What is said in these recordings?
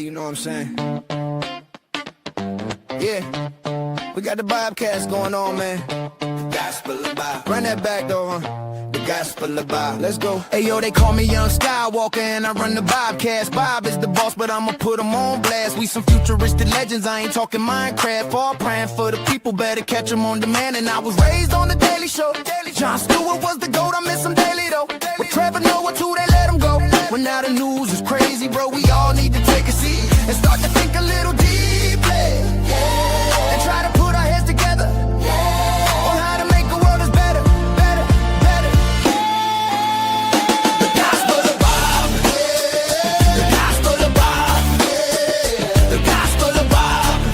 you know what I'm saying? Yeah, we got the Bobcast going on, man. The gospel of Bob. Run that back though, huh? The gospel of Bob. Let's go. Hey yo, they call me Young Skywalker and I run the Bobcast. Bob is the boss, but I'ma put him on blast. We some futuristic legends, I ain't talking Minecraft. All praying for the people, better catch them on demand. And I was raised on the Daily Show. Jon Stewart was the GOAT, I miss him daily though. But Trevor Noah too, they let him go. When now the news is crazy, bro, we all need to take a seat and start to think a little deeply, and try to put our heads together on how to make a world that's better, better, better. The gospel of Bob, the gospel of Bob, the gospel of Bob,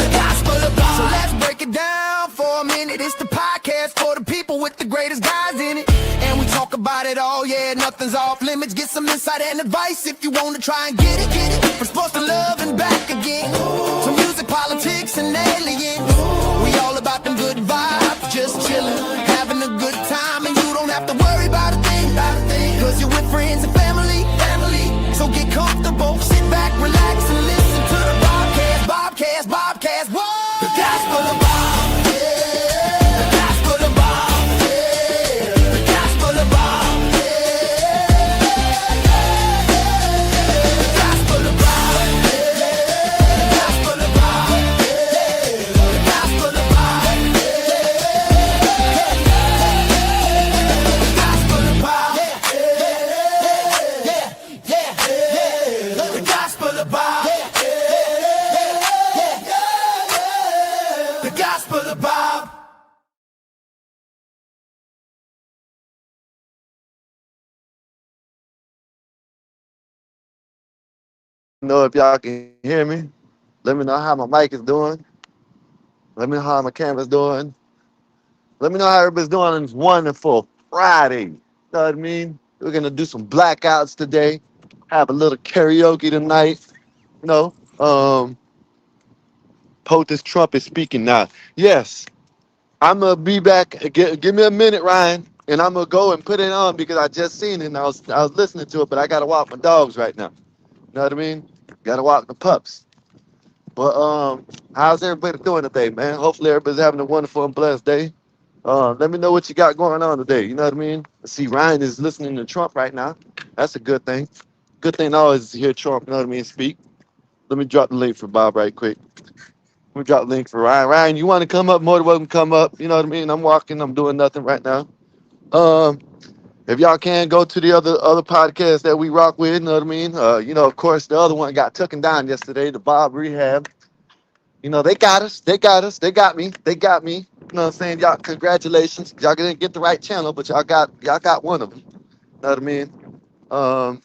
the gospel of Bob. So let's break it down for a minute. It's the podcast for the people with the greatest guys in it. And we talk about it all, yeah, nothing's off limits. Get some insight and advice if you want to try and get it, get it. From sports to love and back again. From music, politics, and aliens. We all about them good vibes, just chilling, having a good time. And you don't have to worry about a thing, cause you're with friends and family. So get comfortable, sit back, relax, and listen to the Bobcast, whoa! The gospel of Bob, yeah. The gospel of Bob, yeah. The gospel of Bob, yeah. The gospel of Bob, yeah. The gospel of Bob, yeah. The gospel of Bob, yeah. The gospel of Bob, yeah. The gospel of Bob, yeah. The gospel of Bob. Know if y'all can hear me. Let me know how my mic is doing. Let me know how my camera's doing. Let me know how everybody's doing on this wonderful Friday. You know what I mean? We're gonna do some blackouts today. Have a little karaoke tonight. You know, POTUS Trump is speaking now. Yes, I'm gonna be back. Give me a minute, Ryan, and I'm gonna go and put it on because I just seen it and I was listening to it, but I gotta walk my dogs right now. You know what I mean? Gotta walk the pups. But how's everybody doing today, man? Hopefully everybody's having a wonderful and blessed day. Let me know what you got going on today. You know what I mean? I see Ryan is listening to Trump right now. That's a good thing. Good thing always is to hear Trump, you know what I mean, speak. Let me drop the link for Bob right quick. Let me drop the link for Ryan. Ryan, you want to come up? More than welcome to come up. You know what I mean? I'm walking. I'm doing nothing right now. If y'all can go to the other podcasts that we rock with, you know what I mean? You know, of course, the other one got taken down yesterday, the Bob Rehab. You know, they got us. They got me. You know what I'm saying? Y'all, congratulations. Y'all didn't get the right channel, but y'all got one of them. You know what I mean?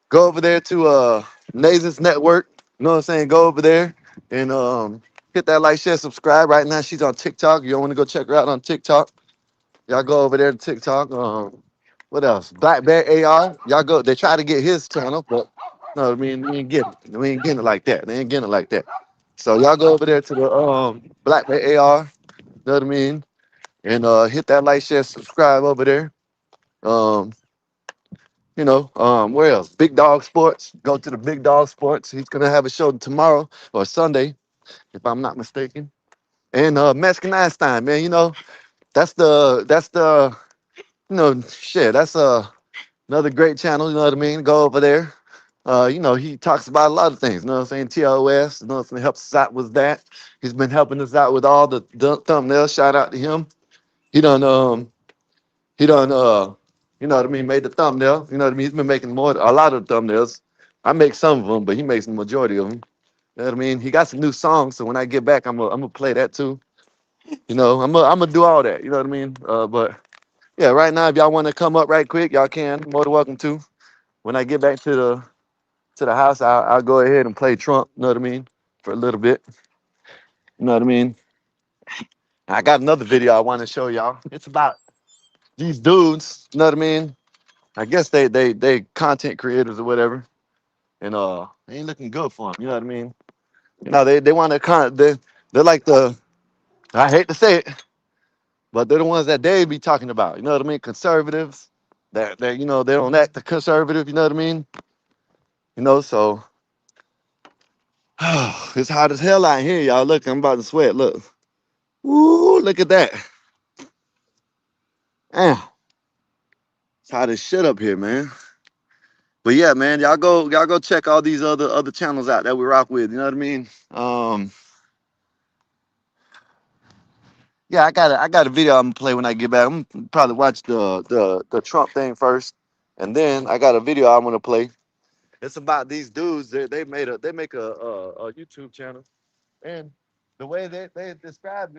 Go over there to Naza's Network. You know what I'm saying? Go over there and hit that like, share, subscribe. Right now, she's on TikTok. You want to go check her out on TikTok? Y'all go over there to TikTok. What else? Black Bear AR. Y'all go. They try to get his channel, but no, I mean, we ain't getting it. We ain't getting it like that. They ain't getting it like that. So y'all go over there to the Black Bear AR. You know what I mean? And hit that like, share, subscribe over there. You know, where else? Big Dog Sports. Go to the Big Dog Sports. He's gonna have a show tomorrow or Sunday, if I'm not mistaken. And Mexican Einstein, man. You know, that's the you know, shit. That's another great channel. You know what I mean? Go over there. You know, he talks about a lot of things. You know what I'm saying? TOS. You know what I'm saying? Helps us out with that. He's been helping us out with all the thumbnails. Shout out to him. He done you know what I mean, made the thumbnail. You know what I mean? He's been making a lot of thumbnails. I make some of them, but he makes the majority of them. You know what I mean? He got some new songs, so when I get back, I'm gonna play that too. You know, I'm gonna do all that. You know what I mean? But yeah, right now, if y'all want to come up right quick, y'all can. More than welcome to. When I get back to the house, I'll go ahead and play Trump. You know what I mean? For a little bit. You know what I mean? I got another video I want to show y'all. It's about these dudes, you know what I mean? I guess they content creators or whatever, and they ain't looking good for them. You know what I mean? You know they want to they're like I hate to say it, but they're the ones that they be talking about. You know what I mean? Conservatives. that they don't act the conservative. You know what I mean? So it's hot as hell out here, y'all. Look, I'm about to sweat. Look, ooh, look at that. Damn, it's hot as shit up here, man. But yeah, man, y'all go check all these other channels out that we rock with. You know what I mean? Yeah, I got a video I'm gonna play when I get back. I'm gonna probably watch the Trump thing first, and then I got a video I'm gonna play. It's about these dudes. They make a YouTube channel, and the way they describe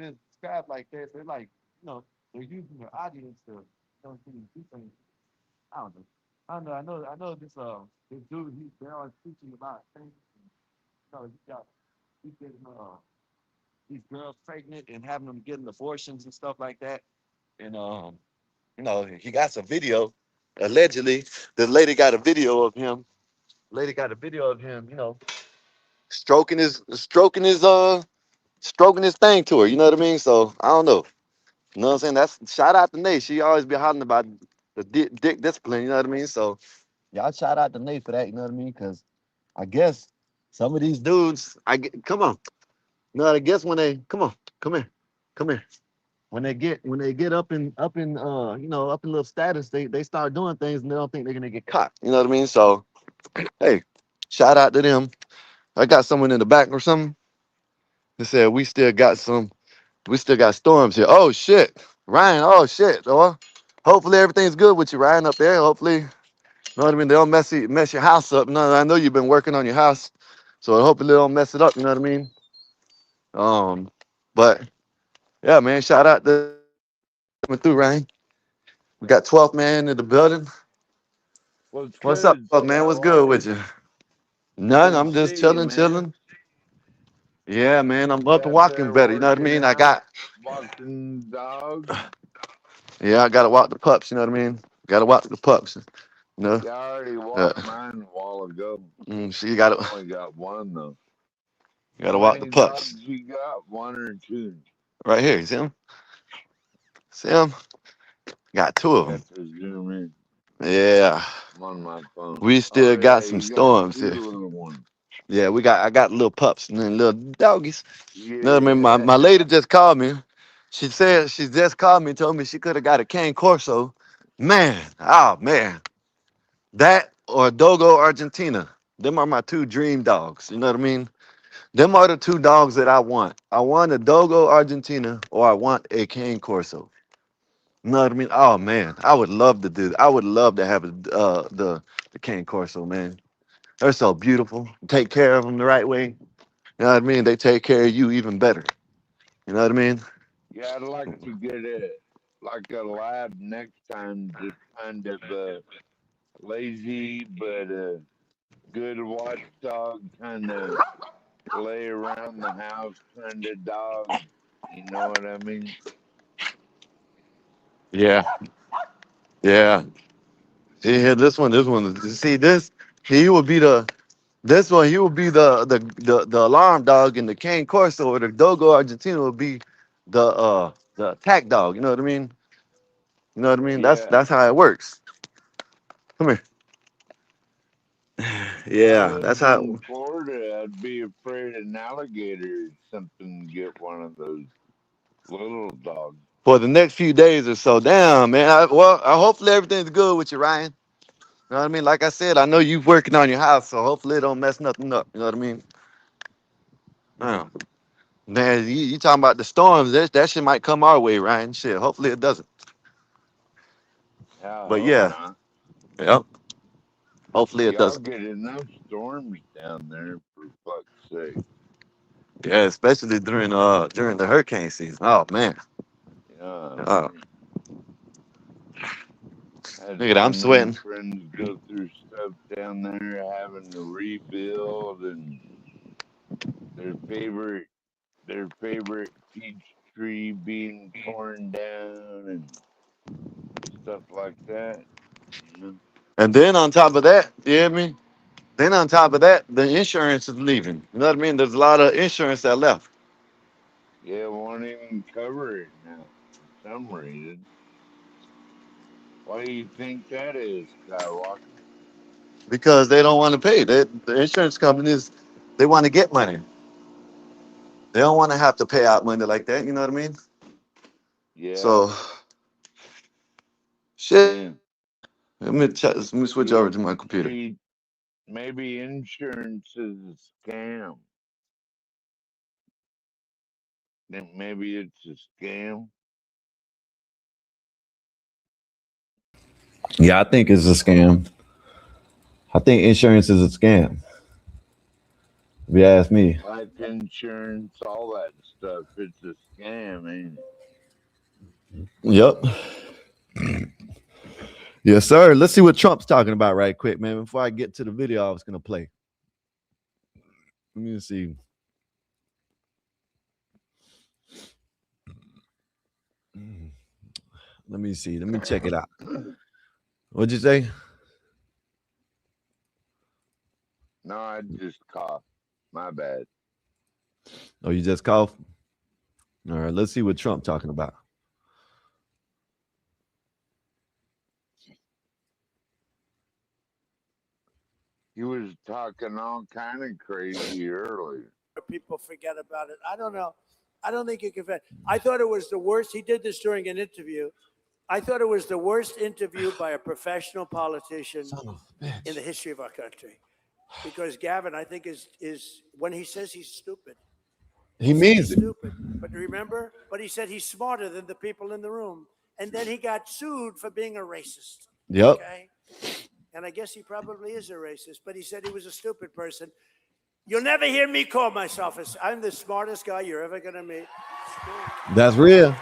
like that, they're like, they're using their audience to do things. I don't know. I know this dude, they're always teaching about things. He's getting these girls pregnant and having them getting abortions and stuff like that. And he got some video. Allegedly, the lady got a video of him. Lady got a video of him, stroking his thing to her. You know what I mean? So I don't know. You know what I'm saying? That's shout out to Nate. She always be hollering about the dick discipline. You know what I mean? So y'all shout out to Nate for that. You know what I mean? Because I guess some of these dudes, come on. I guess when they come here, come here. When they get up in little status, they start doing things and they don't think they're gonna get caught. You know what I mean? So hey, shout out to them. I got someone in the back or something. They said we still got storms here. Oh shit, Ryan. Oh shit. Oh, hopefully everything's good with you, Ryan, up there. Hopefully, you know what I mean. They don't mess your house up. No, I know you've been working on your house, so hopefully they don't mess it up. You know what I mean? But yeah, man. Shout out to coming through, Ryan. We got 12th man in the building. What's What's up, good, 12th man? What's good with Skywalker? you? None. Good I'm to just see you, chilling, man. chilling. Yeah, man. I'm You up and out walking there better. You know what I working mean? I out, got walking dogs? Yeah, I gotta walk the pups. You know what I mean? Gotta walk the pups. You know. Yeah, I already Uh, walked mine a while ago. so you gotta I only got one though. you How gotta walk the many pups dogs you got? One or two? right here. You see him? See him? Got two I of them. got to zoom in. Yeah, I'm on my phone. we Oh still got yeah, some you got storms two here. little ones. Yeah, I got little pups and then little doggies. You know what I mean? My Yeah. lady just called me. She said she just called me and told me she could have got a cane corso. Man, oh man, that or Dogo Argentina. Them are my two dream dogs. You know what I mean? Them are the two dogs that I want. I want a Dogo Argentina or I want a cane corso. You know what I mean? Oh man, I would love to do. I would love to have the cane corso, man. They're so beautiful. Take care of them the right way. You know what I mean? They take care of you even better. You know what I mean? Yeah, I'd like to get a lab next time, just kind of lazy but good watchdog, kind of lay around the house kind of dog. You know what I mean? Yeah, yeah. See here, this one. See this? He will be the this one. He will be the alarm dog, and the cane corso or the Dogo Argentina will be the attack dog. You know what I mean? You know what I mean? That's Yeah. that's how it works. Come here. If I Yeah, that's lived how. in Florida, I'd be afraid an alligator or something get one of those little dogs. For the next few days or so. Damn, man. Hopefully everything's good with you, Ryan. You know what I mean? Like I said, I know you're working on your house, so hopefully it don't mess nothing up. You know what I mean? Damn. Man, you talking about the storms? That shit might come our way, Ryan. Shit. Hopefully it doesn't. I But hope yeah, not. yep. Hopefully it Y'all doesn't. get enough storms down there for fuck's sake. Yeah, especially during the hurricane season. Oh man. Yeah, Oh, man. Had nigga, I'm so many sweating. friends go through stuff down there having to rebuild and their favorite their favorite peach tree being torn down and stuff like that. You know? And then on top of that, you hear me? Then on top of that, the insurance is leaving. You know what I mean? There's a lot of insurance that left. Yeah, won't even cover it now for some reason. Why do you think that is, Skywalker? because they don't want to pay. The insurance companies, they want to get money. They don't want to have to pay out money like that. You know what I mean? Yeah. So, shit. Yeah. Let me switch over to my computer. Maybe insurance is a scam. Maybe it's a scam. Yeah, I think it's a scam. I think insurance is a scam. If you ask me. Life insurance, all that stuff. It's a scam, ain't it? Yep. Yes, sir. Let's see what Trump's talking about right quick, man. Before I get to the video I was gonna play. Let me see. Let me see. Let me check it out. What'd you say? No, I just coughed. My bad. Oh, you just coughed? All right, let's see what Trump talking about. He was talking all kind of crazy earlier. People forget about it. I don't know. I don't think you can. I thought it was the worst. He did this during an interview. I thought it was the worst interview by a professional politician in the history of our country. Because Gavin, I think, is when he says he's stupid. He means it. Stupid. But remember, but he said he's smarter than the people in the room. And then he got sued for being a racist. Yep. Okay. And I guess he probably is a racist, but he said he was a stupid person. You'll never hear me call myself I'm the smartest guy you're ever going to meet. That's real.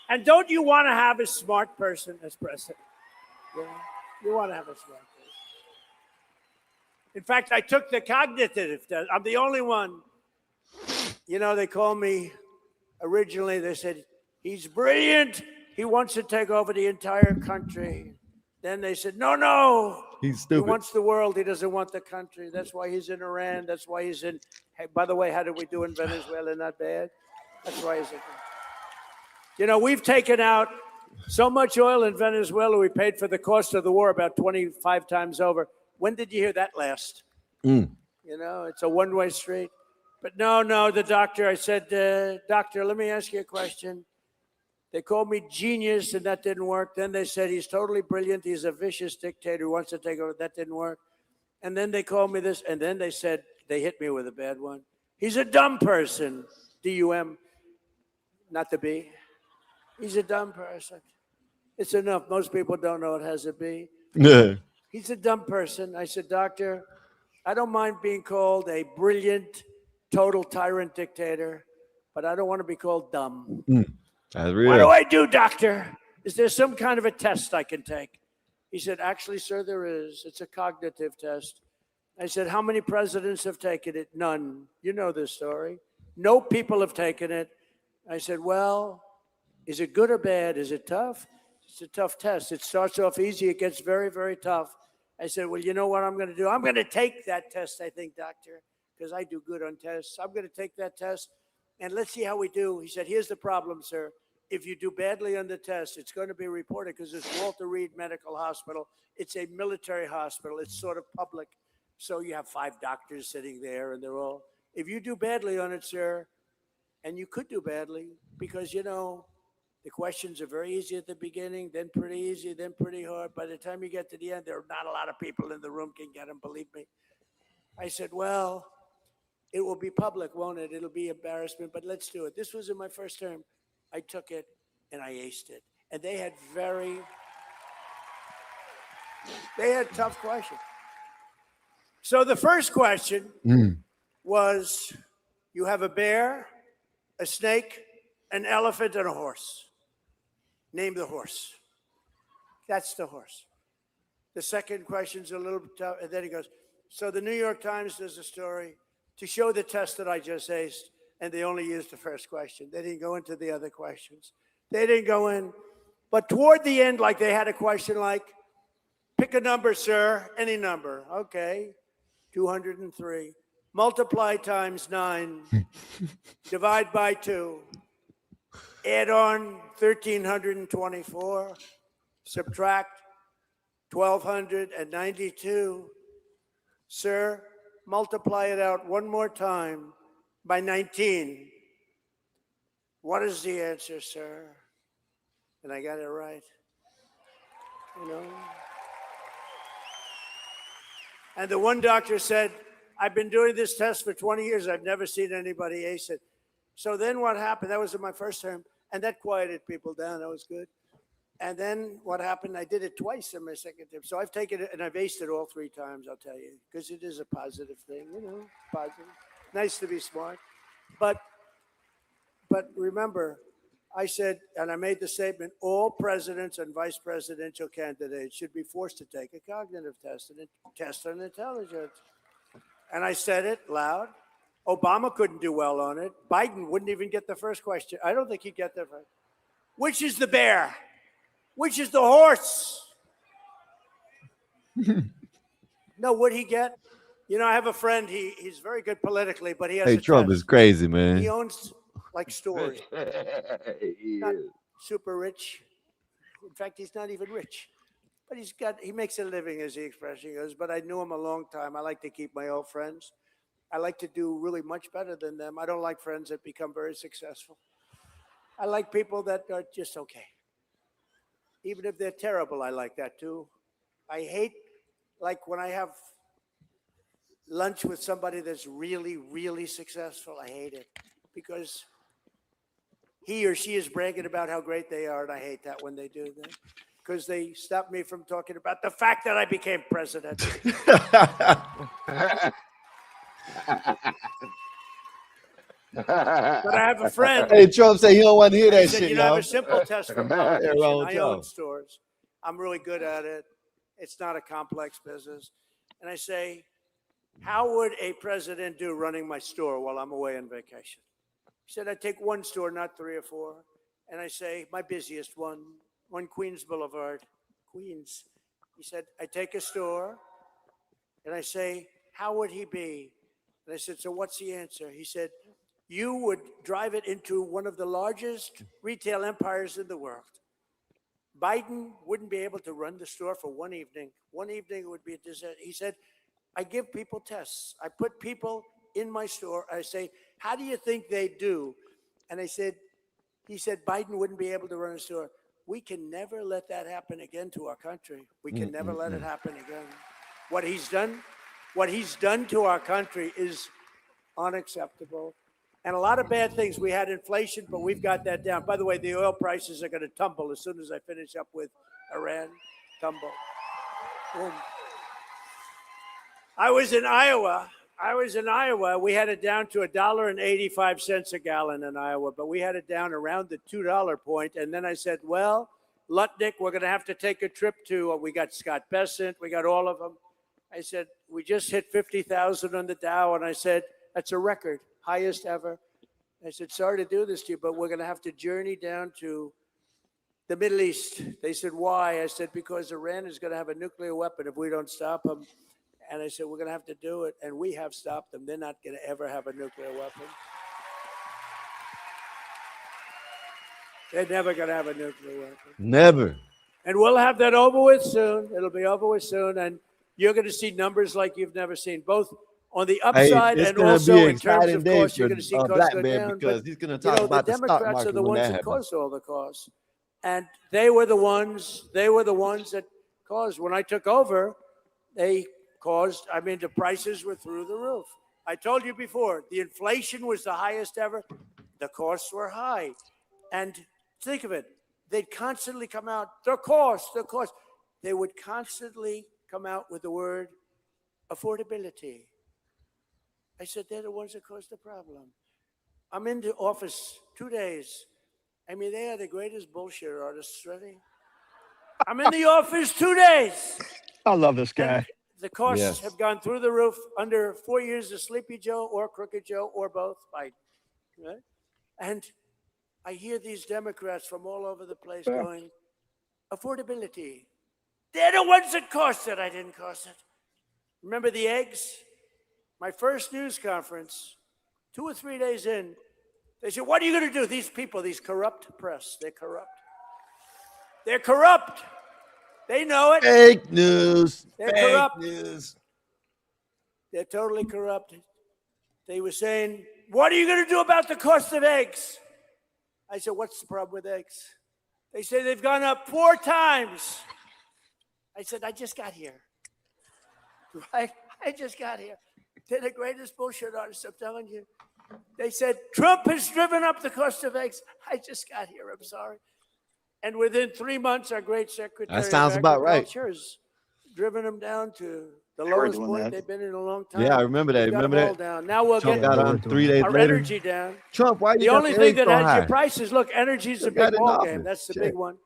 And don't you want to have a smart person as president? Yeah. You want to have a smart person. In fact, I took the cognitive test. I'm the only one. You know, they called me originally, they said, he's brilliant. He wants to take over the entire country. Then they said, no. He's stupid. He wants the world. He doesn't want the country. That's why he's in Iran. That's why he's in. Hey, by the way, how did we do in Venezuela? Not bad. That's why he's in. You know, we've taken out so much oil in Venezuela, we paid for the cost of the war about 25 times over. When did you hear that last? You know, it's a one-way street. But no, the doctor, I said, doctor, let me ask you a question. They called me genius, and that didn't work. Then they said he's totally brilliant. He's a vicious dictator who wants to take over. That didn't work. And then they called me this, and then they said, they hit me with a bad one. He's a dumb person, D-U-M, not the B. He's a dumb person. It's enough. Most people don't know it has a B. Yeah. He's a dumb person. I said, doctor, I don't mind being called a brilliant, total tyrant dictator, but I don't want to be called dumb. That's real. What do I do, doctor? Is there some kind of a test I can take? He said, actually, sir, there is. It's a cognitive test. I said, how many presidents have taken it? None. You know this story. No people have taken it. I said, well, is it good or bad? Is it tough? It's a tough test. It starts off easy. It gets very, very tough. I said, well, you know what I'm going to do? I'm going to take that test, I think, doctor, because I do good on tests. I'm going to take that test, and let's see how we do. He said, here's the problem, sir. If you do badly on the test, it's going to be reported because it's Walter Reed Medical Hospital. It's a military hospital. It's sort of public. So you have 5 doctors sitting there, and they're all, if you do badly on it, sir, and you could do badly because, you know, the questions are very easy at the beginning, then pretty easy, then pretty hard. By the time you get to the end, there are not a lot of people in the room can get them, believe me. I said, well, it will be public, won't it? It'll be embarrassment, but let's do it. This was in my first term. I took it, and I aced it. And they had tough questions. So the first question was, you have a bear, a snake, an elephant, and a horse. Name the horse. That's the horse. The second question's a little bit tough, and then he goes, so the New York Times does a story to show the test that I just aced, and they only used the first question. They didn't go into the other questions. They didn't go in. But toward the end, like they had a question like, pick a number, sir, any number. Okay, 203. Multiply times 9. Divide by 2. Add on 1,324, subtract 1,292. Sir, multiply it out one more time by 19. What is the answer, sir? And I got it right. You know? And the one doctor said, I've been doing this test for 20 years. I've never seen anybody ace it. So then what happened? That was in my first term. And that quieted people down. That was good. And then what happened? I did it twice in my second term. So I've taken it and I've aced it all 3 times, I'll tell you, because it is a positive thing, you know, positive. Nice to be smart. But remember, I said, and I made the statement, all presidents and vice presidential candidates should be forced to take a cognitive test and a test on intelligence. And I said it loud. Obama couldn't do well on it. Biden wouldn't even get the first question. I don't think he'd get the first. Which is the bear? Which is the horse? No, would he get? You know, I have a friend. He's very good politically, but he has Hey, a Trump test. is crazy, man. He owns like stores. Not super rich. In fact, he's not even rich. But he makes a living, as he expression goes. But I knew him a long time. I like to keep my old friends. I like to do really much better than them. I don't like friends that become very successful. I like people that are just okay. Even if they're terrible, I like that too. I hate, like when I have lunch with somebody that's really, really successful, I hate it because he or she is bragging about how great they are, and I hate that when they do that because they stop me from talking about the fact that I became president. But I have a friend. Hey, Trump say he don't want to hear He that said, shit, you know, I have y'all. a simple test for wrong politician. with I y'all. own stores. I'm really good at it. It's not a complex business. And I say, how would a president do running my store while I'm away on vacation? He said, I take one store, not 3 or 4. And I say, my busiest one, Queens Boulevard, Queens. He said, I take a store and I say, how would he be? And I said, so what's the answer? He said, you would drive it into one of the largest retail empires in the world. Biden wouldn't be able to run the store for one evening. One evening would be a disaster. He said, I give people tests. I put people in my store. I say, how do you think they do? And he said, Biden wouldn't be able to run a store. We can never let that happen again to our country. We can never let it happen again. What he's done to our country is unacceptable. And a lot of bad things. We had inflation, but we've got that down. By the way, the oil prices are going to tumble as soon as I finish up with Iran. Tumble. Boom. I was in Iowa. We had it down to $1.85 a gallon in Iowa, but we had it down around the $2 point. And then I said, well, Lutnick, we're going to have to take a trip to, we got Scott Bessent, we got all of them. I said, we just hit 50,000 on the Dow. And I said, that's a record, highest ever. I said, sorry to do this to you, but we're going to have to journey down to the Middle East. They said, why? I said, because Iran is going to have a nuclear weapon if we don't stop them. And I said, we're going to have to do it. And we have stopped them. They're not going to ever have a nuclear weapon. They're never going to have a nuclear weapon. Never. And we'll have that over with soon. It'll be over with soon. And you're going to see numbers like you've never seen, both on the upside and also in terms of costs. You're going to see costs go down. Because he's going to talk about the stock Democrats market are the when ones that that happens. caused all the costs. And they were the ones that caused. When I took over, the prices were through the roof. I told you before, the inflation was the highest ever. The costs were high. And think of it, they'd constantly come out, the cost. They would constantly come out with the word affordability. I said, they're the ones that caused the problem. I'm in the office 2 days. I mean, they are the greatest bullshit artists, ready? I'm in the office 2 days. I love this guy. And the costs Yes. have gone through the roof under 4 years of Sleepy Joe or Crooked Joe or both. Right? And I hear these Democrats from all over the place going, affordability. They're the ones that cost it. I didn't cost it. Remember the eggs? My first news conference, 2 or 3 days in, They said, what are you going to do? These people, these corrupt press, they're corrupt. They're corrupt. They know it. Fake news. They're Fake corrupt. news. They're totally corrupt. They were saying, what are you going to do about the cost of eggs? I said, what's the problem with eggs? They say they've gone up 4 times. I said, I just got here. Right? I just got here. They're the greatest bullshit artists, I'm telling you. They said, Trump has driven up the cost of eggs. I just got here, I'm sorry. And within 3 months, our great Secretary That sounds of about right. Agriculture has driven them down to the lowest point they've been in a long time. Yeah, I remember that. We got Remember them all that? down. Now we'll Trump get got on 3 days our later. energy down. Trump, why you The got only the thing eggs that so has high? your prices, look, energy's a Still got big it in ball office. game. That's the Shit. big one.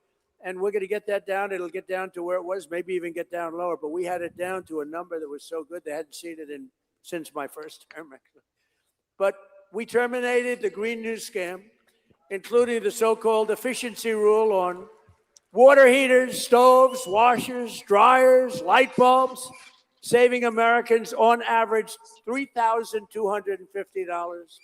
And we're going to get that down. It'll get down to where it was, maybe even get down lower. But we had it down to a number that was so good they hadn't seen it since my first term. But we terminated the Green News scam, including the so-called efficiency rule on water heaters, stoves, washers, dryers, light bulbs, saving Americans on average $3,250.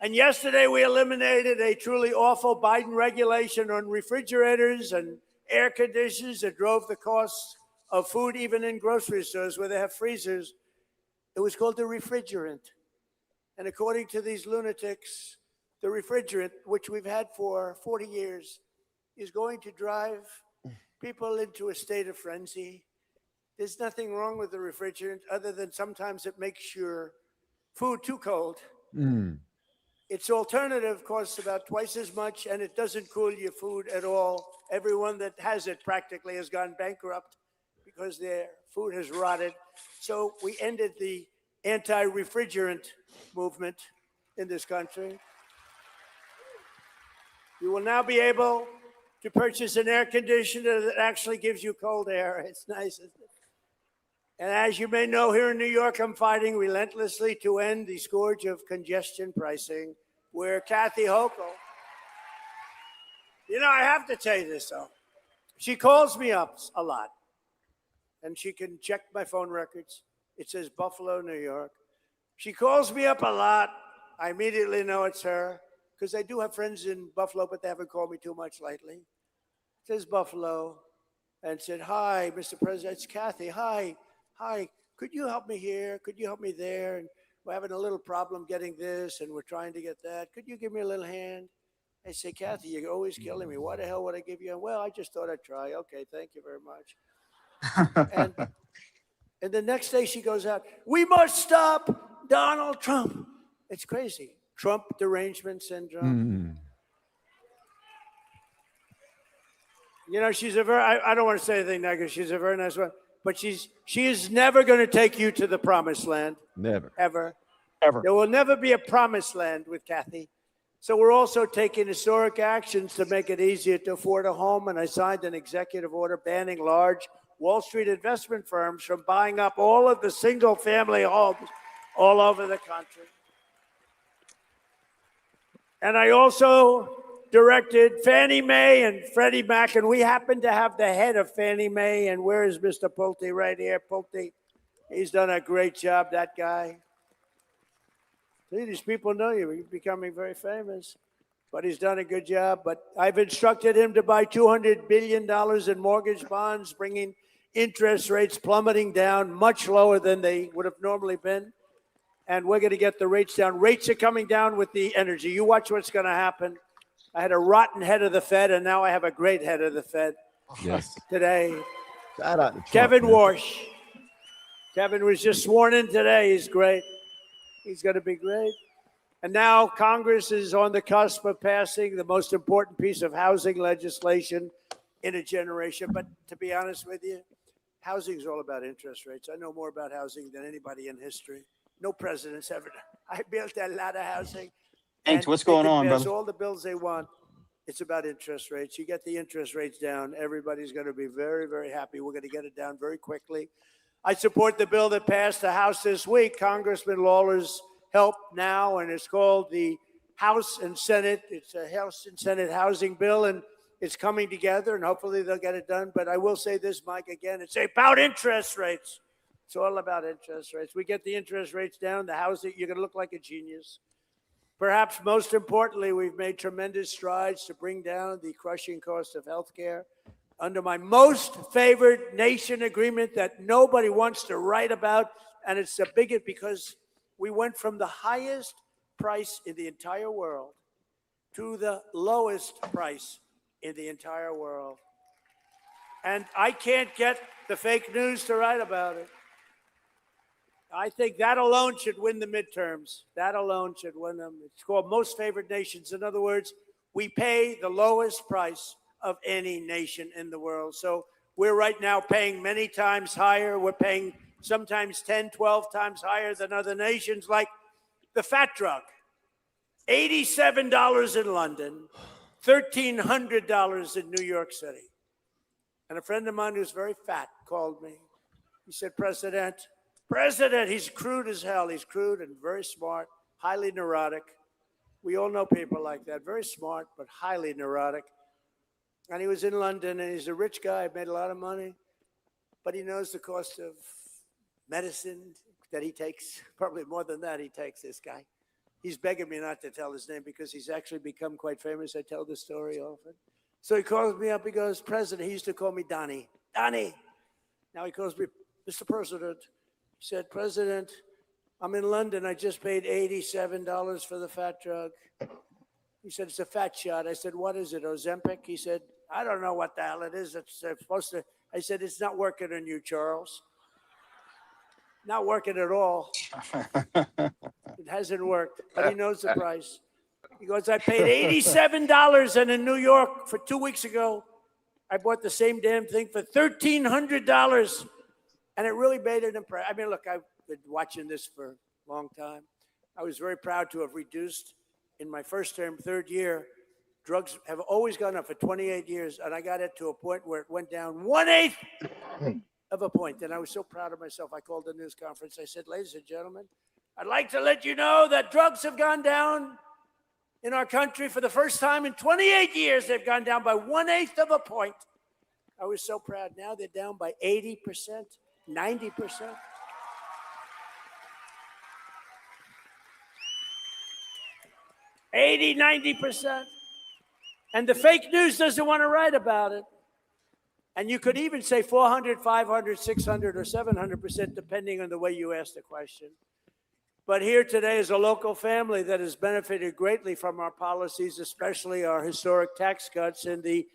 And yesterday we eliminated a truly awful Biden regulation on refrigerators and air conditioners that drove the cost of food even in grocery stores where they have freezers. It was called the refrigerant. And according to these lunatics, the refrigerant, which we've had for 40 years, is going to drive people into a state of frenzy. There's nothing wrong with the refrigerant other than sometimes it makes your food too cold. Its alternative costs about twice as much, and it doesn't cool your food at all. Everyone that has it practically has gone bankrupt because their food has rotted. So we ended the anti-refrigerant movement in this country. You will now be able to purchase an air conditioner that actually gives you cold air. It's nice, isn't it? And as you may know, here in New York, I'm fighting relentlessly to end the scourge of congestion pricing, where Kathy Hochul, I have to tell you this, though. She calls me up a lot, and she can check my phone records. It says Buffalo, New York. She calls me up a lot. I immediately know it's her, because I do have friends in Buffalo, but they haven't called me too much lately. It says Buffalo, and said, hi, Mr. President, it's Kathy. Hi, could you help me here? Could you help me there? And we're having a little problem getting this, and we're trying to get that. Could you give me a little hand? I say, Kathy, you're always killing me. Why the hell would I give you a, well, I just thought I'd try. Okay, thank you very much. And the next day she goes out, we must stop Donald Trump. It's crazy. Trump derangement syndrome. She's a very, I don't want to say anything negative. She's a very nice one. But she is never going to take you to the promised land. Never. Ever. There will never be a promised land with Kathy. So we're also taking historic actions to make it easier to afford a home. And I signed an executive order banning large Wall Street investment firms from buying up all of the single-family homes all over the country. And I also directed Fannie Mae and Freddie Mac, and we happen to have the head of Fannie Mae, and where is Mr. Pulte? Right here, Pulte. He's done a great job, that guy. See, these people know you. You're becoming very famous. But he's done a good job. But I've instructed him to buy $200 billion in mortgage bonds, bringing interest rates plummeting down much lower than they would have normally been. And we're going to get the rates down. Rates are coming down with the energy. You watch what's going to happen. I had a rotten head of the Fed, and now I have a great head of the Fed. Yes. Today. Shout out to Trump, Kevin man. Warsh. Kevin was just sworn in today. He's great. He's going to be great. And now Congress is on the cusp of passing the most important piece of housing legislation in a generation. But to be honest with you, housing is all about interest rates. I know more about housing than anybody in history. No president's ever done. I built a lot of housing. Thanks. What's going on, pass brother? all the bills they want. It's about interest rates. You get the interest rates down, everybody's going to be very, very happy. We're going to get it down very quickly. I support the bill that passed the House this week. Congressman Lawler's help now, and it's called the House and Senate. It's a House and Senate housing bill, and it's coming together, and hopefully they'll get it done. But I will say this, Mike, again, it's about interest rates. It's all about interest rates. We get the interest rates down, the housing, you're going to look like a genius. Perhaps most importantly, we've made tremendous strides to bring down the crushing cost of healthcare under my most favored nation agreement that nobody wants to write about. And it's the biggest because we went from the highest price in the entire world to the lowest price in the entire world. And I can't get the fake news to write about it. I think that alone should win the midterms. That alone should win them. It's called most favored nations. In other words, we pay the lowest price of any nation in the world. So we're right now paying many times higher. We're paying sometimes 10, 12 times higher than other nations, like the fat drug. $87 in London, $1,300 in New York City. And a friend of mine who's very fat called me. He said, President, he's crude as hell. He's crude and very smart, highly neurotic. We all know people like that, very smart, but highly neurotic. And he was in London, and he's a rich guy, made a lot of money, but he knows the cost of medicine that he takes, probably more than that he takes, this guy. He's begging me not to tell his name because he's actually become quite famous. I tell this story often. So he calls me up, he goes, President, he used to call me Donnie. Donnie. Now he calls me, Mr. President. He said, President, I'm in London. I just paid $87 for the fat drug. He said, it's a fat shot. I said, what is it, Ozempic? He said, I don't know what the hell it is. It's supposed to. I said, it's not working on you, Charles. Not working at all. It hasn't worked, but he knows the price. He goes, I paid $87, and in New York for 2 weeks ago, I bought the same damn thing for $1,300, and it really made an impression. I mean, look, I've been watching this for a long time. I was very proud to have reduced in my first term, third year. Drugs have always gone up for 28 years, and I got it to a point where it went down 1/8 of a point, and I was so proud of myself. I called a news conference. I said, ladies and gentlemen, I'd like to let you know that drugs have gone down in our country for the first time in 28 years. They've gone down by 1/8 of a point. I was so proud. Now they're down by 80%, 90%. $80, 90%. And the fake news doesn't want to write about it. And you could even say 400, 500, 600, or 700%, depending on the way you ask the question. But here today is a local family that has benefited greatly from our policies, especially our historic tax cuts and the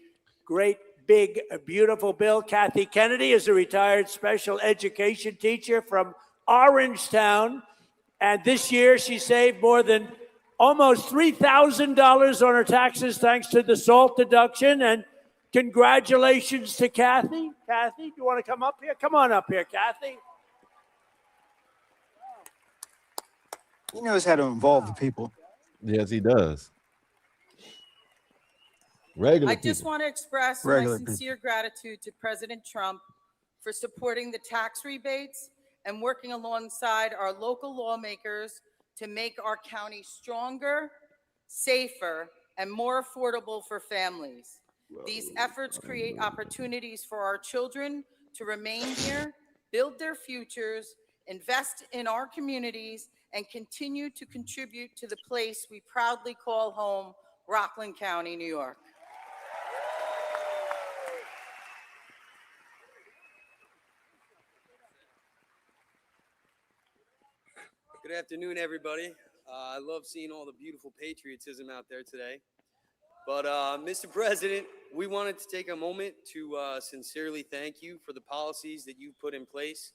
great, big, beautiful bill. Kathy Kennedy is a retired special education teacher from Orangetown. And this year she saved more than almost $3,000 on her taxes thanks to the SALT deduction. And congratulations to Kathy. Kathy, do you want to come up here? Come on up here, Kathy. He knows how to involve the people. Yes, he does. Regular I just people. want to express Regular my sincere gratitude to President Trump for supporting the tax rebates and working alongside our local lawmakers to make our county stronger, safer, and more affordable for families. These efforts create opportunities for our children to remain here, build their futures, invest in our communities, and continue to contribute to the place we proudly call home, Rockland County, New York. Good afternoon, everybody. I love seeing all the beautiful patriotism out there today. But Mr. President, we wanted to take a moment to sincerely thank you for the policies that you've put in place,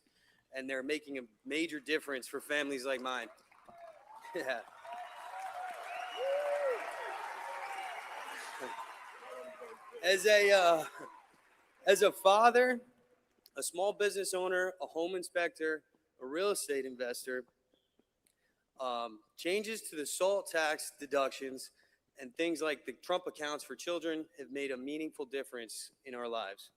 and they're making a major difference for families like mine. Yeah. As a father, a small business owner, a home inspector, a real estate investor, changes to the SALT tax deductions and things like the Trump accounts for children have made a meaningful difference in our lives.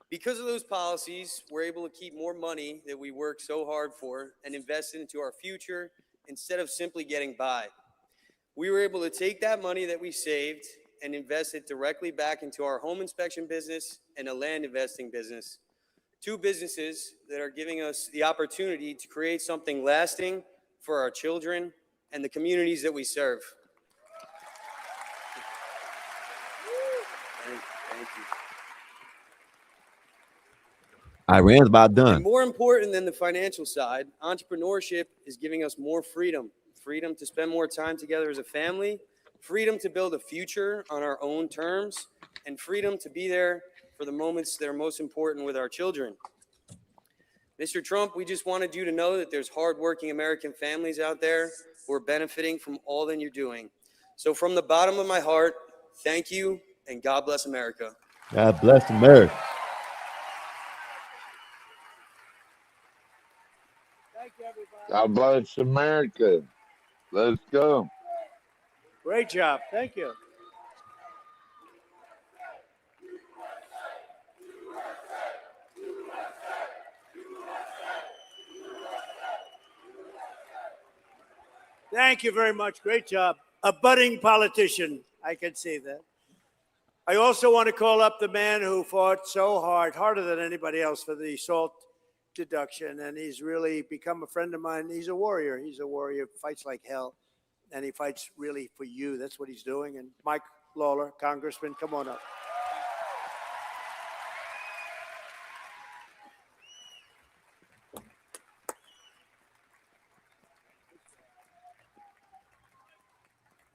Because of those policies, we're able to keep more money that we work so hard for and invest it into our future instead of simply getting by. We were able to take that money that we saved and invest it directly back into our home inspection business and a land investing business. Two businesses that are giving us the opportunity to create something lasting for our children and the communities that we serve. Thank you. Iran's about done. And more important than the financial side, entrepreneurship is giving us more freedom. Freedom to spend more time together as a family, freedom to build a future on our own terms, and freedom to be there for the moments that are most important with our children. Mr. Trump, we just wanted you to know that there's hardworking American families out there who are benefiting from all that you're doing. So from the bottom of my heart, thank you, and God bless America. God bless America. Thank you, everybody. God bless America. Let's go. Great job. Thank you. Thank you very much. Great job. A budding politician. I can see that. I also want to call up the man who fought so hard, harder than anybody else, for the SALT deduction. And he's really become a friend of mine. He's a warrior. He's a warrior, fights like hell. And he fights really for you. That's what he's doing. And Mike Lawler, Congressman, come on up.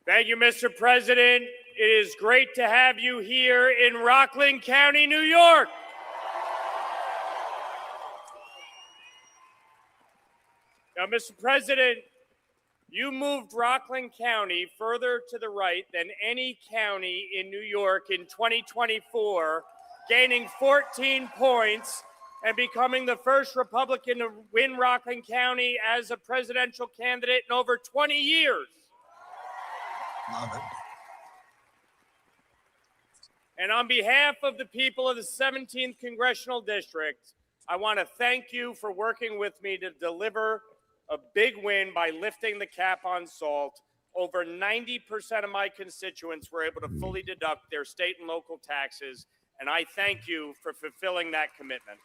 Thank you, Mr. President. It is great to have you here in Rockland County, New York. Now, Mr. President, you moved Rockland County further to the right than any county in New York in 2024, gaining 14 points and becoming the first Republican to win Rockland County as a presidential candidate in over 20 years. Love it. And on behalf of the people of the 17th Congressional District, I want to thank you for working with me to deliver a big win by lifting the cap on salt. Over 90% of my constituents were able to fully deduct their state and local taxes, and I thank you for fulfilling that commitment.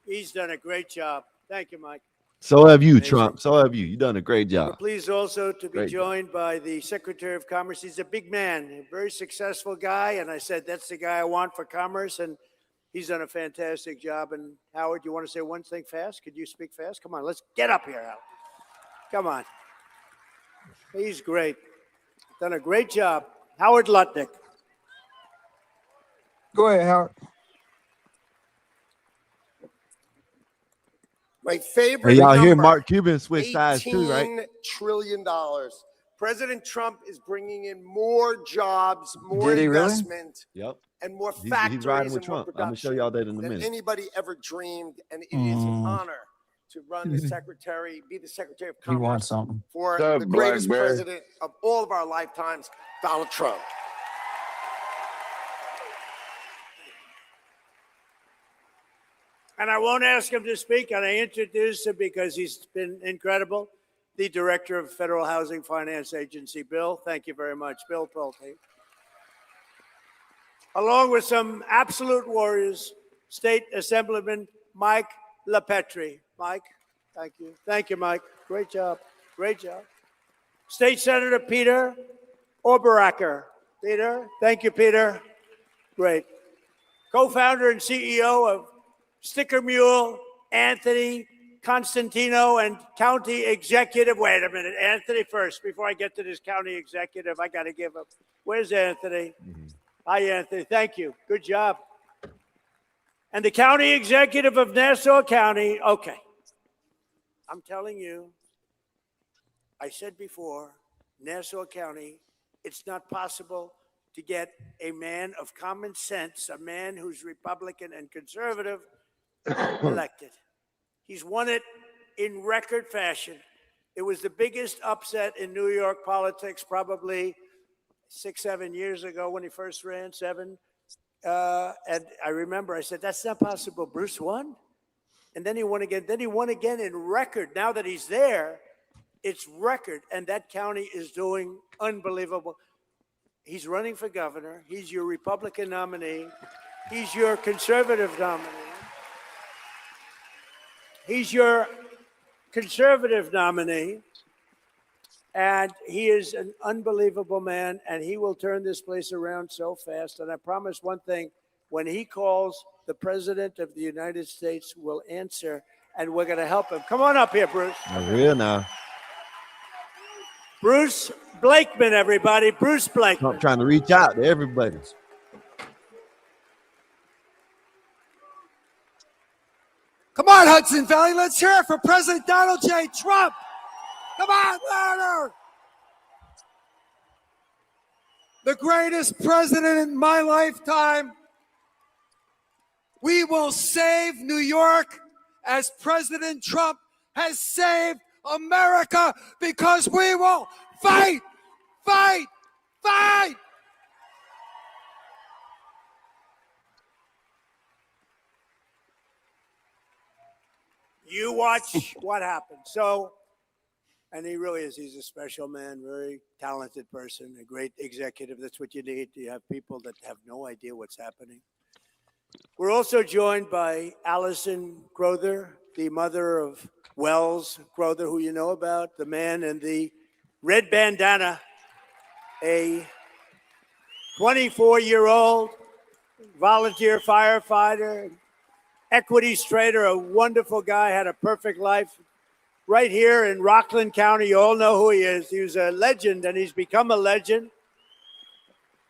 He's done a great job. Thank you, Mike. So have you, Trump. So have you. You've done a great We're job. pleased also to be Great joined by the Secretary of Commerce. He's a big man, a very successful guy. And I said, that's the guy I want for commerce. And he's done a fantastic job. And Howard, you want to say one thing fast? Could you speak fast? Come on, let's get up here, Howard. Come on. He's great. Done a great job. Howard Lutnick. Go ahead, Howard. My favorite Hey, y'all number, hear Mark Cuban switch sides too, right? $18 trillion. President Trump is bringing in more jobs, more Did he really? investment, Yep. and more He's factories riding with and more Trump. I'm gonna show y'all that in a than minute. anybody ever dreamed. And it is an honor to run the secretary, be the Secretary of He wants Commerce something. for What's up, the greatest Blackberry? president of all of our lifetimes, Donald Trump. And I won't ask him to speak, and I introduce him because he's been incredible. The Director of Federal Housing Finance Agency, Bill. Thank you very much, Bill Pulte. Along with some absolute warriors, State Assemblyman Mike LaPetrie. Mike, thank you. Thank you, Mike. Great job. Great job. State Senator Peter Oberacke. Peter, thank you, Peter. Great. Co-founder and CEO of Sticker Mule, Anthony Constantino, and County Executive. Wait a minute, Anthony first. Before I get to this County Executive, I got to give up. Where's Anthony? Hi, Anthony. Thank you. Good job. And the County Executive of Nassau County. Okay. I'm telling you, I said before, Nassau County, it's not possible to get a man of common sense, a man who's Republican and conservative, elected. He's won it in record fashion. It was the biggest upset in New York politics probably 6, 7 years ago when he first ran, 7. And I remember I said, that's not possible. Bruce won. And then he won again. Then he won again in record. Now that he's there, it's record. And that county is doing unbelievable. He's running for governor. He's your Republican nominee. He's your conservative nominee. He's your conservative nominee, and he is an unbelievable man, and he will turn this place around so fast. And I promise one thing, when he calls, the President of the United States will answer, and we're going to help him. Come on up here, Bruce. That's real now. Bruce Blakeman, everybody. Bruce Blakeman. Trump trying to reach out to everybody. Come on, Hudson Valley. Let's hear it for President Donald J. Trump. Come on, louder. The greatest president in my lifetime. We will save New York as President Trump has saved America, because we will fight, fight, fight. You watch what happens. So, and he really is. He's a special man, very talented person, a great executive. That's what you need. You have people that have no idea what's happening. We're also joined by Allison Crowther, the mother of Wells Crowther, who you know about, the man in the red bandana, a 24-year-old volunteer firefighter, equity trader, a wonderful guy, had a perfect life. Right here in Rockland County, you all know who he is. He was a legend, and he's become a legend,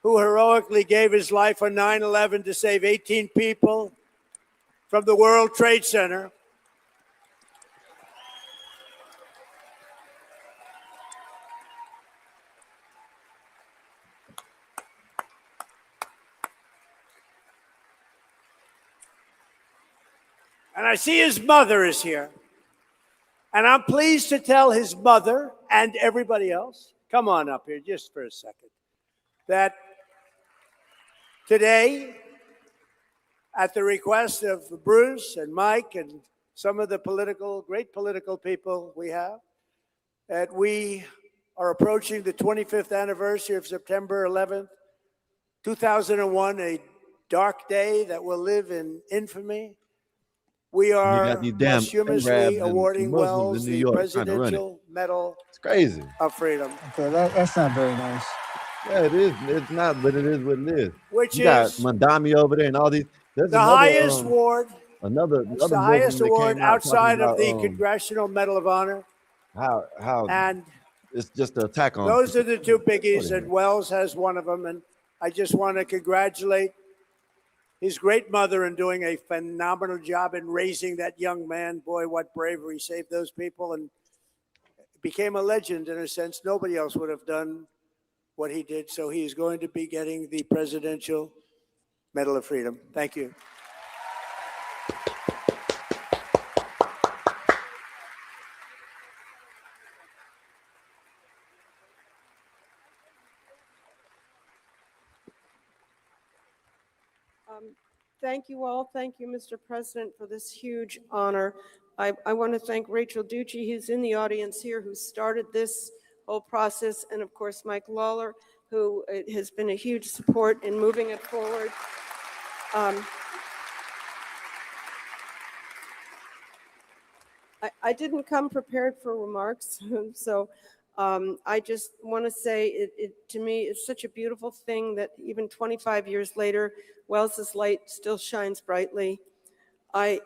who heroically gave his life on 9/11 to save 18 people from the World Trade Center. And I see his mother is here. And I'm pleased to tell his mother and everybody else, come on up here just for a second, that today, at the request of Bruce and Mike and some of the great political people we have, that we are approaching the 25th anniversary of September 11th, 2001, a dark day that will live in infamy. We are posthumously awarding Wells the Presidential Medal of Freedom. Okay, that's not very nice. Yeah, it is. It's not, but it is what it is. Which you got is Mandami over there and all these. There's the highest award. Another the highest award outside of the Congressional Medal of Honor. How and it's just an attack on. Those are the two biggies, and Wells has one of them. And I just want to congratulate his great mother in doing a phenomenal job in raising that young man. Boy, what bravery, saved those people and became a legend in a sense. Nobody else would have done what he did. So he's going to be getting the Presidential Medal of Freedom. Thank you. Thank you all. Thank you, Mr. President, for this huge honor. I want to thank Rachel Ducci, who's in the audience here, who started this whole process, and of course, Mike Lawler, who has been a huge support in moving it forward. I didn't come prepared for remarks, so I just want to say to me, it's such a beautiful thing that even 25 years later, Wells's light still shines brightly. I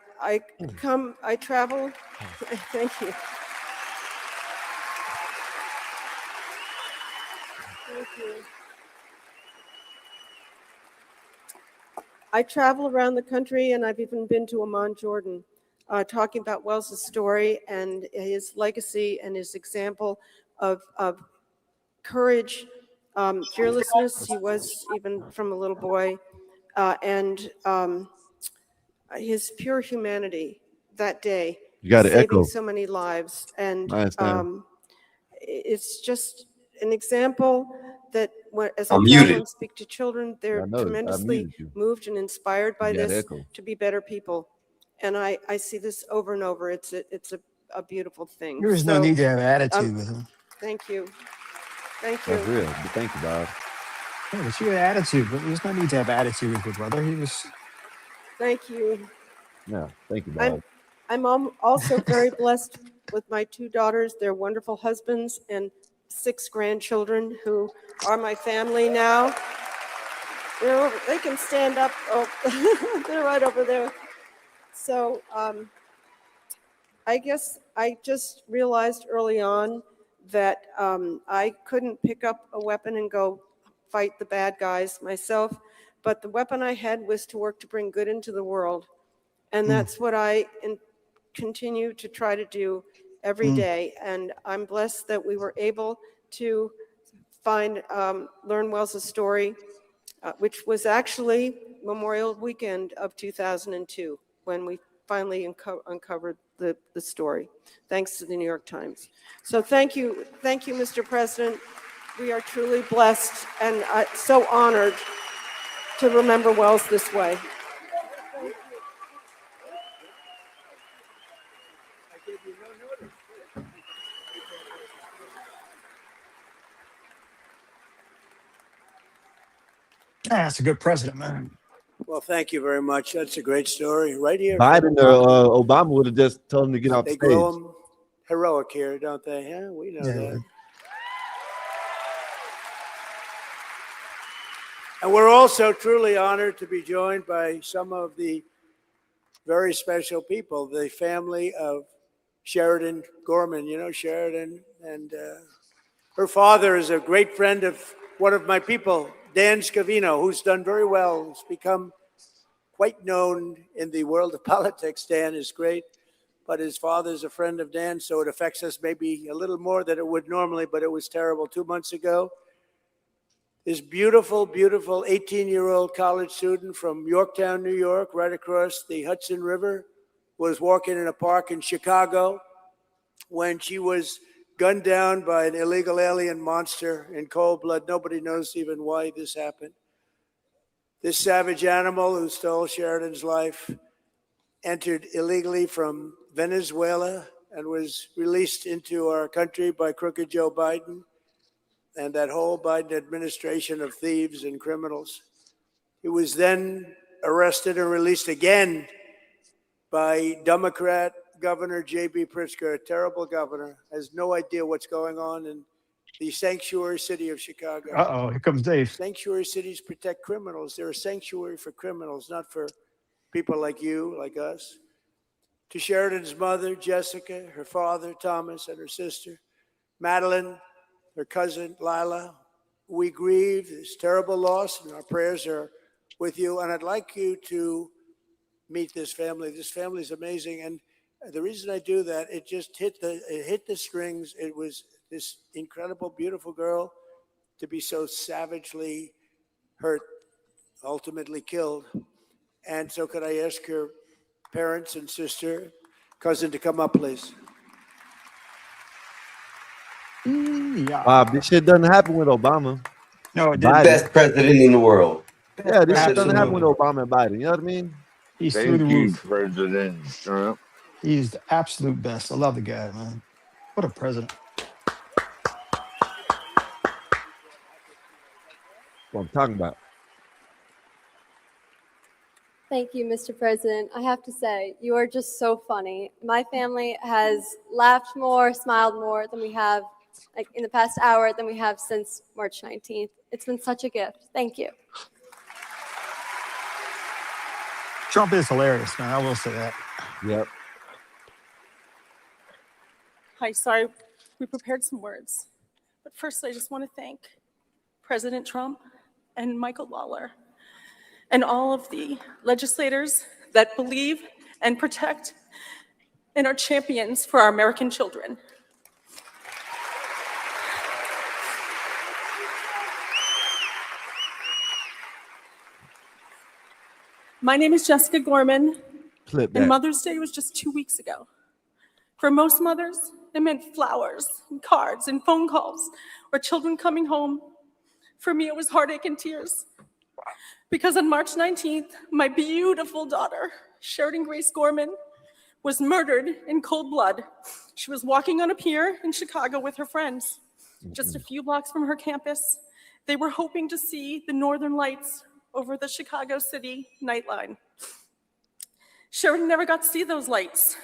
travel, thank you. Thank you. I travel around the country, and I've even been to Amman, Jordan, talking about Wells's story and his legacy and his example of courage, fearlessness. He was even from a little boy, and his pure humanity that day, saving so many lives. And it's just an example that as I travel and speak to children, they're tremendously moved and inspired by this to be better people. And I see this over and over. It's a beautiful thing. There is no need to have attitude with him. Thank you. Thank you. That's real. Thank you, Bob. Yeah, but you had attitude, but there's no need to have attitude with your brother. He was. Thank you. Yeah, thank you, Bob. I'm also very blessed with my 2 daughters, their wonderful husbands, and 6 grandchildren who are my family now. They can stand up. Oh, they're right over there. So I guess I just realized early on that I couldn't pick up a weapon and go fight the bad guys myself, but the weapon I had was to work to bring good into the world. And that's what I continue to try to do every day. And I'm blessed that we were able to learn Wells' story, which was actually Memorial Weekend of 2002, when we finally uncovered the story, thanks to the New York Times. So thank you, Mr. President. We are truly blessed and so honored to remember Wells this way. That's a good president, man. Well, thank you very much. That's a great story right here. Biden or Obama would have just told him to get off the They stage. grow them heroic here, don't they? Yeah, we know that. And we're also truly honored to be joined by some of the very special people, the family of Sheridan Gorman. You know Sheridan, and her father is a great friend of one of my people, Dan Scavino, who's done very well. He's become quite known in the world of politics. Dan is great, but his father's a friend of Dan, so it affects us maybe a little more than it would normally, but it was terrible 2 months ago. This beautiful, beautiful 18-year-old college student from Yorktown, New York, right across the Hudson River, was walking in a park in Chicago when she was gunned down by an illegal alien monster in cold blood. Nobody knows even why this happened. This savage animal who stole Sheridan's life entered illegally from Venezuela and was released into our country by crooked Joe Biden and that whole Biden administration of thieves and criminals. He was then arrested and released again by Democrat Governor J.B. Pritzker, a terrible governor, has no idea what's going on in the sanctuary city of Chicago. Uh-oh, here comes Dave. Sanctuary cities protect criminals. They're a sanctuary for criminals, not for people like you, like us. To Sheridan's mother, Jessica, her father, Thomas, and her sister, Madeline, her cousin, Lila, we grieve this terrible loss, and our prayers are with you. And I'd like you to meet this family. This family is amazing. And the reason I do that, it just hit the strings. It was this incredible, beautiful girl to be so savagely hurt, ultimately killed. And so could I ask your parents and sister, cousin to come up, please? Bob, this shit doesn't happen with Obama. No, it didn't. Biden. Best president in the world. Yeah, this shit doesn't happen with Absolutely. Obama and Biden. You know what I mean? He's through the Thank you, roof. President Trump. He's the absolute best. I love the guy, man. What a president. What I'm talking about. Thank you, Mr. President. I have to say, you are just so funny. My family has laughed more, smiled more than we have like in the past hour than we have since March 19th. It's been such a gift. Thank you. Trump is hilarious, man. I will say that. Yep. Hi, sorry, we prepared some words. But first, I just want to thank President Trump and Michael Lawler and all of the legislators that believe and protect and are champions for our American children. My name is Jessica Gorman, Clip and that. Mother's Day was just 2 weeks ago. For most mothers, it meant flowers and cards and phone calls or children coming home. For me, it was heartache and tears. Because on March 19th, my beautiful daughter, Sheridan Grace Gorman, was murdered in cold blood. She was walking on a pier in Chicago with her friends, just a few blocks from her campus. They were hoping to see the northern lights over the Chicago City nightline. Sheridan never got to see those lights.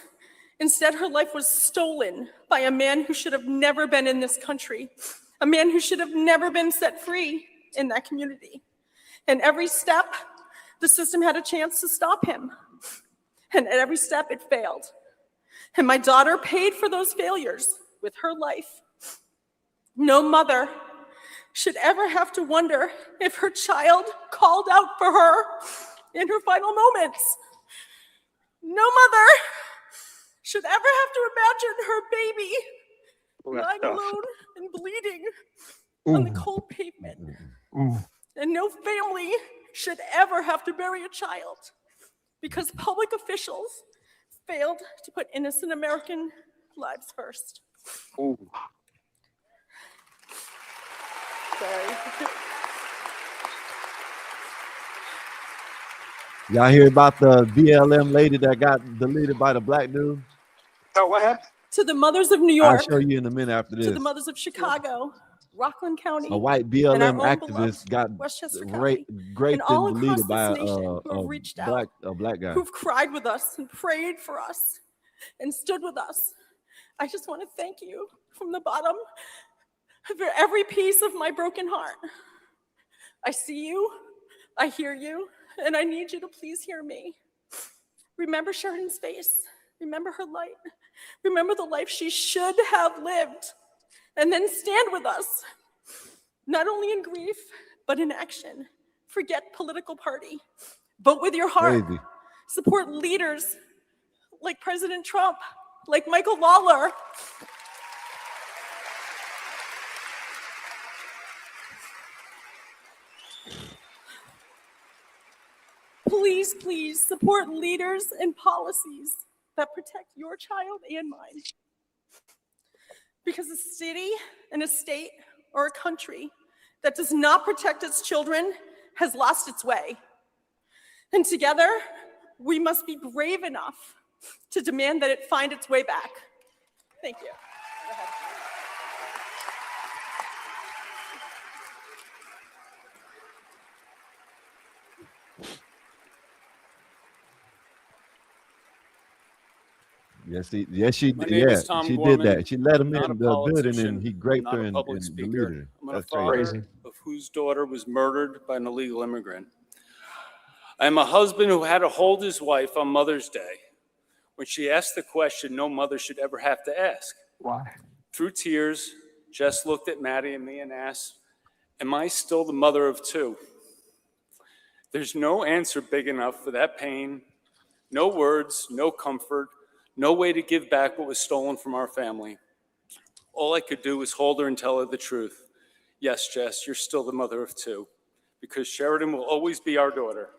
Instead, her life was stolen by a man who should have never been in this country, a man who should have never been set free in that community. And every step, the system had a chance to stop him. And at every step, it failed. And my daughter paid for those failures with her life. No mother should ever have to wonder if her child called out for her in her final moments. No mother should ever have to imagine her baby lying alone and bleeding on the cold pavement. And no family should ever have to bury a child because public officials failed to put innocent American lives first. Sorry. Y'all hear about the BLM lady that got deleted by the black dude? So what happened? To the mothers of New I'll York, show you in a minute after to the this. mothers of Chicago, Rockland County, A white and our BLM own activist got Westchester County, raped and all across deleted this by nation who have reached out, a black guy. who've cried with us and prayed for us and stood with us. I just want to thank you from the bottom of every piece of my broken heart. I see you, I hear you, and I need you to please hear me. Remember Sheridan's face. Remember her light. Remember the life she should have lived. And then stand with us, not only in grief, but in action. Forget political party. Vote with your heart. Crazy. Support leaders like President Trump, like Michael Lawler. Please, please support leaders and policies that protect your child and mine. Because a city and a state or a country that does not protect its children has lost its way. And together, we must be brave enough to demand that it find its way back. Thank you. Go ahead. Yes, she My name is Tom she Gorman. did that. She let him Not a in the building politician, and he raped not her a and public deleted speaker. her. I'm a That's father crazy. of whose daughter was murdered by an illegal immigrant. I am a husband who had to hold his wife on Mother's Day when she asked the question no mother should ever have to ask. Why? Through tears, Jess looked at Maddie and me and asked, am I still the mother of two? There's no answer big enough for that pain, no words, no comfort, no way to give back what was stolen from our family. All I could do was hold her and tell her the truth. Yes, Jess, you're still the mother of two, because Sheridan will always be our daughter.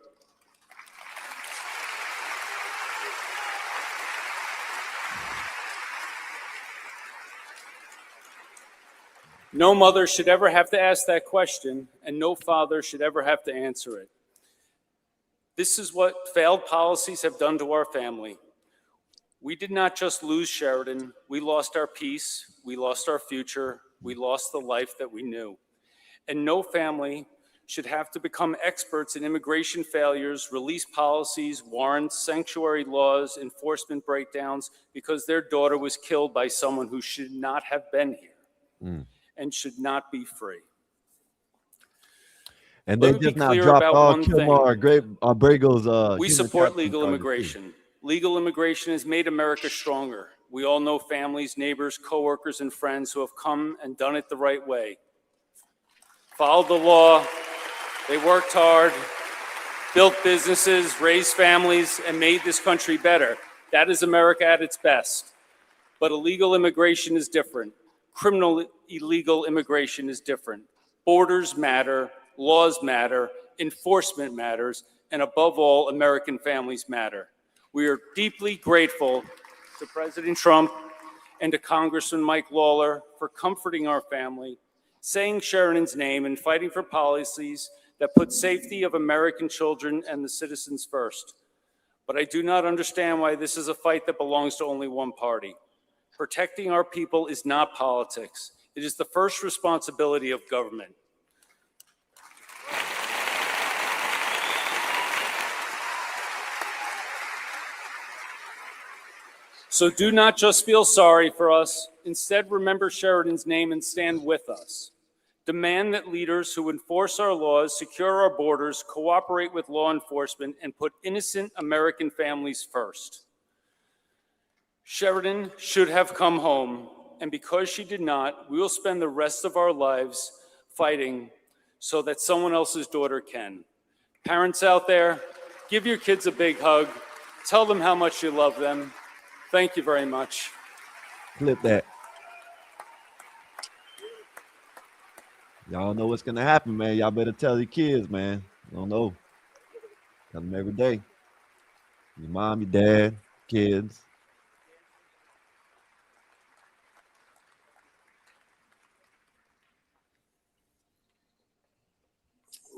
No mother should ever have to ask that question, and no father should ever have to answer it. This is what failed policies have done to our family. We did not just lose Sheridan, we lost our peace, we lost our future, we lost the life that we knew. And no family should have to become experts in immigration failures, release policies, warrants, sanctuary laws, enforcement breakdowns, because their daughter was killed by someone who should not have been here and should not be free. And Let they me just be now clear dropped about all one thing. Brago's We human support trafficking legal charges, too. immigration. Legal immigration has made America stronger. We all know families, neighbors, coworkers, and friends who have come and done it the right way. Followed the law, they worked hard, built businesses, raised families, and made this country better. That is America at its best. But illegal immigration is different. Criminal illegal immigration is different. Borders matter, laws matter, enforcement matters, and above all, American families matter. We are deeply grateful to President Trump and to Congressman Mike Lawler for comforting our family, saying Sheridan's name, and fighting for policies that put safety of American children and the citizens first. But I do not understand why this is a fight that belongs to only one party. Protecting our people is not politics. It is the first responsibility of government. So do not just feel sorry for us. Instead, remember Sheridan's name and stand with us. Demand that leaders who enforce our laws, secure our borders, cooperate with law enforcement, and put innocent American families first. Sheridan should have come home, and because she did not, we will spend the rest of our lives fighting so that someone else's daughter can. Parents out there, give your kids a big hug. Tell them how much you love them. Thank you very much. Clip that. Y'all know what's gonna happen, man. Y'all better tell your kids, man. I don't know. Tell them every day. Your mom, your dad, kids.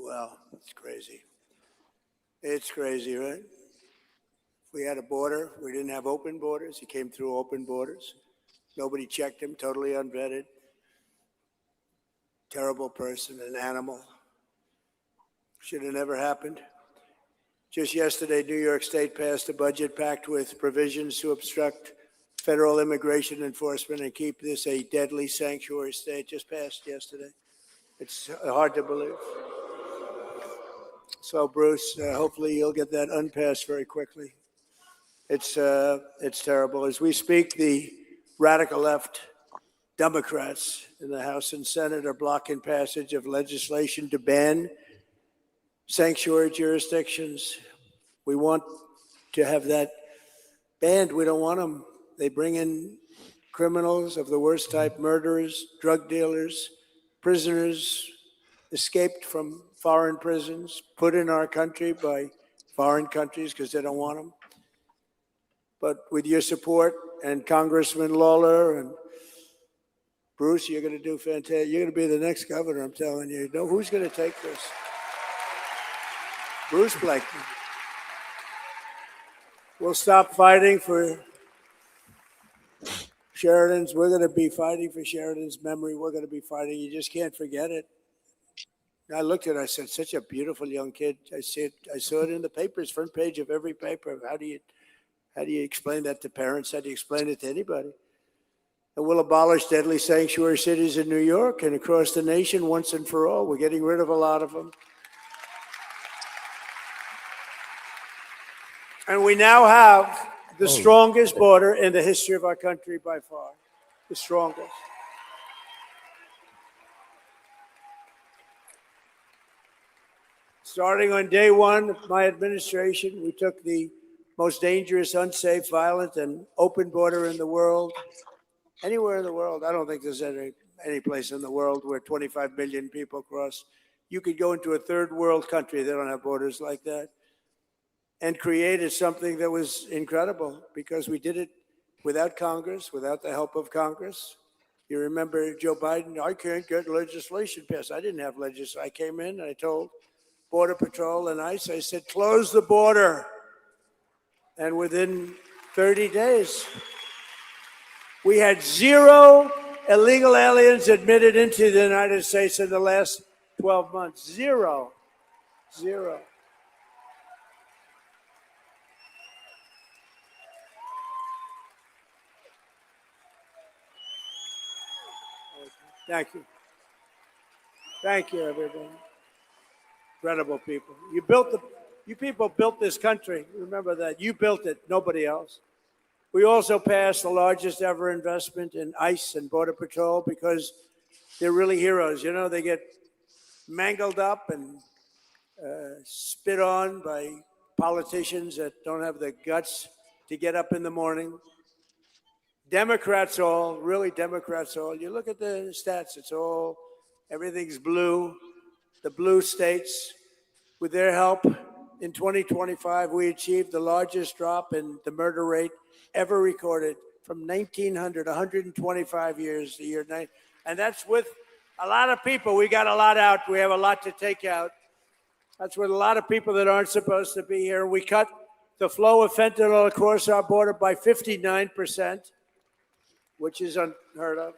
Well, it's crazy. It's crazy, right? If we had a border, we didn't have open borders. He came through open borders. Nobody checked him, totally unvetted. Terrible person, an animal. Should have never happened. Just yesterday, New York State passed a budget packed with provisions to obstruct federal immigration enforcement and keep this a deadly sanctuary state. Just passed yesterday. It's hard to believe. So, Bruce, hopefully you'll get that unpassed very quickly. It's terrible. As we speak, the radical left Democrats in the House and Senate are blocking passage of legislation to ban sanctuary jurisdictions. We want to have that banned. We don't want them. They bring in criminals of the worst type, murderers, drug dealers, prisoners escaped from foreign prisons, put in our country by foreign countries because they don't want them. But with your support and Congressman Lawler and Bruce, you're going to do fantastic. You're going to be the next governor, I'm telling you. You know who's going to take this? Bruce Blakeman. We'll stop fighting for Sheridan's. We're going to be fighting for Sheridan's memory. We're going to be fighting. You just can't forget it. I looked at it. I said, such a beautiful young kid. I saw it in the papers, front page of every paper. How do you explain that to parents? How do you explain it to anybody? And we'll abolish deadly sanctuary cities in New York and across the nation once and for all. We're getting rid of a lot of them. And we now have the strongest border in the history of our country by far. The strongest. Starting on day one of my administration, we took the most dangerous, unsafe, violent, and open border in the world. Anywhere in the world. I don't think there's any place in the world where 25 million people cross. You could go into a third world country, they don't have borders like that, and created something that was incredible because we did it without Congress, without the help of Congress. You remember Joe Biden, I can't get legislation passed. I didn't have legislation. I came in and I told Border Patrol and ICE, I said, close the border. And within 30 days, we had 0 illegal aliens admitted into the United States in the last 12 months. 0. Thank you. Thank you, everybody. Incredible people. You people built this country. Remember that. You built it, nobody else. We also passed the largest ever investment in ICE and Border Patrol because they're really heroes. You know, they get mangled up and spit on by politicians that don't have the guts to get up in the morning. Democrats all, really Democrats all. You look at the stats, everything's blue. The blue states, with their help, in 2025, we achieved the largest drop in the murder rate ever recorded from 1900, 125 years, the year 9. And that's with a lot of people. We got a lot out. We have a lot to take out. That's with a lot of people that aren't supposed to be here. We cut the flow of fentanyl across our border by 59%, which is unheard of.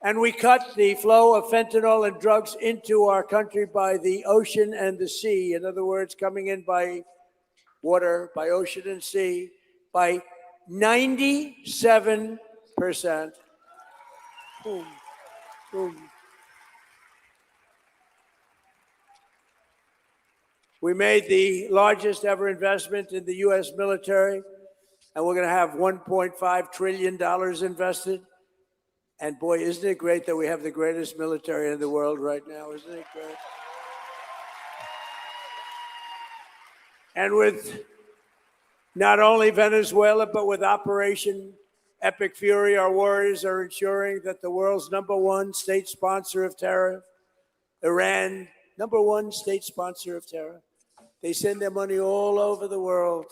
And we cut the flow of fentanyl and drugs into our country by the ocean and the sea. In other words, coming in by water, by ocean and sea, by 97%. Boom, boom. We made the largest ever investment in the U.S. military, and we're going to have $1.5 trillion invested. And boy, isn't it great that we have the greatest military in the world right now? Isn't it great? And with not only Venezuela, but with Operation Epic Fury, our warriors are ensuring that the world's #1 state sponsor of terror, Iran, #1 state sponsor of terror, they send their money all over the world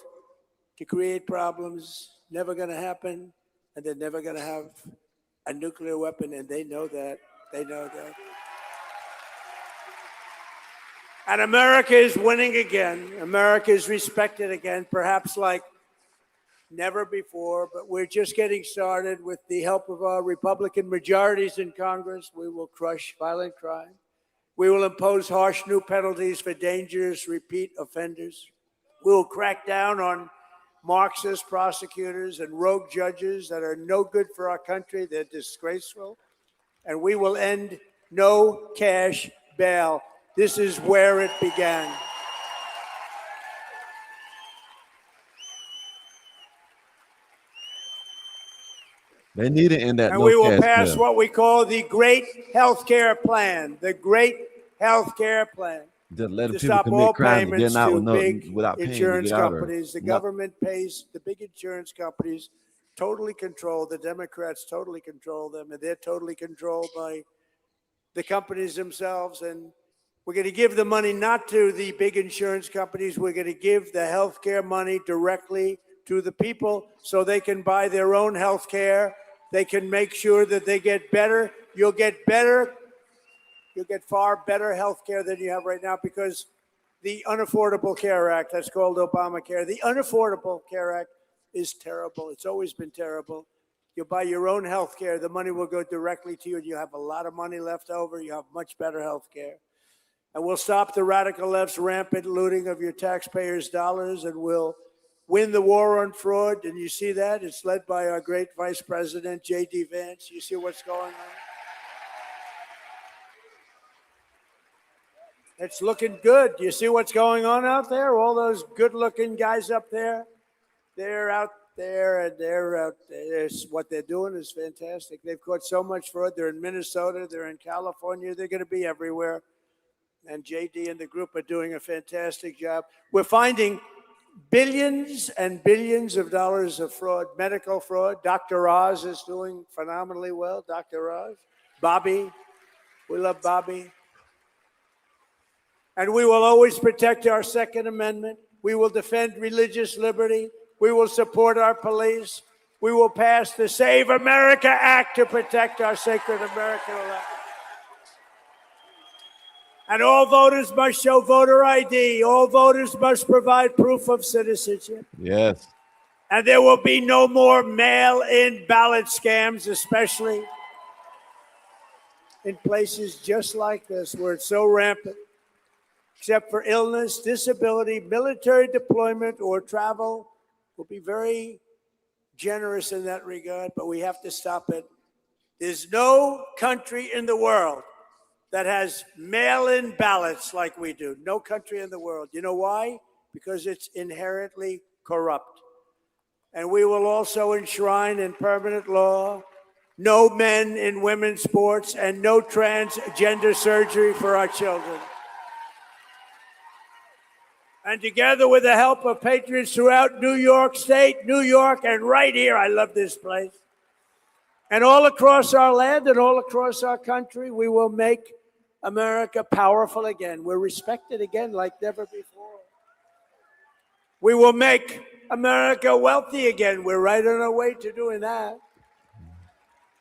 to create problems, never going to happen, and they're never going to have a nuclear weapon, and they know that. They know that. And America is winning again. America is respected again, perhaps like never before, but we're just getting started. With the help of our Republican majorities in Congress, we will crush violent crime. We will impose harsh new penalties for dangerous repeat offenders. We will crack down on Marxist prosecutors and rogue judges that are no good for our country. They're disgraceful. And we will end no cash bail. This is where it began. They need it in that And no we will cash pass bill. what we call the Great Healthcare Plan. The Great Healthcare Plan. Just letting To people stop all commit crimes and payments getting out to with big without paying to insurance get out of it. companies. The No. government pays, the big insurance companies totally control, the Democrats totally control them, and they're totally controlled by the companies themselves. And we're going to give the money not to the big insurance companies. We're going to give the health care money directly to the people so they can buy their own health care. They can make sure that they get better. You'll get far better health care than you have right now, because the Unaffordable Care Act, that's called Obamacare, the Unaffordable Care Act is terrible. It's always been terrible. You'll buy your own health care. The money will go directly to you, and you have a lot of money left over. You have much better health care. And we'll stop the radical left's rampant looting of your taxpayers' dollars, and we'll win the war on fraud. And you see that? It's led by our great Vice President, J.D. Vance. You see what's going on? It's looking good. You see what's going on out there? All those good-looking guys up there, they're out there, and they're out there. What they're doing is fantastic. They've caught so much fraud. They're in Minnesota. They're in California. They're going to be everywhere. And JD and the group are doing a fantastic job. We're finding billions and billions of dollars of fraud, medical fraud. Dr. Oz is doing phenomenally well. Dr. Oz. Bobby. We love Bobby. And we will always protect our Second Amendment. We will defend religious liberty. We will support our police. We will pass the Save America Act to protect our sacred American elections. And all voters must show voter ID. All voters must provide proof of citizenship. Yes. And there will be no more mail-in ballot scams, especially in places just like this where it's so rampant. Except for illness, disability, military deployment, or travel. We'll be very generous in that regard, but we have to stop it. There's no country in the world that has mail-in ballots like we do. No country in the world. You know why? Because it's inherently corrupt. And we will also enshrine in permanent law no men in women's sports and no transgender surgery for our children. And together with the help of patriots throughout New York State, New York, and right here, I love this place, and all across our land and all across our country, we will make America powerful again. We're respected again like never before. We will make America wealthy again. We're right on our way to doing that.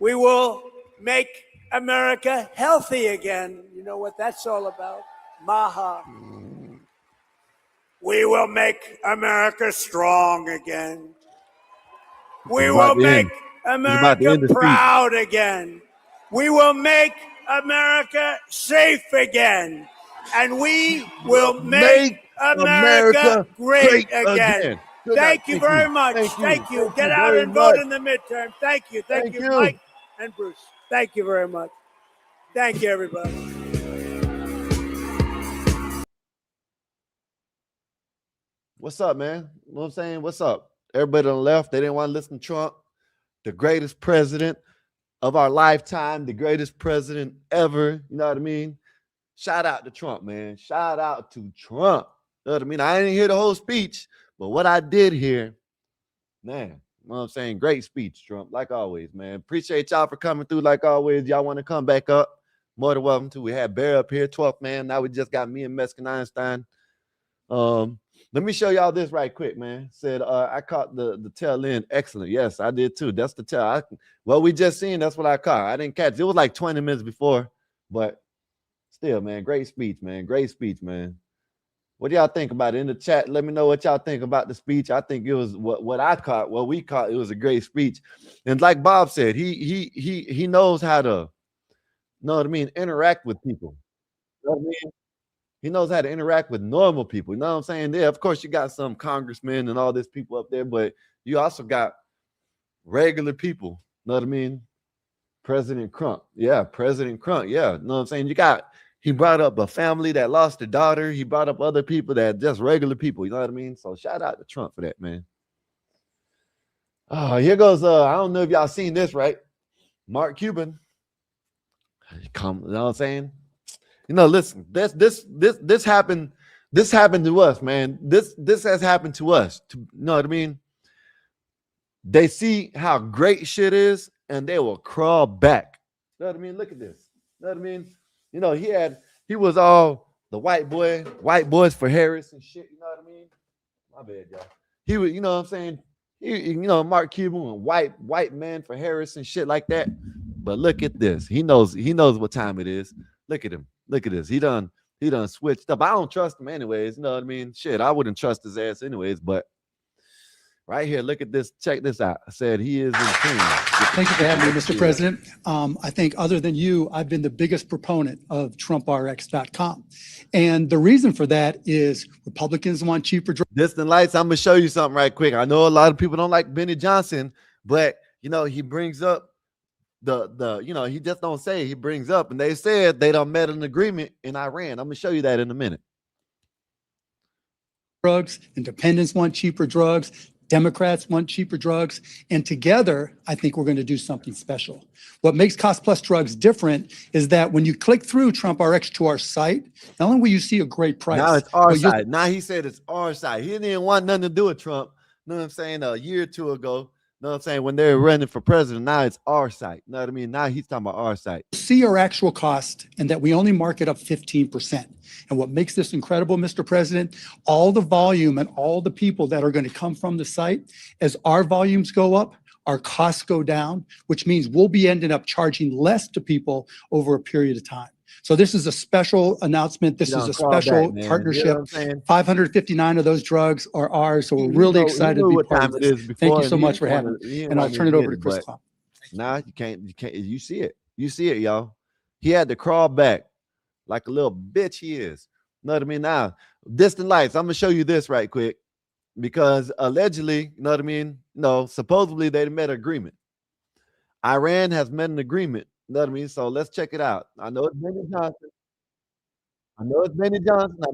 We will make America healthy again. You know what that's all about? Maha. We will make America strong again. We will make America proud again. We will make America safe again. And we will make America great again. Good night. Thank you very much. Thank you. Get out very and vote much. in the midterm. Thank you. Thank Thank you, you. Mike and Bruce. Thank you very much. Thank you, everybody. What's up, man? You know what I'm saying? What's up? Everybody on the left, they didn't want to listen to Trump, the greatest president of our lifetime, the greatest president ever. You know what I mean? Shout out to Trump, man. Shout out to Trump. You know what I mean? I didn't hear the whole speech, but what I did hear, man, you know what I'm saying? Great speech, Trump, like always, man. Appreciate y'all for coming through like always. Y'all want to come back up? More than welcome to. We had Bear up here, 12th man. Now we just got me and Mexican Einstein. Let me show y'all this right quick, man. Said I caught the tail end. Excellent. Yes, I did too. That's the tail. Well, we just seen. That's what I caught. I didn't catch it. It was like 20 minutes before, but still, man, great speech, man. Great speech, man. What do y'all think about it in the chat? Let me know what y'all think about the speech. I think it was what I caught. What we caught. It was a great speech, and like Bob said, he knows how to, know what I mean, interact with people. You know what I mean? He knows how to interact with normal people. You know what I'm saying? Yeah, of course, you got some congressmen and all this people up there, but you also got regular people. You know what I mean? President Trump. Yeah, President Trump. Yeah, you know what I'm saying? He brought up a family that lost a daughter. He brought up other people that just regular people. You know what I mean? So shout out to Trump for that, man. Oh, here goes, I don't know if y'all seen this, right? Mark Cuban. You know what I'm saying? You know, listen, this happened to us, man. This has happened to us. You know what I mean? They see how great shit is, and they will crawl back. You know what I mean? Look at this. You know what I mean? You know, he was all the white boys for Harris and shit. You know what I mean? My bad, y'all. He was, you know what I'm saying? Mark Cuban and white man for Harris and shit like that. But look at this. He knows what time it is. Look at him. Look at this. He done switched up. I don't trust him anyways. You know what I mean? Shit, I wouldn't trust his ass anyways. But right here, look at this. Check this out. I said he is in tune. Thank you for having me, Mr. President. I think other than you, I've been the biggest proponent of TrumpRx.com. And the reason for that is Republicans want cheaper drugs. Distant Lights, I'm going to show you something right quick. I know a lot of people don't like Benny Johnson, but, he brings up he just don't say it. He brings up, and they said they done met an agreement in Iran. I'm going to show you that in a minute. Drugs, independents want cheaper drugs. Democrats want cheaper drugs, and together, I think we're going to do something special. What makes Cost Plus Drugs different is that when you click through Trump RX to our site, not only will you see a great price. Now it's our site. Now he said it's our site. He didn't want nothing to do with Trump. You know what I'm saying? A year or two ago. You know what I'm saying? When they were running for president, now it's our site. You know what I mean? Now he's talking about our site. See our actual cost and that we only mark it up 15%. And what makes this incredible, Mr. President, all the volume and all the people that are going to come from the site, as our volumes go up, our costs go down, which means we'll be ending up charging less to people over a period of time. So this is a special announcement. This is a special partnership. You know 559 of those drugs are ours. So we're really excited to be part of this. Thank you so much for having me. And I'll turn it over to Chris Klopp. Nah, you can't. You see it. You see it, y'all. He had to crawl back like a little bitch he is. You know what I mean? Now, Distant Lights, I'm going to show you this right quick because allegedly, you know what I mean? No, supposedly they met an agreement. Iran has met an agreement. You know what I mean? So let's check it out. I know it's Benny Johnson. I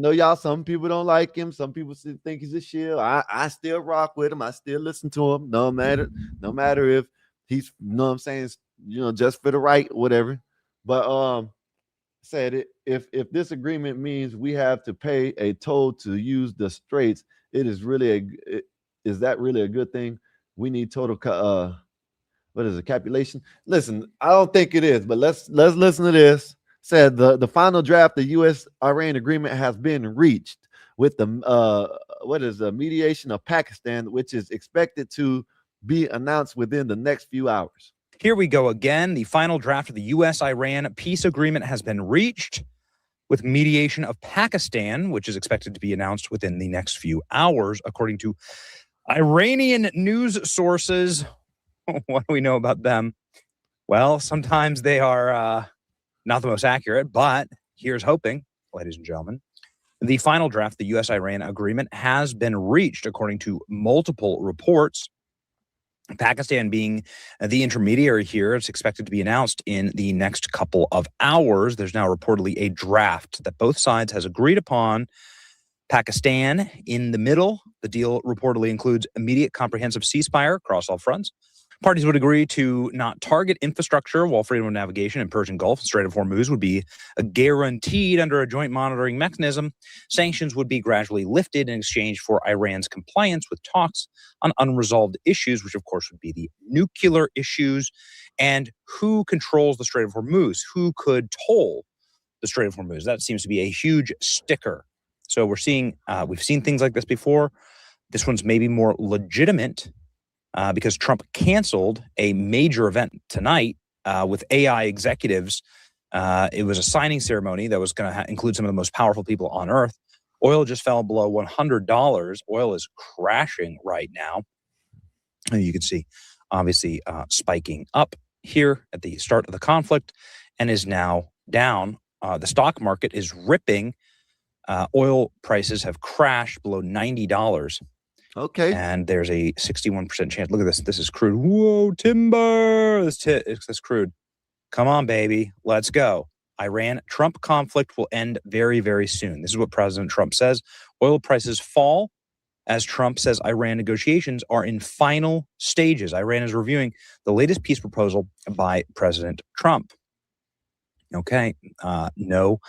know y'all, some people don't like him. Some people think he's a shield. I still rock with him. I still listen to him. No matter if he's, you know what I'm saying, just for the right, whatever. But said if this agreement means we have to pay a toll to use the straits, is that really a good thing? We need total what is it, capitulation? Listen, I don't think it is, but let's listen to this. Said the final draft of U.S.-Iran agreement has been reached with the mediation of Pakistan, which is expected to be announced within the next few hours. Here we go again. The final draft of the U.S.-Iran peace agreement has been reached with mediation of Pakistan, which is expected to be announced within the next few hours, according to Iranian news sources. What do we know about them? Well, sometimes they are not the most accurate, but here's hoping, ladies and gentlemen. The final draft, the U.S.-Iran agreement, has been reached, according to multiple reports. Pakistan being the intermediary here. It's expected to be announced in the next couple of hours. There's now reportedly a draft that both sides has agreed upon. Pakistan in the middle. The deal reportedly includes immediate comprehensive ceasefire across all fronts. Parties would agree to not target infrastructure while freedom of navigation in Persian Gulf and Strait of Hormuz would be guaranteed under a joint monitoring mechanism. Sanctions would be gradually lifted in exchange for Iran's compliance with talks on unresolved issues, which of course would be the nuclear issues and who controls the Strait of Hormuz, who could toll the Strait of Hormuz. That seems to be a huge sticker. So we've seen things like this before. This one's maybe more legitimate because Trump canceled a major event tonight with AI executives. It was a signing ceremony that was going to include some of the most powerful people on earth. Oil just fell below $100. Oil is crashing right now. And you can see, obviously, spiking up here at the start of the conflict and is now down. The stock market is ripping. Oil prices have crashed below $90. Okay. And there's a 61% chance. Look at this. This is crude. Whoa, timber. This crude. Come on, baby. Let's go. Iran-Trump conflict will end very, very soon. This is what President Trump says. Oil prices fall as Trump says Iran negotiations are in final stages. Iran is reviewing the latest peace proposal by President Trump. Okay, no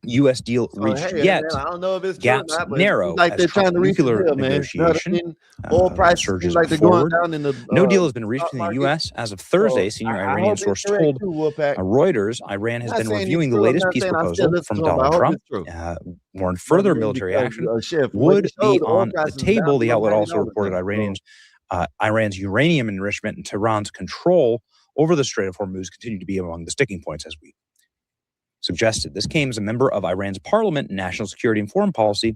U.S. deal reached yet. Man, I don't know if it's gaps true or not, but narrow like as they're trying to reach a nuclear deal, man. negotiation You know what I mean? Oil prices surges seem like they're forward. going down in the No deal has been reached stock in the market. U.S. as of Thursday. So, Senior I Iranian hope source it's correct told too, Wolfpack. Reuters Iran has I'm not been saying he's reviewing the true. I'm latest not peace saying I still proposal listen from to him, but I Donald hope Trump. it's true. Warned You know further what I mean? military Because, action Chef, the way would you be showed, the oil on the prices is down table. The below outlet also $90 reported now. Iran's uranium enrichment and Tehran's control over the Strait of Hormuz continue to be among the sticking points, as we suggested. This came as a member of Iran's parliament, national security and foreign policy,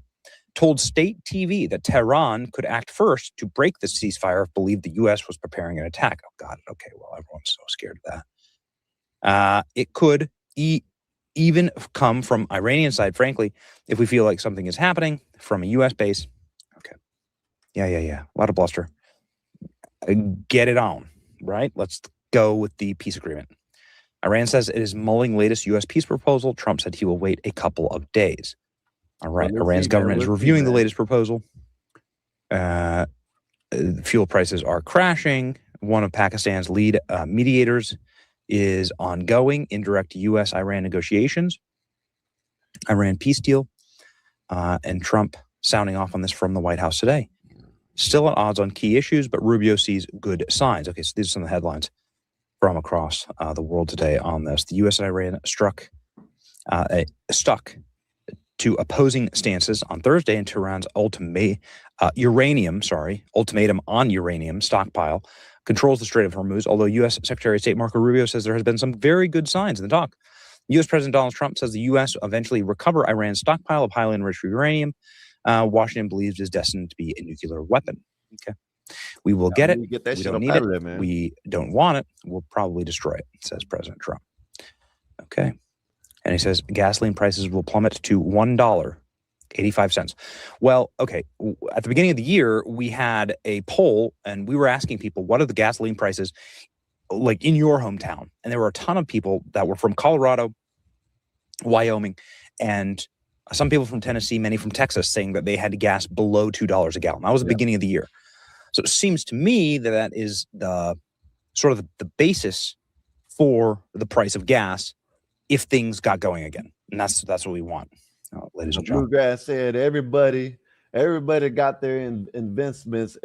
told state TV that Tehran could act first to break the ceasefire if believed the U.S. was preparing an attack. Oh, God. Okay, well, everyone's so scared of that. It could even come from Iranian side, frankly, if we feel like something is happening from a U.S. base. Okay. Yeah. A lot of bluster. Get it on, right? Let's go with the peace agreement. Iran says it is mulling latest U.S. peace proposal. Trump said he will wait a couple of days. All right. Iran's government is reviewing the latest proposal. Fuel prices are crashing. One of Pakistan's lead mediators is ongoing indirect U.S.-Iran negotiations. Iran peace deal. And Trump sounding off on this from the White House today. Still at odds on key issues, but Rubio sees good signs. Okay, so these are some of the headlines from across the world today on this. The U.S. and Iran stuck to opposing stances on Thursday in Tehran's ultimatum on uranium stockpile controls the Strait of Hormuz, although U.S. Secretary of State Marco Rubio says there has been some very good signs in the talk. U.S. President Donald Trump says the U.S. will eventually recover Iran's stockpile of highly enriched uranium. Washington believes is destined to be a nuclear weapon. Okay. We will get it. We don't need it. There, man. We don't want it. We'll probably destroy it, says President Trump. Okay. And he says gasoline prices will plummet to $1.85. Well, okay. At the beginning of the year, we had a poll and we were asking people, what are the gasoline prices like in your hometown? And there were a ton of people that were from Colorado, Wyoming, and some people from Tennessee, many from Texas, saying that they had gas below $2 a gallon. That was the beginning of the year. So it seems to me that that is the sort of the basis for the price of gas if things got going again. And that's what we want, ladies and gentlemen. Bluegrass said everybody got their investments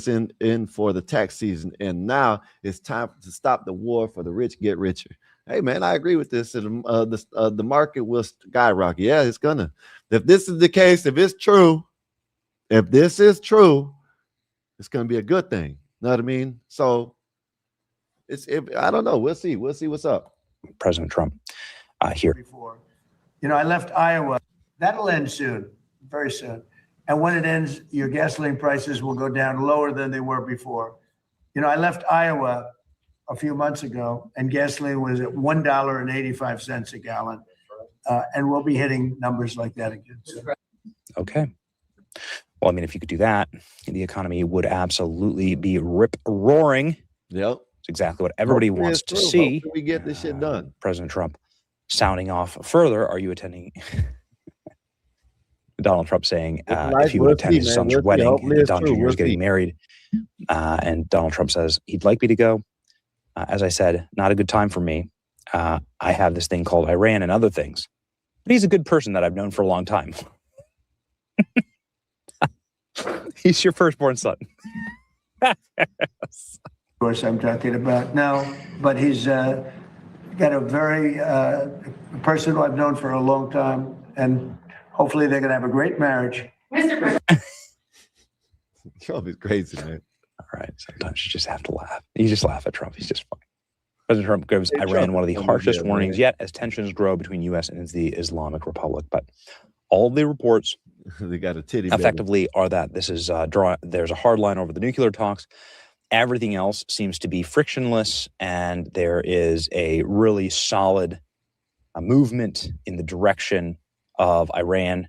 in for the tax season, and now it's time to stop the war for the rich get richer. Hey man, I agree with this. The market will skyrocket. Yeah, it's gonna. If this is the case, if this is true, it's gonna be a good thing. You know what I mean? So I don't know. We'll see. We'll see what's up. President Trump here. Before. I left Iowa. That'll end soon, very soon. And when it ends, your gasoline prices will go down lower than they were before. I left Iowa a few months ago, and gasoline was at $1.85 a gallon. And we'll be hitting numbers like that again. Okay. Well, I mean, if you could do that, the economy would absolutely be rip-roaring. Yep. It's exactly what everybody Hopefully wants it's to true. see. Hopefully we get this shit done. President Trump sounding off further. Are you attending? Donald Trump saying if he would We'll attend see, his man. son's We'll see. wedding, Hopefully and it's Don true. Jr. We'll is getting see. married. And Donald Trump says he'd like me to go. As I said, not a good time for me. I have this thing called Iran and other things. But he's a good person that I've known for a long time. He's your firstborn son. Of course, I'm talking about now, but he's got a very person who I've known for a long time, and hopefully they're going to have a great marriage. Mr. President. Trump is crazy, man. All right, sometimes you just have to laugh. You just laugh at Trump. He's just funny. President Trump gives Iran one of the harshest warnings yet as tensions grow between U.S. and the Islamic Republic. But all of the reports they got a titty effectively are that this is there's a hard line over the nuclear talks. Everything else seems to be frictionless, and there is a really solid movement in the direction of Iran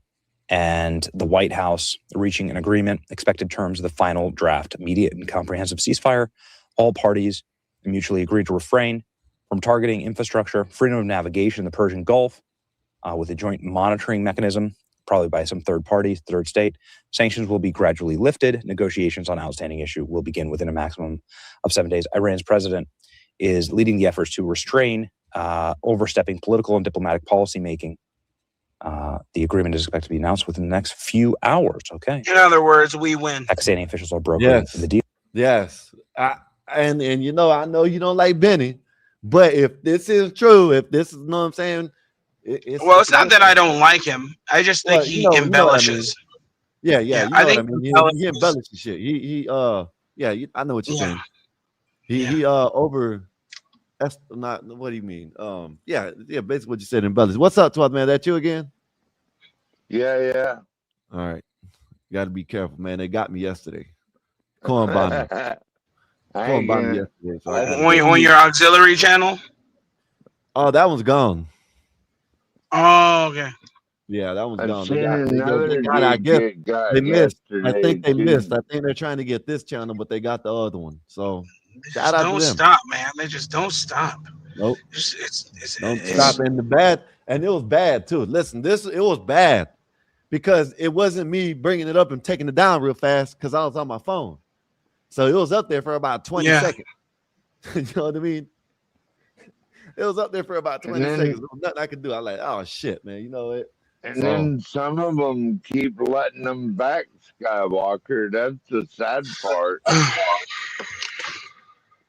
and the White House reaching an agreement. Expected terms of the final draft: immediate and comprehensive ceasefire. All parties mutually agreed to refrain from targeting infrastructure, freedom of navigation in the Persian Gulf, with a joint monitoring mechanism, probably by some third party, third state. Sanctions will be gradually lifted. Negotiations on outstanding issue will begin within a maximum of 7 days. Iran's president is leading the efforts to restrain overstepping political and diplomatic policymaking. The agreement is expected to be announced within the next few hours. Okay. In other words, we win. Pakistani officials are brokering the deal. Yes. And you know, I know you don't like Benny, but if this is true, if this is, you know what I'm saying? It's not that I don't like him. I just think he embellishes. Yeah, you know I what I think mean. He embellishes shit. I know what you're saying. He over. That's not. What do you mean? Basically what you said, embellish. What's up, 12th man? That you again? Yeah. All right, you got to be careful, man. They got me yesterday. Corn bombing. Corn bombing yesterday. So on your auxiliary channel. Oh, that one's gone. Oh, okay. Yeah, that one's I've gone. seen They got, I guess they missed. I think they missed. I think they're trying to get this channel, but they got the other one. So shout out to them. Don't stop, man. They just don't stop. Nope. Don't stop. And the bad, and it was bad too. Listen, it was bad because it wasn't me bringing it up and taking it down real fast because I was on my phone. So it was up there for about 20 seconds. You know what I mean? It was up there for about 20 seconds. There was nothing I could do. I was like, oh shit, man. You know it. And then some of them keep letting them back, Skywalker. That's the sad part.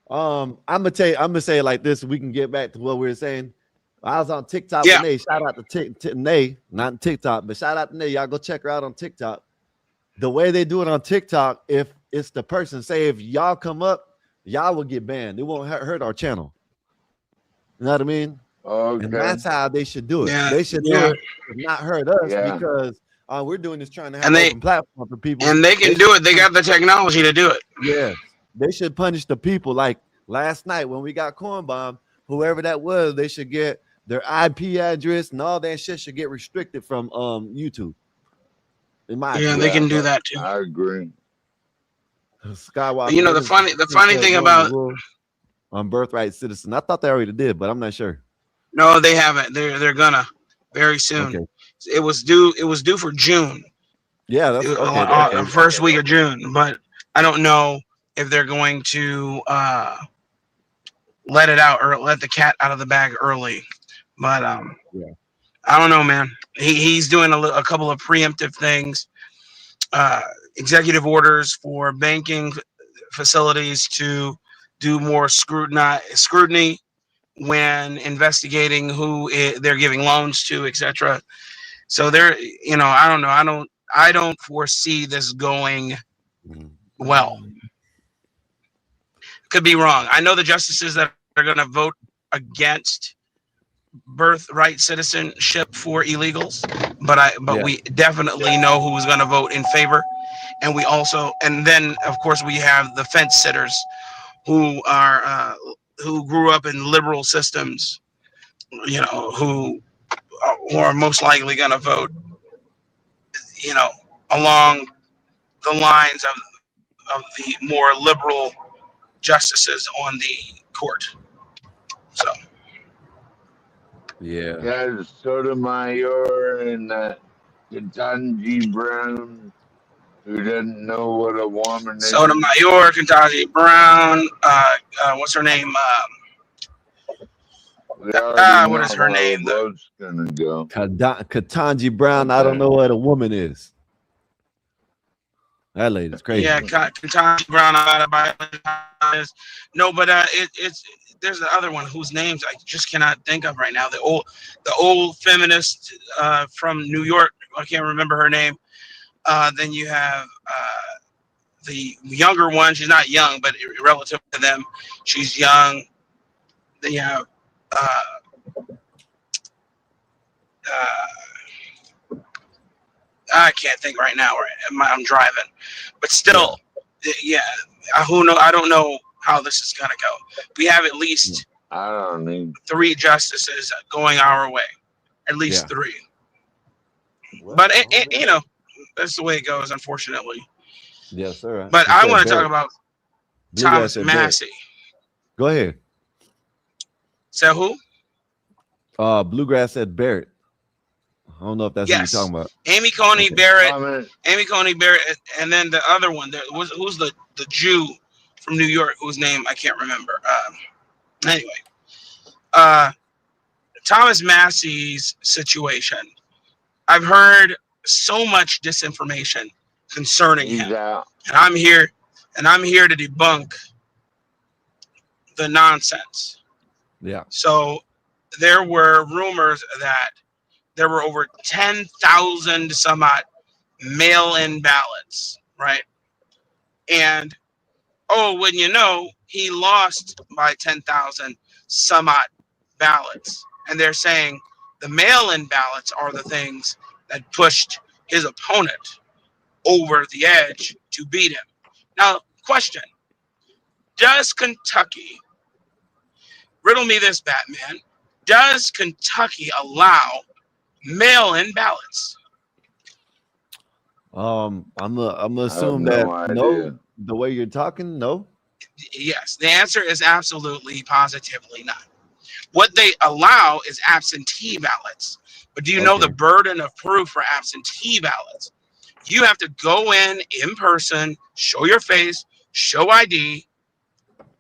I'm gonna say it like this so we can get back to what we were saying. I was on TikTok with Nay. Shout out to Nay, not TikTok, but shout out to Nay. Y'all go check her out on TikTok. The way they do it on TikTok, if it's the person, say if y'all come up, y'all will get banned. It won't hurt our channel. You know what I mean? Okay. And that's how they should do it. Yeah, they should do it, not hurt us, because we're doing this trying to have an open platform for people. And they can do it. They got the technology to do it. Yeah. They should punish the people. Like last night when we got corn bombed, whoever that was, they should get their IP address and all that shit should get restricted from YouTube. In my opinion. They can do that too. I agree. Skywalker. You know the funny thing about on Birthright Citizen. I thought they already did, but I'm not sure. No, they haven't. They're gonna very soon. Okay. It was due for June. Yeah, that's first week of June. But I don't know if they're going to let it out or let the cat out of the bag early. But I don't know, man. He's doing a couple of preemptive things, executive orders for banking facilities to do more scrutiny when investigating who they're giving loans to, etc. So they're, I don't know. I don't foresee this going well. Could be wrong. I know the justices that are going to vote against birthright citizenship for illegals, but we definitely know who's going to vote in favor. And then of course we have the fence sitters who grew up in liberal systems, who are most likely going to vote, along the lines of the more liberal justices on the court. So Yeah. Yeah, Sotomayor and Ketanji Brown, who doesn't know what a woman is. Sotomayor, Ketanji Brown, what's her name? We already know What is her how the name? vote's gonna go. Ketanji Brown, I don't Okay. know what a woman is. That lady's crazy. Yeah, Ketanji Brown. No, but it's there's the other one whose names I just cannot think of right now. The old feminist from New York. I can't remember her name. Then you have the younger one. She's not young, but relative to them, she's young. Then you have I can't think right now. I'm driving, but still, yeah. Who know? I don't know how this is gonna go. We have at least I don't need 3 justices going our way. At least 3. Well, But that's the way it goes, unfortunately. Yes, sir. But I want to talk about Thomas Massey. Go ahead. So who? Bluegrass said Barrett. I don't know if that's what you're talking about. Amy Coney Barrett. Amy Coney Barrett, and then the other one. Who's the Jew from New York whose name I can't remember. Anyway, Thomas Massey's situation. I've heard so much disinformation concerning him, and I'm here to debunk the nonsense. Yeah. So there were rumors that there were over 10,000 some odd mail-in ballots, right? And wouldn't you know, he lost by 10,000 some odd ballots. And they're saying the mail-in ballots are the things that pushed his opponent over the edge to beat him. Now, question, does Kentucky, riddle me this, Batman, does Kentucky allow mail-in ballots? I'm gonna assume that no, the way you're talking, no. Yes, the answer is absolutely, positively not. What they allow is absentee ballots. But do you know the burden of proof for absentee ballots? You have to go in person, show your face, show ID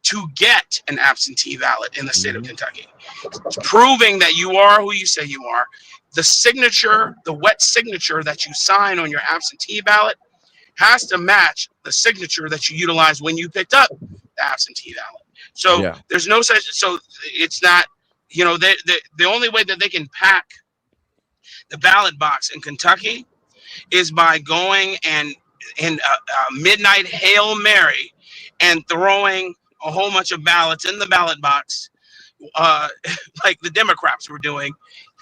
to get an absentee ballot in the state of Kentucky. It's proving that you are who you say you are. The signature, the wet signature that you sign on your absentee ballot has to match the signature that you utilize when you picked up the absentee ballot. So there's no such, so it's not, the only way that they can pack the ballot box in Kentucky is by going and in a midnight Hail Mary and throwing a whole bunch of ballots in the ballot box, like the Democrats were doing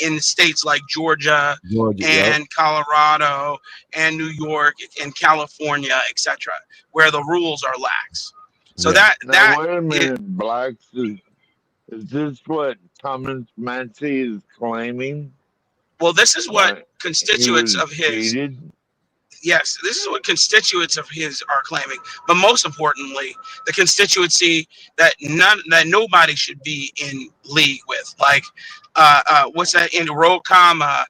in states like Georgia and Colorado and New York and California, etc., where the rules are lax. So now, wait a minute, Blacks. Is this what Thomas Massey is claiming? Well, this is what constituents of his. Cheated? Yes, this is what constituents of his are claiming. But most importantly, the constituency that nobody should be in league with, like what's that in Ro Kama,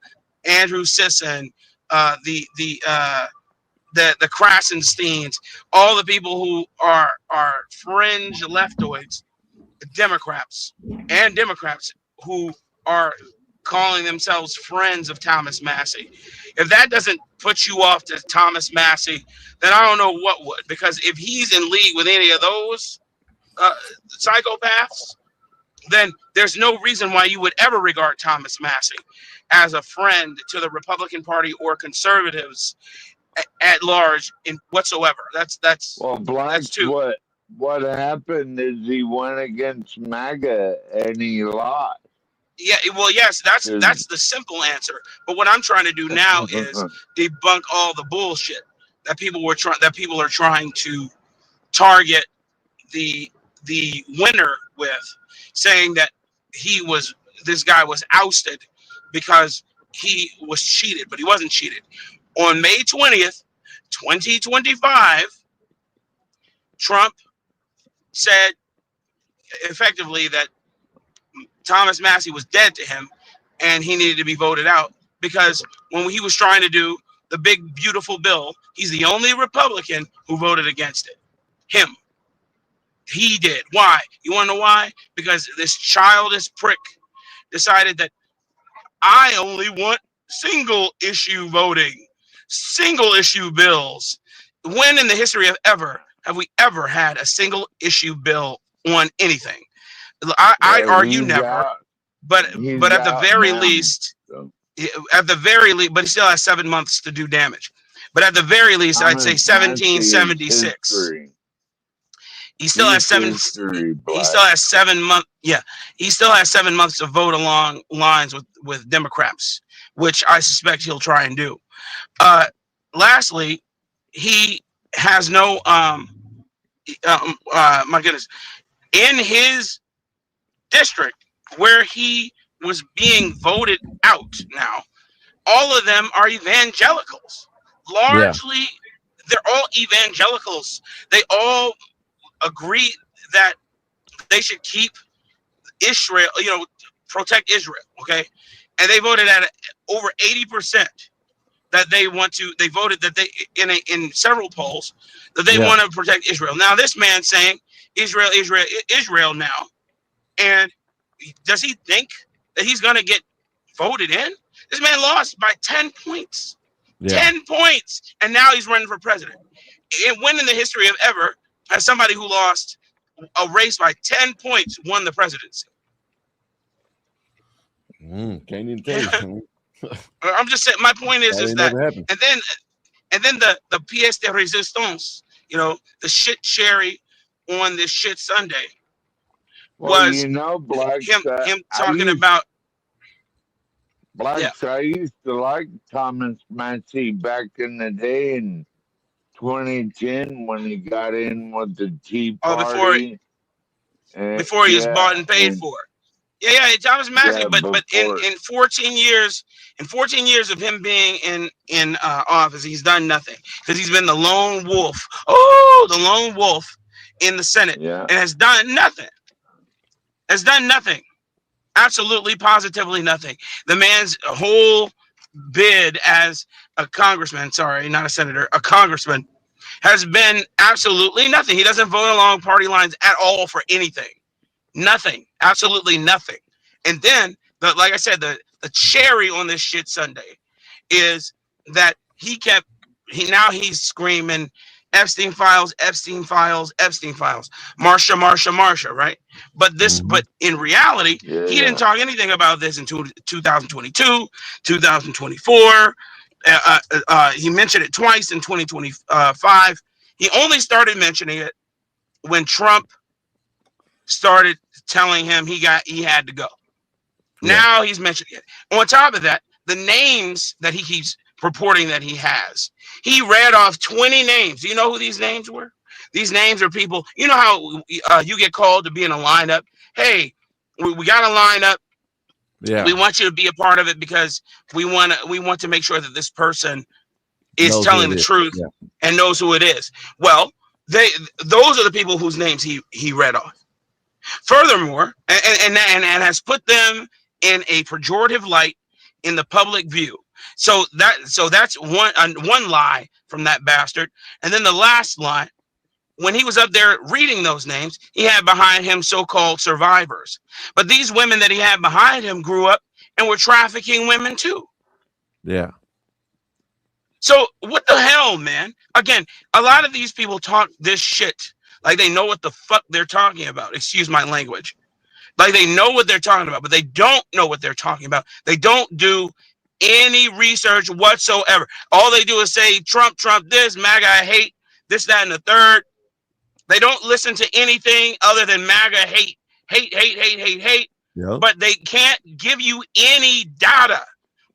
Andrew Sisson, the Krasensteins, all the people who are fringe leftoids, Democrats who are calling themselves friends of Thomas Massey. If that doesn't put you off to Thomas Massey, then I don't know what would. Because if he's in league with any of those psychopaths, then there's no reason why you would ever regard Thomas Massey as a friend to the Republican Party or conservatives at large in whatsoever. That's well, Blacks. What happened is he went against MAGA and he lost. Yeah, well, yes, that's the simple answer. But what I'm trying to do now is debunk all the bullshit that people are trying to target the winner with, saying that this guy was ousted because he was cheated, but he wasn't cheated. On May 20th, 2025, Trump said effectively that Thomas Massey was dead to him and he needed to be voted out because when he was trying to do the big, beautiful bill, he's the only Republican who voted against it. Him. He did. Why? You want to know why? Because this childish prick decided that I only want single issue voting, single issue bills. When in the history of ever have we ever had a single issue bill on anything? I'd argue He's never, out. but He's at the out very now. least, So, but he still has 7 months to do damage. But at the very least, I'd say Thomas Massey is 1776. history. He still has seven. History, He still has 7 months. Yeah, he still has 7 months to vote along lines with Democrats, which I suspect he'll try and do. Lastly, he has no my goodness, in his district where he was being voted out. Now, all of them are evangelicals. Largely, they're all evangelicals. They all agree that they should keep Israel, protect Israel, okay? And they voted at over 80% that they want to. They voted that they in several polls that they want to protect Israel. Now this man's saying Israel now, and does he think that he's going to get voted in? This man lost by 10 points. 10 points, and now he's running for president. When in the history of ever has somebody who lost a race by 10 points won the presidency? Can't even tell you. I'm just saying. My point is that, never happened. and then the pièce de résistance, the shit cherry on this shit Sunday was Blacks, him talking about Blacks. I used to like Thomas Massey back in the day in 2010 when he got in with the Tea Party. Before he was bought and paid for. Yeah, Thomas Massey, but in 14 years, of him being in office, he's done nothing because he's been the lone wolf. Oh, the lone wolf in the Senate, and has done nothing. Absolutely, positively nothing. The man's whole bid as a congressman, sorry, not a senator, a congressman, has been absolutely nothing. He doesn't vote along party lines at all for anything. Nothing, absolutely nothing. And then, like I said, the cherry on this shit Sunday is that now he's screaming Epstein files, Marsha, right? But in reality, he didn't talk anything about this in 2022, 2024. He mentioned it twice in 2025. He only started mentioning it when Trump started telling him he had to go. Now he's mentioning it. On top of that, the names that he keeps purporting that he has, he read off 20 names. Do you know who these names were? These names are people. You know how you get called to be in a lineup. Hey, we got a lineup. Yeah, we want you to be a part of it because we want to make sure that this person is telling the truth and knows who it is. Well, those are the people whose names he read off. Furthermore, and has put them in a pejorative light in the public view. So that's one lie from that bastard. And then the last lie, when he was up there reading those names, he had behind him so-called survivors. But these women that he had behind him grew up and were trafficking women too. Yeah. So what the hell, man? Again, a lot of these people talk this shit like they know what the fuck they're talking about. Excuse my language. Like they know what they're talking about, but they don't know what they're talking about. They don't do any research whatsoever. All they do is say Trump this, MAGA I hate, this, that, and the third. They don't listen to anything other than MAGA hate. Yep. But they can't give you any data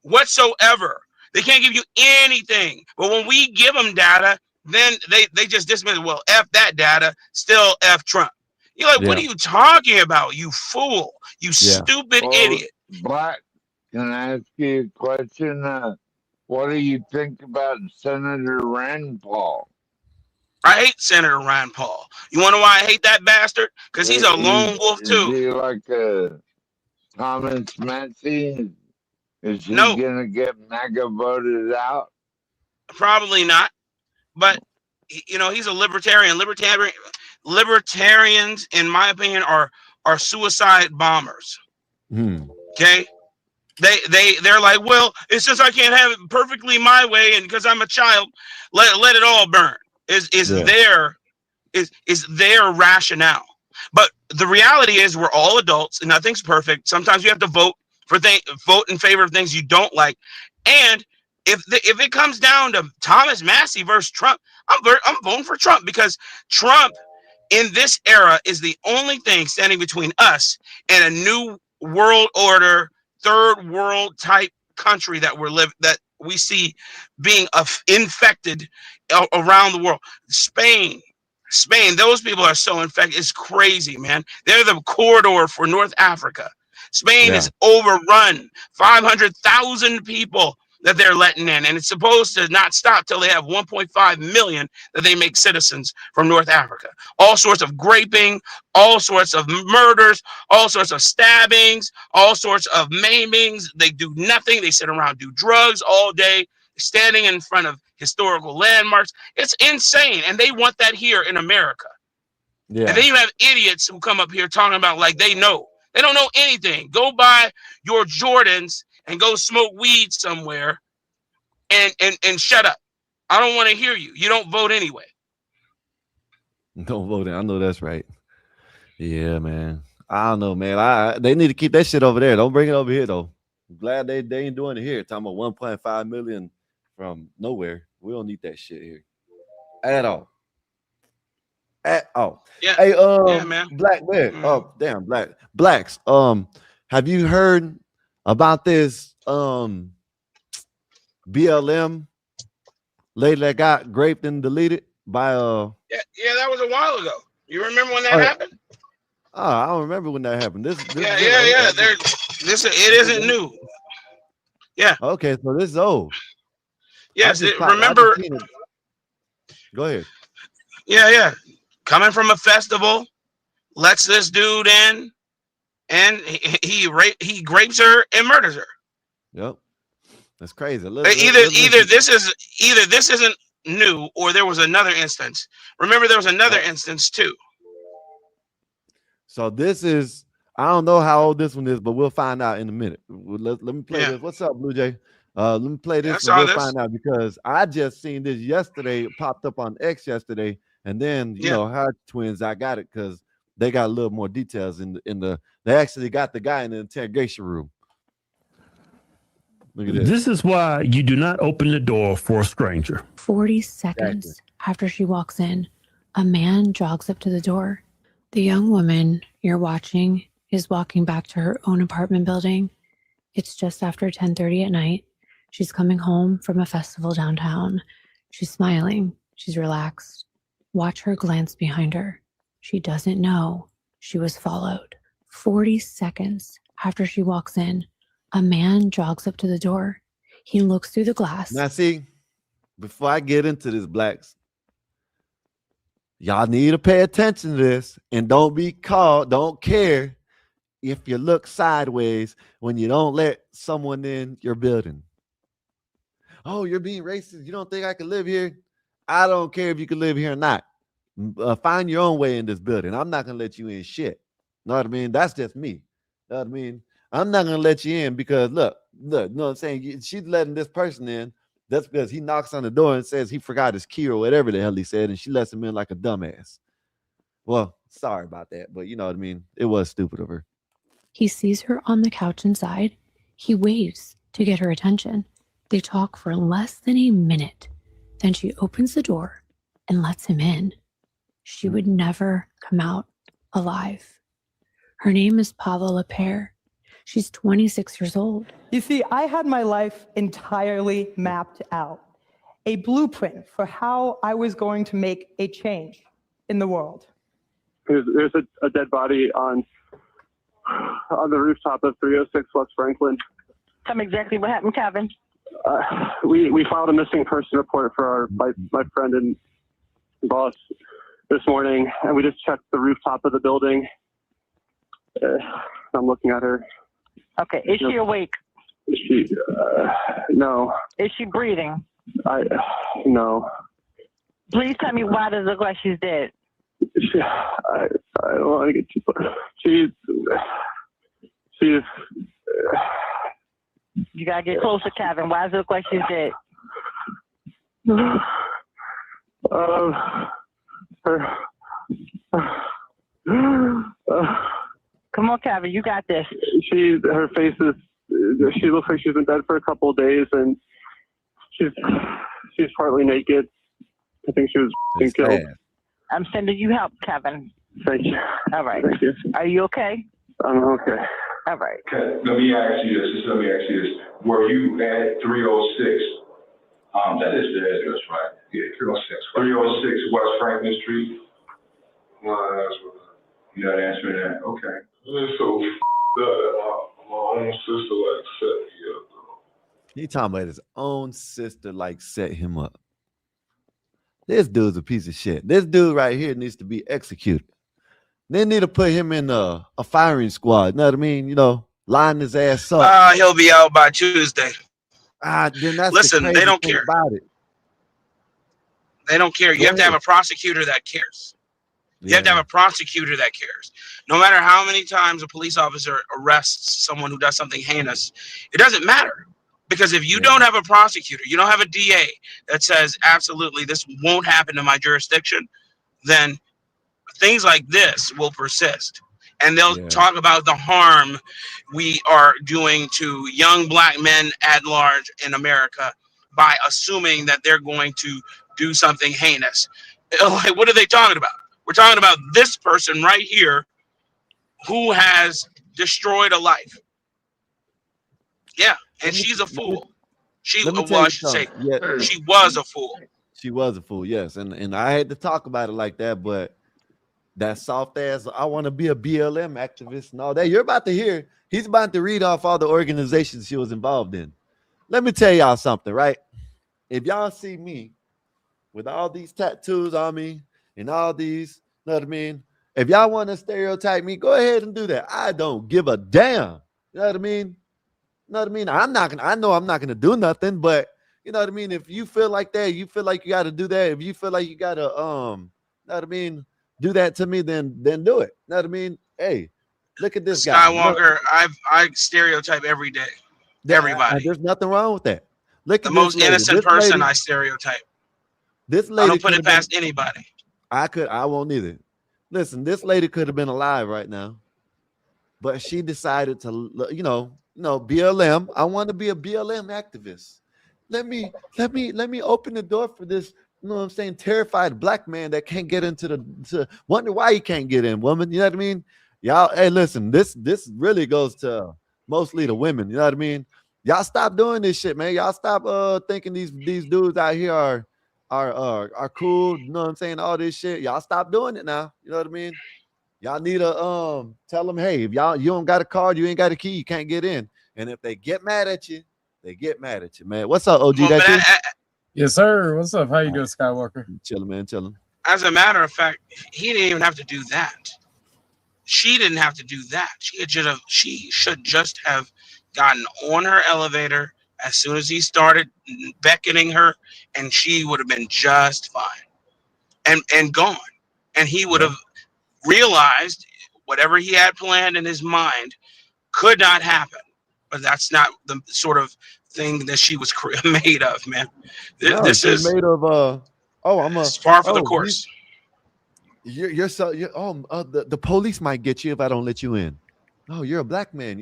whatsoever. They can't give you anything. But when we give them data, then they just dismiss it. Well, F that data, still F Trump. You're like, what are you talking about, you fool? You stupid idiot. Black, can I ask you a question? What do you think about Senator Rand Paul? I hate Senator Rand Paul. You want to know why I hate that bastard? Because he's a lone wolf Is too. he like Thomas Massey? Is he No, gonna get MAGA voted out? probably not. But he's a libertarian. Libertarians, in my opinion, are suicide bombers. Okay. They're like, well, it's just I can't have it perfectly my way, and because I'm a child, let it all burn. Is their rationale. But the reality is we're all adults and nothing's perfect. Sometimes you have to vote in favor of things you don't like. And if it comes down to Thomas Massey versus Trump, I'm voting for Trump, because Trump in this era is the only thing standing between us and a new world order, third world type country that we see being infected around the world. Spain, those people are so infected. It's crazy, man. They're the corridor for North Africa. Spain is overrun. 500,000 people that they're letting in, and it's supposed to not stop till they have 1.5 million that they make citizens from North Africa. All sorts of graping, all sorts of murders, all sorts of stabbings, all sorts of maimings. They do nothing. They sit around, do drugs all day, standing in front of historical landmarks. It's insane, and they want that here in America. And then you have idiots who come up here talking about like they know. They don't know anything. Go buy your Jordans and go smoke weed somewhere and shut up. I don't want to hear you. You don't vote anyway. Don't vote in. I know that's right. Yeah, man. I don't know, man. They need to keep that shit over there. Don't bring it over here, though. I'm glad they ain't doing it here. Talking about 1.5 million from nowhere. We don't need that shit here at all. At all. Yeah. Hey, yeah, man. Black man. Oh, damn, blacks. Have you heard about this BLM lady that got raped and deleted by Yeah, that was a while ago. You remember when that happened? Oh, I don't remember when that happened. This yeah. It isn't new. Yeah. Okay, so this is old. Yes, remember. Go ahead. Yeah. Coming from a festival, lets this dude in, and he grapes her and murders her. Yep. That's crazy. Either this isn't new, or there was another instance. Remember, there was another instance too. So this is, I don't know how old this one is, but we'll find out in a minute. Let me play this. What's up, Blue Jay? Let me play this and we'll find out, because I just seen this yesterday. It popped up on X yesterday, and then you know, Hodge twins, I got it because they got a little more details in the they actually got the guy in the interrogation room. Look at this. This is why you do not open the door for a stranger. 40 seconds after she walks in, a man jogs up to the door. The young woman you're watching is walking back to her own apartment building. It's just after 10:30 at night. She's coming home from a festival downtown. She's smiling. She's relaxed. Watch her glance behind her. She doesn't know she was followed. 40 seconds after she walks in, a man jogs up to the door. He looks through the glass. Now, see, before I get into this, blacks, y'all need to pay attention to this and don't care if you look sideways when you don't let someone in your building. Oh, you're being racist. You don't think I can live here? I don't care if you can live here or not. Find your own way in this building. I'm not going to let you in shit. Know what I mean? That's just me. Know what I mean? I'm not going to let you in because look, know what I'm saying? She's letting this person in. That's because he knocks on the door and says he forgot his key or whatever the hell he said, and she lets him in like a dumbass. Well, sorry about that, but you know what I mean? It was stupid of her. He sees her on the couch inside. He waves to get her attention. They talk for less than a minute. Then she opens the door and lets him in. She would never come out alive. Her name is Paula LePere. She's 26 years old. You see, I had my life entirely mapped out, a blueprint for how I was going to make a change in the world. There's a dead body on the rooftop of 306 West Franklin. Tell me exactly what happened, Kevin. we filed a missing person report for my friend and boss this morning, and we just checked the rooftop of the building. I'm looking at her. Okay, is she awake? No. Is she breathing? No. Please tell me why does it look like she's dead? I don't want to get too far. She's. You gotta get closer, Kevin. Why does it look like she's dead? Come on, Kevin, you got this. Her face is. She looks like she's been dead for a couple of days, and she's partly naked. I think she was killed. I'm sending you help, Kevin. Thank you. All right. Thank you. Are you okay? I'm okay. All right. Okay, let me ask you this. Were you at 306? That is the address, right? Yeah, 306. 306 West Franklin Street. You're not answering that. Okay. So my own sister like set me up. He talking about his own sister like set him up. This dude's a piece of shit. This dude right here needs to be executed. They need to put him in a firing squad. You know what I mean? You know, line his ass up. He'll be out by Tuesday. Then that's Listen, the they don't crazy thing care about it. They don't care. You have to have a prosecutor that cares. You have to have a prosecutor that cares. No matter how many times a police officer arrests someone who does something heinous, it doesn't matter. Because if you don't have a prosecutor, you don't have a DA that says, absolutely, this won't happen in my jurisdiction, then things like this will persist. And they'll talk about the harm we are doing to young black men at large in America by assuming that they're going to do something heinous. Like, what are they talking about? We're talking about this person right here who has destroyed a life. Yeah, and she's a fool. She was a fool. She was a fool, yes. And I had to talk about it like that, but that soft ass, I want to be a BLM activist and all that. You're about to hear, he's about to read off all the organizations she was involved in. Let me tell y'all something, right? If y'all see me with all these tattoos on me and all these, you know what I mean? If y'all want to stereotype me, go ahead and do that. I don't give a damn. You know what I mean? You know what I mean? I know I'm not gonna do nothing, but you know what I mean? If you feel like that, you feel like you gotta do that. If you feel like you gotta you know what I mean, do that to me, then do it. You know what I mean? Hey, look at this guy. Skywalker, I stereotype every day. Everybody. There's nothing wrong with that. Look the at most this lady. innocent person I stereotype. This lady I don't put it past anybody. I won't either. Listen, this lady could have been alive right now, but she decided to, you know, BLM. I want to be a BLM activist. Let me open the door for this. You know what I'm saying? Terrified black man that can't get into wonder why he can't get in, woman. You know what I mean? Y'all, hey, listen, this really goes to mostly the women. You know what I mean? Y'all stop doing this shit, man. Y'all stop thinking these dudes out here are cool. You know what I'm saying? All this shit. Y'all stop doing it now. You know what I mean? Y'all need to tell them, hey, if you don't got a card, you ain't got a key, you can't get in. And if they get mad at you, they get mad at you, man. What's up, OG? Yes, sir. What's up? How you doing, Skywalker? Chilling, man. Chilling. As a matter of fact, he didn't even have to do that. She didn't have to do that. She should just have gotten on her elevator as soon as he started beckoning her, and she would have been just fine and gone. And he would have realized whatever he had planned in his mind could not happen. But that's not the sort of thing that she was made of, man. This is made of it's far for the course. The police might get you if I don't let you in. Oh, you're a black man.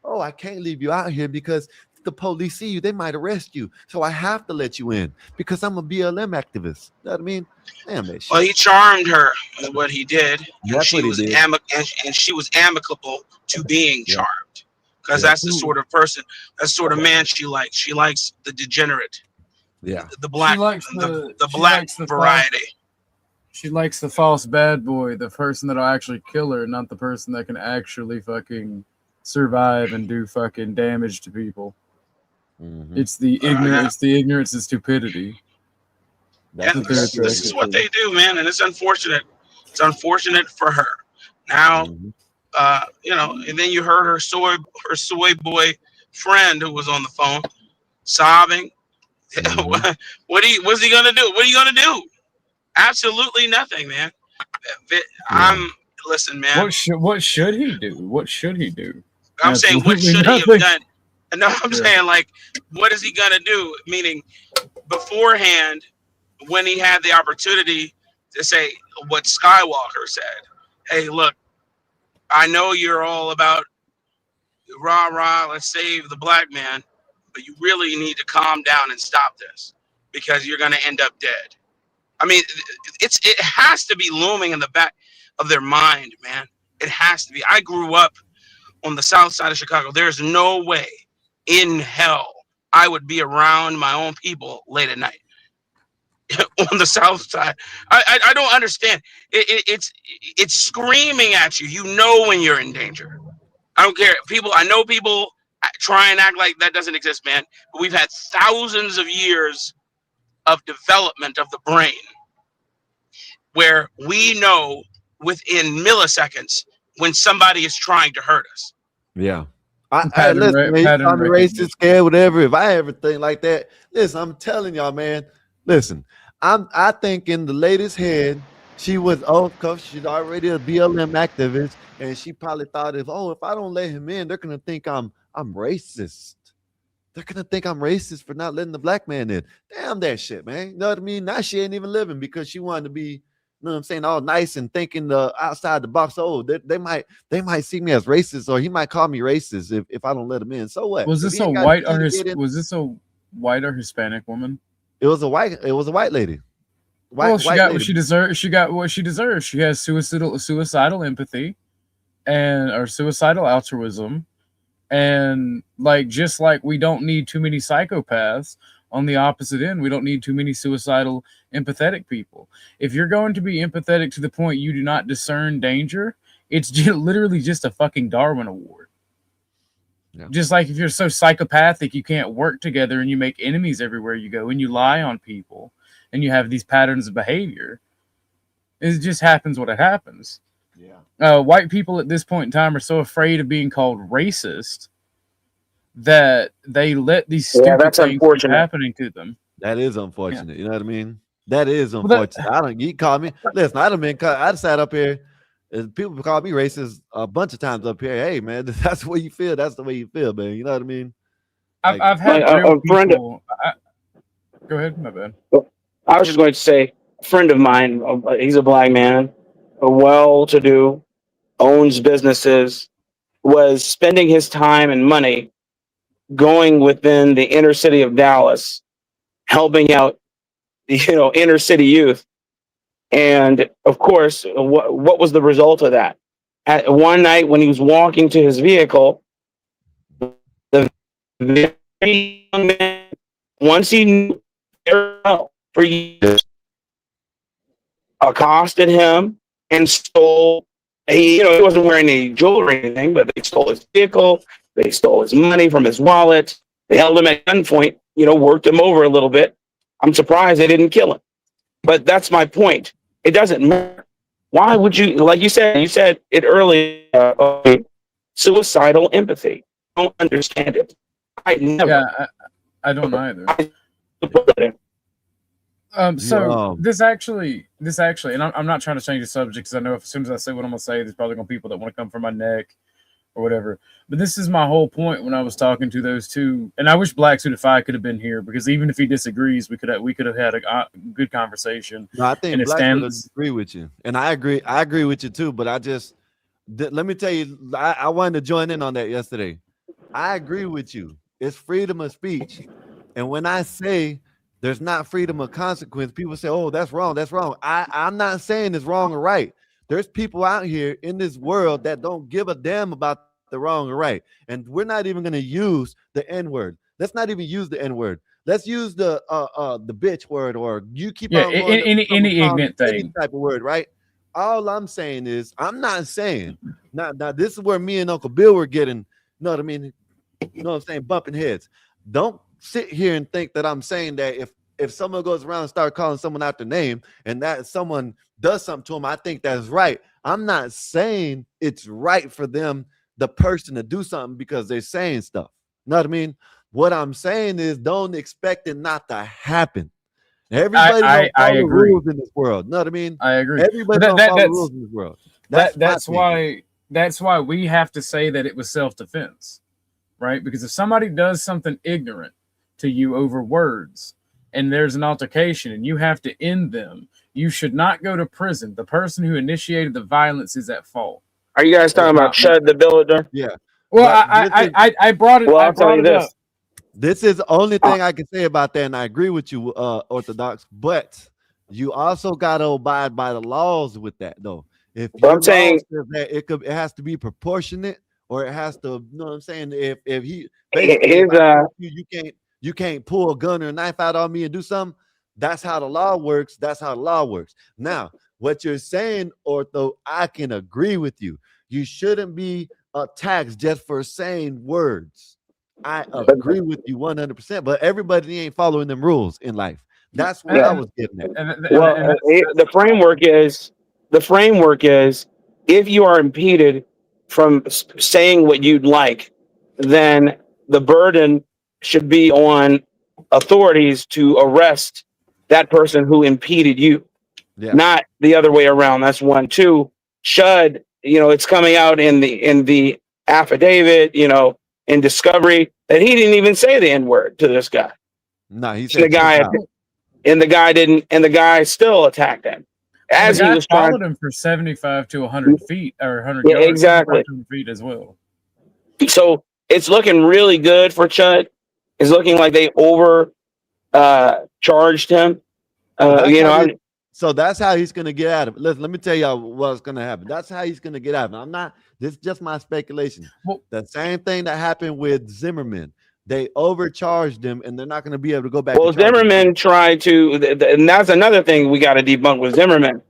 I can't leave you out here because if the police see you, they might arrest you. So I have to let you in because I'm a BLM activist. You know what I mean? Damn that shit. Well, he charmed her with what he did, and That's she what he was did. and she was amicable to being charmed. Because that's the sort of person, that's the sort of man she likes. She likes the degenerate. Yeah. The black, the black variety. She likes the false bad boy, the person that'll actually kill her, not the person that can actually fucking survive and do fucking damage to people. It's the ignorance. The ignorance and stupidity. Yeah, this is what they do, man, and it's unfortunate. It's unfortunate for her. Now, you know, and then you heard her soy boy friend who was on the phone sobbing. What's he gonna do? What are you gonna do? Absolutely nothing, man. Listen, man. What should he do? What should he do? I'm saying, what should he have done? No, I'm saying, like, what is he gonna do? Meaning, beforehand, when he had the opportunity to say what Skywalker said, hey, look, I know you're all about rah rah, let's save the black man, but you really need to calm down and stop this because you're gonna end up dead. I mean, it has to be looming in the back of their mind, man. It has to be. I grew up on the south side of Chicago. There's no way in hell I would be around my own people late at night on the south side. I don't understand. It's screaming at you. You know when you're in danger. I don't care. I know people try and act like that doesn't exist, man. But we've had thousands of years of development of the brain where we know within milliseconds when somebody is trying to hurt us. Yeah. Listen, man, you call me racist, scared, whatever. If I ever think like that, listen, I'm telling y'all, man. Listen, I think in the lady's head, she was because she's already a BLM activist, and she probably thought if I don't let him in, they're gonna think I'm racist. They're gonna think I'm racist for not letting the black man in. Damn that shit, man. You know what I mean? Now she ain't even living because she wanted to be, you know what I'm saying, all nice and thinking the outside the box. Oh, they might see me as racist, or he might call me racist if I don't let him in. So what? Was this a white or Hispanic woman? It was a white lady. She got what she deserved. She got what she deserves. She has suicidal empathy or suicidal altruism. And just like we don't need too many psychopaths, on the opposite end, we don't need too many suicidal, empathetic people. If you're going to be empathetic to the point you do not discern danger, it's literally just a fucking Darwin Award. Yeah. Just like if you're so psychopathic you can't work together and you make enemies everywhere you go and you lie on people and you have these patterns of behavior, it just happens what it happens. Yeah. White people at this point in time are so afraid of being called racist that they let these stupid things keep happening to them. That is unfortunate. Yeah. You know what I mean? That is unfortunate. You call me. Listen, I sat up here. People call me racist a bunch of times up here. Hey, man, that's the way you feel. That's the way you feel, man. You know what I mean? I've had real people. Go ahead, my bad. I was just going to say, a friend of mine, he's a black man, well-to-do, owns businesses, was spending his time and money going within the inner city of Dallas, helping out, inner city youth. And of course, what was the result of that? At one night when he was walking to his vehicle, the very young man, once he knew for years, accosted him and stole. He wasn't wearing any jewelry or anything, but they stole his vehicle. They stole his money from his wallet. They held him at gunpoint. Worked him over a little bit. I'm surprised they didn't kill him. But that's my point. It doesn't matter. Why would you, like you said it earlier, suicidal empathy. I don't understand it. I never. Yeah, I don't either. This actually, and I'm not trying to change the subject because I know as soon as I say what I'm going to say, there's probably going to be people that want to come for my neck or whatever. But this is my whole point when I was talking to those two. And I wish Black Suited Fi could have been here because even if he disagrees, we could have had a good conversation. No, I think Black would agree with you. And I agree with you too. But let me tell you, I wanted to join in on that yesterday. I agree with you. It's freedom of speech. And when I say there's not freedom of consequence, people say, oh, that's wrong. That's wrong. I'm not saying it's wrong or right. There's people out here in this world that don't give a damn about the wrong or right. And we're not even going to use the N-word. Let's not even use the N-word. Let's use the bitch word, or you keep on going any ignorant thing. Any type of word, right? All I'm saying is, I'm not saying, now this is where me and Uncle Bill were getting, you know what I mean? You know what I'm saying? Bumping heads. Don't sit here and think that I'm saying that if someone goes around and start calling someone out their name and that someone does something to them, I think that's right. I'm not saying it's right for them, the person, to do something because they're saying stuff. You know what I mean? What I'm saying is don't expect it not to happen. Everybody don't I follow agree. rules in this world. You know what I mean? I agree. Everybody But don't follow rules in this world. That's why we have to say that it was self-defense, right? Because if somebody does something ignorant to you over words and there's an altercation and you have to end them, you should not go to prison. The person who initiated the violence is at fault. Are you guys talking about Chud the Builder? Yeah. Well, I brought it. Well, I I'll tell brought you it this. up. This is the only thing I can say about that, and I agree with you, Orthodox. But you also got to abide by the laws with that, though. If your law says that it has to be proportionate, or it has to, you know what I'm saying? If he basically, if I you can't pull a gun or a knife out on me and do something. That's how the law works. That's how the law works. Now, what you're saying, Ortho, I can agree with you. You shouldn't be taxed just for saying words. I agree with you 100%, but everybody ain't following them rules in life. That's what I was getting at. Well, the framework is if you are impeded from saying what you'd like, then the burden should be on authorities to arrest that person who impeded you, not the other way around. That's one. Two, Chud, it's coming out in the affidavit, in discovery, that he didn't even say the N-word to this guy. No, he said the guy still attacked him as he was followed him for 75 to 100 feet or 100 Yeah, yards, exactly. 100 feet as well. So it's looking really good for Chud. It's looking like they charged him. So that's how he's going to get out of it. Listen, let me tell y'all what's going to happen. That's how he's going to get out of it. This is just my speculation. The same thing that happened with Zimmerman. They overcharged him, and they're not going to be able to go back. Well, Zimmerman tried to, and that's another thing we got to debunk with Zimmerman.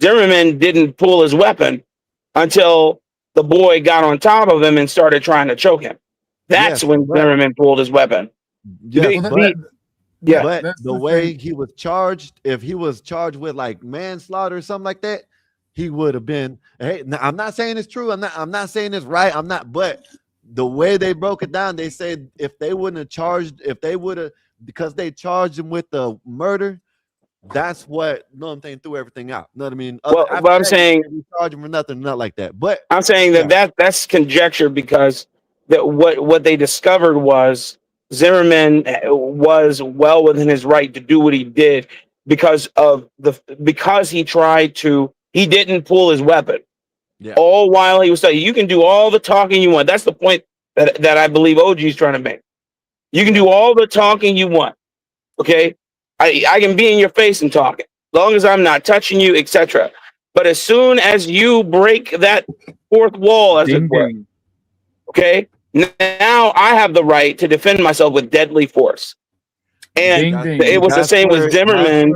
Zimmerman didn't pull his weapon until the boy got on top of him and started trying to choke him. That's when Zimmerman pulled his weapon. But the way he was charged, if he was charged with like manslaughter or something like that, he would have been. Hey, now, I'm not saying it's true. I'm not saying it's right. But the way they broke it down, they said if they wouldn't have charged, because they charged him with the murder, that's what threw everything out. You know what I mean? But I'm saying we charge him for nothing, not like that. But I'm saying that's conjecture because what they discovered was Zimmerman was well within his right to do what he did because he didn't pull his weapon. Yeah. All while he was saying, you can do all the talking you want. That's the point that I believe OG is trying to make. You can do all the talking you want. Okay. I can be in your face and talk, as long as I'm not touching you, etc. But as soon as you break that fourth wall, as it were, okay, now I have the right to defend myself with deadly force. And it was the same with Zimmerman.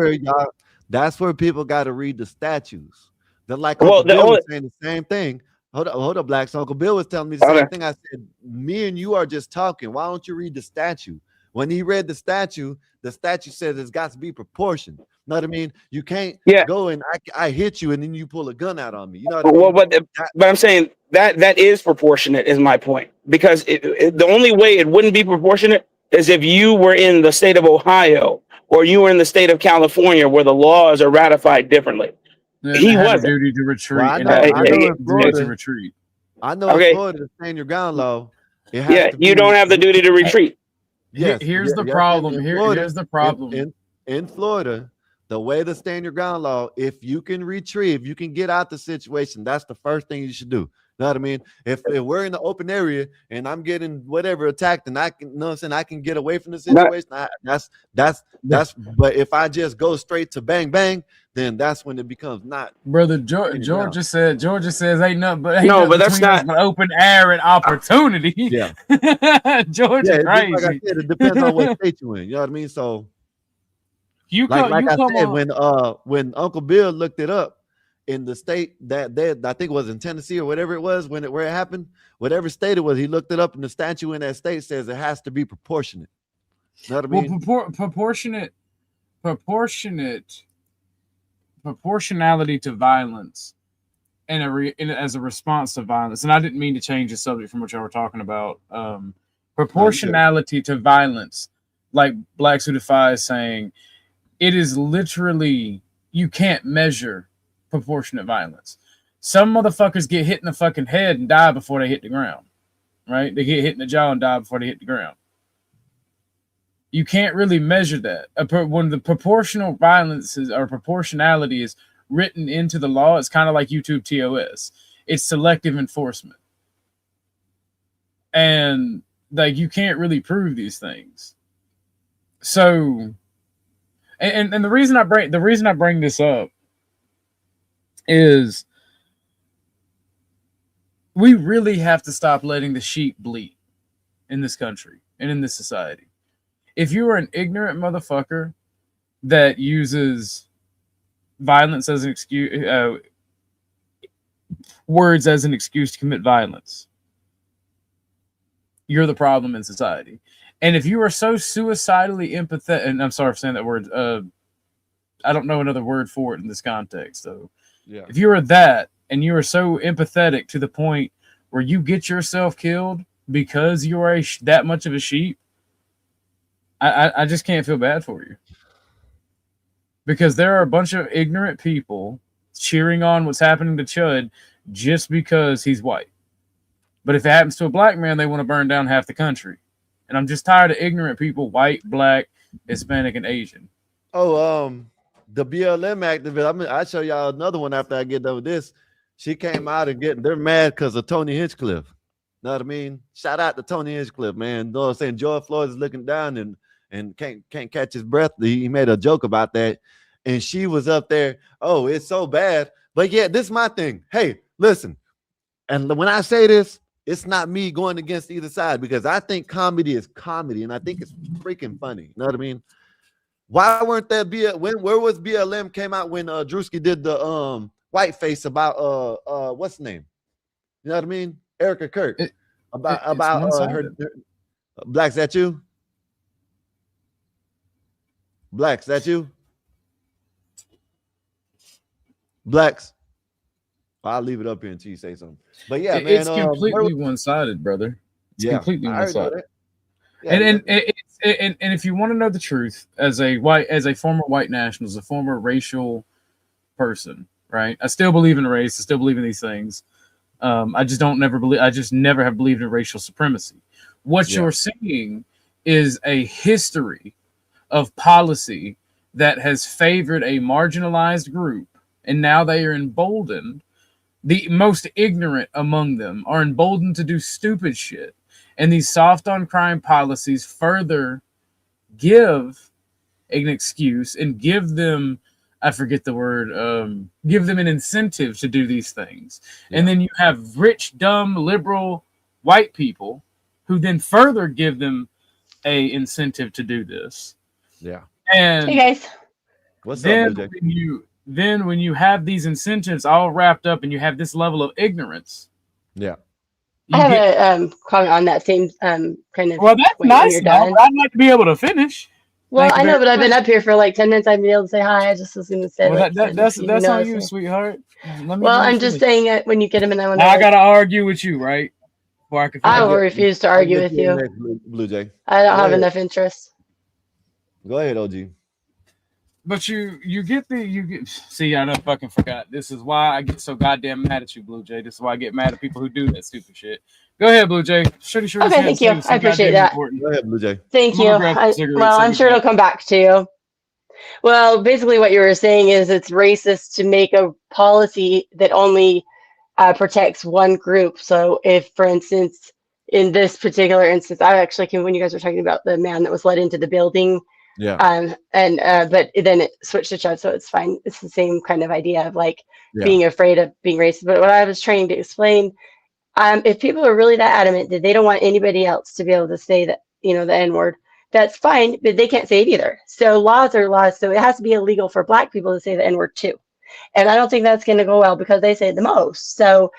That's where people got to read the statutes. They're like Uncle Bill was saying the same thing. Hold up, Black. So Uncle Bill was telling me the same thing. I said, me and you are just talking. Why don't you read the statute? When he read the statute says it's got to be proportioned. You know what I mean? You can't go and I hit you and then you pull a gun out on me. You know what I mean? But I'm saying that is proportionate is my point. Because the only way it wouldn't be proportionate is if you were in the state of Ohio or you were in the state of California where the laws are ratified differently. He wasn't. A duty to retreat. Well, I know in Florida, the stand your ground law. You don't have the duty to retreat. Yes, here's the problem. Here's the problem. In Florida, the way the stand your ground law, if you can retrieve, you can get out the situation. That's the first thing you should do. You know what I mean? If we're in the open area and I'm getting whatever attacked, and I can, I can get away from the situation. That's. But if I just go straight to bang bang, then that's when it becomes not. Brother Georgia says ain't nothing but that's not open air and opportunity. Yeah, Georgia crazy. Like I said, it depends on what state you in. You know what I mean? So when Uncle Bill looked it up in the state that I think it was in Tennessee or whatever it was where it happened, whatever state it was, he looked it up, and the statute in that state says it has to be proportionate. You know what I mean? Proportionality to violence as a response to violence. And I didn't mean to change the subject from what y'all were talking about. Proportionality to violence, like Black Suitify is saying, it is literally, you can't measure proportionate violence. Some motherfuckers get hit in the fucking head and die before they hit the ground, right? They get hit in the jaw and die before they hit the ground. You can't really measure that. When the proportional violence or proportionality is written into the law, it's kind of like YouTube TOS. It's selective enforcement. And like, you can't really prove these things. So, and the reason I bring this up is we really have to stop letting the sheep bleed in this country and in this society. If you are an ignorant motherfucker that uses violence as an excuse, words as an excuse to commit violence, you're the problem in society. And if you are so suicidally empathetic, and I'm sorry for saying that word, I don't know another word for it in this context, though. Yeah. If you are that, and you are so empathetic to the point where you get yourself killed because you are that much of a sheep, I just can't feel bad for you. Because there are a bunch of ignorant people cheering on what's happening to Chud just because he's white. But if it happens to a black man, they want to burn down half the country. And I'm just tired of ignorant people, white, black, Hispanic, and Asian. Oh, the BLM activist. I'll show y'all another one after I get done with this. She came out and they're mad because of Tony Hinchcliffe. Know what I mean? Shout out to Tony Hinchcliffe, man. You know what I'm saying? George Floyd is looking down and can't catch his breath. He made a joke about that. And she was up there, oh, it's so bad. But yeah, this is my thing. Hey, listen. And when I say this, it's not me going against either side, because I think comedy is comedy, and I think it's freaking funny. You know what I mean? Why weren't there where was BLM came out when Drewski did the whiteface about what's the name? You know what I mean? Erica Kirk. About her Black, is that you? Black, is that you? Blacks. I'll leave it up here until you say something. But yeah, man, it's completely one-sided, brother. It's completely one-sided. Yeah, and if you want to know the truth, as a former white nationalist, a former racial person, right? I still believe in race. I still believe in these things. I just never have believed in racial supremacy. What you're seeing is a history of policy that has favored a marginalized group, and now they are emboldened. The most ignorant among them are emboldened to do stupid shit. And these soft on crime policies further give an excuse and give them, I forget the word, give them an incentive to do these things. Yeah. And then you have rich, dumb, liberal white people who then further give them a incentive to do this. Yeah. And hey guys, what's up, then when you have these incentives all wrapped up and you have this level of ignorance. Yeah. I have a comment on that same kind of. Well, that's nice. I'd like to be able to finish. Well, I know, but I've been up here for like 10 minutes. I've been able to say hi. I just was going to say. Well, that's on you, sweetheart. Well, I'm just saying it when you get them, and I want to. I gotta argue with you, right? I will refuse to argue with you. Blue Jay. I don't have enough interest. Go ahead, OG. But you see, I done fucking forgot. This is why I get so goddamn mad at you, Blue Jay. This is why I get mad at people who do that stupid shit. Go ahead, Blue Jay. Okay, thank you. I appreciate that. Go ahead, Blue Jay. Thank you. Well, I'm sure it'll come back to you. Well, basically what you were saying is it's racist to make a policy that only protects one group. So if, for instance, in this particular instance, I actually came when you guys were talking about the man that was let into the building. Yeah. But then it switched to Chud, so it's fine. It's the same kind of idea of like being afraid of being racist. But what I was trying to explain, if people are really that adamant that they don't want anybody else to be able to say that, the N-word, that's fine, but they can't say it either. So laws are laws. So it has to be illegal for Black people to say the N-word too. And I don't think that's going to go well because they say it the most. So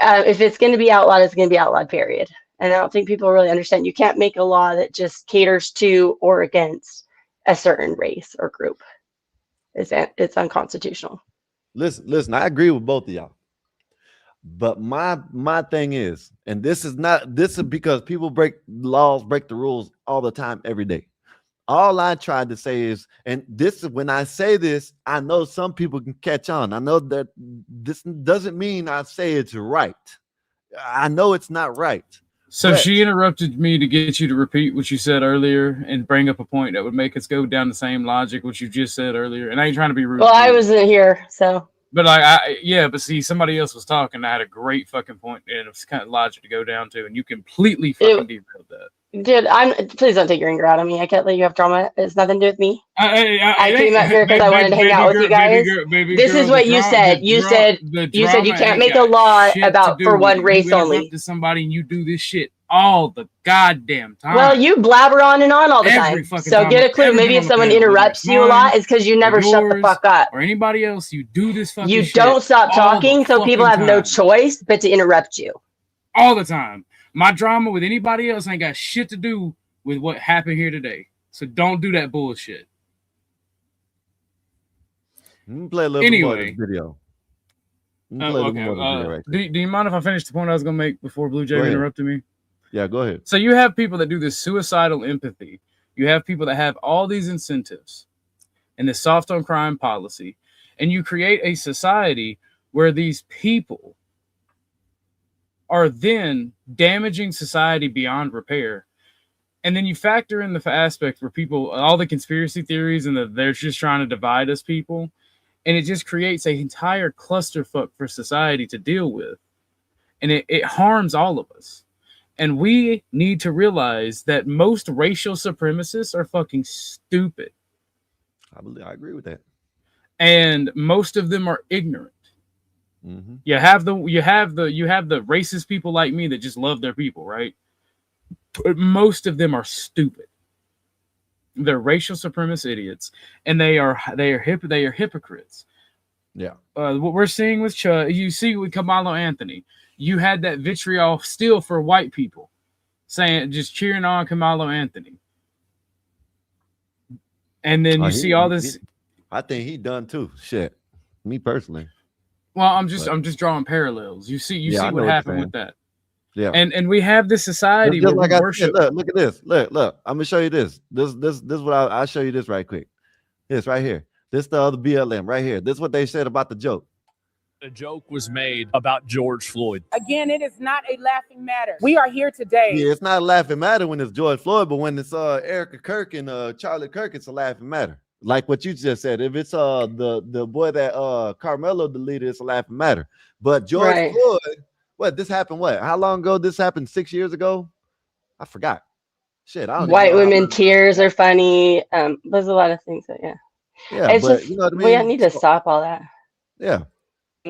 if it's going to be outlawed, it's going to be outlawed, period. And I don't think people really understand. You can't make a law that just caters to or against a certain race or group. It's unconstitutional. Listen, I agree with both of y'all. But my thing is, and this is because people break laws, break the rules all the time, every day. All I tried to say is, and this is when I say this, I know some people can catch on. I know that this doesn't mean I say it's right. I know it's not right. So she interrupted me to get you to repeat what you said earlier and bring up a point that would make us go down the same logic, what you just said earlier. And I ain't trying to be rude. Well, I wasn't here, so. But but see, somebody else was talking. I had a great fucking point, and it's kind of logic to go down to, and you completely fucking derailed that. Dude, please don't take your anger out on me. I can't let you have drama. It's nothing to do with me. I came up here because I wanted to hang out with you guys. This is what you said. You said you can't make a law for one race only. To somebody and you do this shit all the goddamn time. Well, you blabber on and on all the time. So get a clue. Maybe if someone interrupts you a lot, it's because you never shut the fuck up. Or anybody else, you do this fucking shit. You don't stop talking, so people have no choice but to interrupt you. All the time. My drama with anybody else ain't got shit to do with what happened here today. So don't do that bullshit. Play a little more of this video. Do you mind if I finish the point I was going to make before Blue Jay interrupted me? Yeah, go ahead. So you have people that do this suicidal empathy. You have people that have all these incentives and this soft on crime policy. And you create a society where these people are then damaging society beyond repair. And then you factor in the aspect where people, all the conspiracy theories and they're just trying to divide us people. And it just creates an entire clusterfuck for society to deal with. And it harms all of us. And we need to realize that most racial supremacists are fucking stupid. I agree with that. And most of them are ignorant. Mm-hmm. You have the racist people like me that just love their people, right? But most of them are stupid. They're racial supremacist idiots, and they are hypocrites. Yeah. What we're seeing with you see with Kamala Anthony, you had that vitriol still for white people, just cheering on Kamala Anthony, and then you see all this. I think he done too. Shit, me personally. Well, I'm just drawing parallels. You see what happened with that. Yeah. And we have this society just where like we worship. Look at this. Look. I'm gonna show you this. This is what I'll show you this right quick. This right here. This the other BLM right here. This is what they said about the joke. A joke was made about George Floyd. Again, it is not a laughing matter. We are here today. Yeah, it's not a laughing matter when it's George Floyd, but when it's Erica Kirk and Charlie Kirk, it's a laughing matter. Like what you just said. If it's the boy that Carmelo deleted, it's a laughing matter. But George Floyd, this happened How long ago this happened? 6 years ago? I forgot. Shit, I don't know. White women tears are funny. There's a lot of things that it's but just, you know what I mean? We need to stop all that. Yeah.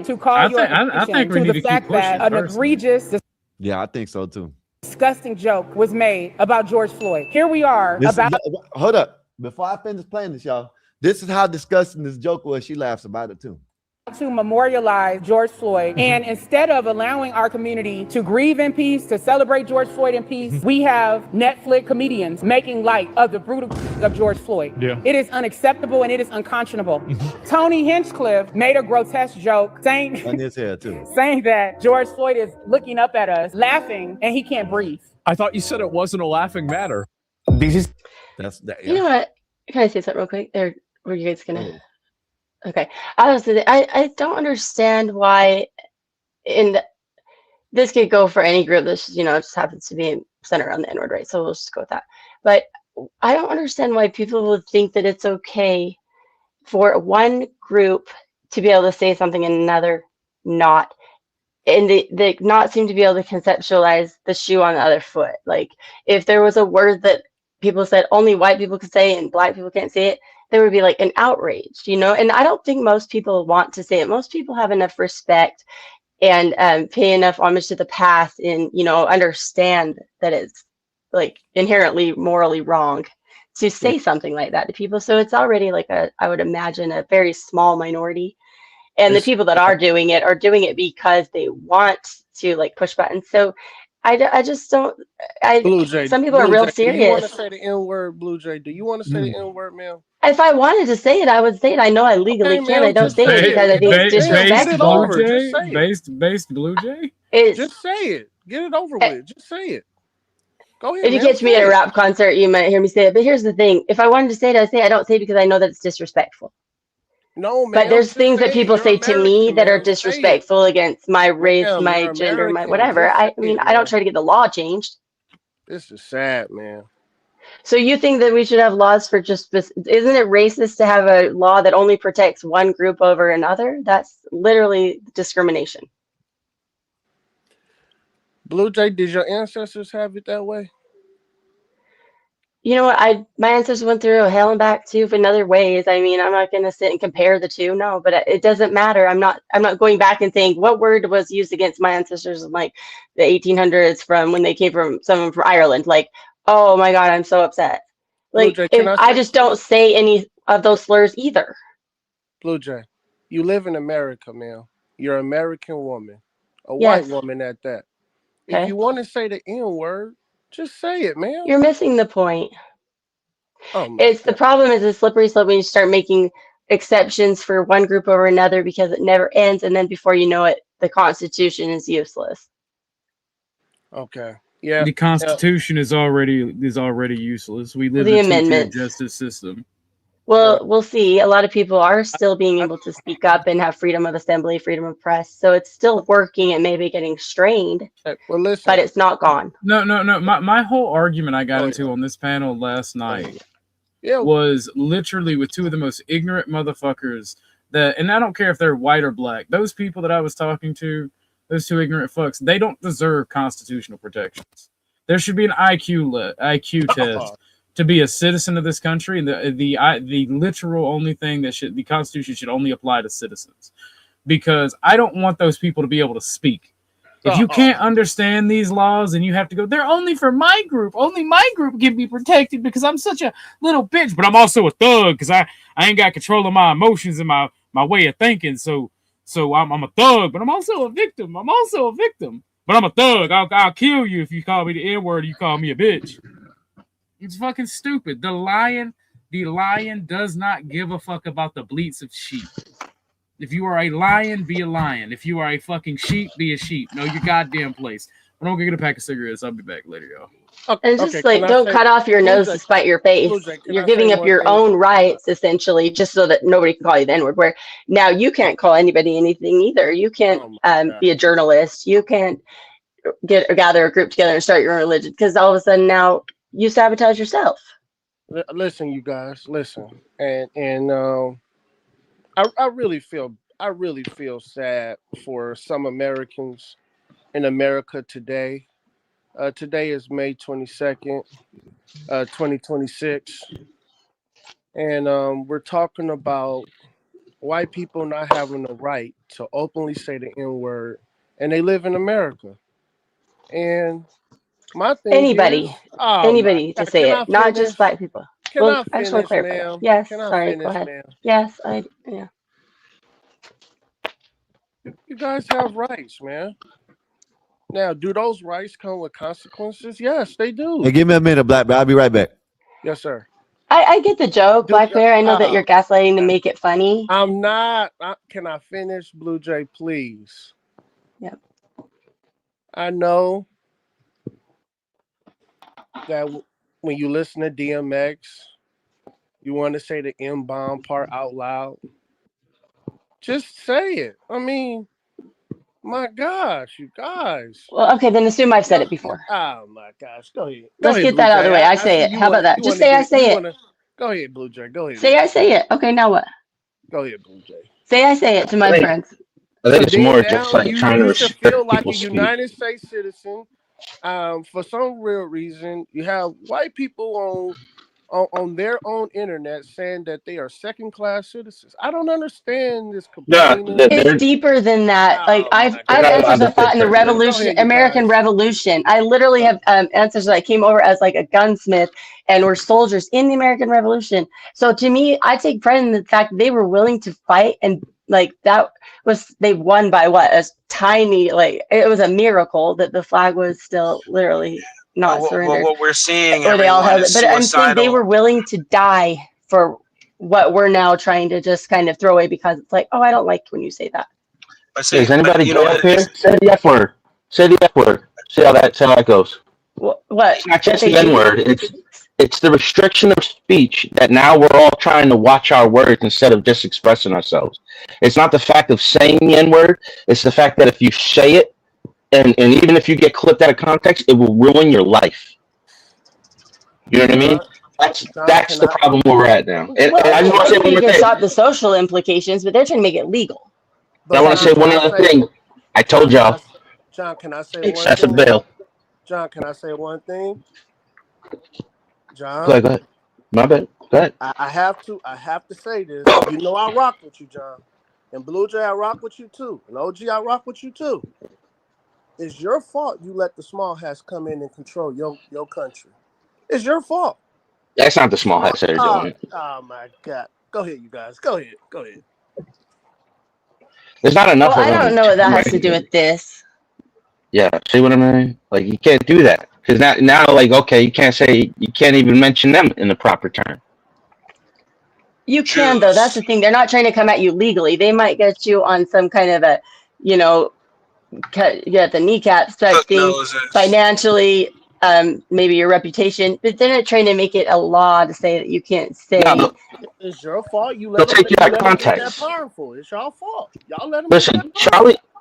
To call I think we need to fact keep pushing that an egregious, Yeah, I think so too. disgusting joke was made about George Floyd. Here we are Hold up. Before I finish playing this, y'all, this is how disgusting this joke was. She laughs about it too. To memorialize George Floyd. And instead of allowing our community to grieve in peace, to celebrate George Floyd in peace, we have Netflix comedians making light of the brutality of George Floyd. Yeah. It is unacceptable and it is unconscionable. Tony Hinchcliffe made a grotesque joke saying that George Floyd is looking up at us, laughing, and he can't breathe. I thought you said it wasn't a laughing matter. You know what? Can I say something real quick? Or were you guys gonna? Okay, I don't understand why, this could go for any group. This just happens to be centered on the N-word, right? So we'll just go with that. But I don't understand why people would think that it's okay for one group to be able to say something and another not, and they not seem to be able to conceptualize the shoe on the other foot. Like if there was a word that people said only white people could say and black people can't say it, there would be like an outrage, and I don't think most people want to say it. Most people have enough respect and pay enough homage to the past and, understand that it's like inherently morally wrong to say something like that to people. So it's already like I would imagine a very small minority. And the people that are doing it because they want to like push buttons. So I just don't. Blue Jay, Some people are real do you want to serious. say the N word, Blue Jay? Do you want to say the N word, ma'am? If I wanted to say it, I would say it. I know I legally Okay, can. I ma'am, don't just say it say because I it. think it's Ma'am, get it disrespectful. over. Just say it. Based Blue Jay. It's Just say it. Get it over with. Just say it. Go ahead, if you ma'am. catch me at a Say it. rap concert, you might hear me say it. But here's the thing: if I wanted to say it, I say it. I don't say it because I know that it's disrespectful. No, But ma'am. there's Just things say that it. people You're say to me American, that are ma'am. Say it. disrespectful against my race, Ma'am, my you're gender, my American. whatever. Just say I mean, it, I don't ma'am. try to get the law changed. This is sad, man. So you think that we should have laws for just, isn't it racist to have a law that only protects one group over another? That's literally discrimination. Blue Jay, did your ancestors have it that way? You know what? My ancestors went through hell and back too in other ways. I mean, I'm not going to sit and compare the two, no, but it doesn't matter. I'm not going back and saying what word was used against my ancestors in like the 1800s from when they came from someone from Ireland. Like, oh my God, I'm so upset. Blue Like, Jay, if I just don't say any of those slurs either. Blue Jay, you live in America, ma'am. You're an American woman, a Yes. white woman at that. If Okay. you want to say the N word, just say it, ma'am. You're missing the point. Oh my It's the God. problem is a slippery slope when you start making exceptions for one group over another because it never ends, and then before you know it, the Constitution is useless. Okay. Yeah. The Constitution is already useless. We live The in a two-tier amendments. justice system. Well, we'll see. A lot of people are still being able to speak up and have freedom of assembly, freedom of press. So it's still working and maybe getting strained, well, listen, but it's not gone. No. My whole argument I got into on this panel last night was literally with two of the most ignorant motherfuckers that, and I don't care if they're white or black, those people that I was talking to, those two ignorant fucks, they don't deserve constitutional protections. There should be an IQ test to be a citizen of this country, and the literal only thing that the Constitution should only apply to citizens, because I don't want those people to be able to speak. If you can't understand these laws and you have to go, they're only for my group. Only my group can be protected because I'm such a little bitch. But I'm also a thug because I ain't got control of my emotions and my way of thinking. So I'm a thug, but I'm also a victim. But I'm a thug. I'll kill you if you call me the N-word or you call me a bitch. It's fucking stupid. The lion does not give a fuck about the bleats of sheep. If you are a lion, be a lion. If you are a fucking sheep, be a sheep. Know your goddamn place. I'm gonna get a pack of cigarettes. I'll be back later, y'all. And just don't cut off your nose to spite your face. You're giving up your own rights, essentially, just so that nobody can call you the N-word. Where now you can't call anybody anything either. You can't be a journalist. You can't gather a group together and start your own religion because all of a sudden now you sabotage yourself. Listen, you guys, listen, and I really feel sad for some Americans in America today. Today is May 22nd, 2026, and we're talking about white people not having the right to openly say the N-word, and they live in America. And my thing Anybody to say it, not just black people. Can Well, I I just want to finish, clarify. ma'am? Yes, Can I sorry, finish, go ahead. ma'am? Yes, You guys have rights, man. Now, do those rights come with consequences? Yes, they do. Hey, give me a minute, Black Bear. I'll be right back. Yes, sir. I get the joke, Black Bear. I know that you're gaslighting to make it funny. I'm not. Can I finish, Blue Jay, please? Yep. I know that when you listen to DMX, you want to say the M-bomb part out loud. Just say it. I mean, my gosh, you guys. Well, okay, then assume I've said it before. Oh my gosh, go ahead. Let's get that out of the way. I say it. How about that? Just say I say it. Go ahead, Blue Jay. Go ahead. Say I say it. Okay, now what? Go ahead, Blue Jay. Say I say it to my friends. I think it's more just like trying to respect feel like a people's speech. United States citizen. For some real reason, you have white people on their own internet saying that they are second-class citizens. I don't understand this complaining. It's deeper than that. Like I've ancestors that fought in the Revolution, American Revolution. I literally have ancestors that came over as like a gunsmith and were soldiers in the American Revolution. So to me, I take pride in the fact that they were willing to fight and like that was, they won by what, a tiny, like it was a miracle that the flag was still literally not surrendered. What we're seeing, Or they all everyone, held it. is But I'm saying they suicidal. were willing to die for what we're now trying to just kind of throw away because it's like, oh, I don't like when you say that. But see, Is anybody you gay know, up here? Say the F word. Say the F word. See how that goes. What? It's not just the N word. It's the restriction of speech that now we're all trying to watch our words instead of just expressing ourselves. It's not the fact of saying the N word. It's the fact that if you say it, and even if you get clipped out of context, it will ruin your life. You know what I mean? That's the problem where we're at now. And Well, I just want to say one you more can thing. stop the social implications, but they're trying to make it legal. I want to say one other thing. I told y'all. John, can I say one Excessive thing? bail. John, can I say one thing? John? Go ahead. My bad. Go ahead. I have to say this. You know I rock with you, John. And Blue Jay, I rock with you too. And OG, I rock with you too. It's your fault you let the small hats come in and control your country. It's your fault. That's not the small hats that are doing it. Oh my God. Go ahead, you guys. Go ahead. There's not enough Well, of I them. don't know what that has to do with this. Yeah, see what I mean? Like, you can't do that. Because now, like, okay, you can't even mention them in the proper term. You can, though. That's the thing. They're not trying to come at you legally. They might get you on some kind of a, the kneecaps type thing, financially, maybe your reputation. But they're not trying to make it a law to say that you can't say. No, it's your fault. You let they'll take you out of them get that context. powerful. It's your fault. Y'all let them. Listen,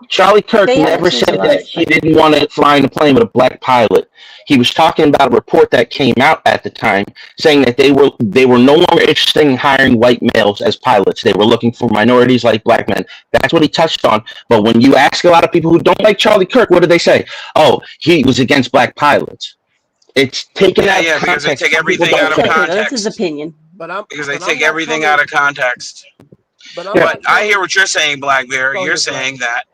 Charlie Kirk never said that he didn't want to fly in a plane with a black pilot. He was talking about a report that came out at the time saying that they were no longer interested in hiring white males as pilots. They were looking for minorities like black men. That's what he touched on. But when you ask a lot of people who don't like Charlie Kirk, what do they say? Oh, he was against black pilots. It's taken out of context. Because they take everything out of context. That's his opinion. Because they take everything out of context. But I hear what you're saying, Black Bear. You're saying that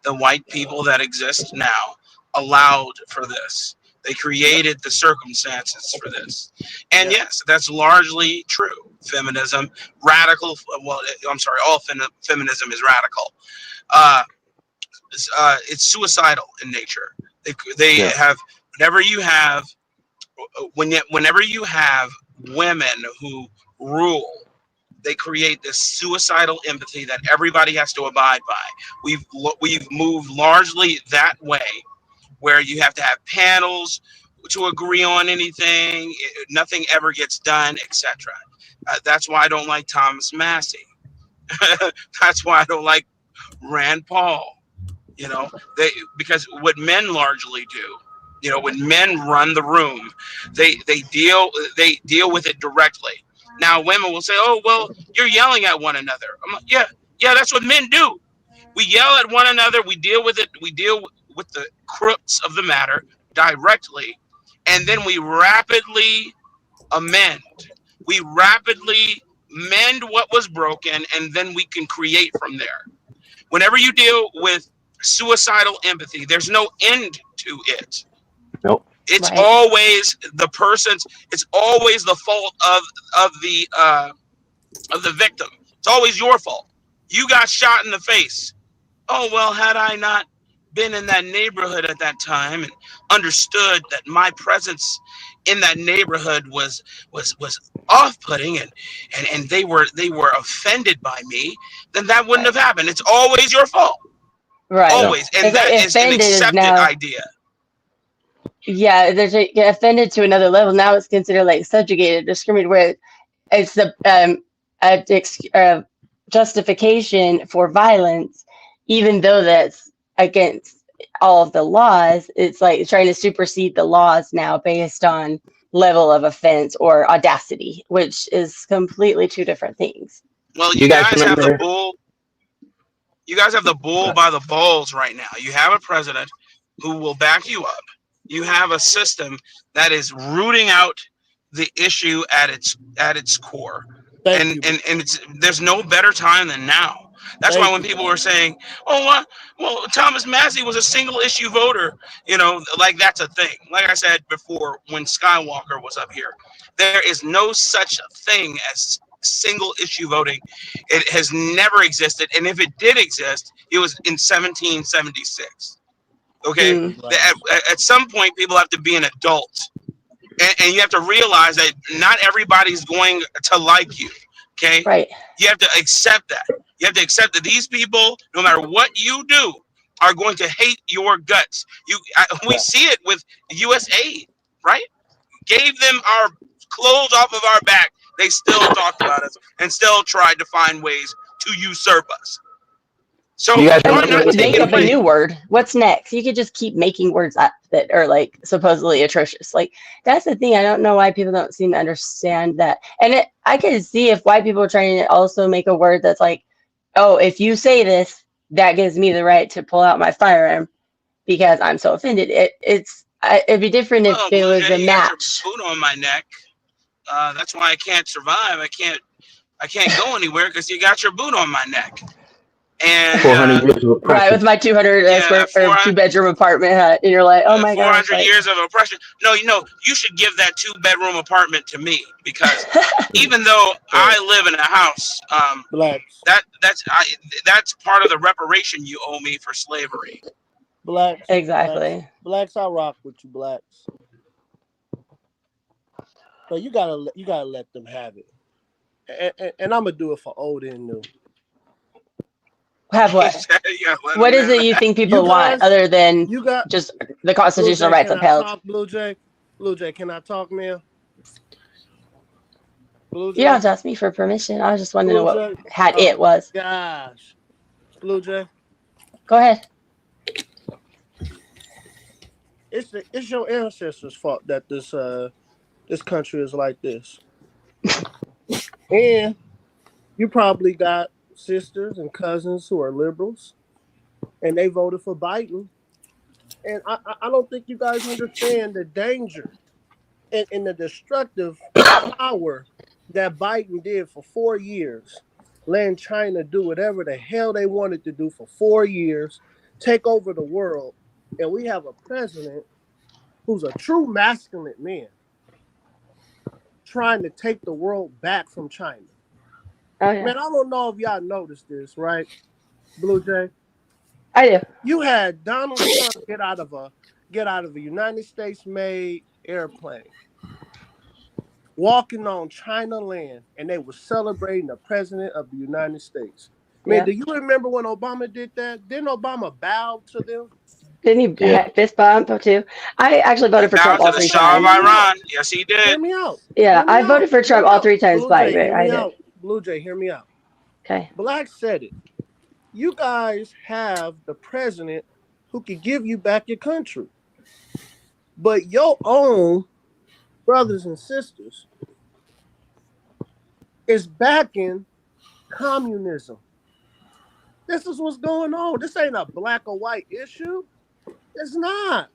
the white people that exist now allowed for this. They created the circumstances for this. And yes, that's largely true. Feminism, radical. Well, I'm sorry, all feminism is radical. It's suicidal in nature. They have whenever you have women who rule, they create this suicidal empathy that everybody has to abide by. We've moved largely that way, where you have to have panels to agree on anything. Nothing ever gets done, etc. That's why I don't like Thomas Massey. That's why I don't like Rand Paul. Because what men largely do, when men run the room, they deal with it directly. Now women will say, "Oh, well, you're yelling at one another." I'm like, yeah, that's what men do. We yell at one another. We deal with it. We deal with the crux of the matter directly, and then we rapidly amend. We rapidly mend what was broken, and then we can create from there. Whenever you deal with suicidal empathy, there's no end to it. Nope. It's always the person's. It's always the fault of the victim. It's always your fault. You got shot in the face. Oh well, had I not been in that neighborhood at that time and understood that my presence in that neighborhood was off-putting and they were offended by me, then that wouldn't have happened. It's always your fault. Right. Always. And that is an accepted idea. Yeah, there's offended to another level. Now it's considered like subjugated, discriminated, where it's the justification for violence, even though that's against all of the laws. It's like trying to supersede the laws now based on level of offense or audacity, which is completely two different things. Well, you guys have the bull. You guys have the bull by the balls right now. You have a president who will back you up. You have a system that is rooting out the issue at its core, and there's no better time than now. That's why when people were saying, "Oh, well, Thomas Massey was a single issue voter," like that's a thing. Like I said before, when Skywalker was up here, there is no such thing as single issue voting. It has never existed, and if it did exist, it was in 1776. Okay, at some point, people have to be an adult, and you have to realize that not everybody's going to like you. Okay, right? You have to accept that. You have to accept that these people, no matter what you do, are going to hate your guts. We see it with U.S. aid, right? Gave them our clothes off of our back. They still talked about us and still tried to find ways to usurp us. So you guys I mean, remember you could make up a away. new word. What's next? You could just keep making words up that are like supposedly atrocious. Like that's the thing. I don't know why people don't seem to understand that. And I could see if white people are trying to also make a word that's like, oh, if you say this, that gives me the right to pull out my firearm because I'm so offended. It'd be different if it was a match. Boot on my neck. That's why I can't survive. I can't go anywhere because you got your boot on my neck. And 400 years of oppression. Right, with my 200 square or 2-bedroom apartment, and you're like, oh my gosh, 400 years of oppression. No, you should give that 2-bedroom apartment to me because even though I live in a house, that's part of the reparation you owe me for slavery. Blacks, exactly. Blacks, I rock with you, blacks. But you gotta let them have it, and I'm gonna do it for old and new. Have what? What is it you think people want other than just the constitutional rights upheld? Blue Jay, can I talk, man? You don't have to ask me for permission. I was just wondering what it was. Gosh, Blue Jay. Go ahead. It's your ancestors' fault that this country is like this. And you probably got sisters and cousins who are liberals, and they voted for Biden. And I don't think you guys understand the danger and the destructive power that Biden did for 4 years, letting China do whatever the hell they wanted to do for 4 years, take over the world. And we have a president who's a true masculine man trying to take the world back from China. Oh, yeah. Man, I don't know if y'all noticed this, right, Blue Jay? I do. You had Donald Trump get out of a United States-made airplane, walking on China land, and they were celebrating the president of the United States. Man, do you remember when Obama did that? Didn't Obama bow to them? Didn't he fist bump too? I actually voted for Trump all 3 times. Iran. Yes, he did. Hear me out. Yeah, I voted for Trump all 3 times. Blue Jay, hear me out. Okay. Black said it. You guys have the president who can give you back your country. But your own brothers and sisters is backing communism. This is what's going on. This ain't a black or white issue. It's not.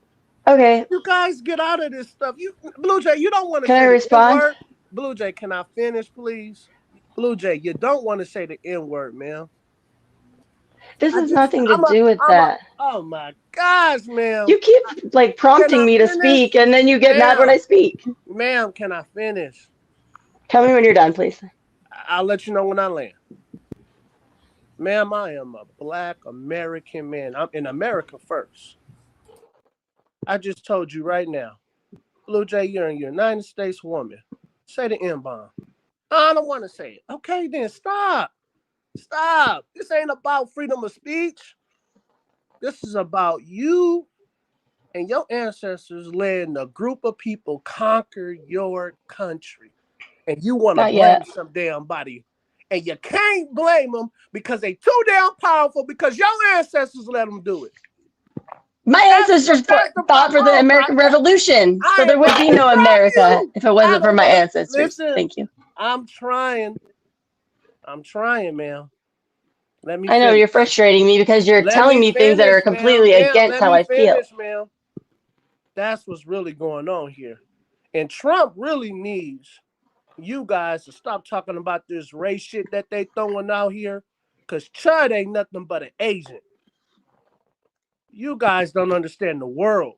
Okay. You guys get out of this stuff. Blue Jay, you don't want to say the respond? N-word. Blue Jay, can I finish, please? Blue Jay, you don't want to say the N-word, man. This has nothing to do with that. Oh my gosh, ma'am. You keep like prompting me to speak, and then you get mad when I speak. Ma'am, can I finish? Tell me when you're done, please. I'll let you know when I land. Ma'am, I am a black American man. I'm in America first. I just told you right now. Blue Jay, you're a United States woman. Say the N-bomb. I don't want to say it. Okay, then stop. Stop. This ain't about freedom of speech. This is about you and your ancestors letting a group of people conquer your country. And you want to blame some damn body. And you can't blame them because they too damn powerful because your ancestors let them do it. My ancestors fought for the American Revolution, so there would be no America if it wasn't for my ancestors. Listen, thank you. I'm trying, ma'am. Let me. I know you're frustrating me because you're telling me things that are completely against how I feel. Ma'am. That's what's really going on here, and Trump really needs you guys to stop talking about this race shit that they throwing out here, because Chud ain't nothing but an agent. You guys don't understand the world.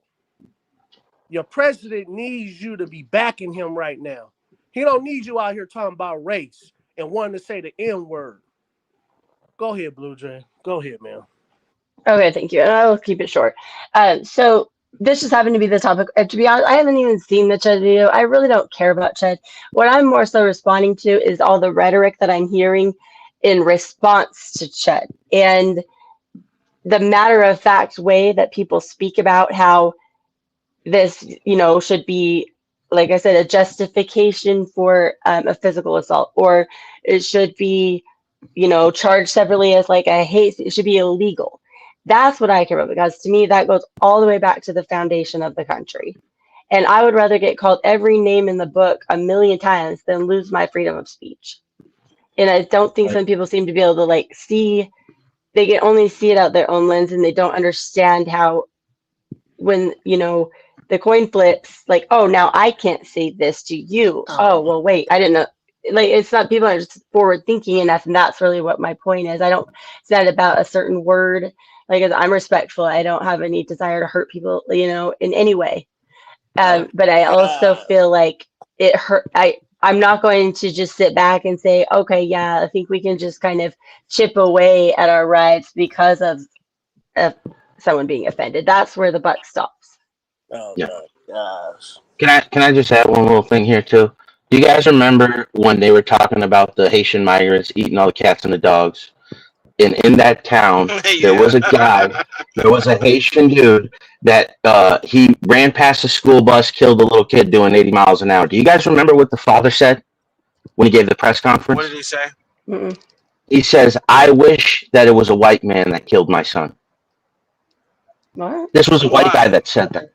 Your president needs you to be backing him right now. He don't need you out here talking about race and wanted to say the N word. Go ahead, Blue Jay. Go ahead, man. Okay, thank you. And I will keep it short. So this just happened to be the topic. To be honest, I haven't even seen the Ched video. I really don't care about Ched. What I'm more so responding to is all the rhetoric that I'm hearing in response to Ched. And the matter of fact way that people speak about how this, should be, like I said, a justification for a physical assault, or it should be, charged separately as like a hate, it should be illegal. That's what I care about, because to me, that goes all the way back to the foundation of the country. And I would rather get called every name in the book 1,000,000 times than lose my freedom of speech. And I don't think some people seem to be able to see, they can only see it out their own lens, and they don't understand how when, the coin flips, like, oh, now I can't say this to you. Oh, well, wait, I didn't know. Like, it's not, people are just forward thinking enough, and that's really what my point is. It's not about a certain word. Like, I'm respectful. I don't have any desire to hurt people, in any way. But I also feel like it hurt. I'm not going to just sit back and say, okay, yeah, I think we can just kind of chip away at our rights because of someone being offended. That's where the buck stops. Oh Yeah. my gosh. Can I just add one little thing here too? Do you guys remember when they were talking about the Haitian migrants eating all the cats and the dogs? And in that town, there was a guy, there was a Haitian dude that he ran past a school bus, killed a little kid doing 80 miles an hour. Do you guys remember what the father said when he gave the press conference? What did he say? Mm-mm. He says, "I wish that it was a white man that killed my son." What? This was a white guy that said that.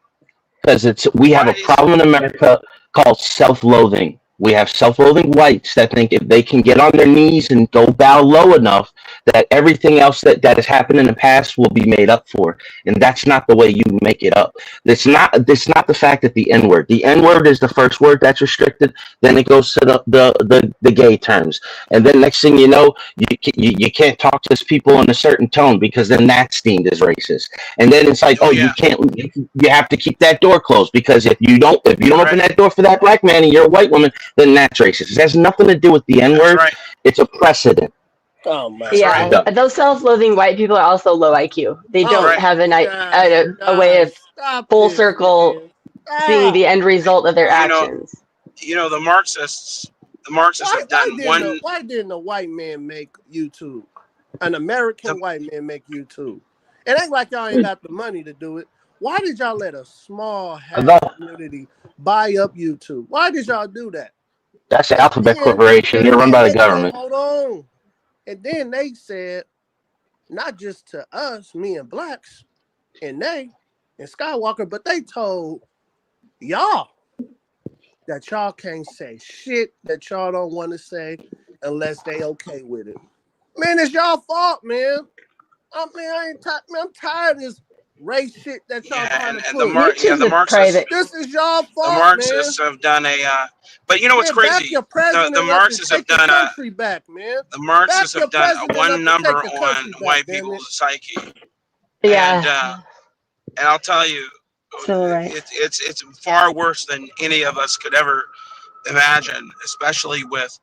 Because we have a problem in America called self-loathing. We have self-loathing whites that think if they can get on their knees and go bow low enough, that everything else that has happened in the past will be made up for. And that's not the way you make it up. It's not the fact that the N-word. The N-word is the first word that's restricted. Then it goes to the gay terms. And then next thing you know, you can't talk to people in a certain tone because then that's deemed as racist. And then it's like, you have to keep that door closed, because if you don't open that door for that black man and you're a white woman, then that's racist. It has nothing to do with the N-word. Right. It's a precedent. Oh my. Yeah, right. Those self-loathing white people are also low IQ. They don't have a way of full circle seeing the end result of their actions. The Marxists have done one. Why didn't a white man make YouTube? An American white man make YouTube? It ain't like y'all ain't got the money to do it. Why did y'all let a small community buy up YouTube? Why did y'all do that? That's the Alphabet Corporation. They're run by the government. Hold on. And then they said, not just to us, me and blacks, and they, and Skywalker, but they told y'all that y'all can't say shit that y'all don't want to say unless they okay with it. Man, it's y'all fault, man. I'm tired of this race shit that y'all trying to push. The Marxists. This is y'all fault, the Marxists have done but you know what's crazy? The Marxists have done country back, man. The Marxists have done one number on white people's psyche. Yeah. And I'll tell you, it's far worse than any of us could ever imagine, especially with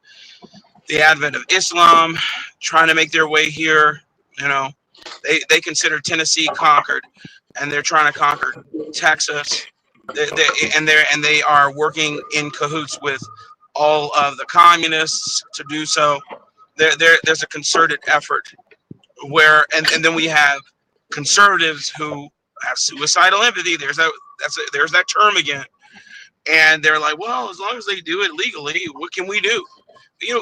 the advent of Islam trying to make their way here. They consider Tennessee conquered, and they're trying to conquer Texas. They are working in cahoots with all of the communists to do so. There's a concerted effort where, and then we have conservatives who have suicidal empathy. There's that term again, and they're like, well, as long as they do it legally, what can we do?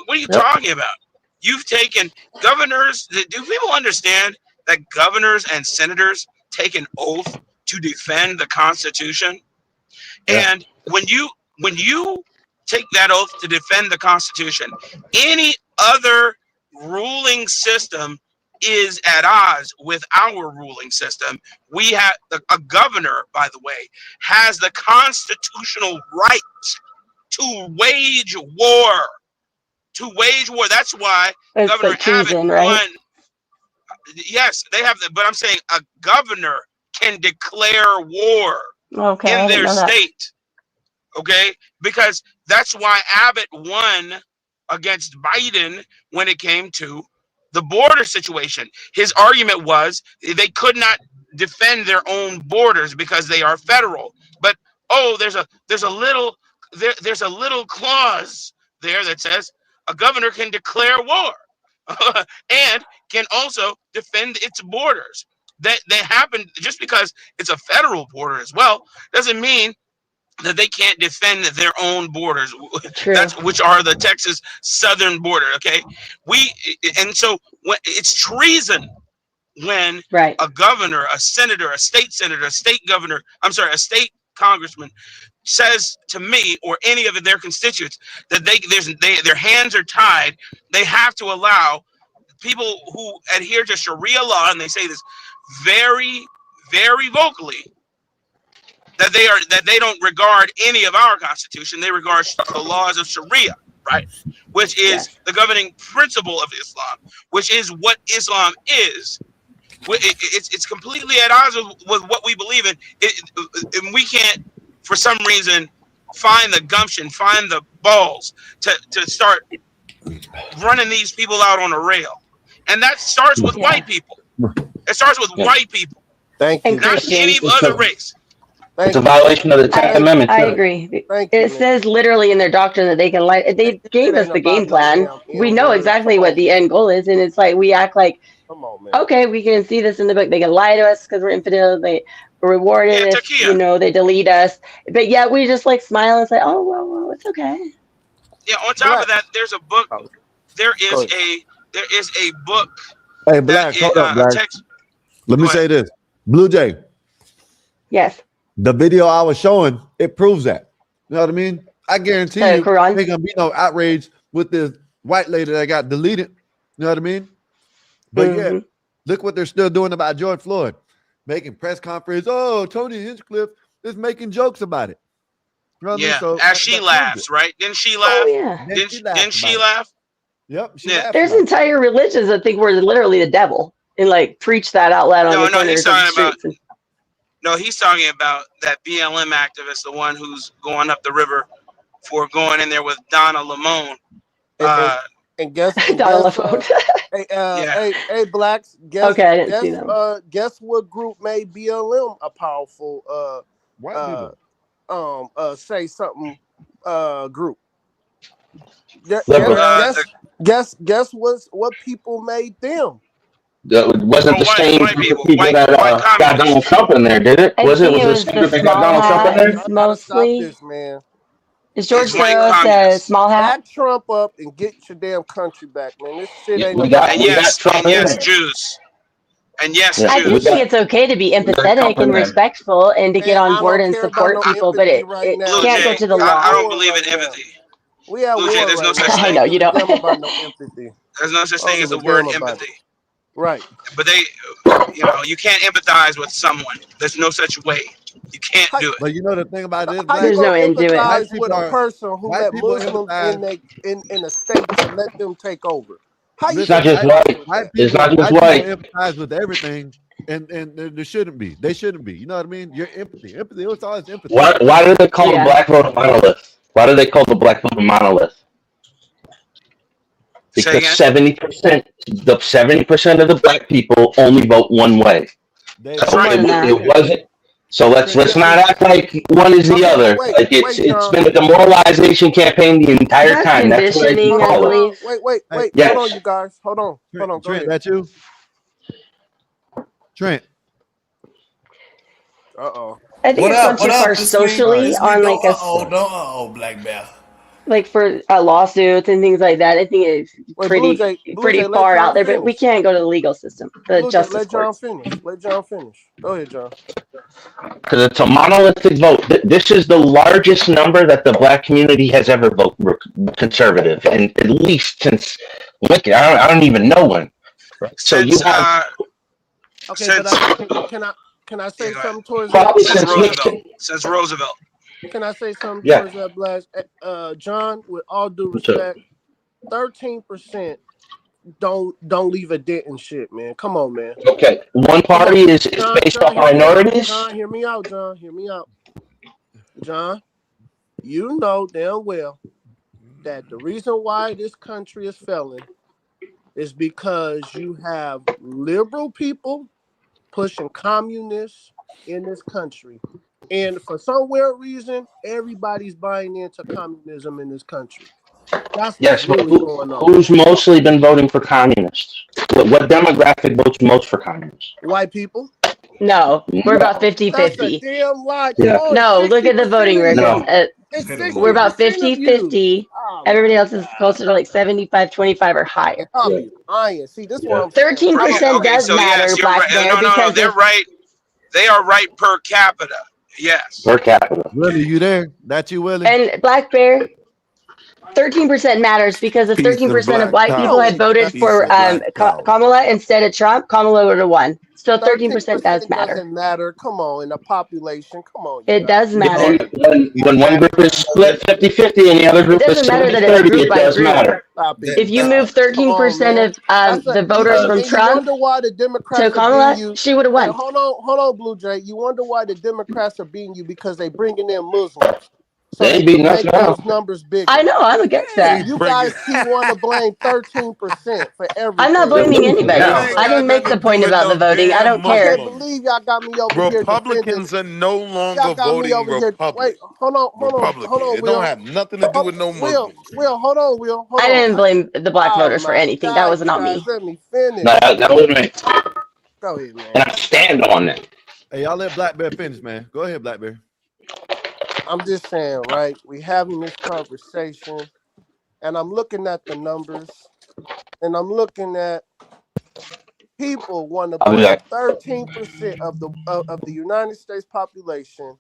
What are you talking about? You've taken governors. Do people understand that governors and senators take an oath to defend the Constitution? Yeah. And when you take that oath to defend the Constitution, any other ruling system is at odds with our ruling system. We have a governor, by the way, has the constitutional right to wage war. That's why Governor Abbott won. Yes, they have but I'm saying a governor can declare war in their state. Okay, because that's why Abbott won against Biden when it came to the border situation. His argument was they could not defend their own borders because they are federal. But there's a little clause there that says a governor can declare war and can also defend its borders. That happen just because it's a federal border as well doesn't mean that they can't defend their own borders. That's which are the Texas southern border. Okay, so when it's treason when a governor, a senator, a state governor, a state congressman says to me or any of their constituents that their hands are tied. They have to allow people who adhere to Sharia law, and they say this very, very vocally, that they don't regard any of our constitution. They regard the laws of Sharia, right? Which is the governing principle of Islam, which is what Islam is. It's completely at odds with what we believe in. And we can't, for some reason, find the gumption, find the balls to start running these people out on a rail. And that starts with white people. It starts with white people. Thank you. Not any other race. It's a violation of the 10th Amendment. I agree. It says literally in their doctrine that they can lie. They gave us the game plan. We know exactly what the end goal is, and it's like we act like, okay, we can see this in the book. They can lie to us because we're infidels. They rewarded us, they delete us, but yet we just like smile and say, oh well, it's okay. Yeah. On top of that, there's a book. There is a book. Hey, Black, hold up, Black. Let me say this, Blue Jay. Yes. The video I was showing, it proves that. You know what I mean? I guarantee you, ain't gonna be no outrage with this white lady that got deleted. You know what I mean? But yeah, look what they're still doing about George Floyd, making press conference. Oh, Tony Hinchcliffe is making jokes about it. You know what I mean? So as she laughs, right? Didn't she laugh? Oh yeah. Didn't she laugh? Yep. There's entire religions that think we're literally the devil and like preach that out loud on the corners of the streets. No, he's talking about that BLM activist, the one who's going up the river for going in there with Donna Lamone. And guess Donna Lamone. Hey, Blacks. Guess, okay, I didn't see them. Guess what group made BLM a powerful say something group? Guess what people made them? It wasn't the same group of people that got Donald Trump in there, did it? Was it the same group that got Donald Trump in there? Mostly. This, man. Is George Soros the small hat? Back Trump up and get your damn country back, man. This shit ain't. Yes, Jews. And yes, I do think it's okay to be empathetic and respectful and to get on board and support people, but it can't go to the law. I don't believe in empathy. We have war there's no such thing. I know you don't. There's no such thing as the word empathy. Right. But you can't empathize with someone. There's no such way. You can't do it. But you know the thing about it is, there's no end to it. With a person who let Muslims in a state to let them take over. It's not just white. It's not just white. Empathize with everything, and there shouldn't be. They shouldn't be. You know what I mean? Your empathy. It's always empathy. Why do they call the black vote a monolith? Why do they call the black vote a monolith? Because 70% of the black people only vote one way. It wasn't. So let's not act like one is the other. Like it's been a demoralization campaign the entire time. That's what I call it. Wait. Yes. Hold on, you guys. Hold on. Go Trent, ahead. that you? Trent. I think it's once you are socially on like a Black Bear. Like for lawsuits and things like that, I think it's pretty far out there. But we can't go to the legal system, the justice Let courts. John finish. Go ahead, John. Because it's a monolithic vote. This is the largest number that the black community has ever voted conservative, and at least since Lincoln. I don't even know when. So you have. Okay, but can I say something towards probably that? Since Roosevelt. Can I say something towards that, Blash? John, with all due respect, 13% don't leave a dent in shit, man. Come on, man. Okay, one party is based off minorities. John, hear me out, John. Hear me out. John, you know damn well that the reason why this country is failing is because you have liberal people pushing communists in this country. And for some weird reason, everybody's buying into communism in this country. That's what's Yes, but really going on. who's mostly been voting for communists? What demographic votes most for communists? White people. No, we're about That's a 50-50. damn lie. Come Yeah. on, No, look at the 60% voting of record. you. It's We're 60% about of you. 50-50. Oh, Everybody else is closer to like 75-25 or higher. I'll be lying. See, this is what I'm saying. 13% does so matter, yes, you're Black right. Bear, No, because they're if right. They are right per capita. Yes. Per capita. Willie, you there? That you, Willie? and Black Bear, 13% matters because if Peace and 13% of black white people power. had voted Peace for and black power. Kamala instead of Trump, Kamala would have won. So 13% 13% does matter. doesn't matter. Come on, in the population. Come on, you It guys. does matter. When one group is split 50-50 and the other It group is doesn't matter that it's 70-30, group it by does group. matter. Stop it. If you move 13% of the voters from and you Trump wonder why the Democrats to are Kamala, beating you. she would have Wait, won. hold on, Blue Jay. You wonder why the Democrats are beating you because they bringing in Muslims. So They they ain't can beating us make now. those numbers bigger. I know, I'm against that. You guys keep wanting to blame 13% for everything. I'm not blaming anybody. I didn't make the point about the voting. I don't I care. can't believe y'all got me over here defending. Republicans are no longer Y'all got me voting over here. Wait, hold on, Republican. It Will. don't have nothing to do with no Muslims. Will, hold on, Will. Hold I on. didn't blame the black Oh voters for my anything. That God, was you not guys, me. let me finish. No, that was me. Go ahead, man. And I stand on that. Hey, y'all let Black Bear finish, man. Go ahead, Black Bear. I'm just saying, right? We having this conversation, and I'm looking at the numbers, and I'm looking at people want to blame 13% of the United States population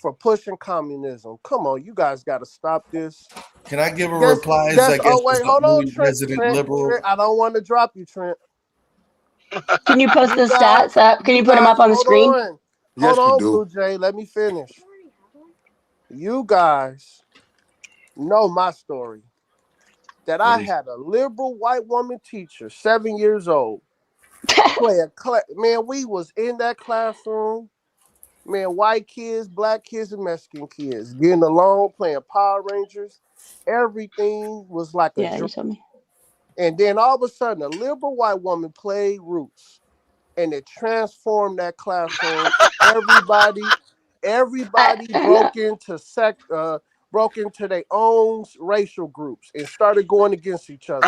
for pushing communism. Come on, you guys got to stop this. Can I give a reply? Oh wait, hold on, Trent. Trent, I don't want to drop you, Trent. Can you post the stats up? Can you put them up on the screen? Hold on, Blue Jay. Let me finish. You guys know my story. That I had a liberal white woman teacher, 7 years old, man, we was in that classroom. Man, white kids, black kids, and Mexican kids getting along, playing Power Rangers. Everything was like a you told me. And then all of a sudden, a liberal white woman played Roots, and it transformed that classroom. Everybody broke into their own racial groups and started going against each other.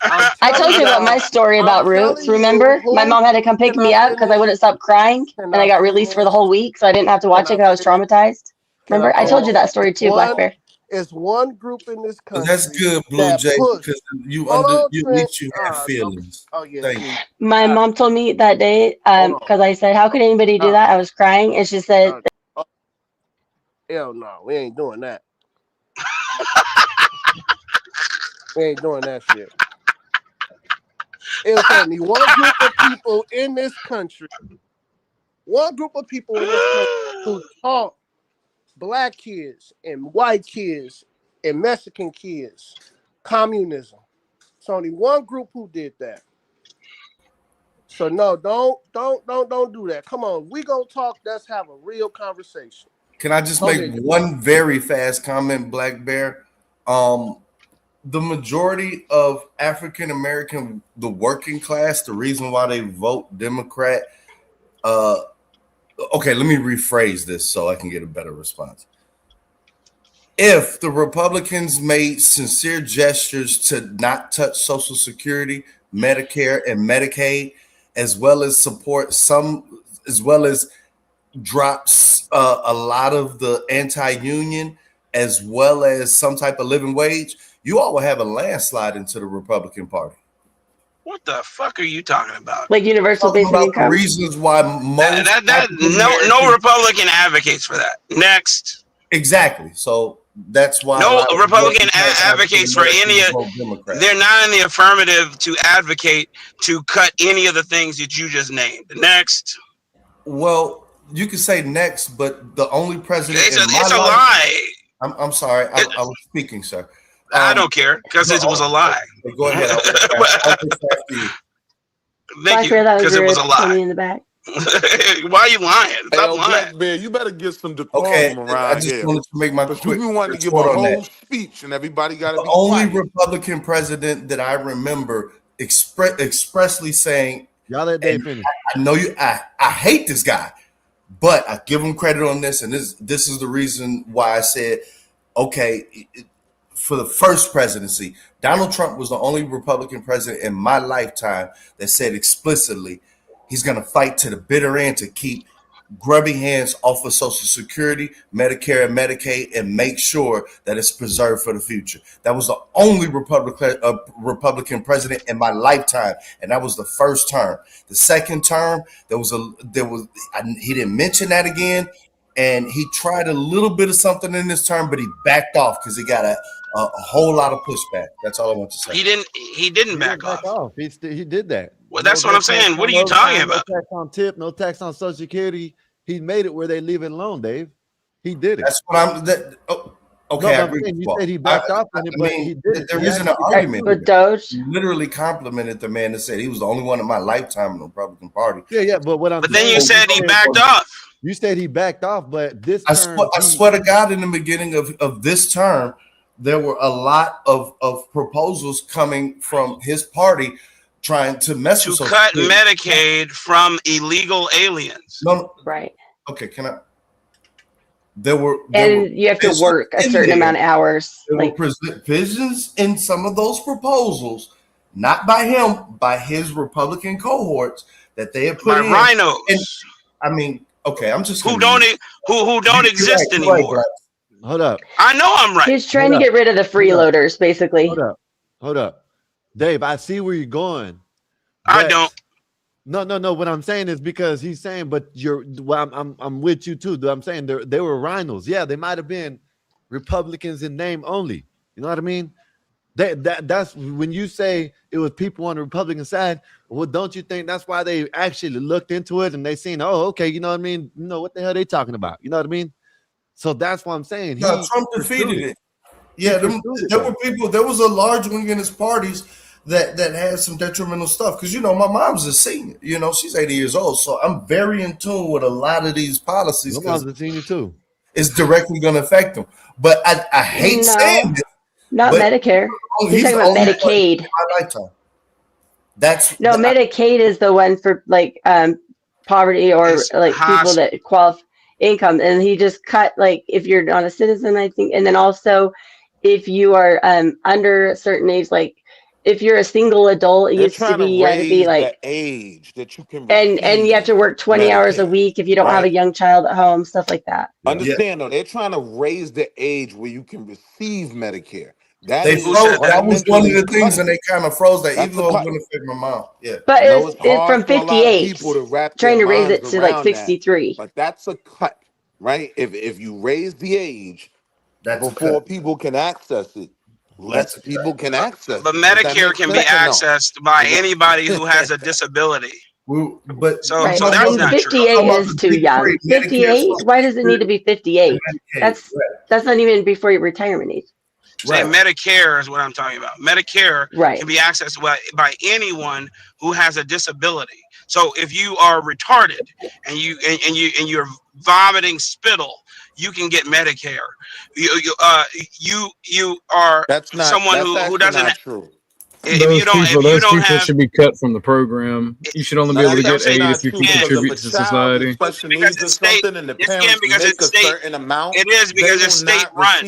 I told you about my story about Roots. Remember, my mom had to come pick me up because I wouldn't stop crying, and I got released for the whole week, so I didn't have to watch it because I was traumatized. Remember, I told you that story too, Black Bear. It's one group in this country. That's good, Blue Jay, because you at least you have feelings. Thank you. My mom told me that day because I said, "How could anybody do that?" I was crying, and she said, "Hell no, we ain't doing that. We ain't doing that shit." It was only one group of people in this country. One group of people in this country who taught black kids and white kids and Mexican kids communism. It's only one group who did that. So no, don't do that. Come on, we gonna talk. Let's have a real conversation. Can I just make one very fast comment, Black Bear? The majority of African American, the working class, the reason why they vote Democrat. Okay, let me rephrase this so I can get a better response. If the Republicans made sincere gestures to not touch Social Security, Medicare, and Medicaid, as well as support as well as drops a lot of the anti-union, as well as some type of living wage, you all will have a landslide into the Republican Party. What the fuck are you talking about? Like universal basic income? Reasons why most no Republican advocates for that. Next. Exactly. So that's why no Republican advocates for any of. They're not in the affirmative to advocate to cut any of the things that you just named. Next. Well, you can say next, but the only president. It's a lie. I'm sorry. I was speaking, sir. I don't care because it was a lie. Go ahead. Thank you, because it was a lie. In the back. Why are you lying? Hey, Stop yo, lying. Black Bear, you better get some Okay, decorum I around just here. wanted to make my Because quick you want to give a retort on whole that. speech and everybody got to The be only quiet. Republican president that I remember expressly saying, y'all let Dave finish. I know you, I hate this guy, but I give him credit on this, and this is the reason why I said, okay, for the first presidency, Donald Trump was the only Republican president in my lifetime that said explicitly he's going to fight to the bitter end to keep grubby hands off of Social Security, Medicare, and Medicaid, and make sure that it's preserved for the future. That was the only Republican president in my lifetime, and that was the first term. The second term, he didn't mention that again, and he tried a little bit of something in this term, but he backed off because he got a whole lot of pushback. That's all I want to say. He didn't back off. He did that. Well, that's what I'm saying. What are you talking about? No tax on tip, no tax on Social Security. He made it where they leave it alone, Dave. He did it. That's what I'm. Okay, no, I agree. You said he backed off on it, but he did it. There isn't an argument. With Doge, you literally complimented the man that said he was the only one in my lifetime in the Republican Party. Yeah, but what I'm. But then you said he backed off. You said he backed off, but this term, I swear to God, in the beginning of this term, there were a lot of proposals coming from his party trying to mess with to cut Medicaid from illegal aliens. No, right. Okay, can I? There were you have to work a certain amount of hours. There were provisions in some of those proposals, not by him, by his Republican cohorts, that they had put in. Rhinos. And, I mean, okay, I'm just who don't exist anymore. Hold up. I know I'm right. He's trying to get rid of the freeloaders, basically. Hold up, Dave. I see where you're going. I don't. No. What I'm saying is because he's saying, but I'm with you too. I'm saying they were rhinos. Yeah, they might have been Republicans in name only. You know what I mean? That's when you say it was people on the Republican side. Well, don't you think that's why they actually looked into it and they seen, oh, okay, you know what I mean? You know what the hell they talking about? You know what I mean? So that's what I'm saying. Trump defeated it. Yeah, there were people. There was a large wing in his parties that had some detrimental stuff. Because, my mom's a senior. She's 80 years old. So I'm very in tune with a lot of these policies. My mom's a senior too. It's directly going to affect them. But I hate saying this. Not Medicare. He's talking about Medicaid. In my lifetime. Medicaid is the one for poverty or people that qualify income. And he just cut if you're not a citizen, I think. And then also if you are under a certain age, if you're a single adult, it used to be you had to be the age that you can and you have to work 20 hours a week if you don't have a young child at home, stuff like that. Understand though, they're trying to raise the age where you can receive Medicare. That was one of the things, and they kind of froze that, even though it's going to affect my mom. Yeah, but it's from 58, trying to raise it to 63. But that's a cut, right? If you raise the age before people can access it, less people can access it. But Medicare can be accessed by anybody who has a disability. But so that's not 58 true. Is too young. 58? Why does it need to be 58? That's not even before your retirement age. Medicare is what I'm talking about. Medicare can be accessed by anyone who has a disability. So if you are retarded and you're vomiting spittle, you can get Medicare. You are someone who doesn't. Not true. If you don't have, should be cut from the program. You should only be able to get aid if you can contribute to society. Because it's state, certain amount. It is because it's state run.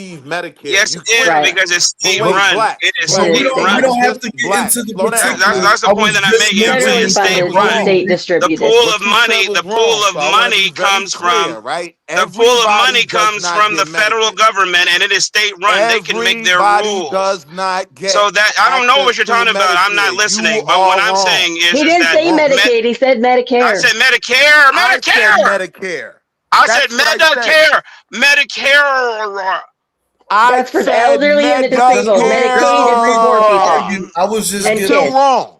Yes, it is because it's state run. It is state run. We don't have to get into the particulars. That's the point that I'm making. I'm saying state run. The pool of money comes from the pool of money comes from the federal government, and it is state run. They can make their rules. So that I don't know what you're talking about. I'm not listening. But what I'm saying is he didn't say Medicaid. He said Medicare. I said Medicare. I said Medicare. Medicare. That's for the elderly and the disabled. Medicaid is for poor people. I was just still wrong.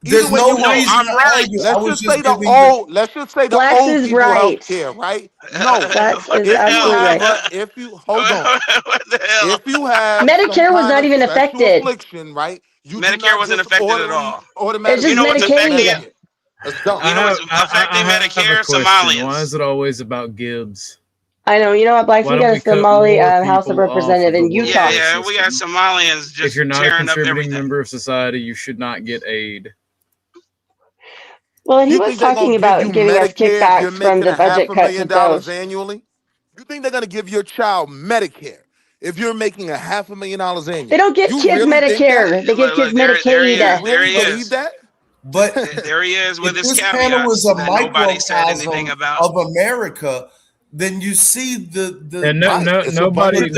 There's no reason. I'm right. Let's just say the old people healthcare, right? No, that is absolutely right. If you hold on, if you have Medicare was not even affected. Affliction, right? Medicare wasn't affected at all. It's just Medicaid. That's dumb. You know what's affecting Medicare? Somalians. Why is it always about Gibbs? I know. You know what, Black? We got a Somali House of Representative in Utah. Yeah, we got Somalians just if you're not a tearing up contributing everything. member of society, you should not get aid. Well, he was talking about giving us kickbacks from the budget cuts with those. Annually? You think they're going to give your child Medicare if you're making $500,000 annually? They don't give kids Medicare. They give kids Medicaid. There he is. That? But there he is with his this caveats panel is a that nobody said anything microcosm about. of America. Then you see and nobody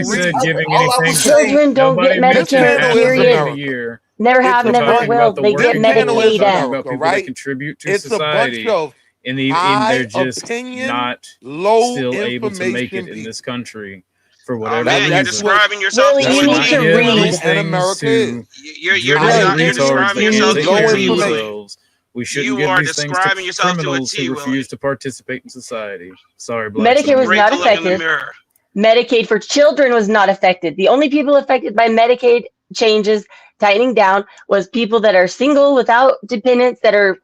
said giving anything. Children don't get Medicare. Period. Never have, never will. They get Medicaid. About people that contribute to society, and they're just not still able to make it in this country for whatever reason. You're describing yourself Willie, you need to read. You're describing yourself to a T. We shouldn't give these things to criminals who refuse to participate in society. Sorry, Black. Medicare was not affected. Medicaid for children was not affected. The only people affected by Medicaid changes, tightening down, was people that are single without dependents that are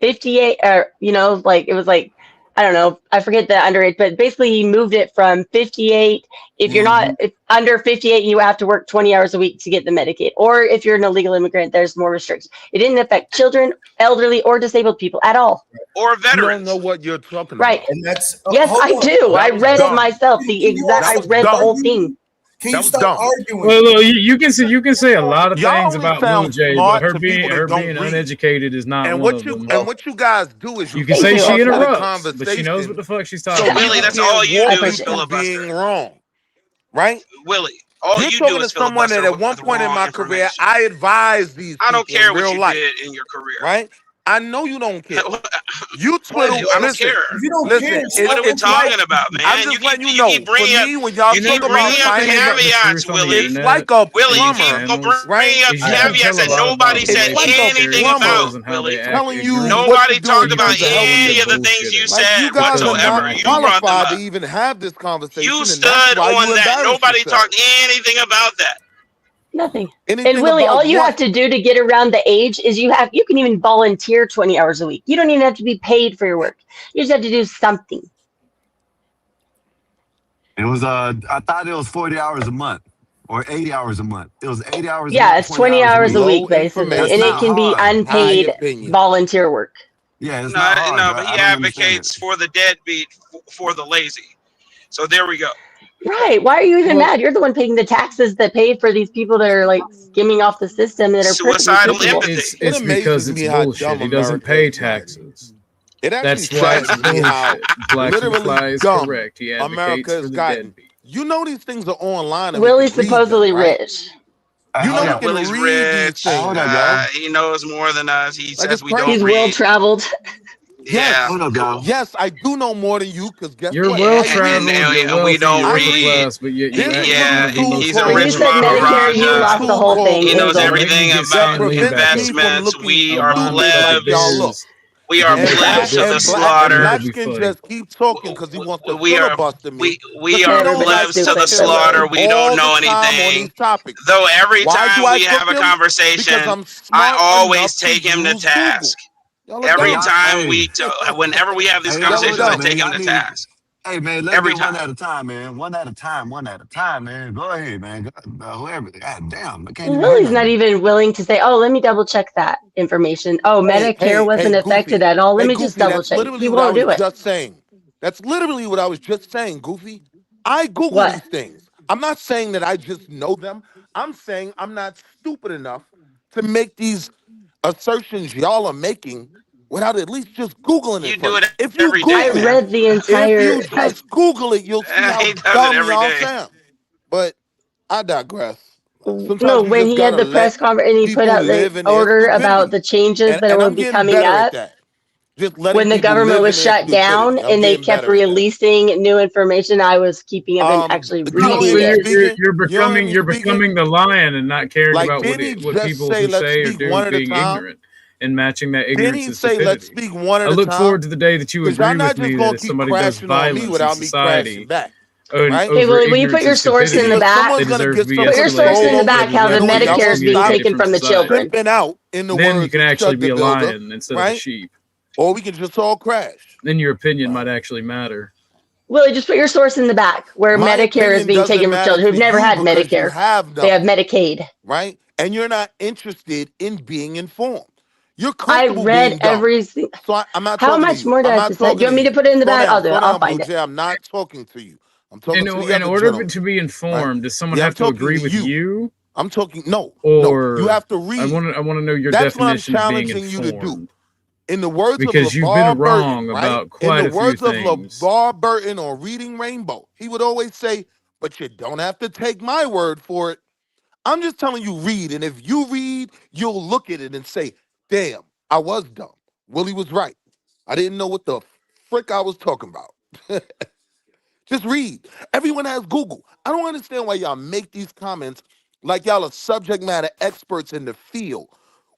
58, or, you know, like, it was like, I don't know, I forget the underage, but basically he moved it from 58. If you're not under 58, you have to work 20 hours a week to get the Medicaid. Or if you're an illegal immigrant, there's more restrictions. It didn't affect children, elderly, or disabled people at all. Or veterans. You don't know what you're talking about. Right. And that's yes, I do. I read it myself. I read the whole thing. Can you stop arguing? Well, you can say a lot of things about Blue Jay, but her being uneducated is not one of them. And what you guys do is you can say she interrupts, but she knows what the fuck she's talking about. Willie, that's all you do is filibuster. Being wrong, right? Willie, all you're you talking do is to someone that at one point in my career, I advised these people I don't care in real what you life, did in your career. right? I know you don't care. You twiddle. I don't care. If you don't care, what are we talking about, man? I'm just letting you know. For me, when y'all talk about caveats, Willie, it's like a Willie, you plumber, keep bringing up caveats that nobody said anything about. Willie, telling you nobody talked about any of the things you said whatsoever. You brought them up. To even have this conversation. You stood on that. Nobody talked anything about that. Nothing. And Willie, all you have to do to get around the age is you can even volunteer 20 hours a week. You don't even have to be paid for your work. You just have to do something. It was I thought it was 40 hours a month or 80 hours a month. It was 80 hours. Yeah, it's 20 hours a week basically, and it can be unpaid volunteer work. Yeah, it's not hard, but he advocates for the deadbeat, for the lazy. So there we go. Right. Why are you even mad? You're the one paying the taxes that pay for these people that are like skimming off the system that are suicidal empathy. It's because it's bullshit. He doesn't pay taxes. That's why it's bullshit. Black Fly is correct. He advocates for the deadbeat. You know these things are online. Willie's supposedly rich. You know you can Willie's read rich. these things. He knows more than us. He says we don't read. He's well traveled. Yeah. Yes, I do know more than you because guess you're what? well traveled. And we don't read. Class, but he's a when rich you said Medicare, you lost the whole thing. He knows everything about investments. We are plebs. We are plebs to the slaughter. Blackskin just keep talking because he wants to filibuster me. We are plebs to the slaughter. We don't know anything. Though every time we have a conversation, I always take him to task. Every time whenever we have these conversations, I take him to task. Hey man, let's do one at a time, man. One at a time, man. Go ahead, man. Whoever. God damn. Willie's not even willing to say, "Oh, let me double check that information." Oh, Medicare wasn't affected at all. Let me just double check. He won't do it. That's literally what I was just saying, Goofy. I Google these things. I'm not saying that I just know them. I'm saying I'm not stupid enough to make these assertions y'all are making without at least just Googling it. You do it if you every Google day. I read the entire. If you just Google it, you'll see how dumb y'all sound. But I digress. No, when he had the press conference and he put out the order about the changes that will be coming up. When the government was shut down and they kept releasing new information, I was keeping up and actually reading it. You're becoming the lion and not caring about what people who say or do being ignorant and matching that ignorance to stupidity. Let's speak one at a time. I look forward to the day that you agree with me that if somebody does violence in society, right? Okay, well, will you put your source in the back? Someone's gonna get some Put your source control in the over back, this. You Calvin. know what? Y'all Medicare gonna is being stop taken from the children. pimping out, in the Then you words can of actually Chud be the a Builder, lion instead of a right? sheep. Or we can just all crash. Then your opinion might actually matter. Willie, just put your source in the back where My Medicare is opinion being doesn't taken from matter children who've to never you had because you Medicare. have They have none, Medicaid. right? And you're not interested in being informed. You're I comfortable read being dumb. everything. So I'm not How talking to much you. more do I'm I have not to say? Do talking you want to me to you. put it in the Slow back? I'll down, do it. slow I'll down, Blue find it. Jay. I'm not talking to you. I'm talking to the In other order gentleman. to be informed, Right? does someone Yeah, I'm have to talking agree to with you? I'm talking no. You Or have to read. I want to know your That's what I'm definition of being challenging you to do. informed. In the words of Because you've been LeVar wrong Burton, right? about In the quite a few words of things. LeVar Burton on Reading Rainbow, he would always say, but you don't have to take my word for it. I'm just telling you, read. And if you read, you'll look at it and say, damn, I was dumb. Willie was right. I didn't know what the frick I was talking about. Just read. Everyone has Google. I don't understand why y'all make these comments like y'all are subject matter experts in the field.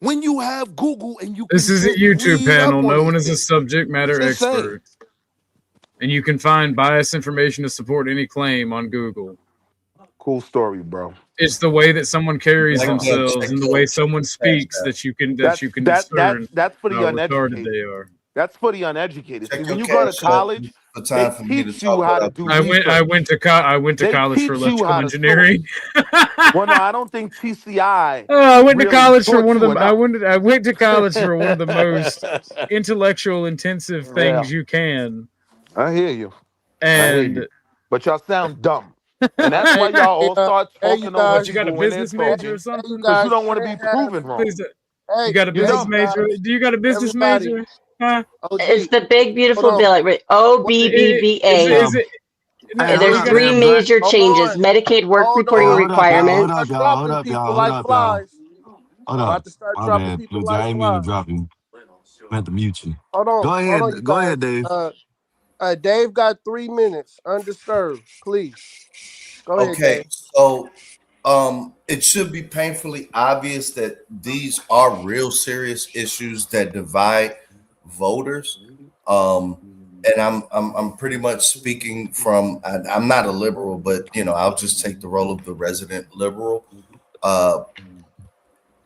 When you have Google and you This can is a just YouTube read up panel. on No these one is a things. subject matter Just saying. expert. And you can find biased information to support any claim on Google. Cool story, bro. It's the way that someone carries Check themselves and the way someone speaks out. that you can That's discern for the how retarded uneducated. they are. That's for the uneducated. See, Check when your you go to cash app college, for they time for me to teach you talk how to without do I research. went to They college for teach you electrical how to source. engineering. Well, no, I don't think TCI I went to really college for taught one of you the enough. I went to college for one of the most intellectual intensive things you can. I hear you. And But y'all sound dumb. And that's why y'all all start Hey, you talking over guys. you got a people when they're business major or talking Hey, you something? because you guys. don't want to Can't be have. proven wrong. You got a Hey, business major? guys. Do you got a business Everybody. major? Huh? OG. It's the big, beautiful Hold bill. on. Like OBBBA. Is it? No, There's you got three a, major Hold changes: on. Medicaid work Hold reporting on. requirements. Start dropping people like flies. About to start dropping people like flies. Hold on. Hold on, you guys. Dave got 3 minutes. Undisturbed. Please. Go ahead, Okay, Dave. so it should be painfully obvious that these are real serious issues that divide voters. And I'm pretty much speaking from I'm not a liberal, but I'll just take the role of the resident liberal.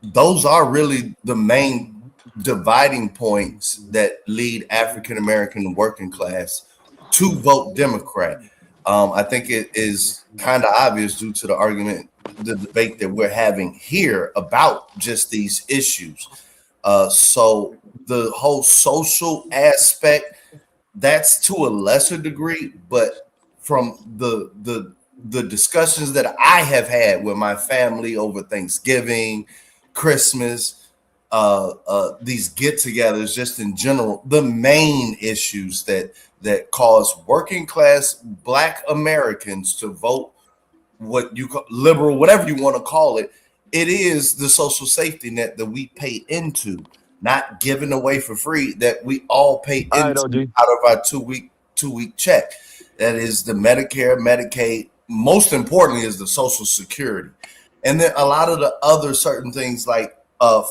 Those are really the main dividing points that lead African American working class to vote Democrat. I think it is kind of obvious due to the debate that we're having here about just these issues. So the whole social aspect, that's to a lesser degree, but from the discussions that I have had with my family over Thanksgiving, Christmas, these get-togethers, just in general, the main issues that cause working class Black Americans to vote what you call liberal, whatever you want to call it, it is the social safety net that we pay into, not given away for free, that we all pay into out of our two-week check. That is the Medicare, Medicaid. Most importantly is the Social Security. And then a lot of the other certain things like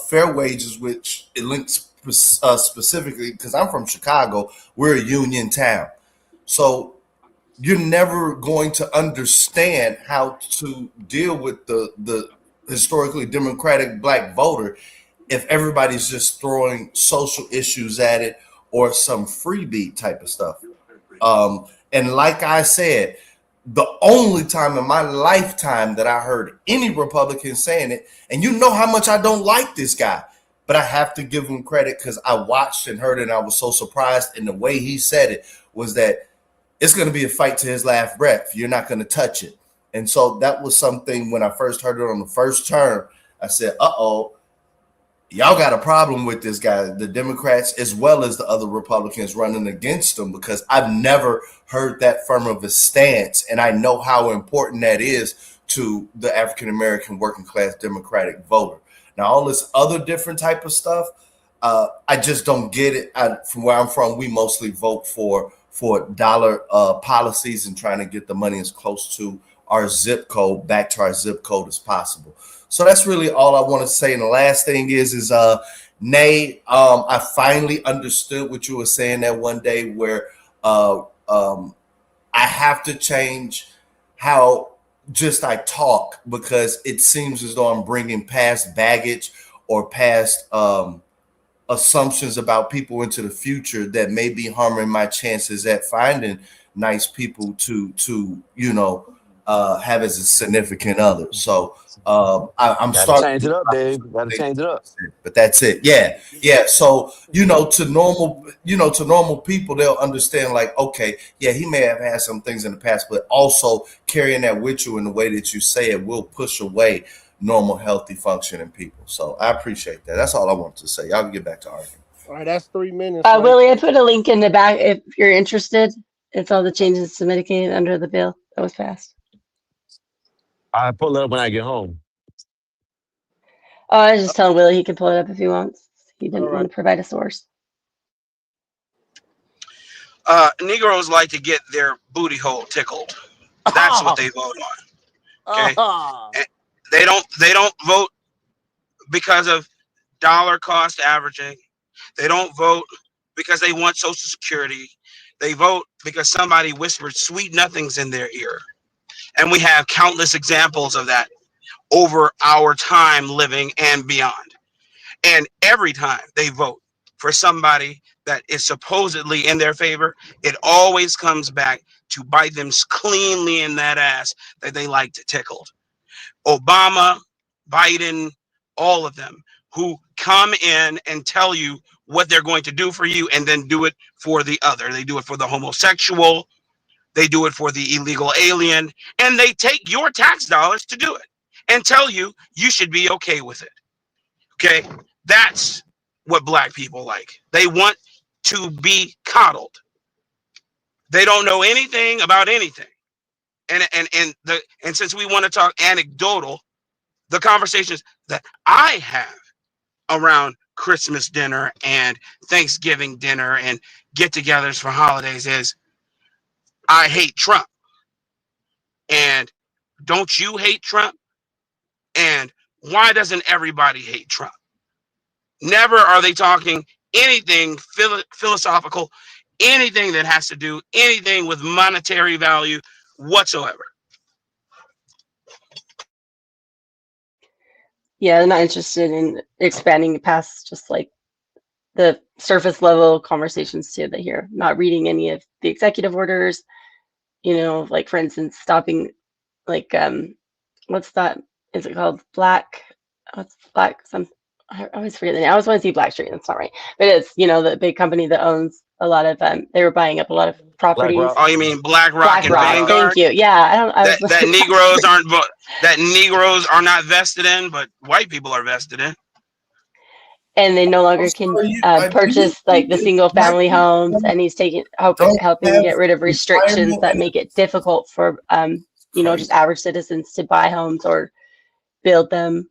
fair wages, which it links specifically because I'm from Chicago. We're a union town. So you're never going to understand how to deal with the historically democratic Black voter if everybody's just throwing social issues at it or some freebie type of stuff. And like I said, the only time in my lifetime that I heard any Republican saying it, and you know how much I don't like this guy, but I have to give him credit because I watched and heard it and I was so surprised. And the way he said it was that it's going to be a fight to his last breath. You're not going to touch it. And so that was something when I first heard it on the first term, I said, uh-oh, y'all got a problem with this guy, the Democrats, as well as the other Republicans running against him, because I've never heard that firm of a stance. And I know how important that is to the African-American working class Democratic voter. Now, all this other different type of stuff, I just don't get it. From where I'm from, we mostly vote for dollar policies and trying to get the money as close to our zip code, back to our zip code as possible. So that's really all I want to say. And the last thing is Nay, I finally understood what you were saying that one day where I have to change how just I talk, because it seems as though I'm bringing past baggage or past assumptions about people into the future that may be harming my chances at finding nice people to have as a significant other. So I'm Gotta starting change it up, Dave. Gotta change it up. but that's it. Yeah. So, to normal people, they'll understand, like, okay, yeah, he may have had some things in the past, but also carrying that with you in the way that you say it will push away normal, healthy, functioning people. So I appreciate that. That's all I wanted to say. Y'all can get back to arguing. All right, that's 3 minutes. Willie, I put a link in the back if you're interested. It's all the changes to Medicaid under the bill that was passed. I pull it up when I get home. Oh, I was just telling Willie he can pull it up if he wants. He didn't want to provide a source. Negroes like to get their booty hole tickled. That's what they vote on. Okay, and they don't vote because of dollar cost averaging. They don't vote because they want Social Security. They vote because somebody whispered sweet nothings in their ear, and we have countless examples of that over our time living and beyond. And every time they vote for somebody that is supposedly in their favor, it always comes back to bite them cleanly in that ass that they like to tickle. Obama, Biden, all of them who come in and tell you what they're going to do for you and then do it for the other. They do it for the homosexual. They do it for the illegal alien. And they take your tax dollars to do it and tell you you should be okay with it. Okay, that's what black people like. They want to be coddled. They don't know anything about anything. And since we want to talk anecdotal, the conversations that I have around Christmas dinner and Thanksgiving dinner and get-togethers for holidays is, I hate Trump. And don't you hate Trump? And why doesn't everybody hate Trump? Never are they talking anything philosophical, anything that has to do anything with monetary value whatsoever. Yeah, they're not interested in expanding past just like the surface level conversations too. They hear not reading any of the executive orders, like for instance, stopping like what's that? Is it called Black? What's Black? I always forget the name. I always want to see Blackstreet. That's not right, but it's the big company that owns a lot of. They were buying up a lot of properties. Oh, you mean BlackRock and Vanguard? Thank you. Yeah, that Negroes aren't that Negroes are not vested in, but white people are vested in. And they no longer can purchase like the single family homes, and he's helping get rid of restrictions that make it difficult for just average citizens to buy homes or build them.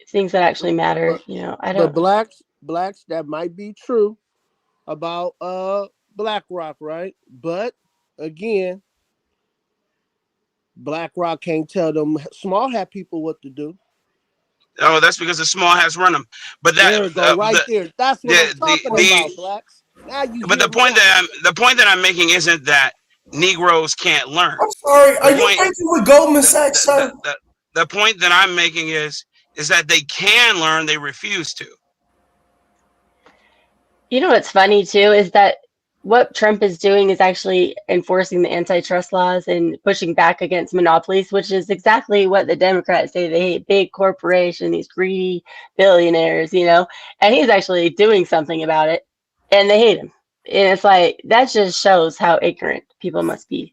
Things that actually matter, I don't. The blacks that might be true about BlackRock, right? But again, BlackRock can't tell them small hat people what to do. Oh, that's because the small hats run them. But that there go right there. That's what I'm talking about, blacks. Now you. But the point that I'm making isn't that Negroes can't learn. I'm sorry. Are you making with Goldman Sachs, sir? The point that I'm making is that they can learn, they refuse to. What's funny too is that what Trump is doing is actually enforcing the antitrust laws and pushing back against monopolies, which is exactly what the Democrats say. They hate big corporations, these greedy billionaires, and he's actually doing something about it, and they hate him. And it's like, that just shows how ignorant people must be.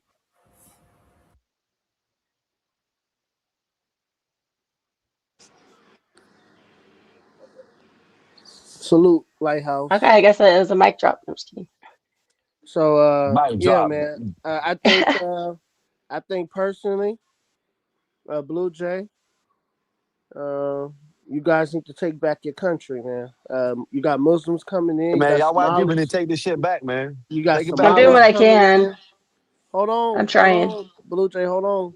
Salute, Lighthouse. Okay, I guess it was a mic drop. I'm just kidding. So yeah, man. I think personally, Blue Jay, you guys need to take back your country, man. You got Muslims coming in. Man, y'all white people need to take this shit back, man. You got I'm doing what I can. Hold on. I'm trying. Blue Jay, hold on.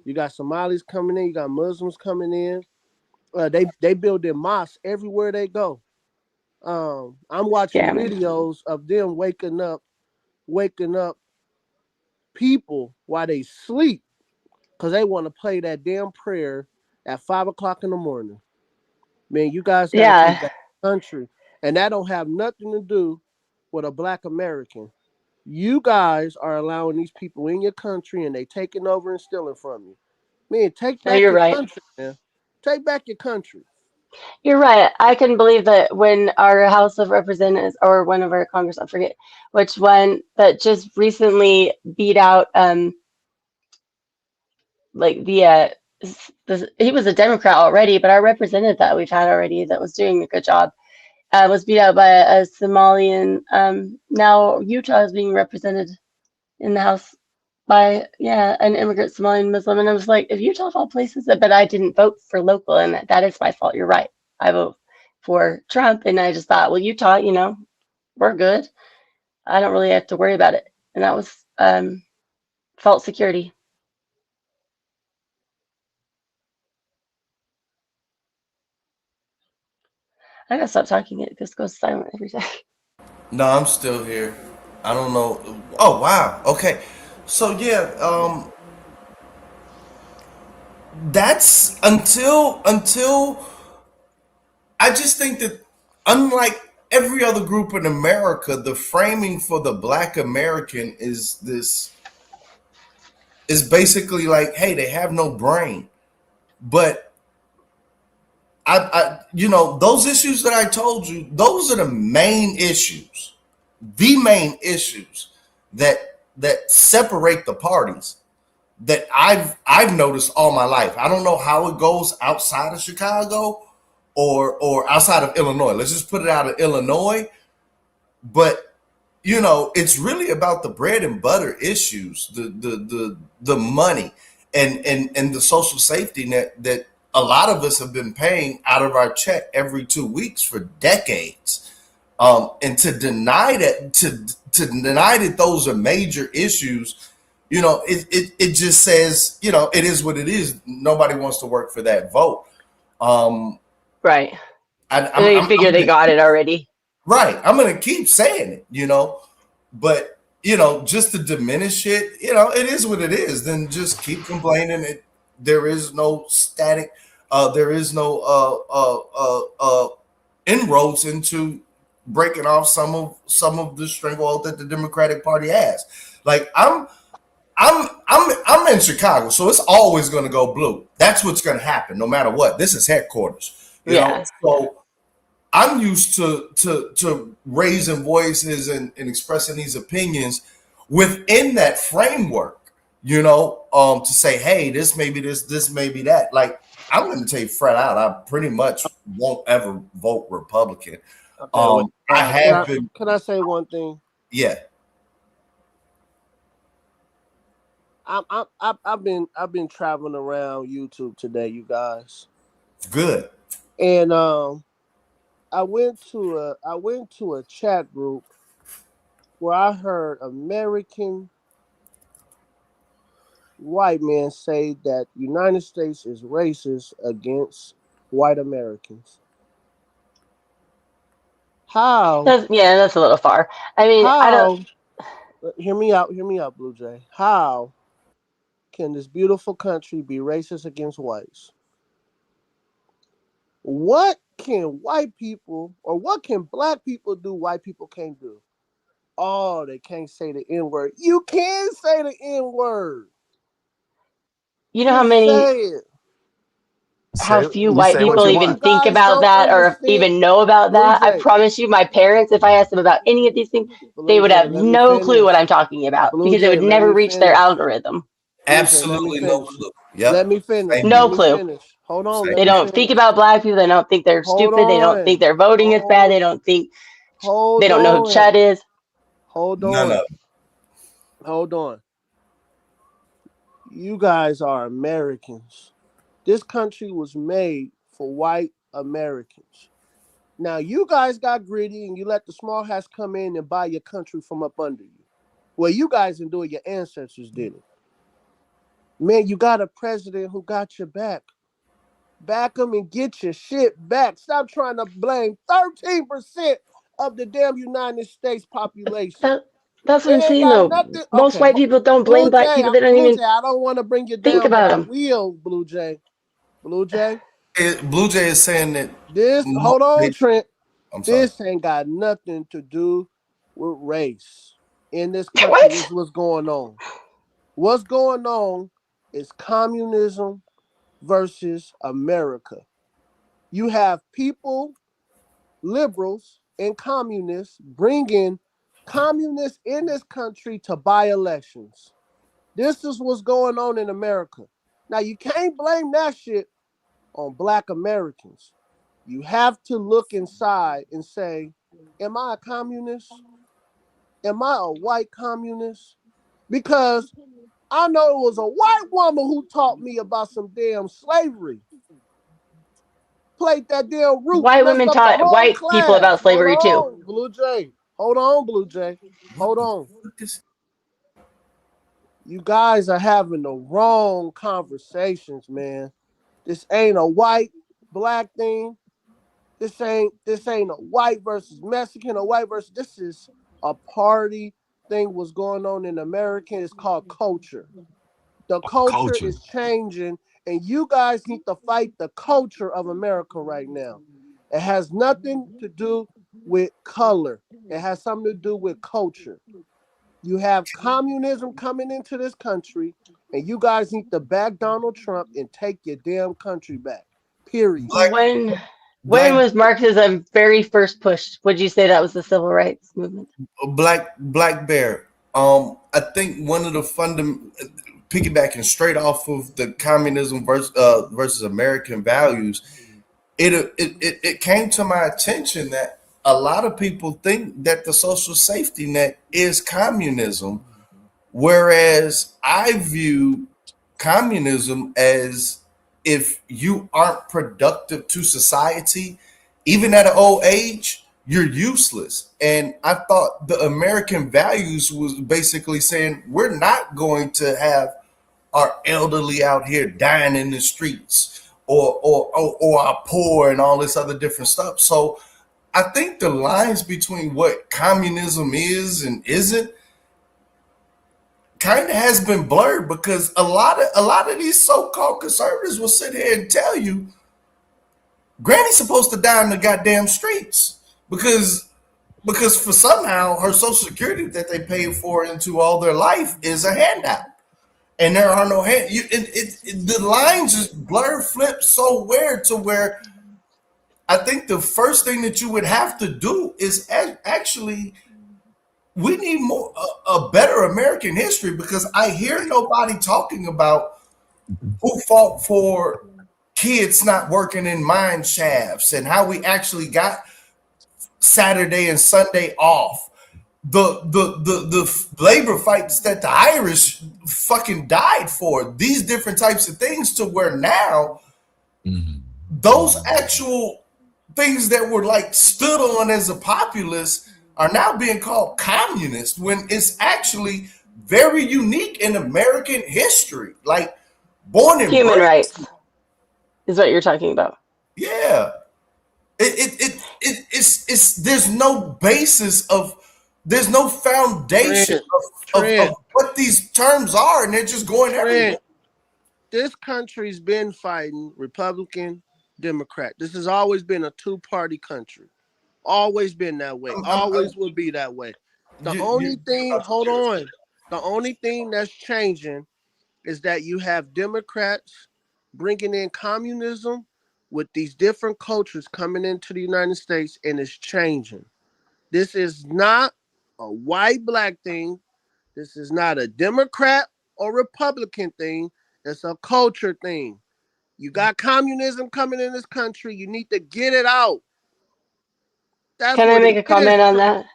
You got Somalis coming in. You got Muslims coming in. They build their mosques everywhere they go. I'm watching videos of them waking up people while they sleep because they want to play that damn prayer at 5 o'clock in the morning. Man, you guys got to take back the country. And that don't have nothing to do with a black American. You guys are allowing these people in your country and they taking over and stealing from you. Man, take back your country, man. Take back your country. You're right. I can believe that when our House of Representatives or one of our Congress, I forget which one, that just recently beat out like he was a Democrat already, but our representative that we've had already that was doing a good job was beat out by a Somalian. Now Utah is being represented in the House by an immigrant Somalian Muslim, and I was like, if Utah of all places, but I didn't vote for local, and that is my fault. You're right. I vote for Trump, and I just thought, well, Utah, we're good. I don't really have to worry about it, and that was false security. I gotta stop talking. It just goes silent every day. No, I'm still here. I don't know. Oh wow. Okay. So yeah, that's until I just think that unlike every other group in America, the framing for the Black American is basically like, hey, they have no brain. But those issues that I told you, those are the main issues, that separate the parties that I've noticed all my life. I don't know how it goes outside of Chicago or outside of Illinois. Let's just put it out of Illinois. But it's really about the bread and butter issues, the money and the social safety net that a lot of us have been paying out of our check every 2 weeks for decades. And to deny that those are major issues, it just says, it is what it is. Nobody wants to work for that vote. Right. I figure they got it already. Right. I'm going to keep saying it, but, just to diminish it, it is what it is. Then just keep complaining. There is no static. There is no inroads into breaking off some of the stranglehold that the Democratic Party has. Like I'm in Chicago, so it's always going to go blue. That's what's going to happen, no matter what. This is headquarters, you know. So I'm used to raising voices and expressing these opinions within that framework, to say, hey, this may be this may be that. Like I'm going to tell you flat out, I pretty much won't ever vote Republican. I have been. Can I say one thing? Yeah. I've been traveling around YouTube today, you guys. Good. And I went to a chat group where I heard American white men say that United States is racist against white Americans. How? That's a little far. I mean, I don't. Hear me out, Blue Jay. How can this beautiful country be racist against whites? What can white people or what can black people do white people can't do? Oh, they can't say the N-word. You can say the N-word. You know how many, how few white people even think about that or even know about that? I promise you, my parents, if I asked them about any of these things, they would have no clue what I'm talking about because it would never reach their algorithm. Absolutely no clue. Yep. Let me finish. No clue. Hold on. They don't think about black people. They don't think they're stupid. They don't think their voting is bad. They don't think. They don't know who Chet is. Hold on. You guys are Americans. This country was made for white Americans. Now you guys got greedy and you let the small hats come in and buy your country from up under you. Well, you guys didn't do it. Your ancestors did it. Man, you got a president who got your back. Back them and get your shit back. Stop trying to blame 13% of the damn United States population. That's what It I'm ain't saying, got though. nothing. Most Okay, white people don't blame Blue black Jay, people. They don't Blue even Jay. I don't want to bring you think down, but about I them. will, Blue Jay. Blue Jay. Blue Jay is saying that Hold on, Trent. I'm sorry. This ain't got nothing to do with race in this country. This is what's going on. What's going on is communism versus America. You have people, liberals and communists, bringing communists in this country to buy elections. This is what's going on in America. Now, you can't blame that shit on Black Americans. You have to look inside and say, am I a communist? Am I a white communist? Because I know it was a white woman who taught me about some damn slavery. Played that damn roof, White messed women up the taught whole white people class. about Hold slavery too. on, Blue Jay. Hold on, Blue Jay. Hold on. You guys are having the wrong conversations, man. This ain't a white black thing. This ain't a white versus Mexican or white versus. This is a party thing. What's going on in America? It's called culture. The culture is changing, and you guys need to fight the culture of America right now. It has nothing to do with color. It has something to do with culture. You have communism coming into this country, and you guys need to back Donald Trump and take your damn country back. Period. When was Marxism very first pushed? Would you say that was the civil rights movement? Black Bear. I think one of the piggybacking straight off of the communism versus American values, it came to my attention that a lot of people think that the social safety net is communism, whereas I view communism as if you aren't productive to society, even at an old age, you're useless. And I thought the American values was basically saying we're not going to have our elderly out here dying in the streets or are poor and all this other different stuff. So I think the lines between what communism is and isn't kind of has been blurred, because a lot of these so-called conservatives will sit here and tell you Granny's supposed to die in the goddamn streets because for somehow her social security that they paid for into all their life is a handout. And there are no the lines just blur, flip so weird to where I think the first thing that you would have to do is actually we need a better American history, because I hear nobody talking about who fought for kids not working in mine shafts and how we actually got Saturday and Sunday off. The labor fights that the Irish fucking died for, these different types of things, to where now those actual things that were like stood on as a populist are now being called communist, when it's actually very unique in American history. Like born and Human bred. rights is what you're talking about. Yeah. It's there's no basis of, there's no foundation of what these terms are, and they're just going everywhere. This country's been fighting Republican, Democrat. This has always been a two-party country. Always been that way. Always will be that way. The only thing that's changing is that you have Democrats bringing in communism with these different cultures coming into the United States, and it's changing. This is not a white black thing. This is not a Democrat or Republican thing. It's a culture thing. You got communism coming in this country. You need to get it out. That's Can I what make it a comment is. on that?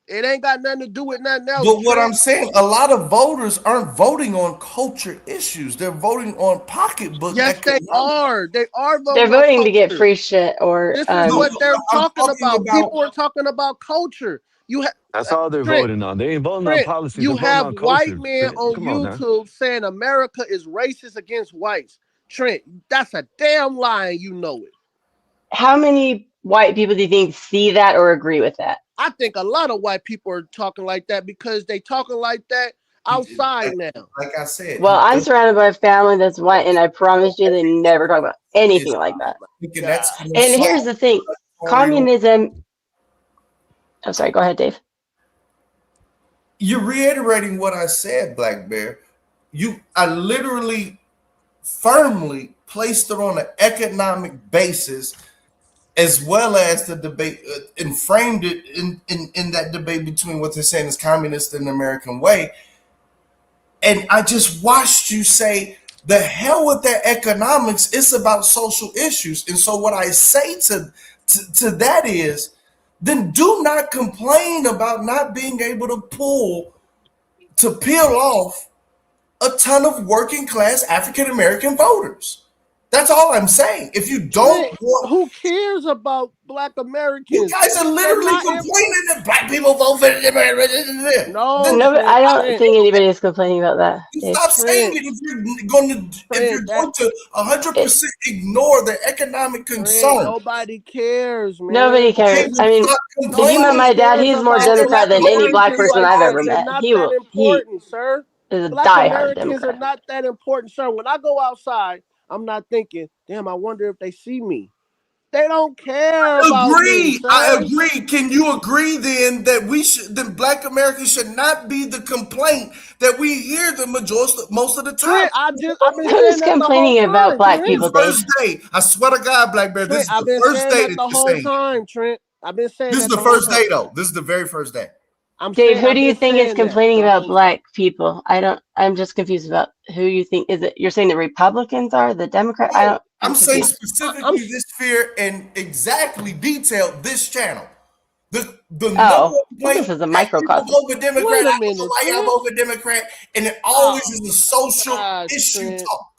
It ain't got nothing to do with nothing else. But what I'm saying, a lot of voters aren't voting on culture issues. They're voting on pocketbook. Yes, they are. They are voting. They're voting to get free shit, or this is what they're talking about. People are talking about culture. You have That's all they're voting on. They ain't voting on policies. You They're voting have on white culture. men on Come on now. YouTube saying America is racist against whites. Trent, that's a damn lie, and you know it. How many white people do you think see that or agree with that? I think a lot of white people are talking like that because they talking like that outside now. Like I said, well, I'm surrounded by a family that's white, and I promise you, they never talk about anything like that. And here's the thing: communism. I'm sorry. Go ahead, Dave. You're reiterating what I said, Black Bear. I literally firmly placed it on an economic basis, as well as the debate, and framed it in that debate between what they're saying is communist and the American way. And I just watched you say, the hell with that economics, it's about social issues. And so what I say to that is, then do not complain about not being able to peel off a ton of working class African American voters. That's all I'm saying. If you don't want, who cares about Black Americans? You guys are literally complaining that Black people vote for the No, I don't think anybody is complaining about that. Dave. Stop saying it if you're going to 100% ignore the economic concern. Nobody cares, man. Nobody cares. I mean, if you met my dad, he's more Democrat than any black person I've ever met. He sir. is a Black diehard Americans Democrat. are not that important, sir. When I go outside, I'm not thinking, damn, I wonder if they see me. They don't care about me, sir. I agree. Can you agree then that Black Americans should not be the complaint that we hear the most of the time? Who's complaining about black people, Dave? First day, I swear to God, Black Bear, this is the first day that you're saying. Trent. I've been saying this is the first day, though. This is the very first day. Dave, who do you think is complaining about black people? I'm just confused about who you think. Is it you're saying the Republicans are, the Democrats? I'm saying specifically this sphere and exactly detailed this channel. This is a microcosm. Over Democrat, I vote for Democrat, and it always is a social issue talk.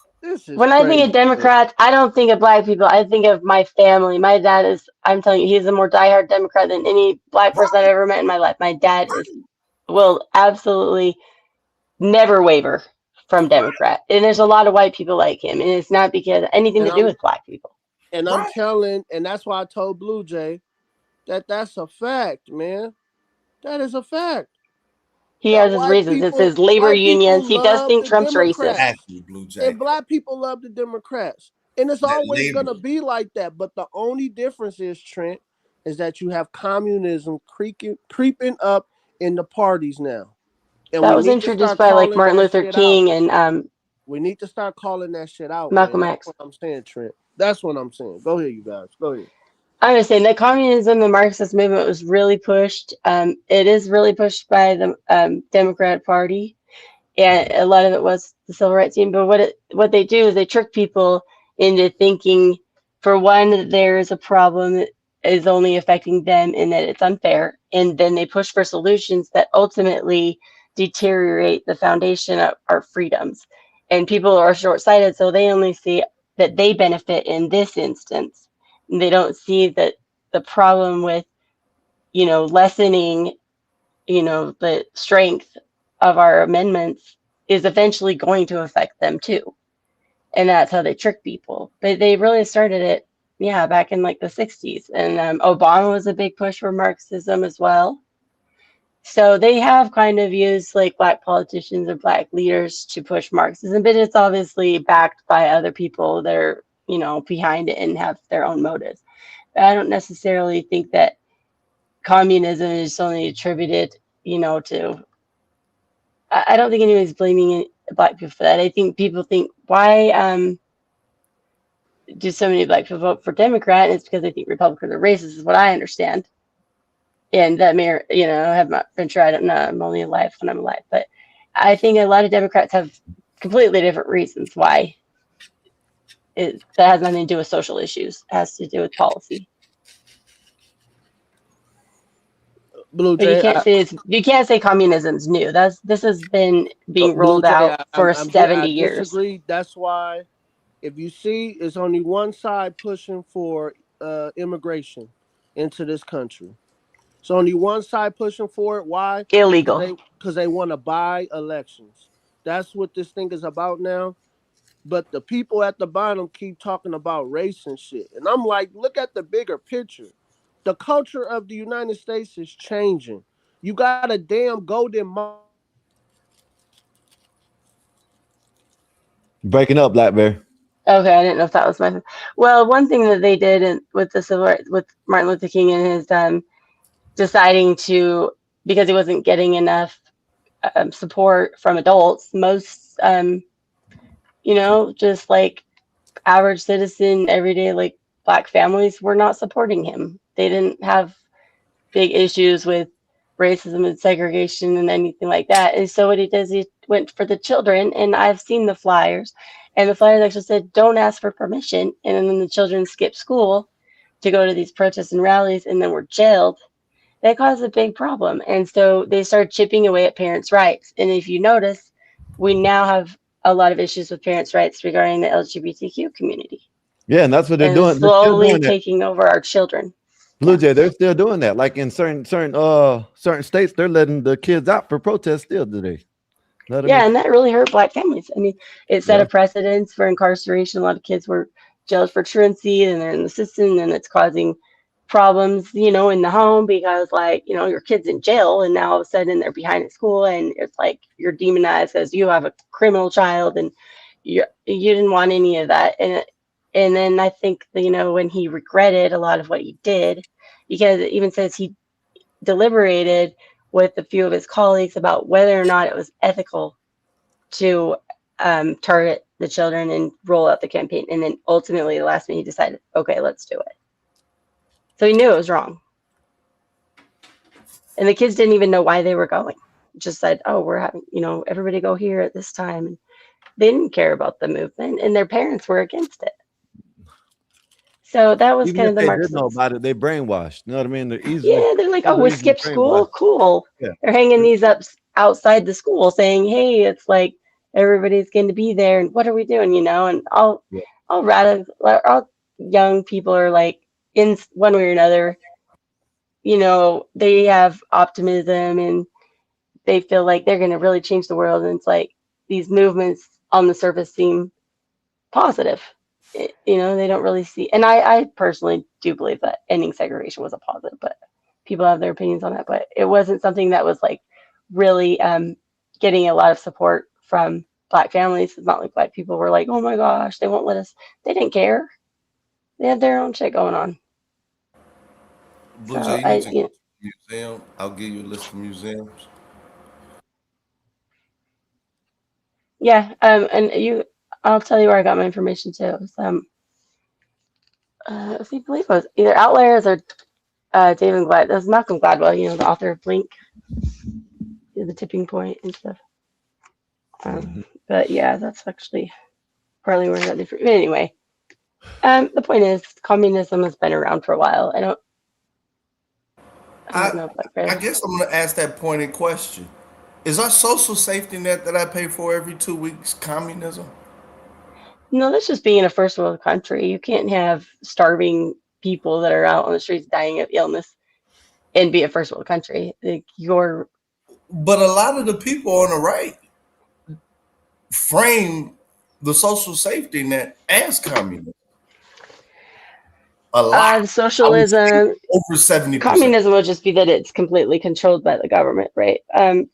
When I think of Democrats, I don't think of black people. I think of my family. My dad I'm telling you, he's a more diehard Democrat than any black person I've ever met in my life. My dad will absolutely never waver from Democrat. And there's a lot of white people like him. And it's not because anything to do with black people. And I'm and that's why I told Blue Jay that's a fact, man. That is a fact. He has his reasons. It's his labor unions. He does think Trump's racist. And black people love the Democrats. And it's always going to be like that. But the only difference is, Trent, is that you have communism creeping up in the parties now. And that was introduced by like Martin Luther King and we need to start calling that shit out. Malcolm X. That's what I'm saying, Trent. That's what I'm saying. Go ahead, you guys. Go ahead. I was saying that communism, the Marxist movement was really pushed. It is really pushed by the Democrat Party, and a lot of it was the civil rights team. But what they do is they trick people into thinking, for one, that there is a problem that is only affecting them and that it's unfair, and then they push for solutions that ultimately deteriorate the foundation of our freedoms. And people are short-sighted, so they only see that they benefit in this instance. They don't see that the problem with, lessening, the strength of our amendments is eventually going to affect them too. And that's how they trick people. But they really started it, back in like the 60s. And Obama was a big push for Marxism as well. So they have kind of used like black politicians or black leaders to push Marxism, but it's obviously backed by other people that are behind it and have their own motives. But I don't necessarily think that communism is only attributed, to. I don't think anyone's blaming black people for that. I think people think, why do so many black people vote for Democrat? And it's because they think Republicans are racist, is what I understand. And that may, have not been true. I don't know. I'm only alive when I'm alive. But I think a lot of Democrats have completely different reasons why. That has nothing to do with social issues. It has to do with policy. Blue Jay, you can't say communism's new. This has been being rolled out for 70 years. I disagree. That's why, if you see, it's only one side pushing for immigration into this country. It's only one side pushing for it. Why? Illegal. Because they want to buy elections. That's what this thing is about now. But the people at the bottom keep talking about race and shit. And I'm like, look at the bigger picture. The culture of the United States is changing. You got a damn golden Breaking up, Blackberry. Okay, I didn't know if that was my. Well, one thing that they did with the civil rights, with Martin Luther King and his deciding to, because he wasn't getting enough support from adults, most just like average citizen, everyday like Black families were not supporting him. They didn't have big issues with racism and segregation and anything like that. And so what he does, he went for the children, and I've seen the flyers, and the flyers actually said, "Don't ask for permission." And then the children skipped school to go to these protests and rallies, and then were jailed. That caused a big problem, and so they started chipping away at parents' rights. And if you notice, we now have a lot of issues with parents' rights regarding the LGBTQ community. Yeah, and that's what they're and doing. They're still slowly doing that. taking over our children. Blue Jay, they're still doing that. Like in certain states, they're letting the kids out for protests still today. Yeah, and that really hurt Black families. I mean, it set Yeah. a precedence for incarceration. A lot of kids were jailed for truancy, and they're in the system, and it's causing problems, in the home, because your kid's in jail, and now all of a sudden they're behind at school, and it's like you're demonized as you have a criminal child, and you didn't want any of that. And then I think when he regretted a lot of what he did, because it even says he deliberated with a few of his colleagues about whether or not it was ethical to target the children and roll out the campaign. And then ultimately, the last minute, he decided, okay, let's do it. So he knew it was wrong. And the kids didn't even know why they were going. Just said, oh, we're having, everybody go here at this time. And they didn't care about the movement, and their parents were against it. So that was Even kind if of the they Marxist. did know about it, they brainwashed. You know what I mean? They're easily. Yeah, they're like, oh, we skipped school, cool. Yeah. They're hanging these up outside the school, saying, hey, it's like everybody's going to be there, and what are we doing? And all young people are like, in one way or another, they have optimism, and they feel like they're going to really change the world. And it's like these movements on the surface seem positive. They don't really see, and I personally do believe that ending segregation was a positive, but people have their opinions on that. But it wasn't something that was like really getting a lot of support from Black families. It's not like Black people were like, oh my gosh, they won't let us. They didn't care. They had their own shit going on. Blue So Jay, you need to go to the museum. I'll give you a list of museums. Yeah, and I'll tell you where I got my information too. It was, I believe it was either Outliers or David Glad. That was Malcolm Gladwell, the author of Blink, The Tipping Point and stuff. But yeah, that's actually partly where I got different. Anyway, the point is, communism has been around for a while. I don't know. I guess I'm going to ask that pointed question. Is our social safety net that I pay for every 2 weeks communism? No, that's just being a first world country. You can't have starving people that are out on the streets dying of illness and be a first world country. But a lot of the people on the right frame the social safety net as communism. A lot. Socialism, over 70%. Communism would just be that it's completely controlled by the government, right?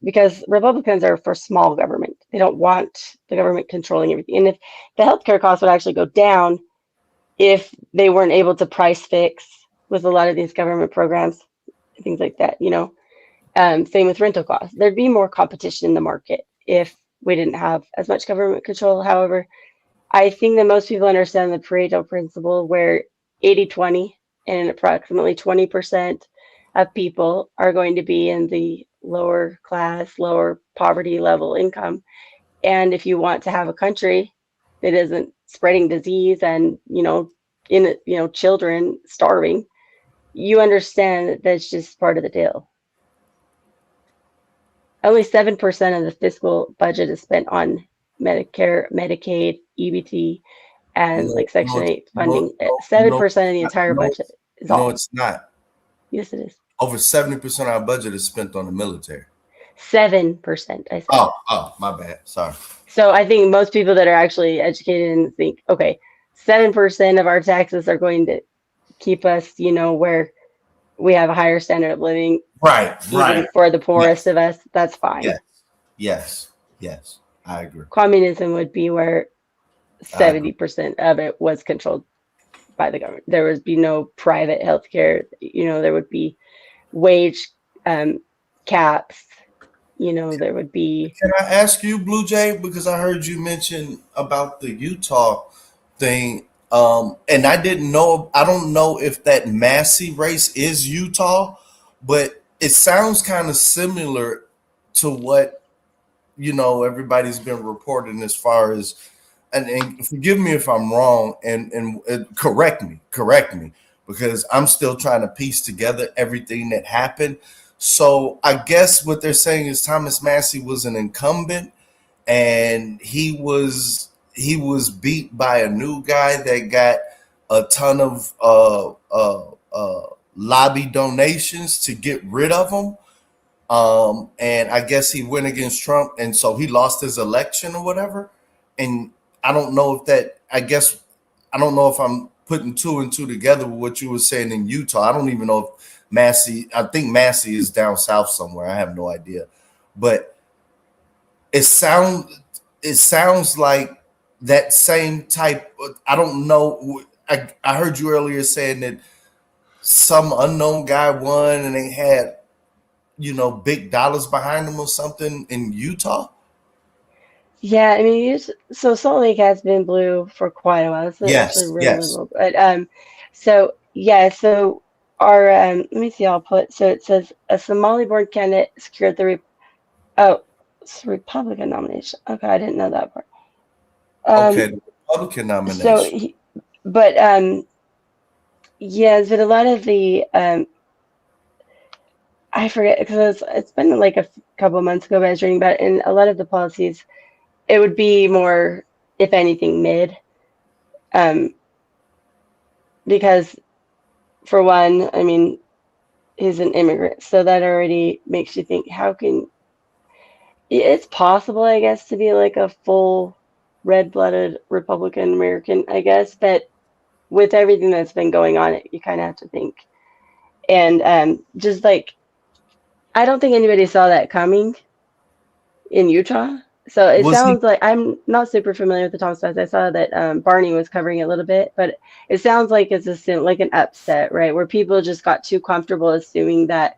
Because Republicans are for small government. They don't want the government controlling everything. And if the healthcare costs would actually go down if they weren't able to price fix with a lot of these government programs, things like that, same with rental costs. There'd be more competition in the market if we didn't have as much government control. However, I think that most people understand the Pareto principle, where 80-20 and approximately 20% of people are going to be in the lower class, lower poverty level income. And if you want to have a country that isn't spreading disease and, children starving, you understand that that's just part of the deal. Only 7% of the fiscal budget is spent on Medicare, Medicaid, EBT, and Section 8 funding. 7% of the entire budget is all. No, it's not. Yes, it is. Over 70% of our budget is spent on the military. 7%, I said. Oh, my bad. Sorry. So I think most people that are actually educated and think, okay, 7% of our taxes are going to keep us, where we have a higher standard of living, Right, even for the poorest yes, of us. That's fine. yes, I agree. Communism would be where 70% of it was controlled by the government. There would be no private healthcare. There would be wage caps. There would be. Can I ask you, Blue Jay, because I heard you mention about the Utah thing, and I didn't know. I don't know if that Massey race is Utah, but it sounds kind of similar to what everybody's been reporting as far as. And forgive me if I'm wrong, and correct me, because I'm still trying to piece together everything that happened. So I guess what they're saying is Thomas Massey was an incumbent, and he was beat by a new guy that got a ton of lobby donations to get rid of him. And I guess he went against Trump, and so he lost his election or whatever. And I don't know I don't know if I'm putting two and two together with what you were saying in Utah. I don't even know if I think Massey is down south somewhere. I have no idea. But it sounds like that same type. I don't know. I heard you earlier saying that some unknown guy won and they had, big dollars behind them or something in Utah. Yeah, I mean, so Salt Lake has been blue for quite a while. It's actually really liberal. But so our let me see. I'll put so it says a Somali-born candidate secured it's a Republican nomination. Okay, I didn't know that part. Okay, the Republican nomination. But a lot of the I forget because it's been like a couple of months ago, but I was reading about it, and a lot of the policies. It would be more, if anything, mid. Because, for one, I mean, he's an immigrant, so that already makes you think, it's possible, I guess, to be like a full red-blooded Republican American, I guess, but with everything that's been going on, you kind of have to think. And just like, I don't think anybody saw that coming in Utah. So it sounds like I'm not super familiar with the Thomas Massey. I saw that Barney was covering it a little bit, but it sounds like it's like an upset, right? Where people just got too comfortable assuming that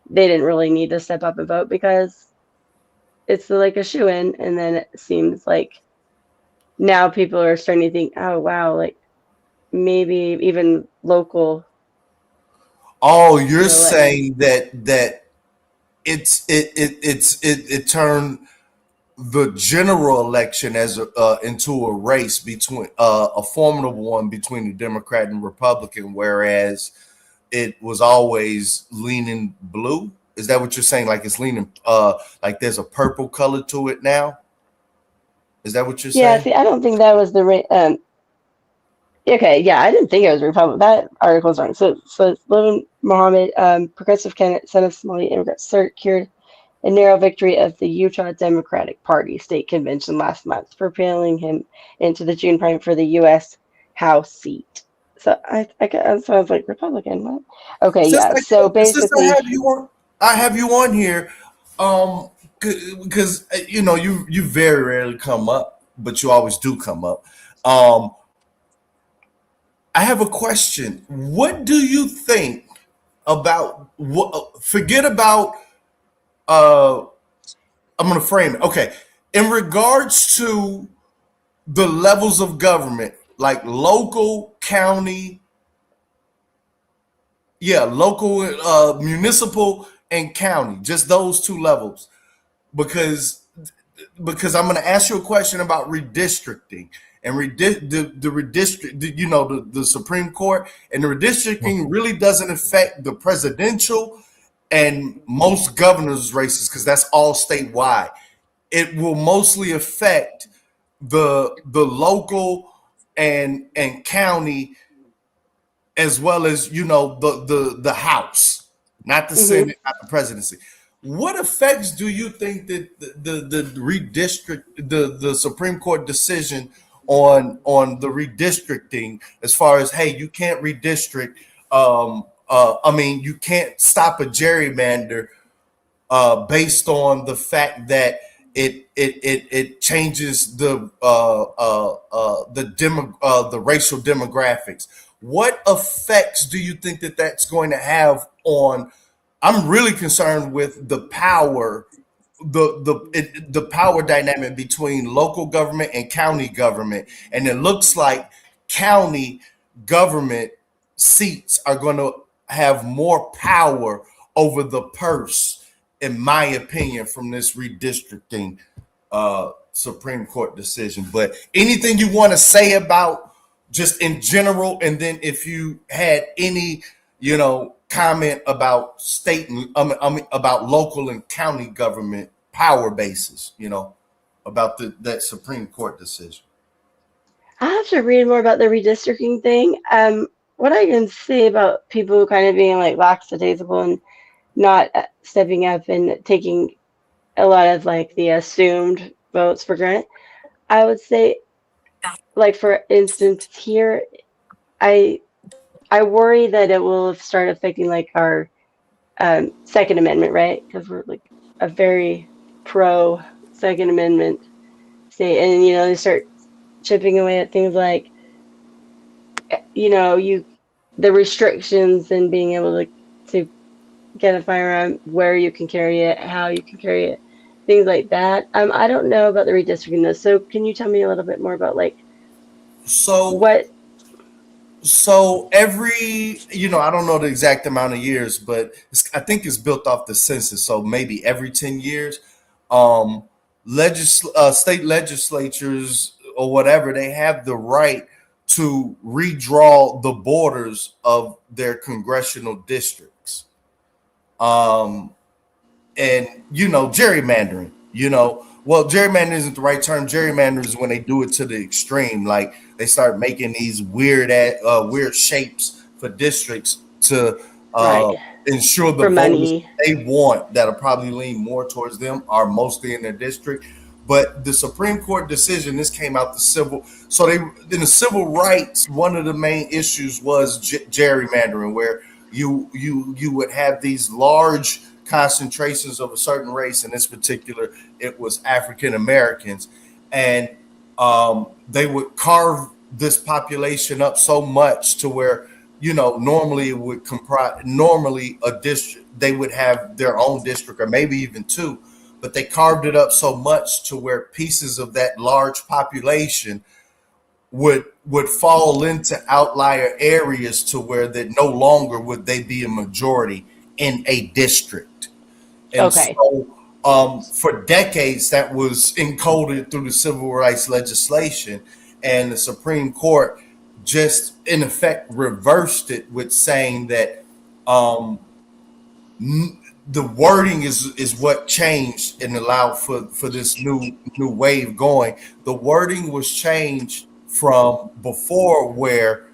they didn't really need to step up and vote because it's like a shoo-in. And then it seems like now people are starting to think, oh, wow, like maybe even local. Oh, you're saying that it turned the general election as into a race between a formidable one between the Democrat and Republican, whereas it was always leaning blue. Is that what you're saying? Like it's leaning like there's a purple color to it now? Is that what you're saying? Yeah, see, I don't think that was the okay, yeah, I didn't think it was Republican. That article's wrong. So Levin Mohammed, progressive candidate, Senate Somali immigrant, secured a narrow victory of the Utah Democratic Party state convention last month, propelling him into the June primary for the U.S. House seat. So that sounds like Republican. What? Okay, yeah. So basically, I have you on here, because you very rarely come up, but you always do come up. I have a question. What do you think about forget about I'm going to frame it. Okay. In regards to the levels of government, like local, county, local, municipal, and county, just those two levels, because I'm going to ask you a question about redistricting and the redistrict, the Supreme Court, and the redistricting really doesn't affect the presidential and most governors' races because that's all statewide. It will mostly affect the local and county, as well as the House, not the Senate, not the presidency. What effects do you think that the redistrict the Supreme Court decision on the redistricting, as far as, hey, you can't redistrict you can't stop a gerrymander based on the fact that it changes the racial demographics. What effects do you think that that's going to have on? I'm really concerned with the power, the power dynamic between local government and county government, and it looks like county government seats are going to have more power over the purse, in my opinion, from this redistricting Supreme Court decision. But anything you want to say about just in general, and then if you had any, comment about state and about local and county government power bases, about that Supreme Court decision. I have to read more about the redistricting thing. What I can say about people kind of being like lackadaisical and not stepping up and taking a lot of like the assumed votes for granted, I would say, like for instance here, I worry that it will start affecting like our Second Amendment, right? Because we're like a very pro Second Amendment state, and they start chipping away at things like the restrictions and being able to get a firearm, where you can carry it, how you can carry it, things like that. I don't know about the redistricting though, so can you tell me a little bit more about So every, I don't know the exact amount of years, but I think it's built off the census. So maybe every 10 years, state legislatures or whatever, they have the right to redraw the borders of their congressional districts. And, gerrymandering, well, gerrymandering isn't the right term. Gerrymandering is when they do it to the extreme. Like they start making these weird shapes for districts to ensure the voters they want that'll probably lean more towards them are mostly in their district. But the Supreme Court decision, this came out in the civil rights, one of the main issues was gerrymandering, where you would have these large concentrations of a certain race. In this particular, it was African Americans, and they would carve this population up so much to where normally it would comprise a district. They would have their own district or maybe even two, but they carved it up so much to where pieces of that large population would fall into outlier areas to where that no longer would they be a majority in a district. And so for decades that was encoded through the civil rights legislation, and the Supreme Court just in effect reversed it with saying that the wording is what changed and allowed for this new wave going. The wording was changed from before, where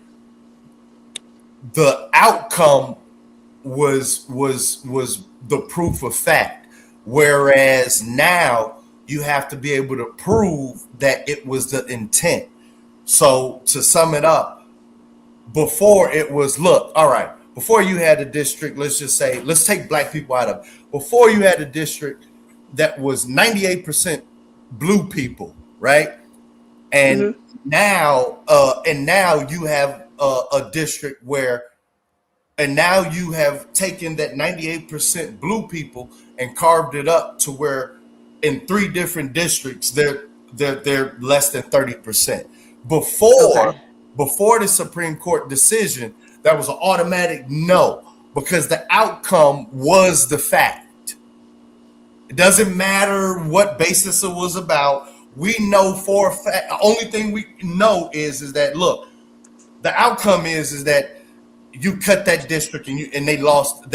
the outcome was the proof of fact, whereas now you have to be able to prove that it was the intent. So to sum it up, before it was, before you had a district, let's take black people out of it. Before you had a district that was 98% blue people, right? And now you have a district where, and now you have taken that 98% blue people and carved it up to where in 3 different districts they're less than 30%. Before the Supreme Court decision, that was an automatic no, because the outcome was the fact. It doesn't matter what basis it was about. We know for a fact. The only thing we know is that look, the outcome is that you cut that district and they lost a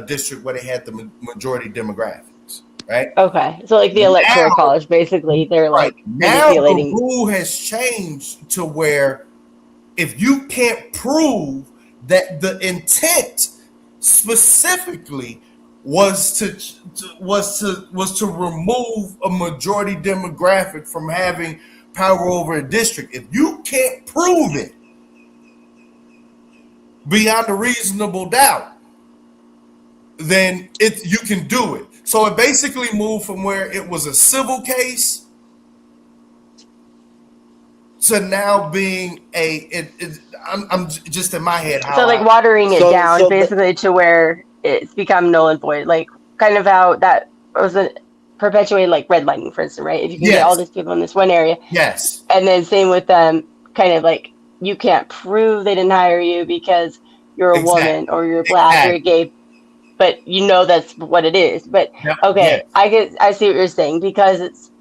district where they had the majority demographics, right? Okay, so like the electoral college, basically, they're like manipulating. Now the rule has changed to where if you can't prove that the intent specifically was to remove a majority demographic from having power over a district, if you can't prove it beyond a reasonable doubt, then you can do it. So it basically moved from where it was a civil case to now being I'm just in my head how So like watering it down basically to where it's become null and void, like kind of how that was perpetuated, like redlining, for instance, right? If you can get all these people in this one area, yes, and then same with them, kind of like you can't prove they didn't hire you because you're a woman or you're black or you're gay, but you know that's what it is. But okay, I see what you're saying, because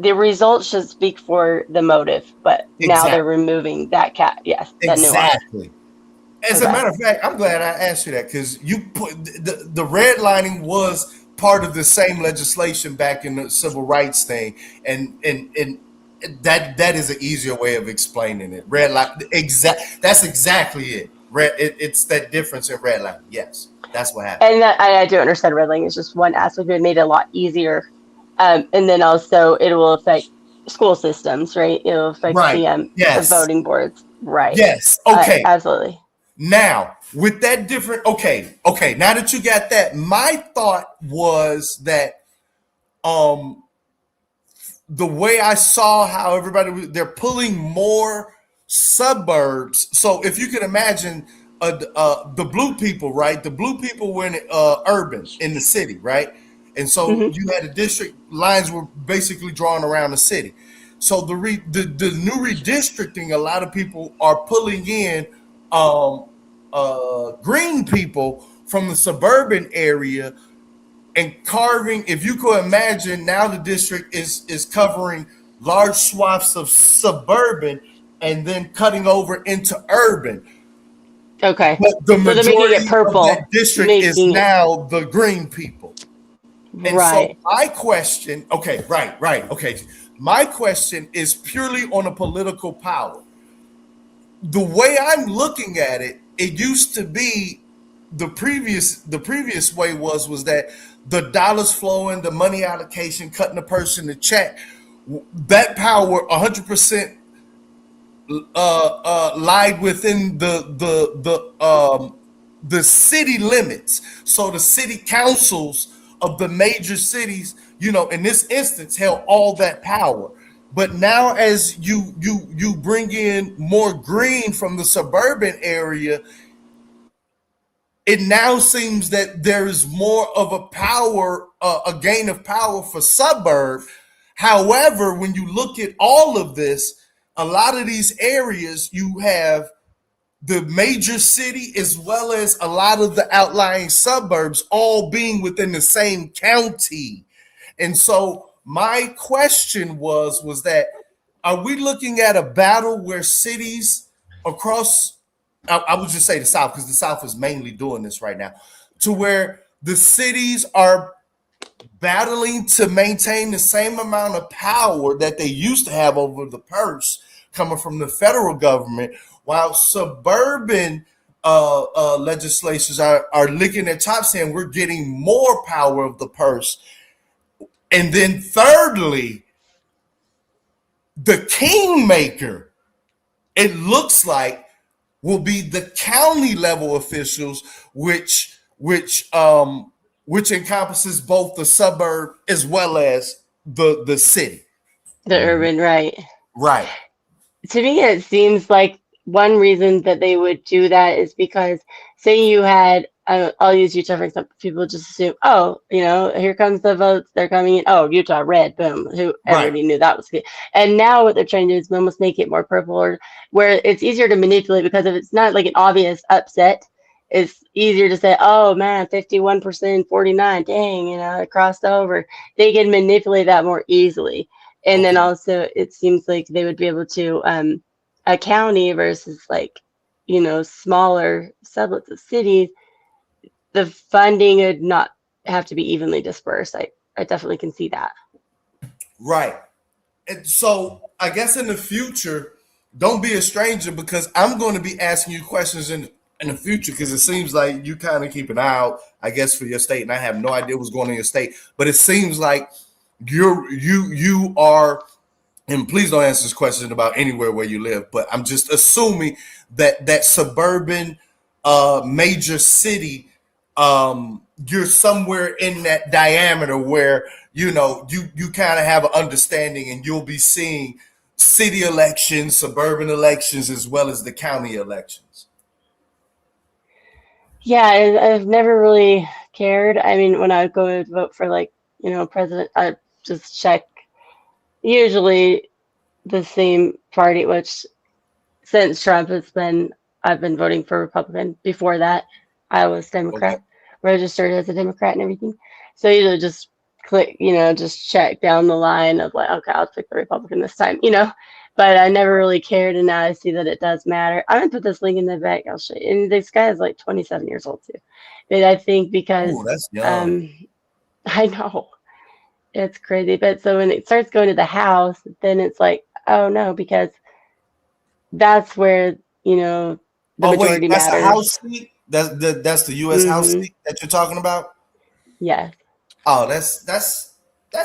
the results should speak for the motive, but now they're removing that that nuance. Exactly. As a matter of fact, I'm glad I asked you that, because you put the redlining was part of the same legislation back in the civil rights thing, and that is an easier way of explaining it. Redline, that's exactly it. It's that difference in redlining. Yes, that's what happened. And I do understand redlining is just one aspect, but it made it a lot easier. And then also it will affect school systems, right? It will affect the voting boards, right? Yes. Okay. Absolutely. Now, with that different, okay. Now that you got that, my thought was that, the way I saw how they're pulling more suburbs. So if you can imagine, the blue people, right? The blue people were in urban in the city, right? And so you had a district, lines were basically drawn around the city. So the new redistricting, a lot of people are pulling in green people from the suburban area and carving. If you could imagine, now the district is covering large swaths of suburban and then cutting over into urban. Okay. But the majority it purple, of that district is now the green people. And so my question, okay. My question is purely on a political power. The way I'm looking at it, it used to be the previous way was that the dollars flowing, the money allocation, cutting the person a check, that power 100% lied within the city limits. So the city councils of the major cities, in this instance, held all that power. But now, as you bring in more green from the suburban area, it now seems that there is more of a power, a gain of power for suburb. However, when you look at all of this, a lot of these areas, you have the major city as well as a lot of the outlying suburbs all being within the same county. And so my question was that, are we looking at a battle where cities across, I would just say the South, because the South is mainly doing this right now, to where the cities are battling to maintain the same amount of power that they used to have over the purse coming from the federal government, while suburban legislatures are licking their chops saying we're getting more power of the purse. And then thirdly, the kingmaker, it looks like, will be the county level officials, which encompasses both the suburb as well as the city. The urban, right. Right. To me, it seems like one reason that they would do that is because, say you had, I'll use Utah for example, people just assume, oh, here comes the votes, they're coming in, oh, Utah, red, boom, everybody knew that was good. And now what they're trying to do is almost make it more purple, or where it's easier to manipulate, because if it's not like an obvious upset, it's easier to say, oh man, 51%, 49, dang, it crossed over. They can manipulate that more easily. And then also it seems like they would be able to, a county versus smaller suburbs of cities, the funding would not have to be evenly dispersed. I definitely can see that. Right. And so I guess in the future, don't be a stranger, because I'm going to be asking you questions in the future, because it seems like you kind of keep an eye out, I guess, for your state, and I have no idea what's going on in your state, but it seems like you are, and please don't answer this question about anywhere where you live, but I'm just assuming that suburban major city, you're somewhere in that diameter where you kind of have an understanding, and you'll be seeing city elections, suburban elections, as well as the county elections. Yeah, I've never really cared. I mean, when I would go to vote for president, I just check usually the same party, which since Trump I've been voting for Republican. Before that, I was Democrat, registered as a Democrat and everything. So usually just click, just check down the line of like, okay, I'll pick the Republican this time, But I never really cared, and now I see that it does matter. I'm gonna put this link in the back. I'll show you. And this guy is like 27 years old too. But I think because that's young. I know it's crazy. But so when it starts going to the House, then it's like, oh no, because that's where the majority that's matters. a House seat. That's the U.S. House seat that you're talking about. Yes. Oh, that's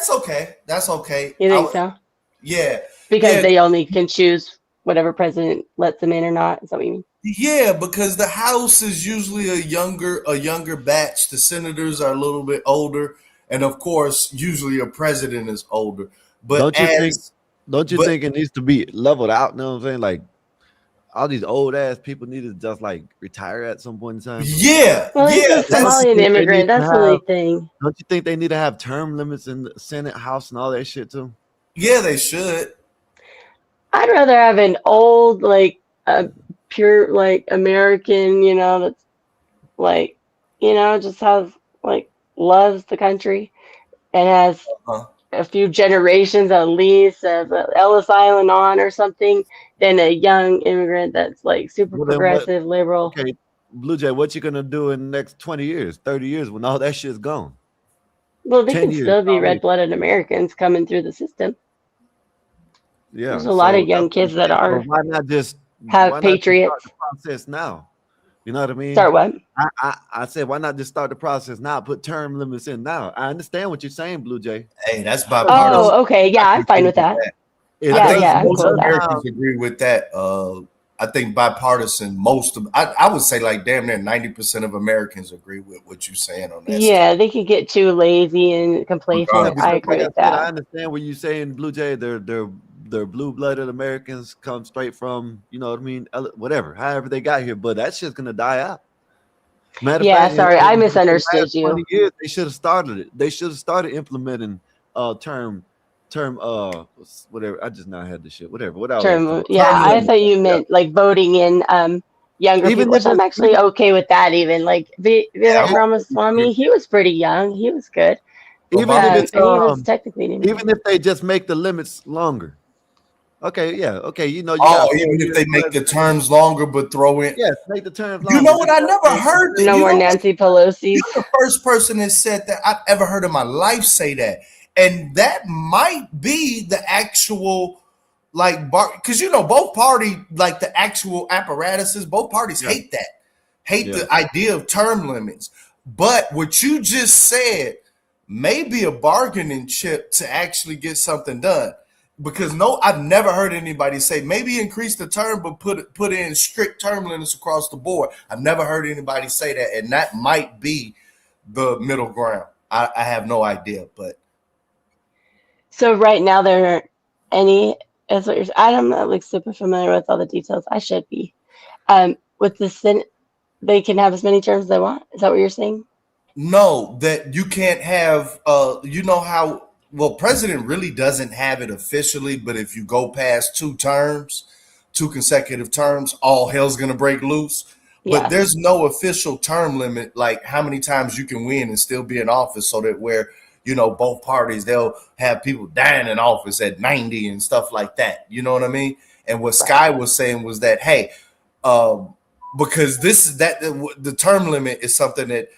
okay. That's okay. You think so? Yeah. Because they only can choose whatever president lets them in or not. Is that what you mean? Yeah, because the House is usually a younger batch. The senators are a little bit older, and of course, usually a president is older. But don't you think it needs to be leveled out? You know what I'm saying? Like all these old ass people need to just like retire at some point in time. Yeah. Well, he's a Somalian immigrant. That's the only thing. Don't you think they need to have term limits in the Senate, House, and all that shit too? Yeah, they should. I'd rather have an old, pure, American, that's just has loves the country and has a few generations at least of Ellis Island on or something, than a young immigrant that's super progressive, liberal. Okay, Blue Jay, what you gonna do in the next 20 years, 30 years when all that shit's gone? Well, they can still be red-blooded Americans coming through the system. Yeah, there's a lot of young kids that are. Why not just have patriots? Start the process now. You know what I mean? Start what? I said, why not just start the process now? Put term limits in now. I understand what you're saying, Blue Jay. Hey, that's bipartisan. Oh, okay, yeah, I'm fine with that. I think most Americans agree with that. I think bipartisan. I would say damn near 90% of Americans agree with what you're saying on that. Yeah, they could get too lazy and complacent. I agree with that. I understand what you're saying, Blue Jay. They're blue-blooded Americans, come straight from, you know what I mean, whatever, however they got here. But that shit's gonna die out. Sorry, I misunderstood you. 20 years, they should have started it. They should have started implementing term whatever. I just now had the shit. Whatever. What else? I thought you meant voting in younger people, which I'm actually okay with that. Even Vivek Ramaswamy, he was pretty young. He was good. Even if he was technically even if they just make the limits longer. Okay, yeah, okay. Even if they make the terms longer, but throw in. Yes, make the terms longer. You know what? I never heard that. No more Nancy Pelosi. You're the first person that said that I've ever heard in my life say that. And that might be the actual, because both parties, the actual apparatuses, both parties hate that. The idea of term limits. But what you just said may be a bargaining chip to actually get something done. Because I've never heard anybody say maybe increase the term, but put in strict term limits across the board. I've never heard anybody say that, and that might be the middle ground. I have no idea, but so right now there aren't any. As what you're, I'm not super familiar with all the details. I should be. With the Senate, they can have as many terms as they want. Is that what you're saying? No, that you can't have. You know how. Well, president really doesn't have it officially, but if you go past 2 consecutive terms, all hell's gonna break loose. Yeah. But there's no official term limit, like how many times you can win and still be in office, so that where both parties, they'll have people dying in office at 90 and stuff like that. You know what I mean? And what Sky was saying was that, hey, because the term limit is something that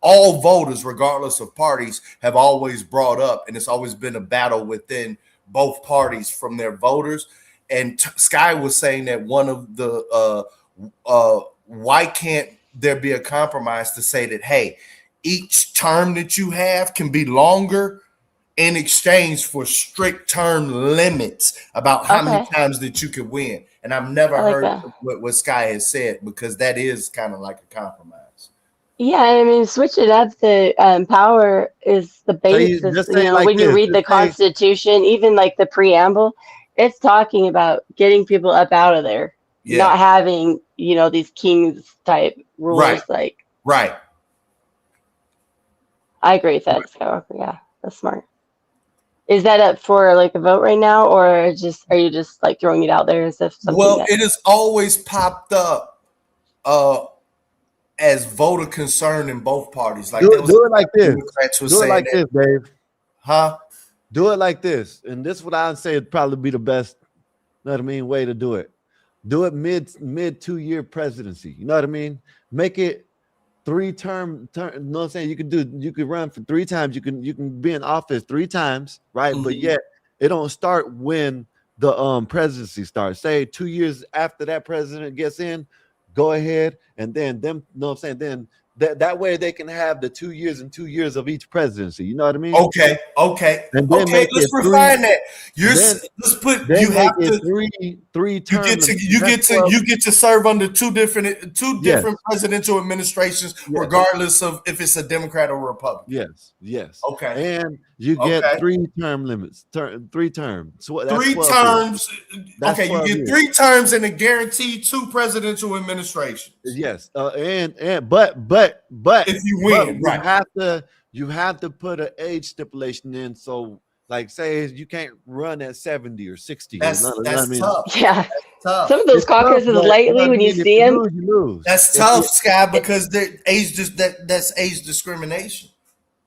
all voters, regardless of parties, have always brought up, and it's always been a battle within both parties from their voters. And Sky was saying that one of the why can't there be a compromise to say that, hey, each term that you have can be longer in exchange for strict term limits about how many times that you could win. And I've never heard what Sky has said, because that is kind of like a compromise. Yeah, I mean, switching up the power is the basis. You know, when you read the Constitution, even like the preamble, it's talking about getting people up out of there, not having, you know, these kings type rules. Right. I agree with that, Skywalker. Yeah, that's smart. Is that up for like a vote right now, or are you just like throwing it out there as if something? Well, it has always popped up as voter concern in both parties. Like do it like this. Democrats were do it saying like that. this, Dave. Huh? Do it like this, and this is what I would say would probably be the best. You know what I mean? Way to do it. Do it mid 2-year presidency. You know what I mean? Make it 3-term. You know what I'm saying? You could run for 3 times. You can be in office 3 times, right? Mm-hmm. But yet it don't start when the presidency starts. Say 2 years after that president gets in, go ahead and then them. You know what I'm saying? Then that way they can have the 2 years and 2 years of each presidency. You know what I mean? Okay. And then let's refine that. Let's put you have to 3 terms. You get to serve under two different presidential administrations, regardless of if it's a Democrat or Republican. Yes. Okay. And you get 3 term limits. 3 terms. So that's 3 terms. Okay, you get 3 terms and a guaranteed 2 presidential administrations. Yes. But if you win, you have to put an age stipulation in. So, like, say you can't run at 70 or 60. That's tough. Yeah. That's tough. Some of those caucuses lately, when you see them, you lose. That's tough, Sky, because that's age discrimination.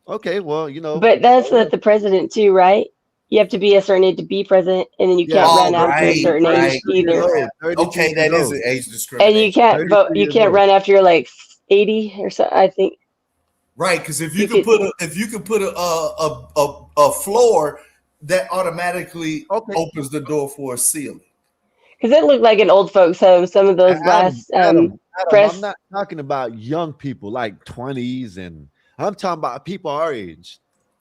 Okay, well, you know. But that's the president too, right? You have to be a certain age to be president, and then you can't run after a certain age either. Okay, that is an age discrimination. And you can't vote. You can't run after you're like 80 or so, I think. Right, because if you could put a floor, that automatically opens the door for a ceiling. Because it looked like an old folks' home. Some of those last press. I'm not talking about young people like 20s, and I'm talking about people our age.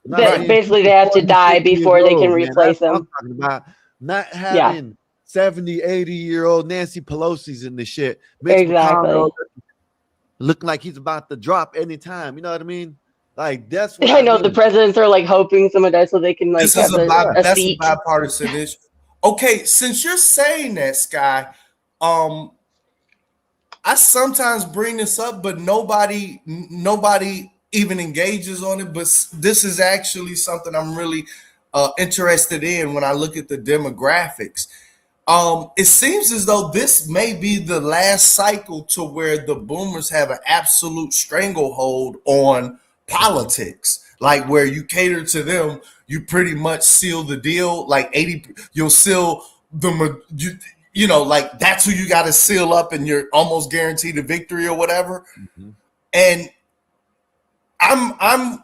Basically, they have to die before they can replace them. I'm talking about not having 70, 80-year-old Nancy Pelosi's in the shit. Exactly. Looking like he's about to drop anytime. You know what I mean? Like, that's what I know. The presidents are like hoping someone dies so they can like have a seat. A bipartisan issue. Okay, since you're saying that, Sky, I sometimes bring this up, but nobody even engages on it. But this is actually something I'm really interested in when I look at the demographics. It seems as though this may be the last cycle to where the boomers have an absolute stranglehold on politics, like where you cater to them, you pretty much seal the deal. Like 80, you'll seal you know, like that's who you got to seal up, and you're almost guaranteed a victory or whatever. Mm-hmm. And I'm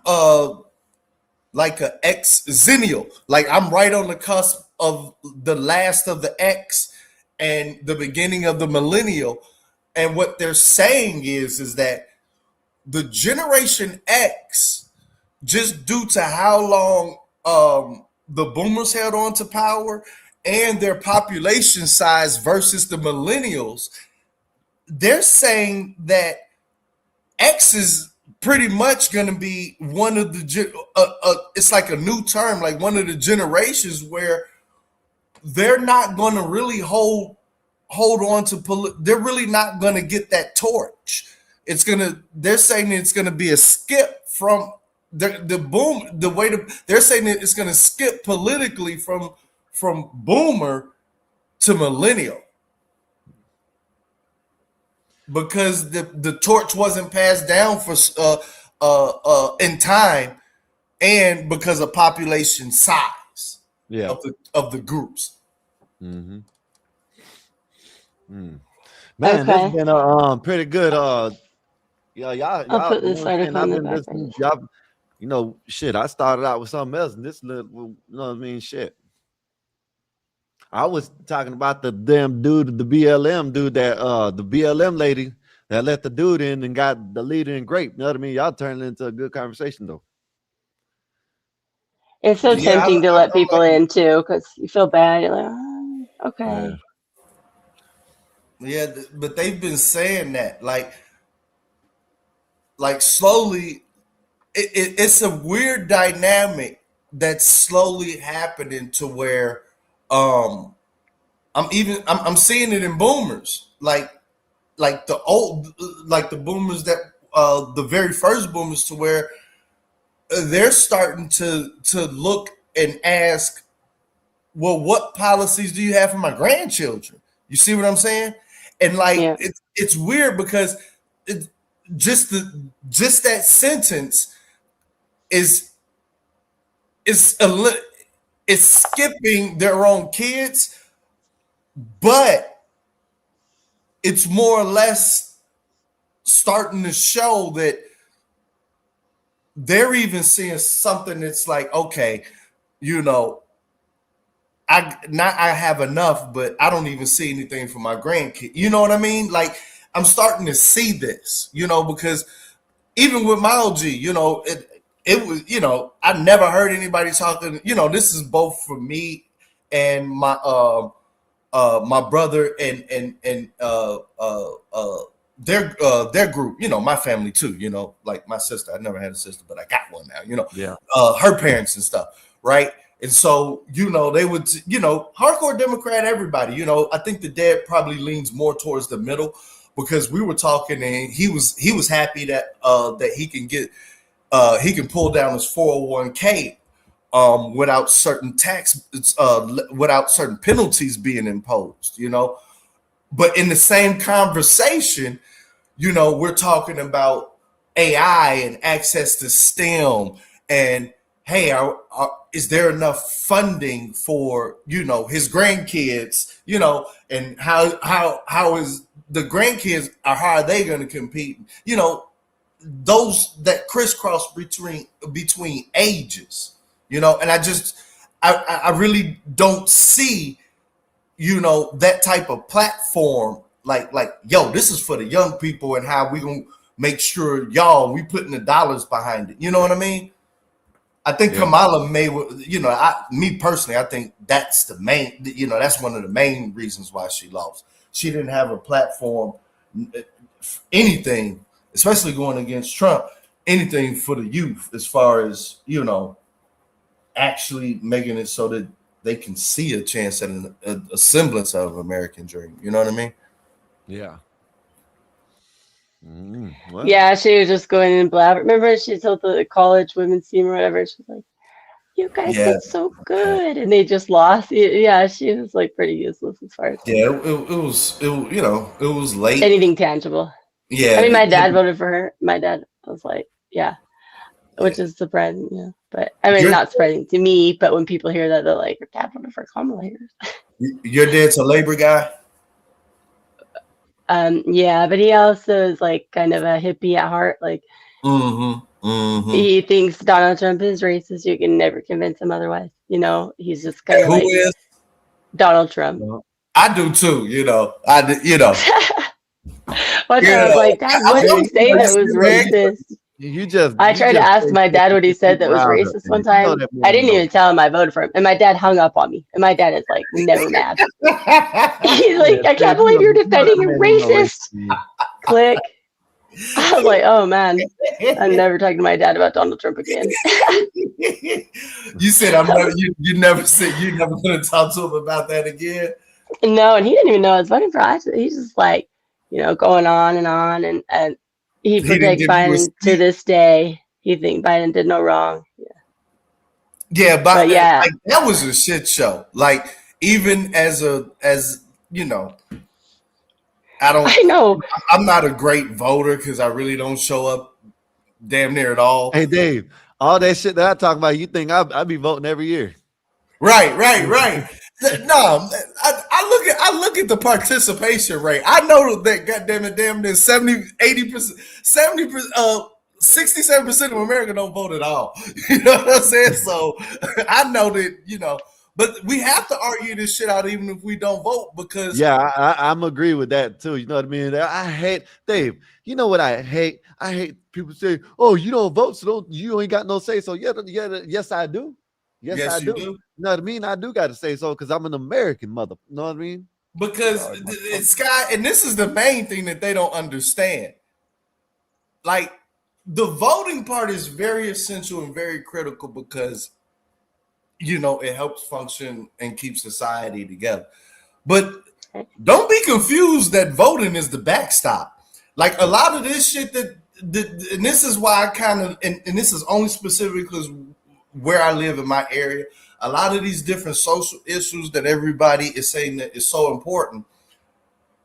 like a ex-zennial, like I'm right on the cusp of the last of the X and the beginning of the millennial. And what they're saying is that the Generation X, just due to how long the boomers held on to power and their population size versus the millennials, they're saying that X is pretty much going to be one of the it's like a new term, like one of the generations where they're not going to really hold on to they're really not going to get that torch. They're saying it's going to be a skip from the boom, the way they're saying that it's going to skip politically from boomer to millennial, because the torch wasn't passed down for in time, and because of population size of the groups. Mm-hmm. Man, this has been pretty good. Y'all put this article in the background. Y'all, you know, shit. I started out with something else, and this little, you know what I mean, shit. I was talking about the damn dude, the BLM dude, that the BLM lady that let the dude in and got the leader in grape. You know what I mean? Y'all turned it into a good conversation though. It's so Yeah, tempting to I let don't people like in too, because you feel bad. You're like, oh, okay. Yeah, but they've been saying that like slowly. It's a weird dynamic that's slowly happening to where um I'm seeing it in boomers like the old like the boomers that the very first boomers to where they're starting to look and ask, well, what policies do you have for my grandchildren? You see what I'm saying? And like it's weird because it just that sentence is it's skipping their own kids, but it's more or less starting to show that they're even seeing something that's like, okay, you know, I have enough, but I don't even see anything for my grandkid. You know what I mean? Like I'm starting to see this, you know, because even with my OG, you know, it was, you know, I never heard anybody talking, you know, this is both for me and my brother and their group, you know, my family too, you know, like my sister. I never had a sister, but I got one now, you know. Yeah. Her parents and stuff, right? And so, you know, they would, you know, hardcore Democrat, everybody, you know, I think the dad probably leans more towards the middle because we were talking and he was happy that that he can pull down his 401k without certain without certain penalties being imposed, you know. But in the same conversation, you know, we're talking about AI and access to STEM and hey, is there enough funding for, you know, his grandkids, you know, and how is the grandkids how are they going to compete, you know, those that crisscross between ages, you know. And I really don't see, you know, that type of platform like yo, this is for the young people and how we gonna make sure we putting the dollars behind it, you know what I mean? I think Kamala may, you know, me personally, I think that's the main, you know, that's one of the main reasons why she lost. She didn't have a platform, anything, especially going against Trump, anything for the youth as far as, you know, actually making it so that they can see a chance at a semblance of American dream. You know what I mean? Yeah. Well. Yeah, she was just going and blabber. Remember, she told the college women's team or whatever. She's like, "You guys did so good," and they just lost. Yeah, she was like pretty useless as far as. Yeah, it was you know, it was late. Anything tangible. Yeah. I mean, my dad voted for her. My dad was like, yeah, which is surprising. Yeah, but I mean, not surprising to me. But when people hear that, they're like, "Your dad voted for Kamala." Your dad's a labor guy. Yeah, but he also is like kind of a hippie at heart. Like, he thinks Donald Trump is racist. You can never convince him otherwise. You know, he's just kind of like Donald Trump. I do too. You know, One time I was like, Dad, what did you say that was racist? I tried to ask my dad what he said that was racist one time. I didn't even tell him I voted for him. And my dad hung up on me. And my dad is like, never mad. He's like, I can't believe you're defending a racist. Click. I was like, oh man, I'm never talking to my dad about Donald Trump again. You said you never gonna talk to him about that again. No, and he didn't even know I was voting for him. He's just like, you know, going on, and he protects Biden to this day. He thinks Biden did no wrong. Yeah, but yeah, like, that was a shit show. Like, even as you know, I know I'm not a great voter because I really don't show up damn near at all. Hey Dave, all that shit that I talk about, you think I be voting every year? Right. No, I look at the participation rate. I know that goddamn it, damn near 70, 80%, 67% of America don't vote at all. You know what I'm saying? So I know that, you know, but we have to argue this shit out even if we don't vote because I'm agree with that too. You know what I mean? I hate Dave. You know what I hate? I hate people say, "Oh, you don't vote, so you ain't got no say." So yes, I do. Yes, I do. You know what I mean? I do got to say so because I'm an American mother. You know what I mean? Because it's Sky, and this is the main thing that they don't understand. Like, the voting part is very essential and very critical because, you know, it helps function and keep society together. But don't be confused that voting is the backstop. Like, a lot of this shit and this is why I kind of, and this is only specific because where I live in my area, a lot of these different social issues that everybody is saying that is so important,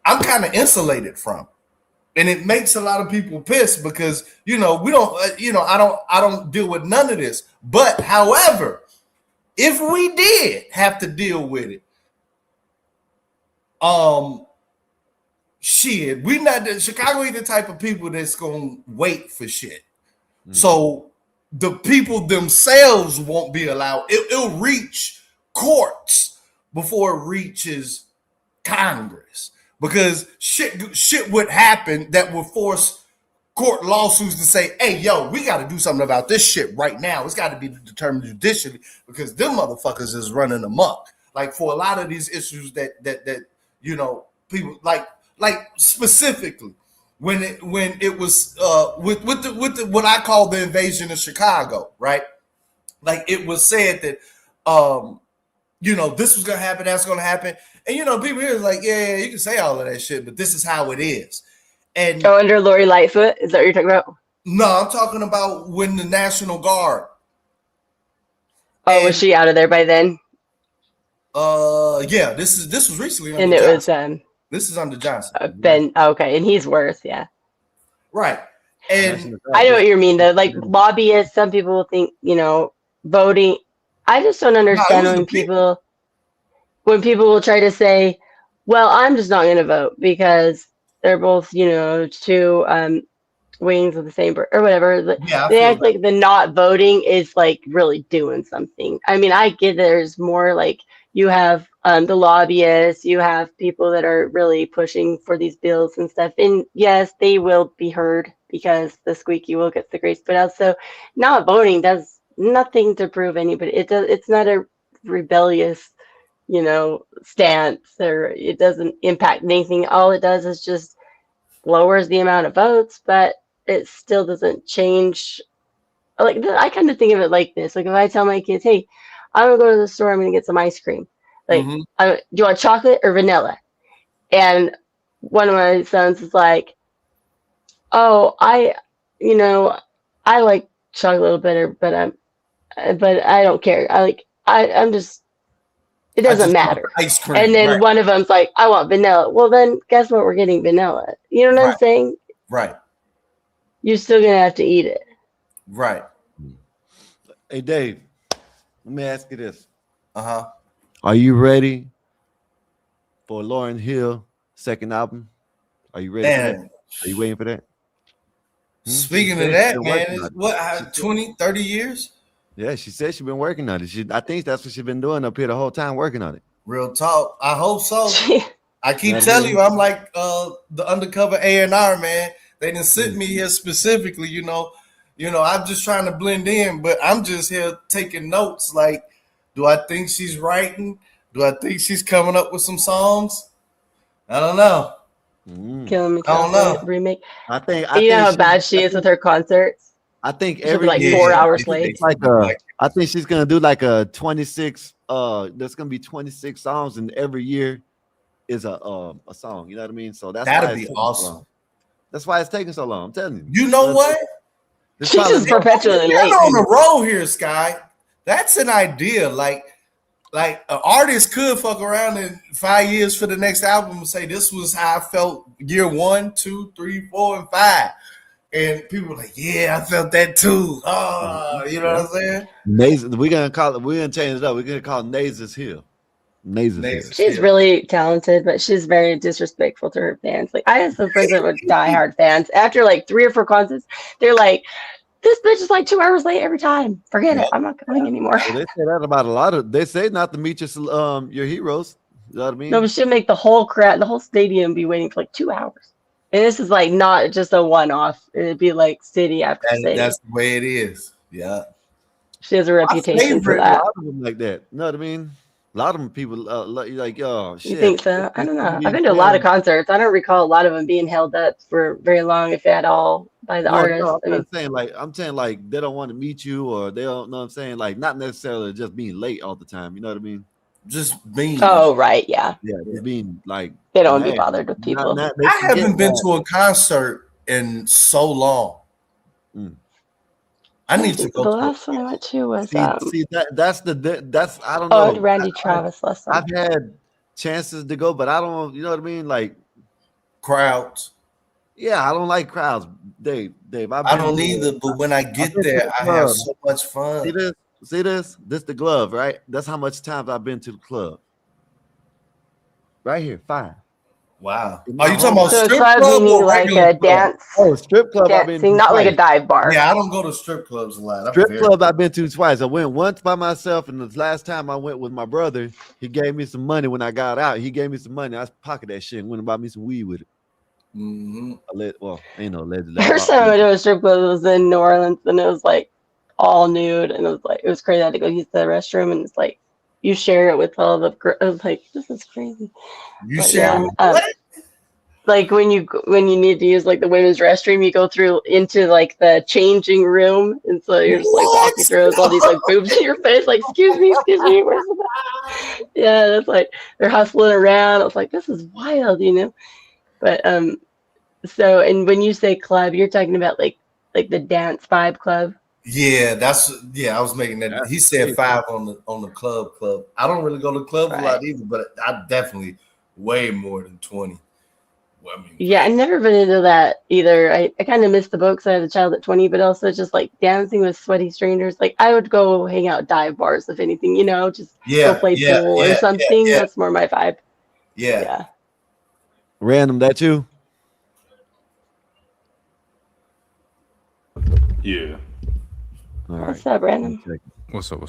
I'm kind of insulated from. And it makes a lot of people pissed because, you know, we don't, I don't deal with none of this. But however, if we did have to deal with it, shit, we not, Chicago ain't the type of people that's gonna wait for shit. So the people themselves won't be allowed. It'll reach courts before it reaches Congress. Because shit would happen that would force court lawsuits to say, hey, yo, we got to do something about this shit right now. It's got to be determined judicially because them motherfuckers is running amok. Like, for a lot of these issues that you know, people like specifically when it was with the what I call the invasion of Chicago, right? Like, it was said that you know, this was gonna happen, that's gonna happen. And you know, people here is like, yeah, you can say all of that shit, but this is how it is. And under Lori Lightfoot, is that what you're talking about? No, I'm talking about when the National Guard. Oh, was she out of there by then? Yeah, this was recently under and it Johnson. Was this is under Johnson. Ben, okay, and he's worse, yeah. Right. And I know what you mean though. Like, lobbyists, some people will think, you know, voting. I just don't understand when people will try to say, well, I'm just not going to vote because they're both, you know, two wings of the same bird or whatever. Yeah, they act like the not voting is like really doing something. I mean, I get there's more like you have the lobbyists, you have people that are really pushing for these bills and stuff. And yes, they will be heard because the squeaky wheel gets the grease put out. So not voting does nothing to prove anybody. It's not a rebellious, you know, stance, or it doesn't impact anything. All it does is just lowers the amount of votes, but it still doesn't change. Like, I kind of think of it like this. Like, if I tell my kids, hey, I'm gonna go to the store, I'm gonna get some ice cream. Like, do you want chocolate or vanilla? And one of my sons is like, oh, I like chocolate a little better, but I don't care. I'm just, it doesn't matter. Ice cream, and then right. One of them's like, I want vanilla. Well, then guess what? We're getting vanilla. You know what I'm saying? Right. You're still going to have to eat it. Right. Hey, Dave, let me ask you this. Uh-huh. Are you ready for Lauryn Hill second album? Are you ready for that? Are you waiting for that? Speaking of that, man, what, 20, 30 years? Yeah, she said she's been working on it. I think that's what she's been doing up here the whole time, working on it. Real talk. I hope so. I keep telling you, I'm like the undercover A&R, man. They didn't sit me here specifically, you know, I'm just trying to blend in, but I'm just here taking notes. Like, do I think she's writing? Do I think she's coming up with some songs? I don't know. Kill Me, I don't know. remake. I think you know how bad she is with her concerts. I think every like 4 hours late. I think she's gonna do like a 26. There's gonna be 26 songs, and every year is a song. You know what I mean? So that'd be awesome. That's why it's taking so long. I'm telling you. You know what? She's just perpetually late. On the road here, Sky. That's an idea. Like an artist could fuck around in 5 years for the next album and say, this was how I felt year 1, 2, 3, 4, and 5. And people were like, yeah, I felt that too. Oh, you know what I'm saying? We're gonna change it up. We're gonna call Naza's Hill. Naza's Hill. She's really talented, but she's very disrespectful to her fans. Like, I have some friends that were diehard fans. After like 3 or 4 concerts, they're like, this bitch is like 2 hours late every time. Forget it. I'm not going anymore. Well, they say that about a lot of. They say not to meet your heroes. You know what I mean? No, but she'll make the whole stadium be waiting for like 2 hours. And this is like not just a one-off. It'd be like city after city. That's the way it is. Yeah. She has a reputation for A that. lot of them like that. You know what I mean? A lot of them people like, oh shit. You think so? I don't know. I've been to a lot of concerts. I don't recall a lot of them being held up for very long, if at all, by the artist. No, I'm saying like they don't want to meet you, or they don't know what I'm saying, like not necessarily just being late all the time. You know what I mean? Just being. Oh, right, yeah. Yeah, just being like they don't want to be bothered with people. I haven't been to a concert in so long. I need to go. The last one I went to was that's I don't know. Randy Travis last time. I've had chances to go, but I don't. You know what I mean? Like crowds. Yeah, I don't like crowds, Dave. I don't either. But when I get there, I have so much fun. See this? This the glove, right? That's how much times I've been to the club. Right here, 5. Wow. Are you talking about so strip club? club You mean or like regular a dance? Oh, strip club. Dancing, I've been to not like a twice. dive bar. Yeah, I don't go to strip clubs a lot. Strip club I've been to twice. I went once by myself, and the last time I went with my brother, he gave me some money when I got out. He gave me some money. I pocketed that shit and went and bought me some weed with it. Ain't no legend. First time I went to a strip club was in New Orleans, and it was like all nude, and it was crazy. I had to go use the restroom, and it's like you share it with all the girls. I was like, this is crazy. You share what? Like when you need to use like the women's restroom, you go through into like the changing room, and so you're just like walking through with all these like boobs in your face, like excuse me, where's the bathroom? Yeah, that's like they're hustling around. I was like, this is wild, you know. But so and when you say club, you're talking about like the dance vibe club. Yeah, I was making that. He said 5 on the club. I don't really go to clubs a lot either, but I definitely way more than 20. Well, I mean, yeah, I've never been into that either. I kind of missed the boat because I had a child at 20, but also just like dancing with sweaty strangers. Like I would go hang out at dive bars, if anything, you know, just go play pool or something. That's more my vibe. Yeah. Random, that you? Yeah. What's up, Random? What's up?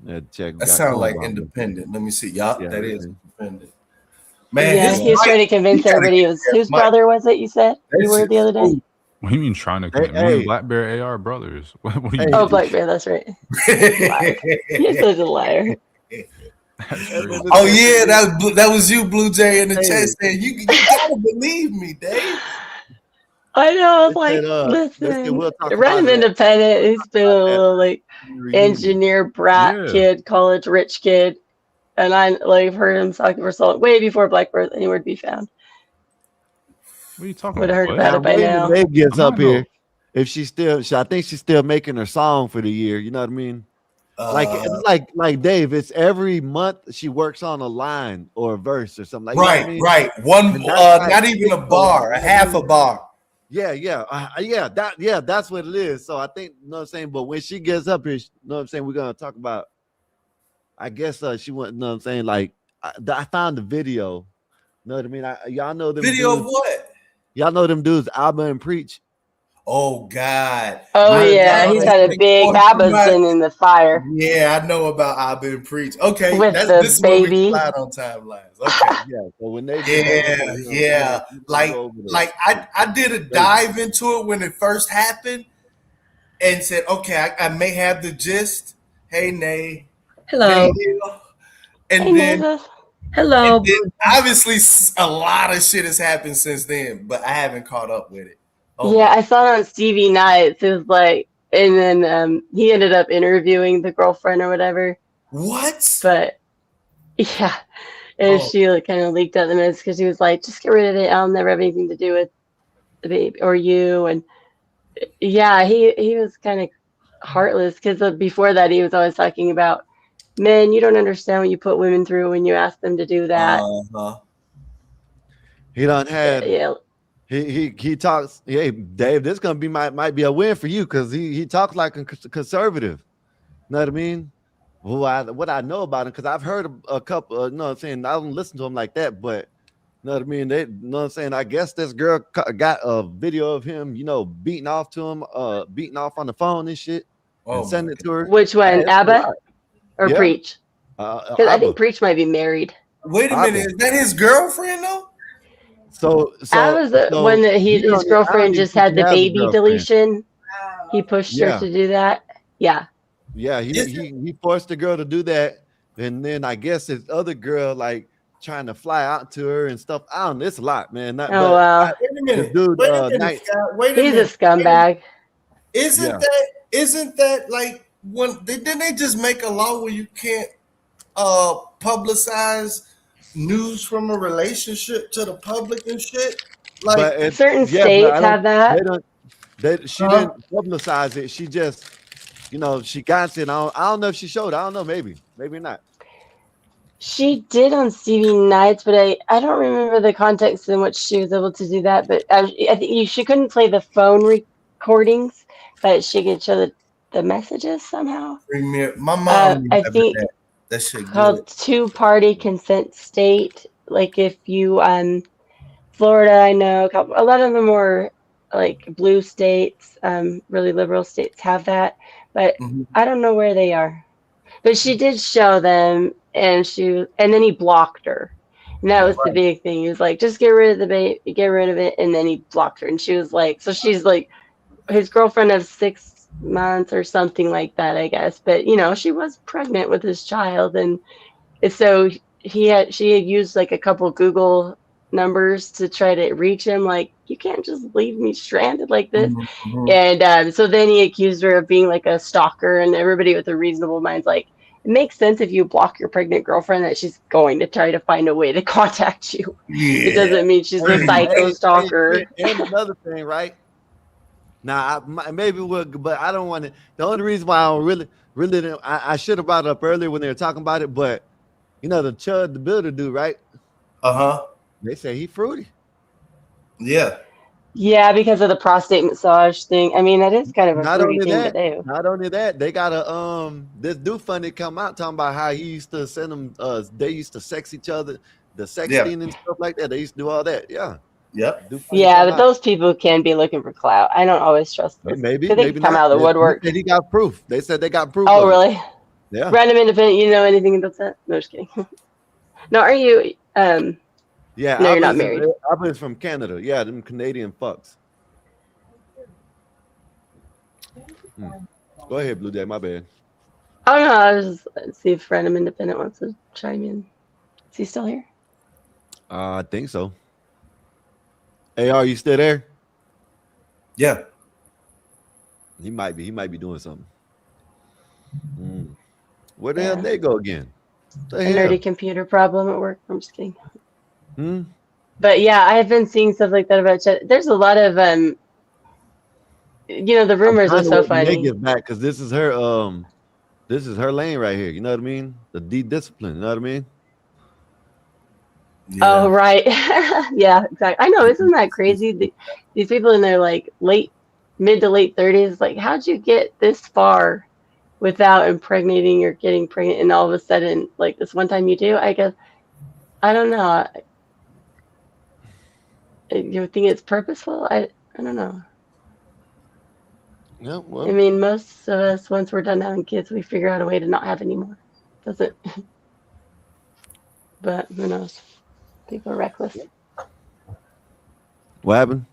That sounds like independent. Let me see. That is independent. Man, yeah, he was trying to convince everybody. Whose brother was it? You said you were the other day. What do you mean trying to convince? Me and Black Bear AR brothers. What do you Oh, Black Bear, that's right. You're such a liar. Oh yeah, that was you, Blue Jay, in the chat saying you gotta believe me, Dave. I know. I was like, listen, Random independent. He's been a little like engineer brat kid, college rich kid. And I like heard him talking for so long, way before Blackbird anywhere to be found. What are you talking Would about? have heard about it by now. Dave gets up here. If I think she's still making her song for the year. You know what I mean? Like Dave, it's every month she works on a line or a verse or something like that. Right, you know what I mean? right. One, not even a bar, a half a bar. That's what it is. So I think, you know what I'm saying? But when she gets up here, you know what I'm saying? We're going to talk about, I guess she went, you know what I'm saying? Like, I found the video. You know what I mean? Y'all know them video dudes, of what? Y'all know them dudes, Alba and Preach. Oh, God. Oh, yeah. He's got a big Abba's been in the fire. Yeah, I know about Alba and Preach. Okay. With this is what baby. we slide on timelines. Okay. Yeah. So when they Like I did a dive into it when it first happened and said, okay, I may have the gist. Hey, Nay. Hello. Hello. And then obviously a lot of shit has happened since then, but I haven't caught up with it. Oh. Yeah, I saw it on Stevie Nights. It was like, and then he ended up interviewing the girlfriend or whatever. What? But yeah, and she kind of leaked out the minutes because he was like, just get rid of it. I'll never have anything to do with the baby or you. And yeah, he was kind of heartless because before that he was always talking about men. You don't understand what you put women through when you ask them to do that. He done had. Yeah. He talks. Hey, Dave, this gonna be might be a win for you because he talks like a conservative. You know what I mean? What I know about him because I've heard a couple. You know what I'm saying? I don't listen to him like that, but you know what I mean. They, you know what I'm saying? I guess this girl got a video of him, you know, beating off on the phone and shit, and sending it to her. Which one, Abba or Preach? Because I think Preach might be married. Wait a minute, is that his girlfriend though? So I was when his girlfriend just had the baby deletion. He pushed her to do that. Yeah. Yeah, he forced the girl to do that, and then I guess his other girl like trying to fly out to her and stuff. I don't know. It's a lot, man. Not, Oh wow. Wait a minute. dude, Wait a minute, Knight. Scott. Wait a He's a minute. scumbag. Isn't that like when didn't they just make a law where you can't publicize news from a relationship to the public and shit? Like But certain states have that. She didn't publicize it. She just, she got it. I don't know if she showed. I don't know. Maybe not. She did on Stevie Nights, but I don't remember the context in which she was able to do that. But I think she couldn't play the phone recordings, but she could show the messages somehow. Premiere. My mom I think that shit called good. two-party consent state. Like if you Florida, I know a lot of the more like blue states, really liberal states have that, but I don't know where they are. But she did show them, and then he blocked her, and that was the big thing. He was like, "Just get rid of the baby, get rid of it," and then he blocked her, and she was like, "So she's like his girlfriend of 6 months or something like that, I guess." But she was pregnant with his child, and so she had used like a couple Google numbers to try to reach him. Like, you can't just leave me stranded like this. And so then he accused her of being like a stalker, and everybody with a reasonable mind's like, it makes sense if you block your pregnant girlfriend that she's going to try to find a way to contact you. It doesn't mean she's a psycho stalker. And another thing, right? Now, maybe we'll, but I don't want to. The only reason why I don't really, I should have brought it up earlier when they were talking about it, but the Chud the Builder dude, right? They say he fruity. Yeah. Yeah, because of the prostate massage thing. I mean, that is kind of a Not fruity only thing that, to do. not only that, they got this dude funny come out talking about how he used to send them. They used to sex each other, the sexting and stuff like that. They used to do all that. Yeah. Yep. Yeah, but those people can be looking for clout. I don't always trust them. Maybe they come not. out of the woodwork. They said he got proof. They said they got proof. Oh, really? Yeah. Random Independent, you know anything about that? No, just kidding. No, are you? Yeah, no, you're not married. Albert's from Canada. Yeah, them Canadian fucks. Go ahead, Blue Jay. My bad. Oh no, I was just see if Random Independent wants to chime in. Is he still here? I think so. AR, you still there? Yeah. He might be doing something. Where the hell did they go again? A nerdy computer problem at work. I'm just kidding. But yeah, I've been seeing stuff like that about chat. There's a lot of the rumors are so funny. Get back because this is her lane right here. You know what I mean? The discipline. You know what I mean? Yeah. Oh right. Yeah, exactly. I know, isn't that crazy? These people in their like mid to late 30s, like, how'd you get this far without impregnating or getting pregnant, and all of a sudden, like, this one time you do? I guess I don't know. You think it's purposeful? I don't know. Yeah, well, I mean, most of us, once we're done having kids, we figure out a way to not have any more. Doesn't? But who knows? People are reckless. What happened?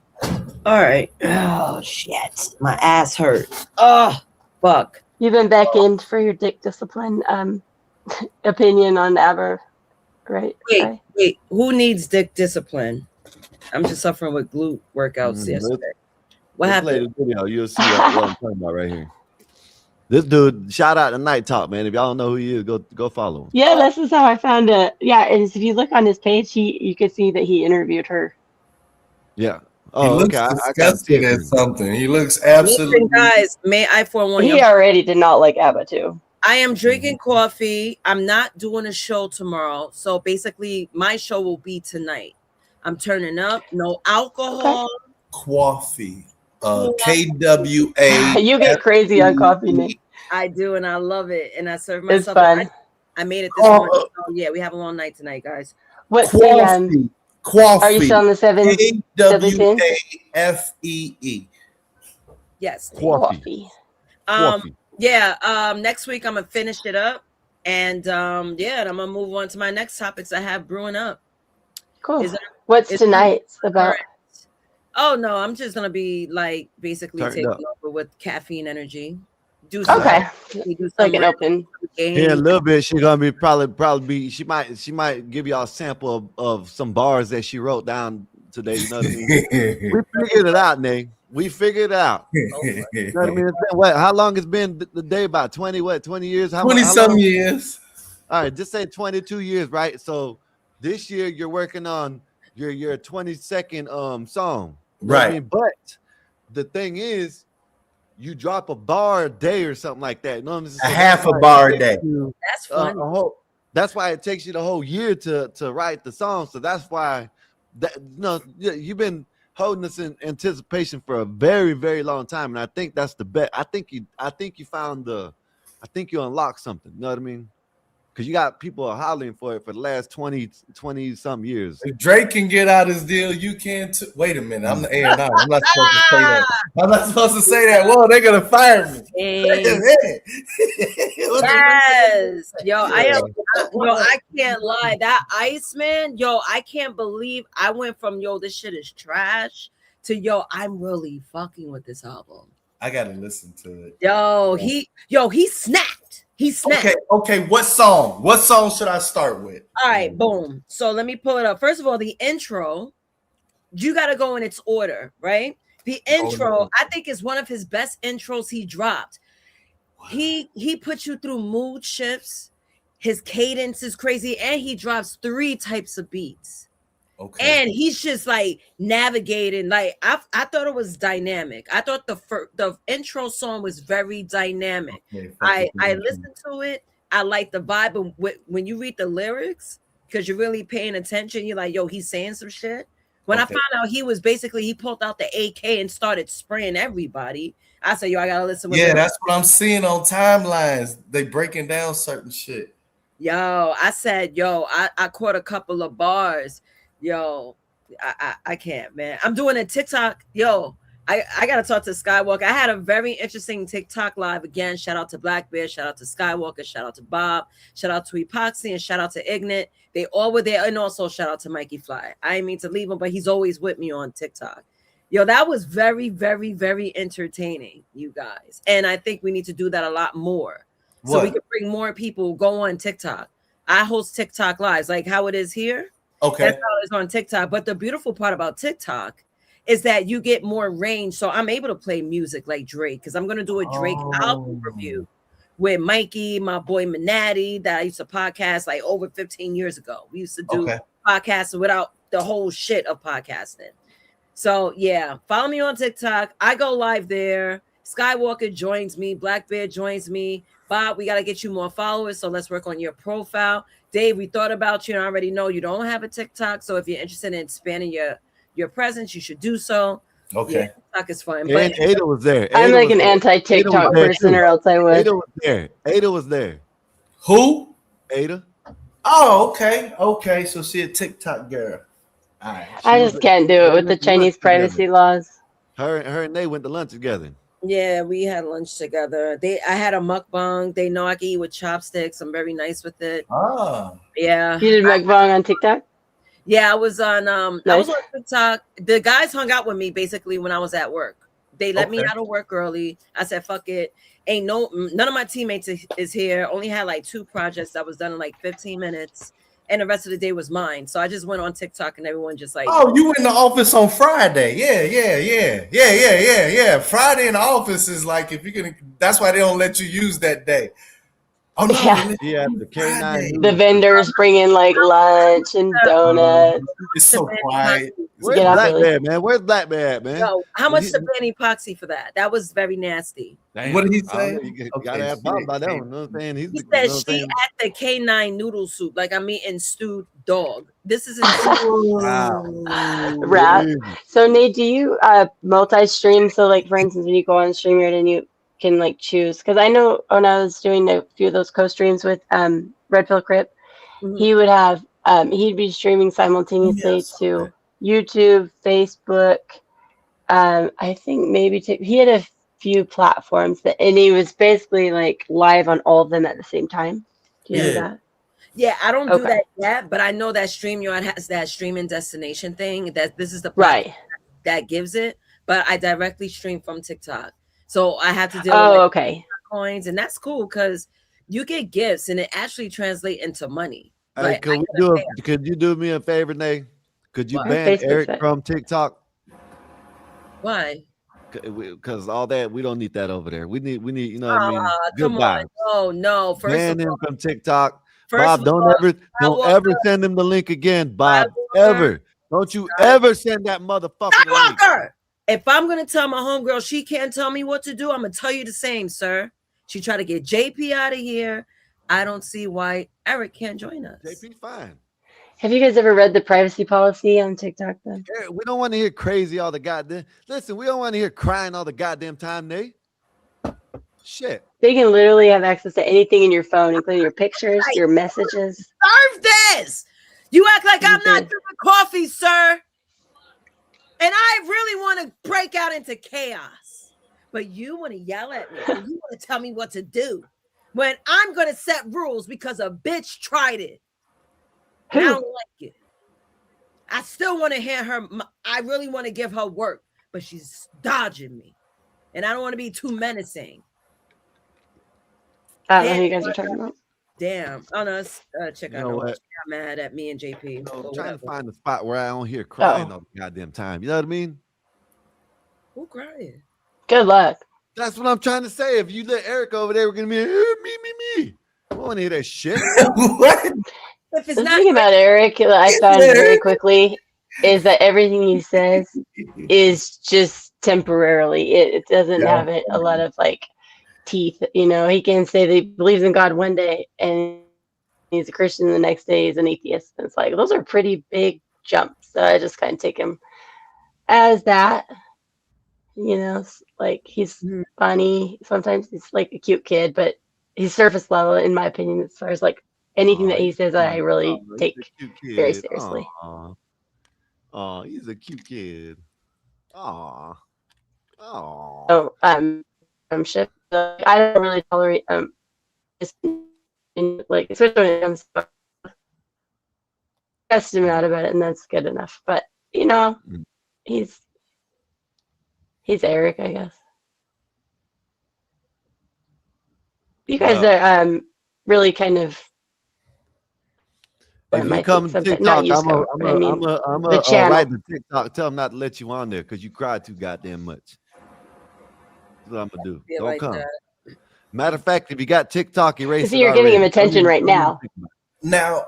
All right. Oh shit, my ass hurts. Oh fuck. You've been back in for your dick discipline opinion on ABBA, right? Wait. Who needs dick discipline? I'm just suffering with glute workouts yesterday. What happened? Play the video. You'll see what I'm talking about right here. This dude, shout out to Night Talk, man. If y'all don't know who he is, go follow him. Yeah, this is how I found it. Yeah, and if you look on his page, you could see that he interviewed her. Yeah. Oh, okay. I got something. He looks absolutely. Listen, guys, may I forewarn you? He already did not like ABBA too. I am drinking coffee. I'm not doing a show tomorrow, so basically, my show will be tonight. I'm turning up. No alcohol. Coffee. KWA. You get crazy on coffee, Nick. I do, and I love it. And I serve It's myself. fun. I made it this morning. So yeah, we have a long night tonight, guys. What's Coffee. Are you still on the 7? KWAFEE. Yes. Coffee. Yeah. Next week I'm gonna finish it up, and and I'm gonna move on to my next topics I have brewing up. Cool. What's tonight's about? Oh no, I'm just gonna be like basically Turned taking up. over with caffeine energy. Do some Okay. we do Like some an open. Here in a little bit, she gonna be probably be. She might give y'all a sample of some bars that she wrote down today. You know what I mean? We figured it out, Nate. We figured it out. You know what I mean? It's been, what? How long it's been the day? About 20 years? How 20-some long? years. All right, just say 22 years, right? So this year you're working on your 22nd song. You know what I Right. mean? But the thing is, you drop a bar a day or something like that. You know what I'm saying? A half a bar a day. That's funny. That's why it takes you the whole year to write the song. So that's why you've been holding this in anticipation for a very, very long time. And I think that's the bet. I think you unlocked something. You know what I mean? Because you got people hollering for it for the last 20 some years. If Drake can get out his deal, you can too. Wait a minute, I'm the A&R. I'm not supposed to say that. I'm not supposed to say that. Whoa, they're gonna fire me. Wait a minute. Yes, I can't lie. That Iceman, I can't believe I went from this shit is trash to I'm really fucking with this album. I gotta listen to it. He snapped. He snapped. Okay. What song? What song should I start with? All right, boom. So let me pull it up. First of all, the intro, you got to go in its order, right? The intro, I think, is one of his best intros he dropped. Wow. He puts you through mood shifts. His cadence is crazy, and he drops 3 types of beats. Okay. And he's just like navigating. Like I thought it was dynamic. I thought the intro song was very dynamic. Okay, I listened to it. I like the vibe. But when you read the lyrics, because you're really paying attention, you're like, yo, he's saying some shit. When I found out he pulled out the AK and started spraying everybody, I said, yo, I gotta listen. That's what I'm seeing on timelines. They breaking down certain shit. Yo, I said, I caught a couple of bars. Yo, I can't, man. I'm doing a TikTok. Yo, I gotta talk to Skywalker. I had a very interesting TikTok live again. Shout out to Black Bear, shout out to Skywalker, shout out to Bob, shout out to Epoxy, and shout out to Ignat. They all were there, and also shout out to Mikey Fly. I didn't mean to leave him, but he's always with me on TikTok. Yo, that was very, very, very entertaining, you guys. And I think we need to do that a lot more. So we can bring more people, go on TikTok. I host TikTok lives, like how it is here. Okay. That's how it's on TikTok. But the beautiful part about TikTok is that you get more range. So I'm able to play music like Drake, because I'm going to do a Drake album review with Mikey, my boy Manatee, that I used to podcast like over 15 years ago. We used to do podcasts without the whole shit of podcasting. So yeah, follow me on TikTok. I go live there. Skywalker joins me. Black Bear joins me. Bob, we got to get you more followers. So let's work on your profile. Dave, we thought about you and I already know you don't have a TikTok. So if you're interested in expanding your presence, you should do so. Okay. Yeah, TikTok is fun. But Ada was there. I'm like an anti-TikTok person, or else I would. Ada was there. Ada was there. Who? Ada. Oh, okay. Okay. So she a TikTok girl. All right. I just can't do it with the Chinese privacy laws. Her and they went to lunch together. Yeah, we had lunch together. I had a mukbang. They know I can eat with chopsticks. I'm very nice with it. Oh. Yeah. You did mukbang on TikTok? Yeah, I was on I was on TikTok. The guys hung out with me basically when I was at work. They let me out of work early. I said, fuck it. None of my teammates is here. Only had like 2 projects that was done in like 15 minutes. And the rest of the day was mine. So I just went on TikTok and everyone just like, oh, you in the office on Friday. Yeah. Friday in the office is like, if you're going to, that's why they don't let you use that day. Oh, no. Yeah, the K9. The vendors bring in like lunch and donuts. It's so quiet. Where's Black Bear, man? Where's Black Bear, man? Yo, how much to ban epoxy for that? That was very nasty. Damn. What did he say? You gotta ask Bob about that one. You know what I'm saying? He said she at the K9 noodle soup, like I'm eating stewed dog. This is Rat. So Nate, do you multi-stream? So like for instance, when you go on StreamYard and you can like choose, because I know when I was doing a few of those co-streams with Red Pill Crip, he would have he'd be streaming simultaneously to YouTube, Facebook, I think maybe he had a few platforms and he was basically like live on all of them at the same time. Do you know that? Yeah, I don't do that yet, but I know that StreamYard has that streaming destination thing. That this is the platform that gives it, but I directly stream from TikTok. So I have to deal with coins, and that's cool because you get gifts and it actually translates into money. Hey, Like, could you do me a favor, Nate? Could you ban Eric from TikTok? Why? Because all that, we don't need that over there. We need, you know what I mean? Good Come vibes. on. No. First ban him from TikTok. First Bob, don't ever send him the link again, Bob. Ever. Don't you ever send that motherfucker link. If I'm gonna tell my homegirl she can't tell me what to do, I'm gonna tell you the same, sir. She tried to get JP out of here. I don't see why Eric can't join us. JP, fine. Have you guys ever read the privacy policy on TikTok then? We don't want to hear crazy all the goddamn. Listen, we don't want to hear crying all the goddamn time, Nate. Shit. They can literally have access to anything in your phone, including your pictures, your messages. Serve this. You act like I'm not drinking coffee, sir. And I really want to break out into chaos. But you want to yell at me. And you want to tell me what to do. When I'm going to set rules because a bitch tried it. And I don't like it. I still want to hear her. I really want to give her work. But she's dodging me. And I don't want to be too menacing. I don't know who you guys are talking about. Damn. Oh, no, it's chick. You I know know. what? She got mad at me and JP. I'm trying to find a spot where I don't hear crying all the goddamn time. You know what I mean? Who crying? Good luck. That's what I'm trying to say. If you let Eric over there, we're gonna be me. I don't want to hear that shit. What? If it's The not thing about Eric that I found very quickly is that everything he says is just temporarily. It doesn't have a lot of like teeth. You know, he can say that he believes in God one day and he's a Christian the next day he's an atheist. And it's like those are pretty big jumps. So I just kind of take him as that. You know, like he's funny. Sometimes he's like a cute kid, but he's surface level, in my opinion, as far as like anything that he says, I really take very seriously. Oh, he's a cute kid. Oh, Shit. I don't really tolerate like especially when it comes to testing him out about it, and that's good enough. But you know, he's Eric, I guess. You guys are really kind of. If you come to TikTok, I'm gonna write the TikTok. Tell them not to let you on there because you cry too goddamn much. That's what I'm gonna do. Don't like come. that. Matter of fact, if you got TikTok, erase it. See, you're giving him attention right now. Now,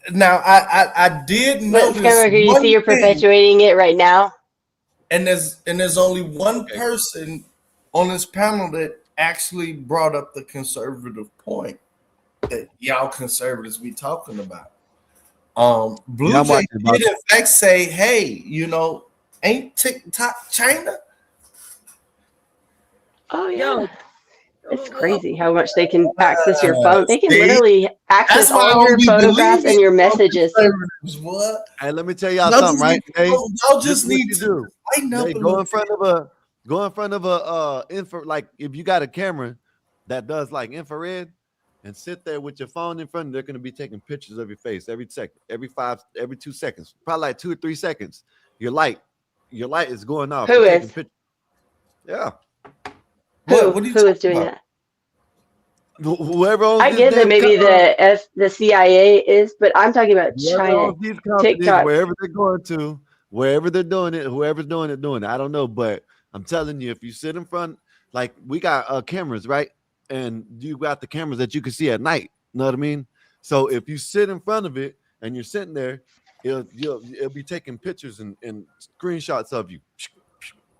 I did notice. Skywalker, you see, you're perpetuating it right now. And there's only one person on this panel that actually brought up the conservative point that y'all conservatives be talking about. Blue Jay did in fact say, "Hey, you know, ain't TikTok China?" Oh yeah. It's crazy how much they can access your phone. They can literally access all your photographs and your messages. Hey, let me tell y'all something, right? Hey, y'all just need to go in front of a like if you got a camera that does like infrared and sit there with your phone in front, they're gonna be taking pictures of your face every second, every 2 seconds, probably like 2 or 3 seconds. Your light is going off. Who is? Yeah. Who is doing that? Whoever owns I get that maybe the CIA is, but I'm talking about China. TikTok. Wherever they're going to, wherever they're doing it, whoever's doing it. I don't know, but I'm telling you, if you sit in front, like we got cameras, right? And you got the cameras that you can see at night. You know what I mean? So if you sit in front of it and you're sitting there, it'll be taking pictures and screenshots of you.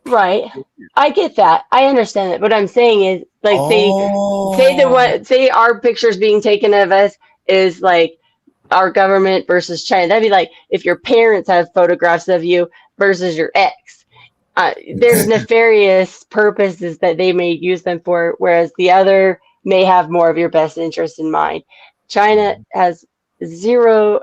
Right. I get that. I understand that. What I'm saying is like say our pictures being taken of us is like our government versus China. That'd be like if your parents have photographs of you versus your ex. There's nefarious purposes that they may use them for, whereas the other may have more of your best interest in mind. China has zero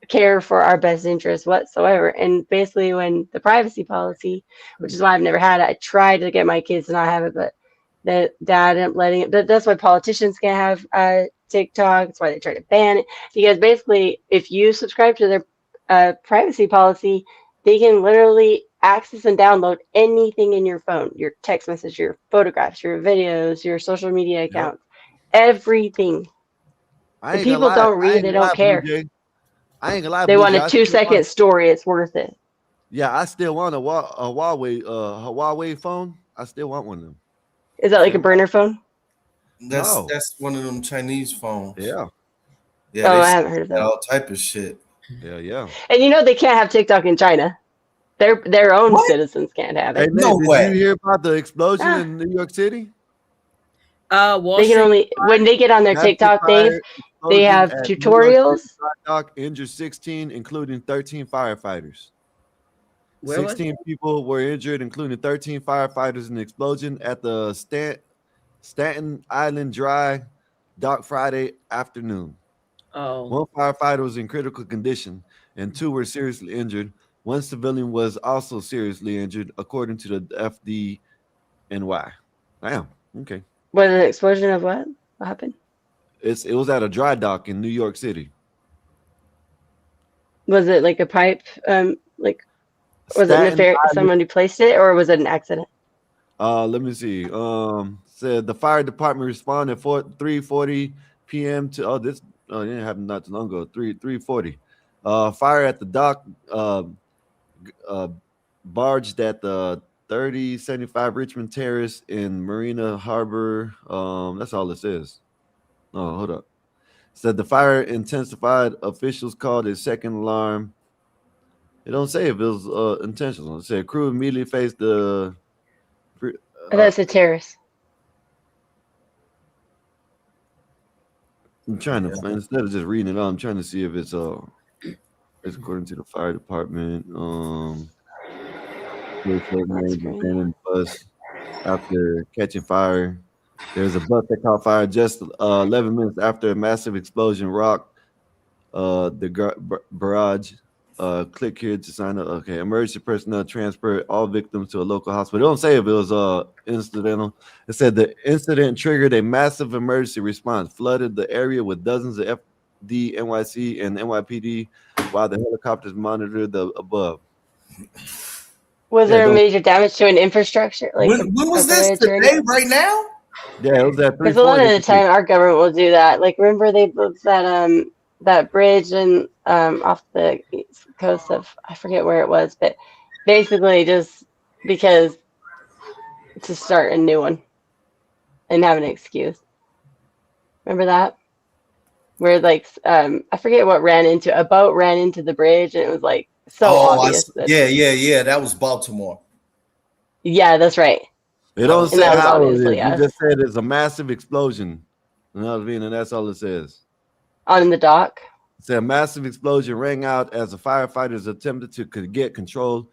care for our best interest whatsoever. And basically when the privacy policy, which is why I've never had it, I tried to get my kids to not have it, but the dad isn't letting it. That's why politicians can't have TikTok. That's why they try to ban it. Because basically if you subscribe to their privacy policy, they can literally access and download anything in your phone, your text message, your photographs, your videos, your social media accounts, everything. And people don't read, they don't care. I ain't gonna lie, They Blue want Jay. a 2-second story. It's worth it. Yeah, I still want a Huawei phone. I still want one of them. Is that like a burner phone? That's one of them Chinese phones. Yeah. Yeah, I haven't heard of that. All type of shit. Yeah. And you know they can't have TikTok in China. Their own citizens can't have it. Hey, Nate, did you hear about the explosion in New York City? They can only when they get on their TikTok things, they have tutorials. Dock injured 16, including 13 firefighters. Where was 16 people were injured, including 13 firefighters in the explosion at the Staten Island Dry Dock Friday afternoon. Oh. One firefighter was in critical condition, and 2 were seriously injured. One civilian was also seriously injured, according to the FDNY. Damn. Okay. Was it an explosion of what? What happened? It was at a dry dock in New York City. Was it like a pipe? Was it nefarious? Someone who placed it, or was it an accident? Let me see. Said the fire department responded at 3:40 p.m. to it didn't happen not too long ago. 3:40. Fire at the dock barged at the 3075 Richmond Terrace in Marina Harbor. That's all it says. Oh, hold up. Said the fire intensified. Officials called a second alarm. It don't say if it was intentional. It said crew immediately faced the. That's a terrace. I'm trying to instead of just reading it out, I'm trying to see if it's according to the fire department. Abandoned bus after catching fire. There's a bus that caught fire just 11 minutes after a massive explosion rocked the barrage. Click here to sign up. Okay, emergency personnel transferred all victims to a local hospital. It don't say if it was incidental. It said the incident triggered a massive emergency response, flooded the area with dozens of FD, NYC, and NYPD, while the helicopters monitored the above. Was there major damage to an infrastructure? Like when was this? Today, right now? Yeah, it was at 3:40. Because a lot of the time, our government will do that. Like, remember they built that bridge and off the east coast of, I forget where it was, but basically just because to start a new one and have an excuse. Remember that? Where like I forget what a boat ran into the bridge and it was like so obvious. Yeah. That was Baltimore. Yeah, that's right. It don't say how it is. You just said it's a massive explosion. You know what I mean? And that's all it says. On the dock? It said a massive explosion rang out as the firefighters attempted to get control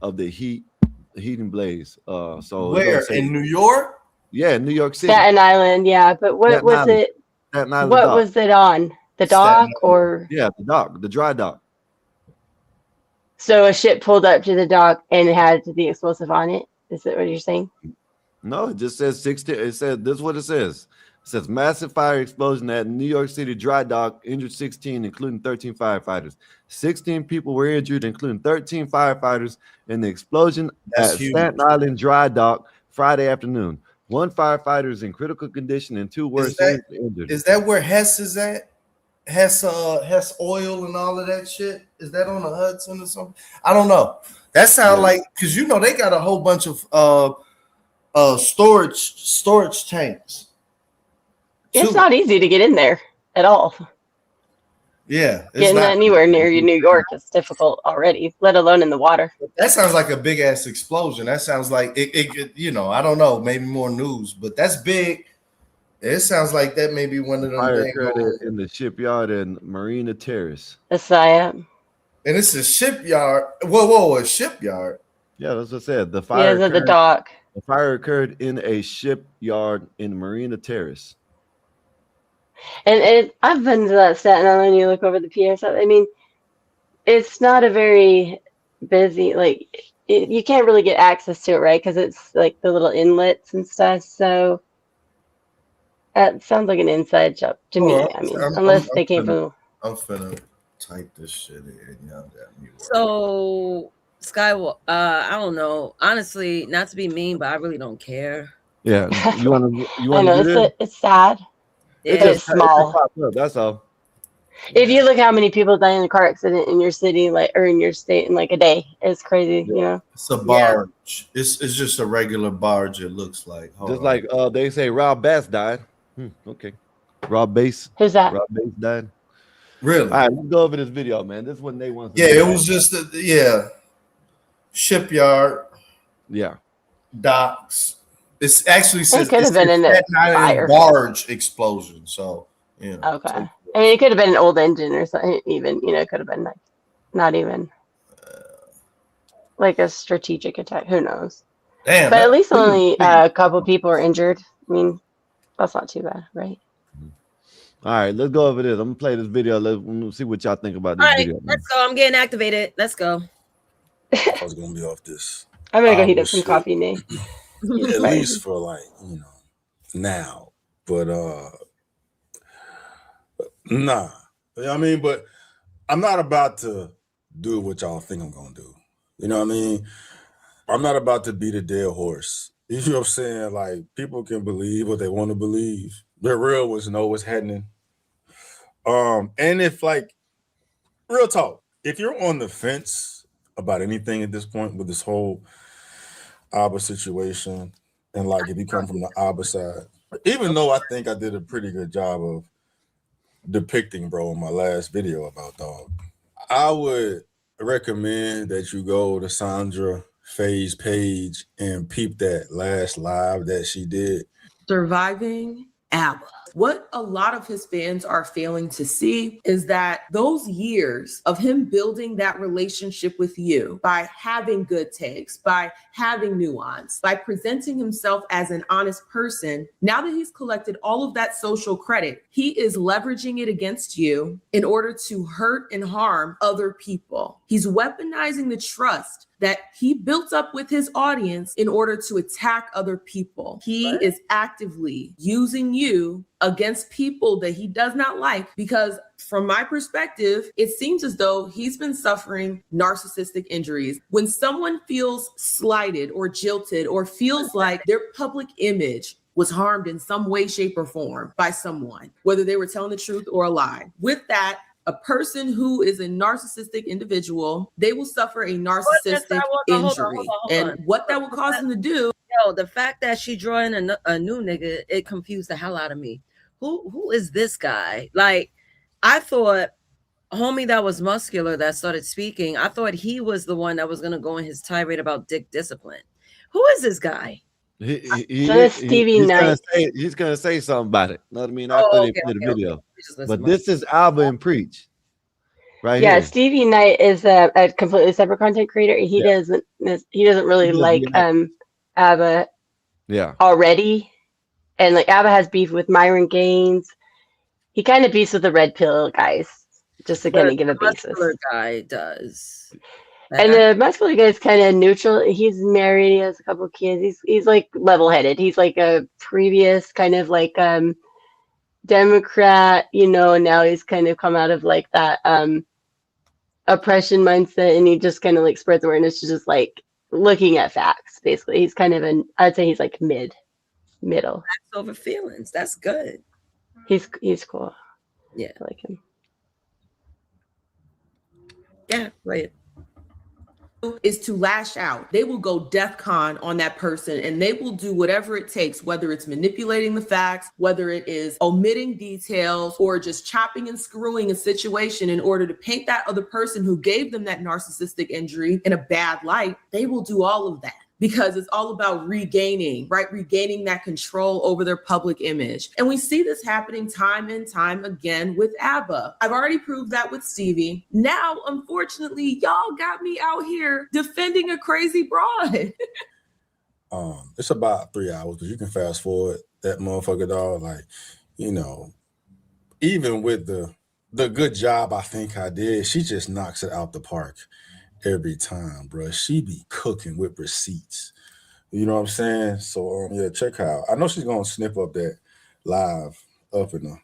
of the heating blaze. So where? In New York? Yeah, New York City. Staten Island, yeah. But what Staten was Island. it? Staten Island what dock. was it on? The dock or? Yeah, the dock, the dry dock. So a ship pulled up to the dock and it had the explosive on it? Is that what you're saying? No, it just says 16. It said this is what it says. It says massive fire explosion at New York City dry dock, injured 16, including 13 firefighters. 16 people were injured, including 13 firefighters, in the explosion at Staten Island dry dock Friday afternoon. One firefighter is in critical condition and 2 were injured. Is that where Hess is at? Hess oil and all of that shit? Is that on the Hudson or something? I don't know. That sounds like, because you know they got a whole bunch of storage tanks. It's not easy to get in there at all. Yeah. Getting anywhere near New York is difficult already, let alone in the water. That sounds like a big ass explosion. That sounds like it you know, I don't know, maybe more news, but that's big. It sounds like that may be one of them. Fire occurred in the shipyard in Marina Terrace. The SIAP. And it's a shipyard. Whoa, a shipyard. Yeah, that's what I said. The fire at the dock. The fire occurred in a shipyard in Marina Terrace. And I've been to that Staten Island. You look over the pier. I mean, it's not a very busy. Like you can't really get access to it, right? Because it's like the little inlets and stuff. So that sounds like an inside job to me. I mean, unless they came from. I'm finna type this shit in. So Skywalker. I don't know. Honestly, not to be mean, but I really don't care. Yeah, you want I know to do this? it's sad, Yeah. but it's small. popped up, that's all. If you look how many people die in a car accident in your city, like, or in your state in like a day, it's crazy. You know. It's a barge. It's just a regular barge. It looks like. Hold Just on. like they say Rob Bass died. Okay. Rob Bass. Who's that? Rob Bass died. Really? All right, let's go over this video, man. This one they want. Yeah, it was just shipyard. Yeah. Docks. It's actually says it could have been in a fire. barge explosion. So Okay. I mean, it could have been an old engine or something. Even it could have been like not even like a strategic attack. Who knows? Damn. But at least only a couple people are injured. I mean, that's not too bad, right? All right, let's go over this. I'm gonna play this video. Let's see what y'all think about this video. Let's go. I'm getting activated. Let's go. I was gonna be off this. I'm gonna go heat up some coffee, Nate. At least for like, now. But nah. I mean, but I'm not about to do what y'all think I'm gonna do. You know what I mean? I'm not about to beat a dead horse. You know what I'm saying? Like, people can believe what they want to believe. The real ones know what's happening. And if, like, real talk, if you're on the fence about anything at this point with this whole Abba situation, and like if you come from the Abba side, even though I think I did a pretty good job of depicting, bro, in my last video about dog, I would recommend that you go to Sandra Faye's page and peep that last live that she did. Surviving ABBA. What a lot of his fans are failing to see is that those years of him building that relationship with you by having good takes, by having nuance, by presenting himself as an honest person, now that he's collected all of that social credit, he is leveraging it against you in order to hurt and harm other people. He's weaponizing the trust that he built up with his audience in order to attack other people. He is actively using you against people that he does not like, because from my perspective, it seems as though he's been suffering narcissistic injuries. When someone feels slighted or jilted or feels like their public image was harmed in some way, shape, or form by someone, whether they were telling the truth or a lie, with that, a person who is a narcissistic individual, they will suffer a narcissistic injury. And what that will cause them to do. The fact that she drawing a new nigga, it confused the hell out of me. Who is this guy? Like, I thought homie that was muscular that started speaking, I thought he was the one that was going to go in his tirade about dick discipline. Who is this guy? Stevie Knight. He's gonna say something about it. You know what I mean? After they play the video. But this is Alba and Preach. Right here. Stevie Knight is a completely separate content creator. He doesn't really like ABBA already. And like ABBA has beef with Myron Gaines. He kind of beefs with the Red Pill guys, just to kind of give a basis. The guy does. And the muscular guy is kind of neutral. He's married. He has a couple of kids. He's like level-headed. He's like a previous kind of like Democrat, and now he's kind of come out of like that oppression mindset, and he just kind of like spreads awareness to just like looking at facts. Basically, he's kind of I'd say he's like middle. Facts over feelings. That's good. He's cool. Yeah, I like him. Yeah, right. Is to lash out. They will go DEFCON on that person, and they will do whatever it takes, whether it's manipulating the facts, whether it is omitting details, or just chopping and screwing a situation in order to paint that other person who gave them that narcissistic injury in a bad light. They will do all of that because it's all about regaining that control over their public image. And we see this happening time and time again with ABBA. I've already proved that with Stevie. Now, unfortunately, y'all got me out here defending a crazy broad. It's about 3 hours, but you can fast forward that motherfucker, dog. Like, even with the good job I think I did, she just knocks it out the park every time, bro. She be cooking with receipts. You know what I'm saying? So check her out. I know she's gonna snip up that live up in a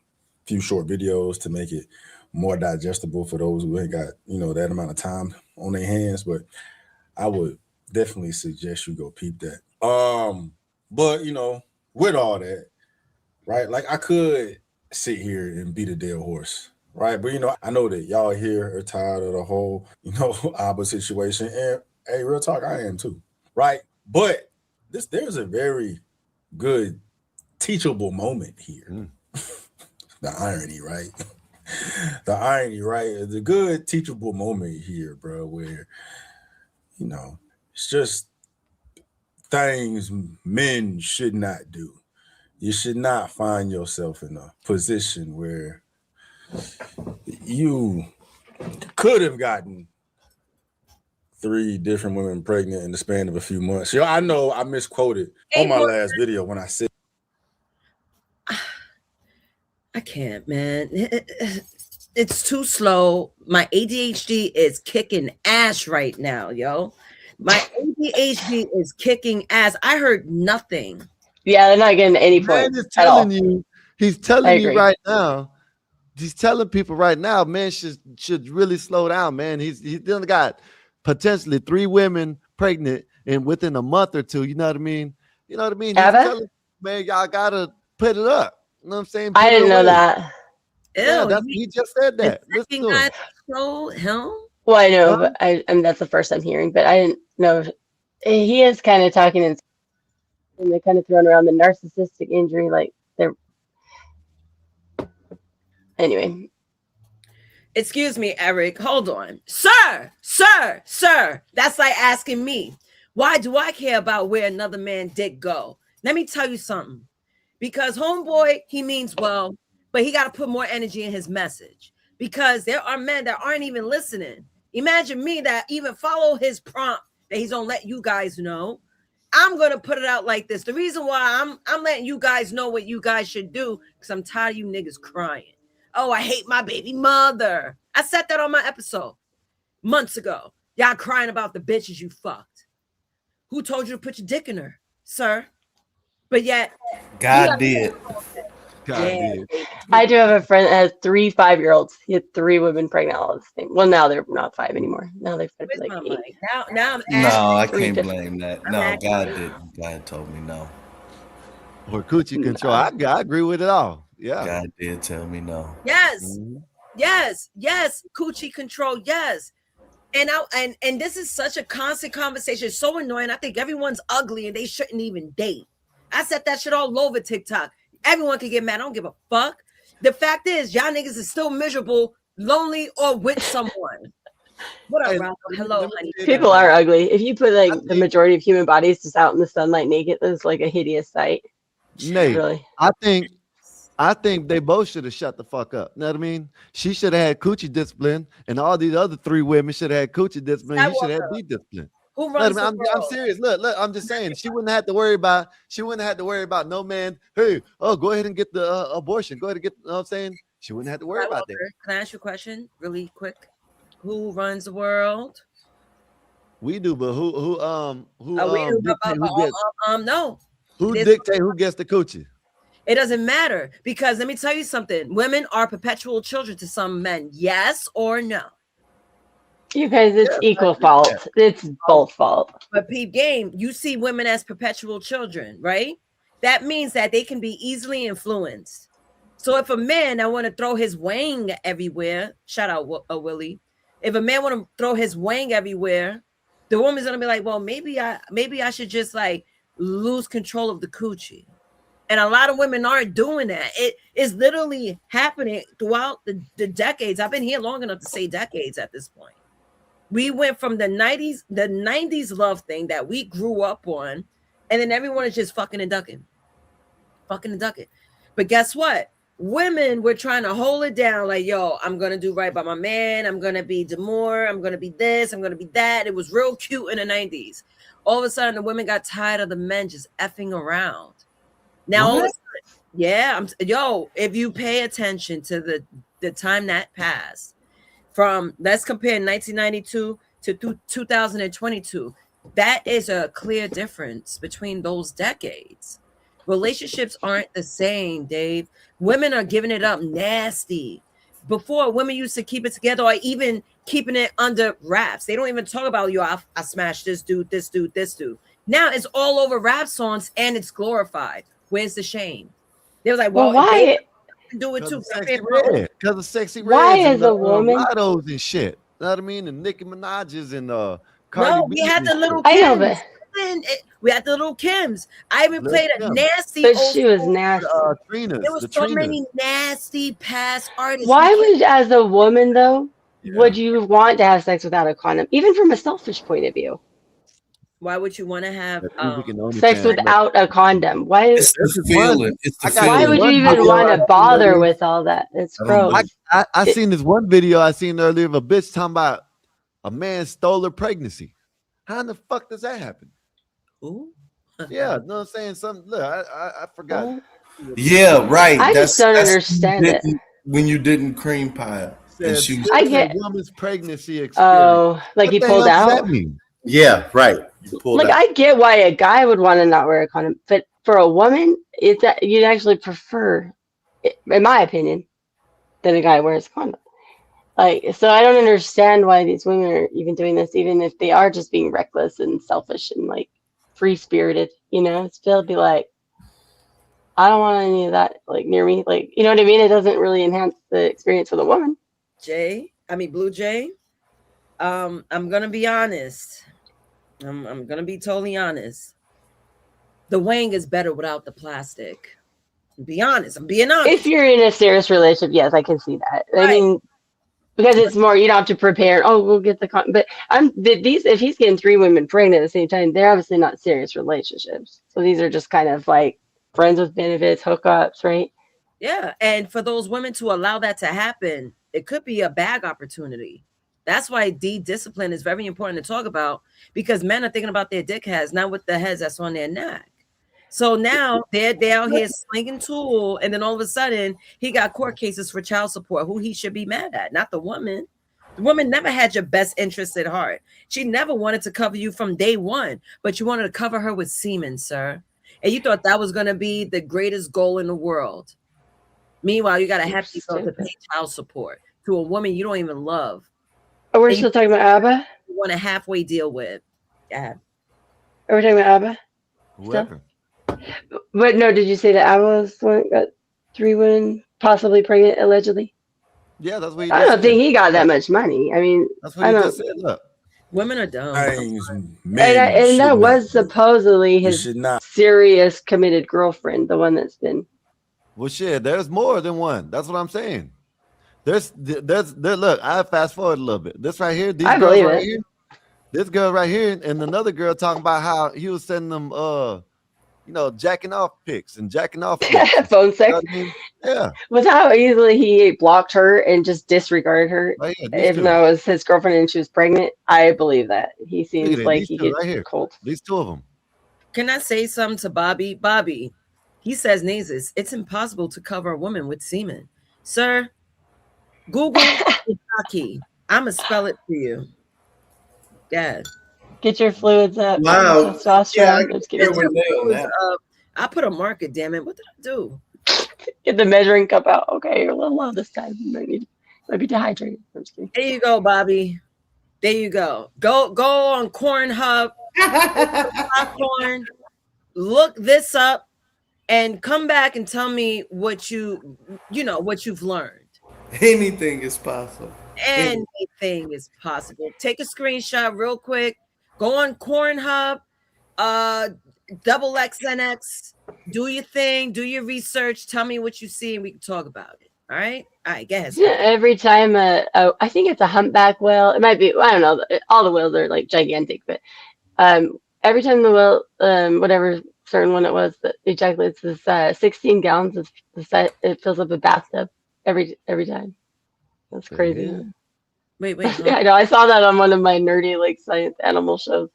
few short videos to make it more digestible for those who ain't got, that amount of time on their hands. But I would definitely suggest you go peep that. But you know, with all that, right? Like I could sit here and beat a dead horse, right? But you know, I know that y'all here are tired of the whole, you know, ABBA situation. And hey, real talk, I am too, right? But there's a very good teachable moment here. The irony, right? The irony, right? It's a good teachable moment here, bro, where, you know, it's just things men should not do. You should not find yourself in a position where you could have gotten 3 different women pregnant in the span of a few months. Yo, I know I misquoted on my last video when I said, I can't, man. It's too slow. My ADHD is kicking ass right now, yo. My ADHD is kicking ass. I heard nothing. Yeah, they're not getting any points at all. He's telling you right now. He's telling people right now, man, should really slow down, man. He's done got potentially 3 women pregnant and within a month or 2. You know what I mean? You know what I mean? He's telling, man, y'all gotta put it up. You know what I'm saying? I didn't know that. Yeah, he just said that. Listen to him. Well, I know, but I mean that's the first I'm hearing, but I didn't know. He is kind of talking and they're kind of throwing around the narcissistic injury, like they're. Anyway. Excuse me, Eric. Hold on. Sir. That's like asking me, why do I care about where another man dick go? Let me tell you something. Because homeboy, he means well, but he got to put more energy in his message. Because there are men that aren't even listening. Imagine me that even follow his prompt that he's going to let you guys know. I'm going to put it out like this. The reason why I'm letting you guys know what you guys should do, because I'm tired of you niggas crying. Oh, I hate my baby mother. I said that on my episode months ago. Y'all crying about the bitches you fucked. Who told you to put your dick in her, sir? But yet, God did. God did. I do have a friend that has 3 5-year-olds. He had 3 women pregnant all at the same. Well, now they're not 5 anymore. Now they've been like 8. Now I'm No, I can't blame that. No, God didn't. God told me no. Or coochie control. I agree with it all. Yeah. God did tell me no. Yes. Yes. Coochie control. Yes. And this is such a constant conversation. It's so annoying. I think everyone's ugly and they shouldn't even date. I said that shit all over TikTok. Everyone can get mad. I don't give a fuck. The fact is, y'all niggas is still miserable, lonely, or with someone. What up, Ralph? Hello, honey. People are ugly. If you put like the majority of human bodies just out in the sunlight naked, it's like a hideous sight. Nate, really. I think they both should have shut the fuck up. You know what I mean? She should have had coochie discipline, and all these other 3 women should have had coochie discipline. He should have had D discipline. Who runs I'm serious. Look, I'm just saying she wouldn't have to worry about no man. Hey, go ahead and get the abortion. Go ahead and get, you know what I'm saying? She wouldn't have to worry about that. Can I ask you a question really quick? Who runs the world? We do, but who no. Who dictate who gets the coochie? It doesn't matter, because let me tell you something. Women are perpetual children to some men. Yes or no? You guys, it's equal fault. It's both fault. But peep game, you see women as perpetual children, right? That means that they can be easily influenced. So if a man that want to throw his wang everywhere, shout out Willie. If a man want to throw his wang everywhere, the woman's gonna be like, well, maybe I should just like lose control of the coochie. And a lot of women aren't doing that. It is literally happening throughout the decades. I've been here long enough to say decades at this point. We went from the 90s love thing that we grew up on, and then everyone is just fucking and ducking. But guess what? Women were trying to hold it down like, yo, I'm going to do right by my man. I'm going to be demure. I'm going to be this. I'm going to be that. It was real cute in the 90s. All of a sudden, the women got tired of the men just effing around. Now, all of a sudden, if you pay attention to the time that passed, from let's compare 1992 to 2022, that is a clear difference between those decades. Relationships aren't the same, Dave. Women are giving it up nasty. before women used to keep it together, or even keeping it under wraps. They don't even talk about, yo, I smashed this dude, this dude, this dude. Now it's all over rap songs and it's glorified. Where's the shame? They was like, well, why? Can do it too. Because of Sexy Why Reds and is the a woman? Lottos and shit. You know what I mean? And Nicki Minaj's and Cardi No, B we had the and little shit. I know, Kims. but We had the little Kims. I even Little played a Kim. nasty but old she was school. nasty. Trina's, There was the so Trinas. many nasty past artists. Why would, as a woman though, would you want to have sex without a condom, even from a selfish point of view? Why would you want to have Sex without a condom? Why? It's the feeling. It's the feeling. Why would you even want to bother with all that? It's gross. I seen this one video I seen earlier of a bitch talking about a man stole her pregnancy. How in the fuck does that happen? Ooh. Yeah, no, I'm saying something. Look, I forgot. Yeah, right. I just don't understand it. When you didn't cream pie. And she I get woman's pregnancy experience. Oh, like What he the pulled hell does out. that mean? Yeah, right. You pulled Like out. I get why a guy would want to not wear a condom, but for a woman, it's that you'd actually prefer, in my opinion, that a guy wears a condom. Like, so I don't understand why these women are even doing this, even if they are just being reckless and selfish and like free spirited. You know, still be like, I don't want any of that like near me. Like, you know what I mean? It doesn't really enhance the experience for the woman. Blue Jay. I'm gonna be honest. I'm gonna be totally honest. The wang is better without the plastic. Be honest. I'm being honest. If you're in a serious relationship, yes, I can see that. I mean, because it's more, you don't have to prepare. Oh, we'll get the but if he's getting 3 women pregnant at the same time, they're obviously not serious relationships. So these are just kind of like friends with benefits, hookups, right? Yeah, and for those women to allow that to happen, it could be a bag opportunity. That's why discipline is very important to talk about, because men are thinking about their dick heads, not with the heads that's on their neck. So now they're out here slinging tool, and then all of a sudden he got court cases for child support. Who he should be mad at, not the woman. The woman never had your best interest at heart. She never wanted to cover you from day one, but you wanted to cover her with semen, sir. And you thought that was going to be the greatest goal in the world. Meanwhile, you got to have to pay child support to a woman you don't even love. Oh, we're still talking about ABBA? You want a halfway deal with. Yeah. Are we talking about ABBA? Whoever. But no, did you say that ABBA was the one that got 3 women possibly pregnant, allegedly? Yeah, that's what he I don't think he got that much money. I mean, that's what he just said. Look. Women are dumb. And that was supposedly his serious committed girlfriend, the one that's been. Well, shit, there's more than one. That's what I'm saying. There's look, I fast forward a little bit. This right here, these girls right here, this girl right here, and another girl talking about how he was sending them jacking off pics and jacking off phone sex. You know what I mean? Yeah. With how easily he blocked her and just disregarded her, even though it was his girlfriend and she was pregnant, I believe that. He seems like he gets cold. These 2 of them. Can I say something to Bobby? Bobby, he says, Nazis, it's impossible to cover a woman with semen. Sir, Google Kentucky. I'm going to spell it for you. Yeah. Get your fluids up. Wow. Testosterone. Yeah, I put a marker, damn it. What did I do? Get the measuring cup out. Okay, you're a little low this time. You might be dehydrated. I'm just kidding. There you go, Bobby. There you go. Go on Cornhub. Popcorn. Look this up and come back and tell me what what you've learned. Anything is possible. Anything is possible. Take a screenshot real quick. Go on Cornhub, XXX. Do your thing. Do your research. Tell me what you see, and we can talk about it. All right. Guess. Every time, I think it's a humpback whale. It might be. I don't know. All the whales are like gigantic, but every time the whale, whatever certain one it was that ejaculates, this 16 gallons of the set. It fills up a bathtub every time. That's crazy. Yeah. Wait. Yeah, I know. I saw that on one of my nerdy like science animal shows.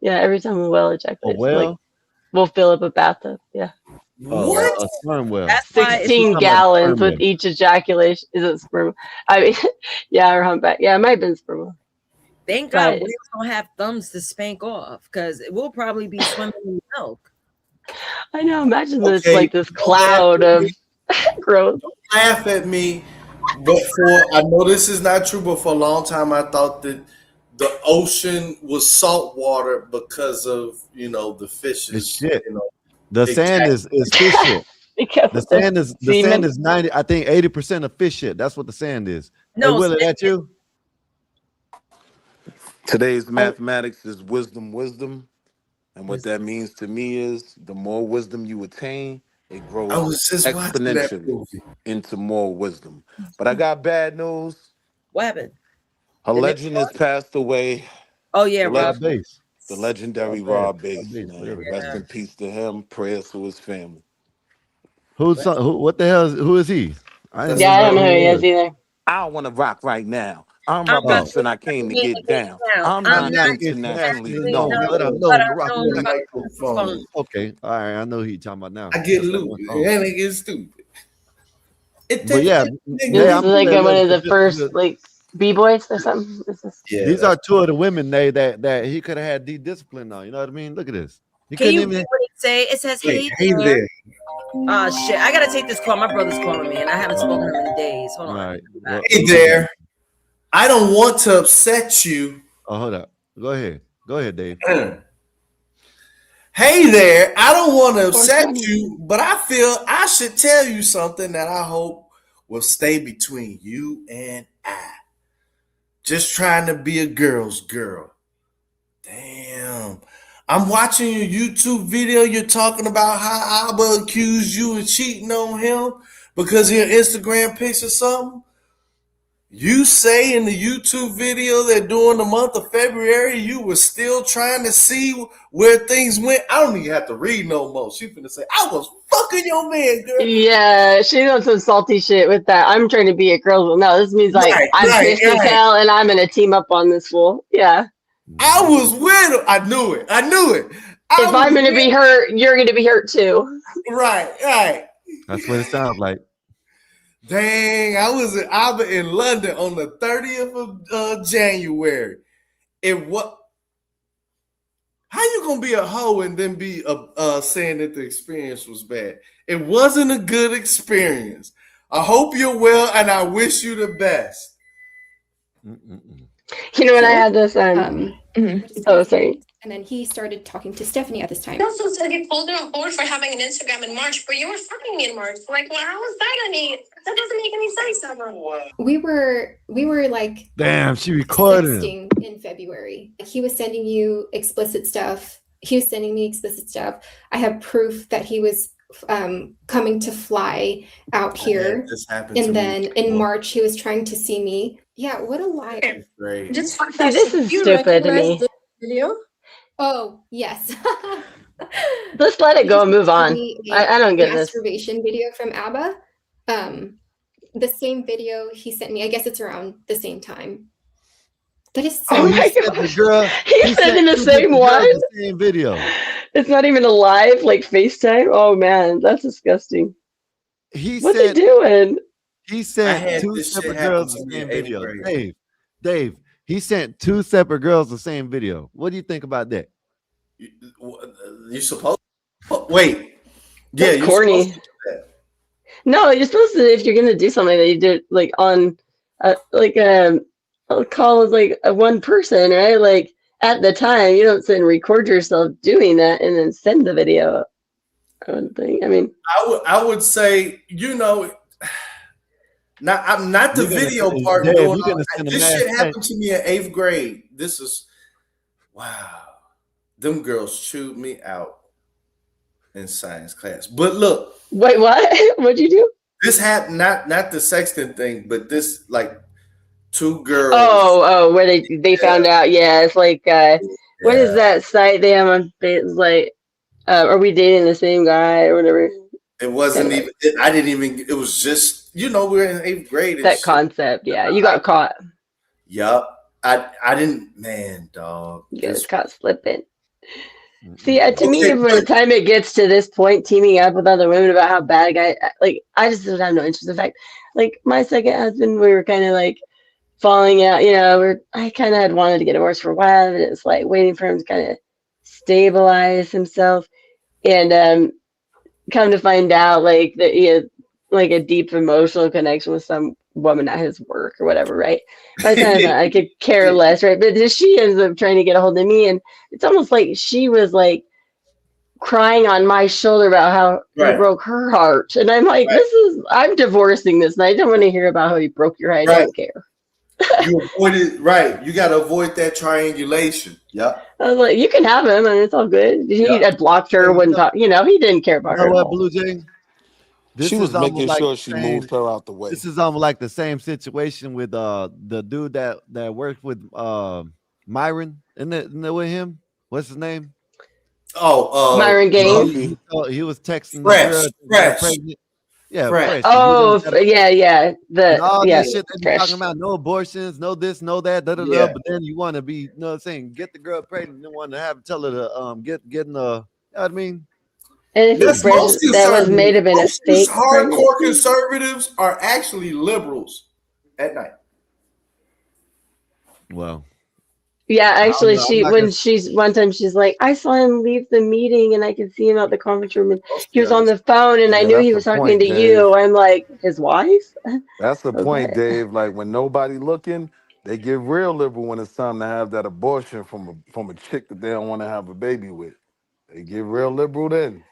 Yeah, every time a whale ejaculates, like, we'll fill up a bathtub. Yeah. What? A sperm whale. 16 gallons with each ejaculation. Is it sperm? I mean, yeah, or humpback. Yeah, it might have been sperm whale. Thank God whales don't have thumbs to spank off, because it will probably be swimming in milk. I know. Imagine this like this cloud of growth. Don't laugh at me. I know this is not true, but for a long time I thought that the ocean was salt water because of the fishes. It's shit. The sand is fish shit. The sand is 90. I think 80% of fish shit. That's what the sand is. No, hey, Willie, that you? Today's mathematics is wisdom. And what that means to me is the more wisdom you attain, it grows I was just watching that exponentially movie. into more wisdom. But I got bad news. What happened? A legend has passed away. Oh yeah, The Rob. The legendary Rob Bass, man. Rest in peace to him. Prayers to his family. Who? What the hell? Who is he? I don't know who he is either. I don't want to rock right now. I'm Rob and I came to get down. I'm not internationally known. Let him know the rock on the microphone. Okay, all right. I know who you're talking about now. I get loose. And it gets stupid. But yeah, this is like one of the first like B-boys or something. Yeah, these are two of the women that he could have had discipline on. You know what I mean? Look at this. Can you read what he say? It says, "Hey there." Oh shit! I gotta take this call. My brother's calling me, and I haven't spoken to him in days. Hold on. All right. Hey there. I don't want to upset you. Oh, hold up. Go ahead. Go ahead, Dave. Hey there. I don't want to upset you, but I feel I should tell you something that I hope will stay between you and I. Just trying to be a girl's girl. Damn. I'm watching your YouTube video. You're talking about how Abba accused you of cheating on him because of your Instagram pics or something. You say in the YouTube video that during the month of February, you were still trying to see where things went. I don't even have to read no more. She finna say, I was fucking your man, girl. Yeah, she's on some salty shit with that. I'm trying to be a girl. No, this means like I'm pissed as hell and I'm going to team up on this fool. Yeah. I was with him. I knew it. If I'm going to be hurt, you're going to be hurt too. Right. That's what it sounds like. Dang, I was in London on the 30th of January. How you gonna be a hoe and then be saying that the experience was bad? It wasn't a good experience. I hope you're well, and I wish you the best. You know when I had this oh sorry. And then he started talking to Stephanie at this time. He also said he pulled her on board for having an Instagram in March, but you were fucking me in March. Like, well, how was that any? That doesn't make any sense ever. We were like, damn, she recorded texting in February. He was sending you explicit stuff. He was sending me explicit stuff. I have proof that he was coming to fly out here. And then in March, he was trying to see me. Yeah, what a liar. Great. Just this is stupid to me. Video? Oh, yes. Let's let it go and move on. I don't get this. Masturbation video from ABBA. The same video he sent me. I guess it's around the same time. That is so He's sending the same one? The same video. It's not even a live, like FaceTime. Oh man, that's disgusting. What's he doing? He sent two separate girls the same video. Dave, he sent two separate girls the same video. What do you think about that? You supposed wait. That's you're corny. supposed to do that. No, you're supposed to, if you're gonna do something that you did like on I'll call it like a one person, right? Like at the time, you don't sit and record yourself doing that and then send the video. I wouldn't think. I mean, I would say, I'm not the video part. This shit happened to me in 8th grade. This is wow. Them girls chewed me out in science class. But look, wait, what? What'd you do? This happened not the sexting thing, but this like two girls. Oh, where they found out. Yeah, it's like what is that site they have on? It's like, are we dating the same guy or whatever? It wasn't even. I didn't even. It was just we were in 8th grade. That concept, yeah. You got caught. Yup. I didn't. Man, dog. You got caught slipping. See, to me, by the time it gets to this point, teaming up with other women about how bad a guy, like, I just don't have no interest. In fact, like my second husband, we were kind of like falling out. You know, I kind of had wanted to get divorced for a while, and it's like waiting for him to kind of stabilize himself, and come to find out, like that he had like a deep emotional connection with some woman at his work or whatever, right? By the time I could care less, right? But then she ends up trying to get a hold of me, and it's almost like she was like crying on my shoulder about how he broke her heart, and I'm like, I'm divorcing this, and I don't want to hear about how he broke your heart. I don't care. You avoided You got to avoid that triangulation. Yep. I was like, you can have him, and it's all good. He had blocked her, wouldn't talk. He didn't care about her at all. Blue Jay? She was making sure she moved her out the way. This is almost like the same situation with the dude that worked with Myron. Isn't it with him? What's his name? Myron Gaines. He was texting Fresh. the girl pregnant. Yeah, Fresh. Oh, yeah. All this shit they be talking about, no abortions, no this, no that, but then you want to be, you know what I'm saying, get the girl pregnant and want to tell her to get in the, you know what I mean? And if that may have been a fake. Hardcore conservatives are actually liberals at night. Well. Yeah, actually, one time she's like, I saw him leave the meeting and I could see him out the conference room and he was on the phone and I knew he was talking to you. I'm like, his wife? That's the point, Dave. Like when nobody looking, they get real liberal when it's time to have that abortion from a chick that they don't want to have a baby with. They get real liberal then.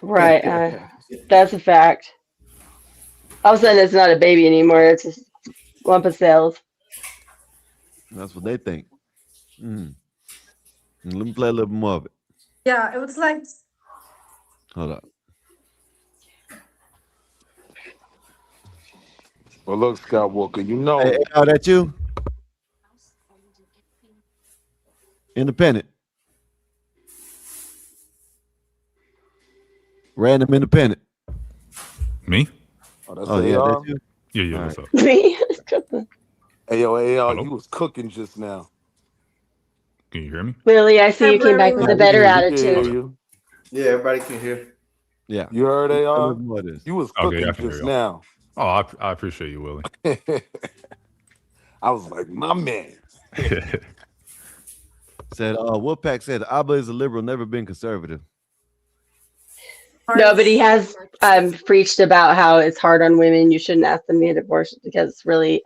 Right. That's a fact. All of a sudden, it's not a baby anymore. It's a lump of cells. That's what they think. Let me play a little more of it. Yeah, it was like. Hold up. Well, look, Scott Walker, you know. Hey, that you? Independent. Random independent. Me? Oh, that's that's you? Yeah, what's up? Me? Hey, yo, you was cooking just now. Can you hear me? Willie, I see you came back with a better attitude. Yeah, everybody can hear. Yeah. You heard AR? You was cooking just now. Oh, I appreciate you, Willie. I was like, my man. Said, Wolfpack said, Abba is a liberal, never been conservative. No, but he has preached about how it's hard on women. You shouldn't ask them to get abortions because it's really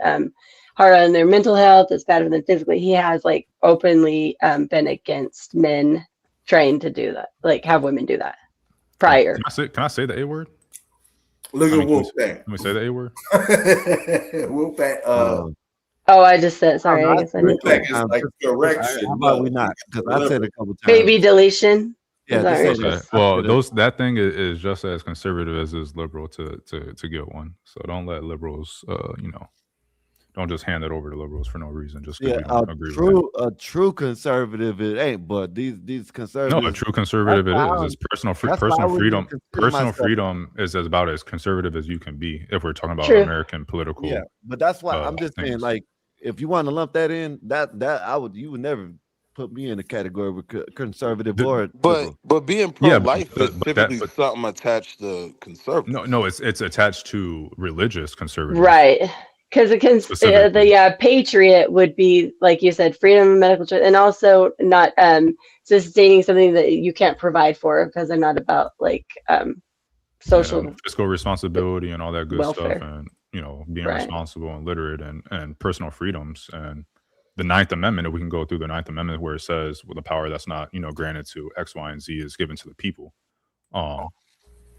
hard on their mental health. It's bad for them physically. He has like openly been against men trying to do that, like have women do that prior. Can I say the A word? Look at Wolfpack. Let me say the A word. Wolfpack. I just said sorry. I guess I didn't. Wolfpack is like correction. How about we not? Because I said it a couple times. Baby deletion. Yeah, that thing is just as conservative as is liberal to get one. So don't let liberals, don't just hand it over to liberals for no reason. Just because we don't agree with it. A true conservative it ain't, but these conservatives. No, a true conservative it is. It's personal freedom. Personal freedom is about as conservative as you can be if we're talking about American political. Yeah, but that's why I'm just saying, like, if you want to lump that in, you would never put me in the category with conservative or but being pro-life is typically something attached to conservative. No, it's attached to religious conservative. Right. Because the patriot would be, like you said, freedom of medical choice, and also not sustaining something that you can't provide for because they're not about like social fiscal responsibility and all that good welfare. Stuff, and being responsible and literate and personal freedoms and the Ninth Amendment. If we can go through the Ninth Amendment where it says, well, the power that's not granted to X, Y, and Z is given to the people.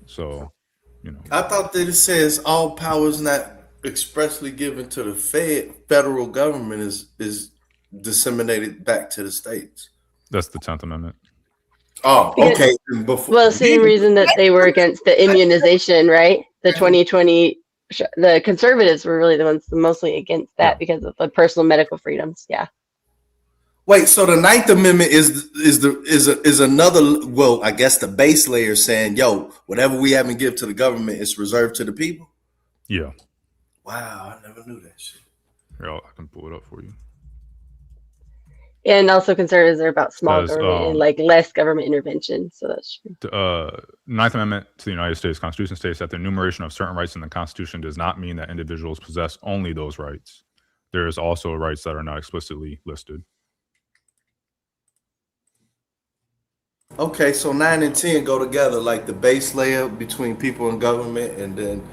So I thought that it says all powers not expressly given to the federal government is disseminated back to the states. That's the 10th Amendment. Oh, okay. Same reason that they were against the immunization, right? The 2020, the conservatives were really the ones mostly against that because of the personal medical freedoms. Yeah. Wait, so the Ninth Amendment is another. Well, I guess the base layer saying, "Yo, whatever we haven't give to the government is reserved to the people." Yeah. Wow, I never knew that shit. Here, I can pull it up for you. And also conservatives are about small government and like less government intervention. So that's true. The Ninth Amendment to the United States Constitution states that the enumeration of certain rights in the Constitution does not mean that individuals possess only those rights. There is also rights that are not explicitly listed. Okay, so 9 and 10 go together, like the base layer between people and government, and then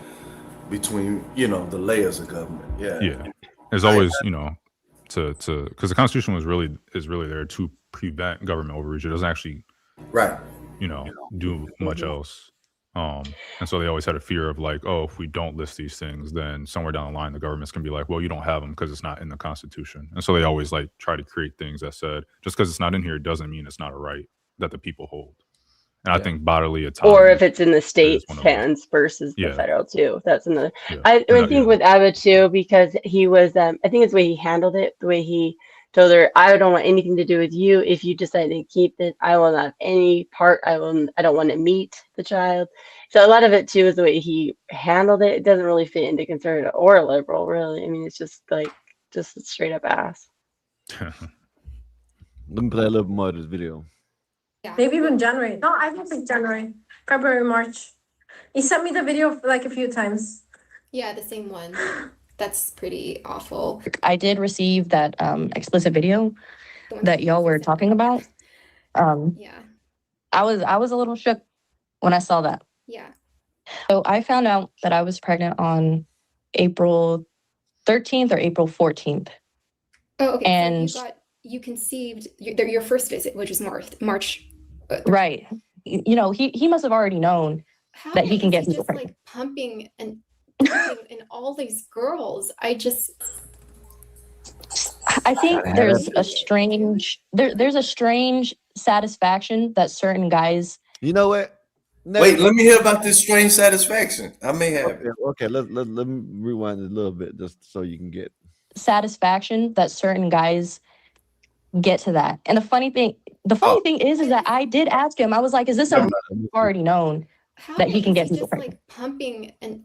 between, you know, the layers of government. Yeah. There's always, you know, to because the Constitution is really there to prevent government overreach. It doesn't actually, you know, do much else. And so they always had a fear of like, oh, if we don't list these things, then somewhere down the line the government's gonna be like, well, you don't have them because it's not in the Constitution. And so they always like try to create things that said just because it's not in here doesn't mean it's not a right that the people hold. And I think bodily autonomy, or if it's in the state's hands versus the federal too. That's another. I think with Abba too, because he was, I think it's the way he handled it, the way he told her, I don't want anything to do with you. If you decide to keep it, I will not have any part. I don't want to meet the child. So a lot of it too is the way he handled it. It doesn't really fit into conservative or liberal, really. I mean, it's just like just a straight up ass. Let me play a little more of this video. Yeah. Maybe even January. No, I think it's January, February, March. He sent me the video like a few times. Yeah, the same one. That's pretty awful. I did receive that explicit video that y'all were talking about. Yeah. I was a little shook when I saw that. Yeah. So I found out that I was pregnant on April 13th or April 14th. Oh, okay. And so you conceived your first visit, which was March. Right. You know, he must have already known that he can get people pregnant. Like pumping and all these girls. I think there's a strange satisfaction that certain guys. You know what? Wait, let me hear about this strange satisfaction. I may have it. Okay, let me rewind it a little bit just so you can get satisfaction that certain guys get to that. And the funny thing is that I did ask him. I was like, is this a already known that he can get people pregnant? Like pumping and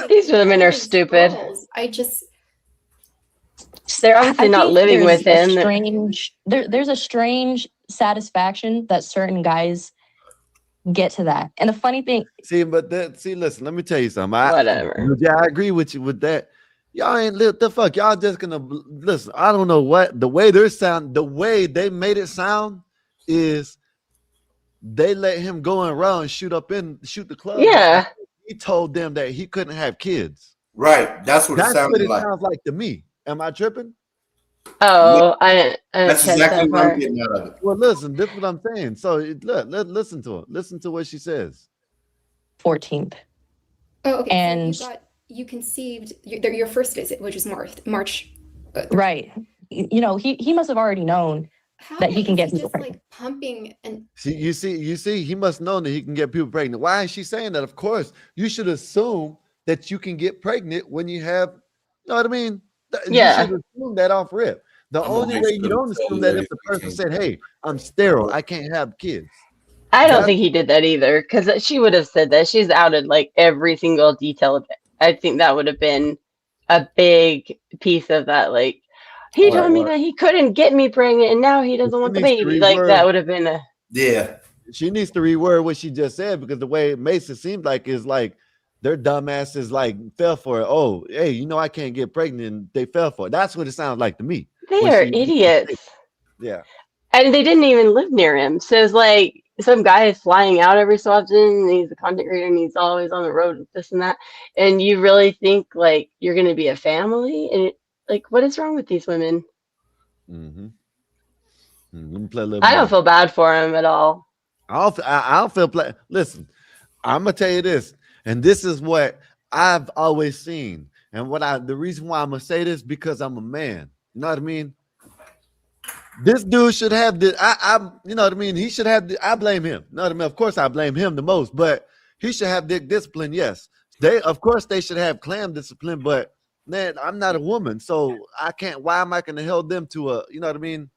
these women are stupid. Girls. They're obviously not living with him. There's a strange satisfaction that certain guys get to that. And the funny thing, listen, let me tell you something. Whatever. I agree with you with that. Y'all ain't the fuck. Y'all just gonna listen. I don't know what the way they made it sound is they let him go around and shoot the club. Yeah. He told them that he couldn't have kids. Right. That's what it sounded like. Sounds like to me. Am I tripping? Oh, I that's exactly what I'm getting out of it. Well, listen, this is what I'm saying. So listen to her. Listen to what she says. 14th. Oh, okay. And so you conceived your first visit, which was March. Right. You know, he must have already known that he can get people pregnant. Like pumping and you see, he must know that he can get people pregnant. Why is she saying that? Of course, you should assume that you can get pregnant when you have, you know what I mean? Yeah. You should assume that off rip. The only way you don't assume that if the person said, hey, I'm sterile, I can't have kids. I don't think he did that either, because she would have said that. She's outed like every single detail of it. I think that would have been a big piece of that. Like, he told me that he couldn't get me pregnant, and now he doesn't want the baby. Like, that would have been a... Yeah. She needs to reword what she just said, because the way it makes it seem like is like their dumbasses like fell for it. Oh, hey, you know I can't get pregnant, and they fell for it. That's what it sounds like to me. They are idiots. Yeah. And they didn't even live near him. So it's like some guy is flying out every so often, and he's a content creator, and he's always on the road with this and that. And you really think like you're going to be a family? And like, what is wrong with these women? Mm-hmm. Let me play a little I don't feel bad for him at all. I don't feel listen, I'm gonna tell you this, and this is what I've always seen, and the reason why I'm gonna say this, because I'm a man. You know what I mean? This dude should have the you know what I mean? He should have I blame him. You know what I mean? Of course I blame him the most, but he should have dick discipline. Yes. Of course they should have clam discipline, but man, I'm not a woman, so I can't. Why am I gonna hold them to a, you know what I mean?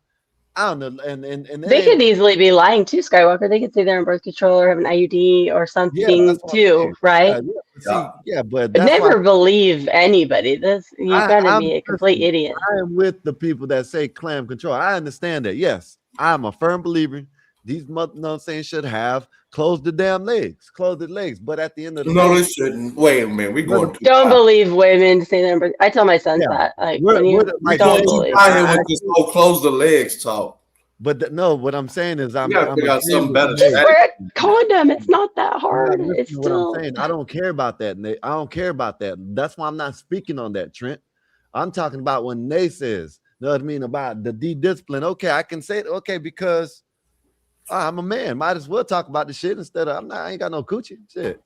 I don't know. And they could easily be lying too, Skywalker. They could say they're on birth control or have an IUD or something too, right? But never believe anybody. You gotta be a complete idiot. I am with the people that say clam control. I understand that. Yes, I'm a firm believer. These should have closed the damn legs, close the legs. But at the end of the day, they shouldn't. Wait a minute, we going. Don't believe women say they're. I tell my sons that. Like, don't believe. With this whole close the legs talk. But no, what I'm saying is You gotta figure out something better. Just wear a condom. It's not that hard. It's what I'm still. saying. I don't care about that, Nate. I don't care about that. That's why I'm not speaking on that, Trent. I'm talking about when Nate says, you know what I mean, about the discipline. Okay, I can say it. Okay, because I'm a man. Might as well talk about the shit instead of I ain't got no coochie. Shit.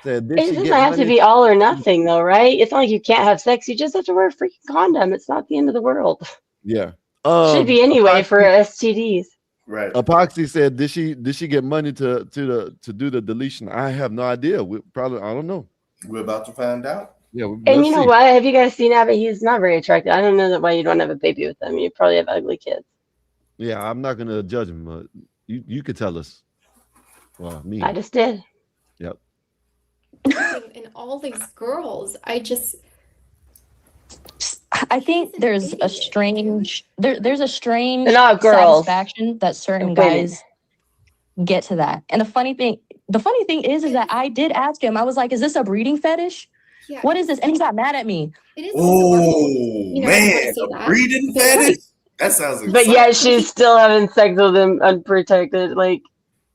Said, It doesn't have to be all or nothing, though, right? It's not like you can't have sex. You just have to wear a freaking condom. It's not the end of the world. Yeah. Should be anyway for STDs. Right. Epoxy said, did she get money to do the deletion? I have no idea. I don't know. We're about to find out. Yeah. And you know what? Have you guys seen Abbott? He's not very attractive. I don't know why you don't have a baby with him. You probably have ugly kids. Yeah, I'm not gonna judge him. But you could tell us. Well, me. I just did. Yep. And all these girls, I think there's a strange there's a strange They're not girls. satisfaction that certain They're women. guys get to that. And the funny thing is that I did ask him. I was like, "Is this a breeding fetish? Yeah. What is this?" And he got mad at me. It is. Man, a breeding fetish. That sounds exciting. But yet she's still having sex with him unprotected. Like,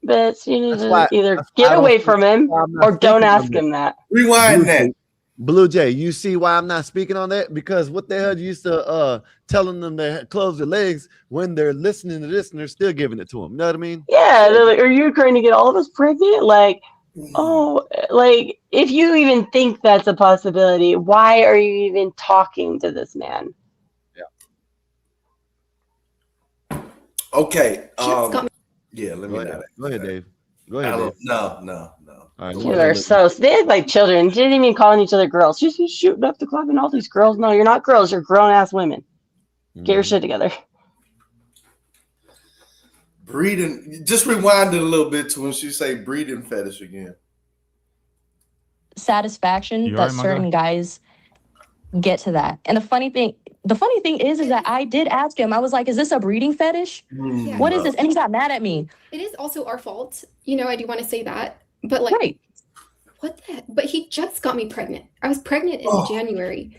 bitch, you need to either get away from him or don't ask him that. Rewind that. Blue Jay, you see why I'm not speaking on that? Because what the hell you used to telling them to close their legs when they're listening to this and they're still giving it to them. You know what I mean? Yeah, they're like, are you trying to get all of us pregnant? Like, oh, like if you even think that's a possibility, why are you even talking to this man? Yeah. Okay. Yeah, let me know that. Go ahead, Dave. Go ahead, Dave. No. All right, You are so they act like children. She didn't even calling each other girls. She's just shooting up the club and all these girls. No, you're not girls. You're grown ass women. Get your shit together. Breeding. Just rewind it a little bit to when she say breeding fetish again. Satisfaction that certain guys get to that. And the funny thing is that I did ask him. I was like, "Is this a breeding fetish? What is this?" And he got mad at me. It is also our fault. I do want to say that. But like, what the heck? But he just got me pregnant. I was pregnant in January.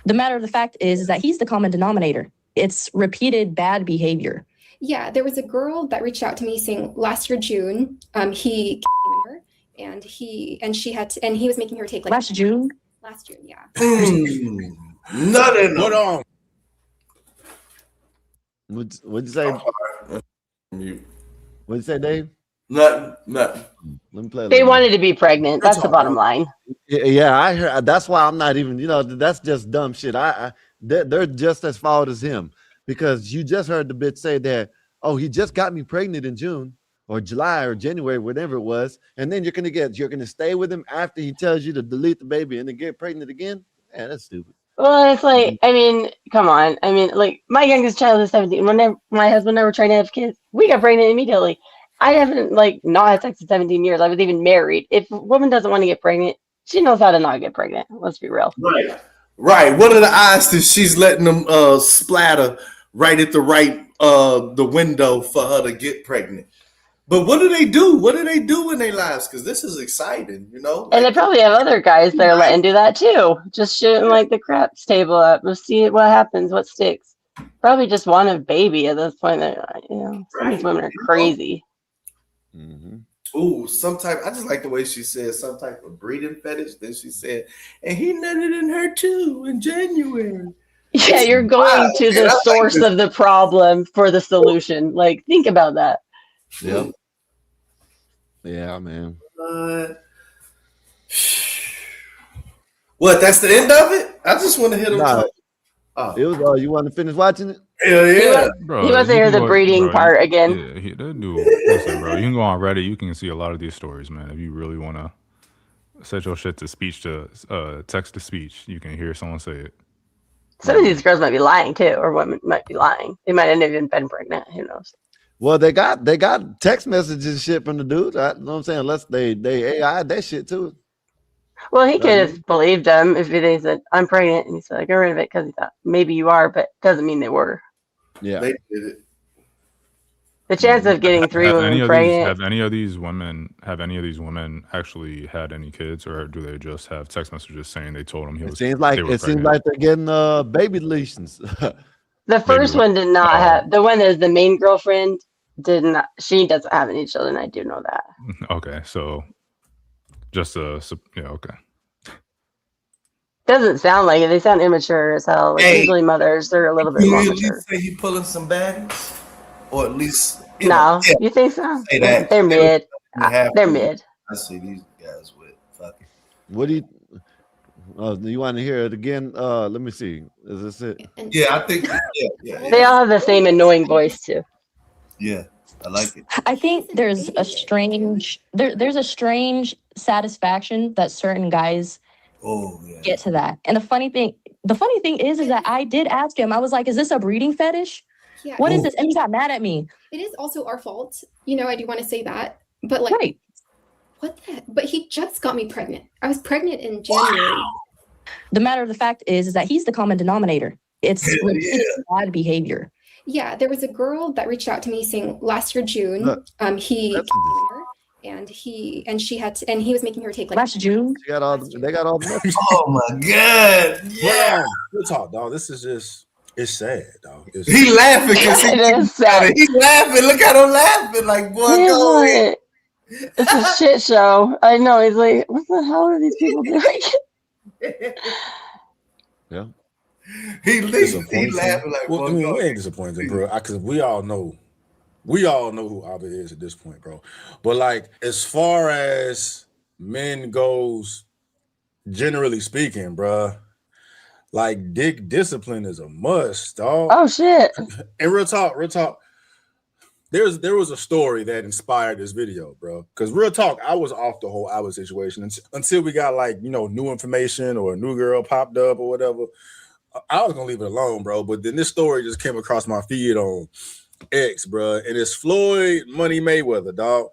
The matter of the fact is that he's the common denominator. It's repeated bad behavior. Yeah, there was a girl that reached out to me saying last year June, he her and he was making her take like last June, yeah. Nothing. Hold on. What'd you say? What'd you say, Dave? Nothing. Let me play. They wanted to be pregnant. That's the bottom line. Yeah, I heard. That's why I'm not even. That's just dumb shit. They're just as fault as him because you just heard the bitch say that. Oh, he just got me pregnant in June or July or January, whatever it was, and then you're gonna stay with him after he tells you to delete the baby and then get pregnant again. Man, that's stupid. Well, it's like, I mean, come on. I mean, like my youngest child is 17. When my husband and I were trying to have kids, we got pregnant immediately. I haven't not had sex in 17 years. I was even married. If a woman doesn't want to get pregnant, she knows how to not get pregnant. Let's be real. Right. What are the odds that she's letting them splatter right at the window for her to get pregnant? But what do they do? What do they do in their lives? Because this is exciting, And they probably have other guys they're letting do that too. Just shooting the craps table up. We'll see what happens, what sticks. Probably just want a baby at this point. Some of these women are crazy. Ooh, I just like the way she said some type of breeding fetish. Then she said, and he nutted in her too in January. Yeah, you're going to the source of the problem for the solution. Like, think about that. Yep. Yeah, man. What? That's the end of it? I just want to hit him. It was. You want to finish watching it? Hell yeah. He wants to hear the breeding part again. Yeah, that dude. Listen, bro. You can go on Reddit. You can see a lot of these stories, man. If you really want to set your shit to speech to text to speech, you can hear someone say it. Some of these girls might be lying too, or women might be lying. They might have even been pregnant. Who knows? Well, they got text messages and shit from the dude. You know what I'm saying? Unless they AI that shit too. Well, he could have believed them if they said, "I'm pregnant," and he said, "Get rid of it," because he thought maybe you are, but doesn't mean they were. Yeah, they did it. The chance of getting three women pregnant. Have any of these women actually had any kids, or do they just have text messages saying they told him he was? It seems like they're getting baby deletions. The first one did not have, the one that is the main girlfriend did not, she doesn't have any children. I do know that. Okay, so just okay. Doesn't sound like it. They sound immature as hell. Like usually mothers, they're a little bit more Can you at mature. least say he pulling some baddies? Or at least, No, you think so? Say that. They're mid. They're me. mid. I see these guys with fucking. What do you want to hear it again? Let me see. Is this it? Yeah, I think. Yeah. They all have the same annoying voice too. Yeah, I like it. I think there's a strange there's a strange satisfaction that certain guys get to that. And the funny thing is that I did ask him. I was like, "Is this a breeding fetish? Yeah. What is this?" And he got mad at me. It is also our fault. I do want to say that. But like, what the heck? But he just got me pregnant. I was pregnant in January. Wow. The matter of the fact is that he's the common denominator. It's bad behavior. Yeah, there was a girl that reached out to me saying last year June, he and he was making her take like last June. They got all the Oh my god! Yeah, good talk, dog. This is just it's sad, dog. He laughing because he laughing. Look at him laughing, like boy, go ahead. It's a shit show. I know. He's like, what the hell are these people doing? Yeah. He laughing like, well, I mean, we ain't disappointed, bro. Because we all know who Abba is at this point, bro. But like, as far as men goes, generally speaking, bro, like dick discipline is a must, dog. Oh shit. And real talk. There was a story that inspired this video, bro. Because real talk, I was off the whole Abba situation until we got like new information or a new girl popped up or whatever. I was gonna leave it alone, bro. But then this story just came across my feed on X, bro, and it's Floyd Money Mayweather, dog.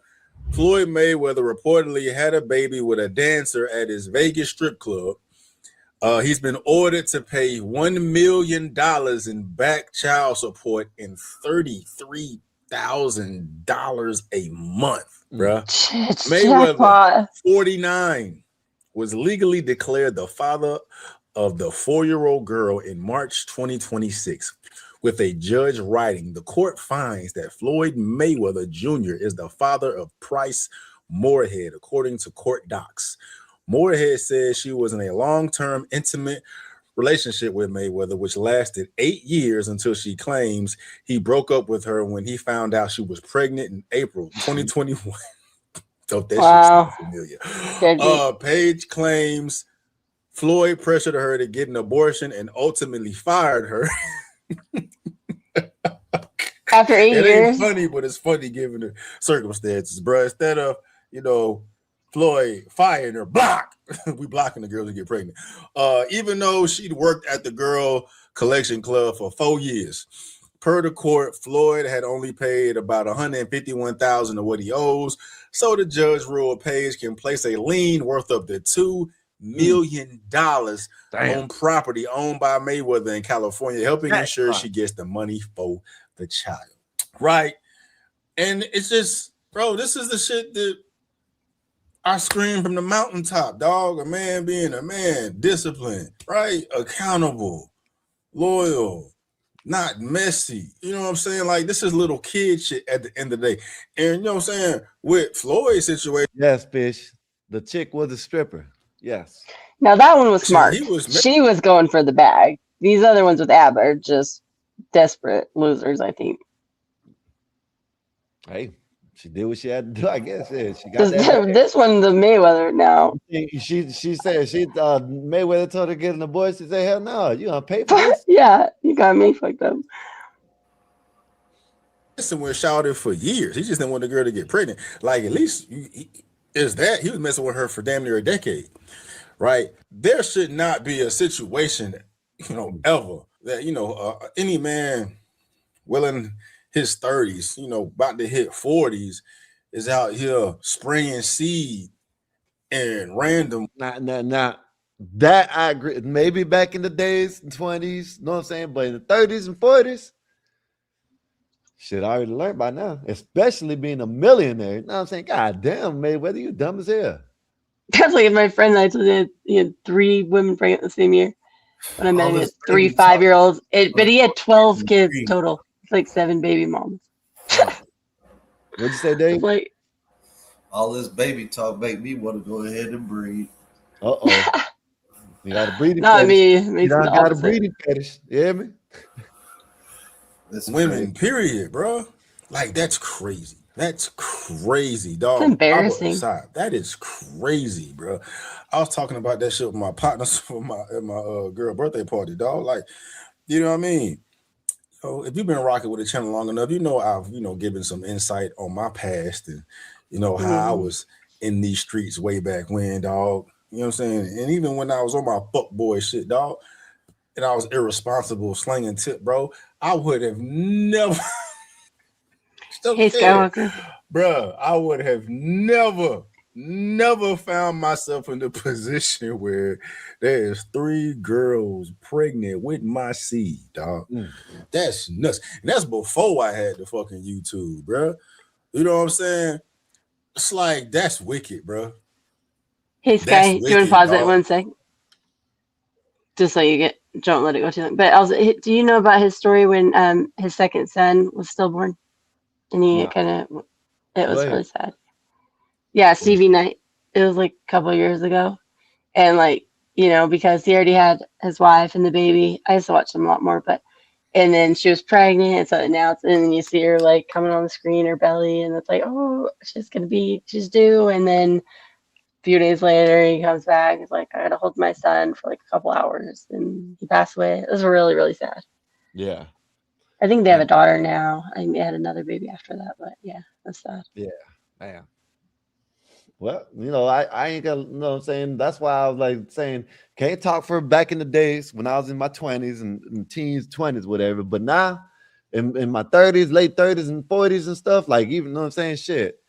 Floyd Mayweather reportedly had a baby with a dancer at his Vegas strip club. He's been ordered to pay $1 million in back child support and $33,000 a month, bro. Mayweather, 49, was legally declared the father of the 4-year-old girl in March 2026, with a judge writing, the court finds that Floyd Mayweather Jr. is the father of Price Moorhead, according to court docs. Moorhead says she was in a long-term intimate relationship with Mayweather, which lasted 8 years until she claims he broke up with her when he found out she was pregnant in April 2021. So that wow. Shit's familiar. Page claims Floyd pressured her to get an abortion and ultimately fired her. After 8 years? It ain't funny, but it's funny given the circumstances, bro. Instead of, Floyd firing her, we blocking the girl to get pregnant. Even though she'd worked at the Girl Collection Club for 4 years. Per the court, Floyd had only paid about $151,000 of what he owes. So the judge ruled Page can place a lien worth up to $2 million on property owned by Mayweather in California, helping ensure she gets the money for the child. Right. And it's just, bro, this is the shit that I scream from the mountaintop, dog. A man being a man, disciplined, right? Accountable, loyal, not messy. You know what I'm saying? Like, this is little kid shit at the end of the day. And you know what I'm saying? With Floyd's situation. Yes, Fish. The chick was a stripper. Yes. Now that one was smart. She was going for the bag. These other ones with Abba are just desperate losers, I think. Hey, she did what she had to do, I guess. Yeah, she got this one, the Mayweather now. She said Mayweather told her to get an abortion. She said, hell no, you gonna pay for this? Yeah, you got me fucked up. Listen, was shouted for years. He just didn't want the girl to get pregnant. Like, at least he was messing with her for damn near a decade. Right? There should not be a situation, ever that, any man well in his 30s, about to hit 40s, is out here spraying seed and random. Now, that I agree. Maybe back in the days, 20s, know what I'm saying? But in the 30s and 40s, shit, I already learned by now, especially being a millionaire. You know what I'm saying? God damn, Mayweather, you dumb as hell. That's like my friend I told you he had 3 women pregnant the same year. When I met him, he had 3 5-year-olds. But he had 12 kids total. It's like 7 baby moms. What'd you say, Dave? Like, all this baby talk make me want to go ahead and breed. Uh-oh. You got a breeding not fetish. me. It makes You me the got a opposite. breeding fetish. You hear me? That's women, period, bro. Like, that's crazy. That's crazy, dog. It's embarrassing. That is crazy, bro. I was talking about that shit with my partners for my girl birthday party, dog. Like, you know what I mean? So if you've been rocking with the channel long enough, you know I've given some insight on my past and how I was in these streets way back when, dog. You know what I'm saying? And even when I was on my fuck boy shit, dog, and I was irresponsible, slinging tip, bro, I would have never. Hey, Skywalker. Bruh, I would have never found myself in the position where there's 3 girls pregnant with my seed, dog. That's nuts. And that's before I had the fucking YouTube, bruh. You know what I'm saying? It's like, that's wicked, bruh. Hey, Sky, do you want to pause it 1 sec? Just so you don't let it go too long. But also, do you know about his story when his second son was stillborn? And he it was really sad. Yeah, Stevie Knight. It was like a couple of years ago. And like, because he already had his wife and the baby. I used to watch him a lot more, and then she was pregnant, and so and then you see her like coming on the screen, her belly, and it's like, oh, she's due. And then a few days later he comes back, he's like, I gotta hold my son for like a couple hours, and he passed away. It was really, really sad. Yeah. I think they have a daughter now. I think they had another baby after that, but yeah, that's sad. Yeah, man. Well, I ain't got, what I'm saying? That's why I was like saying, can't talk for back in the days when I was in my 20s and teens, 20s, whatever. But now, in my 30s, late 30s and 40s and stuff, like, even, what I'm saying? Shit.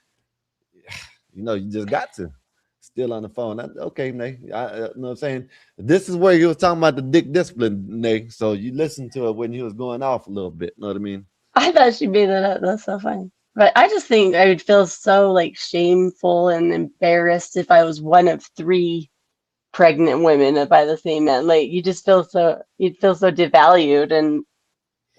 You just got to. Still on the phone. Okay, Nate. You know what I'm saying? This is where he was talking about the dick discipline, Nate. So you listened to it when he was going off a little bit. Know what I mean? I thought she made that up. That's so funny. But I just think I would feel so like shameful and embarrassed if I was one of 3 pregnant women by the same man. Like you'd feel so devalued, and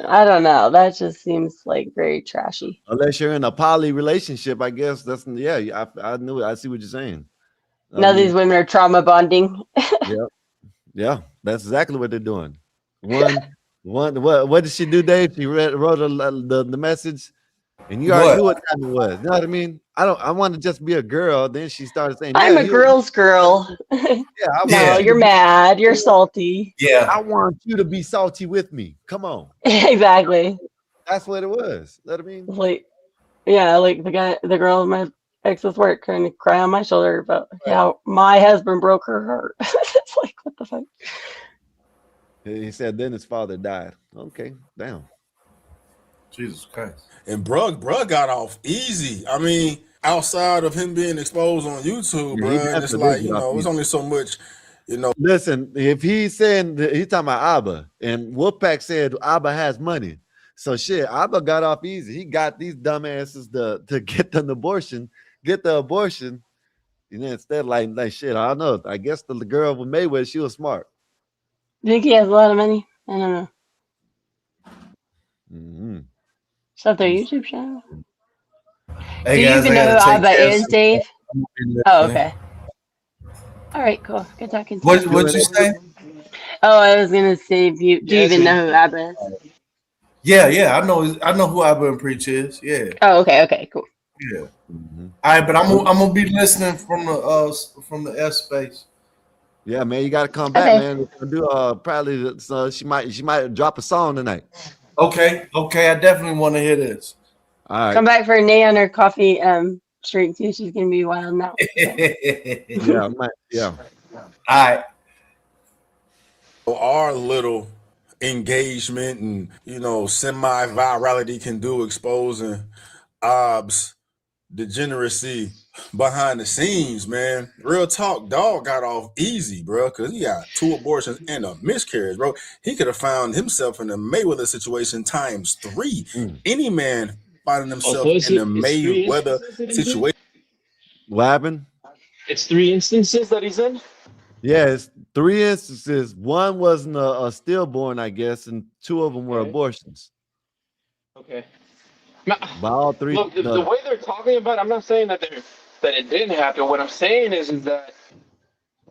I don't know. That just seems like very trashy. Unless you're in a poly relationship, I guess that's I knew it. I see what you're saying. Now these women are trauma bonding. Yeah, that's exactly what they're doing. What did she do, Dave? She wrote the message, and you already knew what time it was. You know what I mean? I want to just be a girl. Then she started saying, I'm a girl's girl. No, you're mad. You're salty. Yeah. I want you to be salty with me. Come on. Exactly. That's what it was. You know what I mean? Like, yeah, like the girl in my ex's work kind of cry on my shoulder about how my husband broke her heart. It's like, what the fuck? He said then his father died. Okay, damn. Jesus Christ. And bruh got off easy. I mean, outside of him being exposed on YouTube, bruh, it's like, it's only so much, Listen, if he's saying, he's talking about Abba, and Wolfpack said Abba has money. So shit, Abba got off easy. He got these dumbasses to get the abortion, instead like shit, I don't know. I guess the girl with Mayweather, she was smart. You think he has a lot of money? I don't know. Is that their YouTube channel? Hey, do you even know who Abba is, Dave? Oh, okay. All right, cool. Good talking to you. What'd you say? Oh, I was gonna say, do you even know who Abba is? Yeah. I know who Abba and Preach is. Yeah. Oh, okay, cool. Yeah. All right, but I'm gonna be listening from the S space. Yeah, man, you gotta come back, man. We're gonna do probably she might drop a song tonight. Okay, I definitely want to hear this. All right. Come back for Nay on her coffee streak too. She's gonna be wild now. Yeah. All right. Our little engagement and semi-virality can do exposing Ob's degeneracy behind the scenes, man. Real talk, dog got off easy, bro, because he got 2 abortions and a miscarriage, bro. He could have found himself in a Mayweather situation times 3. Any man finding himself in a Mayweather situation. What happened? It's 3 instances that he's in. Yes, 3 instances. One wasn't a stillborn, I guess, and 2 of them were abortions. Okay. By all 3. Look, the way they're talking about it, I'm not saying that it didn't happen. What I'm saying is that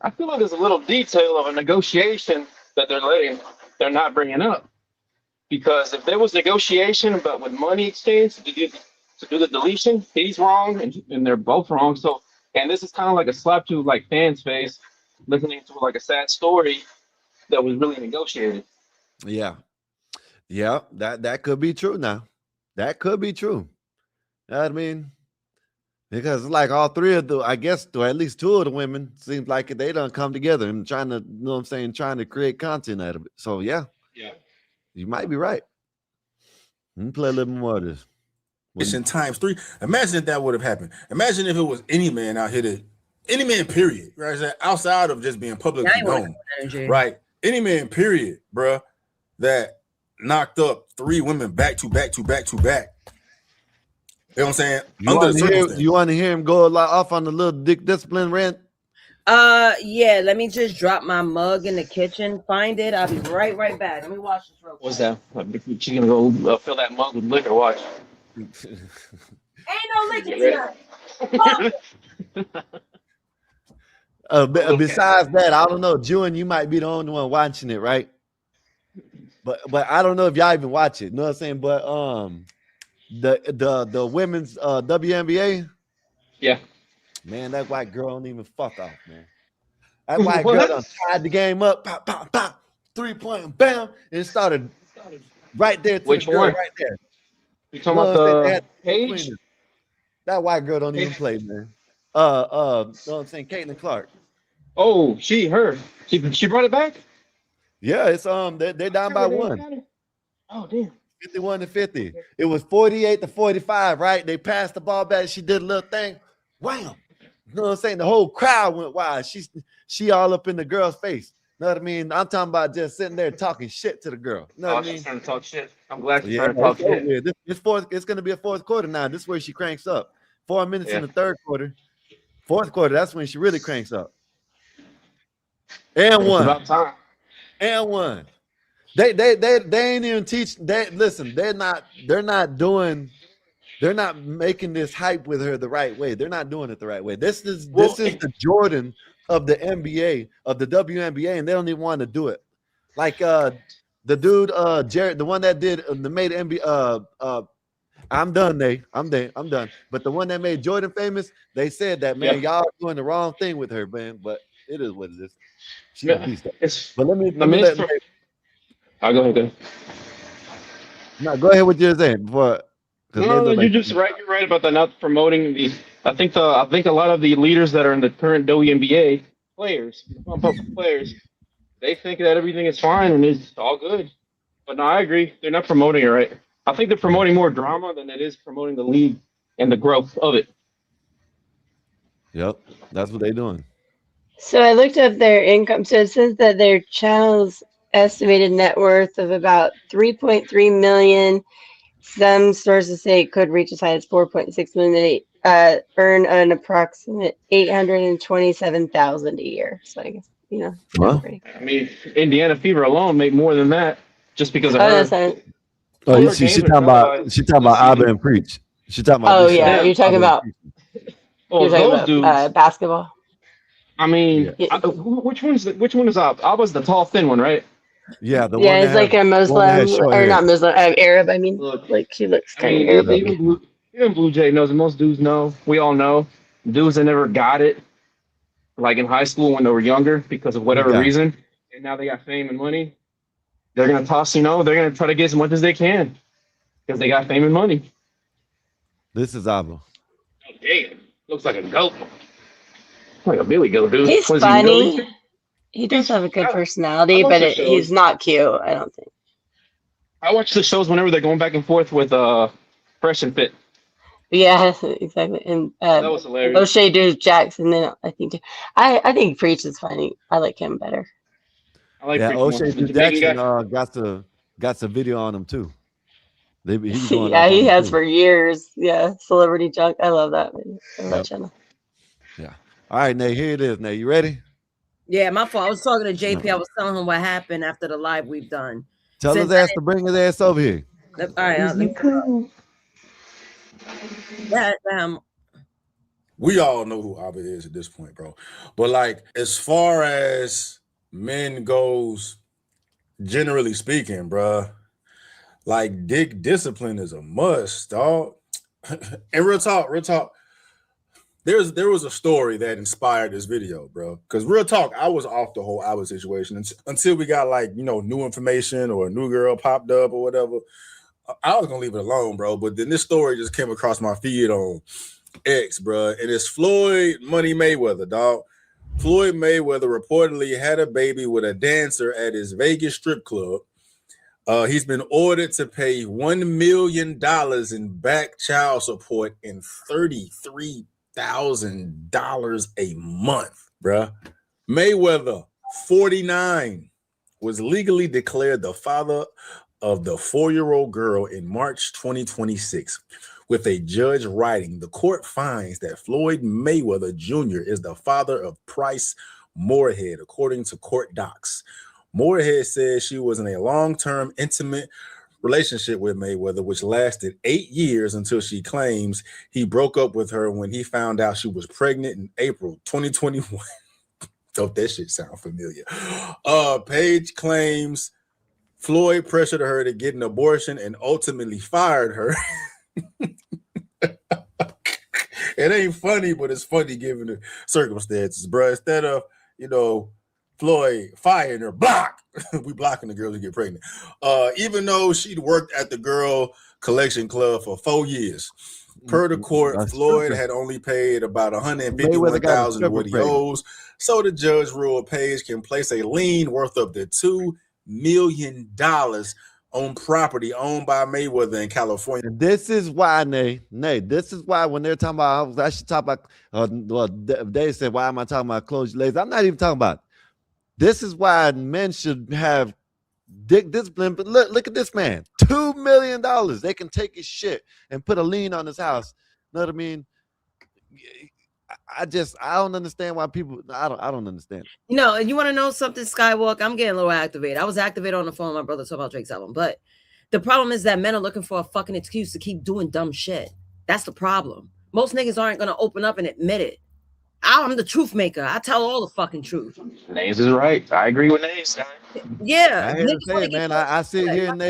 I feel like there's a little detail of a negotiation that they're not bringing up. Because if there was negotiation but with money exchange to do the deletion, he's wrong and they're both wrong. So, and this is kind of like a slap to like fans' face, listening to like a sad story that was really negotiated. Yeah, that could be true. Now, that could be true. You know what I mean? Because it's like all 3 of the, I guess, or at least 2 of the women seems like they done come together and trying to, you know what I'm saying, trying to create content out of it. So yeah. You might be right. Let me play a little more of this. Times 3. Imagine if that would have happened. Imagine if it was any man out here any man, period, right? Outside of just being publicly known, right? Any man, period, bruh, that knocked up 3 women back to back to back to back. You know what I'm saying? You want to hear him go off on the little dick discipline rant? Yeah, let me just drop my mug in the kitchen, find it. I'll be right back. Let me wash this real quick. What's that? She's gonna go fill that mug with liquor. Watch. Ain't no liquor tonight. Besides that, I don't know. June, you might be the only one watching it, right? But I don't know if y'all even watch it. You know what I'm saying? But the women's WNBA. Yeah. Man, that white girl don't even fuck off, man. That white girl done tied the game up, pop, pop, pop, 3-point, bam, and it started right there to Which the girl one? right there. You talking about the Paige? That white girl don't even play, man. You know what I'm saying? Caitlin Clark. Oh, she brought it back? Yeah, it's they're down by 1. Oh, damn. 51-50. It was 48-45, right? They passed the ball back. She did a little thing. Wham! You know what I'm saying? The whole crowd went wild. She all up in the girl's face. You know what I mean? I'm talking about just sitting there talking shit to the girl. You know what I mean? She's trying to talk shit. I'm glad she's trying to talk shit. It's going to be a 4th quarter now. This is where she cranks up. 4 minutes in the 3rd quarter. 4th quarter, that's when she really cranks up. And 1. It's about time. And 1. They ain't even teach. Listen, they're not making this hype with her the right way. They're not doing it the right way. This is the Jordan of the NBA, of the WNBA, and they don't even want to do it. Like the dude, Jared, the one that made NBA. I'm done. I'm done. But the one that made Jordan famous, they said that, man, y'all doing the wrong thing with her, man. But it is what it is. She's a beast. But let me I'll go ahead. No, go ahead with your saying before. No, you're just right. You're right about that. Not promoting the. I think a lot of the leaders that are in the current WNBA players, they think that everything is fine and it's all good. But no, I agree. They're not promoting it right. I think they're promoting more drama than it is promoting the league and the growth of it. Yep, that's what they're doing. So I looked up their income. So it says that their channel's estimated net worth of about 3.3 million. Some sources say it could reach as high as 4.6 million. They earn an approximate 827,000 a year. So I guess I mean, Indiana Fever alone make more than that just because of her. She talking about Abba and Preach. She talking about. You're talking about. You're talking about basketball. I mean, which one is Abba's the tall, thin one, right? Yeah, the one. He's like a Muslim or not Muslim, Arab. I mean, like he looks kind of Arab. Even Blue Jay knows, and most dudes know. We all know dudes that never got it, like in high school when they were younger, because of whatever reason, and now they got fame and money. They're gonna toss, they're gonna try to get as much as they can because they got fame and money. This is Abba. Oh, damn, looks like a goat. Like a Billy goat, dude. He's funny. He does have a good personality, but he's not cute, I don't think. I watch the shows whenever they're going back and forth with Fresh and Fit. Yeah, exactly. And that was hilarious. O'Shea does Jackson. Then I think Preach is funny. I like him better. I like O'Shea Jackson got the video on him too. He has for years. Yeah, Celebrity Junk. I love that video. I love that channel. Yeah. All right, Nate. Here it is. Nate, you ready? Yeah, my fault. I was talking to JP. I was telling him what happened after the live we've done. Tell his ass to bring his ass over here. All right. We all know who Abba is at this point, bro. But like, as far as men goes, generally speaking, bro, like dick discipline is a must, dog. And real talk. There was a story that inspired this video, bro. Because real talk, I was off the whole Abba situation until we got like, new information or a new girl popped up or whatever. I was gonna leave it alone, bro. But then this story just came across my feed on X, bro, and it's Floyd Money Mayweather, dog. Floyd Mayweather reportedly had a baby with a dancer at his Vegas strip club. He's been ordered to pay $1 million in back child support and $33,000 a month, bro. Mayweather, 49, was legally declared the father of the 4-year-old girl in March 2026. With a judge writing, the court finds that Floyd Mayweather Jr. is the father of Price Moorhead, according to court docs. Moorhead says she was in a long-term intimate relationship with Mayweather, which lasted 8 years until she claims he broke up with her when he found out she was pregnant in April 2021. Don't that shit sound familiar? Page claims Floyd pressured her to get an abortion and ultimately fired her. It ain't funny, but it's funny given the circumstances, bro. Instead of, Floyd firing her, we blocking the girl to get pregnant. Even though she'd worked at the Girl Collection Club for 4 years. Per the court, Floyd had only paid about $151,000 of what he owes. So the judge ruled Page can place a lien worth up to $2 million on property owned by Mayweather in California. And this is why, Nay, this is why when they're talking about, I should talk about, they said, why am I talking about closed legs? I'm not even talking about it. This is why men should have dick discipline. But look at this man, $2 million. They can take his shit and put a lien on his house. You know what I mean? I don't understand why people. I don't understand. And you want to know something, Skywalk? I'm getting a little activated. I was activated on the phone with my brother talking about Drake's album, but the problem is that men are looking for a fucking excuse to keep doing dumb shit. That's the problem. Most niggas aren't gonna open up and admit it. I'm the truth maker. I tell all the fucking truth. Nays is right. I agree with Nays. Yeah, I hear say it, man. I sit here and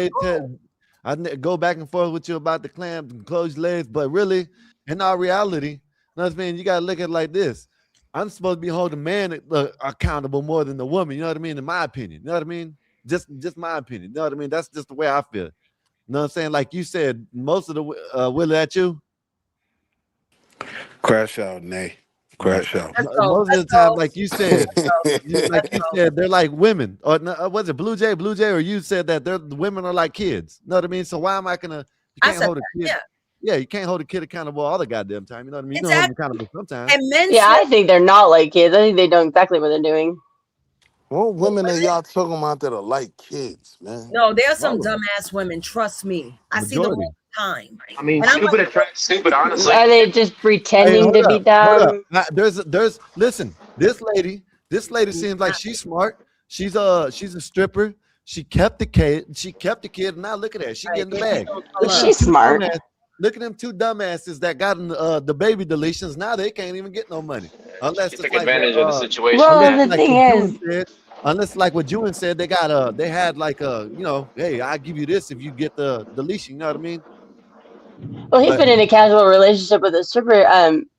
I go back and forth with you about the clamp and closed legs, but really, in our reality, you know what I mean? You gotta look at it like this. I'm supposed to be holding man accountable more than the woman. You know what I mean? In my opinion, you know what I mean? Just my opinion. You know what I mean? That's just the way I feel. You know what I'm saying? Like you said, most of the Willie, at you. Crash out, Nay. Crash out. Most of the time, like you said, they're like women. Or was it Blue Jay? Or you said that the women are like kids. You know what I mean? So why am I gonna? You can't hold a kid. Yeah, you can't hold a kid accountable all the goddamn time. You know what I mean? You don't hold them accountable sometimes. And men, I think they're not like kids. I think they know exactly what they're doing. What women are y'all talking about that are like kids, man? No, there are some dumbass women. Trust me, I see them all the time. I mean, stupid attracts stupid. Honestly, are they just pretending to be dumb? There's listen. This lady seems like she's smart. She's a stripper. She kept the kid. And now look at that. She getting the bag. She's smart. Look at them two dumbasses that got the baby deletions. Now they can't even get no money unless they took advantage of the situation. Well, the thing is, unless like what Jewin said, they had like hey, I'll give you this if you get the deletion. You know what I mean? Well, he's been in a casual relationship with a stripper,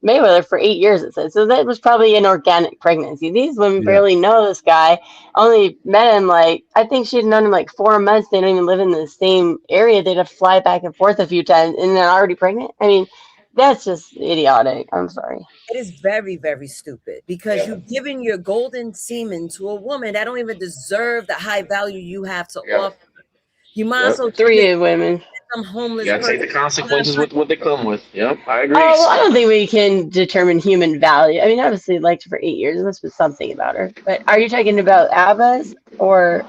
Mayweather, for 8 years, it says. So that was probably an organic pregnancy. These women barely know this guy. Only met him I think she'd known him 4 months. They don't even live in the same area. They'd have to fly back and forth a few times and then already pregnant. I mean, that's just idiotic. I'm sorry. It is very, very stupid because you've given your golden semen to a woman that don't even deserve the high value you have to offer. You might as well 3 women. Some homeless. You gotta take the consequences with what they come with. Yep, I agree. Oh, well, I don't think we can determine human value. I mean, obviously, liked her for 8 years. There must be something about her. But are you talking about Abba's or?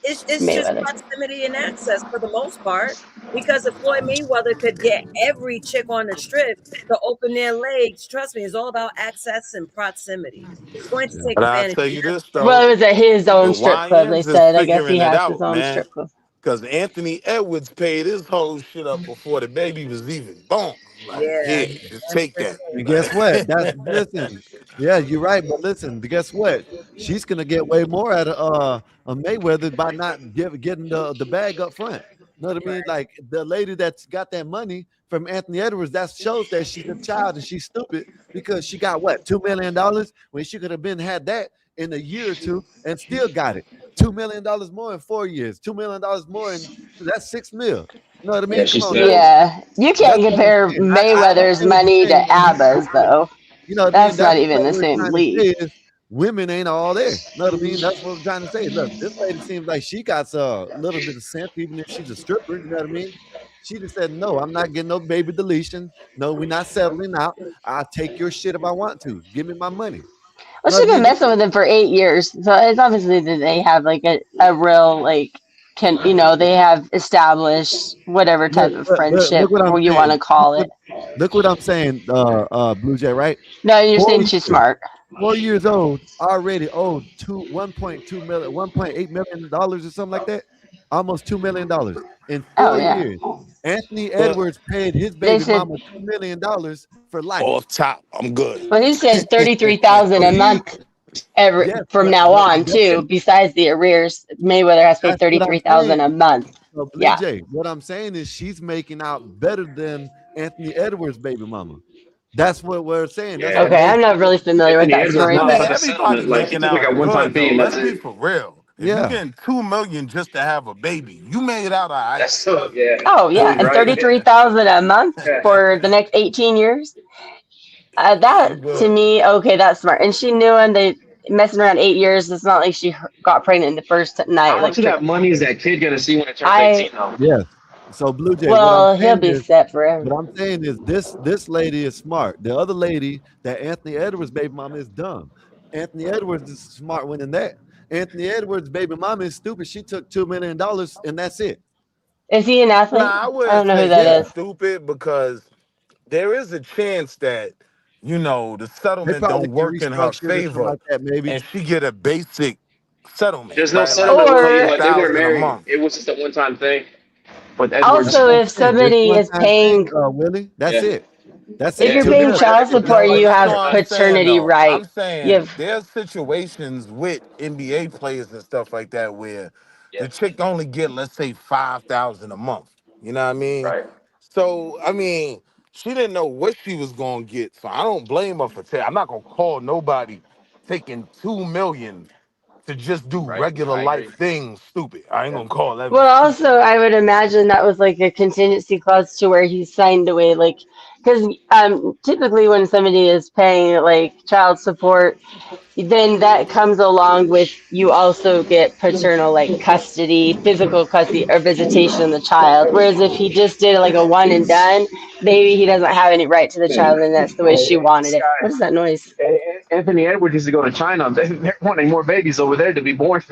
It's just Mayweather. proximity and access for the most part. Because if Floyd Mayweather could get every chick on the strip to open their legs, trust me, it's all about access and proximity. He's going to take But I'll advantage tell of you this Well, though, it was at his the own strip club. They YNs is said. I guess he figuring it has his out, own man. strip club. Because Anthony Edwards paid his whole shit up before the baby was even born. Like, Yeah, here, just take that. And guess what? That's Like, listen. Yeah, you're right. But listen, guess what? She's gonna get way more out of Mayweather by not getting the bag up front. You know what I mean? Like the lady that's got that money from Anthony Edwards, that shows that she's a child and she's stupid because she got what $2 million when she could have been had that in a year or two and still got it. $2 million more in 4 years. $2 million more in that's 6 mil. You know what I mean? Come on, Yeah, you can't that's what I'm compare saying. I Mayweather's understand what you're money saying, to Willie. ABBA's, though. You know what I mean? That's That's not even what the we're same trying to say league. is women ain't all there. You know what I mean? That's what we're trying to say. Look, this lady seems like she got a little bit of sense, even if she's a stripper. You know what I mean? She just said, no, I'm not getting no baby deletion. No, we're not settling out. I'll take your shit if I want to. Give me my money. Well, You know she's what I been mean? messing with him for 8 years, so it's obviously that they have like a real they have established whatever type of Look friendship what I'm or you want saying. to call it. Look what I'm saying, Blue Jay, right? No, you're 4 saying she's years. smart. 4 years old, already owed 1.2 million, $1.8 million or something like that. Almost $2 million in Oh 4 yeah, years. Anthony but Edwards paid his they baby said. mama $2 million for life. off top, I'm good. Well, he said And 33,000 so a month every yes, from now but on guess too. what? Besides the arrears, Mayweather has paid That's what I'm 33,000 a saying. month. So Blue Yeah. Jay, what I'm saying is she's making out better than Anthony Edwards' baby mama. That's what we're saying. That's what Okay, most I'm not people. really familiar with that I story, mean, but everybody making out good though. Let's be for real. If you Yeah. getting 2 million just to have a baby, you made out all right. oh yeah, and 33,000 a month for the next 18 years. I'm That to good. me, okay, that's smart. And she knew him. They messing around 8 years. It's not like she got pregnant the first night. How Like much of that money is that kid gonna see when it turns I, 18 though? Yes. So Blue Jay, what I'm well, he'll saying be is set forever. what I'm saying is this lady is smart. The other lady, that Anthony Edwards' baby mama, is dumb. Anthony Edwards is smart winning that. Anthony Edwards' baby mama is stupid. She took $2 million and that's it. Is he an athlete? Nah, I I don't wouldn't know who say that she's Yeah. is. stupid because there is a chance that, the They settlement probably don't get work in her restructured or something favor like that, maybe. and she get a basic settlement, There's no right? Like settlement, Willie. Like they weren't 50,000 a married. month. It was just a one-time thing. But That's Edwards, Also, what I'm if saying. This somebody one is time thing, paying, Willie. That's yeah, it. That's if it. yeah. you're $2 paying million. That's child it. That's support, all But you it that's have what is. I'm saying paternity though. I'm rights. You saying have there's situations with NBA players and stuff like that where Yeah, the chick only get, let's say, 5,000 a month. You know what I mean? right. So I mean, she didn't know what she was gonna get. So I don't blame her for I'm not gonna call nobody taking 2 million to just do Right. regular I agree. life things stupid. I ain't Yeah. gonna call them well, stupid. also, I would imagine that was like a contingency clause to where he signed away, like, because typically when somebody is paying like child support, then that comes along with you also get paternal like custody, physical custody, or visitation of the child. Whereas if he just did like a one and done, maybe he doesn't have any right to the child, and that's the way she wanted This it. What is that noise? guy, Anthony Edwards used to go to China. They're wanting more babies over there to be born.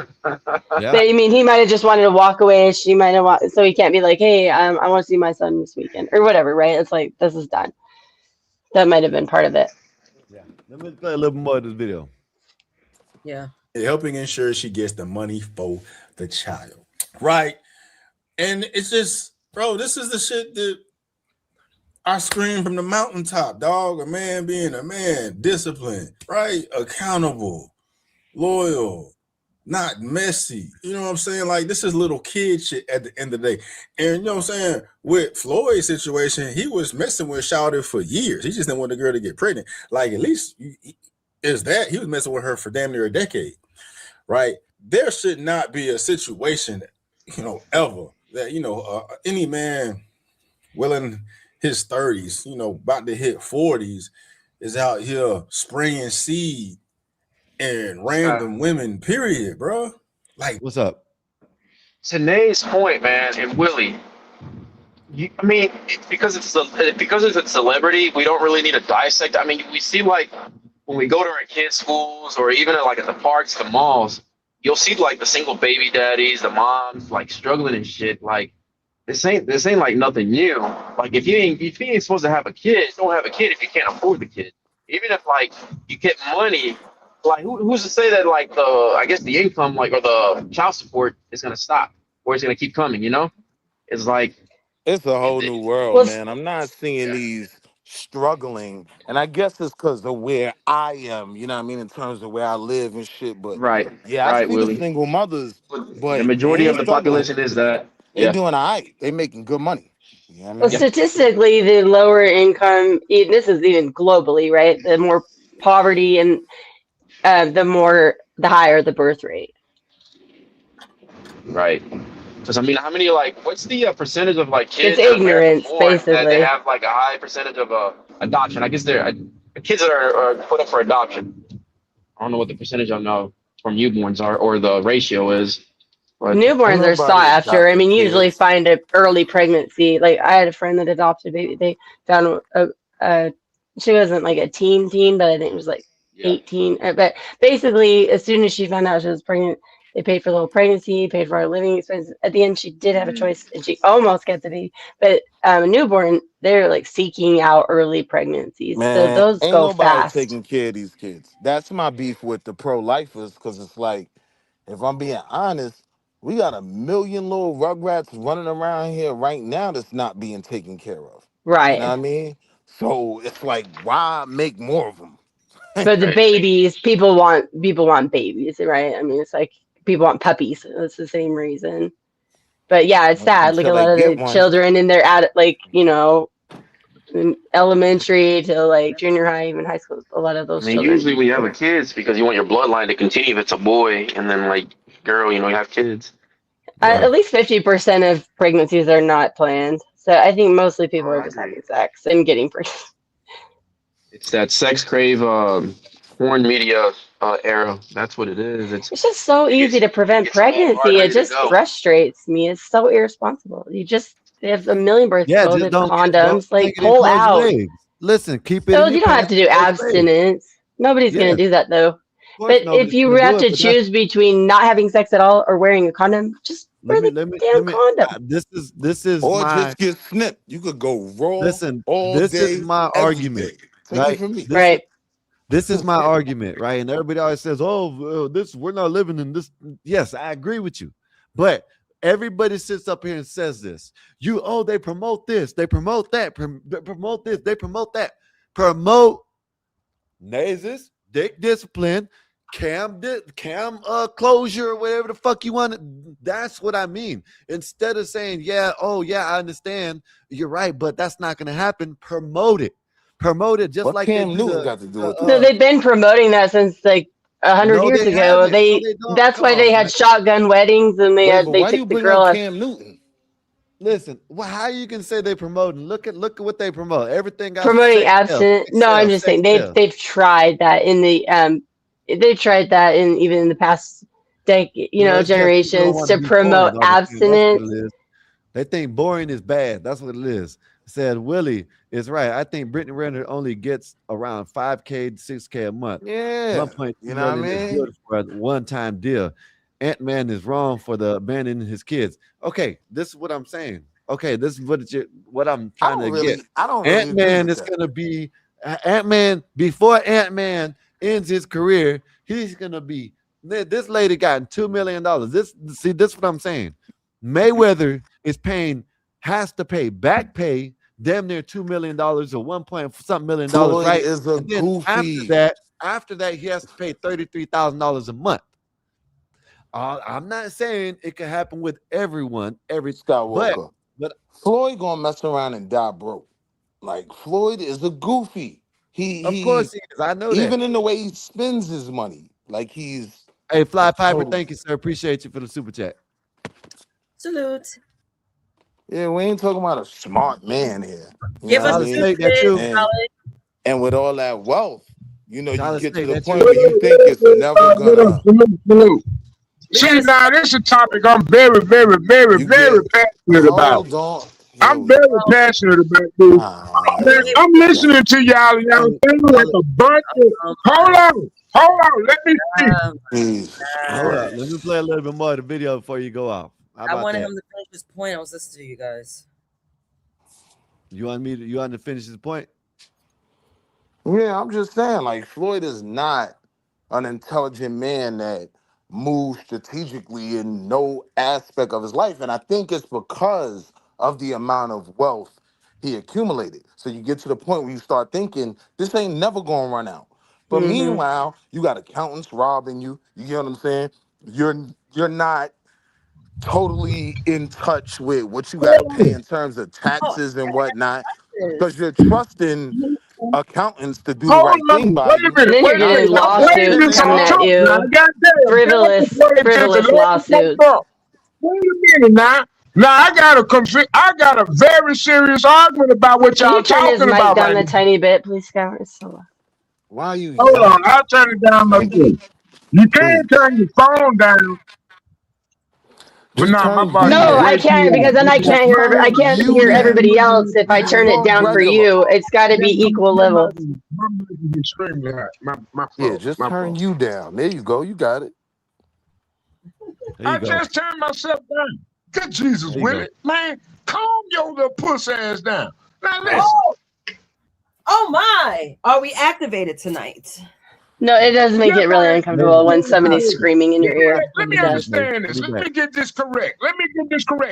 Yeah. But I mean, he might have just wanted to walk away. She might have so he can't be like, hey, I want to see my son this weekend or whatever, right? It's like this is done. That might have been part of it. Yeah. Let me play a little more of this video. Yeah. Helping ensure she gets the money for the child. Right. And it's just, bro, this is the shit that I scream from the mountaintop, dog. A man being a man, disciplined, right? Accountable, loyal, not messy. You know what I'm saying? Like, this is little kid shit at the end of the day. And you know what I'm saying? With Floyd's situation, he was messing with Shawty for years. He just didn't want the girl to get pregnant. Like, at least is that he was messing with her for damn near a decade, right? There should not be a situation, ever that, any man well in his 30s, about to hit 40s, is out here spraying seed and random women, period, bro. Like, what's up? To Nate's point, man, and Willie, I mean, because it's a celebrity, we don't really need to dissect. I mean, we see like when we go to our kids' schools or even at the parks, the malls, you'll see like the single baby daddies, the moms like struggling and shit. Like this ain't like nothing new. Like if you ain't supposed to have a kid, don't have a kid if you can't afford the kid. Even if like you get money, like who's to say that like the income like or the child support is gonna stop or it's gonna keep coming, you know? It's like it's a whole new world, man. I'm not seeing these struggling, and I guess it's because of where I am, you know what I mean, in terms of where I live and shit. But yeah, I right, see the Willie. single mothers, The but they majority ain't of the struggling. population is that. They Yeah. doing all right. They making good money. You know what I Well, mean? statistically, the lower income, this is even globally, right? The more poverty and the higher the birth rate. Right. Because I mean, how many like what's the percentage of like It's kids in America ignorance, born that they basically. have like a high percentage of adoption? I guess they're kids that are put up for adoption. I don't know what the percentage of from newborns are or the ratio is. But Ain't Newborns are sought nobody after. I adopting mean, you usually kids. find an early pregnancy. Like I had a friend that adopted a baby. They found she wasn't like a teen, but I think it was like 18. But basically, as soon as she found out she was pregnant, they paid for the whole pregnancy, paid for her living expenses. At the end, she did have a choice, and she almost got the baby. But a newborn, they're like seeking out early pregnancies, so Man, those ain't go nobody fast. taking care of these kids. That's my beef with the pro-lifers, because it's like, if I'm being honest, we got a million little rugrats running around here right now that's not being taken care of. You know what Right. I mean? So it's like, why make more of them? But the babies, people want babies, right? I mean, it's like people want puppies. It's the same reason. But yeah, it's sad. Like Until a they lot of get the one. children in their in elementary to like junior high, even high school. A lot of I those mean, children. usually we have a kids because you want your bloodline to continue if it's a boy, and then like girl, you have kids. At least 50% of pregnancies are not planned. So I think mostly people Oh, are I just agree. having sex and getting pregnant. It's that sex crave porn media era. That's what it is. It's just so easy to prevent pregnancy. It just frustrates me. It's so irresponsible. They have a million birth Yeah, controls, they just have don't condoms. Like take it in pull closed out. legs. Listen, keep it So in you your don't have pants. to do Closed legs. abstinence. Nobody's Yeah, gonna of do that though. course But if nobody's you gonna have do it, to but that's choose between not having sex at all or wearing a condom, just wear the damn condom. this is Or my just get snipped. You could go raw listen. all This is day, my every argument, day. Take it right? from me. This is my argument, right? And everybody always says, "Oh, this we're not living in this." Yes, I agree with you, but everybody sits up here and says this. They promote this, they promote that, they promote this, they promote that, promote Nazis, dick discipline, cam closure, or whatever the fuck you want. That's what I mean. Instead of saying, "Yeah, I understand, you're right, but that's not going to happen," promote it. Promote it just What like they Cam do Newton got to do with So this? they've been promoting that since like 100 No, years they ago. haven't. No, they don't. That's Come why they on, had man. shotgun weddings and Wait, but they why took you the bring girl up as Cam Newton? Listen, how you can say they promoting? Look at what they promote. Everything got promoting sex sells, abstinence. sex No, I'm sells, just sex saying sells. they've tried that in the they've tried that in even in the past decade, It's just people don't generations want to to be promote boring all the time. That's what abstinence. it is. They think boring is bad. That's what it is. Said Willie is right. I think Brittany Renner only gets around 5K to 6K a month. Yeah. 1.2 You know what I million is mean? good for a one-time deal. Ant-Man is wrong for the abandoning his kids. Okay, this is what I'm saying. Okay, this is what I'm trying to get. I don't really agree Ant-Man with is that. gonna be Ant-Man before Ant-Man ends his career. He's gonna be. This lady got $2 million. This is what I'm saying. Mayweather has to pay back pay damn near $2 million or 1 million, Floyd right? is a And then goofy. after that, he has to pay $33,000 a month. I'm not saying it can happen with everyone, Skywalker. but Floyd gonna mess around and die broke. Like Floyd is a goofy. Of course he is. I know even that. in the way he spends his money. Like he's Hey, Fly Piper, total. thank you, sir. Appreciate you for the super chat. Salute. Yeah, we ain't talking about a smart man here. You Give know us what I a mean? stupid. And with all that wealth, you Tyler get to Snake, the that's point you. where you think it's never gonna. See, now this is a topic I'm very, very, very, You very get passionate about. hold on. I'm very passionate about this. Ah, I'm listening to y'all, and y'all sound like a bunch of. Hold on. Hold on, let me see. Hold up. Let me play a little bit more of the video before you go off. How I about wanted that? him to finish his point. I was listening to you guys. You want to finish his point? Yeah, I'm just saying, like, Floyd is not an intelligent man that moves strategically in no aspect of his life. And I think it's because of the amount of wealth he accumulated. So you get to the point where you start thinking, this ain't never gonna run out. But meanwhile, you got accountants robbing you. You get what I'm saying? You're not totally in touch with what you got to pay in terms of taxes and whatnot, because you're trusting accountants to do the Hold right on, thing by wait a you. minute, And then wait you're a Not minute. getting I'm putting playing lawsuits this coming on at Trump now. you, Goddamn, frivolous, pay attention. frivolous Let me lawsuits. fuck up. Wait a minute now. Now I got a very serious argument about what Can you y'all turn his talking mic about down right a now. tiny bit, please, Scott? It's so loud. Why are you Hold on, yelling? I'll turn it down a Snake? bit. You can't Please. turn your phone down, but Just nah, my turn volume you No, is I way down. too can't, because loud. then I Turn can't you hear everybody down. else if I You turn it talk down for regular. you. It's got to be equal levels. My mic is extremely hot. My Yeah, fault. just My turn fault. you down. There you go. You got it. There you I go. just turned myself down. Good Jesus, There you go. Willie. Man, calm your little puss ass down. Now listen. Oh my! Are we activated tonight? No, it does make it really uncomfortable when somebody's screaming in your ear. Let me It does. understand this. Let me get this correct.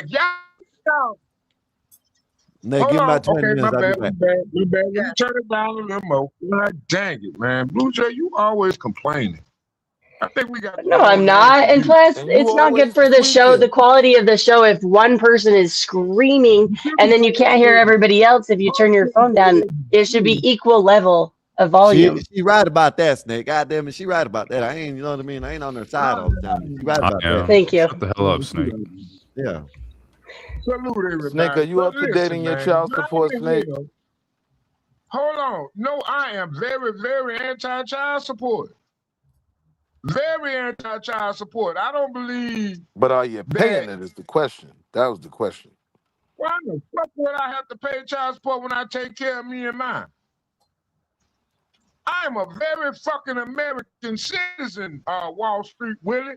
Y'all. Nate, Hold give me on. about 20 Okay, my minutes. I'll be bad. back. Let me turn it down a little more. God dang it, man. Blue Jay, you always complaining. I think we got No, going I'm on now. not. And plus, And you it's not good always for the show, the tweaking. quality of the show, if one person is screaming and then you can't hear everybody else if you turn your phone down. It should be equal level of volume. She right about that, Snake. God damn it, she right about that. I ain't, you know what I mean? I ain't on her side all the time. She right I about that. am. Thank you. Shut the hell up, Snake. Yeah. Salute Snake, are everybody. you But up to date listen, in your man. child Not support, in Snake? hell. Hold on. No, I am very, very anti-child support. Very anti-child support. I don't believe But are you that. paying it is the question. That was the question. Why the fuck would I have to pay child support when I take care of me and mine? I am a very fucking American citizen, Wall Street Willie.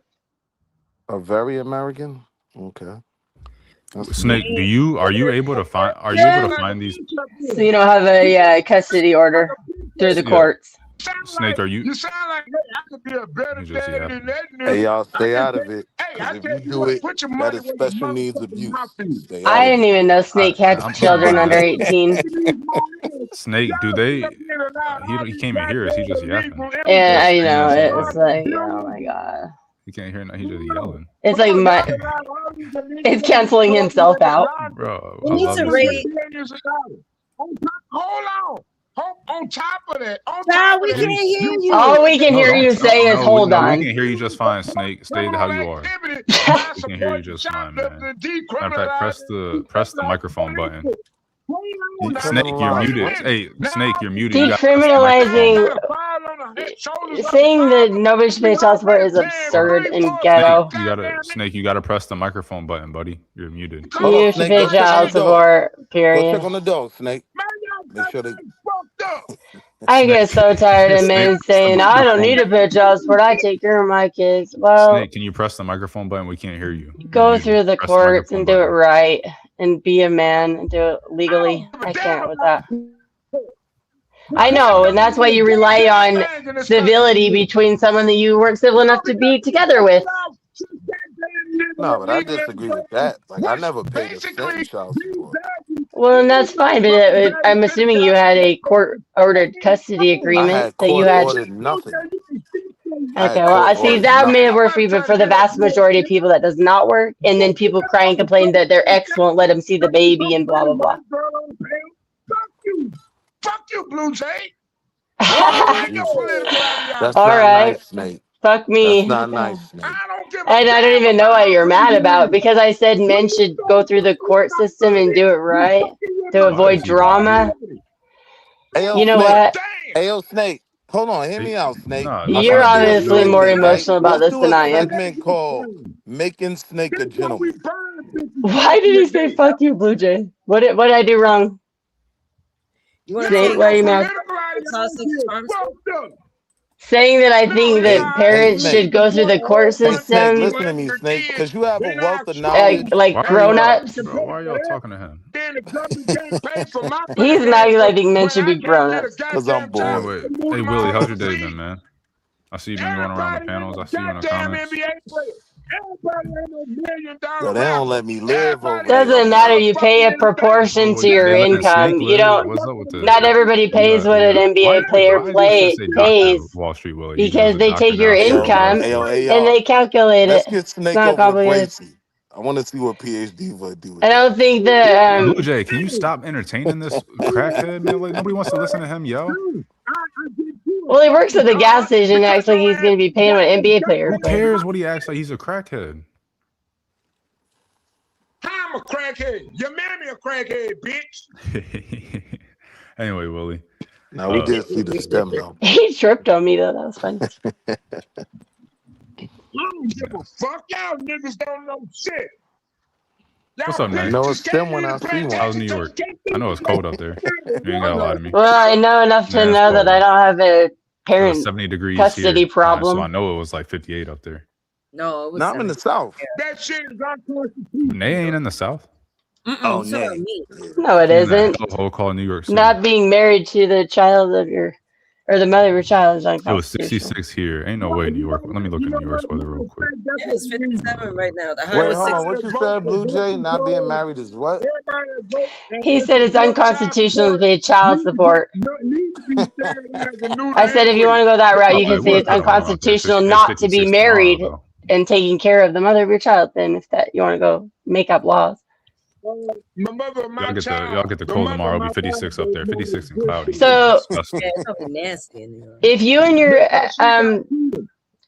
A very American? Okay. That's Snake, are you able to find these? So you don't have a custody order through the Yeah. courts. Snake, are you? You sound like, hey, I could be a better dad than that nigga. Hey, y'all stay I out can of it. Hey, Because I if tell you you do what, it, put your that money is where your special needs motherfucking abuse. mouth is. Stay out I of didn't it. even know Snake had I'm children fine. under 18. Snake, do they? He can't even hear us. He just yapping. Yeah, Just I saying know. some It's words. like, oh my God. He can't hear nothing. He's just yelling. It's like it's canceling himself out. Bro, We I need love to this rate. nigga. Hold on. On top of that, we can't hear you. All we can hear you say is hold No, we on. can hear you just fine, Snake. Stay how you are. We can hear you just fine, man. Matter of fact, press the microphone button. Snake, you're muted. Hey, Snake, you're muted. You got to press the microphone. Decriminalizing, saying that nobody should pay child support is absurd and ghetto. Snake, you gotta press the microphone button, buddy. You're muted. Hold on, You should Snake. pay Go check on child the dog. support, Go period. check on the dog, Snake. Make sure they. I get so tired of men saying, I don't need to pay child support. I take care of my kids. Well, Snake, can you press the microphone button? We can't hear you. go through the courts and do it right and be a man and do it legally. I can't with that. I know, and that's why you rely on civility between someone that you weren't civil enough to be together with. No, but I disagree with that. Like, I never paid a cent in child support. Well, and that's fine, but I'm assuming you had a court-ordered custody I agreement had that you court had. ordered nothing. Okay, well, I see that may work for you, but for the vast majority of people, that does not work. And then people cry and complain that their ex won't let them see the baby and blah blah blah. Fuck you, Blue Jay. That's All not right. nice, Snake. Fuck me. That's not nice, Snake. And I don't even know what you're mad about because I said men should go through the court system and do it right to avoid drama. Ayo, You know Snake. what? Ayo, Snake. Hold on, hear me out, Snake. You're obviously more Right? emotional about Let's this do than a I am. segment called "Making Snake a Gentleman." Why did he say "fuck you, Blue Jay"? What did I do wrong? You want Snake, why are you mad? saying that I think that parents should go through the court Hey, Snake, system, listen to me, Snake, because you have a wealth of knowledge. like grown-ups. Bro, why are y'all talking to him? Then the government can't pay for my He's black not ass like think men should be when I can't get a grown-ups. Because I'm goddamn bored. job. Hey, Willie, how's your day been, man? I see you been going around the Everybody panels. I ain't see you no in the goddamn comments. NBA player. Everybody ain't no $1 million Yo, they rapper. don't let me live over Everybody ain't there, no Doesn't matter. man. You pay a motherfucking proportion Oh, to your they letting Snake income. You live? don't. What's up with this? Not everybody pays what an NBA player Why did you say Dr. pays Wall Street Willie? He because was a they doctor take your now, so Yo, Wall income Street. and they calculate let's it. get It's Snake not over to complicated. Bracy. I want to see what PhD would do with I that. don't think that. Blue Jay, can you stop entertaining this crackhead, man? Like, nobody wants to listen to him yell. Well, he works at the gas station and acts like he's going to be paying what an NBA player Who pays. cares what he acts like? He's a crackhead. I'm a crackhead. Your mammy a crackhead, bitch. Anyway, Willie. Now we did see the stem though. He tripped on me though. That was funny. I don't give a fuck. Y'all niggas don't know shit. What's up, man? No, it's stem when I see one. How's New York? I know it's cold out there. You ain't gotta lie to me. Well, I know enough to Man, it's know that I don't have a It parent was 70 degrees custody here, problem. so I know it was like 58 up there. No, it was. No, I'm in the South. That shit is unconstitutional. Nay ain't in the South. Oh, so nay. me. No, it She's in that isn't. hellhole called New York City. Not being married to the child of your, or the mother of your child is It was unconstitutional. 66 here. Ain't no way New York. Let me look at New York's weather real quick. Yeah, it's 57 right now. The high Wait, was hold 60. on. What you said, Blue Jay? Not being married is what? He said it's unconstitutional to pay child support. I said if you want to go that route, you can say it's unconstitutional not to be married and taking care of the mother of your child. Then if that you want to go make up laws. Y'all get the cold tomorrow. It'll be 56 up there. 56 and cloudy. So Disgusting. Yeah, it's gonna be nasty in New York. if you and your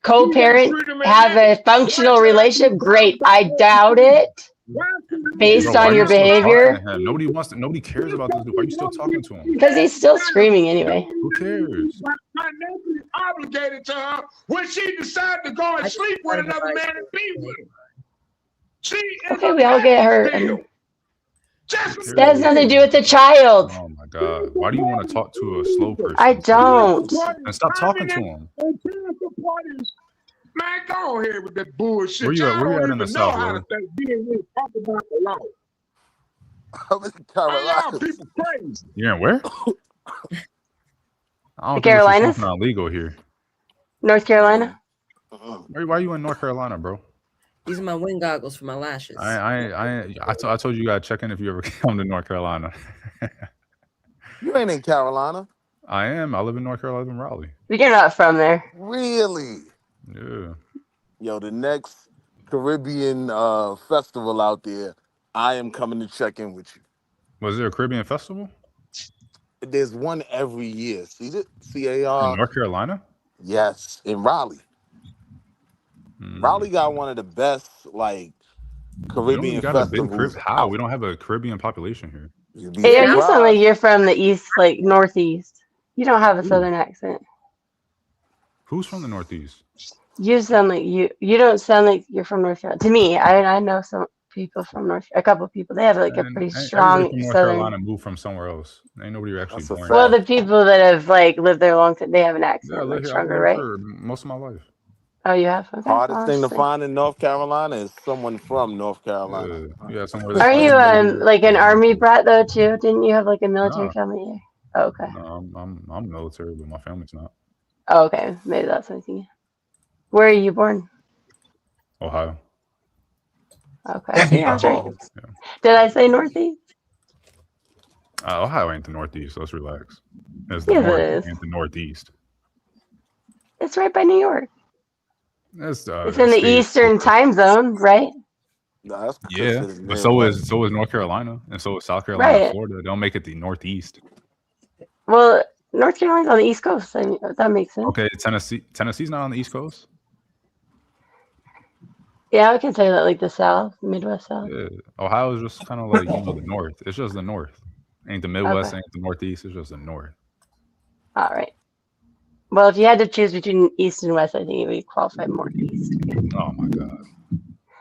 co-parent have a functional relationship, great. I doubt it based Bro, why on are your you still behavior. talking to him? Nobody wants to. Nobody cares about this dude. Why are you still talking to him? Because he's still screaming anyway. Who cares? My nephew is obligated to her when she decided to go and sleep with another man and be with him. She is Okay, we all get hurt. That has nothing to do with the child. Oh my God! Why do you want to talk to a slow person? I don't. And stop talking to him. Man, go ahead with that bullshit. Where you at? Where you at in the South, how to Willie? talk about the law. I'm in Carolina. Y'all people crazy. You're in where? I don't Carolinas? think it's illegal here. North Carolina? Why are you in North Carolina, bro? These are my wind goggles for my lashes. I told you gotta check in if you ever come to North Carolina. You ain't in Carolina. I am. I live in North Carolina, in Raleigh. You're not from there. Really? Yeah. Yo, the next Caribbean festival out there, I am coming to check in with you. Was there a Caribbean festival? There's one every year. See it? CAR. In North Carolina? Yes, in Raleigh. Raleigh got one of the best Caribbean festivals. How? We don't have a Caribbean population here. Yeah, you sound like you're from the east, like northeast. You don't have a southern accent. Who's from the Northeast? You sound like you don't sound like you're from North Carolina. To me, I know some people from a couple of people. They have like a pretty strong Everybody from North southern. Carolina moved from somewhere else. Ain't nobody actually born. Well, the people that have lived there a long time, they have an accent, Yeah, I live here. I've stronger, been right? here for most of my life. Oh, you have? Okay. Hardest thing to find in North Carolina is someone from North Carolina. Yeah, somewhere. Are you like an army brat though too? Didn't you have like a military family here? Oh, okay. No, I'm military, but my family's not. Oh, okay. Maybe that's something. Where are you born? Ohio. Okay. Yeah, that's right. Did I say northeast? Ohio ain't the Northeast, so let's relax. It's Yes, the it is. ain't the Northeast. It's right by New York. It's in the Eastern time zone, right? No, that's yeah, but so is North Carolina, and so is South Carolina, Right. and Florida. They don't make it the Northeast. Well, North Carolina's on the East Coast. I mean, that makes sense. Okay, Tennessee's not on the East Coast. Yeah, I can say that, like the South, Midwest South. Yeah, Ohio is just kind of like the North. It's just the North. Ain't the Midwest, Okay. ain't the Northeast. It's just the North. All right. Well, if you had to choose between East and West, I think it would qualify more East. Oh my God.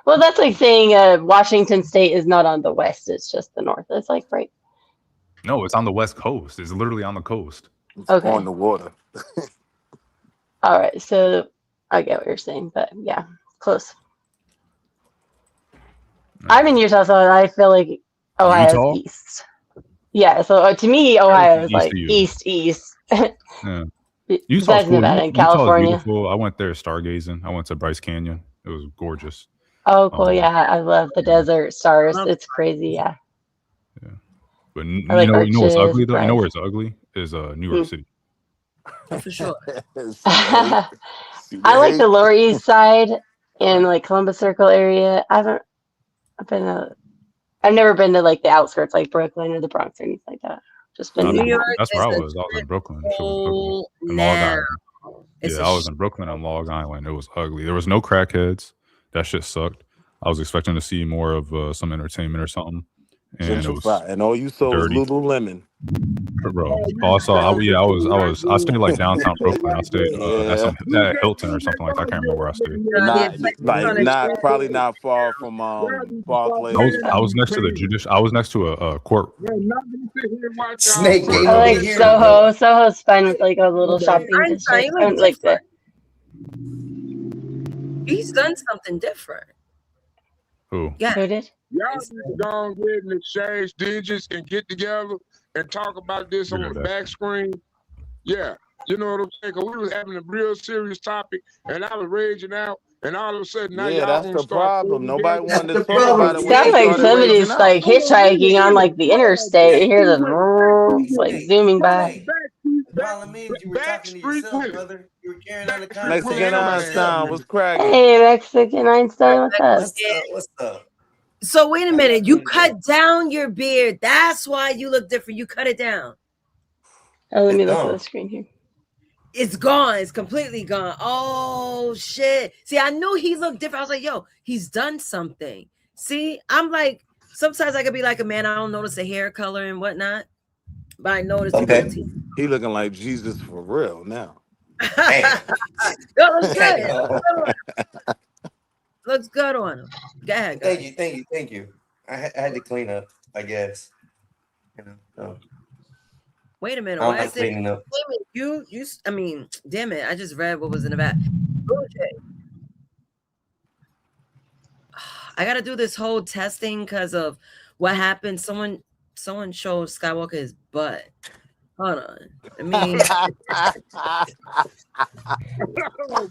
Well, that's like saying Washington State is not on the West; it's just the North. It's like right. No, it's on the West Coast. It's literally on the coast. It's Okay. on the water. All right, so I get what you're saying, but yeah, close. I'm in Utah, so I feel like Ohio's Utah? east. Yeah, so to me, Ohio is like east. Yeah. Utah's Besides cool. Nevada and Utah is California. beautiful. I went there stargazing. I went to Bryce Canyon. It was gorgeous. Oh, cool. Yeah, I love the desert stars. It's crazy. Yeah. Yeah. But you like know what's Arches, ugly though? You know Bryce. where it's ugly? Is New York City. For sure. I like the Lower East Side and like Columbus Circle area. I've never been to like the outskirts, like Brooklyn or the Bronx or anything like that. Just been New York. That's where I was. I was in Brooklyn. Shit was ugly. In Long Island. Yeah, I was in Brooklyn on Long Island. It was ugly. There was no crackheads. That shit sucked. I was expecting to see more of some entertainment or something. And it was and all you saw dirty. was Lululemon. Bro, also, I stayed like downtown Brooklyn. I stayed at Hilton or something like that. I can't remember where I stayed. Probably not far from Barclays. I was next to the judicial. I was next to a court. Snake. I like Soho. Soho's fun with like a little shopping district. Like the. He's done something different. Who? Yeah. Who did? Y'all need to go ahead and exchange digits and get together and talk about this on the back screen. Yeah. You know what I'm saying? Because we was having a real serious topic and I was raging out, and all of a sudden now y'all that's want to the start. problem. Nobody wanted to talk about it. Sounds like somebody's like hitchhiking on like the interstate. You hear the like zooming by. The problem is you were talking to yourself, brother. You were carrying on the conversation. Mexican Einstein was cracking. Hey, Mexican Einstein, what's up? What's up? So wait a minute. You cut down your beard. That's why you look different. You cut it down. Oh, let me look at the screen here. It's gone. It's completely gone. Oh shit. See, I knew he looked different. I was like, yo, he's done something. See, I'm like, sometimes I could be like a man, I don't notice the hair color and whatnot. But I noticed he looking like Jesus for real now. Looks good. Looks good on him. Go ahead. Thank you. I had to clean up, I guess. Wait a minute. I don't Why like is it? cleaning up. You. I mean, damn it! I just read what was in the back. I got to do this whole testing because of what happened. Someone showed Skywalker his butt. Hold on. I mean,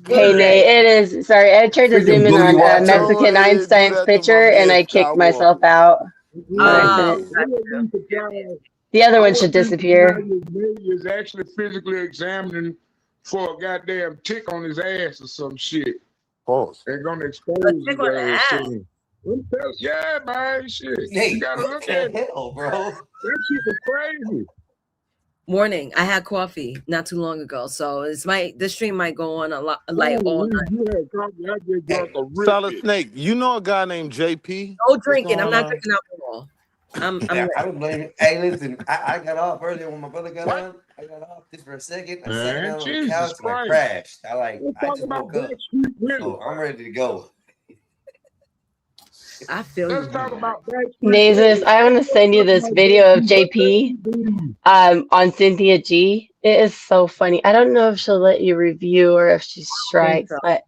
hey Nate, it is. Sorry, I tried to zoom in on Mexican Einstein's picture and I kicked myself out. The other one should disappear. Is actually physically examining for a goddamn tick on his ass or some shit. Pause. They're gonna expose his ass to him. Yeah, man, shit. You gotta look at it, bro. That shit is crazy. Morning. I had coffee not too long ago, so this stream might go on a lot, like all night. Solid Snake. You know a guy named JP? No drinking. I'm not drinking alcohol. I don't blame you. Hey, listen, I got off earlier when my brother got on. I got off just for a second. I sat down on the couch and I crashed. I just woke up. So I'm ready to go. I feel Let's talk about Nasus, I want to send you this video of JP on Cynthia G. It is so funny. I don't know if she'll let you review or if she strikes, but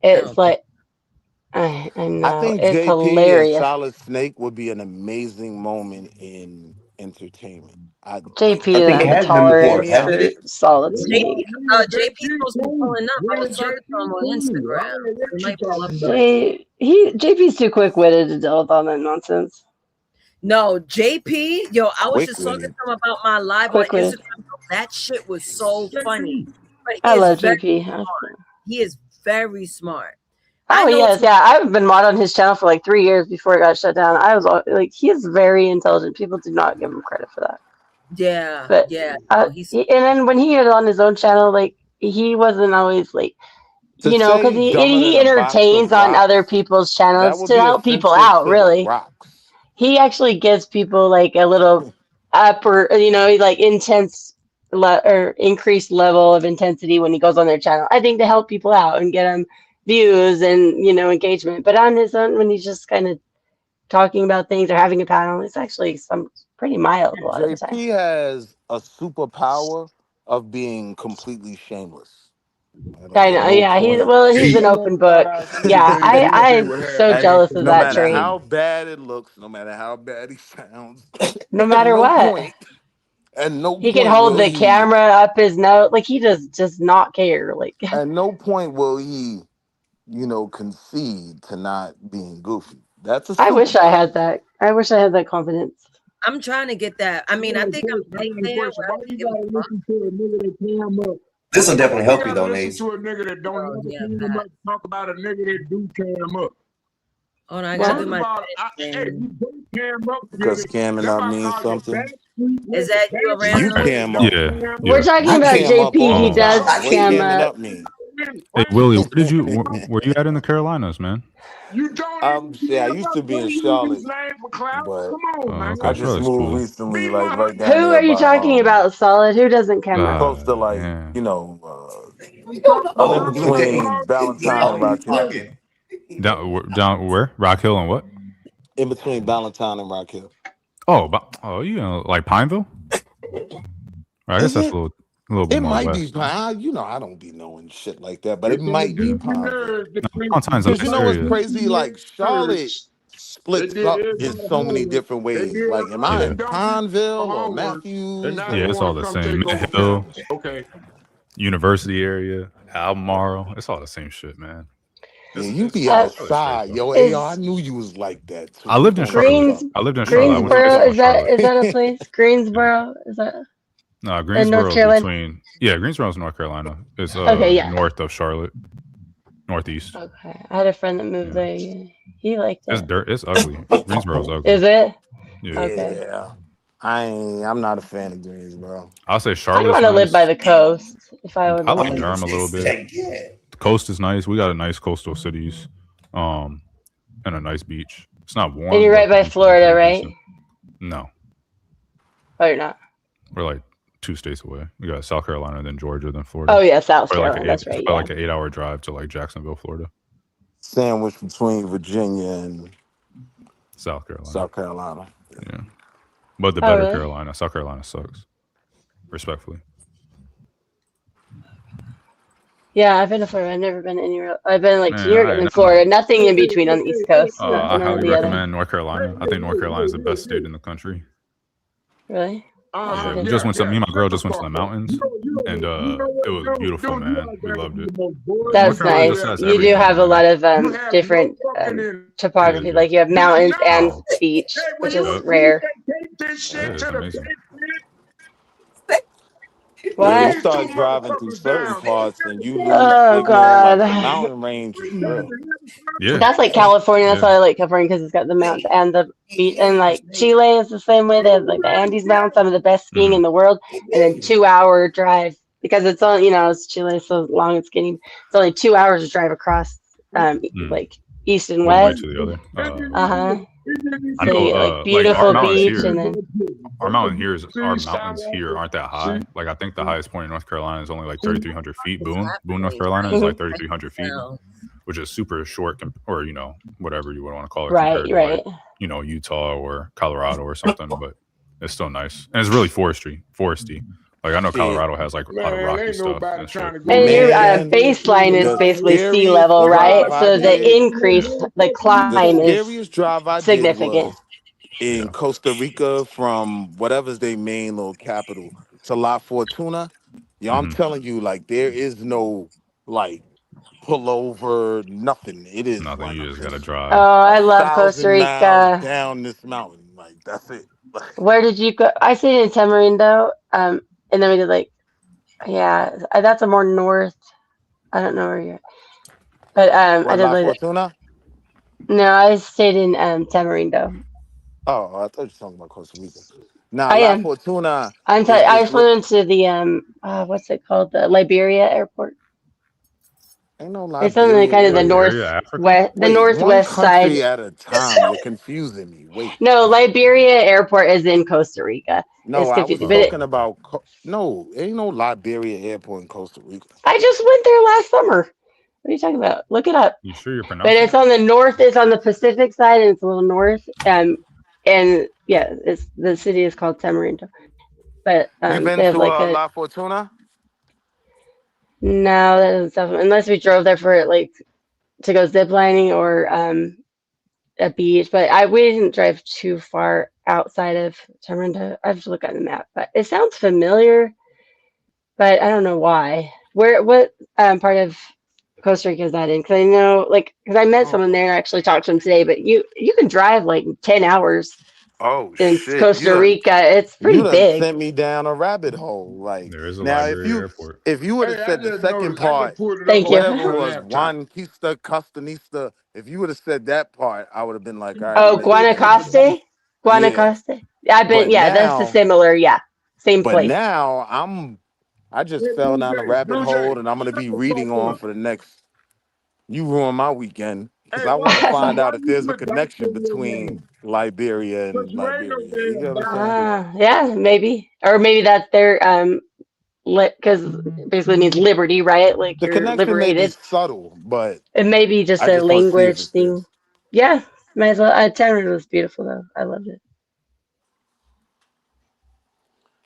it's like I know I think it's JP hilarious. and Solid Snake would be an amazing moment in entertainment. JP doesn't have the tolerance for Solid Snake. JP supposed to be pulling up. I was talking to him on Instagram. He might pull up. JP's too quick-witted to deal with all that nonsense. No, JP, yo, I was just talking to him about my live on Instagram. That shit was so funny. But I love JP. He is very smart. Oh, yes, yeah. I've been mod on his channel for like 3 years before it got shut down. I was like, he is very intelligent. People do not give him credit for that. Yeah, but and then when he was on his own channel, like he wasn't always like, you know, because he entertains on other people's channels to help people out. Really, he actually gives people like a little upper, you know, like intense or increased level of intensity when he goes on their channel. I think to help people out and get them views and, you know, engagement. But on his own, when he's just kind of talking about things or having a panel, it's actually pretty mild a lot of the time. JP has a superpower of being completely shameless. I know. Yeah, he's an open book. Yeah, I'm so jealous of No that matter trait. how bad it looks, no matter how bad he sounds, No at matter no what. point, at no He can point hold will the he. camera up his nose, like he does not care. Like At no point will he, concede to not being goofy. That's a I wish I superpower. had that. I wish I had that confidence. I'm trying to get that. I mean, I think I'm right there. Where I don't give a fuck. This will definitely help you, though, though, listen Nace. to a nigga that don't never cam up talk about a nigga that do cam up. Oh no, I gotta do First my of all, thing. hey, you don't cam up. Because camming That's up why I means call you something. Is that you a You rando? cam up. Yeah. We're talking I about cam up JP. all He the does time. What cam camming up. up mean? Hey Willie, where you at in the Carolinas, man? You don't See, I used to be in Charlotte, but I just Charlotte's moved cool. recently, like right down Who there are you by talking about, Solid? Who doesn't cam up? close to like, yeah. I'm in between Valentine and Rock Hill. Down where? Rock Hill and what? In between Valentine and Rock Hill. You know, like Pineville? I guess that's a little bit It more might west. be Pine. I don't be knowing shit like that, but it might be Pineville. Valentine's a Because nice you know what's area. crazy? Like Charlotte splits up in so many different ways. Like, am I in Pineville or Matthews? Yeah, it's all the same. Mint Hill, University area, Albemarle. It's all the same shit, man. Yeah, you be outside. Yo, AR, I knew you was like that too. I lived in Charlotte. I went to Greensboro, baseball in Charlotte. is that a place? Greensboro, is that? No, in North Greensboro's Carolina? Greensboro's North Carolina. It's north of Charlotte, northeast. Okay, I had a friend that moved there. He liked it. It's dirt. It's ugly. Greensboro's ugly. Is it? Yeah. Okay. Yeah. I'm not a fan of Greensboro. I'll say I Charlotte's want to live nice. by the coast. If I would, I like Durham a little bit. The coast is nice. We got a nice coastal cities, and a nice beach. It's not warm. And you're right by Florida, right? Decent. No. Oh, you're not. We're like 2 states away. We got South Carolina, then Georgia, then Florida. Oh yeah, South Carolina. That's right. It's like an 8-hour drive to like Jacksonville, Florida. Sandwiched between Virginia and South Carolina. Yeah. But the better Carolina. South Carolina sucks. Respectfully. Yeah, I've been to Florida. I've never been anywhere. I've been like to New York and then Florida. Nothing in between on the East Coast. I highly recommend North Carolina. I think North Carolina is the best state in the country. Really? Yeah, me and my girl just went to the mountains, and it was beautiful, man. We loved it. That's nice. You do have a lot of different topography. Like you have mountains and beach, which is rare. Yeah, it's amazing. When you start driving through certain parts and you lose Oh God, like the mountain range is real. Yeah, that's like California. That's why I like California because it's got the mountains and the beach. And like Chile is the same way. They have like the Andes Mountains, some of the best skiing in the world, and then 2-hour drive because it's on. It's Chile so long. It's only 2 hours to drive across like east and west. To the other. I know, like beautiful beach, and then our mountains here aren't that high. Like I think the highest point in North Carolina is only like 3,300 feet. Boone, North Carolina is like 3,300 feet, which is super short, or whatever you would want to call it. Right. To, like, Utah or Colorado or something, but it's still nice and it's really foresty. Like I know Colorado has like a lot of rocky stuff. And your baseline is basically sea level, right? So the increase, the climb is significant. In Costa Rica, from whatever's their main little capital to La Fortuna, I'm telling you, like there is no like pullover, nothing. It is nothing. Like, you just gotta drive. Oh, I love Costa Rica. Down this mountain, like that's it. Where did you go? I stayed in Tamarindo, and then we did that's a more north. I don't know where you're, but I did La Fortuna. No, I stayed in Tamarindo. Oh, I thought you were talking about Costa Rica. Nah, I La am. Fortuna. I flew into the what's it called? The Liberia airport. Ain't no Liberia. It's on the kind of the northwest side. At a time. You're confusing me. Wait. No, Liberia airport is in Costa Rica. No, I was talking about. No, ain't no Liberia airport in Costa Rica. I just went there last summer. What are you talking about? Look it up. You sure you're pronouncing? But it's on the north. It's on the Pacific side, and it's a little north. And yeah, the city is called Tamarindo. But you been to La Fortuna? No, that doesn't sound unless we drove there for like to go ziplining or a beach. But we didn't drive too far outside of Tamarindo. I have to look at the map, but it sounds familiar. But I don't know why. What part of Costa Rica is that in? Because I know, like, because I met someone there and I actually talked to him today. But you can drive like 10 hours Oh in shit! Costa Rica. It's You pretty done big. sent me down a rabbit hole. Like There is a now, library airport. if you would have Hey, I said the just second noticed I can part, pull it up Thank on you. whatever my was laptop. Juanquista Castanista, if you would have said that part, I would have been like, all right, it Oh, makes sense. Guanacaste? Yeah, Guanacaste? Yeah, I've been, but yeah, that's a now, similar, yeah, same but place. now I just fell down a rabbit Blue Jay, hole, and I'm gonna shut be the reading fuck on up. for the next. You ruined my weekend because Hey, I want to find why out if you there's a put that connection in your between name? Liberia Because and you ain't no Liberia. You damn get what I'm saying? doctor. Yeah, maybe. Or maybe that they're, because basically means liberty, right? Like The you're connection may be liberated. subtle, but It may be just I a just want to see if language it's this. thing. Yeah, might as well. Tamarind was beautiful, though. I loved it.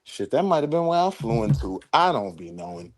Shit, that might have been where I flew into. I don't be knowing.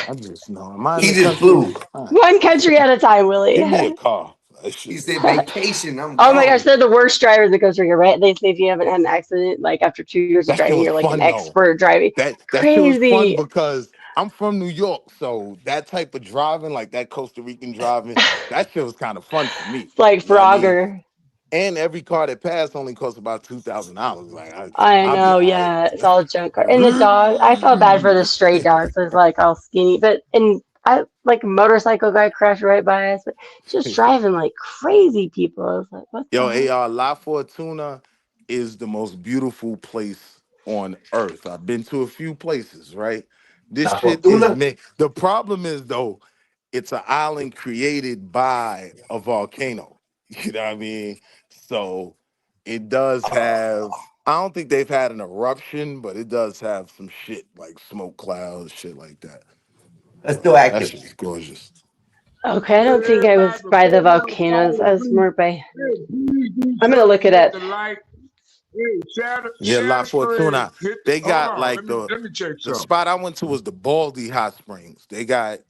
I just know. Am I in He the just country? flew. One country at a time, Willie. Give me a car. He said vacation. I'm Oh my gosh, gone. they're the worst drivers in Costa Rica, right? They say if you haven't had an accident, like after 2 years of That shit driving, was you're like an fun though. expert driving. That shit was fun Crazy. because I'm from New York, so that type of driving, like that Costa Rican driving, that shit was kind of fun for me. It's like You know what I mean? Frogger. And every car that passed only cost about $2,000. Like I I'll be know, all right. yeah, it's all junk car. And the dog, I felt bad for the stray dogs. It's like all skinny, but and I like a motorcycle guy crashed right by us, but just driving like crazy people. I was like, what the Yo, heck? La Fortuna is the most beautiful place on earth. I've been to a few places, right? This La shit is Fortuna. made. The problem is though, it's an island created by a volcano. You know what I mean? So it does have. I don't think they've had an eruption, but it does have some shit like smoke clouds, shit like that. That's still That active. shit's gorgeous. Okay, I don't think I was by the volcanoes. I was more by. I'm gonna look it Hit up. the light. Hey, Yeah, La shatter screen. Fortuna. They Hold got on. like Let me check the something. spot I went to was the Baldy Hot Springs. They got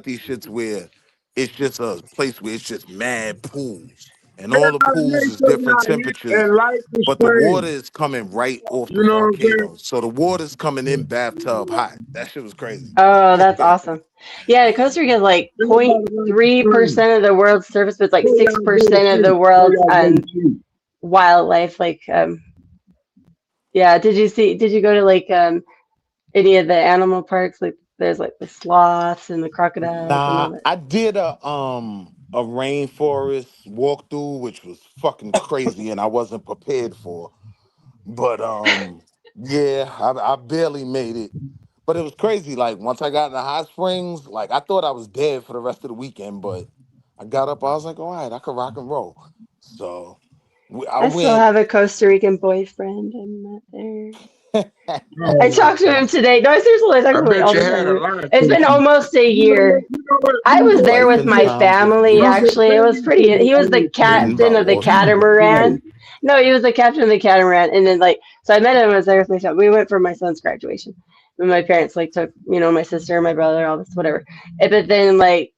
these shits where it's just a place where it's just mad pools. And all the Everybody pools make is sure different y'all hit temperatures, and like the but the water screen. is coming right off the You know what I'm saying? volcano. So the water's coming in bathtub hot. That shit was crazy. Oh, that's awesome. Yeah, Costa Rica is like Everybody like the screen. 0.3% of the world's surface, but it's like Where y'all go to 6% of the sleep? Where world's y'all go to sleep? wildlife. Like, yeah. Did you go to like any of the animal parks? Like, there's like the sloths and the crocodiles and all Nah, that. I did a rainforest walkthrough, which was fucking crazy, and I wasn't prepared for. But yeah, I barely made it. But it was crazy. Like once I got in the hot springs, like I thought I was dead for the rest of the weekend. But I got up, I was like, all right, I could rock and roll. So I I still went. have a Costa Rican boyfriend. I'm not there. I Oh, talked to him today. No, seriously, I talked I to him like bet all you the had a time. lot of It's been questions. almost a year. I was there Life with and my times of family, Lucy, actually. It was pretty. He was the written by captain of the Walter Mitty. catamaran. No, he was the captain of the catamaran. And then, like, so I met him. I was there with my family. We went for my son's graduation. And my parents, like, took, my sister, my brother, all this, whatever. But then, like,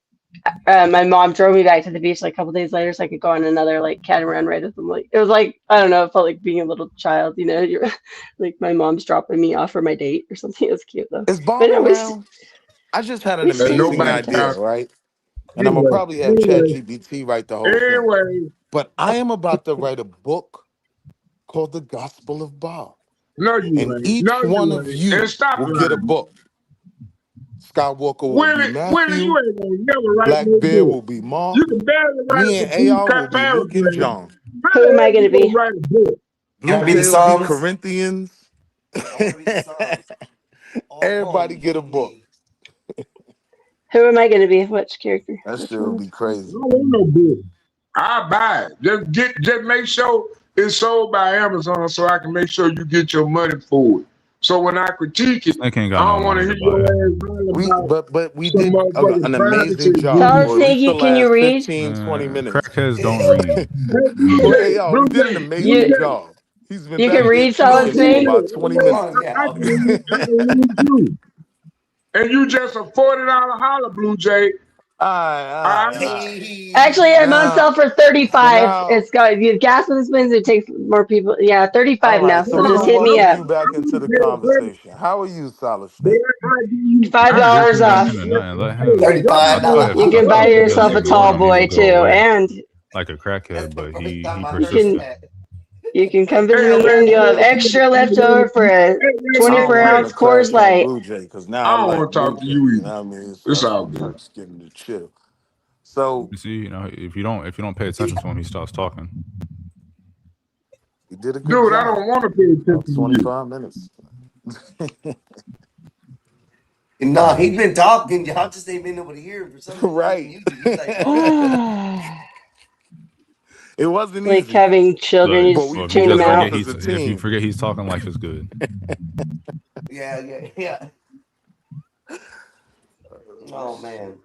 my mom drove me back to the beach like a couple days later so I could go on another like catamaran ride with them. Like it was like I don't know, it felt like being a little child, you're like my mom's dropping me off for my date or something. It was cute though. Is But Bob no, around? I just had an we And stayed in amazing nobody idea, out. contact. right? And I'm gonna Anyway, probably have ChatGPT write the whole thing. anyway, But I am about to write a book called The Gospel of Bob. no, you And ain't. each No, one you of ain't. And you stop will get a lying. book. Skywalker will be Willie, Matthew. you ain't gonna never write Black no Bear book. will be You Mark. can barely write Me a and complete AR will be Luke and paragraph. John. How Who the am I hell gonna you gonna be? write a book? Y'all Blue read the Bear will be Psalms? Corinthians. I want to read the Psalms. Everybody get a book. Who am I gonna be? Which character? That Which shit will one? be I crazy. don't want no book. I'll buy it. Just make sure it's sold by Amazon so I can make sure you get your money for it. So when I critique it, Snake ain't I got no don't want to money hear to buy your it. ass holler about But we some did motherfucking an privacy amazing job Tell us, for at agreement. least the Sneaky, can you last read? 15, 20 minutes. Crackheads don't read. Hey, Hey, yo, we Blue did an Jay, Blue amazing You Jay, job. He's been you can back there read teaching Solid me for Snake? about Blue 20 Jay, minutes. Calm down. I can read you. and you just a $40 holler, Blue Jay. Actually, I'm on sale for 35. It's got you gas with the spins. It takes more people. Yeah, 35 now. So just hit me up. You back into the conversation. How are you, Solid Snake? $5 off. You can buy yourself a tall boy too, and like a crackhead, but he you can come visit me, and you'll have extra left over for a 24-ounce Coors Light. Because now I don't want to talk to you either. You know what I mean? So it's all good. Just getting to chill. So you see, you know, if you don't pay attention to him, he starts talking. You did a good job. I don't want to pay attention. 25 minutes. No, he's been talking. Y'all just ain't been able to hear him for some reason. Right. It wasn't like easy. Having children. You just tune them out. If you forget he's talking, life is good. Yeah. Oh man.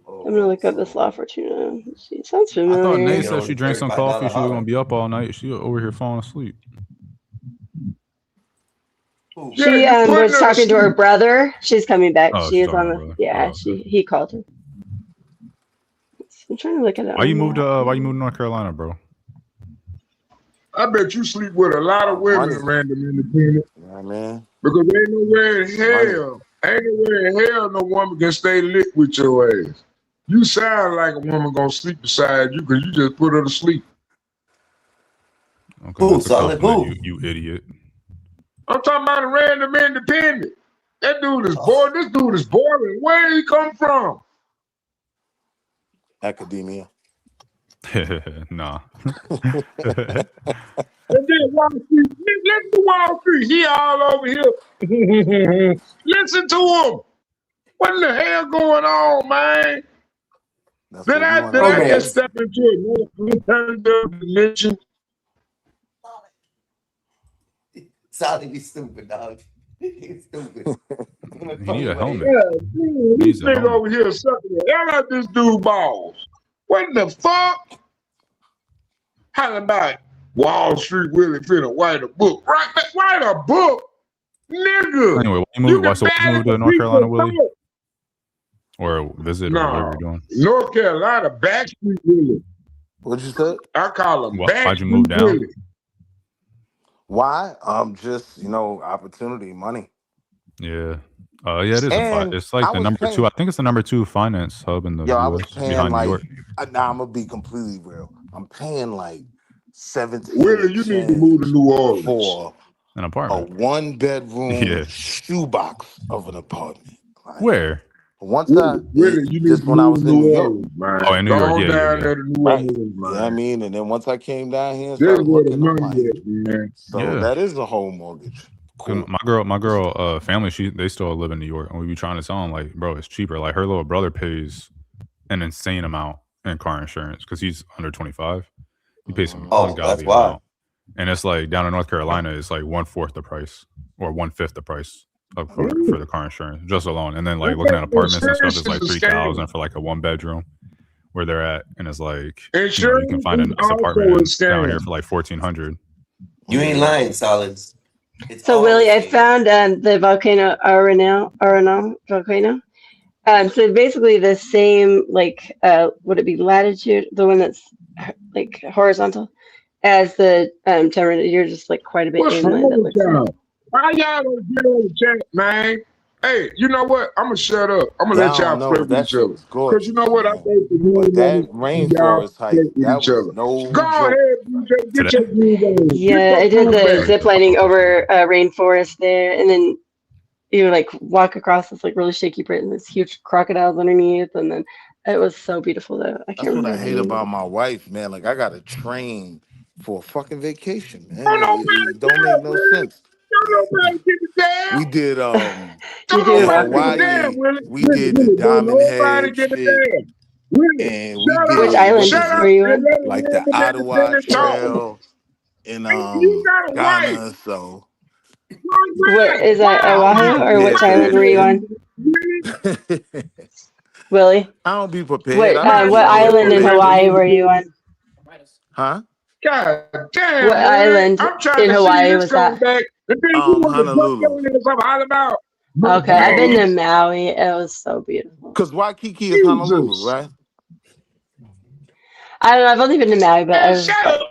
I'm gonna look up this La Fortuna. She sounds familiar. I thought Nate said she drank some coffee. She was gonna be up all night. She over here falling asleep. She was talking to her brother. She's coming back. Oh, she is on the he called her. I'm trying to look at it. Why you moved to North Carolina, bro? I bet you sleep with a lot of women, random independent. Yeah, man. Because ain't nowhere in hell no woman can stay lit with your ass. You sound like a woman gonna sleep beside you because you just put her to sleep. Okay, you idiot. I'm talking about a random independent. That dude is bored. This dude is boring. Where did he come from? Academia. Nah. And then Wall Street. Listen to Wall Street. He all over here. Listen to him. What in the hell going on, man? Did I just step into another dimension? Solid, be stupid, dog. He's stupid. You need a helmet. Yeah, this nigga over here sucking the hell out this dude balls. What the fuck? How about Wall Street Willie finna write a book? Write a book, nigga. Anyway, why you moved to North Carolina, Willie? Or visit or whatever you're doing? North Carolina, Backstreet Willie. What'd you say? I call him Why'd you move down? Willie. Why? Just opportunity, money. Yeah. It is. It's like the number 2. I think it's the number 2 finance hub in the US. I was paying New York. I'm gonna be completely real. I'm paying like $17. Willie, you need to move to New Orleans for an apartment, a 1-bedroom shoebox of an apartment. Like, where? Once when I was in New York, man. Oh, in New York, yeah. Right. You know what I mean? And then once I came down here and started working on my so that is a whole mortgage. Cool. My girl, family, they still live in New York, and we be trying to tell them like, bro, it's cheaper. Like her little brother pays an insane amount in car insurance because he's under 25. He pays some ungodly amount, and it's like down in North Carolina, it's like 1/4 the price or 1/5 the price for the car insurance just alone. And then like looking at apartments and stuff, it's like $3,000 for like a 1-bedroom where they're at, and it's like you can find a nice apartment down here for like $1,400. You ain't lying, Solids. So Willie, I found the volcano Arenal volcano. So basically the same, like would it be latitude, the one that's like horizontal, as the Tamarind? You're just like quite a bit inland. Why y'all don't get on the chat, man? Hey, you know what? I'm gonna shut up. I'm gonna let y'all play with each other. Because you know what? I think that rainforest hike, that was no Go ahead, DJ, get your groove on. Yeah, I did the zip lining over rainforest there, and then you like walk across this like really shaky bridge, and there's huge crocodiles underneath, and then it was so beautiful though. That's what I hate about my wife, man. Like I gotta train for a fucking vacation, man. It don't make no sense. We did Hawaii. We did the Diamond Head shit, and we did which island were you in? Like the Ottawa Trail in Ghana. So what is that, Oahu, or which island were you on? Willie, I don't be prepared. What island in Hawaii were you on? Huh? God damn. What island in Hawaii was that? Honolulu. Okay, I've been to Maui. It was so beautiful. Because Waikiki is Honolulu, right? I don't know. I've only been to Maui, but I was like,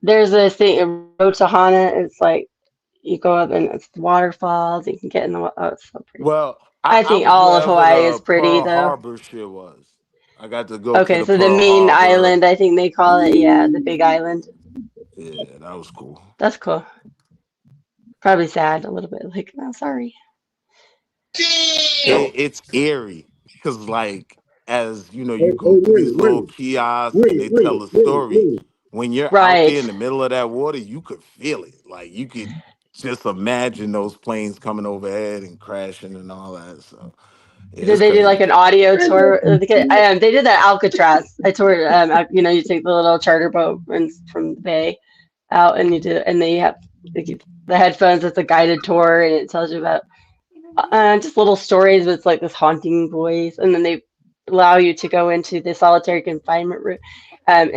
there's this thing, Road to Hana. It's like you go up and it's waterfalls. You can get in the water. Oh, it's so pretty. Well, I I think was all of wherever Hawaii is the pretty, Pearl though. Harbor shit was. I got to go to Okay, the so the Pearl main Harbor. island, I think they call it, yeah, the Big Island. Yeah, that was cool. That's cool. Probably sad a little bit. Like, I'm sorry. It's eerie because, like, as you know, you go through these little kiosks and they tell a story. When you're out there in the middle of that water, you could feel it. Like, you could just imagine those planes coming overhead and crashing and all that. So, yeah, Did they do like an audio tour? They did that Alcatraz. I toured. You know, you take the little charter boat from the bay out, and you do, and then you have the headphones. It's a guided tour, and it tells you about just little stories with like this haunting voice, and then they allow you to go into the solitary confinement room, and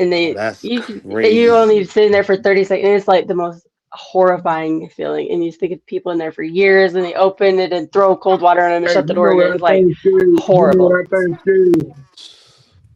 you only sitting there for 30 seconds. And it's like the most horrifying feeling, and you think of people in there for years, and they open it and throw cold water on them and shut the door again. It's like horrible.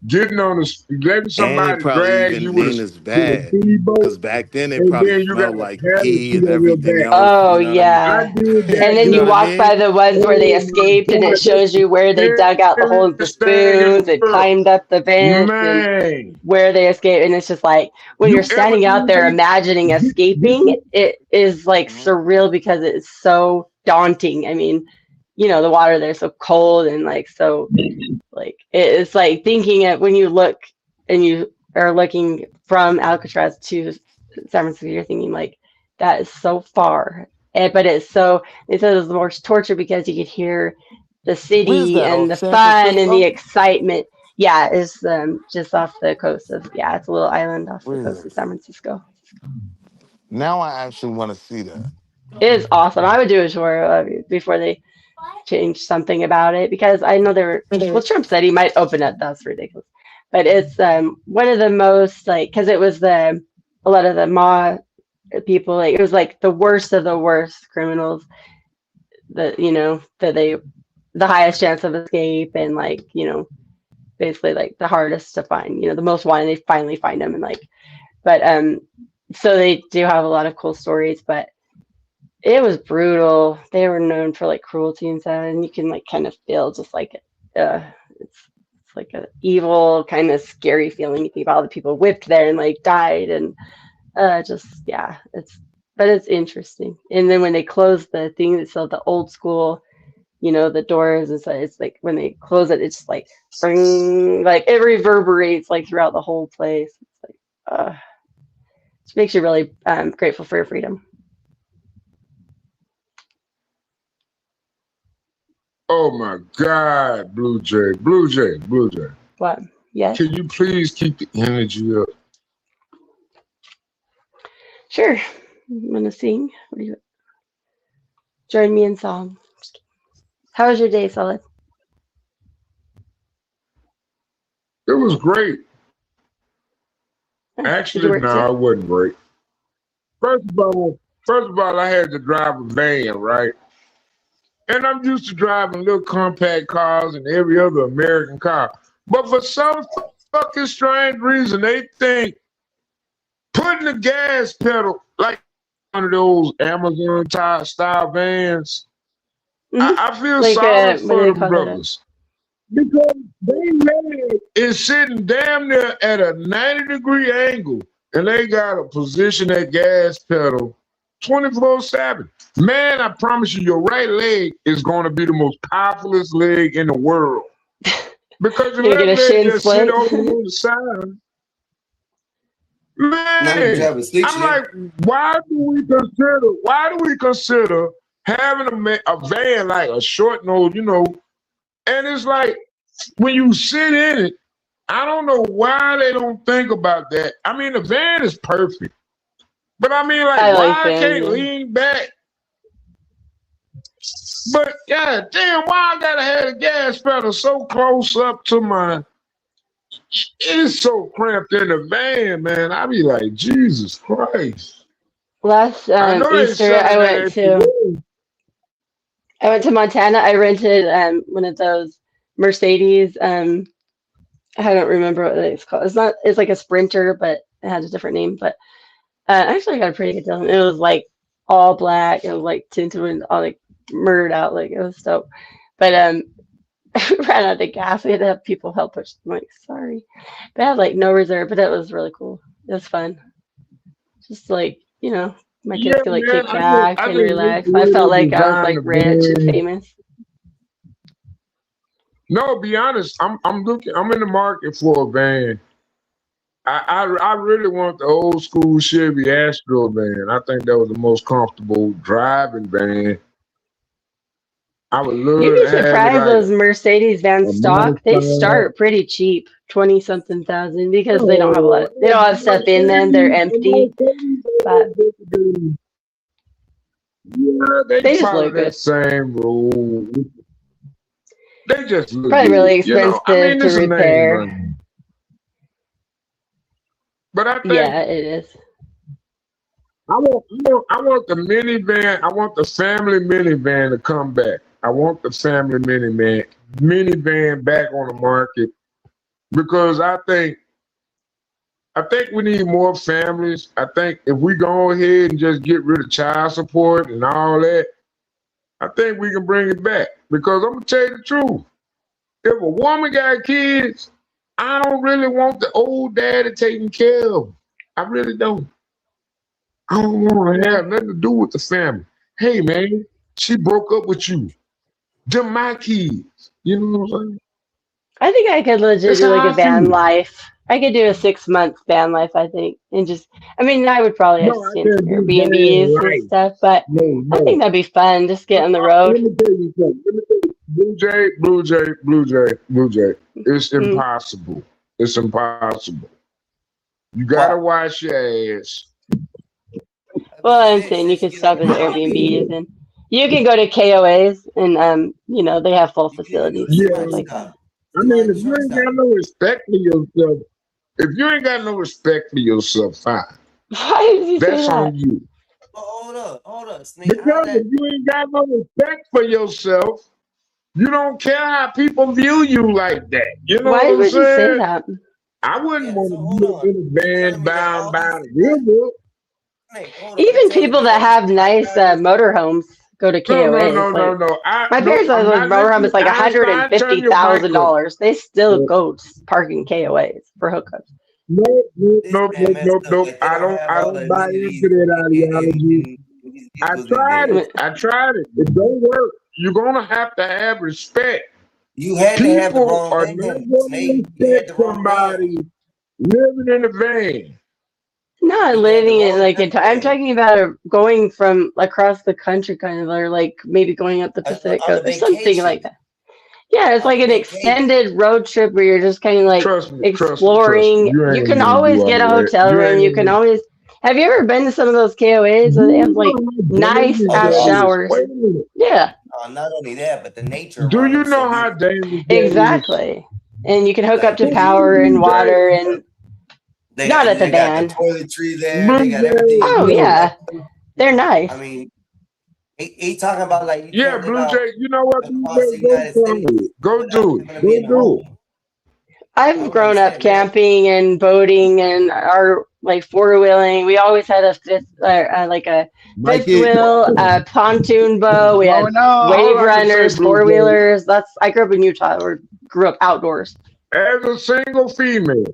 Getting on the, letting somebody and it probably drag even you ain't as bad because back then it and probably then you got smelled a like parachute pee and on your everything back. else. Oh, you know yeah. I did that. And then you walk by the ones where they Oh, escaped, my and it God. shows you where they dug out the hole with the spoons and climbed up the vents and where they escaped. And it's just like when you're standing out there imagining escaping, it is like surreal because it's so daunting. I mean, you know, the water there's so cold and like so like it's like thinking of when you look and you are looking from Alcatraz to San Francisco, you're thinking like that is so far. But it's so they said it was more torture because you could hear the Where's city that? and On the San fun and the Francisco? excitement. Yeah, it's just off the coast of it's a little island off the Where is coast it? of San Francisco. Now I actually want to see that. It is awesome. I would do a tour before they change something about it because I know Trump said he might open it. That's ridiculous. But it's one of the most like because it was a lot of the Ma people, like it was like the worst of the worst criminals that the highest chance of escape and like basically like the hardest to find, the most wanted. They finally find them and like but so they do have a lot of cool stories, but it was brutal. They were known for like cruelty and stuff, and you can like kind of feel just like it's like an evil kind of scary feeling. You think about all the people whipped there and like died and it's interesting. And then when they close the thing, it's still the old school, the doors, and so it's like when they close it, it's like bring, like it reverberates like throughout the whole place. It's like it makes you really grateful for your freedom. Oh my God, Blue Jay. What? Yes. Can you please keep the energy up? Sure. I'm gonna sing. What do you join me in song? How was your day, Solid? It was great. Actually, no, it wasn't great. First of all, I had to drive a van, right? And I'm used to driving little compact cars and every other American car. But for some fucking strange reason, they think putting the gas pedal, like one of those Amazon style vans, I feel like, sorry for the brothers. Because they leg is sitting damn near at a 90-degree angle, and they got to position that gas pedal 24/7. Man, I promise you, your right leg is going to be the most powerfulest leg in the world. Because your left leg just sit over on the side. Man, I'm like, why do we consider having a van like a short nose, and it's like, when you sit in it, I don't know why they don't think about that. I mean, the van is perfect. But I mean, like, why I can't lean back? But God damn, why I gotta have the gas pedal so close up to my... It's so cramped in the van, man. I be like, Jesus Christ. Last Easter, I went to... I went to Montana. I rented one of those Mercedes. I don't remember what it's called. It's not. It's like a Sprinter, but it has a different name. But actually, I got a pretty good deal. It was like all black. It was like tinted and all like mirrored out. Like it was dope. But ran out of gas. We had to have people help push. I'm like, sorry. But I had like no reserve. But it was really cool. It was fun. Just like my kids could like kick back and relax. I felt like I was like rich and famous. No, be honest. I'm looking. I'm in the market for a van. I really want the old school Chevy Astro van. I think that was the most comfortable driving van. I would love You'd to be have surprised it those Mercedes vans stock. They start pretty cheap, 20-something thousand, because they don't have a lot. They don't have stuff in them. They're empty. But yeah, they just follow look that good. same rule. They just look Probably good. really expensive to it's a name repair. brand. But I think yeah, it is. I want the minivan. I want the family minivan to come back. I want the family minivan back on the market because I think we need more families. I think if we go ahead and just get rid of child support and all that, I think we can bring it back. Because I'm gonna tell you the truth. If a woman got kids, I don't really want the old daddy taking care of them. I really don't. I don't want to have nothing to do with the family. Hey man, she broke up with you. Them my kids. You know what I'm saying? I think I could legit That's do like how a I van feel. life. I could do a 6-month van life, I think, and just. I mean, I would probably have No, to I stay in some can't do Airbnbs van and life. stuff, but I think that'd be fun. Just get on the road. Let me tell you something. Blue Jay. It's impossible. It's impossible. You gotta wash your ass. Well, I'm saying you can stop at the Airbnbs and you can go to KOAs and they have full facilities and stuff like that. I mean, if you ain't got no respect for yourself, fine. Why did you That's say that? on you. Hold up, Snake. Because if you ain't got no respect for yourself, you don't care how people view you like that. You know Why what I'm would you say saying? that? I wouldn't want to be in a band bound by the river. Even people that have nice motorhomes go to KOAs. No. My parents' motorhome is like $150,000. They still go parking KOAs for hookups. Nope. I don't buy into that ideology. I tried it. It don't work. You're gonna have to have respect. You had to have the People wrong are van, not gonna respect somebody living in a van. Not living in I'm talking about going from across the country kind of, or like maybe going up the Pacific Coast or something like that. Yeah, it's like an extended road trip where you're just kind of like exploring. You can always get a hotel room. You can always. Have you ever been to some of those KOAs where they have like nice ass showers? Yeah. Not only that, but the nature. Do you know how dangerous that exactly? And you can hook up to power and water and. Not at the van. Got the toiletry there. They got everything. Oh yeah, they're nice. I mean, he talking about like Blue Jay. You know what? Go do it. I've grown up camping and boating and our like four-wheeling. We always had a fifth wheel, a pontoon boat. We had wave runners, four-wheelers. I grew up in Utah. We grew up outdoors. As a single female.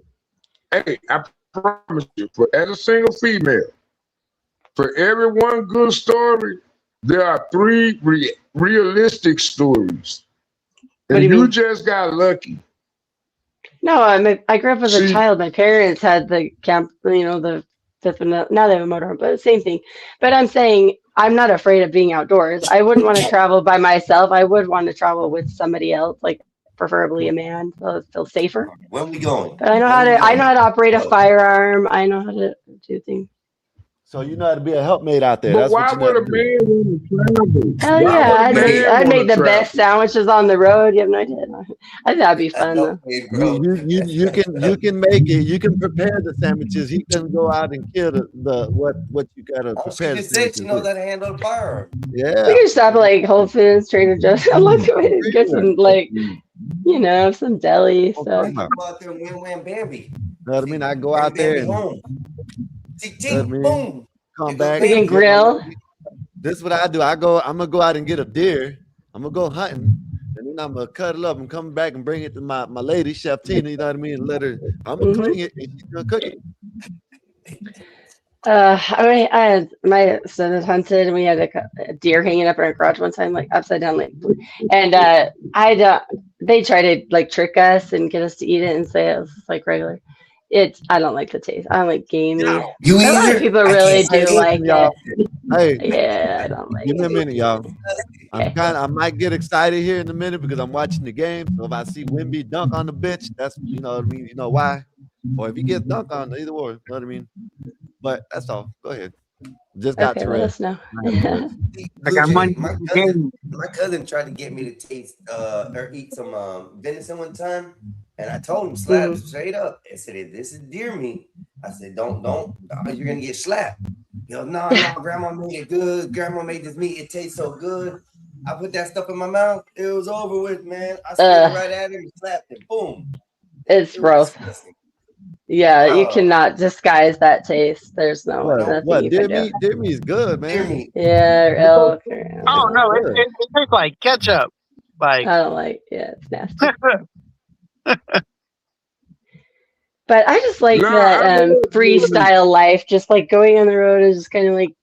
Hey, I promise you, as a single female, for every one good story, there are 3 realistic stories. And you just got lucky. No, I grew up as a child. My parents had the camp, the fifth one. Now they have a motorhome, but same thing. But I'm saying I'm not afraid of being outdoors. I wouldn't want to travel by myself. I would want to travel with somebody else, like preferably a man, so it's still safer. Where are we going? But I know how to operate a firearm. I know how to do things. So you know how to be a helpmate out there. But That's what why you know would how a to do. man want to travel? Hell Why yeah, would a man I'd want make to the best travel? sandwiches on the road. You have no idea. I think that'd be fun though. You can make it. You can prepare the sandwiches. He can go out and kill the what you gotta prepare. She just said she knows how to handle the firearm. Yeah. We can stop at like Whole Foods, Trader Joe's. I'm like, get some like, you know, some deli stuff. Go out there and wham Bambi. Know what I mean? I go out there and home. Boom. Come back. We can grill. This is what I do. I'm gonna go out and get a deer. I'm gonna go hunting, and then I'm gonna cut it up and come back and bring it to my lady, Chef Tina. You know what I mean? Let her. I'm gonna clean it and she's gonna cook it. I had my son had hunted, and we had a deer hanging up in our garage one time, like upside down, like, and they try to like trick us and get us to eat it and say it was like regular. I don't like the taste. I don't like gamey. A lot of people really do like it. Hey, yeah, I don't like give me a it. minute, y'all. I might get excited here in a minute because I'm watching the game. So if I see Wimby dunk on the bitch, that's you know what I mean. You know why? Or if he gets dunked on, either or. You know what I mean? But that's all. Go ahead. Just got to let us know. My cousin tried to get me to taste or eat some venison one time, and I told him straight up. I said, "This is deer meat." I said, "Don't, you're gonna get slapped." He goes, "No, Grandma made it good. Grandma made this meat. It tastes so good." I put that stuff in my mouth. It was over with, man. I stared right at him and slapped him. Boom. It's gross. Yeah, you cannot disguise that taste. There's nothing you can do. Deer meat is good, man. Yeah, elk. Oh no, it tastes like ketchup. Like I don't like. Yeah, it's nasty. But I just like that freestyle life, just like going on the road and just kind of like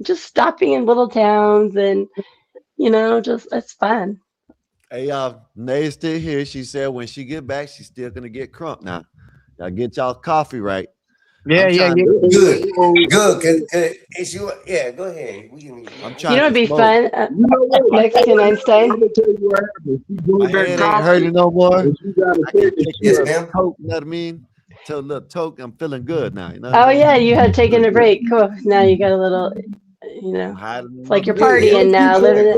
just stopping in little towns and just it's fun. Hey, Nay's still here. She said when she get back, she's still gonna get crunk now. Y'all get y'all coffee right. Yeah. Good. Yeah, go ahead. I'm trying. It'd be fun. Mexican Einstein. I'm gonna tell you what happened. My head ain't hurting no more. Yes, ma'am. You know what I mean? Tell a little toke. I'm feeling good now. You know. Oh yeah, you had taken a break. Cool. Now you got a little. It's like you're partying now, living it.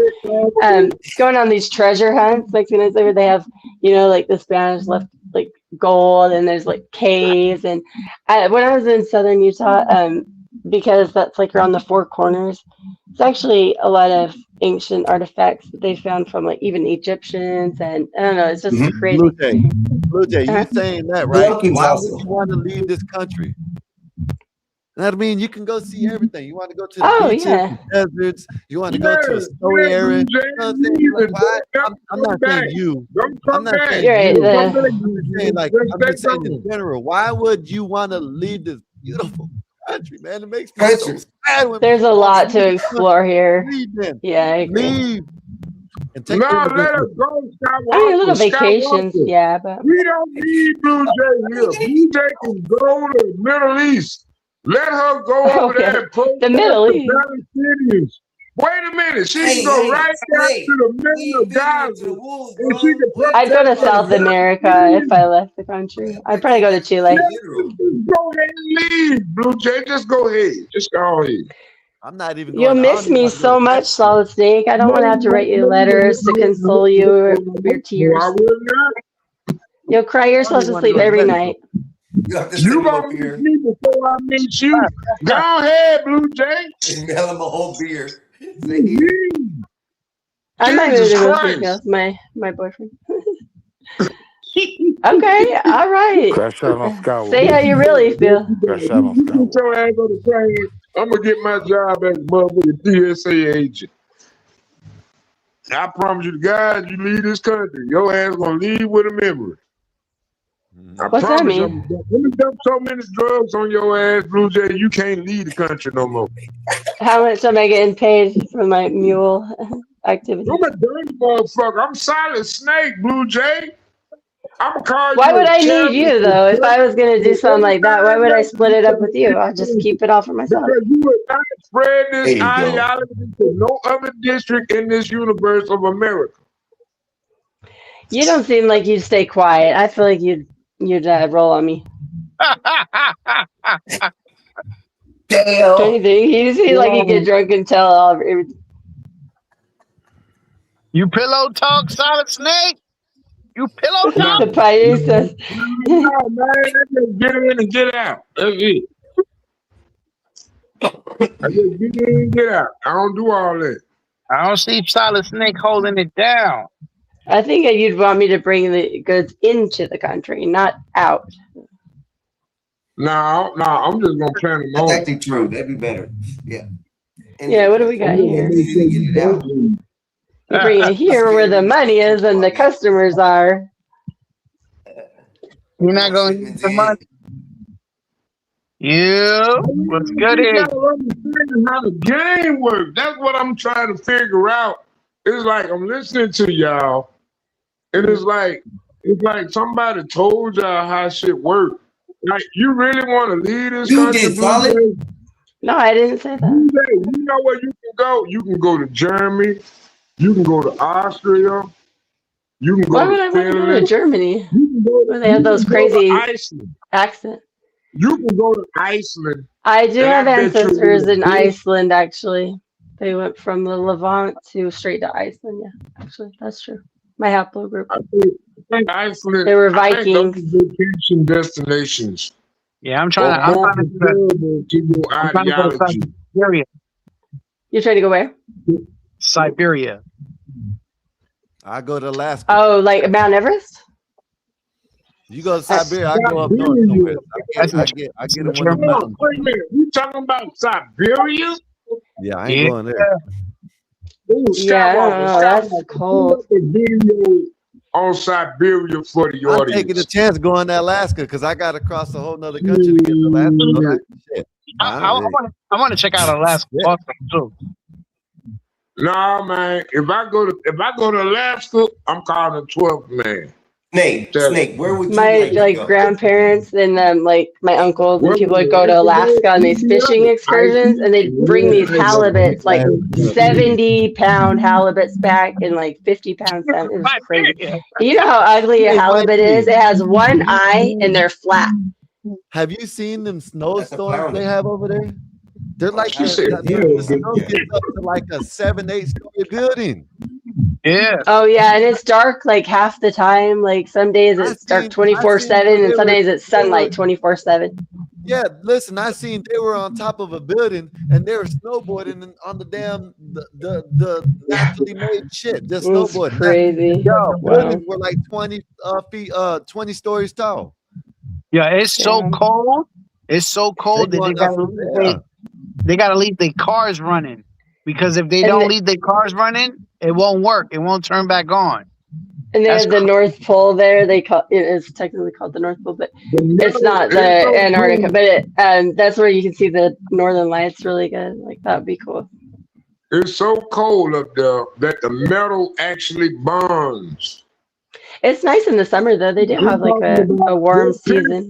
Going on these treasure hunts, Mexican Einstein, where they have, like the Spanish left like gold, and there's like caves. And when I was in southern Utah, because that's like around the Four Corners, it's actually a lot of ancient artifacts that they found from like even Egyptians, and I don't know, it's just crazy. Blue Jay, you saying that right? Why would you want to leave this country? You know what I mean? You can go see everything. You want to go to the beaches, the deserts. You want to go to a snowy area. You know what I'm saying? I'm not saying you. I'm not saying you. I'm just saying in general. Why would you want to leave this beautiful country, man? It makes me so sad. There's a lot to explore here. Yeah, I agree. Leave. And take let her go, Skywalker. I mean, little vacations, yeah, but we don't need Blue Jay here. Blue Jay can go to the Middle East. Let her go over there and protest the Middle East. Palestinians. Wait a minute. She can go right down to the middle of Gaza. I'd go to South America if I left the country. I'd probably go to Chile. Just go ahead and leave, Blue Jay. Just go ahead. Just go ahead. I'm not even. You'll miss me so much, Solid Snake. I don't want to have to write you letters to console you or your tears. You'll cry yourself to sleep every night. You gonna meet me before I meet you. Go ahead, Blue Jay. Smell him a whole beer. I might move to Wilson, my boyfriend. Okay, all right. Crash out on Skywalker. Say how you really feel. Crash out on Skywalker. I'm gonna get my job as a motherfucking TSA agent. I promise you, guys, you leave this country, your ass gonna leave with a memory. What's that mean? Let me dump so many drugs on your ass, Blue Jay, you can't leave the country no more. How much am I getting paid for my mule activity? I'm a dirty motherfucker. I'm Solid Snake, Blue Jay. I'm a call. Why would I need you though? If I was gonna do something like that, why would I split it up with you? I'll just keep it all for myself. Because you would not spread this ideology to no other district in this universe of America. You don't seem like you'd stay quiet. I feel like you'd roll on me. Damn hell? Anything. He like he get drunk and tell all everything. You pillow talk, Solid Snake. You pillow talk. The Paisa says. No, man, I just get in and get out. That's it. I just get in and get out. I don't do all that. I don't see Solid Snake holding it down. I think you'd want me to bring the goods into the country, not out. No, I'm just gonna plan them on. That's actually true. That'd be better. Yeah. Yeah, what do we got here? You bring it here where the money is and the customers are. You're not going to get the money. What's good You is? gotta understand how the game works. That's what I'm trying to figure out. It's like I'm listening to y'all, and it's like somebody told y'all how shit works. Like, you really want to lead this country? did, Solid. No, I didn't say that. You know where you can go? You can go to Germany. You can go to Austria. You can go Why to would I want to go to Finland. Germany? You can go, Where they have those you can go to crazy Iceland. accents. You can go to Iceland. I do and have I bet you ancestors in will. Iceland, actually. They went from the Levant to straight to Iceland. Yeah, actually, that's true. My haplogroup. I think Iceland. They were I think those Vikings. are vacation destinations. Yeah, I'm Or trying more to comparable to your I'm trying to go to ideology. Siberia. You're trying to go where? Siberia. I go to Alaska. Oh, like Mount Everest? You go to Siberia, I go up north somewhere. I get in one of the mountains. Wait a minute. You talking about Siberia? Yeah, I ain't going there. Ooh, Yeah, I don't know. That's cold. Pull up a video on Siberia for the I'm audience. taking a chance going to Alaska because I got to cross a whole nother country to get to Alaska. No, shit. I want to check out Alaska also too. Nah, man. If I go to Alaska, I'm calling 12th man. Snake, where would you My like to go? grandparents and like my uncles and people would go to Alaska on these fishing excursions, and they'd bring these halibuts, like 70-pound halibuts back and like 50-pound salmon. It was crazy. You know how ugly a halibut is? It has one eye and they're flat. Have you seen them snowstorms they have over there? They're like the snow gets up to like a 7-8 story building. Yeah. Oh yeah, and it's dark like half the time. Like some days it's dark 24/7, and some days it's sunlight 24/7. Yeah, listen, I seen they were on top of a building and they were snowboarding on the damn the naturally made shit. Just snowboarding. Crazy. Buildings were like 20 feet, 20 stories tall. Yeah, it's so cold. It's so cold that they gotta leave their cars running, because if they don't leave their cars running, it won't work. It won't turn back on. And they have the North Pole there. They call it is technically called the North Pole, but it's not the Antarctica. But that's where you can see the Northern Lights really good. Like that'd be cool. It's so cold up there that the metal actually burns. It's nice in the summer though. They do have like a warm season,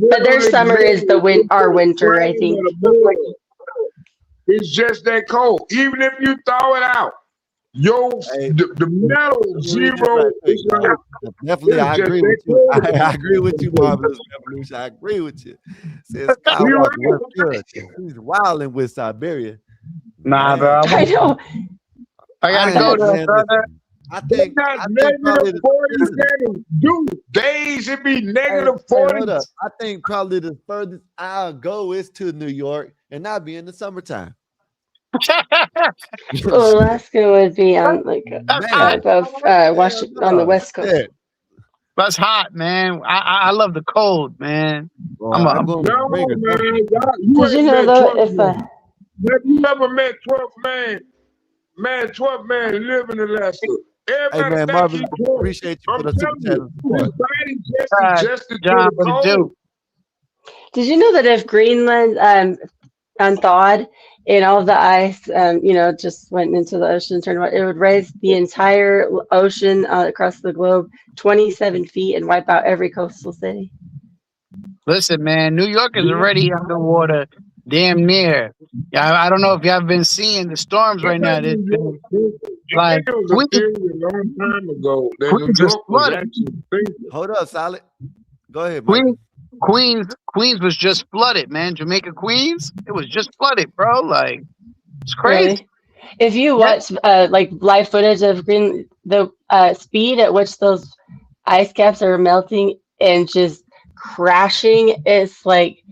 but their summer is our winter, I think. It's just that cold. Even if you thaw it out, the metal zero. Definitely, I agree with you. I agree with you, Marvelous Revolution. I agree with you. Says Skywalker, he's wilding with Siberia. Nah, bro. I know. I gotta go there, brother. I think negative 40 dude, days it be negative 40. I think probably the furthest I'll go is to New York, and that'd be in the summertime. Alaska would be on like above Washington on the West Coast. That's hot, man. I love the cold, man. I'm going to bring it. Did you know though if have you ever met 12th man? Man, 12th man live in Alaska. Hey man, Marvin, appreciate you for the super chat. Did you know that if Greenland unthawed and all the ice just went into the ocean, it would raise the entire ocean across the globe 27 feet and wipe out every coastal city? Listen, man, New York is already underwater, damn near. Yeah, I don't know if y'all been seeing the storms right now. It's been, like, a long time ago. Hold up, Solid. Go ahead, Mike. Queens was just flooded, man. Jamaica Queens, it was just flooded, bro. Like it's crazy. Really? If you watch like live footage of the speed at which those ice caps are melting and just crashing, it's like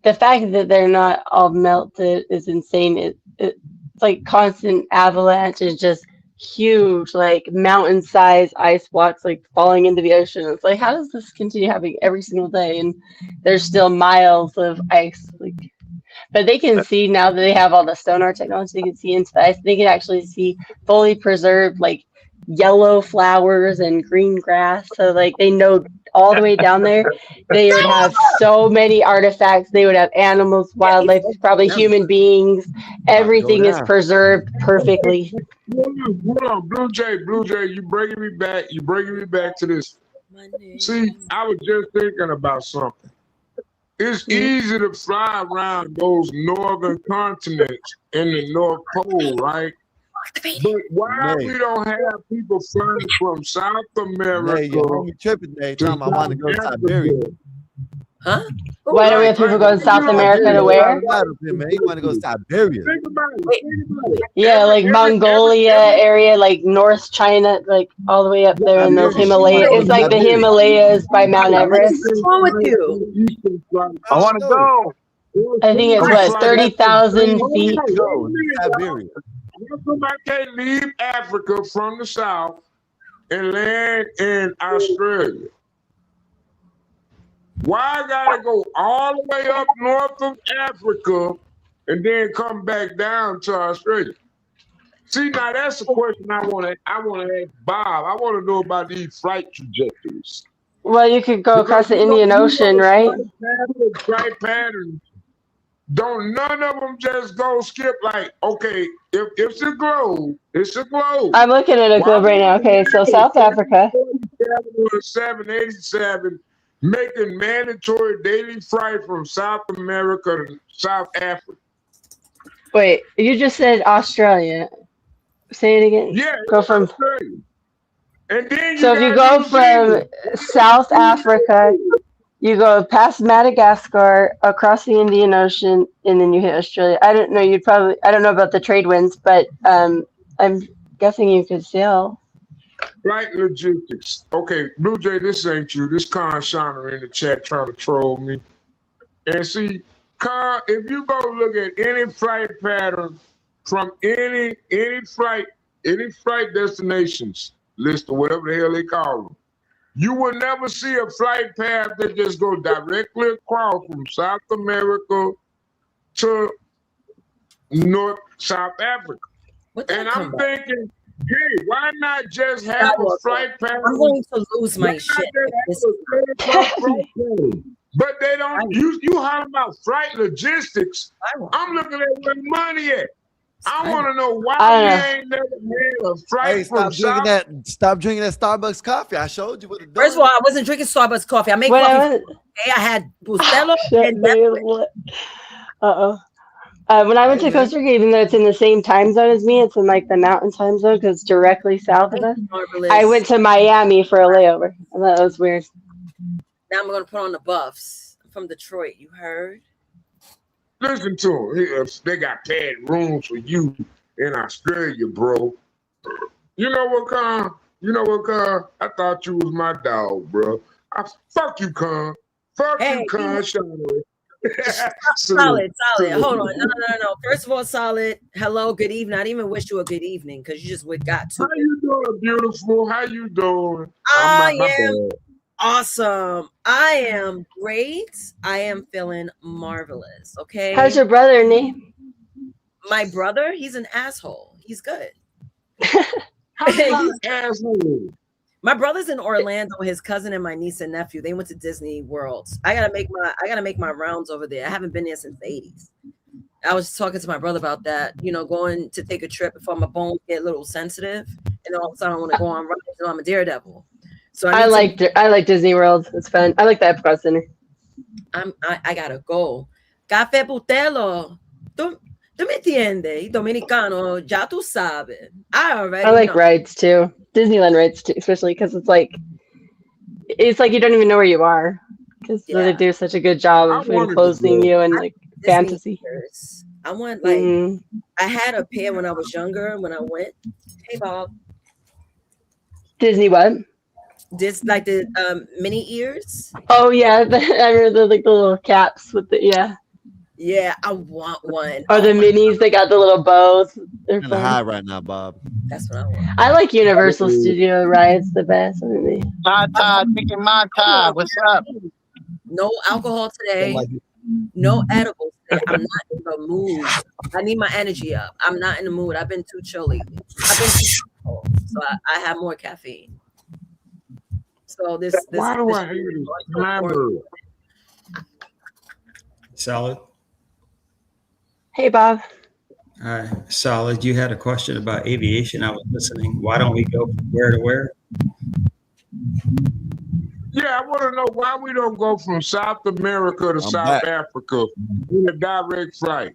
the fact that they're not all melted is insane. It's like constant avalanche is just huge, like mountain-sized ice blocks like falling into the ocean. It's like, how does this continue happening every single day? And there's still miles of ice. Like, but they can see now that they have all the sonar technology. They can see into the ice. They can actually see fully preserved like yellow flowers and green grass. So like they know all the way down there, they would have so many artifacts. They would have animals, wildlife, probably human beings. Everything is preserved perfectly. Hold on, Blue Jay, you bringing me back. You bringing me back to this. See, I was just thinking about something. It's easy to fly around those northern continents in the North Pole, right? But why we don't have people flying from South America? Hey, your homie tripping there, telling I want to go to Siberia. Huh? Why do we have people going to South America to where? Man, you want to go to Siberia? Think about it. Yeah, like Mongolia area, like North China, like all the way up there in those Himalayas. It's like the Himalayas by Mount Everest. What's wrong with you? I want to go. I think it's what, 30,000 feet. Siberia. How come I can't leave Africa from the south and land in Australia? Why I gotta go all the way up north of Africa and then come back down to Australia? See, now that's a question I want to ask Bob. I want to know about these flight trajectories. Well, you could go across the Indian Ocean, right? Flight patterns. Don't none of them just go skip like, okay, if it's a globe, it's a globe. I'm looking at a globe right now. Okay, so South Africa. 787 making mandatory daily flight from South America to South Africa. Wait, you just said Australia. Say it again. Yeah, go from Australia. And then so if you go from South Africa, you go past Madagascar, across the Indian Ocean, and then you hit Australia. I don't know. I don't know about the trade winds, but I'm guessing you could sail. Flight logistics. Okay, Blue Jay, this ain't you. This Con Shiner in the chat trying to troll me. And see, Con, if you go look at any flight pattern from any flight destinations list or whatever the hell they call them, you will never see a flight path that just goes directly across from South America to South Africa. And I'm thinking, hey, why not just have a flight path? I'm going to lose my shit. But they don't. You holler about flight logistics. I'm looking at where the money at. I want to know why we ain't never had a flight from South. Stop drinking that Starbucks coffee. I showed you what it does. First of all, I wasn't drinking Starbucks coffee. I make coffee. I had Bustelo and when I went to Costa Rica, even though it's in the same time zone as me, it's in like the mountain time zone because it's directly south of us. I went to Miami for a layover. I thought that was weird. Now I'm going to put on the buffs. I'm from Detroit. You heard? Listen to them. They got paid rooms for you in Australia, bro. You know what, Con? I thought you was my dog, bro. Fuck you, Con. Fuck you, Con. Solid. Hold on. No. First of all, Solid. Hello, good evening. I didn't even wish you a good evening because you just got to. How you doing, beautiful? How you doing? I am awesome. I am great. I am feeling marvelous. Okay. How's your brother, name? My brother? He's an asshole. He's good. How's an asshole? My brother's in Orlando. His cousin and my niece and nephew. They went to Disney World. I gotta make my rounds over there. I haven't been there since the 80s. I was talking to my brother about that. You know, going to take a trip before my bones get a little sensitive, and then all of a sudden I want to go on rides. You know, I'm a daredevil. So I like Disney World. It's fun. I like the Epcot Center. I gotta go. Café Butelo. Tú me entiendes? Dominicano, ya tú sabes. I like rides too. Disneyland rides too, especially because it's like you don't even know where you are. Because they do such a good job of enclosing you in like fantasy. I want like I had a pair when I was younger. When I went, hey Bob. Disney what? This like the mini ears. Oh yeah, I remember the little caps with the Yeah, I want one. Or the minis, they got the little bows. They're kind of high right now, Bob. That's what I want. I like Universal Studio rides the best. Mata, chicken mata. What's up? No alcohol today. No edibles today. I'm not in the mood. I need my energy up. I'm not in the mood. I've been too chill lately. I've been too cold, so I have more caffeine. So this why do I hear this clamor? Solid. Hey, Bob. Hi, Solid. You had a question about aviation. I was listening. Why don't we go from where to where? Yeah, I want to know why we don't go from South America to South Africa in a direct flight.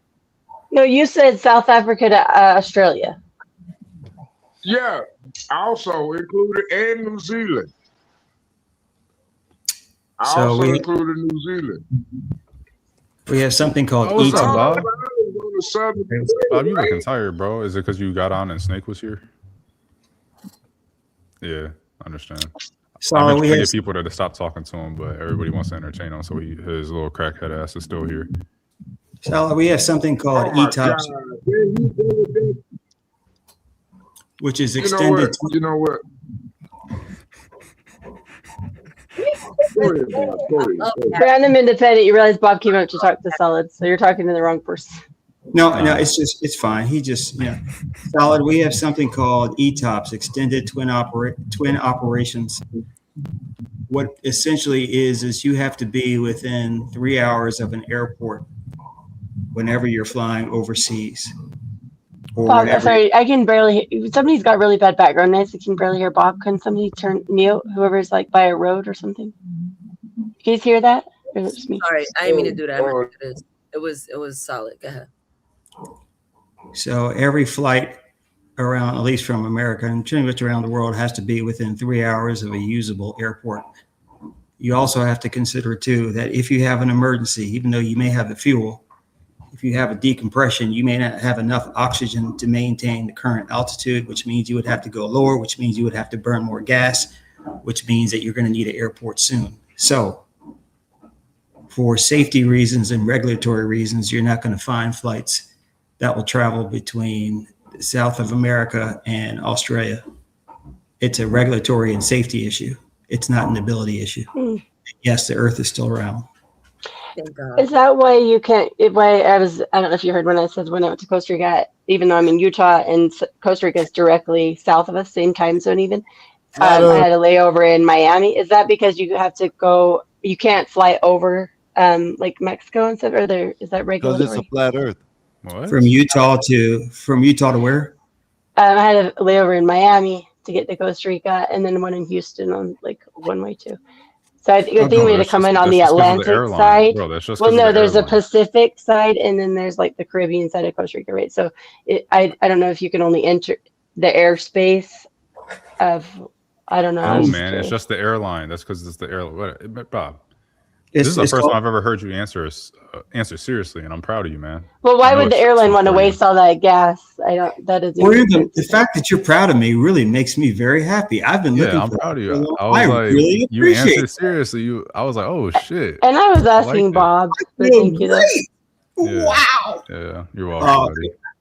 No, you said South Africa to Australia. Yeah, also included and New Zealand. Included New Zealand. We have something called what's up, Bob? Bob, you looking tired, bro. Is it because you got on and Snake was here? Yeah, I understand. So I meant we to have get people to stop talking to him, but everybody wants to entertain him, so his little crackhead ass is still here. So we have something called ETOPS, which is extended. You know what? Random independent. You realize Bob came out to talk to Solid, so you're talking to the wrong person. No, it's fine. He just, Solid. We have something called ETOPS, extended twin operations. What essentially is you have to be within 3 hours of an airport whenever you're flying overseas. Bob, sorry, I can barely hear. Somebody's got really bad background noise. I can barely hear Bob. Can somebody turn mute? Whoever's like by a road or something. You guys hear that? Or is it just me? Sorry, I didn't mean to do that. It was Solid. Go ahead. So every flight around, at least from America and pretty much around the world, has to be within 3 hours of a usable airport. You also have to consider too that if you have an emergency, even though you may have the fuel, if you have a decompression, you may not have enough oxygen to maintain the current altitude, which means you would have to go lower, which means you would have to burn more gas, which means that you're going to need an airport soon. So for safety reasons and regulatory reasons, you're not going to find flights that will travel between South of America and Australia. It's a regulatory and safety issue. It's not an ability issue. Yes, the Earth is still round. Is that why you can't? I don't know if you heard when I said when I went to Costa Rica, even though I'm in Utah and Costa Rica is directly south of us, same time zone even. I had a layover in Miami. Is that because you have to go? You can't fly over like Mexico and stuff, or is that regulatory? Because it's a flat Earth. What? From Utah to where? I had a layover in Miami to get to Costa Rica, and then one in Houston on like one way too. So I think we had to come in on the Atlantic side. Well, no, there's a Pacific side, and then there's like the Caribbean side of Costa Rica, right? So I don't know if you can only enter the airspace of, I don't know. Oh man, it's just the airline. That's because it's the airline. What, Bob? This is the first time I've ever heard you answer seriously, and I'm proud of you, man. Well, why would the airline want to waste all that gas? The fact that you're proud of me really makes me very happy. I've been looking. I'm proud of you. I really you answered seriously. I was like, oh shit. And I was asking Bob. Thank you. Wow. Yeah, you're welcome.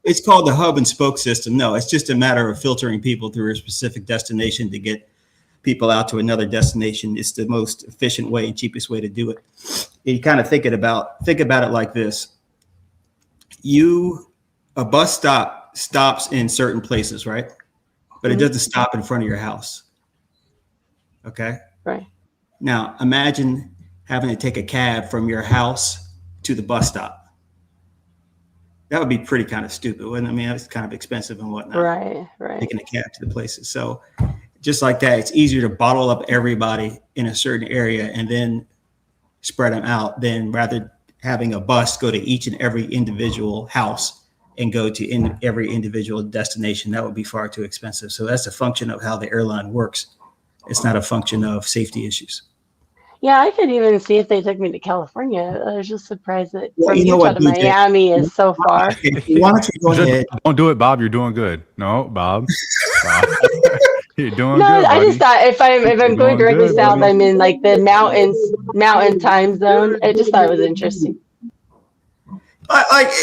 It's called the hub and spoke system. No, it's just a matter of filtering people through a specific destination to get people out to another destination. It's the most efficient way and cheapest way to do it. You kind of think about it like this. A bus stops in certain places, right? But it doesn't stop in front of your house. Okay. Right. Now imagine having to take a cab from your house to the bus stop. That would be pretty kind of stupid, wouldn't it? I mean, it's kind of expensive and whatnot. Right. Taking a cab to the places. So just like that, it's easier to bottle up everybody in a certain area and then spread them out than rather having a bus go to each and every individual house and go to every individual destination. That would be far too expensive. So that's a function of how the airline works. It's not a function of safety issues. Yeah, I could even see if they took me to California. I was just surprised that Well, from you know Utah what, to DJ? Miami is so far. Why don't you go ahead? Don't do it, Bob. You're doing good. No, Bob. You're doing No, good, I buddy. just thought if I'm going directly good, south, buddy. I'm in like the mountain time zone. I just thought it was interesting.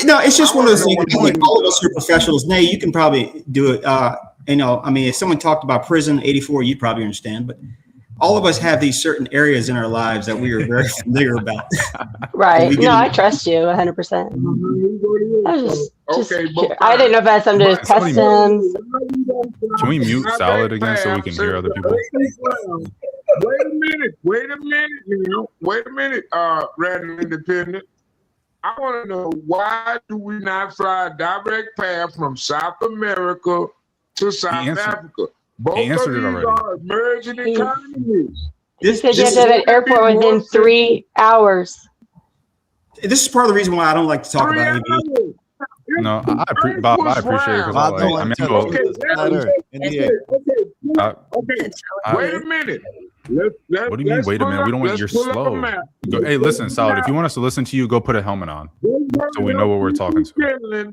No, it's just one of those things. Like all of us are professionals. Nay, you can probably do it. I mean, if someone talked about prison '84, you'd probably understand. But all of us have these certain areas in our lives that we are very familiar about. Right. No, I trust you 100%. I was just I didn't know if that had something to do with customs. Can we mute Salad again so we can hear other people? Wait a minute, Random Independent. I want to know, why do we not fly a direct path from South America to South Africa? Both of these are emerging economies. Because you have to have an airport within 3 hours. This is part of the reason why I don't like to talk about aviation. No, Bob, I appreciate it because wait a minute. What do you mean, wait a minute? We don't want you're slow. Hey, listen, Salad, if you want us to listen to you, go put a helmet on so we know what we're talking to.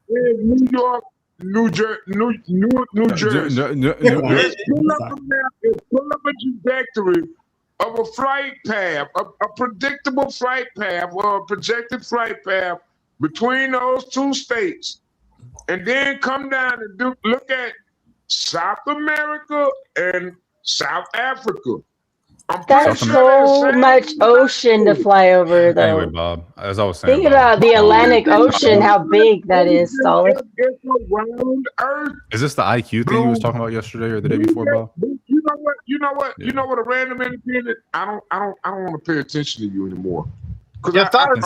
New York, New Jersey. Let's pull up a trajectory of a flight path, a predictable flight path or a projected flight path between those two states, and then come down and look at South America and South Africa. That's so much ocean to fly over, though. Anyway, Bob, as I was saying, think about the Atlantic Ocean, how big that is, Solid. Is this the IQ thing you was talking about yesterday or the day before, Bob? You know what? A random independent. I don't want to pay attention to you anymore.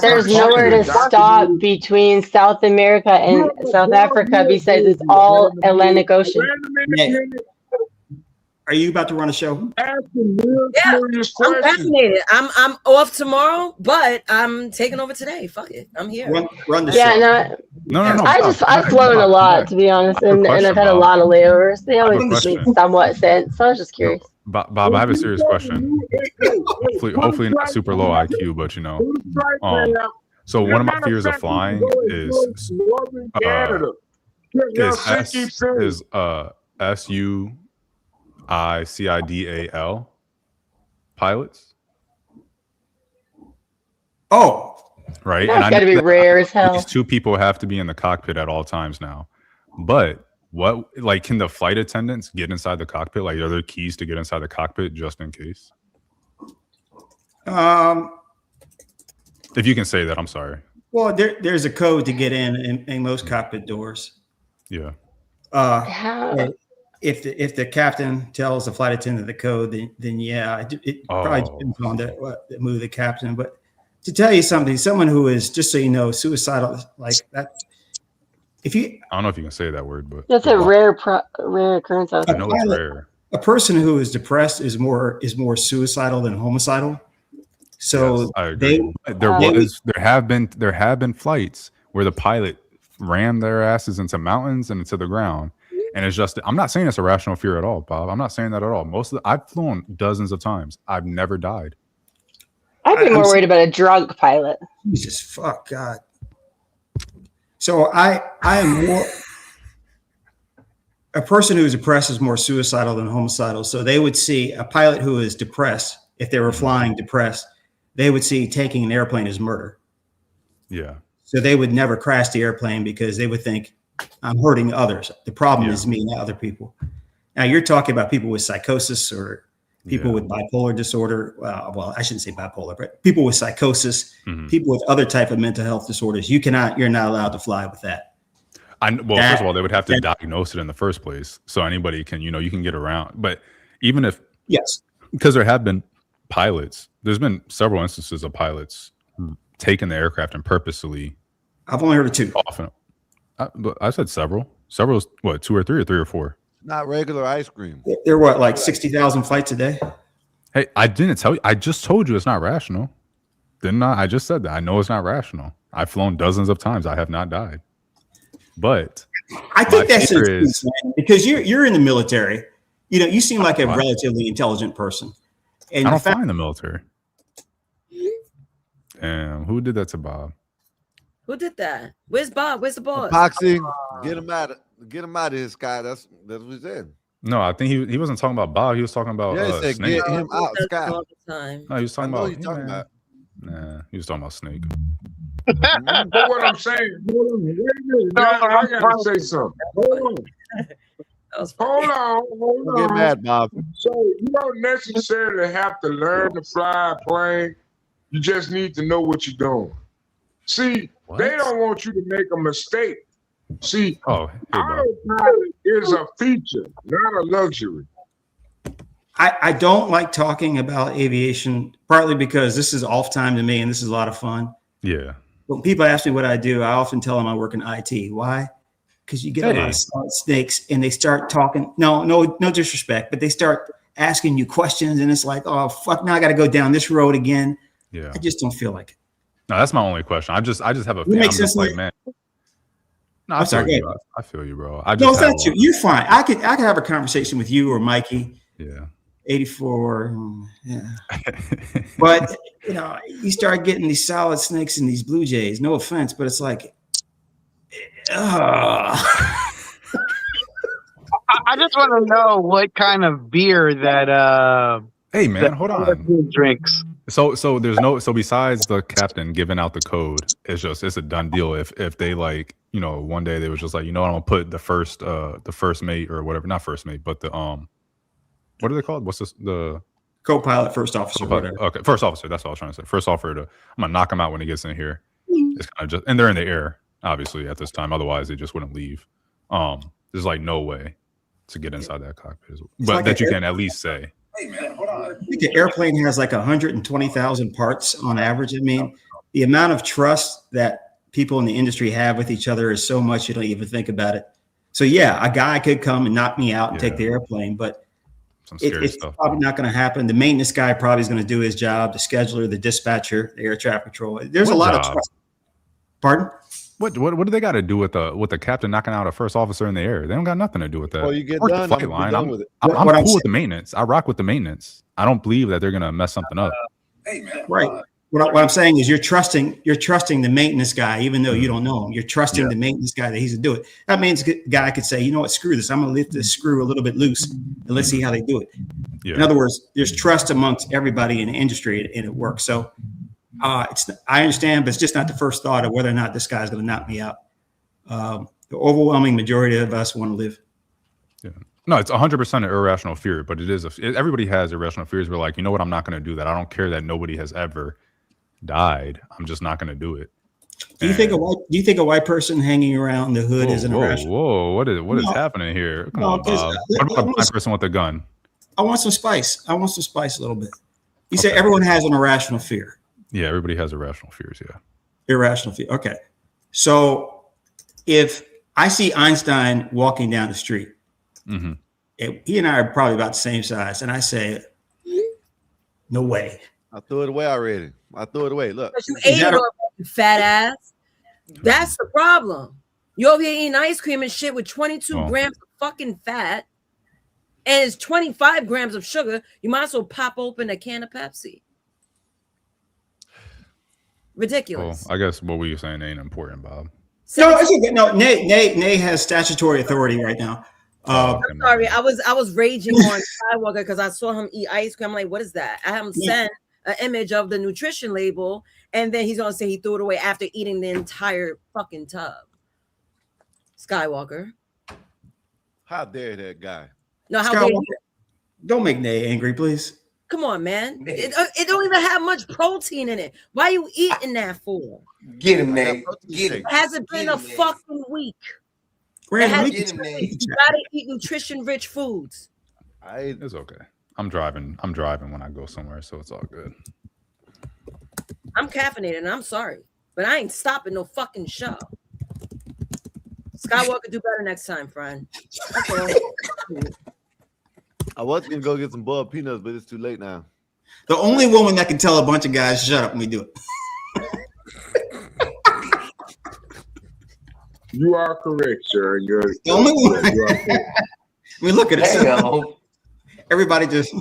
There's nowhere to stop between South America and South Africa besides it's all Atlantic Ocean. Are you about to run a show? Yeah, I'm fascinated. I'm off tomorrow, but I'm taking over today. Fuck it, I'm here. Run the show. No. I've flown a lot, to be honest, and I've had a lot of layovers. They always make somewhat sense. So I was just curious. Bob, I have a serious question. Hopefully not super low IQ, but so one of my fears of flying is SUICIDAL pilots. Oh, right. That's got to be rare as hell. These two people have to be in the cockpit at all times now. But can the flight attendants get inside the cockpit? Like, are there keys to get inside the cockpit just in case? If you can say that, I'm sorry. Well, there's a code to get in most cockpit doors. Yeah. If the captain tells the flight attendant the code, then yeah, it probably depends on the move of the captain. But to tell you something, someone who is, just so you know, suicidal like that. I don't know if you can say that word, but that's a rare occurrence. I know it's rare. A person who is depressed is more suicidal than homicidal. So yes, I agree. There have been flights where the pilot rammed their asses into mountains and into the ground. And it's just, I'm not saying it's a rational fear at all, Bob. I'm not saying that at all. I've flown dozens of times. I've never died. I'd be more worried about a drunk pilot. Jesus, fuck God. So I am more, a person who is depressed is more suicidal than homicidal. So they would see a pilot who is depressed, if they were flying depressed, they would see taking an airplane as murder. Yeah. So they would never crash the airplane because they would think, I'm hurting others. The problem is me, not other people. Now you're talking about people with psychosis or people with bipolar disorder. Well, I shouldn't say bipolar, but people with psychosis, people with other type of mental health disorders. You're not allowed to fly with that. First of all, they would have to diagnose it in the first place. So anybody can, you can get around. But even if, because there have been pilots, there's been several instances of pilots taking the aircraft and purposely. I've only heard of two. Often. I said several. Several, what, 2 or 3 or 3 or 4? Not regular ice cream. They're what, like 60,000 flights a day? Hey, I didn't tell you. I just told you it's not rational. Didn't I? I just said that. I know it's not rational. I've flown dozens of times. I have not died. But I think that's because you're in the military. You seem like a relatively intelligent person. And I don't fly in the military. Damn, who did that to Bob? Who did that? Where's Bob? Where's the boss? Epoxy, get him out of here, Sky. That's what he said. No, I think he wasn't talking about Bob. He was talking about he said Snake. get him out, Sky. All the time. No, he was talking about. Talking about. Nah, he was talking about Snake. But what I'm saying, I gotta say something. Hold on. Don't get mad, Bob. So you don't necessarily have to learn to fly a plane. You just need to know what you're doing. See, they don't want you to make a mistake. See, autopilot is a feature, not a luxury. I don't like talking about aviation, partly because this is off time to me and this is a lot of fun. Yeah. When people ask me what I do, I often tell them I work in IT. Why? Because you get a lot of solid snakes and they start talking. No disrespect, but they start asking you questions and it's like, oh fuck, now I got to go down this road again. Yeah. I just don't feel like it. No, that's my only question. I just have a feeling. I'm just like, man. No, I feel you, bro. No, it's not you. You're fine. I could have a conversation with you or Mikey. Yeah. 84. Yeah. But you start getting these solid snakes and these Blue Jays. No offense, but it's like, I just want to know what kind of beer that hey man, hold on. Drinks. So besides the captain giving out the code, it's a done deal. If they like, one day they was just like, I'm gonna put the first mate or whatever, not first mate, but the what are they called? What's this? The co-pilot, first officer, whatever. Okay, first officer. That's what I was trying to say. First officer. I'm gonna knock him out when he gets in here. It's kind of just, and they're in the air, obviously, at this time. Otherwise, they just wouldn't leave. There's like no way to get inside that cockpit, but like that you can at least say. Hey man, hold on. I think an airplane has like 120,000 parts on average. I mean, the amount of trust that people in the industry have with each other is so much you don't even think about it. So yeah, a guy could come and knock me out and take the airplane, but it's probably not going to happen. The maintenance guy probably is going to do his job. The scheduler, the dispatcher, the air traffic control. There's a lot of trust. Pardon? What do they got to do with the captain knocking out a first officer in the air? They don't got nothing to do with that. Well, you get done. The flight line. I'm cool with the maintenance. I rock with the maintenance. I don't believe that they're gonna mess something up. Hey man, right. What I'm saying is you're trusting the maintenance guy, even though you don't know him. You're trusting the maintenance guy that he's to do it. That means the guy could say, you know what, screw this. I'm gonna lift this screw a little bit loose and let's see how they do it. Yeah. In other words, there's trust amongst everybody in the industry and it works. So I understand, but it's just not the first thought of whether or not this guy's going to knock me out. The overwhelming majority of us want to live. Yeah. No, it's 100% an irrational fear, but it is. Everybody has irrational fears. We're like, you know what? I'm not going to do that. I don't care that nobody has ever died. I'm just not going to do it. Do you think a white person hanging around the hood is an irrational? Whoa! What is happening here? Come on, Bob. What about a black person with a gun? I want some spice. A little bit. You say everyone has an irrational fear. Yeah, everybody has irrational fears. Yeah. Irrational fear. Okay. So if I see Einstein walking down the street, he and I are probably about the same size, and I say, no way. I threw it away already. Look. You ate it all, you fat ass. That's the problem. You over here eating ice cream and shit with 22 grams of fucking fat, and it's 25 grams of sugar. You might as well pop open a can of Pepsi. Ridiculous. Well, I guess what we were saying ain't important, Bob. No, it's okay. No, Nay has statutory authority right now. I'm sorry. I was raging on Skywalker because I saw him eat ice cream. I'm like, what is that? I have him send an image of the nutrition label, and then he's gonna say he threw it away after eating the entire fucking tub. Skywalker. How dare that guy? No, how dare you? Don't make Nay angry, please. Come on, man. It don't even have much protein in it. Why are you eating that for? Get him, man. Get him. Has it been a fucking week? You gotta eat nutrition-rich foods. It's okay. I'm driving when I go somewhere, so it's all good. I'm caffeinated, and I'm sorry, but I ain't stopping no fucking show. Skywalker, do better next time, friend. I was gonna go get some boiled peanuts, but it's too late now. The only woman that can tell a bunch of guys shut up when we do it. You are correct, sir. You're the only one. We look at it. Everybody just.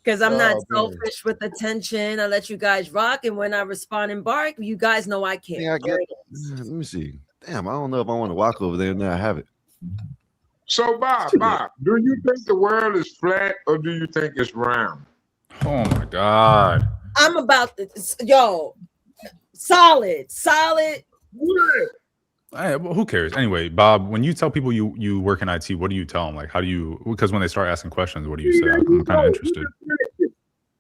Because I'm not selfish with attention. I let you guys rock, and when I respond and bark, you guys know I care. Yeah, let me see. Damn, I don't know if I want to walk over there and now I have it. So, Bob, do you think the world is flat or do you think it's round? Oh my God. I'm about to, solid. Hey, well, who cares? Anyway, Bob, when you tell people you work in IT, what do you tell them? Like, how do you, because when they start asking questions, what do you say? I'm kind of interested.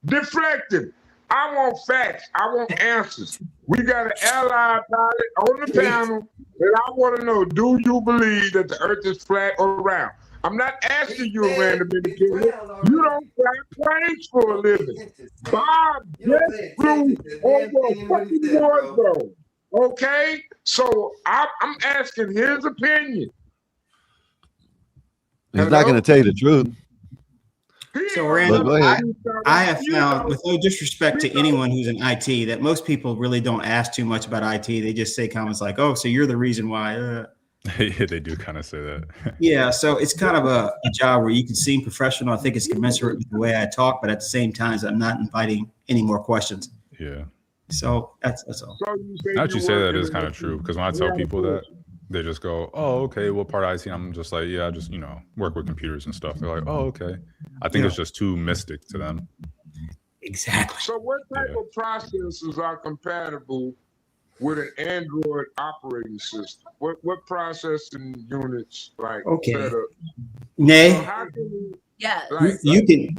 Deflected. I want facts. I want answers. We got an ally pilot on the panel, and I want to know, do you believe that the earth is flat or round? I'm not asking you a random individual. You don't fly planes for a living. Bob just flew over a fucking war zone. Okay? So I'm asking his opinion. He's not going to tell you the truth. So, Randall, I have found, with no disrespect to anyone who's in IT, that most people really don't ask too much about IT. They just say comments like, "Oh, so you're the reason why." Yeah, they do kind of say that. Yeah, so it's kind of a job where you can seem professional. I think it's commensurate with the way I talk, but at the same time, I'm not inviting any more questions. Yeah. So that's all. Now that you say that is kind of true, because when I tell people that, they just go, "Oh, okay, what part of IT?" I'm just like, "Yeah, I just, work with computers and stuff." They're like, "Oh, okay." I think it's just too mystic to them. Exactly. So what type of processors are compatible with an Android operating system? What processing units set up? Nay, So how can we, you can.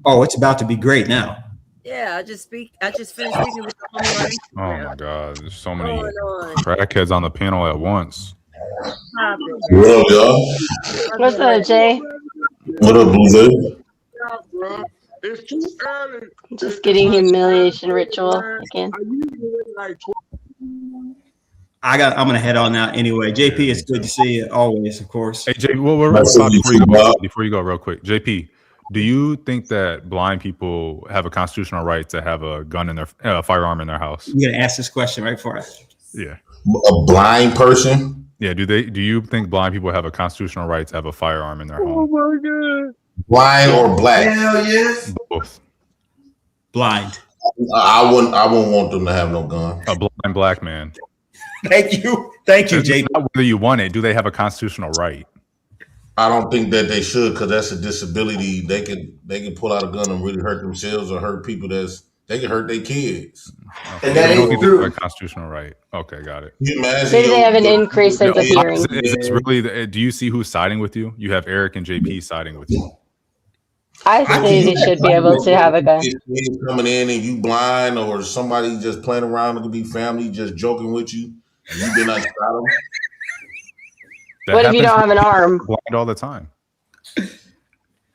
Oh, it's about to be great now. Yeah, I just finished speaking with the Oh my God, there's so many crackheads on the panel at once. What up, y'all? What's up, Jay? What up, Blue? It's too early. Just getting humiliation ritual again. I'm gonna head on now anyway. JP, it's good to see you always, of course. Hey, JP, before you go, real quick, JP, do you think that blind people have a constitutional right to have a gun in their firearm in their house? You're gonna ask this question right for us. Yeah. A blind person? Yeah. Do you think blind people have a constitutional right to have a firearm in their home? Oh my God. Blind or black? Hell yes. Both. Blind. I wouldn't want them to have no gun. A blind black man. Thank you, JP. Not whether you want it, do they have a constitutional right? I don't think that they should, because that's a disability. They can pull out a gun and really hurt themselves or hurt people. They can hurt their kids. Okay. And that ain't true. A constitutional right. Okay, got it. Maybe they have an increased sense of hearing. Is this really? Do you see who's siding with you? You have Eric and JP siding with you. I say they should be able to have a gun. If coming in and you blind, or somebody just playing around, it could be family just joking with you, and you did not stop them. What if you don't have an arm? Blind all the time.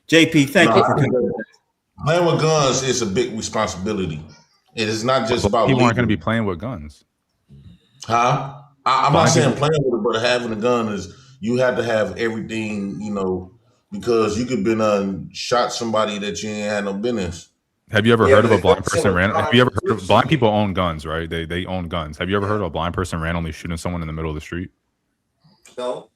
JP, thank you for coming. Playing with guns is a big responsibility. It is not just about people aren't going to be playing with guns. Huh? I'm not saying playing with it, but having a gun is, you have to have everything, because you could been shot somebody that you ain't had no business. Have you ever heard of a blind person have you ever heard of blind people own guns, right? They own guns. Have you ever heard of a blind person randomly shooting someone in the middle of the street? No.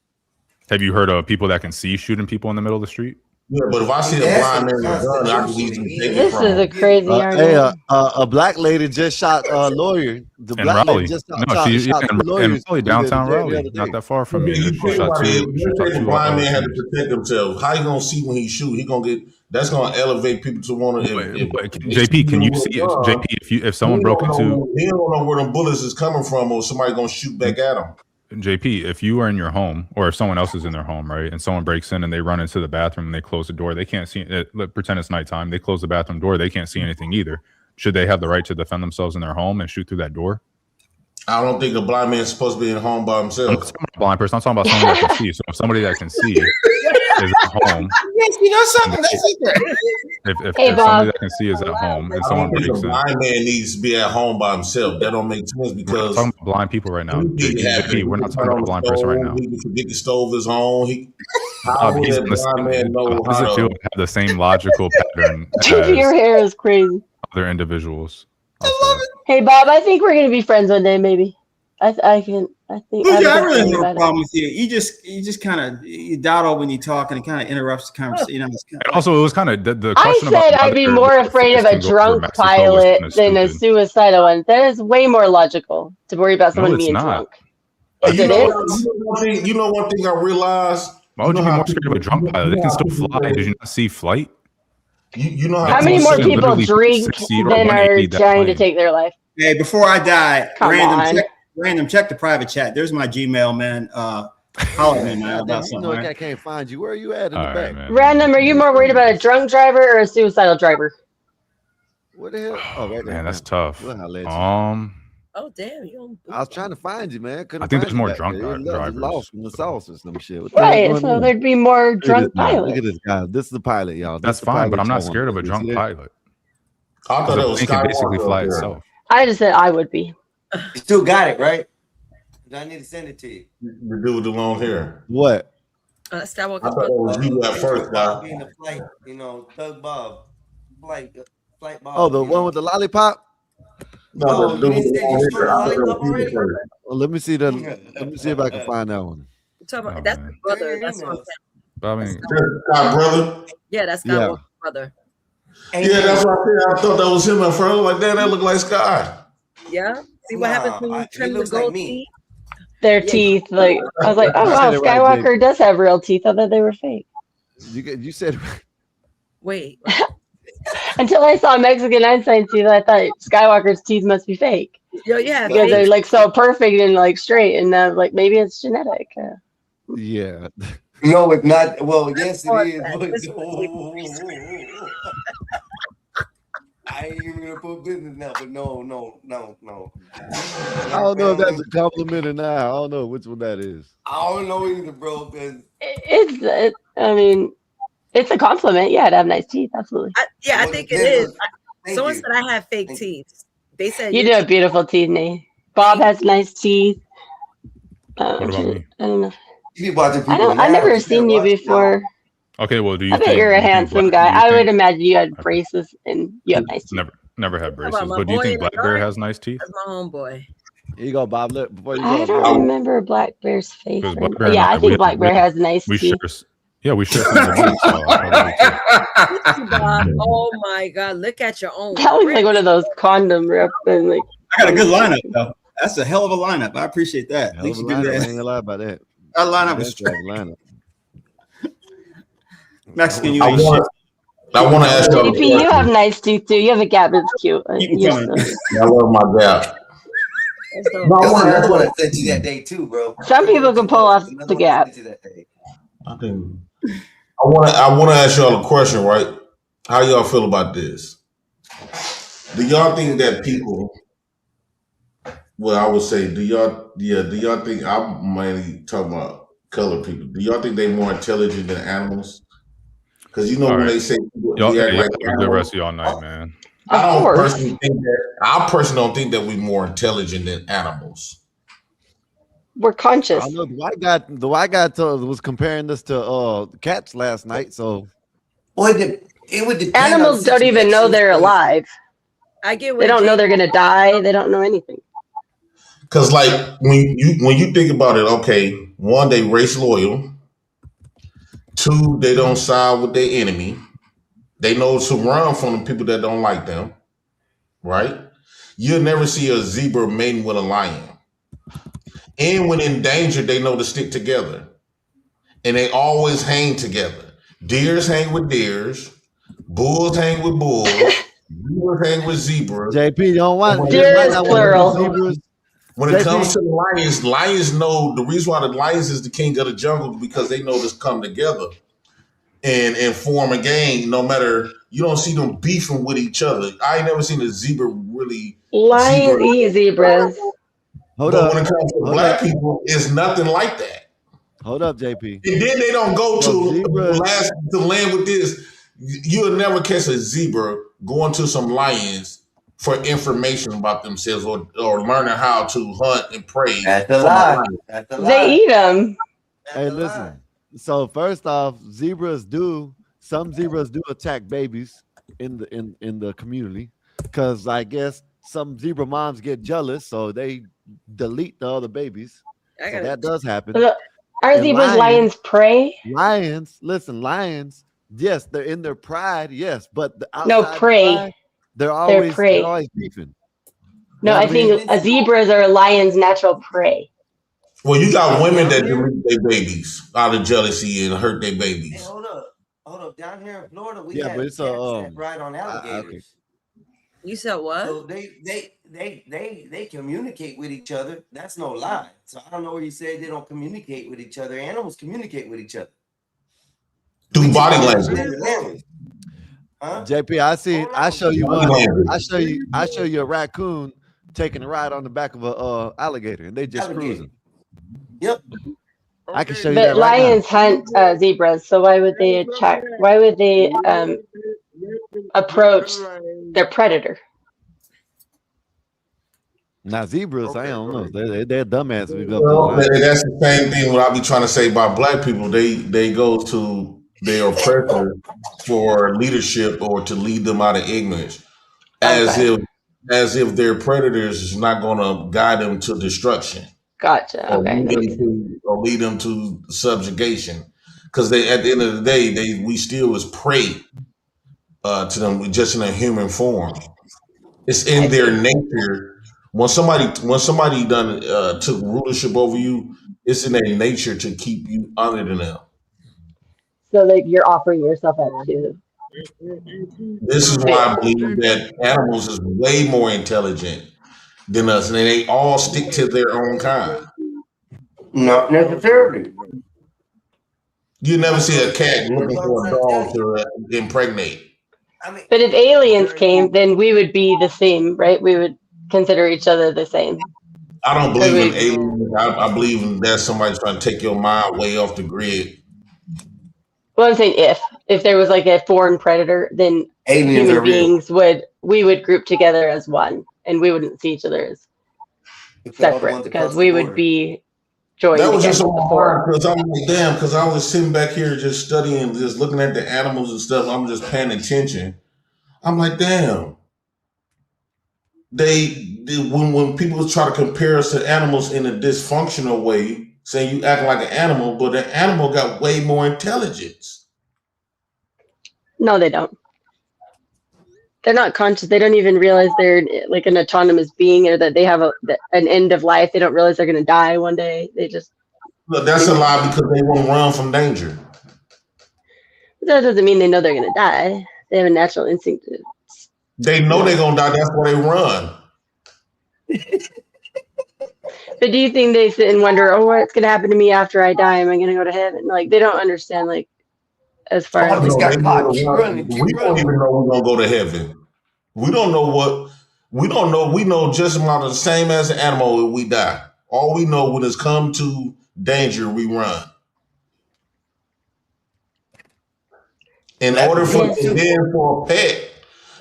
Have you heard of people that can see shooting people in the middle of the street? Yeah, but if I see a blind man with a gun, I can easily take it from him. This is a crazy argument. A black lady just shot a lawyer. The in black Raleigh. lady just She's shot in Raleigh, downtown Raleigh, not that far from me. You think about it, a blind man had to protect himself. How you gonna see when he shoot? He gonna get. That's gonna elevate people to want to. JP, can you see? JP, if someone broke into, he don't know where the bullets is coming from, or somebody gonna shoot back at him. JP, if you are in your home, or if someone else is in their home, right, and someone breaks in and they run into the bathroom and they close the door, they can't see it. Pretend it's nighttime. They close the bathroom door. They can't see anything either. Should they have the right to defend themselves in their home and shoot through that door? I don't think a blind man is supposed to be at home by himself. I'm not talking about a blind person. I'm talking about someone that can see. So if somebody that can see is at home, yes, you know something. if somebody that can see is at home and someone breaks in, a blind man needs to be at home by himself. That don't make sense, because we're not talking about blind people right now. JP, we're not talking about a blind person right now. He can forget the stove is on. How does it feel to have the same logical pattern as your hair is crazy. Other individuals? Hey, Bob, I think we're going to be friends one day, maybe. I think I really have no problem with you. You just kind of dawdle when you talk, and it kind of interrupts the conversation. You know, it's kind of also, it was kind of the I question said about I'd be whether more the afraid of flights a can go over drunk Mexico was pilot kind of than a stupid. suicidal one. That is way more logical to worry about No, someone it's being not. drunk. I Yes, think it so. is. You know one thing I realized. Why would you be more scared of a drunk pilot? They can still fly. Did you not see Flight? You know How many more people drink 60 or than are 180 that trying to plane. take their life? Hey, before I die, Come on. random check the private chat. There's my Gmail, man. Holler at me, man, about You something. know, Right? I can't find you. Where are you at in the All back? right, man. Random, are you more worried about a drunk driver or a suicidal driver? What the hell? Oh, right there. Man, that's tough. We'll holler at you. Oh damn! You I was trying to find you, man. Couldn't I think find there's you more back drunk there. drivers. Lost in the sauce or some shit. What the hell Right, going so on? there'd be more drunk Look pilots. at this guy. This is the pilot, y'all. This That's is the fine, but pilot I'm not y'all scared of a want. drunk See that? pilot. I thought The it was plane can basically Skywalker fly up there. itself. I just said I would be. You still got it, right? I need to send it to you. The dude with the long hair. What? Skywalker's I thought that was you at first, guy. Being a flight, Thug Bob, flight Bob. Oh, the one with the lollipop? No, the dude with the long hair. I thought that was you at first. Well, let me see if I can find that one. That's his brother. That's what I mean, Sky brother. Yeah, that's Yeah. Skywalker's brother. Yeah, that's what I said. I thought that was him at first. I was like, damn, that looked like Sky. Yeah. See what happens when you trim the gold teeth? Their teeth, like I was like, oh wow, Skywalker does have real teeth. I thought they were fake. You said. Wait. Until I saw Mexican Einstein's teeth, I thought Skywalker's teeth must be fake. Yo, yeah, because they're like so perfect and like straight, and like maybe it's genetic. Yeah. No, it's not. Well, yes, it is. I ain't even gonna put business now, but no. I don't know if that's a compliment or not. I don't know which one that is. I don't know either, bro. Because I mean, it's a compliment. Yeah, to have nice teeth, absolutely. I think it is. Someone said I have fake teeth. They said you do have beautiful teeth, Nate. Bob has nice teeth. What about me? I don't know. You be watching people. I've never seen you before. Okay, well, do you I bet think you're a do you think handsome Black- guy. do you I would think- imagine you had braces and you have nice teeth. Never had braces, my but do you boy think in Black the Bear dark? has nice teeth? That's my homeboy. Here you go, Bob. Look, before you I go, don't remember Black Bear's face. Because Black Bear and Yeah, I we think have- Black Bear has nice we teeth. share, yeah, we share similarities. So Bob, oh my God, look at your own. That looks like one of those condom rips and like. I got a good lineup though. That's a hell of a lineup. I appreciate that. Hell of a lineup. I ain't gonna lie about that. Our lineup was That's straight. a lineup. Mexican, you I ain't shit. want to ask you a JP, you have question. nice teeth too. You have a gap that's cute. Keep You're coming. I love my gap. That's another one I sent you that day too, bro. Some people can pull off the gap. I think I want to ask y'all a question, right? How y'all feel about this? Do y'all think that people? Well, I would say, do y'all think I'm mainly talking about colored people? Do y'all think they more intelligent than animals? Because you know All when right. they say people, Y'all, we act hey, like have a good rest of y'all night, man. I personally don't think that we're more intelligent than animals. We're conscious. I know the white guy was comparing this to cats last night. So, Well, it would depend. Animals don't even know they're alive. I get. They don't know they're gonna die. They don't know anything. Because like when you think about it, okay, one, they race loyal. Two, they don't side with their enemy. They know to run from the people that don't like them, right? You'll never see a zebra mating with a lion. And when in danger, they know to stick together. And they always hang together. Deers hang with deers. Bulls hang with bulls. Zebras hang with zebras. JP, you don't want Deer is plural. zebras. When it comes to the lions know the reason why the lions is the king of the jungle because they know to come together and form a gang. No matter, you don't see them beefing with each other. I ain't never seen a zebra really. Lions eat zebras. When it comes to black people, it's nothing like that. Hold up, JP. And then they don't go to land with this. You'll never catch a zebra going to some lions for information about themselves or learning how to hunt and prey. That's a lie. They eat them. Hey, listen. So first off, some zebras do attack babies in the community because I guess some zebra moms get jealous, so they delete the other babies. So that does happen. Are zebras lions prey? Lions, listen, lions, yes, they're in their pride, yes, but the outside No, prey. pride, they're always beefing. No, I think zebras are lions' natural prey. Well, you got women that delete their babies out of jealousy and hurt their babies. Hey, hold up. Down here in Florida, we Yeah, have but it's cats that ride on alligators. Okay. You said what? So they communicate with each other. That's no lie. So I don't know where you say they don't communicate with each other. Animals communicate with each other through body language. Huh? JP, I show you one. I show you a raccoon taking a ride on the back of a alligator, and they just cruising. Yep. I can show you but that right lions hunt zebras, so why would they attack? Why would they approach their predator? Now zebras, I don't know. They're dumbasses. We go Well, that's the same thing. What I be trying to say about black people. They go to their oppressor for leadership or to lead them out of ignorance, as if their predators is not going to guide them to destruction. Gotcha. Okay. Lead them to subjugation, because they at the end of the day we still is prey to them, just in a human form. It's in their nature. When somebody done took rulership over you, it's in their nature to keep you under them. So like you're offering yourself up to. This is why I believe that animals is way more intelligent than us, and they all stick to their own kind. Not necessarily. You never see a cat looking for a dog to impregnate. But if aliens came, then we would be the same, right? We would consider each other the same. I don't believe in aliens. I believe in that somebody's trying to take your mind way off the grid. Well, I'm saying if there was like a foreign predator, then human beings would group together as one, and we wouldn't see each other as separate because we would be joined. That was just so hard because I'm like, damn, because I was sitting back here just studying, just looking at the animals and stuff. I'm just paying attention. I'm like, damn. When people try to compare us to animals in a dysfunctional way, saying you act like an animal, but an animal got way more intelligence. No, they don't. They're not conscious. They don't even realize they're like an autonomous being, or that they have an end of life. They don't realize they're going to die one day. They just. Look, that's a lie because they won't run from danger. That doesn't mean they know they're going to die. They have a natural instinct to. They know they're going to die. That's why they run. But do you think they sit and wonder, oh, what's going to happen to me after I die? Am I going to go to heaven? Like, they don't understand, like, as far as. We don't even know we're going to go to heaven. We don't know what. We don't know. We know just about the same as an animal if we die. All we know when it's come to danger, we run. In order for a pet,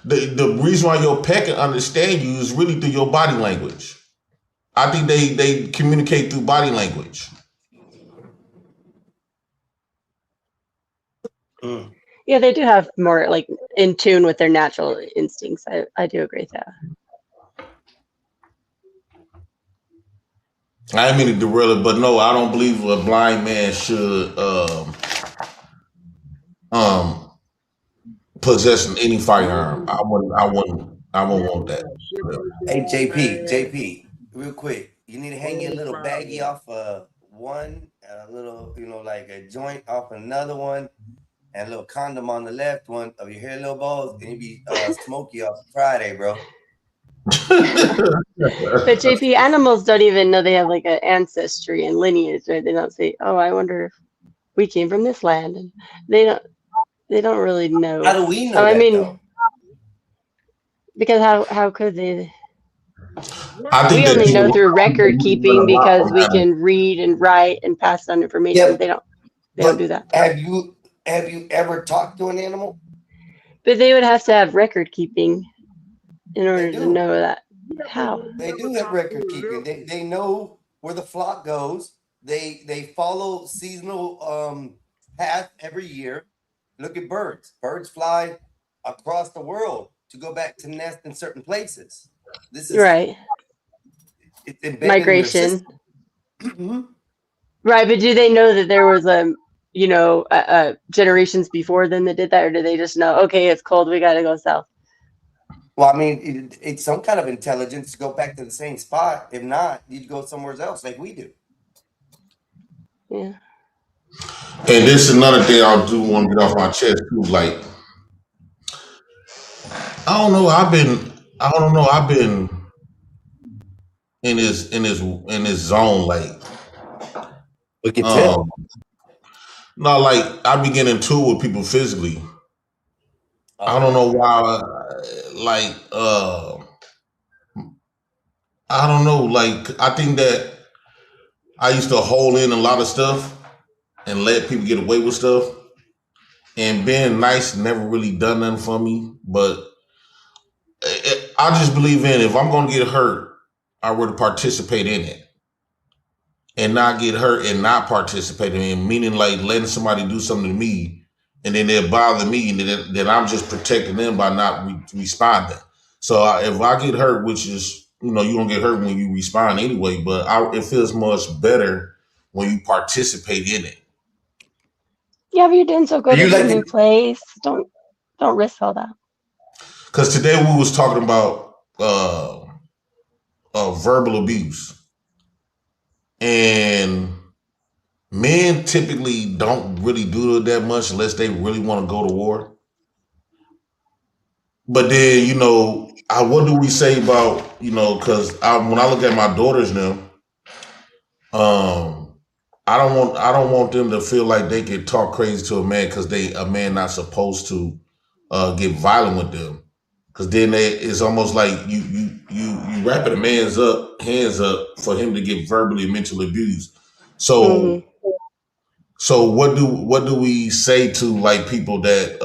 the reason why your pet can understand you is really through your body language. I think they communicate through body language. Yeah, they do have more like in tune with their natural instincts. I do agree with that. I didn't mean to derail it, but no, I don't believe a blind man should possess any firearm. I wouldn't want that. Hey JP, real quick, you need to hang your little baggie off one, and a little, like a joint off another one, and a little condom on the left one of your hair, little balls, and you be smoky off Friday, bro. But JP, animals don't even know they have like an ancestry and lineage, right? They don't say, "Oh, I wonder if we came from this land." And they don't really know. How do we know? I mean, though? Because how could they? I think we only know through record keeping because we can read and write and pass on information. They don't do that. Have you ever talked to an animal? But they would have to have record keeping in order to know that. How? They do have record keeping. They know where the flock goes. They follow seasonal path every year. Look at birds. Birds fly across the world to go back to nest in certain places. This is right. It's embedded Migration. in their system. Right, but do they know that there was generations before them that did that, or do they just know, okay, it's cold, we got to go south? Well, I mean, it's some kind of intelligence to go back to the same spot. If not, you'd go somewhere else like we do. Yeah. And this is another thing I do want to get off my chest too. Like, I don't know. I've been in this zone. Like, look at Tim. No, like I be getting into it with people physically. I don't know why. Like, I don't know. Like, I think that I used to hold in a lot of stuff and let people get away with stuff. And being nice never really done nothing for me. But I just believe in if I'm going to get hurt, I would participate in it. And not get hurt and not participate in it. Meaning like letting somebody do something to me and then they'll bother me and then I'm just protecting them by not responding. So if I get hurt, which is, you don't get hurt when you respond anyway, but it feels much better when you participate in it. Yeah, but you're doing so good at a new place. Don't risk all that. Because today we was talking about verbal abuse. And men typically don't really do it that much unless they really want to go to war. But then, what do we say about, because when I look at my daughters now, I don't want them to feel like they can talk crazy to a man because a man not supposed to get violent with them. Because then it's almost like you wrapping a man's hands up for him to get verbally and mentally abused. So So what do we say to like people that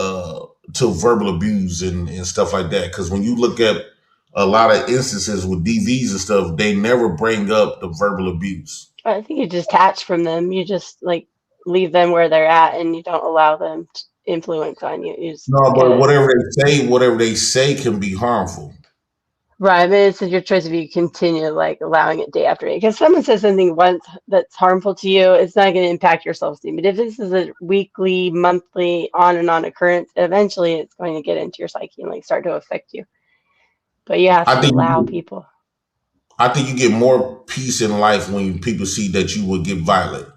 to verbal abuse and stuff like that? Because when you look at a lot of instances with DVs and stuff, they never bring up the verbal abuse. I think you detach from them. You just like leave them where they're at, and you don't allow them to influence on you. No, but whatever they say can be harmful. Right, I mean, it's your choice if you continue like allowing it day after day. Because someone says something once that's harmful to you, it's not going to impact your self-esteem. But if this is a weekly, monthly, on and on occurrence, eventually it's going to get into your psyche and like start to affect you. But you have to allow people. I think you get more peace in life when people see that you would get violent.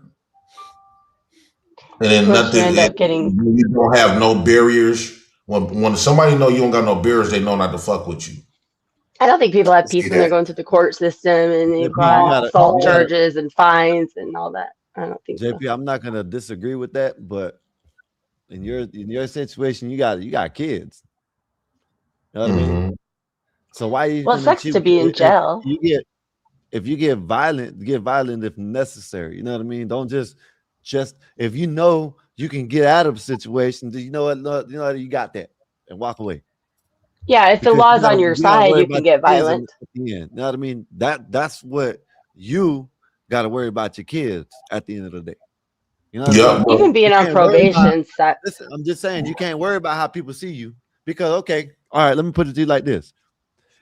And then you don't have no barriers. When somebody know you don't got no barriers, they know not to fuck with you. I don't think people have peace when they're going through the court system and they've got assault charges and fines and all that. I don't think JP, so. I'm not gonna disagree with that, but in your situation, you got kids. You know what I mean? So why are you it sucks to be in jail? If you get violent if necessary. You know what I mean? Don't just if you know you can get out of a situation, you know what? You got that and walk away. Yeah, if the law's on your side, you can get violent. You know what I mean? That's what you got to worry about your kids at the end of the day. You know, yeah. Even being on probation sucks. Listen, I'm just saying you can't worry about how people see you because okay, all right. Let me put it to you like this: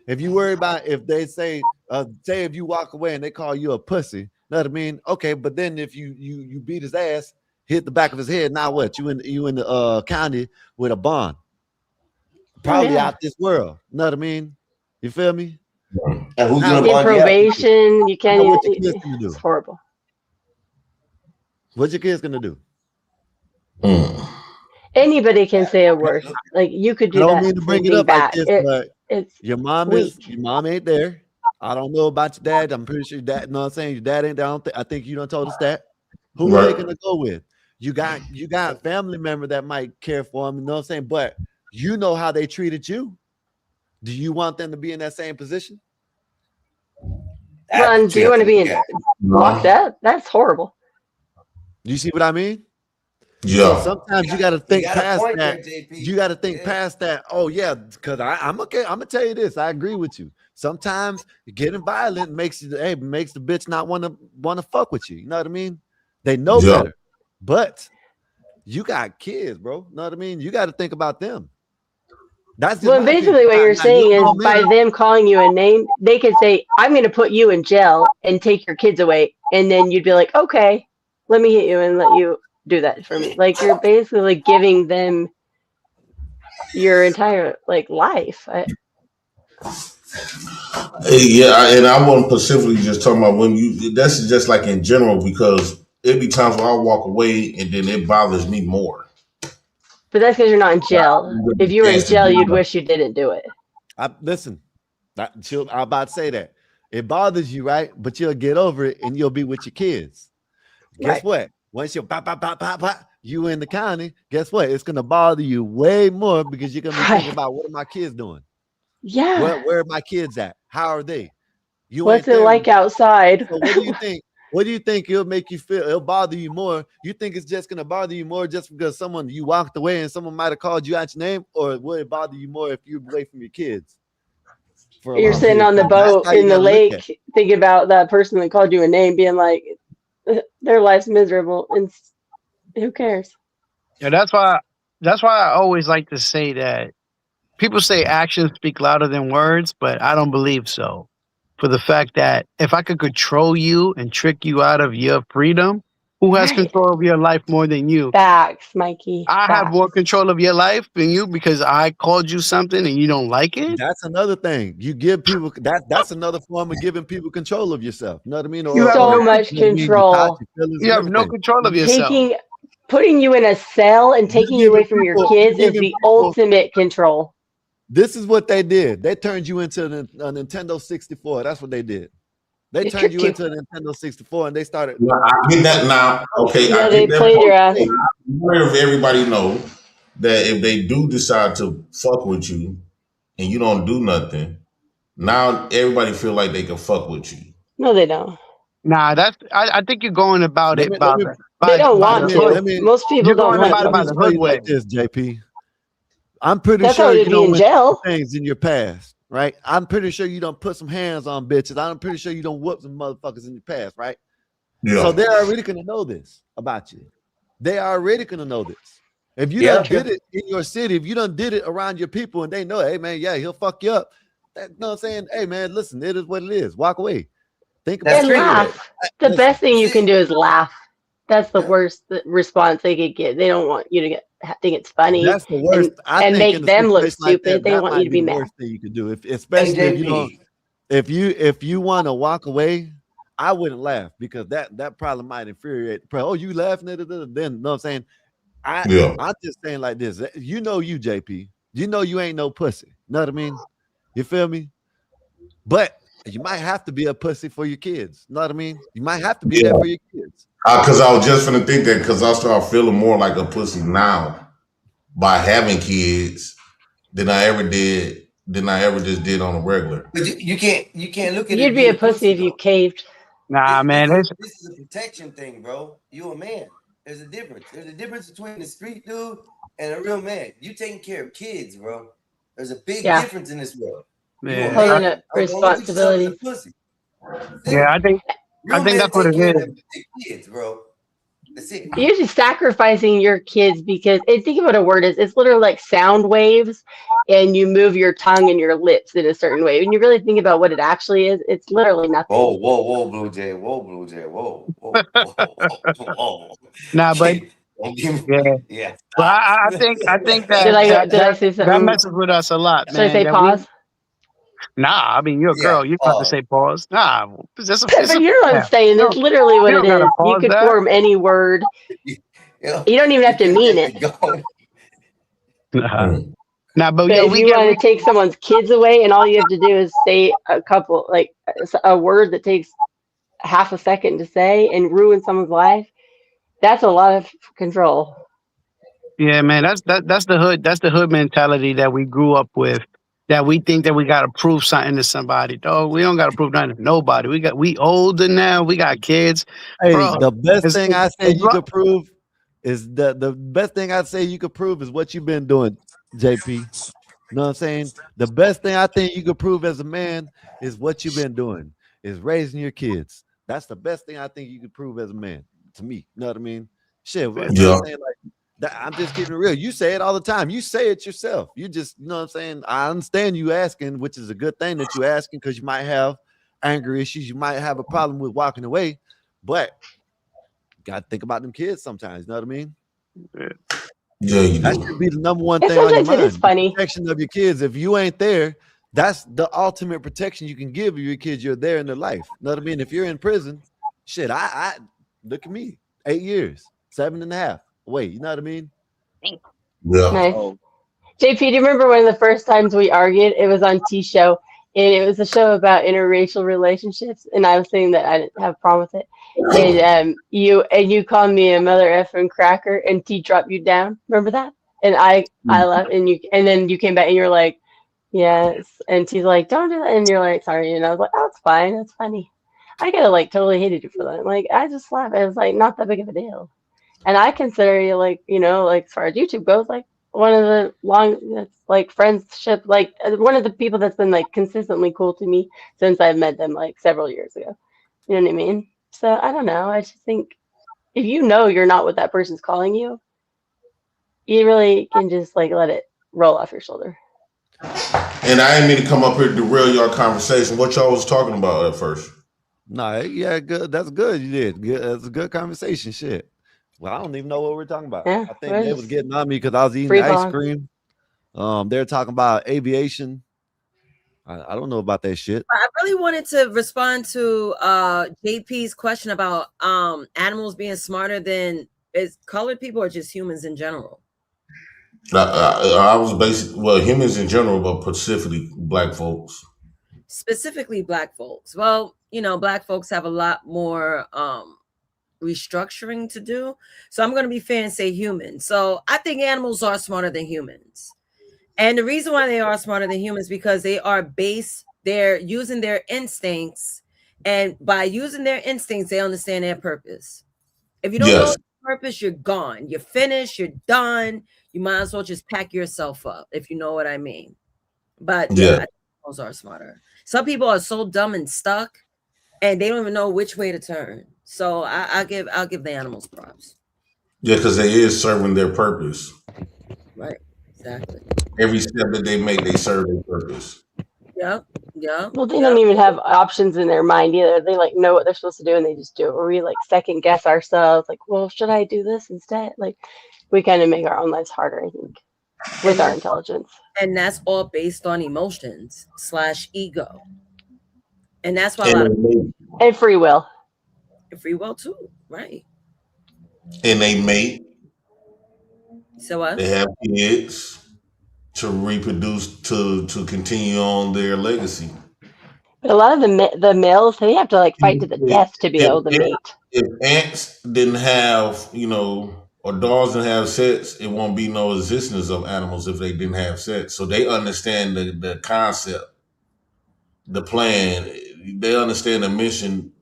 if you worry about if they say if you walk away and they call you a pussy, you know what I mean? Okay, but then if you beat his ass, hit the back of his head, now what? You in the county with a bond. Probably out this world. You know what I mean? You feel me? And who's in probation, you can't even. It's horrible. What's your kids gonna do? Anybody can say a word. Like you could do that. I don't mean to bring it up back. Like this, but your mom ain't there. I don't know about your dad. I'm pretty sure your dad. You know what I'm saying? Your dad ain't there. I think you done told us that. Who are they gonna go with? You got family member that might care for them. You know what I'm saying? But you know how they treated you. Do you want them to be in that same position? Well, do you want to be locked up? That's horrible. You see what I mean? Yeah. So sometimes you got to think past that. You got to think past that. Oh yeah, because I'm okay. I'm gonna tell you this. I agree with you. Sometimes getting violent makes the bitch not want to fuck with you. You know what I mean? They know better. But you got kids, bro. You know what I mean? You got to think about them. That's well, basically what you're saying is by them calling you a name, they could say, "I'm going to put you in jail and take your kids away," and then you'd be like, "Okay, let me hit you and let you do that for me." Like you're basically giving them your entire like life. Yeah, and I wasn't specifically just talking about when you. That's just like in general because it be times where I walk away and then it bothers me more. But that's because you're not in jail. If you were in jail, you'd wish you didn't do it. Listen, I'm about to say that it bothers you, right? But you'll get over it and you'll be with your kids. Guess what? Once you're you in the county, guess what? It's gonna bother you way more because you're gonna be thinking about what are my kids doing? Yeah. Where are my kids at? How are they? What's it like outside? So what do you think? What do you think it'll make you feel? It'll bother you more. You think it's just gonna bother you more just because you walked away and someone might have called you out your name, or will it bother you more if you're away from your kids? You're sitting on the boat in the lake, thinking about that person that called you a name, being like, their life's miserable, and who cares? Yeah, that's why I always like to say that people say actions speak louder than words, but I don't believe so. For the fact that if I could control you and trick you out of your freedom, who has control of your life more than you? Facts, Mikey. I have more control of your life than you because I called you something and you don't like it. That's another thing. You give people that's another form of giving people control of yourself. You know what I mean? You have so much control. You have no control of yourself. Putting you in a cell and taking you away from your kids is the ultimate control. This is what they did. They turned you into a Nintendo 64. That's what they did. They turned you into a Nintendo 64 and they started. I get that now. Okay. Yeah, they played your ass. If everybody know that if they do decide to fuck with you and you don't do nothing, now everybody feel like they can fuck with you. No, they don't. Nah, I think you're going about it. They don't want to. Most people don't want to. By the hood way. Like this, JP. I'm pretty That's sure how you you'd be in jail. Things in your past, right? I'm pretty sure you don't put some hands on bitches. I'm pretty sure you don't whoop some motherfuckers in your past, right? Yeah. So they're already gonna know this about you. They are already gonna know this. If you done did it in your city, if you done did it around your people and they know, hey man, yeah, he'll fuck you up. You know what I'm saying? Hey man, listen, it is what it is. Walk away. Think about it. Laugh. The best thing you can do is laugh. That's the worst response they could get. They don't want you to think it's funny. That's the worst. And make them look stupid. They want you to be mad. Worst thing you can do, especially if you don't. If you want to walk away, I wouldn't laugh because that probably might infuriate. Oh, you laughing at it? Then you know what I'm saying? I'm just saying like this. You know you, JP. You know you ain't no pussy. Know what I mean? You feel me? But you might have to be a pussy for your kids. Know what I mean? You might have to be there for your kids. Because I was just gonna think that because I start feeling more like a pussy now by having kids than I ever just did on a regular. But you can't look at it. You'd be a pussy if you caved. Nah, man. This is a protection thing, bro. You a man. There's a difference. There's a difference between the street dude and a real man. You taking care of kids, bro. There's a big difference in this world. Yeah. Responsibility. Yeah, I think that's what it is. Kids, bro. That's it. You're usually sacrificing your kids because think of what a word is. It's literally like sound waves, and you move your tongue and your lips in a certain way. When you really think about what it actually is, it's literally nothing. Whoa, Blue Jay. Whoa. Nah, but yeah. But I think that did I say something? That messes with us a lot, man. Should I say pause? Nah, I mean you're a girl. You have to say pause. Nah, but you know what I'm saying. That's literally what it is. You could form any word. You don't even have to mean it. Nah, but if you want to take someone's kids away, and all you have to do is say a word that takes half a second to say and ruin someone's life, that's a lot of control. Yeah, man, that's the hood. That's the hood mentality that we grew up with. That we think that we gotta prove something to somebody. Dog, we don't gotta prove nothing to nobody. We older now. We got kids. Hey, bro, the best thing I say you could prove is the best thing I say you could prove is what you've been doing, JP. You know what I'm saying? The best thing I think you could prove as a man is what you've been doing, is raising your kids. That's the best thing I think you could prove as a man to me. You know what I mean? Shit, you know what I'm saying? Like, I'm just keeping it real. You say it all the time. You say it yourself. You just, you know what I'm saying? I understand you asking, which is a good thing that you asking, because you might have anger issues. You might have a problem with walking away, but you got to think about them kids sometimes. You know what I mean? Yeah, you that do. should be the number one And thing on your sometimes it is mind. funny. Protection of your kids. If you ain't there, that's the ultimate protection you can give your kids. You're there in their life. You know what I mean? If you're in prison, shit, I look at me, 8 years, 7.5. Wait, you know what I mean? Yeah. Nice. JP, do you remember one of the first times we argued? It was on T Show, and it was a show about interracial relationships, and I was saying that I didn't have a problem with it. And you called me a mother effing cracker, and T dropped you down. Remember that? And I left, and then you came back, and you're like, yes, and T's like, don't do that, and you're like, sorry, and I was like, oh, it's fine, it's funny. I could have like totally hated you for that. Like I just laughed. It was like not that big of a deal. And I consider you like, like as far as YouTube goes, like one of the like friendship, like one of the people that's been like consistently cool to me since I've met them like several years ago. You know what I mean? So I don't know. I just think if you know you're not what that person's calling you, you really can just like let it roll off your shoulder. And I didn't mean to come up here to derail your conversation. What y'all was talking about at first? No, yeah, good. That's good. You did. Good. That's a good conversation. Shit. Well, I don't even know what we're talking about. Yeah, I think they was getting on me because I was eating free ice balling. cream. They're talking about aviation. I don't know about that shit. I really wanted to respond to JP's question about animals being smarter than is colored people or just humans in general. I was basically humans in general, but specifically black folks. Specifically black folks. Well, black folks have a lot more restructuring to do. So I'm going to be fair and say humans. So I think animals are smarter than humans. And the reason why they are smarter than humans because they're using their instincts. And by using their instincts, they understand their purpose. If you don't know your purpose, you're gone. You're finished. You're done. You might as well just pack yourself up, if you know what I mean. But yeah, I think those are smarter. Some people are so dumb and stuck, and they don't even know which way to turn. So I'll give the animals props. Yeah, because they is serving their purpose. Right. Exactly. Every step that they make, they serve their purpose. Yeah. Well, they don't even have options in their mind either. They like know what they're supposed to do and they just do it. Or we like second guess ourselves, like, well, should I do this instead? Like, we kind of make our own lives harder, I think, with our intelligence. And that's all based on emotions / ego. And that's why a lot of and free will. And free will too, right? And they mate. So what? They have kids to reproduce to continue on their legacy. But a lot of the males, they have to like fight to the death to be able to mate. If ants didn't have, or dogs didn't have sex, it won't be no existence of animals if they didn't have sex. So they understand the concept, the plan. They understand the mission,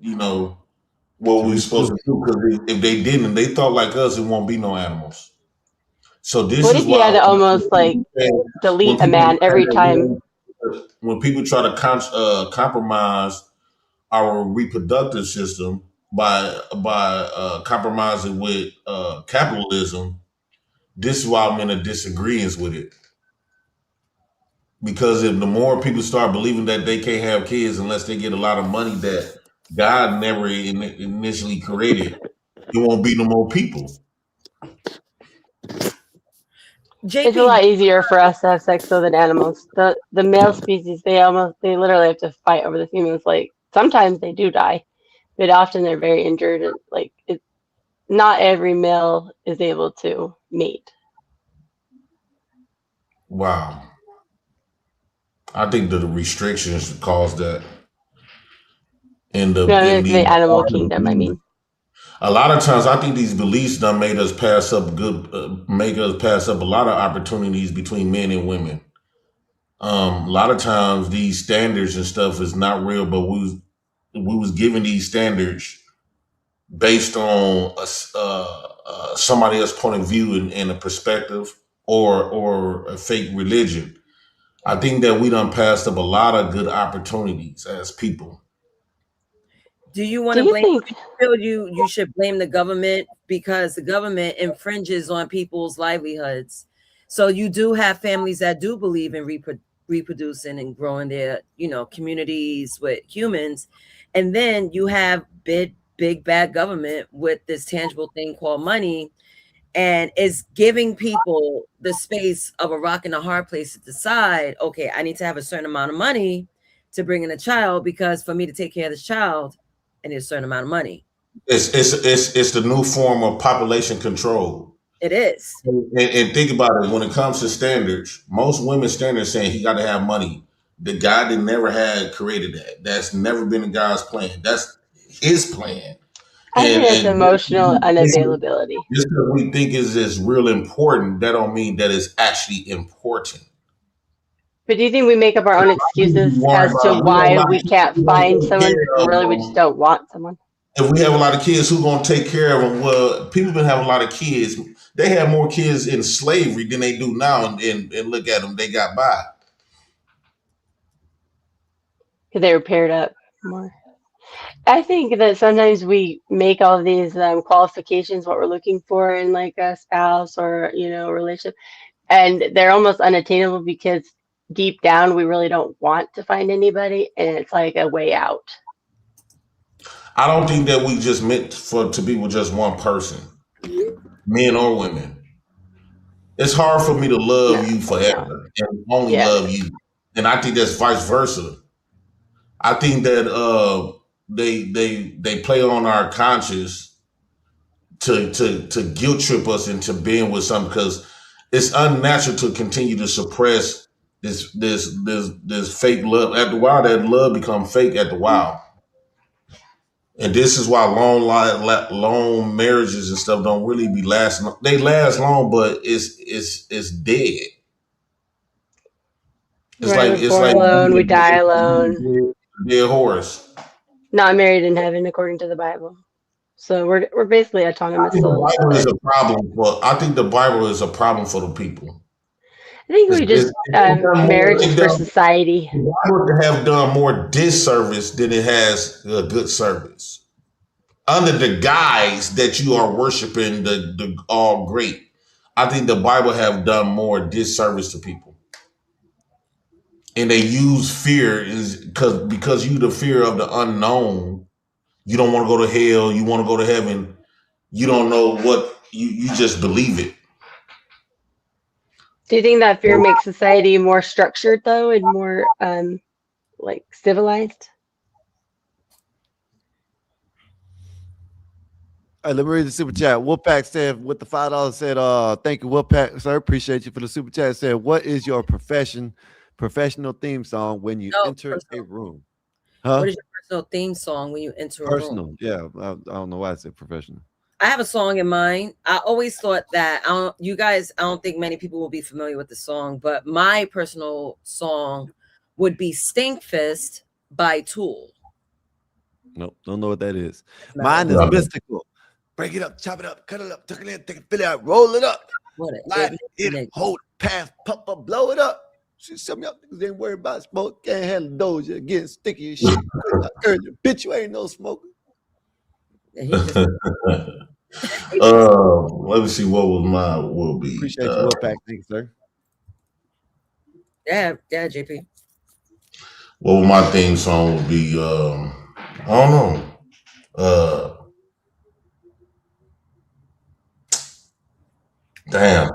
what we're supposed to do. Because if they didn't, they thought like us, it won't be no animals. So this What is if you why had to almost like delete a man every time? When people try to compromise our reproductive system by compromising with capitalism, this is why I'm in a disagreement with it. Because if the more people start believing that they can't have kids unless they get a lot of money that God never initially created, there won't be no more people. It's a lot easier for us to have sex though than animals. The male species, they literally have to fight over the females. Like sometimes they do die, but often they're very injured. And like not every male is able to mate. Wow. I think that the restrictions caused that. In the animal kingdom, I mean. A lot of times, I think these beliefs done made us pass up a lot of opportunities between men and women. A lot of times, these standards and stuff is not real, but we was given these standards based on somebody else's point of view and a perspective or a fake religion. I think that we done passed up a lot of good opportunities as people. Do you want to blame? Feel you should blame the government because the government infringes on people's livelihoods. So you do have families that do believe in reproducing and growing their, communities with humans, and then you have big bad government with this tangible thing called money, and is giving people the space of a rock and a hard place to decide. Okay, I need to have a certain amount of money to bring in a child because for me to take care of this child, I need a certain amount of money. It's the new form of population control. It is. And think about it. When it comes to standards, most women's standards saying he got to have money. The guy that never had created that. That's never been a guy's plan. That's his plan. I think it's emotional unavailability. Just because we think is real important, that don't mean that it's actually important. But do you think we make up our own excuses as to why we can't find someone? Really, we just don't want someone. If we have a lot of kids, who's going to take care of them? Well, people been having a lot of kids. They had more kids in slavery than they do now, and look at them, they got by. Because they were paired up more. I think that sometimes we make all these qualifications, what we're looking for in like a spouse or, a relationship, and they're almost unattainable because deep down we really don't want to find anybody, and it's like a way out. I don't think that we just meant to be with just one person, men or women. It's hard for me to love you forever and only love you, and I think that's vice versa. I think that they play on our conscience to guilt trip us into being with something, because it's unnatural to continue to suppress this fake love. After a while, that love becomes fake after a while. And this is why long marriages and stuff don't really be lasting. They last long, but it's dead. It's like alone, we die alone. Dead horse. Not married in heaven, according to the Bible. So we're basically autonomous souls. The Bible is a problem. I think the Bible is a problem for the people. I think we just marriage is for society. The Bible have done more disservice than it has good service. Under the guise that you are worshiping the all great, I think the Bible have done more disservice to people. And they use fear because you the fear of the unknown. You don't want to go to hell. You want to go to heaven. You don't know what you just believe it. Do you think that fear makes society more structured though, and more like civilized? All right, let me read the super chat. Wolfpack said with the $5 said, thank you, Wolfpack, sir. Appreciate you for the super chat. Said, what is your professional theme song when you enter a room? Huh? What is your personal theme song when you enter a room? Personal, yeah. I don't know why I said professional. I have a song in mind. I always thought that I don't think many people will be familiar with the song, but my personal song would be Stinkfist by Tool. Nope, don't know what that is. Mine is mystical. Break it up, chop it up, cut it up, tuck it in, take it, fill it out, roll it up. Light it, hold it, pass, pump up, blow it up. See, some of y'all niggas ain't worried about smoke. Can't handle doja, getting sticky and shit. Bitch, you ain't no smoker. Let me see what was mine will be. Appreciate you, Wolfpack. Thanks, sir. Yeah, JP. What would my theme song would be? I don't know. Damn.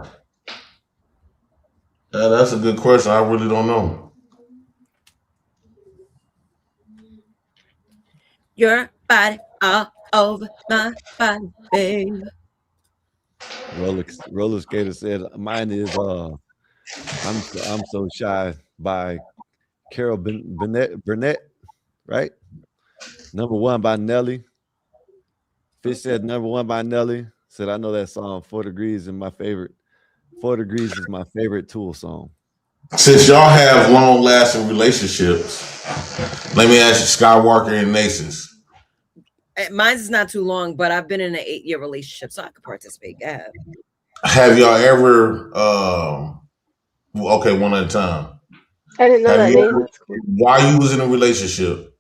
That's a good question. I really don't know. Your body all over my body, babe. Roller Skater said mine is I'm So Shy by Carol Burnett, right? Number 1 by Nelly. Fish said number 1 by Nelly. Said I know that song. 4 Degrees is my favorite. 4 Degrees is my favorite Tool song. Since y'all have long-lasting relationships, let me ask you, Skywalker and Naces. Mine's is not too long, but I've been in an 8-year relationship, so I could participate. Yeah. Have y'all ever? Okay, one at a time. I didn't know that name. While you was in a relationship,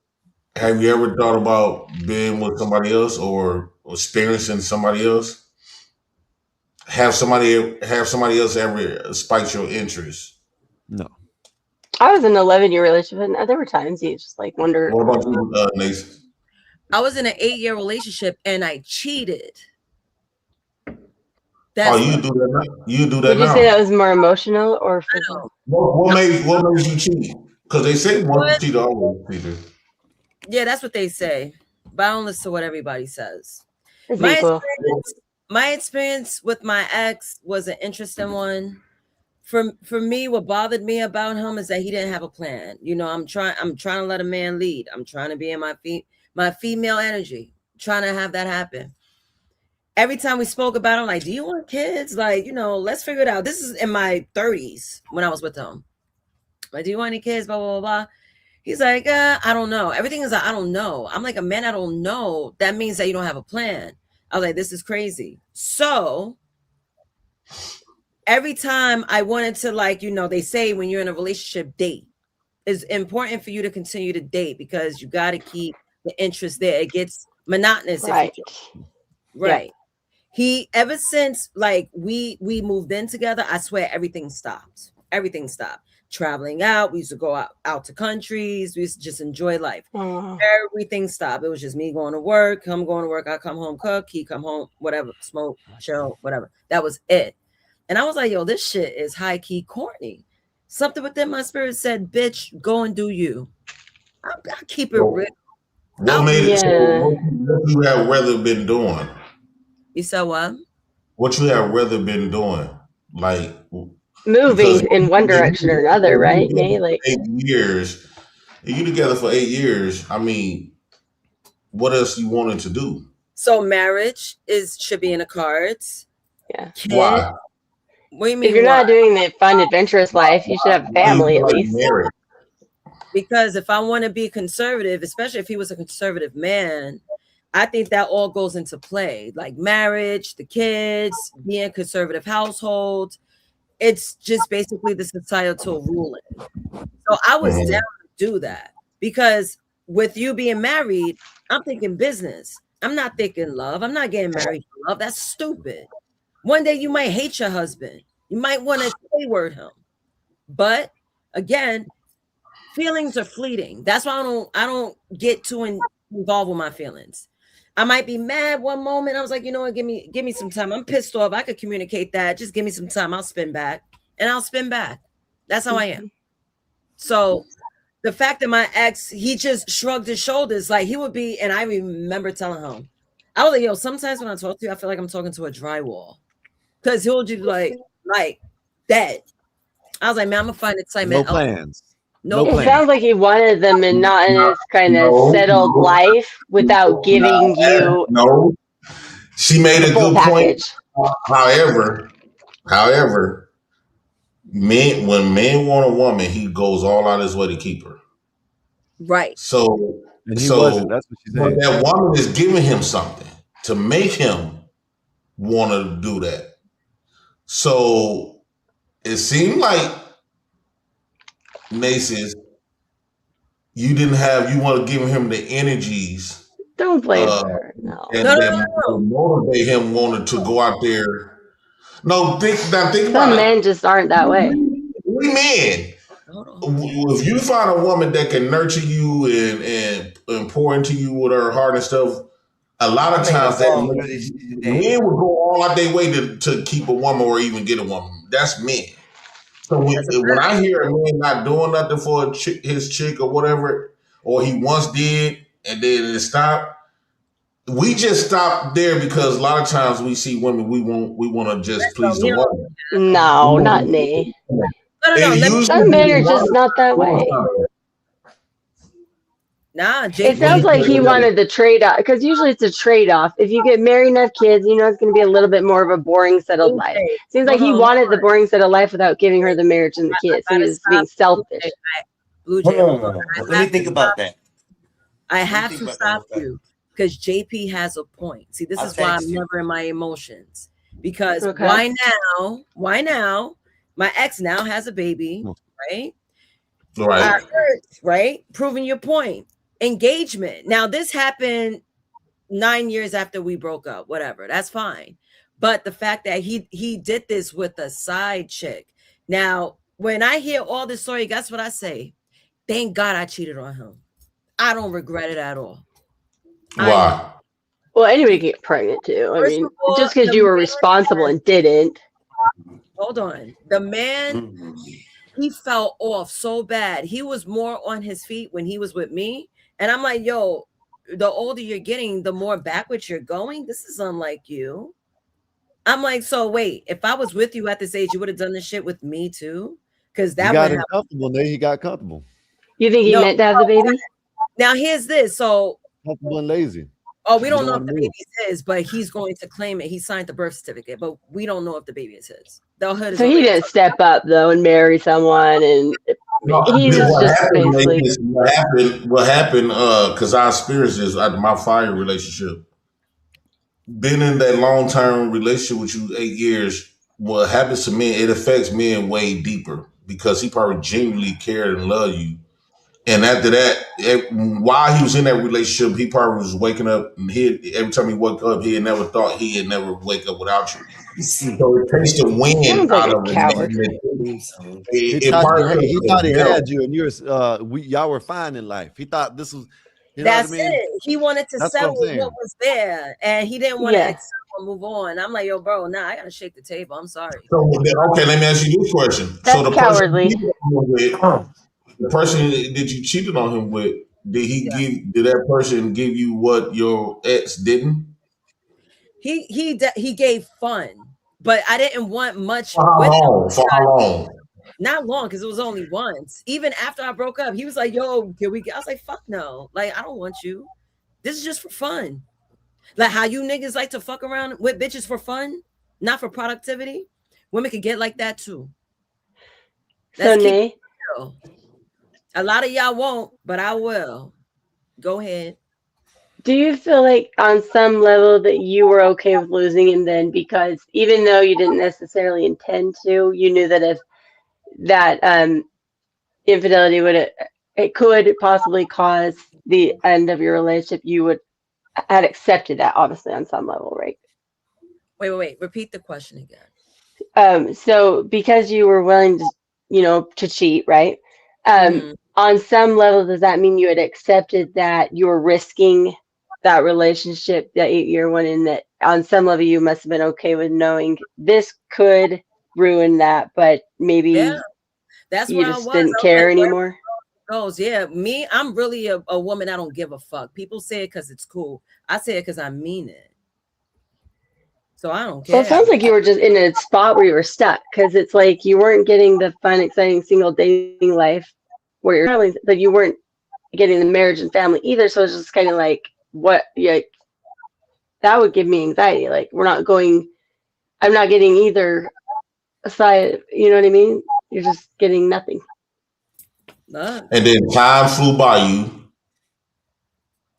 Have you ever thought about being with somebody else or experiencing somebody else? Have somebody else ever spiked your interest? No. I was in an 11-year relationship, and there were times you just like wonder. What about you, Nathan? I was in an 8-year relationship and I cheated. Oh, you do that now? You do that Would you now? say that was more emotional or physical? What made you cheat? Because they say once you cheat, always cheated. Yeah, that's what they say. But I don't listen to what everybody says. It's My equal. experience with my ex was an interesting one. For me, what bothered me about him is that he didn't have a plan. You know, I'm trying to let a man lead. I'm trying to be in my female energy, trying to have that happen. Every time we spoke about him, like, do you want kids? Like, you know, let's figure it out. This is in my 30s when I was with him. Like, do you want any kids? Blah, blah, blah, blah. He's like, I don't know. Everything is, I don't know. I'm like, a man, I don't know. That means that you don't have a plan. I was like, this is crazy. So every time I wanted to, like, you know, they say when you're in a relationship, date. It's important for you to continue to date because you got to keep the interest there. It gets monotonous. Right. Right. Yep. He, ever since like we moved in together, I swear everything stopped. Everything stopped. Traveling out, we used to go out to countries. We used to just enjoy life. Everything stopped. It was just me going to work, him going to work. I come home, cook, he come home, whatever, smoke, chill, whatever. That was it. And I was like, yo, this shit is high key corny. Something within my spirit said, bitch, go and do you. I'll keep it real. What made it? What you have rather been doing? You said what? What you have rather been doing? Like moving in one direction or another, right? Nay, like 8 years. You together for 8 years. I mean, what else you wanted to do? So marriage should be in the cards. Yeah. Kid. Why? What do you mean? If you're why? not doing the fun, adventurous life, you should have a family at least. Because if I want to be conservative, especially if he was a conservative man, I think that all goes into play. Like marriage, the kids, being a conservative household. It's just basically the societal ruling. So I was down to do that because with you being married, I'm thinking business. I'm not thinking love. I'm not getting married for love. That's stupid. One day you might hate your husband. You might want to wayward him. But again, feelings are fleeting. That's why I don't get too involved with my feelings. I might be mad one moment. I was like, you know what, give me some time. I'm pissed off. I could communicate that. Just give me some time. I'll spin back. And I'll spin back. That's how I am. So the fact that my ex, he just shrugged his shoulders like he would be, and I remember telling him, I was like, yo, sometimes when I talk to you, I feel like I'm talking to a drywall. Because he'll just like dead. I was like, man, I'm gonna find excitement. No plans. No plans. Sounds like he wanted the monotonous kind of settled life without giving you. No, she made a good package. point. However, when men want a woman, he goes all out his way to keep her. Right. So, and he wasn't. That's what she said. That woman is giving him something to make him want to do that. So it seemed like Macy's, you want to give him the energies. Don't blame her. No. And that motivate him wanting to go out there. No, think about it. Some men just aren't that way. We men. If you find a woman that can nurture you and pour into you with her heart and stuff, a lot of times men will go all out their way to keep a woman or even get a woman. That's men. So when I hear a man not doing nothing for his chick or whatever, or he once did and then it stopped, we just stop there because a lot of times we see women we want to just please the woman. No, not me. No. Some men are just not that way. Nah, it sounds like he wanted the trade-off because usually it's a trade-off. If you get married and have kids, you know it's going to be a little bit more of a boring, settled life. Seems like he wanted the boring, settled life without giving her the marriage and the kids. So he was being selfish. Let me think about that. I have to stop you because JP has a point. See, this is why I'm never in my emotions. Because why now? My ex now has a baby, right? Right. Right? Proving your point. engagement. Now, this happened 9 years after we broke up, whatever, that's fine. But the fact that he did this with a side chick. Now, when I hear all this story, guess what I say? Thank God I cheated on him. I don't regret it at all. Why? Well, anybody can get pregnant too. I mean, all, just because you were responsible and didn't. Hold on. The man, he fell off so bad. He was more on his feet when he was with me. And I'm like, yo, the older you're getting, the more backwards you're going. This is unlike you. I'm like, so wait, if I was with you at this age, you would have done this shit with me too? Because that got would comfortable, and then he got comfortable. You think he meant to have the baby? Now here's this. So comfortable and lazy. Oh, we don't know if the baby's his, but he's going to claim it. He signed the birth certificate, but we don't know if the baby is his. So he didn't step up though and marry someone, and he was just basically. What happened? Because I experienced this after my fire relationship. Been in that long-term relationship with you 8 years. What happens to men? It affects men way deeper because he probably genuinely cared and loved you. And after that, while he was in that relationship, he probably was waking up, and every time he woke up, he had never thought he had never wake up without you. So it takes the wind out of it. He thought he had you, and y'all were fine in life. He thought this was, you know That's what I mean? it. He wanted to settle what was there, and he didn't want to accept or move on. I'm like, yo, bro, I gotta shake the table. I'm sorry. So, okay, let me ask you this question. That's so cowardly. The person that you cheated on him with, did that person give you what your ex didn't? He gave fun, but I didn't want much. For how long? Not long, because it was only once. Even after I broke up, he was like, yo, can we get? I was like, fuck no. Like, I don't want you. This is just for fun. Like how you niggas like to fuck around with bitches for fun, not for productivity. Women can get like that too. Let's keep it real. A lot of y'all won't, but I will. Go ahead. Do you feel like on some level that you were okay with losing him then, because even though you didn't necessarily intend to, you knew that if that infidelity could possibly cause the end of your relationship, you had accepted that obviously on some level, right? Wait. Repeat the question again. So because you were willing to cheat, right? On some level, does that mean you had accepted that you were risking that relationship, that 8-year one, and that on some level you must have been okay with knowing this could ruin that, but maybe that's you just didn't care anymore? Yeah, me, I'm really a woman. I don't give a fuck. People say it because it's cool. I say it because I mean it. So I don't care. So it sounds like you were just in a spot where you were stuck, because it's like you weren't getting the fun, exciting single dating life where you're traveling, but you weren't getting the marriage and family either. So it's just kind of like, that would give me anxiety. Like I'm not getting either side, you know what I mean? You're just getting nothing. And then time flew by you,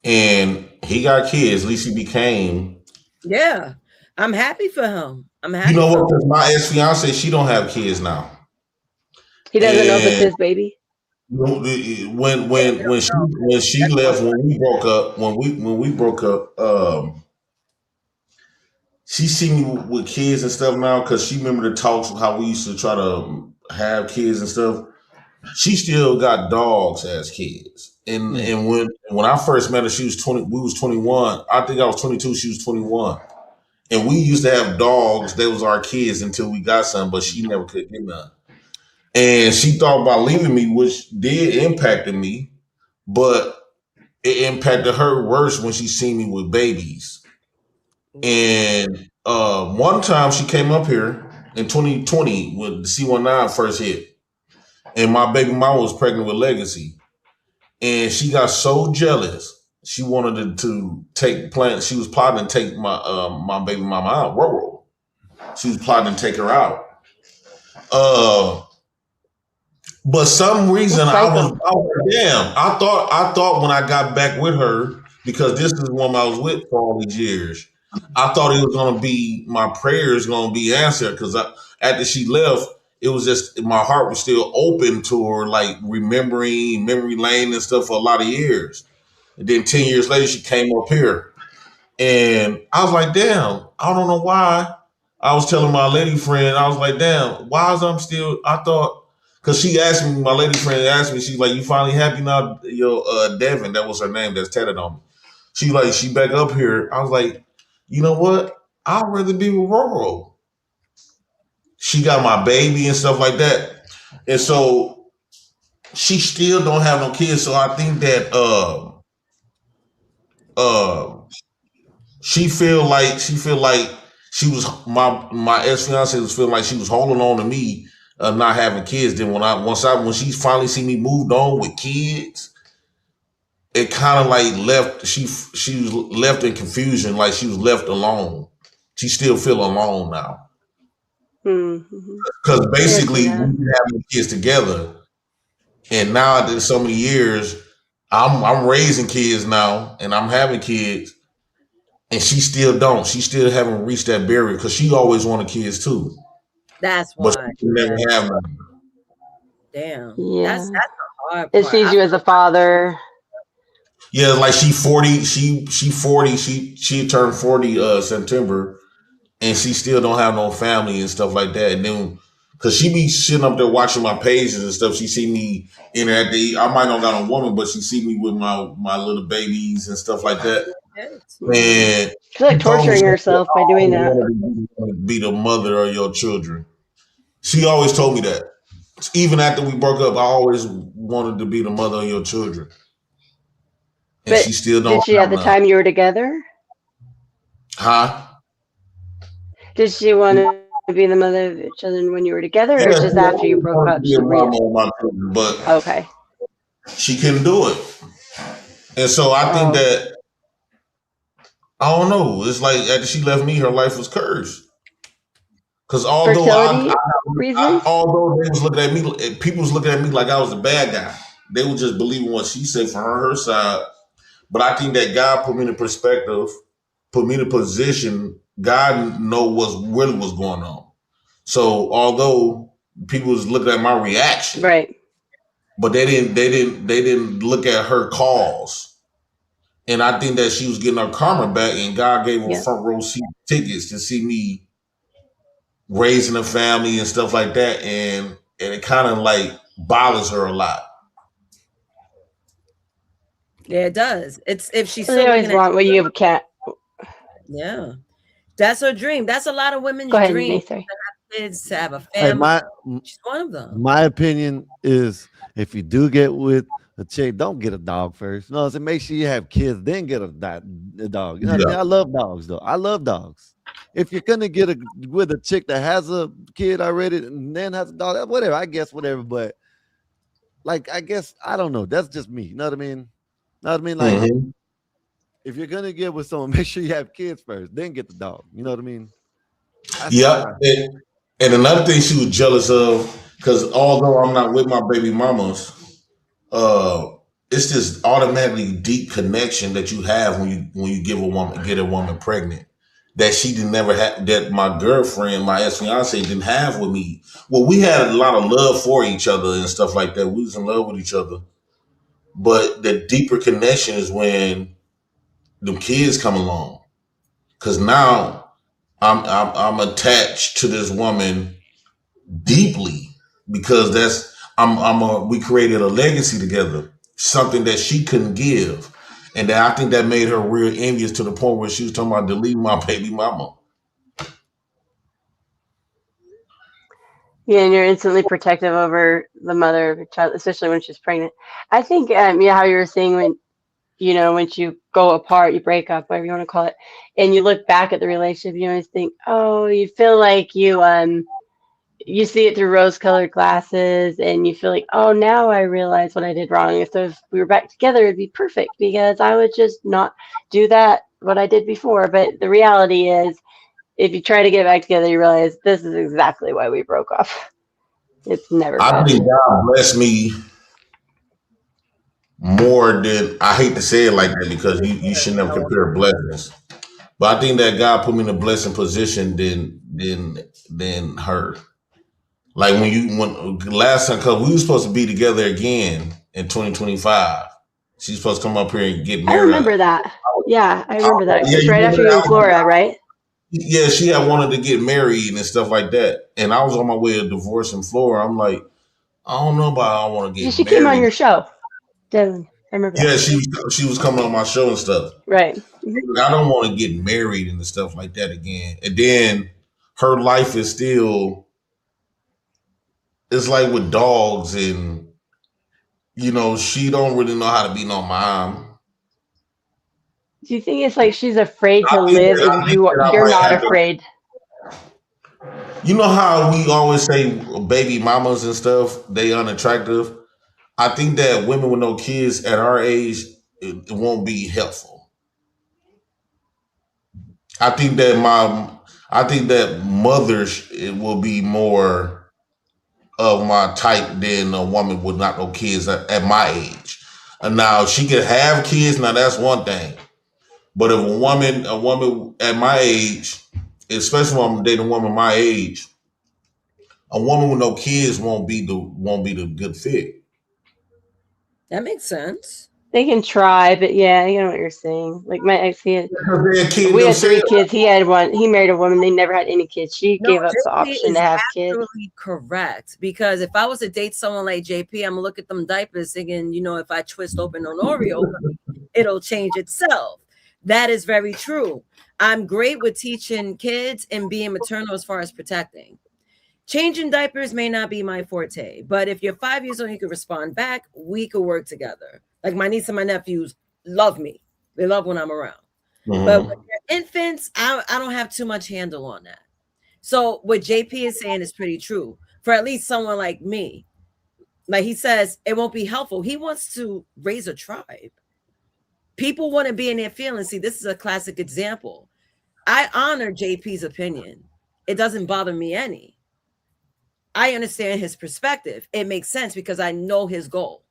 and he got kids. At least he became. Yeah, I'm happy for him. I'm happy. You know what? Because my ex-fiance, she don't have kids now. He doesn't know if it's his baby. When she left, when we broke up, she seen me with kids and stuff now, because she remember the talks of how we used to try to have kids and stuff. She still got dogs as kids. And when I first met her, she was 20, we was 21. I think I was 22, she was 21. And we used to have dogs, they was our kids until we got some, but she never could get none. And she thought about leaving me, which did impact me, but it impacted her worse when she seen me with babies. And one time she came up here in 2020 when the C19 first hit, and my baby mama was pregnant with Legacy, and she got so jealous she wanted to take plans. She was plotting to take my baby mama out. Rural. She was plotting to take her out. But some reason I was damn. I thought when I got back with her, because this is the woman I was with for all these years, I thought it was gonna be, my prayers gonna be answered, because after she left, it was just, my heart was still open to her, like remembering memory lane and stuff for a lot of years. And then 10 years later, she came up here. And I was like, damn, I don't know why. I was telling my lady friend, I was like, damn, why is I'm still, I thought, because she asked me, my lady friend asked me, she's like, you finally happy now, Devin, that was her name that's tatted on me. She like, she back up here. I was like, you know what? I'd rather be with Roro. She got my baby and stuff like that. And so she still don't have no kids. So I think that she feel like she was my ex-fiance was feeling like she was holding on to me, not having kids. Then when she finally see me moved on with kids, it kind of like left she was left in confusion, like she was left alone. She still feel alone now. Because basically we been having kids together, and now after so many years, I'm raising kids now, and I'm having kids, and she still don't. She still haven't reached that barrier because she always wanted kids too. That's But why. she never have none. Damn. Yeah. That's a hard It part. sees you as a father. Yeah, like she 40. She 40. She turned 40 September, and she still don't have no family and stuff like that. And then because she be sitting up there watching my pages and stuff, she see me in there at the. I might not got a woman, but she see me with my little babies and stuff like that. And she's like torturing herself by doing that. Be the mother of your children. She always told me that. Even after we broke up, I always wanted to be the mother of your children. And But she still don't. did she at the time you were together? Huh? Did she want to be the mother of your children when you were together, or just after you broke up? She But okay, she couldn't do it. And so I think that I don't know. It's like after she left me, her life was cursed. Because although although they was looking at me, people was looking at me like I was the bad guy. They were just believing what she said for her side. But I think that God put me in a perspective, put me in a position. God know what's really was going on. So although people was looking at my reaction, right, but they didn't look at her cause. And I think that she was getting her karma back, and God gave her front row seat tickets to see me raising a family and stuff like that, and it kind of like bothers her a lot. Yeah, it does. It's if she's they still always want what you have a cat. Yeah, that's her dream. That's a lot of women's Go ahead, dream. Nathan. To have kids, to have a family. She's one of them. My opinion is, if you do get with a chick, don't get a dog first. No, so make sure you have kids, then get a dog. You know what I mean? I love dogs, though. I love dogs. If you're gonna get with a chick that has a kid already and then has a dog, whatever. I guess whatever. But like, I guess I don't know. That's just me. You know what I mean? Know what I mean? Like, if you're gonna get with someone, make sure you have kids first, then get the dog. You know what I mean? And another thing she was jealous of, because although I'm not with my baby mamas, it's this automatically deep connection that you have when you get a woman pregnant, that she didn't never have, that my girlfriend, my ex-fiance didn't have with me. Well, we had a lot of love for each other and stuff like that. We was in love with each other. But the deeper connection is when the kids come along. Cause now I'm attached to this woman deeply, because we created a legacy together, something that she couldn't give. And that I think that made her real envious to the point where she was talking about deleting my baby mama. Yeah, and you're instantly protective over the mother of your child, especially when she's pregnant. I think, how you were saying when you go apart, you break up, whatever you want to call it, and you look back at the relationship, you always think, oh, you feel like you see it through rose-colored glasses, and you feel like, oh, now I realize what I did wrong. If we were back together, it'd be perfect because I would just not do what I did before. But the reality is, if you try to get back together, you realize this is exactly why we broke up. It's never. I think God blessed me more than, I hate to say it like that because you should never compare blessings. But I think that God put me in a blessing position than her. Like when last time, because we were supposed to be together again in 2025. She's supposed to come up here and get I married. remember that. Yeah, I remember that. Yeah, It's you right remember after you're in that? Florida, right? Yeah, she had wanted to get married and stuff like that. And I was on my way to divorce in Florida. I'm like, I don't know about I want to get She came on married. your show, Devin. I remember Yeah, that. she was coming on my show and stuff. Right. I don't want to get married and stuff like that again. And then her life is still, it's like with dogs, and she don't really know how to be no mom. Do you think it's like she's afraid to I think live that, and I you're might not have to. afraid? You know how we always say baby mamas and stuff, they unattractive? I think that women with no kids at our age, it won't be helpful. I think that mothers, it will be more of my type than a woman with not no kids at my age. And now she could have kids, now that's one thing. But if a woman at my age, especially when I'm dating a woman my age, a woman with no kids won't be the good fit. That makes sense. They can try, but yeah, you know what you're saying. Like my ex, we had themselves. 3 kids. He had one. He married a woman. They never had any kids. She No, gave up the JP option is to have kids. absolutely correct. Because if I was to date someone like JP, I'm gonna look at them diapers thinking, if I twist open an Oreo, it'll change itself. That is very true. I'm great with teaching kids and being maternal as far as protecting. Changing diapers may not be my forte, but if you're 5 years old, you can respond back. We could work together. Like my niece and my nephews love me. They love when I'm around. Mm-hmm. But with your infants, I don't have too much handle on that. So what JP is saying is pretty true for at least someone like me. Like he says, it won't be helpful. He wants to raise a tribe. People want to be in their feelings. See, this is a classic example. I honor JP's opinion. It doesn't bother me any. I understand his perspective. It makes sense because I know his goal.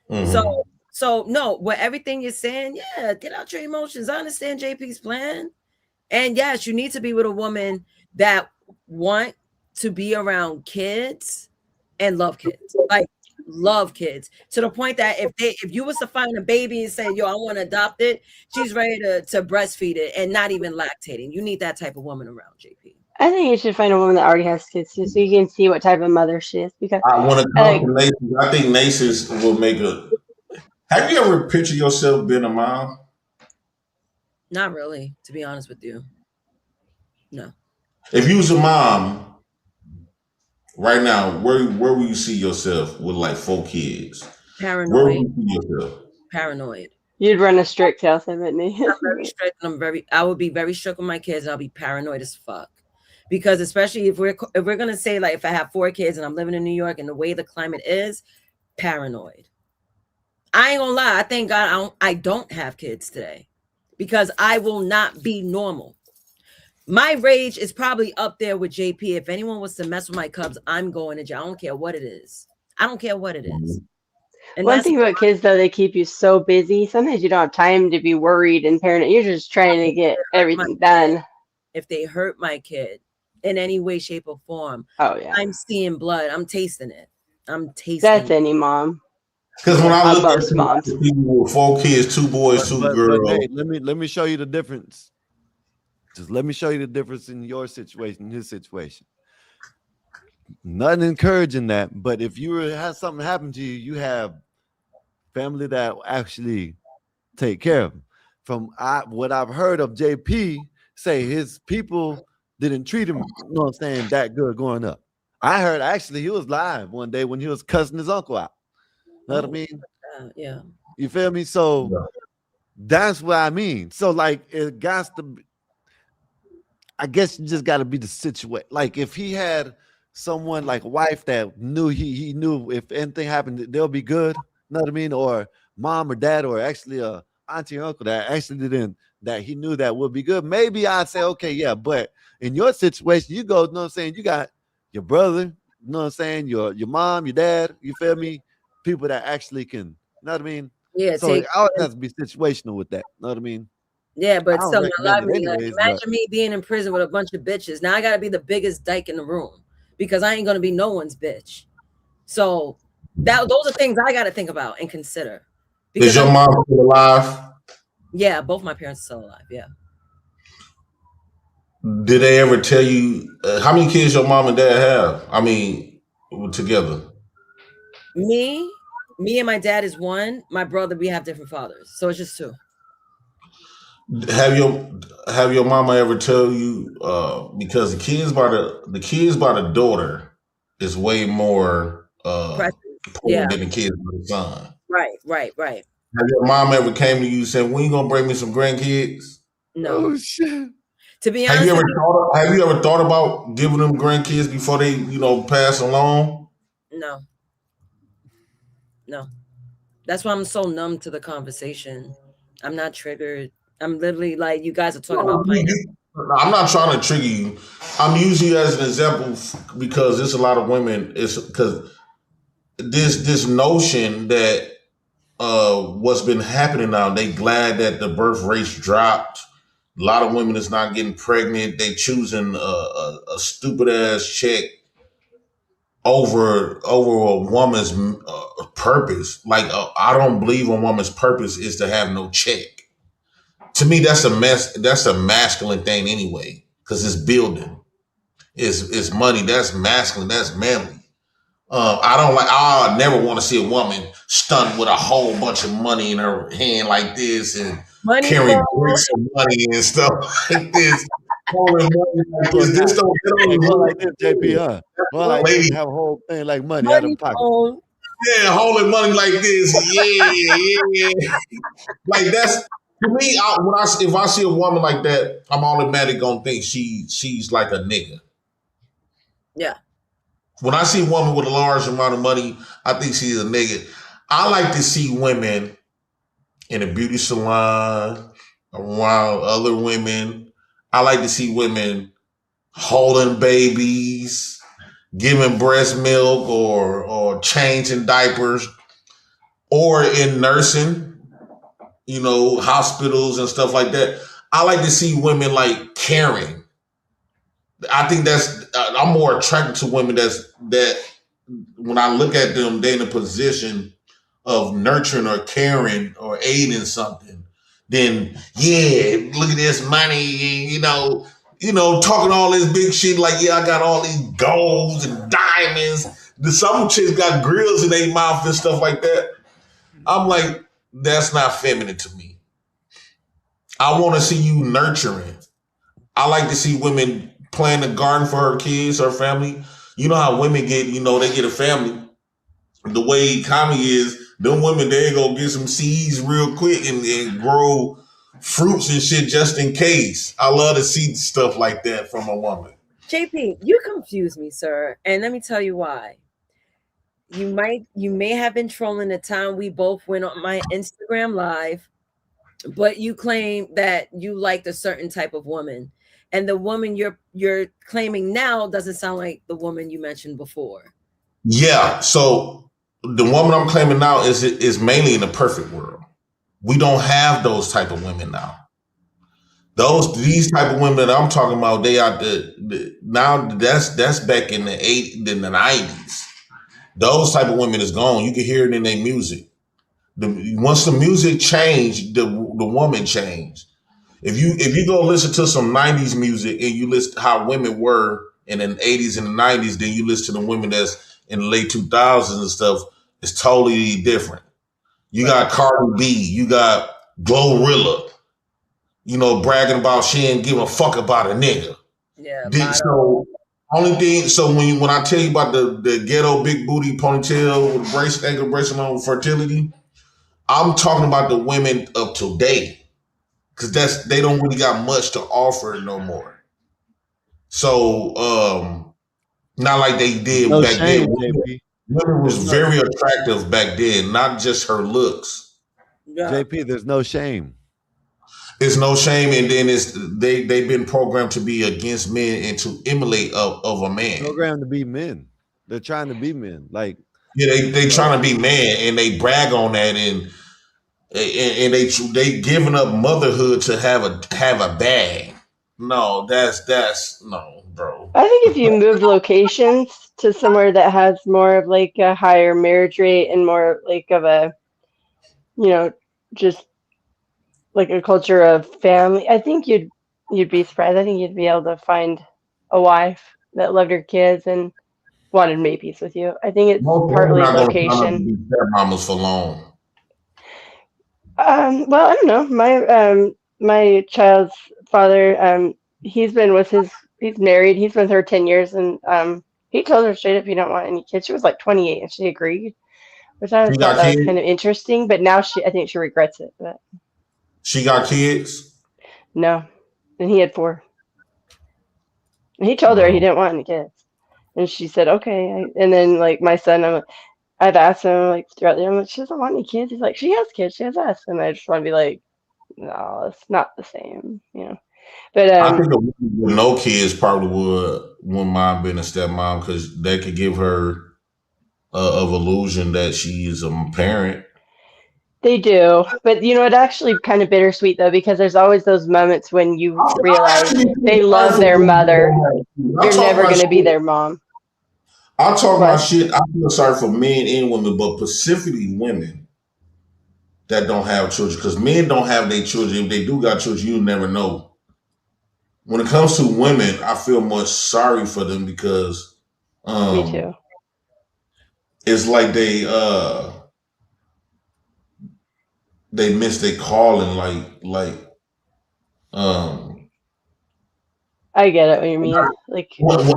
Mm-hmm. So no, with everything you're saying, yeah, get out your emotions. I understand JP's plan. And yes, you need to be with a woman that want to be around kids and love kids. Like love kids to the point that if you was to find a baby and say, yo, I want to adopt it, she's ready to breastfeed it and not even lactating. You need that type of woman around, JP. I think you should find a woman that already has kids too, so you can see what type of mother she is. Because when it comes to Naces, I think Naces will make a. Have you ever pictured yourself being a mom? Not really, to be honest with you. No. If you was a mom right now, where will you see yourself with like 4 kids? Paranoid. Where would you see yourself? Paranoid. You'd run a strict house, I bet me. I'm very strict, and I would be very strict with my kids, and I'll be paranoid as fuck. Because especially if we're gonna say, like, if I have 4 kids and I'm living in New York and the way the climate is, paranoid. I ain't gonna lie, I thank God I don't have kids today, because I will not be normal. My rage is probably up there with JP. If anyone was to mess with my cubs, I'm going to jail. I don't care what it is. I don't care what it is. And one thing about kids, though, they keep you so busy. Sometimes you don't have time to be worried and paranoid. You're just trying to get everything done. If they hurt my kid in any way, shape, or form, oh yeah, I'm seeing blood. I'm tasting it. I'm tasting. That's any mom. Because when I look at moms, people with 4 kids, 2 boys, 2 girls. But Nate, let me show you the difference. Just let me show you the difference in your situation, his situation. Nothing encouraging that, but if you have something happen to you, you have family that will actually take care of him. From what I've heard of JP say, his people didn't treat him, you know what I'm saying, that good growing up. I heard actually he was live one day when he was cussing his uncle out. Know what I mean? Yeah. You feel me? So that's what I mean. So like it got to be, I guess you just got to be the situation. Like if he had someone like a wife that knew he knew if anything happened, they'll be good. You know what I mean? Or mom or dad, or actually a auntie or uncle that actually didn't, that he knew that would be good. Maybe I'd say, okay, yeah. But in your situation, you go, you know what I'm saying? You got your brother, you know what I'm saying? Your mom, your dad, you feel me? People that actually can, you know what I mean? Yeah. So it always has to be situational with that. You know what I mean? Yeah, but still, anyways, imagine me being in prison with a bunch of bitches. Now I got to be the biggest dyke in the room because I ain't going to be no one's bitch. So those are things I got to think about and consider. Is your mom still alive? Yeah, both my parents are still alive. Yeah. Did they ever tell you how many kids your mom and dad have? I mean, together. Me and my dad is one. My brother, we have different fathers, so it's just two. Have your mama ever tell you because the kids by the daughter is way more important than the kids by the son. Right. Have your mom ever came to you and said, "When you gonna bring me some grandkids?" No. Oh shit. To be Have honest, you ever thought about giving them grandkids before they, pass along? No. That's why I'm so numb to the conversation. I'm not triggered. I'm literally like, you guys are talking about pineapple. I'm not trying to trigger you. I'm using you as an example because there's a lot of women. It's because this notion that what's been happening now. They glad that the birth rates dropped. A lot of women is not getting pregnant. They choosing a stupid ass check over a woman's purpose. Like I don't believe a woman's purpose is to have no check. To me, that's a mess. That's a masculine thing anyway, because it's building, it's money. That's masculine. That's manly. I never want to see a woman stunned with a whole bunch of money in her hand like this and carrying bricks of money and stuff like this. Holding money like this. This don't go like this, JP, huh? Go like this and have a whole thing like money out of pocket. Yeah, holding money like this. Yeah. Like that's to me. If I see a woman like that, I'm automatically gonna think she's like a nigga. Yeah. When I see a woman with a large amount of money, I think she's a nigga. I like to see women in a beauty salon around other women. I like to see women holding babies, giving breast milk or changing diapers, or in nursing, hospitals and stuff like that. I like to see women like caring. I think I'm more attracted to women that when I look at them, they're in a position of nurturing or caring or aiding something. Then look at this money, talking all this big shit like, I got all these golds and diamonds. Some chicks got grills in their mouth and stuff like that. I'm like, that's not feminine to me. I want to see you nurturing. I like to see women plant a garden for her kids, her family. You know how women get, they get a family. The way economy is, them women, they gonna get some seeds real quick and grow fruits and shit just in case. I love to see stuff like that from a woman. JP, you confuse me, sir. And let me tell you why. You may have been trolling the time we both went on my Instagram live, but you claim that you liked a certain type of woman. And the woman you're claiming now doesn't sound like the woman you mentioned before. Yeah. So the woman I'm claiming now is mainly in the perfect world. We don't have those type of women now. These type of women that I'm talking about, they are now that's back in the 90s. Those type of women is gone. You can hear it in their music. Once the music changed, the woman changed. If you go listen to some 90s music and you listen to how women were in the 80s and the 90s, then you listen to the women that's in the late 2000s and stuff, it's totally different. You got Cardi B, you got Glorilla, bragging about she ain't give a fuck about a nigga. Yeah. So only thing, so when I tell you about the ghetto big booty ponytail with ankle bracelet on fertility, I'm talking about the women of today. Because they don't really got much to offer no more. So not like they did back then. Women was very attractive back then, not just her looks. Yeah. JP, there's no shame. It's no shame, and then they've been programmed to be against men and to emulate of a man. Programmed to be men. They're trying to be men. Like they trying to be man, and they brag on that, and they giving up motherhood to have a bag. No, that's no, bro. I think if you move locations to somewhere that has more of like a higher marriage rate and more like of a just like a culture of family, I think you'd be surprised. I think you'd be able to find a wife that loved her kids and wanted to make peace with you. I think it's Most women partly not gonna sign up to location. be stepmamas for long. Well, I don't know. My child's father, he's married. He's been with her 10 years, and he told her straight up he don't want any kids. She was like 28, and she agreed, which I She thought got that was kids. kind of interesting. But now I think she regrets it. But She got kids. no, and he had 4. And he told her he didn't want any kids, and she said okay. And then like my son, I've asked him like throughout the year, I'm like, she doesn't want any kids. He's like, she has kids, she has us, and I just want to be like, no, it's not the same, But I think a woman with no kids probably wouldn't mind being a stepmom because that could give her of illusion that she's a parent. they do, but it actually kind of bittersweet though, because there's always those moments when you I realize actually feel they sorry love for their women that mother. don't have kids. I You're talk never my going to be shit. their mom. I talk my What? shit. I feel sorry for men and women, but specifically women that don't have children because men don't have their children. If they do got children, you never know. When it comes to women, I feel much sorry for them because Me too. it's like they miss their calling, I get it what you mean. Like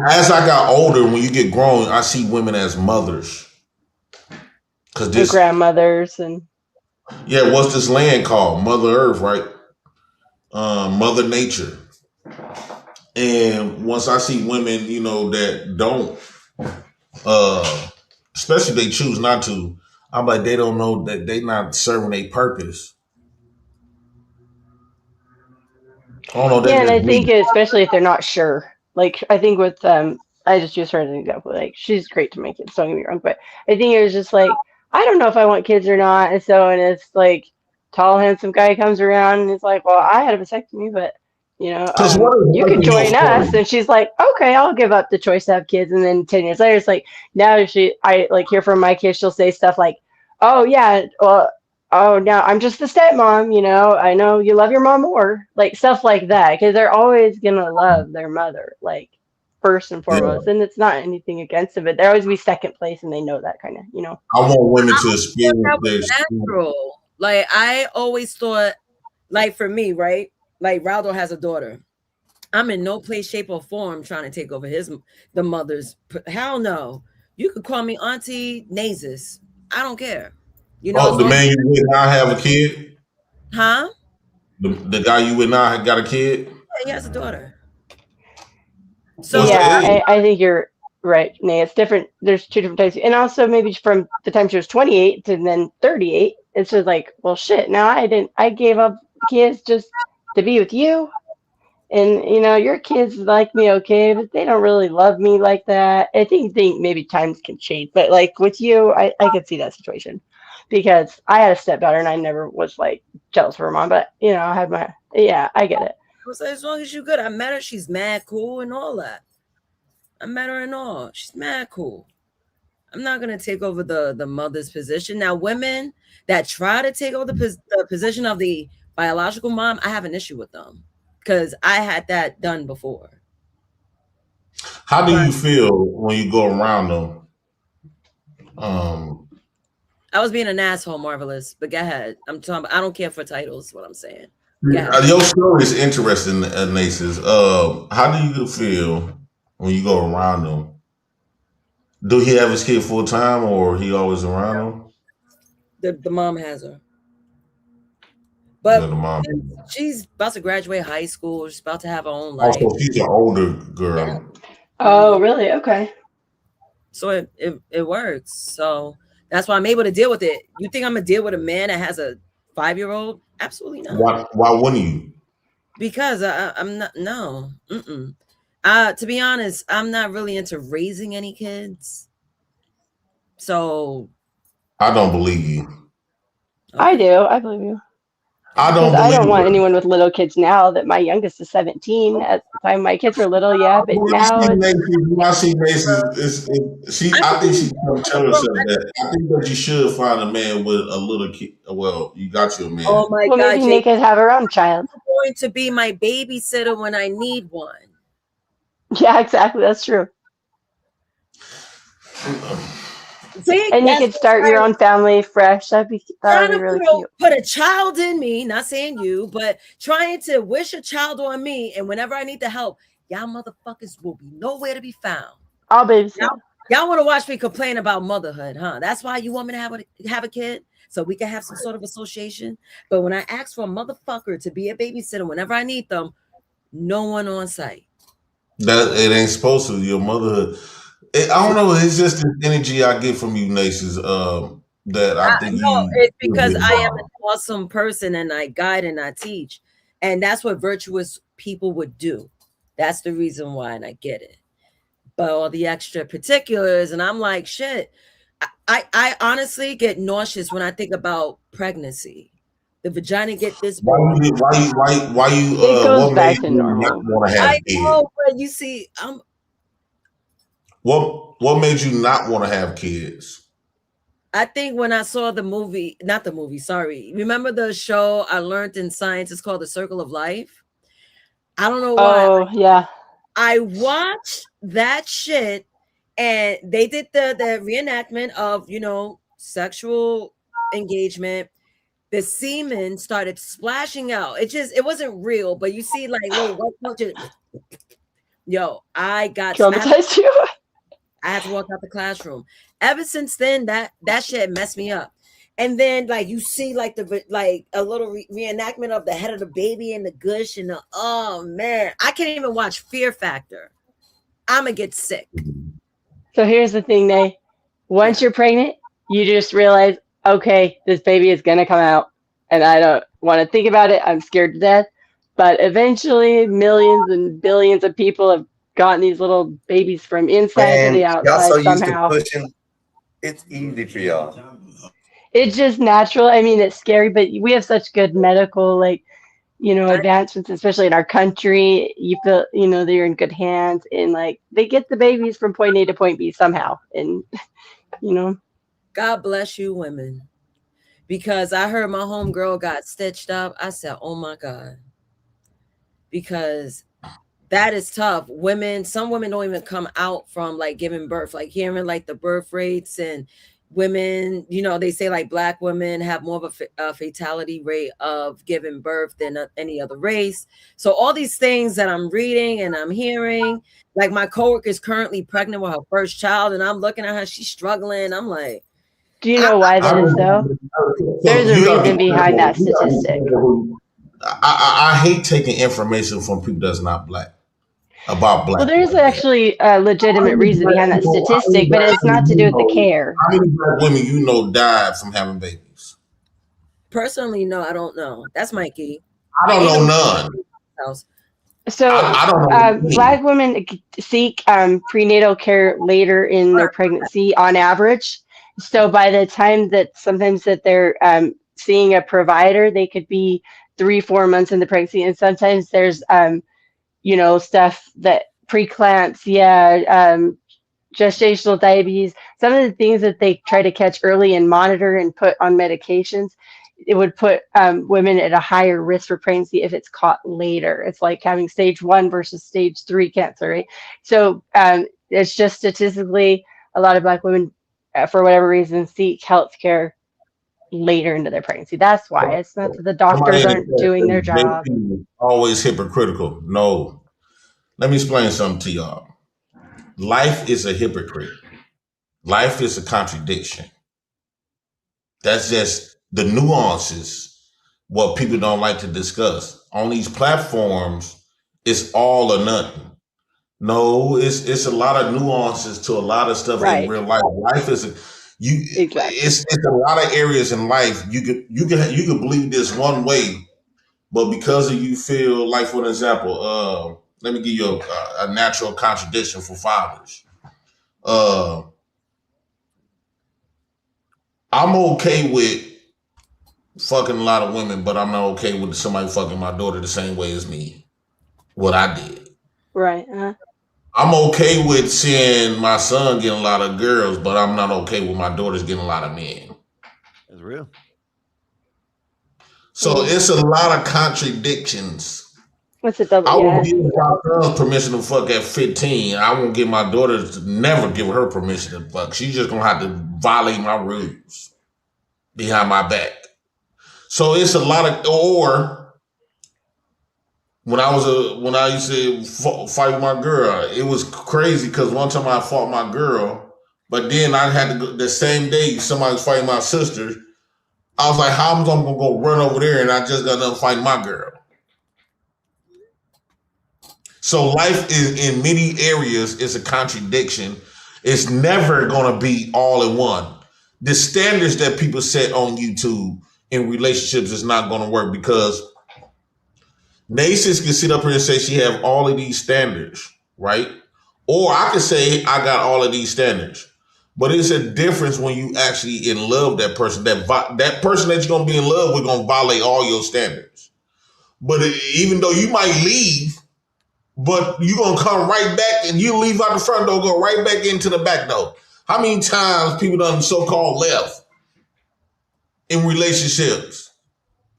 as I got older, when you get grown, I see women as mothers. Cause the grandmothers and what's this land called? Mother Earth, right? Mother Nature. And once I see women, that don't, especially if they choose not to, I'm like, they don't know that they not serving a purpose. I don't know. That's yeah, and just I me. think especially if they're not sure. Like I think with I just use her as an example. Like she's great to make kids, don't get me wrong, but I think it was just like I don't know if I want kids or not. And it's like tall, handsome guy comes around and he's like, well, I had a vasectomy, but Because what is you life could in your join us. 40s? And she's like, okay, I'll give up the choice to have kids. And then 10 years later, it's like now I like hear from my kids, she'll say stuff like, oh yeah, well, oh, now I'm just a stepmom, I know you love your mom more, like stuff like that, because they're always gonna love their mother, like first and Yeah. foremost. And it's not anything against it, but they always be second place, and they know that kind of, I want women to That experience was this. natural. Like I always thought, like for me, right? Like Raldo has a daughter. I'm in no place, shape, or form trying to take over the mother's. Hell no. You could call me Auntie Nazis. I don't care. Oh, As the long man as, you would not have a kid? huh? The guy you would not have got a kid? Yeah, he has a daughter. What's So the age? Yeah, I think you're right, Nay. It's different. There's 2 different types, and also maybe from the time she was 28 to then 38, it's just like, well, shit. Now I gave up kids just to be with you, and your kids like me, okay, but they don't really love me like that. I think maybe times can change, but like with you, I could see that situation because I had a stepdaughter and I never was like jealous of her mom, but I had I get it. I was like, as long as you're good. I met her. She's mad cool and all that. I met her and all. She's mad cool. I'm not gonna take over the mother's position. Now, women that try to take over the position of the biological mom, I have an issue with them because I had that done before. How do you feel when you go around them? I was being an asshole, Marvelous, but go ahead. I'm talking. I don't care for titles. What I'm saying. Go ahead. Your story is interesting, Naces. How do you feel when you go around them? Do he have his kid full time, or he always around them? The mom has her, but the mom. she's about to graduate high school. She's about to have her own life. Also, she's an older girl. Yeah. Oh, really? Okay. So it works. So that's why I'm able to deal with it. You think I'm gonna deal with a man that has a 5-year-old? Absolutely not. Why wouldn't you? Because I'm not. No. To be honest, I'm not really into raising any kids. So I don't believe you. Okay. I do. I believe you. Because I don't want anyone with little kids now. That my youngest is 17. At the time my kids were little, yeah, but now I see Mace I think she tell herself that. I think that you should find a man with a little kid. Well, you got your man. Oh my well, God, maybe Nick could have her own child. Going to be my babysitter when I need one. Yeah, exactly. That's true. See, and you could start your own family fresh. That would be really cute. Put a child in me, not saying you, but trying to wish a child on me, and whenever I need the help, y'all motherfuckers will be nowhere to be found. I'll babysit. Y'all want to watch me complain about motherhood, huh? That's why you want me to have a kid, so we can have some sort of association. But when I ask for a motherfucker to be a babysitter whenever I need them, no one on site. That it ain't supposed to. Your motherhood. I don't know. It's just the energy I get from you, Naces. That I think it's because I am an awesome person and I guide and I teach, and that's what virtuous people would do. That's the reason why, and I get it. But all the extra particulars, and I'm like, shit. I honestly get nauseous when I think about pregnancy. The vagina get this big. Why you? It goes back to normal. Want to have I know, but you see, What made you not want to have kids? I think when I saw the movie, not the movie, sorry. Remember the show I learned in science? It's called The Circle of Life. I don't know why. Oh, yeah. I watched that shit and they did the reenactment of, sexual engagement. The semen started splashing out. It wasn't real, but you see like little white culture. Yo, I got traumatized you. I had to walk out the classroom. Ever since then, that shit messed me up. And then like you see like a little reenactment of the head of the baby and the gush and oh man, I can't even watch Fear Factor. I'ma get sick. So here's the thing, Nay. Once you're pregnant, you just realize, okay, this baby is gonna come out, and I don't want to think about it. I'm scared to death. But eventually, millions and billions of people have gotten these little babies from inside to the outside y'all so somehow. Used to pushing. It's easy for y'all. It's just natural. I mean, it's scary, but we have such good medical, advancements, especially in our country. You feel, that you're in good hands, and like they get the babies from point A to point B somehow, and God bless you, women, because I heard my homegirl got stitched up. I said, "Oh my God," because that is tough. Some women don't even come out from like giving birth, like hearing like the birth rates and women, they say like Black women have more of a fatality rate of giving birth than any other race. So all these things that I'm reading and I'm hearing, like my coworker is currently pregnant with her first child, and I'm looking at her, she's struggling. I'm like, do you know why that is though? There's a reason behind that statistic. I hate taking information from people that's not Black. About Black. Well, there's actually a legitimate reason behind that statistic, but it's not to do with the care. How many Black women died from having babies? Personally, no, I don't know. That's Mikey. I don't know none. So I don't know Black women seek prenatal care later in their pregnancy on average. So by the time that sometimes that they're seeing a provider, they could be 3-4 months in the pregnancy, and sometimes there's stuff that preeclampsia, gestational diabetes, some of the things that they try to catch early and monitor and put on medications, it would put women at a higher risk for pregnancy if it's caught later. It's like having stage 1 versus stage 3 cancer, right? So it's just statistically a lot of Black women, for whatever reason, seek healthcare later into their pregnancy. That's why. It's not that the doctors aren't doing their job. Always hypocritical. No. Let me explain something to y'all. Life is a hypocrite. Life is a contradiction. That's just the nuances, what people don't like to discuss. On these platforms, it's all or nothing. No, it's a lot of nuances to a lot of stuff in real life. Life is it's a lot of areas in life you could believe this one way, but because of you feel like, for example, let me give you a natural contradiction for fathers. I'm okay with fucking a lot of women, but I'm not okay with somebody fucking my daughter the same way as me. What I did. Right. I'm okay with seeing my son getting a lot of girls, but I'm not okay with my daughters getting a lot of men. That's real. So it's a lot of contradictions. What's a double? I Yeah. won't give my sons permission to fuck at 15. I won't give my daughter to never give her permission to fuck. She's just gonna have to violate my rules behind my back. So it's a lot of, or when I used to fight with my girl, it was crazy because one time I fought my girl, but then I had to go the same day somebody was fighting my sister. I was like, how am I gonna go run over there and I just got done fighting my girl? So life is in many areas is a contradiction. It's never gonna be all in one. The standards that people set on YouTube in relationships is not gonna work because Nations can sit up here and say she have all of these standards, right? Or I can say I got all of these standards. But it's a difference when you actually in love that person. That person that you're gonna be in love with gonna violate all your standards. But even though you might leave, but you're gonna come right back and you leave out the front door, go right back into the back door. How many times people done so-called left in relationships?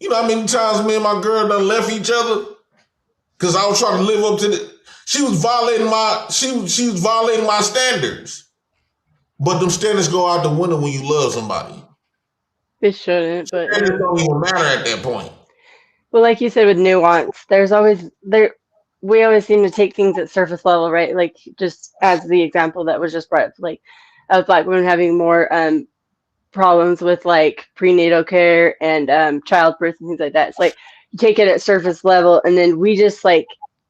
You know how many times me and my girl done left each other? Because I was trying to live up to she was violating my standards. But them standards go out the window when you love somebody. It shouldn't, but standards don't even matter at that point. Well, like you said, with nuance, we always seem to take things at surface level, right? Like just as the example that was just brought up, like of Black women having more problems with like prenatal care and childbirth and things like that. It's like you take it at surface level, and then we just like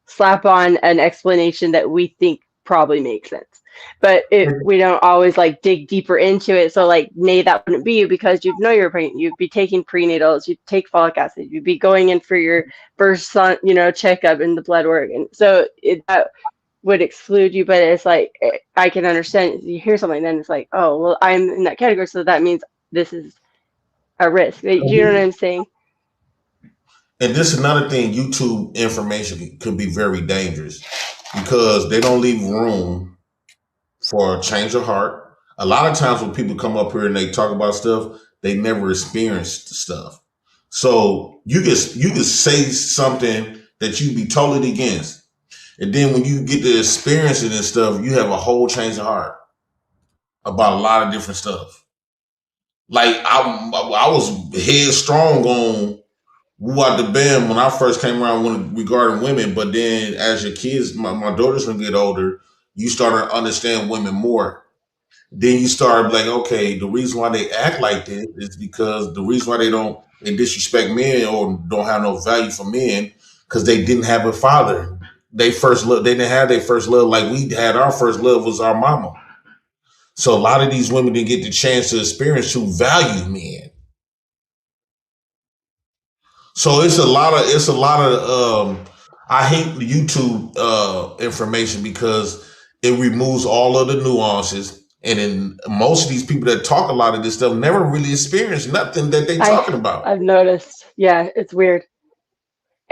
slap on an explanation that we think probably makes sense. But we don't always like dig deeper into it. So like, nay, that wouldn't be you because you'd know you're pregnant. You'd be taking prenatals. You'd take folic acid. You'd be going in for your first son, checkup and the blood work. And so that would exclude you. But it's like, I can understand. You hear something, then it's like, oh, well, I'm in that category. So that means this is a risk. Do you know what I'm saying? And this is another thing, YouTube information could be very dangerous because they don't leave room for a change of heart. A lot of times when people come up here and they talk about stuff, they never experienced stuff. So you can say something that you be totally against. And then when you get to experience it and stuff, you have a whole change of heart about a lot of different stuff. Like I was headstrong on woo out the band when I first came around regarding women, but then as your kids, my daughters gonna get older, you start to understand women more. Then you start like, okay, the reason why they act like this is because the reason why they disrespect men or don't have no value for men because they didn't have a father. They didn't have their first love like we had. Our first love was our mama. So a lot of these women didn't get the chance to experience who value men. So it's a lot of I hate the YouTube information because it removes all of the nuances. And then most of these people that talk a lot of this stuff never really experienced nothing that they talking about. I've noticed. Yeah, it's weird.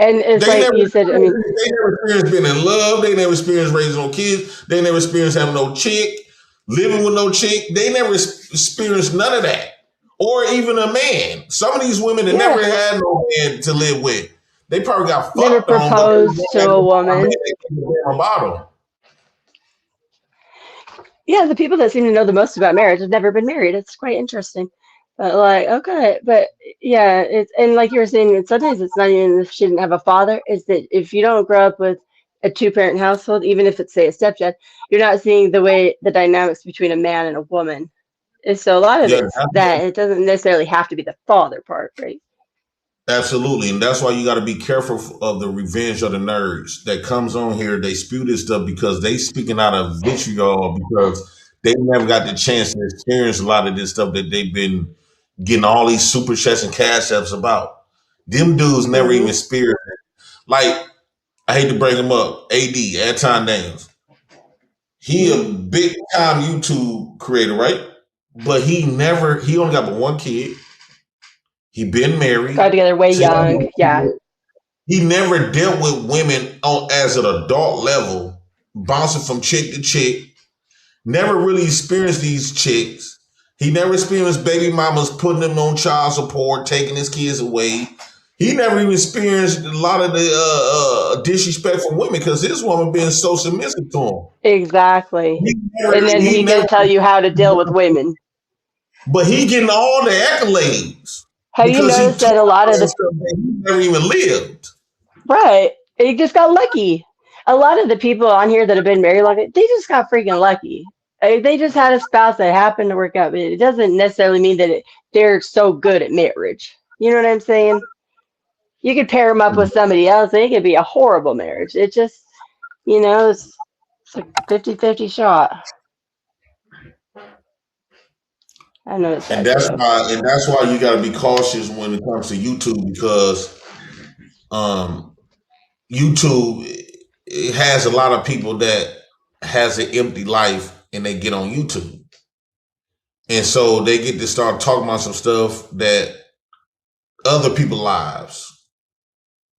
And it's like you said, I mean, they never experienced being in love. They never experienced raising no kids. They never experienced having no chick, living with no chick. They never experienced none of that. Or even a man. Some of these women that never had no man to live with. They probably got fucked never proposed to a woman. Yeah, the people that seem to know the most about marriage have never been married. It's quite interesting. But like, okay, but yeah, it's and like you were saying, sometimes it's not even if she didn't have a father. Is that if you don't grow up with a two-parent household, even if it's say a stepdad, you're not seeing the dynamics between a man and a woman. And so a lot of it's that it doesn't necessarily have to be the father part, right? Absolutely. And that's why you got to be careful of the revenge of the nerds that comes on here. They spew this stuff because they speaking out of vitriol because they never got the chance to experience a lot of this stuff that they've been getting all these super chats and cash apps about. Them dudes never even experienced it. Like, I hate to bring him up, Anton Daniels. He a big time YouTube creator, right? But he only got but one kid. He been married. Got together way young. Yeah. He never dealt with women as an adult level, bouncing from chick to chick. Never really experienced these chicks. He never experienced baby mamas putting him on child support, taking his kids away. He never even experienced a lot of the disrespect from women because his woman being so submissive to him. Exactly. And then he can tell you how to deal with women. But he getting all the accolades. Have you noticed that a lot of the stuff that he never even lived? Right. He just got lucky. A lot of the people on here that have been married long, they just got freaking lucky. They just had a spouse that happened to work out. But it doesn't necessarily mean that they're so good at marriage. You know what I'm saying? You could pair them up with somebody else, and it could be a horrible marriage. It just, it's a 50-50 shot. I know it's and that's why you got to be cautious when it comes to YouTube because YouTube it has a lot of people that has an empty life and they get on YouTube. And so they get to start talking about some stuff that other people's lives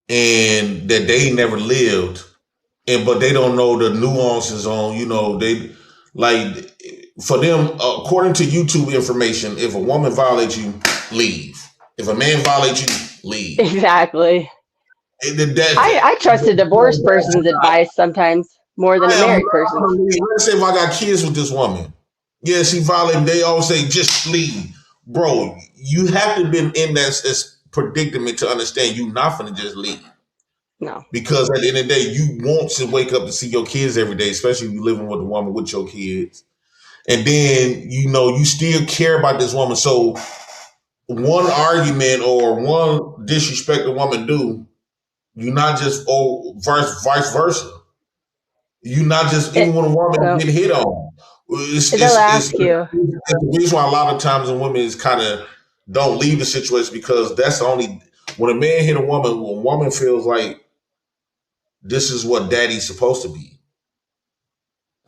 and that they never lived. But they don't know the nuances on, they like for them, according to YouTube information, if a woman violates you, leave. If a man violates you, leave. Exactly. I trust a divorced person's advice sometimes more than a married person. Let's say if I got kids with this woman, yeah, she violated. They always say just leave, bro. You have to have been in that predicament to understand you're not gonna just leave. No, because at the end of the day, you want to wake up to see your kids every day, especially if you're living with a woman with your kids, and then you still care about this woman. So one argument or one disrespect a woman do. You're not just vice versa. You're not just even when a woman get hit on. They'll ask you. It's the reason why a lot of times when women is kind of don't leave the situation because that's the only when a man hit a woman feels like this is what daddy's supposed to be.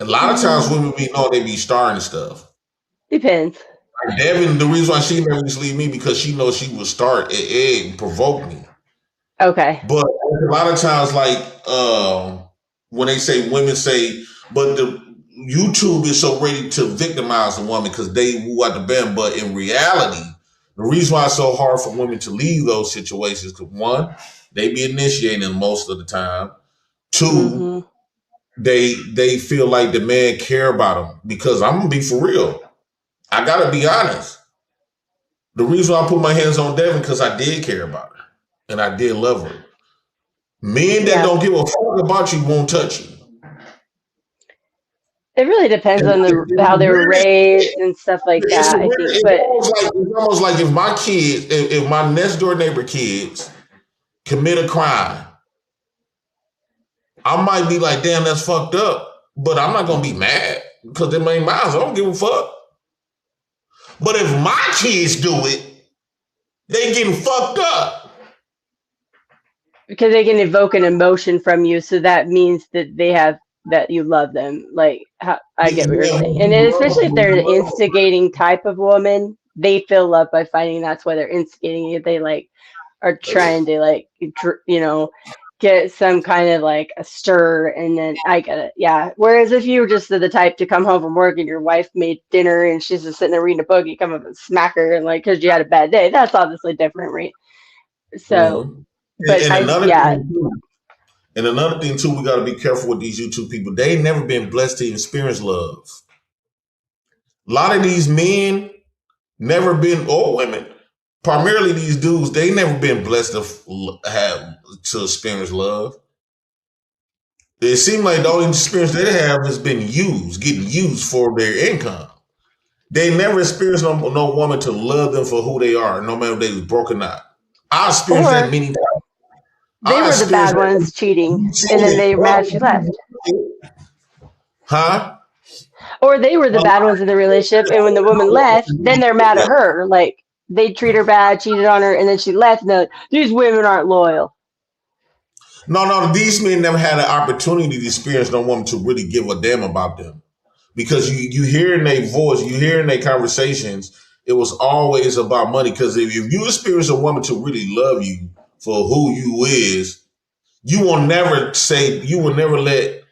A lot of times women they be starring stuff. Depends. Like Devin, the reason why she never used to leave me because she knows she would start and provoke me. Okay. But a lot of times, like when they say women say, but the YouTube is so ready to victimize a woman because they woo out the band. But in reality, the reason why it's so hard for women to leave those situations because one, they be initiating most of the time. Two, they feel like the man care about them because I'm gonna be for real. I gotta be honest. The reason why I put my hands on Devin because I did care about her and I did love her. Men that don't give a fuck about you won't touch you. It really depends on how they were raised and stuff like that. I think, it's almost like if my kids, if my next door neighbor kids commit a crime, I might be like, damn, that's fucked up. But I'm not gonna be mad because them ain't mine. So I don't give a fuck. But if my kids do it, they getting fucked up. Because they can evoke an emotion from you, so that means that you love them. Like I get what you're saying, and especially if they're an instigating type of woman, they feel love by fighting. That's why they're instigating. If they are trying to get some kind of a stir, and then I get it. Yeah. Whereas if you were just the type to come home from work and your wife made dinner and she's just sitting there reading a book, you come up and smack her and because you had a bad day. That's obviously different, right? So. But another thing too, we got to be careful with these YouTube people. They ain't never been blessed to experience love. A lot of these men never been, or women, primarily these dudes, they never been blessed to experience love. It seems like the only experience they have has been getting used for their income. They never experienced no woman to love them for who they are, no matter if they was broke or not. I experienced that many times. They were the bad ones cheating, and then they were mad she left. Huh? Or they were the bad ones in the relationship, and when the woman left, then they're mad at her. Like, they treat her bad, cheated on her, and then she left, and they're like, these women aren't loyal. No, these men never had an opportunity to experience no woman to really give a damn about them. Because you hear in their voice, you hear in their conversations, it was always about money. Because if you experience a woman to really love you for who you is, you will never let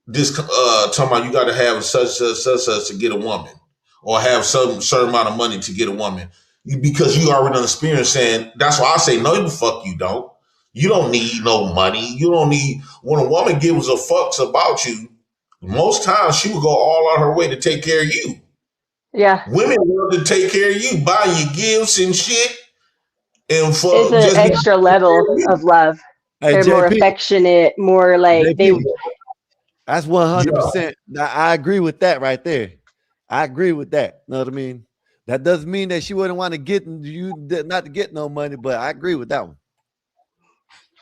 this talking about you got to have such to get a woman, or have some certain amount of money to get a woman, because you already experienced saying. That's why I say no. The fuck you don't. You don't need no money. You don't need. When a woman gives a fucks about you, most times she will go all out her way to take care of you. Yeah. Women love to take care of you, buy you gifts and shit, and for It's an extra level of love. Hey, They're more JP. affectionate, more like JP, that's 100%. I agree with that right there. I agree with that. Know what I mean? That doesn't mean that she wouldn't want to get you not to get no money, but I agree with that one.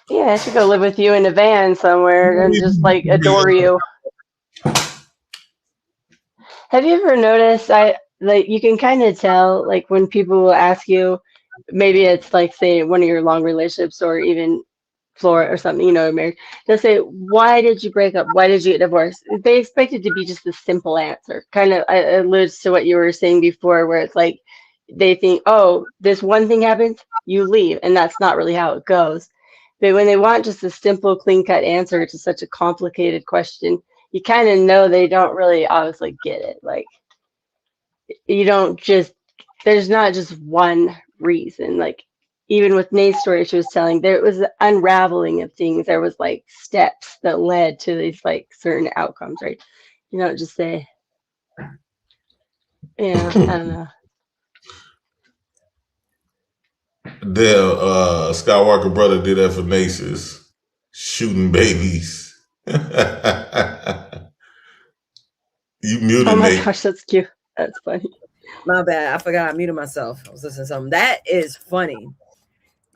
Yeah, I should go live with you in a van somewhere and just like adore you. Have you ever noticed you can kind of tell like when people will ask you, maybe it's like say one of your long relationships or even Flora or something, you know, married, they'll say, why did you break up? Why did you get divorced? They expect it to be just a simple answer. Kind of alludes to what you were saying before, where it's like they think, oh, this one thing happens, you leave, and that's not really how it goes. But when they want just a simple, clean-cut answer to such a complicated question, you kind of know they don't really obviously get it. Like, you don't just, there's not just one reason. Like, even with Nate's story she was telling, there was an unraveling of things. There was like steps that led to these like certain outcomes, right? You don't just say, yeah, I don't know. Skywalker brother did that for Naces, shooting babies. You muted, Oh my Nate. gosh, that's cute. That's funny. My bad. I forgot I muted myself. I was listening to something. That is funny.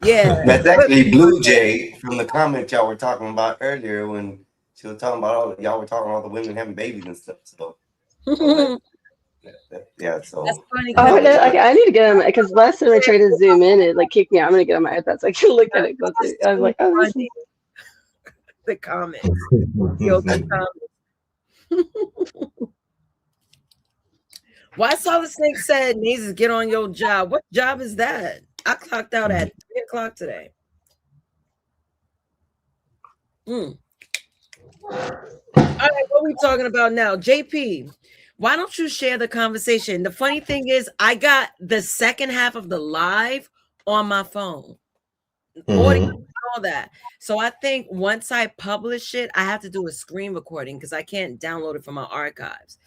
Yeah. That's actually Blue Jay from the comment y'all were talking about earlier when she was talking about y'all were talking about the women having babies and stuff. So yeah, so that's funny. I need to get them because last time I tried to zoom in, it like kicked me out. I'm gonna get on my iPad so I can look at it closer. I was like, oh, this is... the comments. Yo, the comments. Why Solid Snake said needs to get on your job? What job is that? I clocked out at 3 o'clock today. All right, what are we talking about now? JP, why don't you share the conversation? The funny thing is, I got the second half of the live on my phone. Audio and all that. So I think once I publish it, I have to do a screen recording because I can't download it from my archives.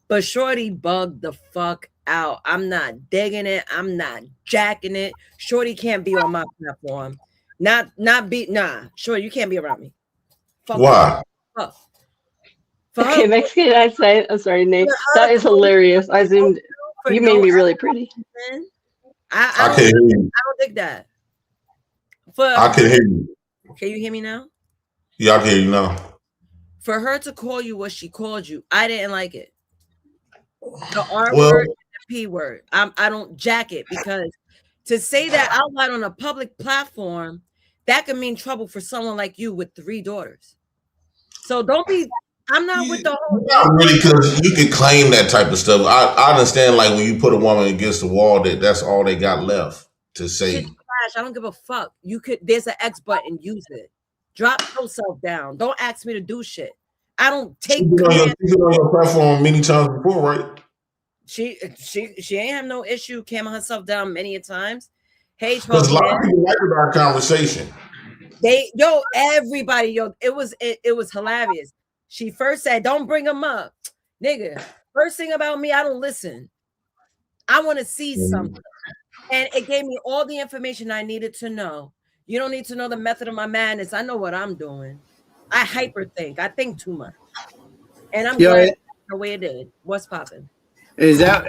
But Shorty bugged the fuck out. I'm not digging it. I'm not jacking it. Shorty can't be on my platform. Shorty, you can't be around me. Fuck. Why? Fuck. Okay, Mexican accent. I'm sorry, Nate. That is hilarious. I zoomed. You made me really pretty. I can't hear you. I don't think that. I can hear you. Can you hear me now? Yeah, I can hear you now. For her to call you what she called you, I didn't like it. The R word and the P word. I don't jack it because to say that out loud on a public platform, that could mean trouble for someone like you with 3 daughters. So don't be. I'm not with the whole. Not really, because you can claim that type of stuff. I understand, like when you put a woman against the wall, that's all they got left to say. Shit's trash. I don't give a fuck. You could. There's an X button. Use it. Drop yourself down. Don't ask me to do shit. I don't take. She's been on your platform many times before, right? She ain't have no issue camming herself down many a times. Hey, because a lot of people liked our conversation. Everybody, it was hilarious. She first said, "Don't bring him up, nigga." First thing about me, I don't listen. I want to see something, and it gave me all the information I needed to know. You don't need to know the method of my madness. I know what I'm doing. I hyperthink. I think too much, and I'm glad the way it did. What's popping? Is that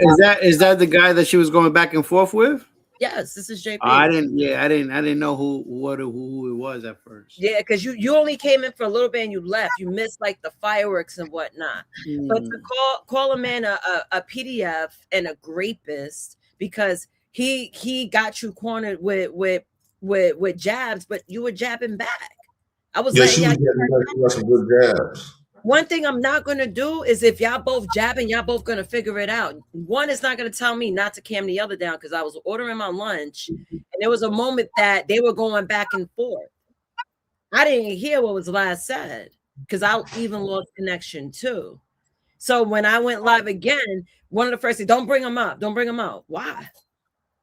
the guy that she was going back and forth with? Yes, this is JP. I didn't know who it was at first. Yeah, because you only came in for a little bit and you left. You missed like the fireworks and whatnot. But to call a man a PDF and a grapist because he got you cornered with jabs, but you were jabbing back. I was she was some good jabs. One thing I'm not gonna do is if y'all both jabbing, y'all both gonna figure it out. One is not gonna tell me not to cam the other down because I was ordering my lunch and there was a moment that they were going back and forth. I didn't hear what was last said because I even lost connection too. So when I went live again, one of the first things, don't bring them up. Don't bring them out. Why?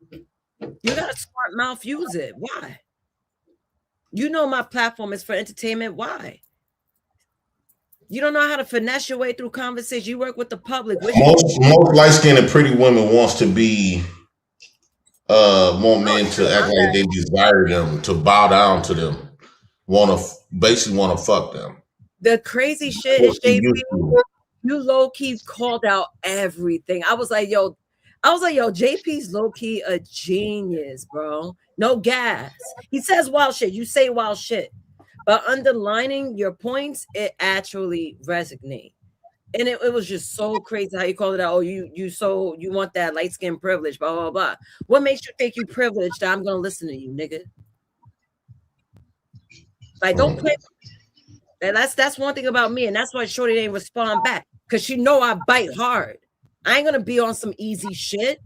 You got a smart mouth, use it. Why? You know my platform is for entertainment. Why? You don't know how to finesse your way through conversation. You work with the public. Most light-skinned and pretty women wants to be want men to act like they desire them, to bow down to them, basically want to fuck them. The crazy shit is JP, you low-key called out everything. I was like, yo, JP's low-key a genius, bro. No gas. He says wild shit. You say wild shit. But underlining your points, it actually resonates. And it was just so crazy how you called it out. Oh, you want that light skin privilege, blah, blah, blah. What makes you think you privileged that I'm gonna listen to you, nigga? Like, don't play. And that's one thing about me, and that's why Shorty didn't respond back. Cause she know I bite hard. I ain't gonna be on some easy shit.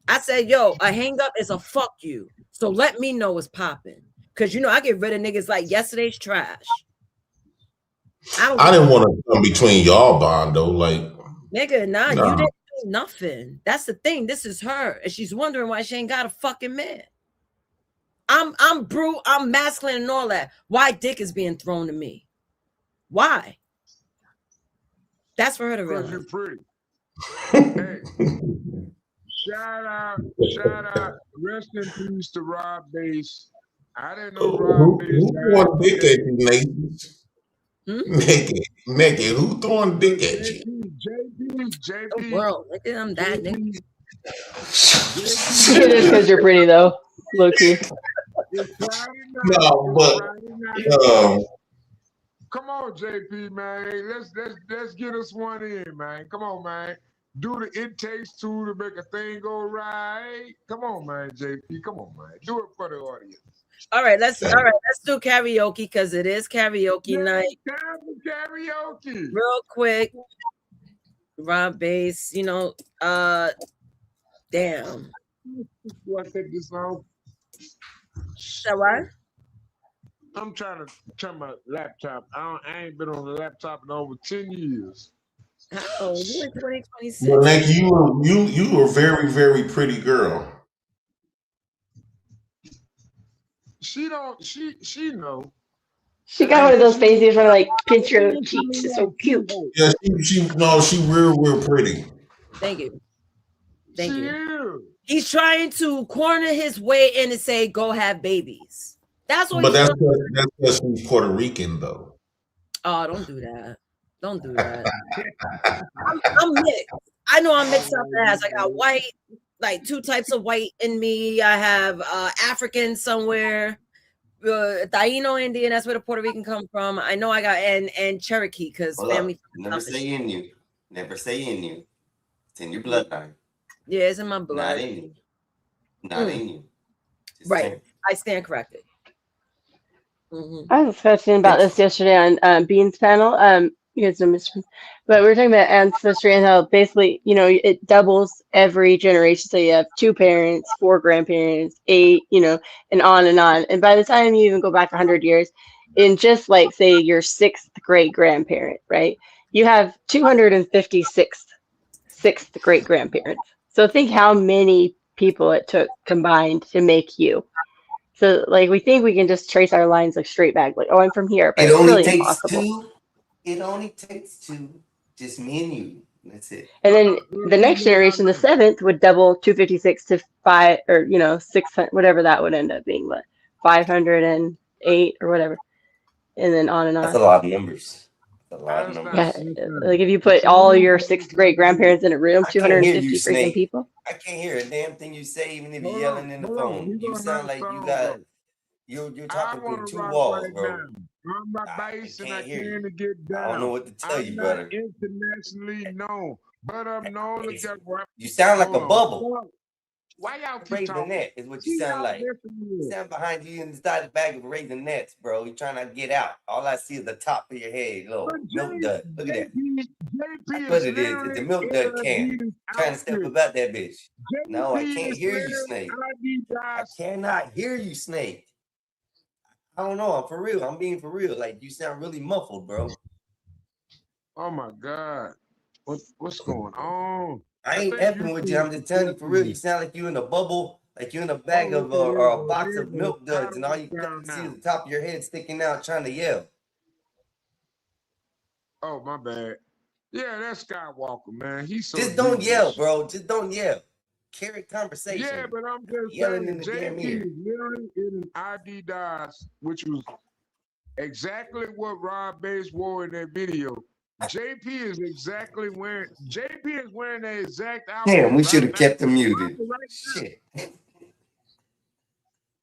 I said, yo, a hang up is a fuck you. So let me know what's popping. Cause you know I get rid of niggas like yesterday's trash. I didn't want to come between y'all bond though. Like, nigga, nah, you didn't do nothing. That's the thing. This is her, and she's wondering why she ain't got a fucking man. I'm brute, I'm masculine and all that. Why dick is being thrown to me? Why? That's for her to realize. Because you're pretty. Hey, shout out, rest in peace to Rob Bass. I didn't know Rob Bass. Who throwing dick at you, Nathan? Naked. Who throwing dick at you? JP. The world. Look at him, that nigga. It is because you're pretty though, low key. No, but come on, JP, man. Let's get us one in, man. Come on, man. Do the it takes two to make a thing go right. Come on, man, JP. Come on, man. Do it for the audience. All right, let's do karaoke because it is karaoke night. Time for karaoke. Real quick. Rob Bass, damn. Do I take this off? That what? I'm trying to turn my laptop. I ain't been on the laptop in over 10 years. Oh, you in 2026? Well, Nick, you were a very, very pretty girl. She know. She got one of those faces where like pinch your cheeks. It's so cute. Yeah, she real pretty. Thank you. Thank you. He's trying to corner his way in and say, "Go have babies." That's what. But that's because she's Puerto Rican, though. Oh, don't do that. Don't do that. I'm mixed. I know I'm mixed up ass. I got white, like 2 types of white in me. I have African somewhere. Taino Indian, that's where the Puerto Rican come from. I know I got and Cherokee because family. Never say in you. Never say in you. It's in your bloodline. Yeah, it's in my blood. Not in you. Not in you. Just right. I stand corrected. Mm-hmm. I was discussing about this yesterday on Bean's panel. You guys know Mr. But we were talking about ancestry and how basically, it doubles every generation. So you have 2 parents, 4 grandparents, 8, and on and on. And by the time you even go back 100 years, in just like say your 6th great grandparent, right? You have 256 6th great grandparents. So think how many people it took combined to make you. So like we think we can just trace our lines like straight back, like, oh, I'm from here, but it it's only really takes impossible. 2. It only takes 2. Just me and you. That's it. And then the next generation, the 7th, would double 256 to 5 or 600, whatever that would end up being, but 508 or whatever, and then on and on. That's a lot of numbers. That's a lot of numbers. Yeah, like if you put all your 6th great grandparents in a room, 250 freaking people. I can't hear a damn thing you say, even if you're yelling in the phone. You sound like you got. You're talking through 2 walls, bro. I'm my bass and I hear can get down. I don't know what to tell you, brother. Internationally known, but I'm known. You sound like a bubble. Why y'all keep Raisinette talking? is what you sound like. You sound behind you inside the bag of Raisinets, bro. You're trying to get out. All I see is the top of your head, little milk dud. Look at that. That's what it is. It's a milk dud can. Trying to step about that bitch. No, I can't hear you, Snake. I cannot hear you, Snake. I don't know. I'm for real. I'm being for real. Like, you sound really muffled, bro. Oh my God. What's going on? I ain't effing with you. I'm just telling you for real. You sound like you in a bubble, like you in a bag of or a box of milk duds, and all you see is the top of your head sticking out, trying to yell. Oh, my bad. Yeah, that's Skywalker, man. He's so just don't devious. yell, bro. Just don't yell. Carry conversation. Yeah, but I'm just yelling saying, in the damn JP ear. is literally in an Adidas, which was exactly what Rob Bass wore in that video. JP is exactly wearing. JP is wearing the exact outfit. Damn, we should have right kept him now. muted. Right Shit.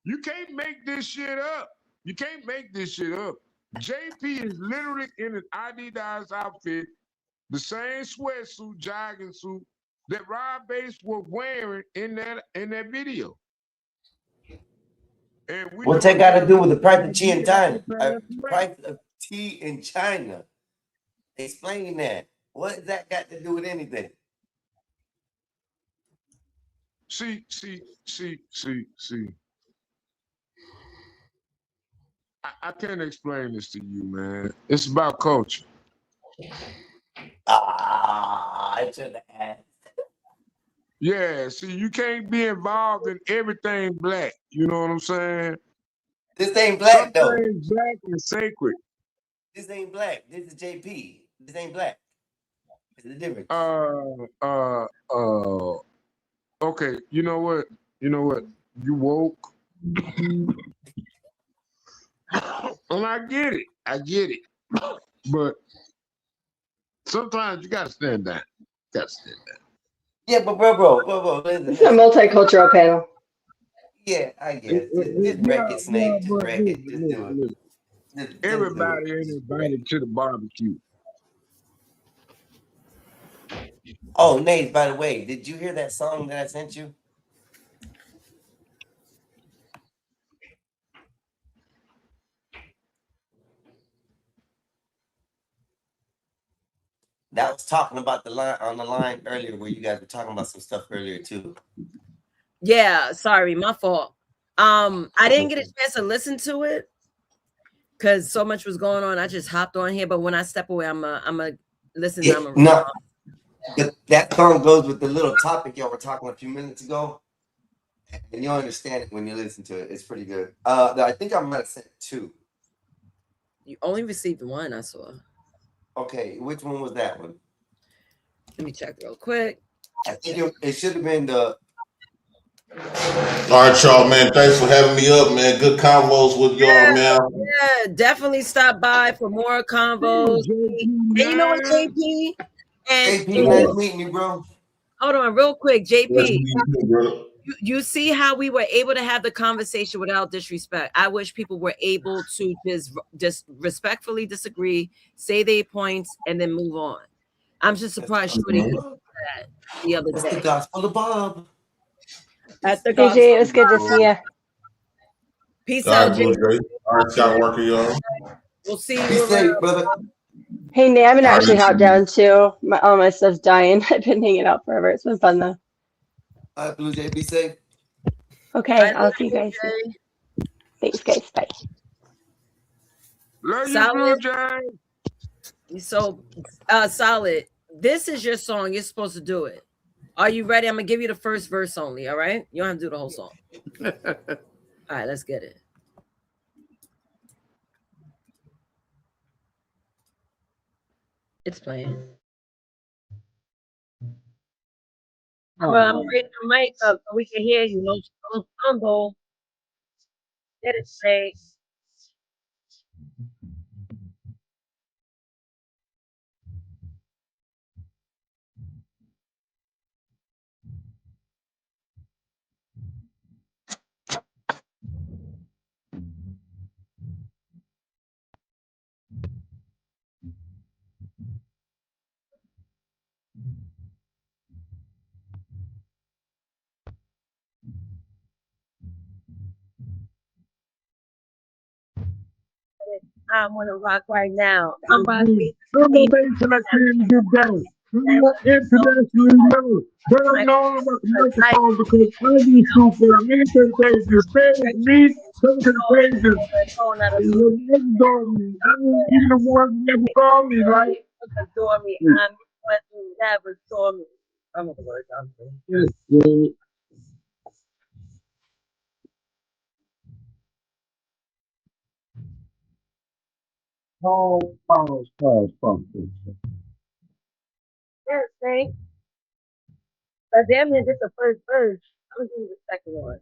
You can't make this shit up. You can't make this shit up. JP is literally in an Adidas outfit, the same sweatsuit, jogging suit that Rob Bass was wearing in that video. And we What's that got to do with the price of tea in China? Price of tea in China. Explain that. What that got to do with anything? See. I can't explain this to you, man. It's about culture. I should have asked. Yeah, see, you can't be involved in everything black. You know what I'm saying? This ain't black, though. Something black and sacred. This ain't black. This is JP. This ain't black. It's the difference. Okay, you know what? You woke. And I get it. But sometimes you gotta stand down. Yeah, but bro, listen. This is a multicultural panel. Yeah, I guess. Just wreck it, Snake. Just wreck it. Just do it. Everybody ain't invited to the barbecue. Oh, Nate, by the way, did you hear that song that I sent you? That was talking about the line earlier where you guys were talking about some stuff earlier too. Yeah, sorry, my fault. I didn't get a chance to listen to it because so much was going on. I just hopped on here, but when I step away, I'm a listen. Yeah, no, that song goes with the little topic y'all were talking a few minutes ago, and you'll understand it when you listen to it. It's pretty good. I think I might have sent 2. You only received 1, I saw. Okay, which one was that one? Let me check real quick. I think it should have been the. All right, y'all, man. Thanks for having me up, man. Good convos with y'all, man. Yeah, definitely stop by for more convos. And you know what, JP? And JP, nice meeting you, bro. Hold on, real quick, JP. Bro. You see how we were able to have the conversation without disrespect. I wish people were able to just respectfully disagree, say their points, and then move on. I'm just surprised you didn't do that the other day. That's the gospel of Bob. At the TG, it was good to see you. Peace All out, right, Blue Jay. All right, Skywalker, y'all. We'll see Be you safe, around. brother. Hey, Nate, I'm gonna actually hop down too. All my stuff's dying. I've been hanging out forever. It's been fun though. All right, Blue Jay, be safe. Okay, I'll see you guys. Thanks, guys. Bye. Love you, Blue Jay. So, Solid. This is your song. You're supposed to do it. Are you ready? I'm gonna give you the first verse only. All right. You don't have to do the whole song. All right. Let's get it. It's playing. Well, I might, we can hear you. No stumble. Let it say. I'm gonna rock right now. I'm about to be Information I couldn't get down. Internationally known. But I'm known about the microphone because I need to for a minute and take this bad meat, something pages. Even the ones who never saw me, like. Adore me. I'm what you never saw me. I'm gonna work on this. Yes, pause. Yes, thanks. But damn near just the first verse. I'm gonna do the second one.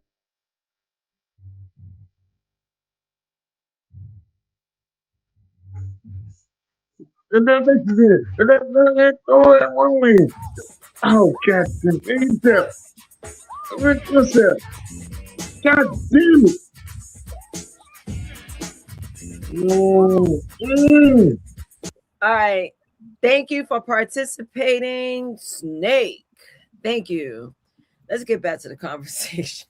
And then this is it. And then throw it one way. Oh, Captain Egypt. What's that? God damn it. All right. Thank you for participating, Snake. Thank you. Let's get back to the conversation.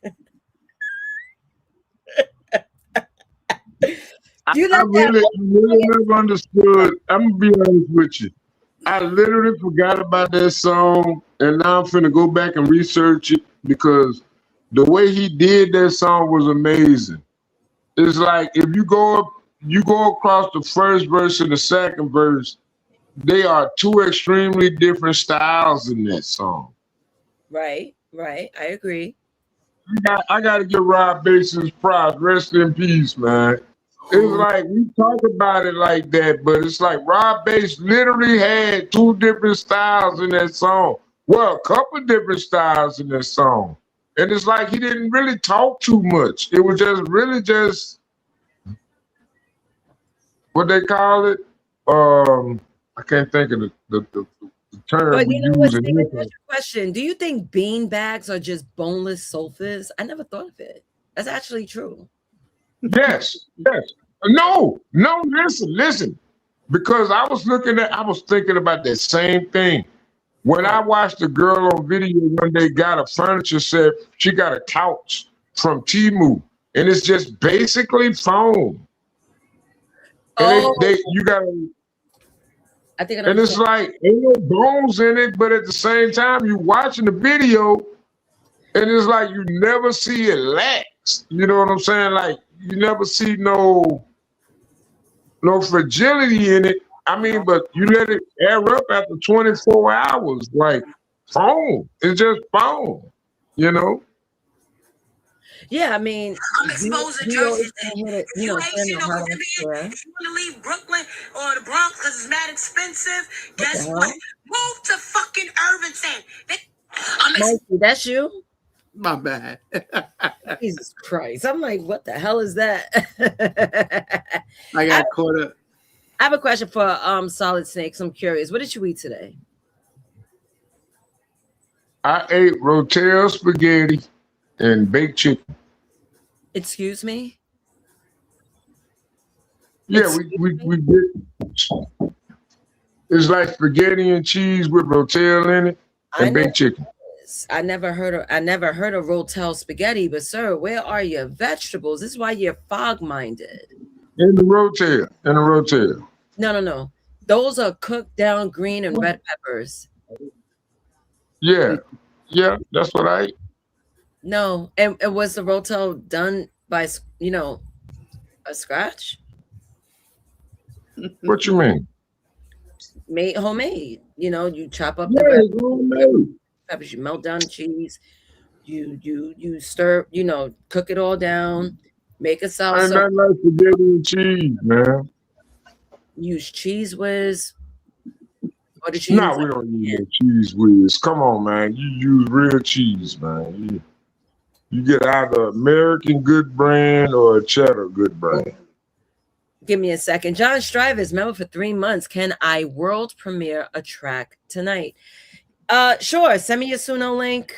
I really never understood. I'm gonna be honest with you. I literally forgot about that song, and now I'm finna go back and research it because the way he did that song was amazing. It's like if you go across the first verse and the second verse, they are two extremely different styles in that song. Right. I agree. I got to give Rob Basin's props. Rest in peace, man. It's like we talk about it like that, but it's like Rob Bass literally had two different styles in that song. Well, a couple different styles in that song. And it's like he didn't really talk too much. It was just what they call it. I can't think of the term But we you know what? use in Here's this. a question. Do you think bean bags are just boneless sofas? I never thought of it. That's actually true. Yes. No, listen. Because I was thinking about that same thing. When I watched a girl on video one day got a furniture set, she got a couch from Temu, and it's just basically foam. And you gotta. I think And it's like ain't no bones in it, but at the same time, you watching the video, and it's like you never see it lax. You know what I'm saying? Like you never see no fragility in it. I mean, but you let it air up after 24 hours, like foam. It's just foam, you know? Yeah, I mean, I'm exposing Jersey thing. If you ain't stand seen the no hard Caribbean, if you want to leave Brooklyn or the Bronx because it's mad expensive, guess hell? what? Move to fucking Irvington. Mikey, that's you? My bad. Jesus Christ. I'm like, what the hell is that? I got caught up. I have a question for Solid Snakes. I'm curious. What did you eat today? I ate rotel spaghetti and baked chicken. Excuse me? Yeah, we did. It's like spaghetti and cheese with rotel in it and baked chicken. I never heard of rotel spaghetti, but sir, where are your vegetables? This is why you're fog-minded. In the rotel. No. Those are cooked down green and red peppers. Yeah, that's what I ate. No, and was the rotel done by a scratch? What you mean? Made homemade. You chop up the peppers, you melt down the cheese, you stir, cook it all down, make a salsa. Ain't nothing like spaghetti and cheese, man. Use Cheese Whiz. Or did you No, we don't use no cheese whiz. Come on, man. You use real cheese, man. You get either American good brand or a cheddar good brand. Give me a second. John Strive is member for 3 months. Can I world premiere a track tonight? Sure. Send me your Suno link.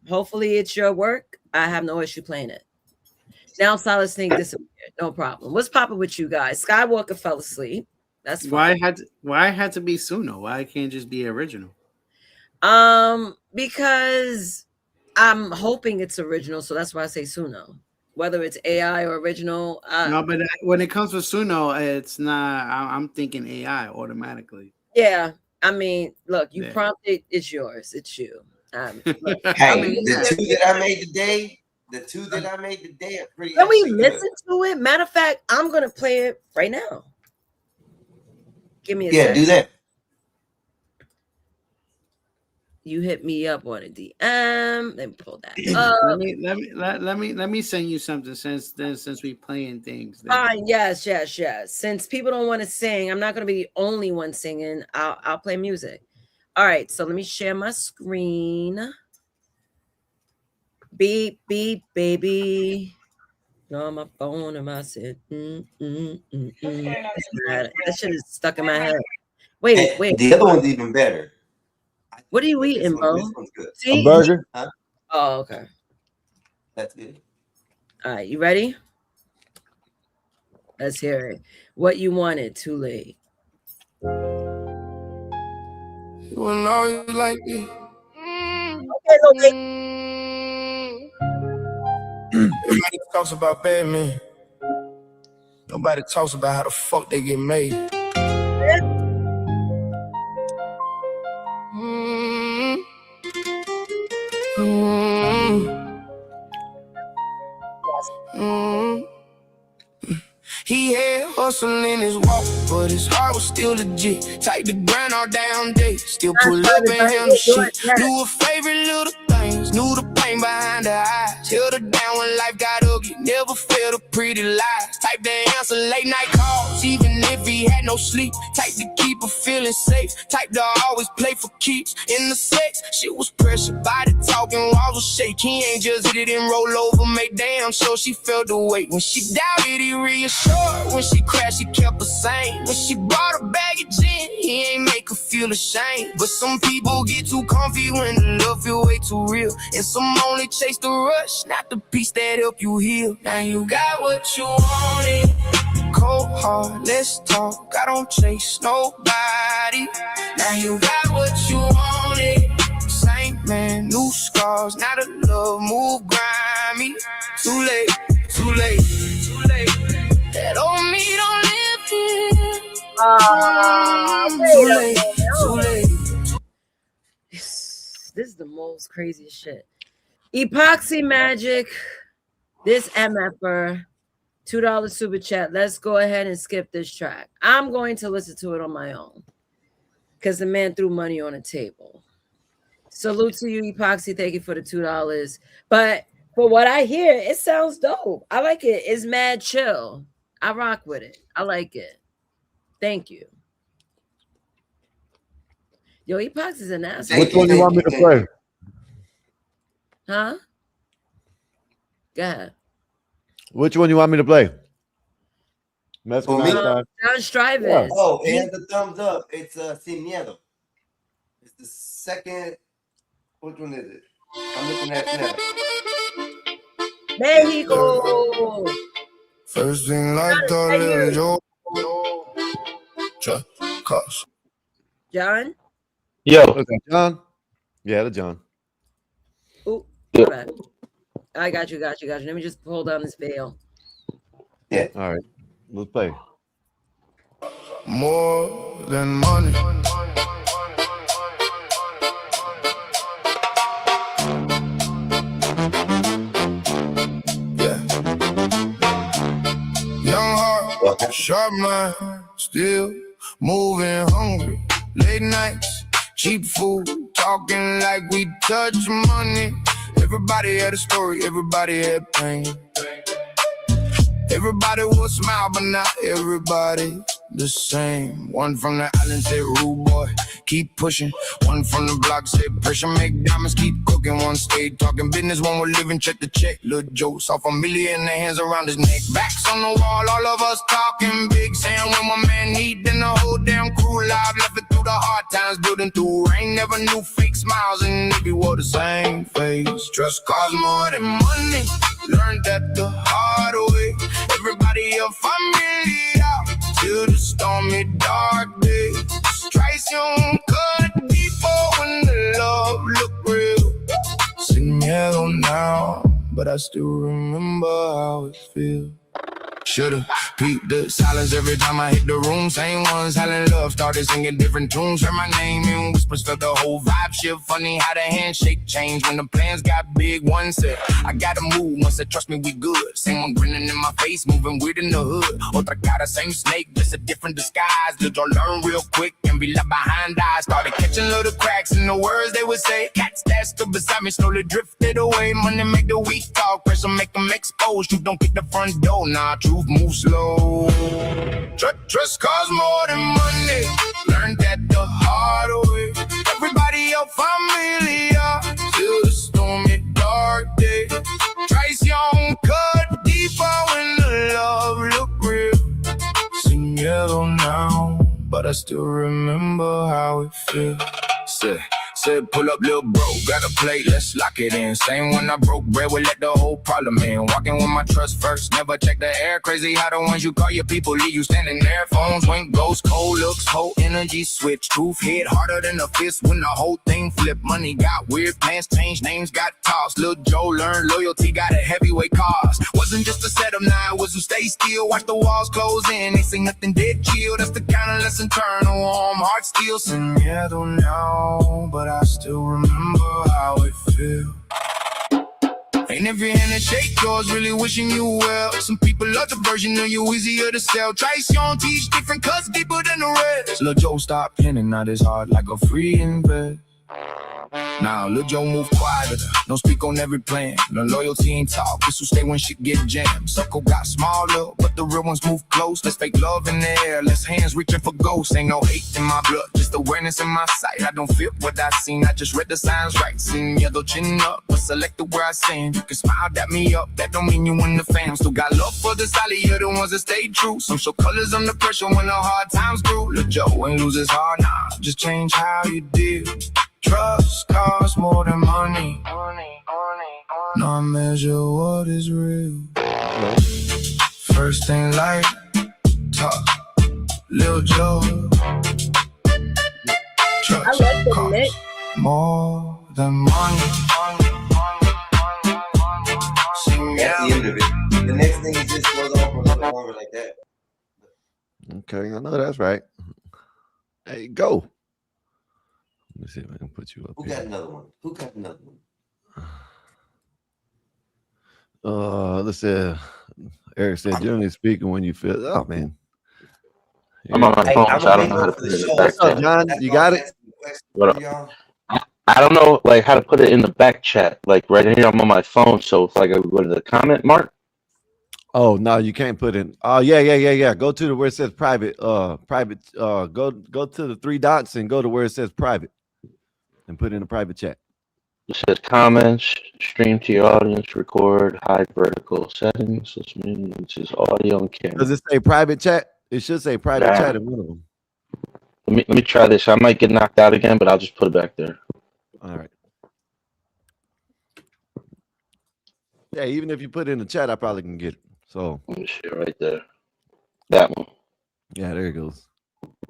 Hopefully it's your work. I have no issue playing it. Now Solid Snake disappeared. No problem. What's popping with you guys? Skywalker fell asleep. That's fine. Why it had to be Suno? Why it can't just be original? Because I'm hoping it's original, so that's why I say Suno. whether it's AI or original. No, but when it comes to Suno, it's not. I'm thinking AI automatically. Yeah, I mean, look, you prompted, it's yours, it's you. Look, hey, the two that I made today are pretty. Can we listen to it? Matter of fact, I'm gonna play it right now. Give me a second. Do that. You hit me up on a DM. Let me pull that up. Let me send you something since we playing things. Fine. Yes. Since people don't want to sing, I'm not gonna be the only one singing. I'll play music. All right. So let me share my screen. Beep beep baby. No, on my phone. Am I said? That shit is stuck in my head. Wait. The other one's even better. What are you eating, bro? A burger. Huh? Oh, okay. That's good. All right, you ready? Let's hear it. What you wanted, too late. You will always like me. Okay. Nobody talks about bad men. Nobody talks about how the fuck they get made. He had hustle in his walk, but his heart was still legit. Type the grind all down day, still pull up and handle shit. Knew her favorite little things, knew the pain behind her eyes. Held her down when life got ugly, never felt a pretty lies. Type to answer late night calls, even if he had no sleep. Type to keep her feeling safe, type to always play for keeps. In the sex, she was pressured by the talking, walls was shake. He ain't just hit it and roll over, made damn sure she felt the weight. When she doubted, he reassured. When she crashed, he kept her sane. When she brought a bag of gin, he ain't make her feel ashamed. But some people get too comfy when the love feel way too real. And some only chase the rush, not the piece that help you heal. Now you got what you wanted. Cold hard, let's talk. I don't chase nobody. Now you got what you wanted. Same man, new scars. Now the love move grimy. Too late, too late, too late. That old me don't live here. Too late. This is the most craziest shit. Epoxy Magic, this MFer, $2 super chat. Let's go ahead and skip this track. I'm going to listen to it on my own because the man threw money on the table. Salute to you, Epoxy. Thank you for the $2. But for what I hear, it sounds dope. I like it. It's mad chill. I rock with it. I like it. Thank you. Yo, Epox is an asshole. Which one do you want me to play? Huh? Go ahead. Which one do you want me to play? John Strive. Yeah. Oh, it has a thumbs up. It's Sin Miedo. It's the second. Which one is it? I'm looking at it now. Mexico. First thing like the little cost. John? Yo. Okay, John? Yeah, the John. Ooh, bad. I got you. Let me just pull down this veil. Yeah. All right. Let's play. More than money. Yeah. Young heart, sharp mind, still moving hungry. Late nights, cheap food, talking like we touch money. Everybody had a story, everybody had pain. Everybody would smile, but not everybody the same. One from the island said, rude boy, keep pushing. One from the block said, pressure make diamonds keep cooking. One stayed talking business, one was living check to check. Little jokes off a million, their hands around his neck. Backs on the wall, all of us talking big. Saying when my man need, then the whole damn crew live. Left it through the hard times, building through rain. Never knew fake smiles, and if you wore the same face. Trust costs more than money, learned that the hard way. Everybody a family out till the stormy dark days. Traición cut deeper when the love look real. Sin miedo now, but I still remember how it feels. Should've peeped the silence every time I hit the room. Same ones howling love, started singing different tunes. Heard my name in whispers, felt the whole vibe shift. Funny how the handshake changed when the plans got big. One said, I gotta move. One said, trust me, we good. Same one grinning in my face, moving weird in the hood. Otra cara, same snake, just a different disguise. Little learn real quick and be left behind eyes. Started catching little cracks in the words they would say. Cats that stood beside me slowly drifted away. Money make the weak talk, pressure make them exposed. You don't get the front door, nah, truth move slow. Trust costs more than money. Learned that the hard way. Everybody else familiar till the stormy dark day. Traición cut deeper when the love look real. Sing yellow now, but I still remember how it feels. Said pull up, little bro, got a plate, let's lock it in. Same when I broke bread, we let the whole problem in. Walking with my trust first, never check the air. Crazy how the ones you call your people leave you standing there. Phones went ghost, cold looks, whole energy switch. Truth hit harder than a fist when the whole thing flipped. Money got weird, plans changed, names got tossed. Lil' Joe learned loyalty got a heavyweight cost. Wasn't just a setup, now it was to stay still. Watch the walls close in, they say nothing dead chill. That's the kind of lesson turn a warm heart still. Sin miedo now, but I still remember how it feels. Ain't every hand that shake yours, really wishing you well. Some people love the version of you, easier to sell. Traición teach different cuts deeper than the rest. Lil' Joe stop pinning, not as hard like a free invest. Now, Lil' Joe move quieter, don't speak on every plan. No loyalty ain't talk, this will stay when shit get jammed. Circle got smaller, but the real ones move close. Let's fake love in the air, less hands reaching for ghosts. Ain't no hate in my blood, just awareness in my sight. I don't feel what I seen, I just read the signs right. Sin miedo, chin up, but selected where I stand. You can smile, dap me up, that don't mean you in the fam. Still got love for the solid, you're the ones that stay true. Some show colors under pressure when the hard times grew. Lil' Joe ain't lose his heart, nah, just change how you deal. Trust costs more than money. Not measure what is real. First thing like talk, Lil' Joe. Trust costs more than money. That's the end of it. The next thing is just goes on for a little longer like that. Okay, I know that's right. Hey, go. Let me see if I can put you up. Who got another one? Who got another one? Let's see. Eric said, generally speaking, when you feel, oh man. I'm on my phone, so I don't know how to put it in the back chat. John, you got it? I don't know like how to put it in the back chat. Like right here, I'm on my phone, so if I go to the comment mark. Oh no, you can't put in. Oh yeah. Go to where it says private. Go to the three dots and go to where it says private, and put in a private chat. It says comments, stream to your audience, record, hide vertical settings, which is audio and camera. Does it say private chat? It should say private chat in one of them. Let me try this. I might get knocked out again, but I'll just put it back there. All right. Yeah, even if you put it in the chat, I probably can get it. So let me see right there. That one. Yeah, there it goes.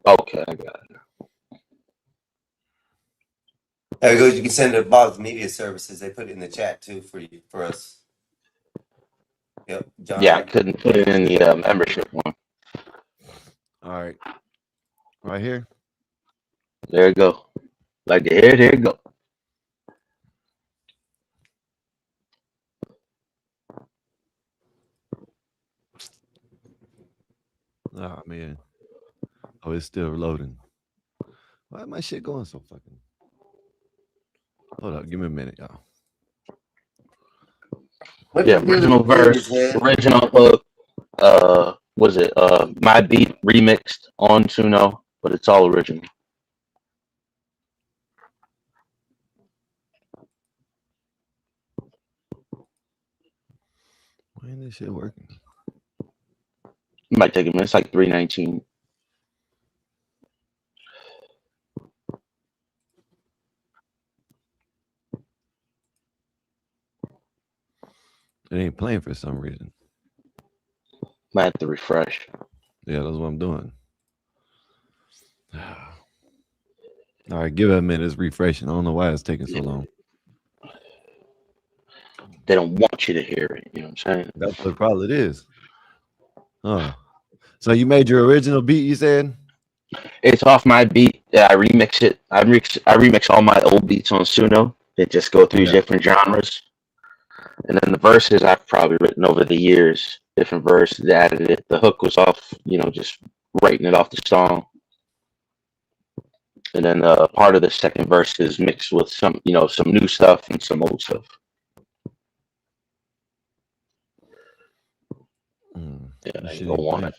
Okay, I got it. There it goes. You can send it about the media services. They put it in the chat too for us. Yep. John. Yeah, I couldn't put it in the membership one. All right. Right here. There you go. Like here, there you go. Oh man. Oh, it's still loading. Why is my shit going so fucking? Hold up, give me a minute, y'all. Yeah, original verse, original hook. Was it my beat remixed on Suno, but it's all original. Why ain't this shit working? It might take a minute. It's like 3:19. It ain't playing for some reason. Might have to refresh. Yeah, that's what I'm doing. All right, give it a minute. It's refreshing. I don't know why it's taking so long. they don't want you to hear it. You know what I'm saying? That's what probably it is. Oh, so you made your original beat? You said it's off my beat. Yeah, I remix it. I remix all my old beats on Suno. They just go through different genres. And then the verses I've probably written over the years, different verses, added it. The hook was off, just writing it off the song. And then part of the second verse is mixed with some new stuff and some old stuff. Yeah, go on it.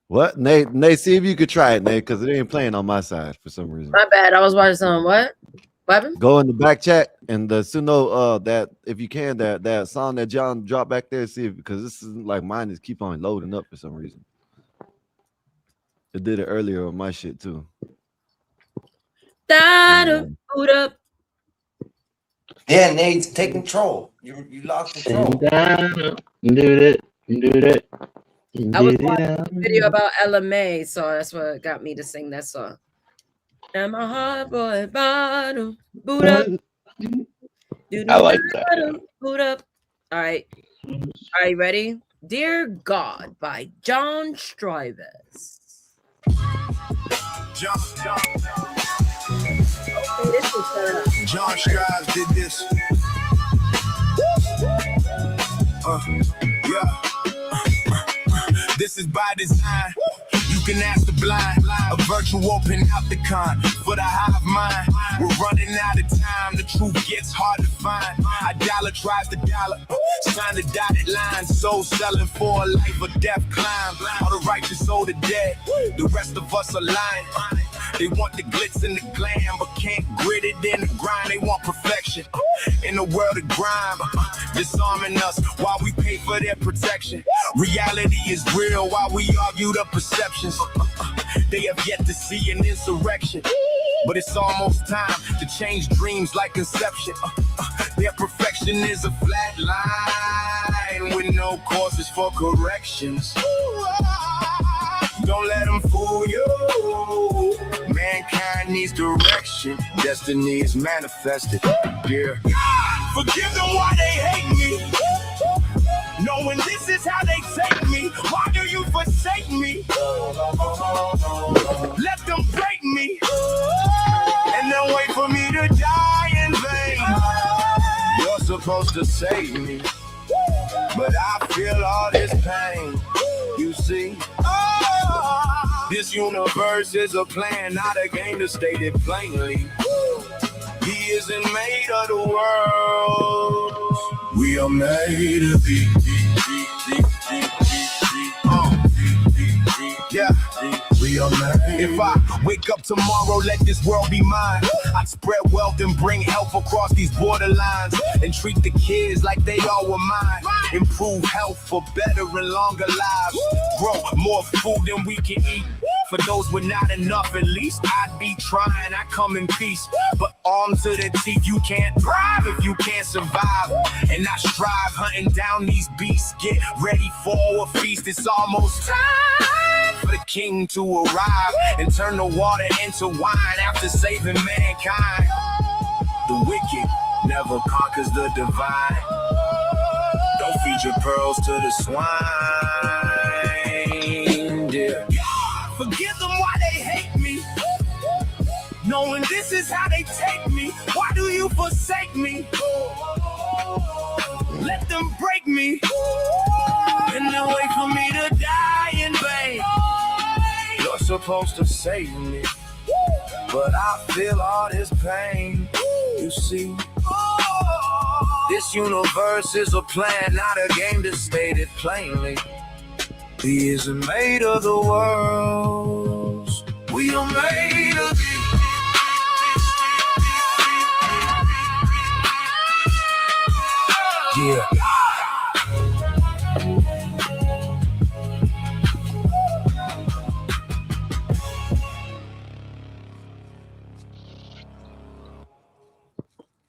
What, Nate? See if you could try it, Nate, because it ain't playing on my side for some reason. My bad. I was watching something. What happened? Go in the back chat and the Suno that if you can that song that John dropped back there, see if, because this is like mine is keep on loading up for some reason. It did it earlier on my shit too. Boot up. Yeah, Nate, take control. You lost control. Do it. I was watching a video about LMA, so that's what got me to sing that song. And my heart boy bottom boot up. I like that. Boot up. All right. Are you ready? Dear God by John Strivers. John Strives did this. This is by design. You can ask the blind. A virtual panopticon for the hive mind. We're running out of time. The truth gets hard to find. Idolatrize the dollar. Sign the dotted line. Soul selling for a life or death climb. All the righteous owe the dead. The rest of us are lying. They want the glitz and the glam, but can't grit it in the grind. They want perfection in the world of grime, disarming us while we pay for their protection. Reality is real while we argue the perceptions. They have yet to see an insurrection, but it's almost time to change dreams like conception. Their perfection is a flat line with no courses for corrections. Don't let them fool you. Mankind needs direction. Destiny is manifested. Yeah. Forgive them why they hate me. Knowing this is how they take me. Why do you forsake me? Let them break me. And then wait for me to die in vain. You're supposed to save me. But I feel all this pain. You see? This universe is a plan, not a game, to state it plainly. He isn't made of the world. We are made of the yeah. We are made. If I wake up tomorrow, let this world be mine. I'd spread wealth and bring health across these borderlines and treat the kids like they all were mine. Improve health for better and longer lives. Grow more food than we can eat. For those with not enough, at least I'd be trying. I come in peace, but armed to the teeth. You can't thrive if you can't survive. And I strive hunting down these beasts. Get ready for a feast. It's almost time for the king to arrive and turn the water into wine after saving mankind. The wicked never conquers the divine. Don't feed your pearls to the swine, dear. Forgive them why they hate me. Knowing this is how they take me. Why do you forsake me? Let them break me. And then wait for me to die in vain. You're supposed to save me. But I feel all this pain. You see? This universe is a plan, not a game, to state it plainly. He isn't made of the world. We are made of it. Yeah.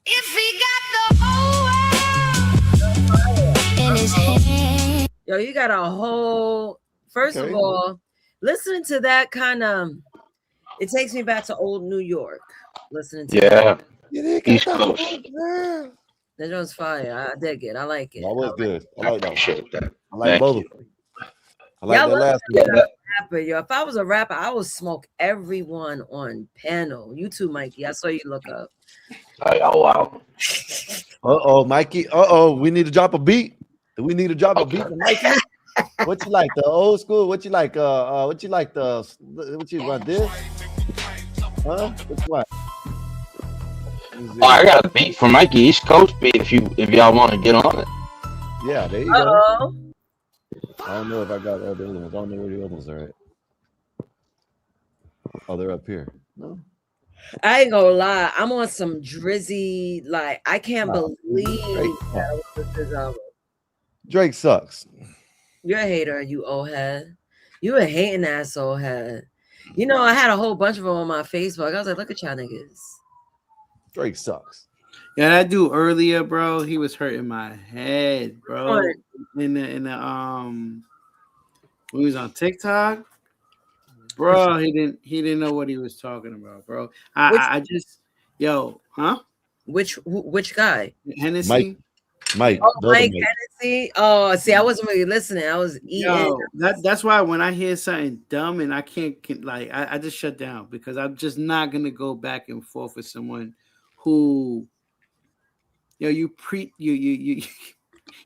If he got the whole world in his hand. Yo, you got a whole. First of all, listening to that kind of, it takes me back to old New York. Listening to that. Yeah. East Coast. That was fire. I dig it. I like it. That was good. I like that. Appreciate that. I like Thank both you. of them. I like that last one. one. Rapper, yo. If I was a rapper, I would smoke everyone on panel. You too, Mikey. I saw you look up. Oh wow. Uh-oh, Mikey. Uh-oh, we need to drop a beat. Do we need to drop a beat for Mikey? What you like, the old school? What you like? What you like? What you want this? Huh? What you want? Oh, I got a beat for Mikey, East Coast beat. If y'all want to get on it. Yeah, there you go. I don't know if I got all the other ones. I don't know where the other ones are at. Oh, they're up here. No. I ain't gonna lie. I'm on some drizzy. Like I can't believe that was this album. Drake sucks. You're a hater, you old head. You a hating ass old head. You know, I had a whole bunch of them on my Facebook. I was like, look at y'all niggas. Drake sucks. Yeah, that dude earlier, bro, he was hurting my head, bro. In the when he was on TikTok, bro, he didn't know what he was talking about, bro. I just huh? Which guy? Hennessy. Mike. Oh, Mike Hennessy. Oh, see, I wasn't really listening. I was eating. Yo, that's why when I hear something dumb and I can't like, I just shut down because I'm just not gonna go back and forth with someone who, you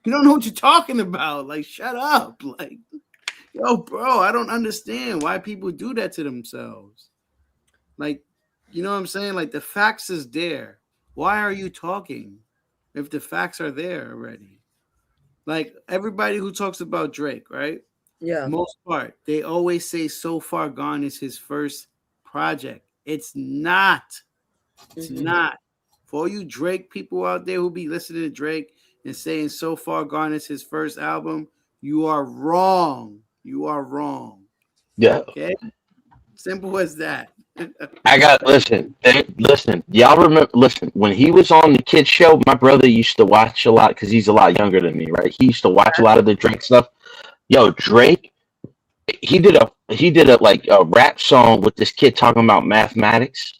don't know what you're talking about. Like, shut up. Like, yo, bro, I don't understand why people do that to themselves. Like, you know what I'm saying? Like, the facts is there. Why are you talking if the facts are there already? Like, everybody who talks about Drake, right? Yeah. Most part, they always say So Far Gone is his first project. It's not. It's not. For all you Drake people out there who be listening to Drake and saying So Far Gone is his first album, you are wrong. You are wrong. Yeah. Okay. Simple as that. I got listen. Y'all remember? Listen, when he was on the kids show, my brother used to watch a lot because he's a lot younger than me, right? He used to watch a lot of the Drake stuff. Yo, Drake, he did a like a rap song with this kid talking about mathematics,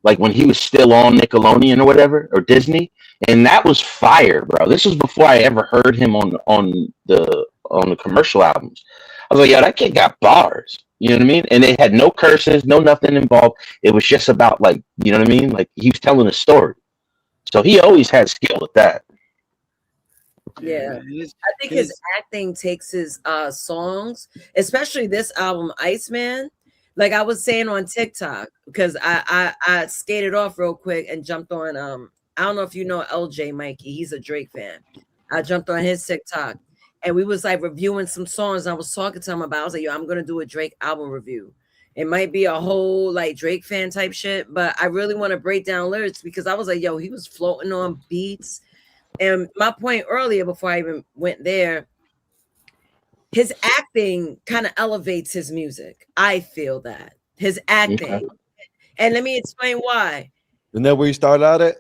like when he was still on Nickelodeon or whatever or Disney, and that was fire, bro. This was before I ever heard him on the commercial albums. I was like, yo, that kid got bars. You know what I mean? And they had no curses, no nothing involved. It was just about like, you know what I mean? Like he was telling a story. So he always had skill with that. Yeah. I think his acting takes his songs, especially this album, Iceman. Like I was saying on TikTok, because I skated off real quick and jumped on I don't know if you know LJ Mikey, he's a Drake fan. I jumped on his TikTok. And we was like reviewing some songs. I was talking to him about, I was like, yo, I'm going to do a Drake album review. It might be a whole like Drake fan type shit, but I really want to break down lyrics because I was like, yo, he was floating on beats. And my point earlier, before I even went there, his acting kind of elevates his music. I feel that. His acting. Okay. And let me explain why. Isn't that where you started out at?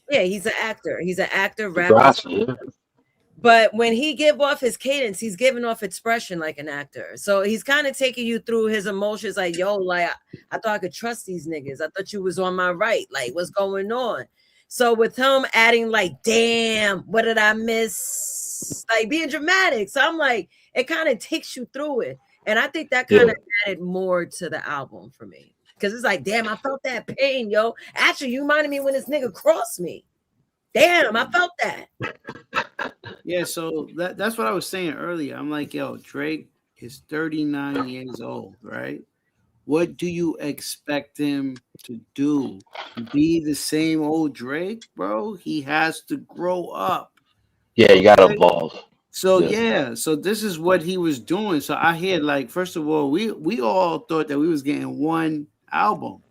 Yeah, he's an actor. He's an actor, rapper. But when he give off his cadence, he's giving off expression like an actor. So he's kind of taking you through his emotions like, yo, like, I thought I could trust these niggas. I thought you was on my right. Like, what's going on? So with him adding like, damn, what did I miss? Like being dramatic. So I'm like, it kind of takes you through it. And I think that kind of added more to the album for me. Because it's like, damn, I felt that pain, yo. Actually, you reminded me when this nigga crossed me. Damn, I felt that. Yeah, so that's what I was saying earlier. I'm like, yo, Drake is 39 years old, right? What do you expect him to do? Be the same old Drake, bro? He has to grow up. Yeah, you gotta evolve. So so this is what he was doing. So I hear, like, first of all, we all thought that we was getting one album.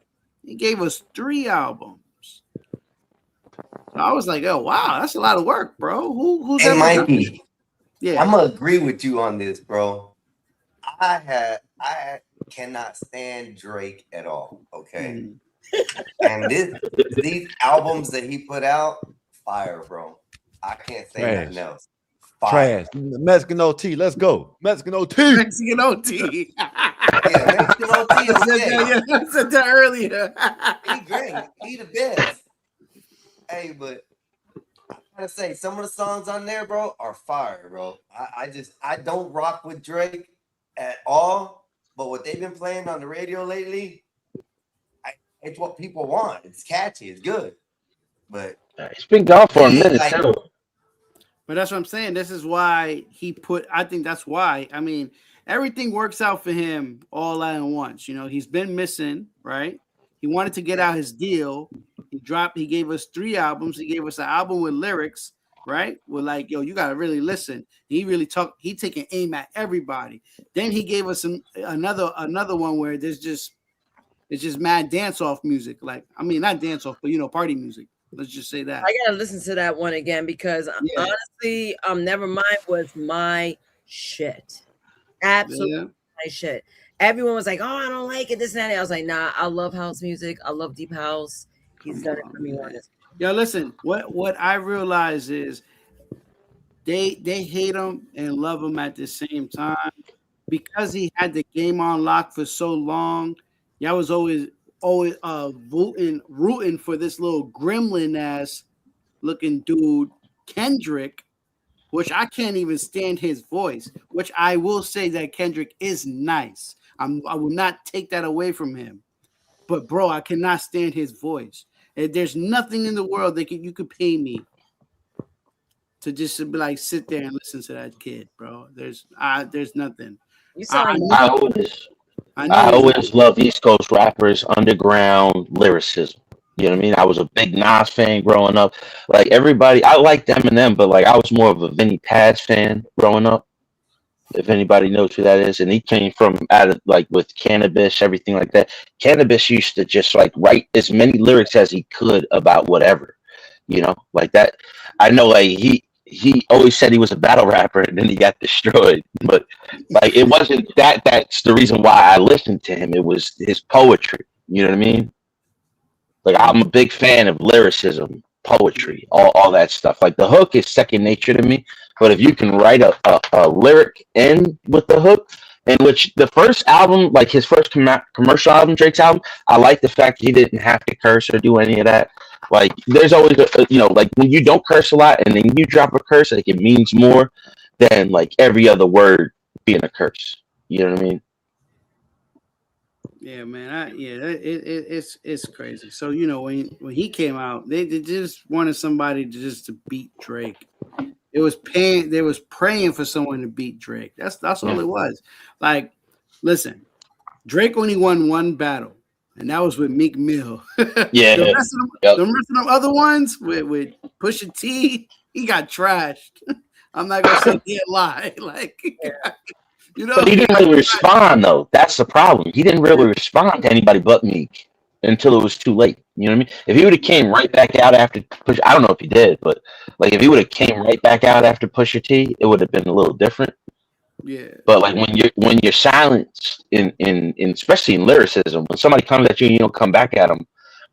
He gave us 3 albums. I was like, oh wow, that's a lot of work, bro. Who's hey, Mikey? Yeah, I'm gonna agree with you on this, bro. I cannot stand Drake at all. Okay, and these albums that he put out, fire, bro. I can't say nothing else. Fire. Trash. Mexican OT. Let's go. Mexican OT. Mexican OT. Yeah, Mexican OT. I said that earlier. He great. He the best. Hey, but trying to say, some of the songs on there, bro, are fire, bro. I don't rock with Drake at all, but what they've been playing on the radio lately, it's what people want. It's catchy, it's good. But it's been gone for a minute too. But that's what I'm saying. This is why I think that's why. I mean, everything works out for him all at once. You know, he's been missing, right? He wanted to get out his deal. He gave us 3 albums. He gave us an album with lyrics, right? We're like, yo, you gotta really listen. He taking aim at everybody. Then he gave us another one where it's just mad dance off music. Like, I mean, not dance off, but party music. Let's just say that. I gotta listen to that one again because honestly, Nevermind was my shit. Absolutely my shit. Everyone was like, "Oh, I don't like it." This and that. I was like, "Nah, I love house music. I love deep house. He's done it for me." Yo, listen. What I realize is they hate him and love him at the same time because he had the game on lock for so long. Y'all was always rooting for this little gremlin ass looking dude, Kendrick, which I can't even stand his voice. Which I will say that Kendrick is nice. I will not take that away from him. But bro, I cannot stand his voice. There's nothing in the world that you could pay me to just be like sit there and listen to that kid, bro. There's nothing. I always love East Coast rappers, underground lyricism. You know what I mean? I was a big Nas fan growing up. Like everybody, I liked Eminem, but like I was more of a Vinny Paz fan growing up. If anybody knows who that is, and he came from out of like with Cannabis, everything like that. Cannabis used to just like write as many lyrics as he could about whatever, like that. I know, like he always said he was a battle rapper, and then he got destroyed. But like it wasn't that. That's the reason why I listened to him. It was his poetry. You know what I mean? Like I'm a big fan of lyricism, poetry, all that stuff. Like the hook is second nature to me. But if you can write a lyric in with the hook, in which the first album, like his first commercial album, Drake's album, I like the fact he didn't have to curse or do any of that. Like there's always like when you don't curse a lot and then you drop a curse, like it means more than like every other word being a curse. You know what I mean? Yeah, man. It's crazy. So when he came out, they just wanted somebody to beat Drake. They was praying for someone to beat Drake. That's all it was. Like, listen, Drake only won one battle, and that was with Meek Mill. Yeah. The rest of them other ones with Pusha T, he got trashed. I'm not gonna say he lie. Like, But he didn't really respond though. That's the problem. He didn't really respond to anybody but Meek until it was too late. You know what I mean? If he would have came right back out after Pusha, I don't know if he did, but like if he would have came right back out after Pusha T, it would have been a little different. Yeah. But like when you're silenced in especially in lyricism, when somebody comes at you and you don't come back at them,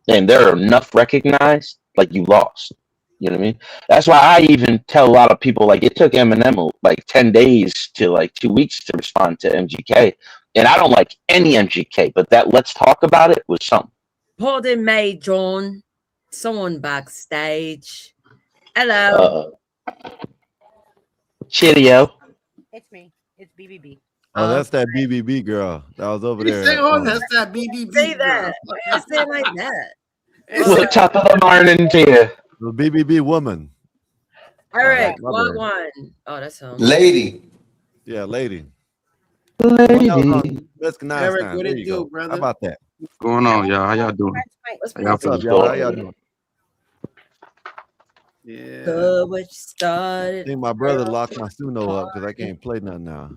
and they're enough recognized, like you lost. You know what I mean? That's why I even tell a lot of people, like it took Eminem like 10 days to like 2 weeks to respond to MGK. And I don't like any MGK, but that Let's Talk About It was something. Pardon me, John. Someone backstage. Hello. Cheerio. It's me. It's BBB. Oh, that's that BBB girl that was over there. That's that BBB. Say that. Why you say it like that? Well, top of the morning to you. The BBB woman. All right, one. Oh, that's him. Lady. Yeah, lady. Lady. Eric, what it do, brother? How about that? What's going on, y'all? How y'all doing? What's up, y'all? How y'all doing? Yeah. Good, what you started. I think my brother locked my Suno up because I can't play nothing now.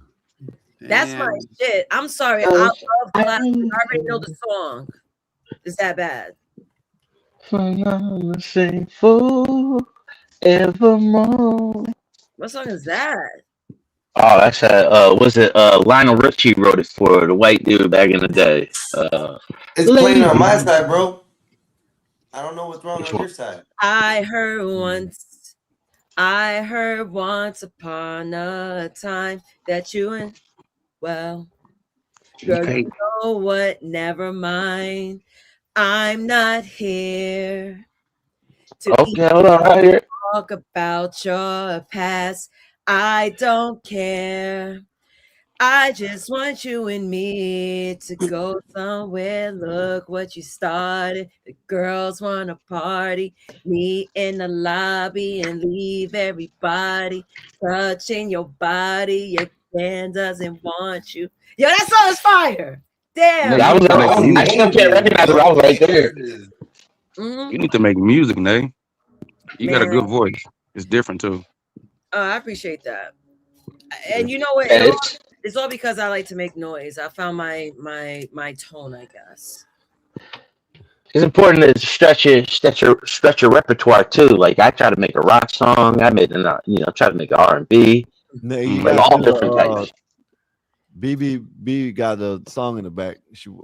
That's my shit. I'm sorry. I love Black. I already know the song. Is that bad? Sing forevermore. What song is that? Oh, that's was it Lionel Richie wrote it for the white dude back in the day. It's playing on my side, bro. I don't know what's wrong on your side. I heard once upon a time that you and girl, you know what? Never mind. I'm not here to hold on right here. talk about your past. I don't care. I just want you and me to go somewhere. Look what you started. The girls want to party. Meet in the lobby and leave everybody touching your body. Your man doesn't want you. Yo, that song is fire. Damn. I still can't recognize it. I was right there. Mm-hmm. You need to make music, Nay. You got a Man. good voice. It's different too. I appreciate that. And you know what? It's all because I like to make noise. I found my tone, I guess. It's important to stretch your repertoire too. Like I try to make a rock song. I made try to make R&B. Like all different types. BB got a song in the back.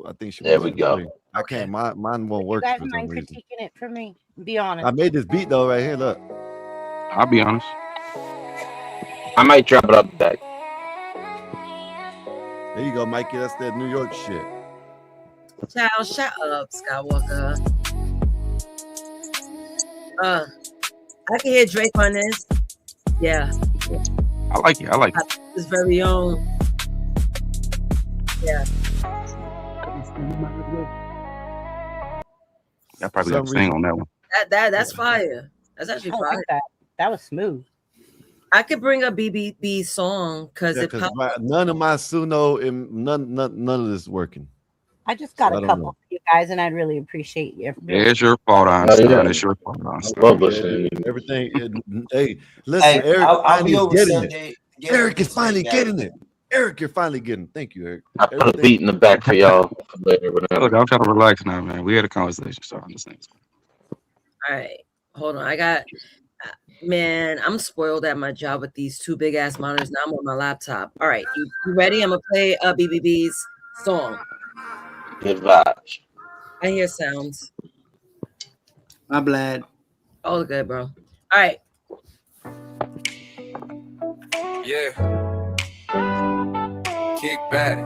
I think she. There we go. Play. I can't. Mine won't work. You guys for some mind reason. critiquing it for me? Be honest. I made this beat though right here. Look. I'll be honest. I might drop it up back. There you go, Mikey. That's that New York shit. Child, shut up, Skywalker. I can hear Drake on this. Yeah. I like it. I like it. His very own. Yeah. I probably got to sing on that one. That's fire. That's actually fire. Like that. That was smooth. I could bring a BBB song because none of my Suno and none of this is working. I just got a couple for you guys, and I'd really appreciate you. Yeah, it's your fault, Einstein. It's your fault, Einstein. Everything. Hey, listen, Eric. Eric is finally getting it. Eric, you're finally getting it. Thank you, Eric. I put a beat in the back for y'all. Look, I'm trying to relax now, man. We had a conversation, so I understand. All right, hold on. Man, I'm spoiled at my job with these two big ass monitors. Now I'm on my laptop. All right, you ready? I'm gonna play BBB's song. Good vibes. I hear sounds. My bad. All good, bro. All right. Yeah. Kick back.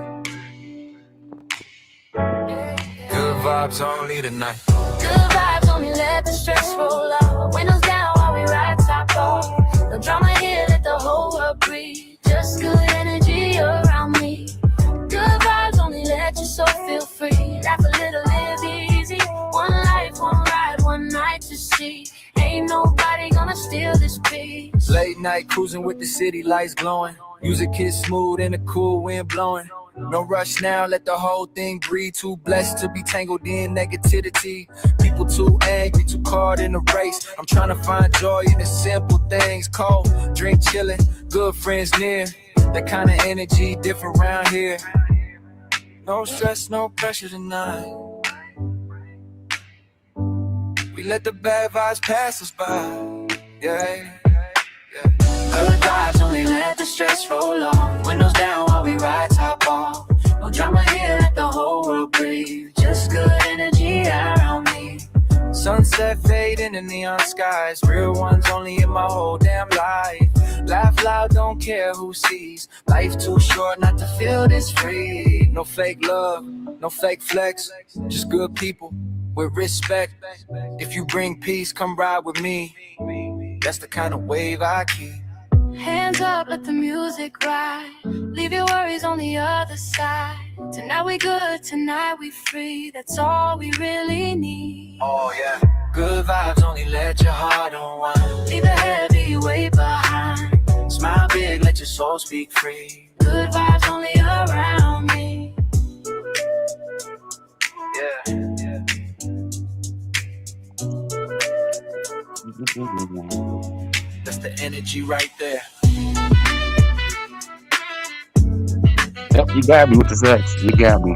Good vibes only tonight. Good vibes only, let the stress roll out. Windows down while we ride top off. No drama here, let the whole world breathe. Just good energy around me. Good vibes only, let your soul feel free. Laugh a little, live easy. One life, one ride, one night to see. Ain't nobody gonna steal this peace. Late night cruising with the city lights glowing. Music is smooth and the cool wind blowing. No rush now, let the whole thing breathe. Too blessed to be tangled in negativity. People too angry, too caught in the race. I'm trying to find joy in the simple things. Cold, drink chillin', good friends near. That kind of energy different around here. No stress, no pressure tonight. We let the bad vibes pass us by. Yeah. Good vibes only, let the stress roll on. Windows down while we ride top off. No drama here, let the whole world breathe. Just good energy around me. Sunset fading in neon skies. Real ones only in my whole damn life. Laugh loud, don't care who sees. Life too short not to feel this free. No fake love, no fake flex. Just good people with respect. If you bring peace, come ride with me. That's the kind of wave I keep. Hands up, let the music ride. Leave your worries on the other side. Tonight we good, tonight we free. That's all we really need. Oh yeah. Good vibes only, let your heart unwind. Leave the heavy weight behind. Smile big, let your soul speak free. Good vibes only around me. Yeah. That's the energy right there. Yep, you got me with the sex. You got me.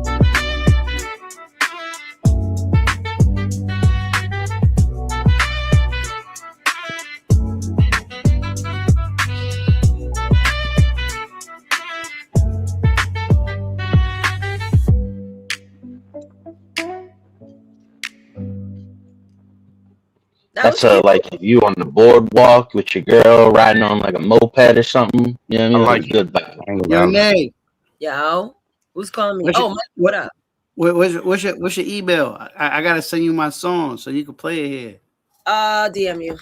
That's like if you on the boardwalk with your girl riding on like a moped or something. You know what I mean? I like good vibe. Yo, Nay. Yo, who's calling me? Mike, what up? What's your email? I gotta send you my song so you can play it here. DM you.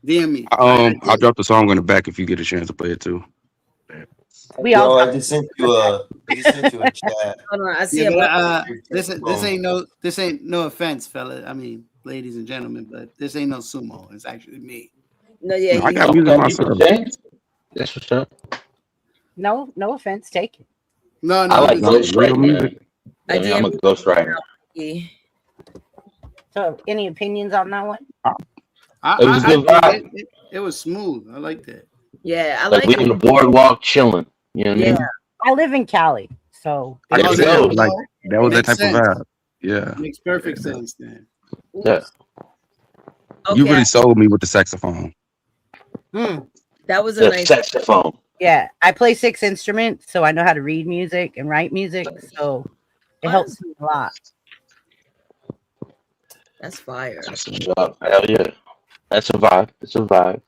DM me. I'll drop the song on the back if you get a chance to play it too. We all. I just sent you a chat. Hold on, I see yeah, this ain't no offense, fella. I mean, ladies and gentlemen, but this ain't no sumo. It's actually me. No, yeah, I got music myself. That's what's up. No offense taken. No, I like ghostwriting. I'm a ghostwriter. So, any opinions on that one? It was a good vibe. It was smooth. I like that. Yeah, I like we on the boardwalk chilling. You know what I mean? I live in Cali, so Like that was that type of vibe. Yeah, makes perfect sense, then. Yeah. You really sold me with the saxophone. That was a nice saxophone. Yeah, I play 6 instruments, so I know how to read music and write music, so it helps me a lot. That's fire. Hell yeah. That's a vibe. It's a vibe.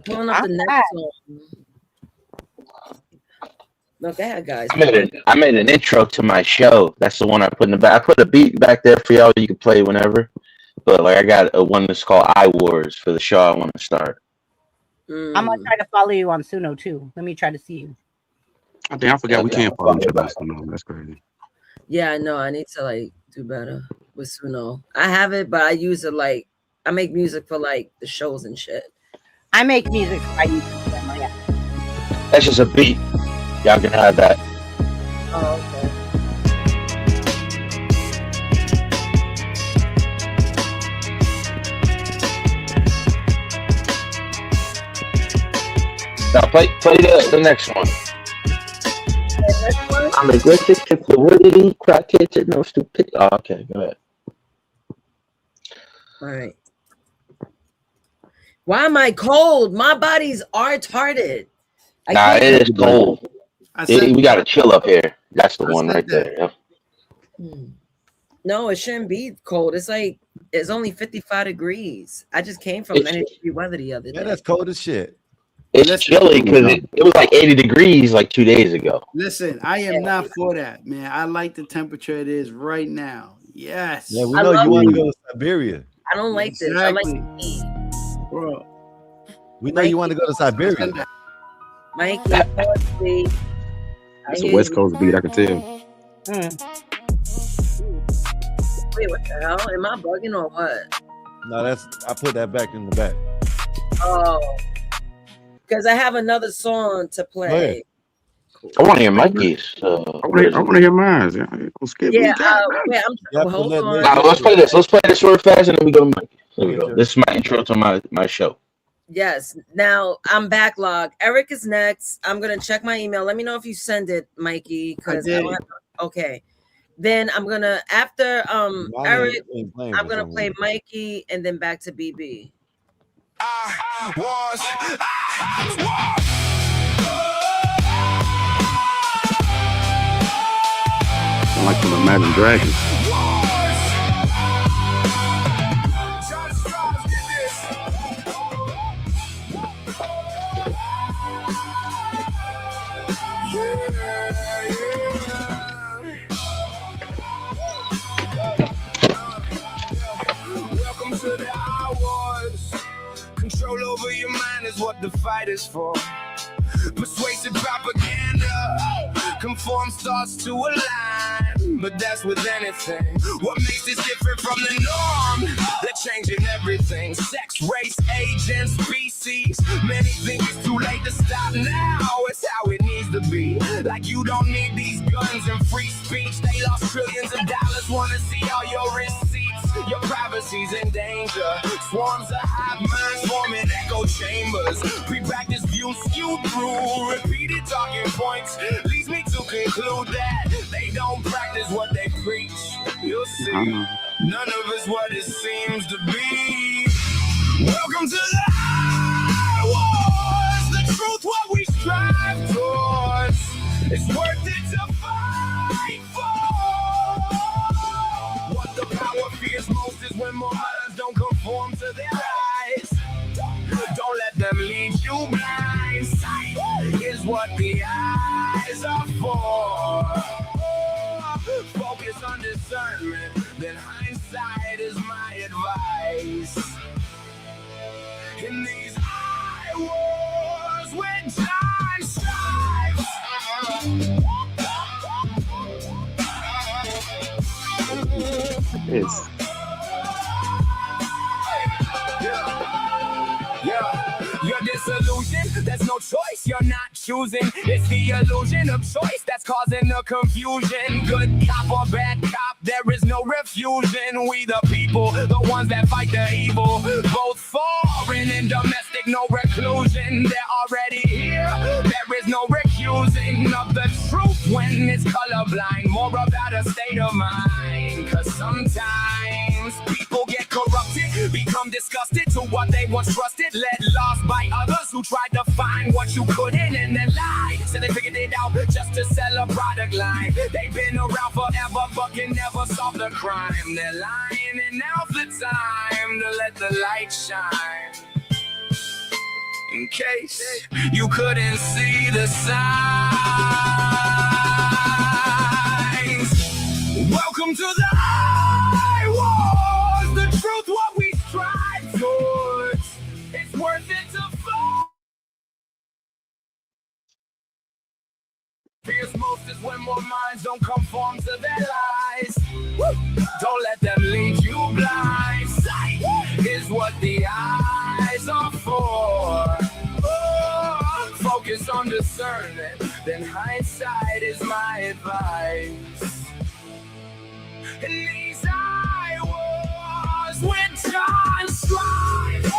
Pulling up the next song. No, go ahead, guys. I made an intro to my show. That's the one I put in the back. I put a beat back there for y'all. You can play whenever. But like I got a one that's called I Wars for the show I want to start. I'm gonna try to follow you on Suno too. Let me try to see you. I think I forgot we can't follow each other. That's crazy. Yeah, I know. I need to like do better with Suno. I have it, but I use it like I make music for like the shows and shit. I make music. I use it. Yeah. That's just a beat. Y'all can have that. Oh, okay. Now play the next one. I'm aggressive to fluidity, crackhead to no stupid. Oh, okay, go ahead. All right. Why am I cold? My body's retarded. Nah, it is cold. We gotta chill up here. That's the one right there. Yeah. No, it shouldn't be cold. It's like it's only 55 degrees. I just came from 90-degree weather the other day. Yeah, that's cold as shit. It's chilly because it was like 80 degrees like 2 days ago. Listen, I am not for that, man. I like the temperature it is right now. Yes. Yeah, we know you want to go to Siberia. I don't like this. I like the heat. Bro. We know you want to go to Siberia. Mikey, That's a West Coast beat, I can tell. Wait, what the hell? Am I bugging or what? No, I put that back in the back. Oh. Because I have another song to play. I want to hear Mikey's. I want to hear mine. Yeah, hold on. Nah, let's play this. Let's play this real fast, and then we go to Mikey. There we go. This is my intro to my show. Yes. Now I'm backlogged. Eric is next. I'm gonna check my email. Let me know if you send it, Mikey. Because okay. Then I'm gonna after Eric, I'm gonna play Mikey and then back to BB. I Sound like some Imagine Dragons. Welcome to the hours. Control over your mind is what the fight is for. Persuasive propaganda conforms thoughts to a line, but that's with anything. What makes this different from the norm? They're changing everything. Sex, race, age, and species. Many think it's too late to stop now. It's how it needs to be. Like you don't need these guns and free speech. They lost trillions of dollars, wanna see all your receipts. Your privacy's in danger. Swarms of hive minds forming echo chambers. Pre-practice views skewed through repeated talking points. Leads me to conclude that they don't practice what they preach. You'll see, none of it's what it seems to be. Welcome to the high wars. The truth, what we strive towards. It's worth it to fight for. What the power fears most is when more minds don't conform to their eyes. Don't let them lead you blind. Sight is what the eyes are for. Focus on discernment, then hindsight is my advice. In the Yes. Your disillusion, there's no choice, you're not choosing. It's the illusion of choice that's causing the confusion. Good cop or bad cop, there is no refusion. We the people, the ones that fight the evil. Both foreign and domestic, no reclusion. They're already here, there is no recusing of the truth when it's colorblind. More about a state of mind, cause sometimes people get corrupted, become disgusted to what they once trusted, led lost by others who tried to find what you couldn't and then lied. So they figured it out just to sell a product line. They've been around forever but can never solve the crime. They're lying and now's the time to let the light shine. In case you couldn't see the signs. Welcome to the high wars. The truth, what we strive towards. It's worth it to fall. Fears most is when more minds don't conform to their lies. Woo! Don't let them lead you blind. Sight is what the eyes are for. Oh, focus on discernment, then hindsight is my advice. In these eye wars, when time strives.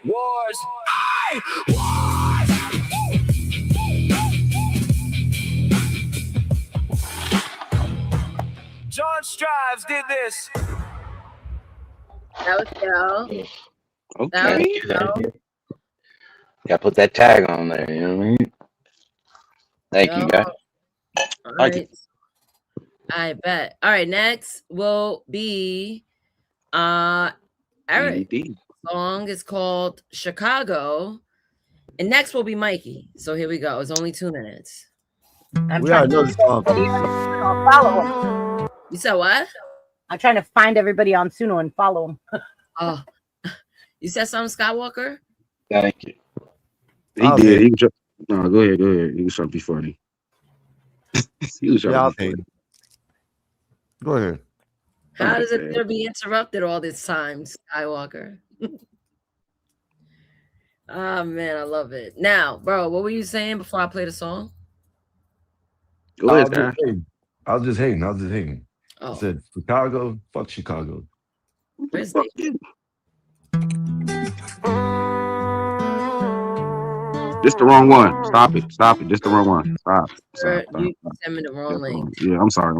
Wars. John Strives did this. That was Joe. Okay. Gotta put that tag on there, you know what I mean? Thank you, guys. All right. I bet. All right, next will be Eric. Song is called Chicago. And next will be Mikey. So here we go. It's only 2 minutes. We already know this song. Follow him. You said what? I'm trying to find everybody on Suno and follow him. Oh, you said something, Skywalker? Thank you. He did. He was just, no, go ahead. He was trying to be funny. He was trying to be funny. Go ahead. How does it ever be interrupted all this time, Skywalker? Oh, man, I love it. Now, bro, what were you saying before I play the song? Go ahead, I was just hating. Oh. I said, Chicago, fuck Chicago. Where's they? This the wrong one. Stop it. This the wrong one. Stop. You sent me the wrong link. Yeah, I'm sorry.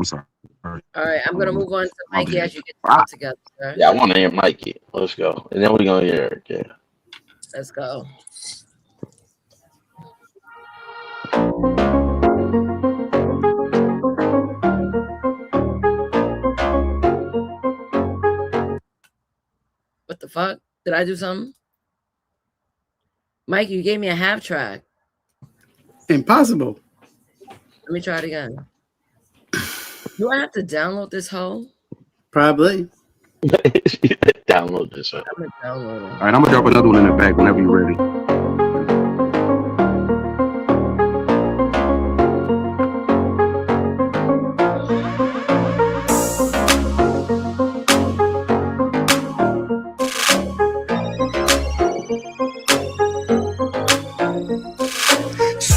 All right, I'm gonna move on to Mikey as you get it together. Sir. Yeah, I want to hear Mikey. Let's go. And then we're gonna hear Eric. Yeah. Let's go. What the fuck? Did I do something? Mike, you gave me a half track. Impossible. Let me try it again. Do I have to download this hoe? Probably. Download this. I'm gonna download it. All right, I'm gonna drop another one in the back whenever you're ready.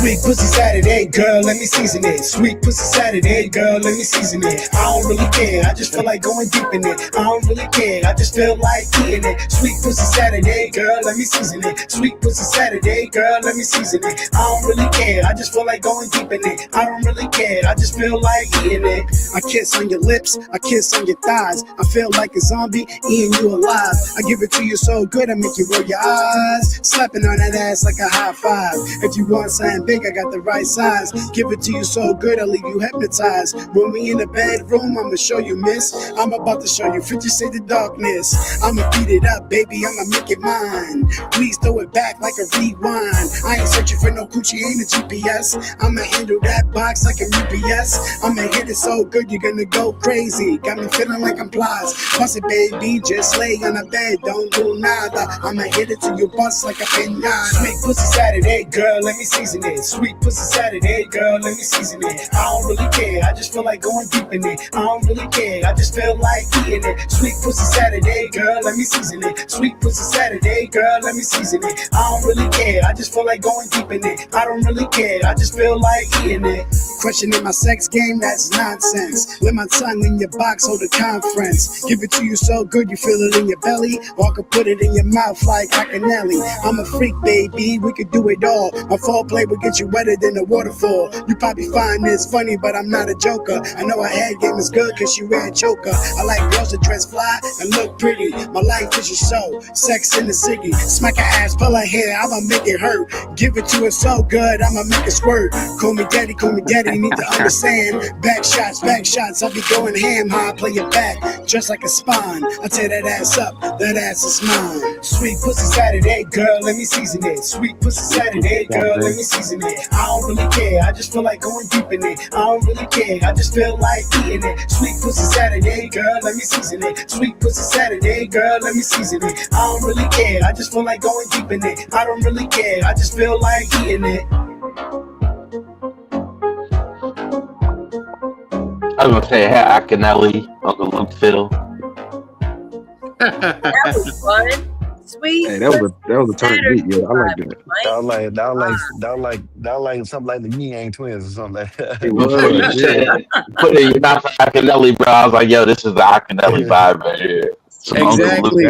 Sweet pussy Saturday, girl, let me season it. Sweet pussy Saturday, girl, let me season it. I don't really care, I just feel like going deep in it. I don't really care, I just feel like eating it. Sweet pussy Saturday, girl, let me season it. Sweet pussy Saturday, girl, let me season it. I don't really care, I just feel like going deep in it. I don't really care, I just feel like eating it. I kiss on your lips, I kiss on your thighs. I feel like a zombie eating you alive. I give it to you so good, I make you roll your eyes. Slapping on that ass like a high five. If you want something big, I got the right size. Give it to you so good, I'll leave you hypnotized. When we in the bedroom, I'ma show you, miss. I'm about to show you 50 Shades of Darkness. I'ma beat it up, baby, I'ma make it mine. Please throw it back like a rewind. I ain't searching for no coochie, ain't a GPS. I'ma handle that box like a UPS. I'ma hit it so good, you're gonna go crazy. Got me feeling like I'm Plies. Bust it, baby, just lay on the bed, don't do nada. I'ma hit it till you bust like a pinata. Sweet pussy Saturday, girl, let me season it. Sweet pussy Saturday, girl, let me season it. I don't really care, I just feel like going deep in it. I don't really care, I just feel like eating it. Sweet pussy Saturday, girl, let me season it. Sweet pussy Saturday, girl, let me season it. I don't really care, I just feel like going deep in it. I don't really care, I just feel like eating it. Questioning my sex game, that's nonsense. Let my tongue in your box, hold a conference. Give it to you so good, you feel it in your belly. Or I could put it in your mouth like Akinelli. I'm a freak, baby, we could do it all. My foreplay will get you wetter than a waterfall. You probably find this funny, but I'm not a joker. I know our head game is good, cause you wear a choker. I like girls that dress fly and look pretty. My life is your show, sex in the city. Smack her ass, pull her hair, I'ma make it hurt. Give it to her so good, I'ma make it squirt. Call me daddy, you need to understand. Back shots, I'll be going ham high, play it back, just like a spine. I tear that ass up, that ass is mine. Sweet pussy Saturday, girl, let me season it. Sweet pussy Saturday, girl, let me season it. I don't really care, I just feel like going deep in it. I don't really care, I just feel like eating it. Sweet pussy Saturday, girl, let me season it. Sweet pussy Saturday, girl, let me season it. I don't really care, I just feel like going deep in it. I don't really care, I just feel like eating it. I was gonna say, hey, Akinelli, Uncle Luke Fiddle. That was fun. Sweet. Hey, that was a turn beat. Yeah, I like that. That was like something like the Yang Twins or something like that. It was, yeah. Put it in your mouth for Akinelli, bro. I was like, yo, this is the Akinelli vibe right here. Exactly.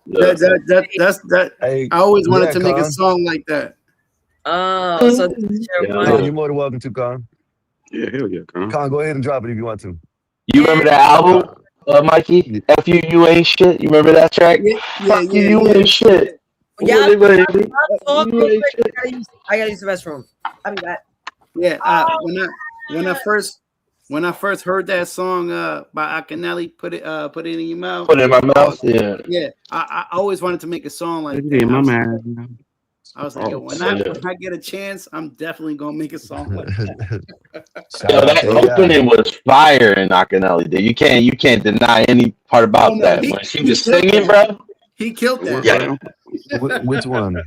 That. Hey, I always wanted to make a Con. song like that. Oh, so this is your one. You're more than welcome to, Con. Yeah, hell yeah, Con. Con, go ahead and drop it if you want to. You remember that album, Mikey? F you ain't shit. You remember that track? Fuck you ain't shit. Yeah, What it is? talk real quick. I gotta use the restroom. I'll be back. Yeah, when I first heard that song by Akinelli, put it in your mouth. Put it in my mouth. Yeah. Yeah, I always wanted to make a song like Put it in my mouth. I was like, yo, when I get a chance, I'm definitely gonna make a song like that. Yo, that opening was fire in Akinelli. Dude. You can't deny any part about that. When she was singing, bro. He killed that. Yeah. Which one?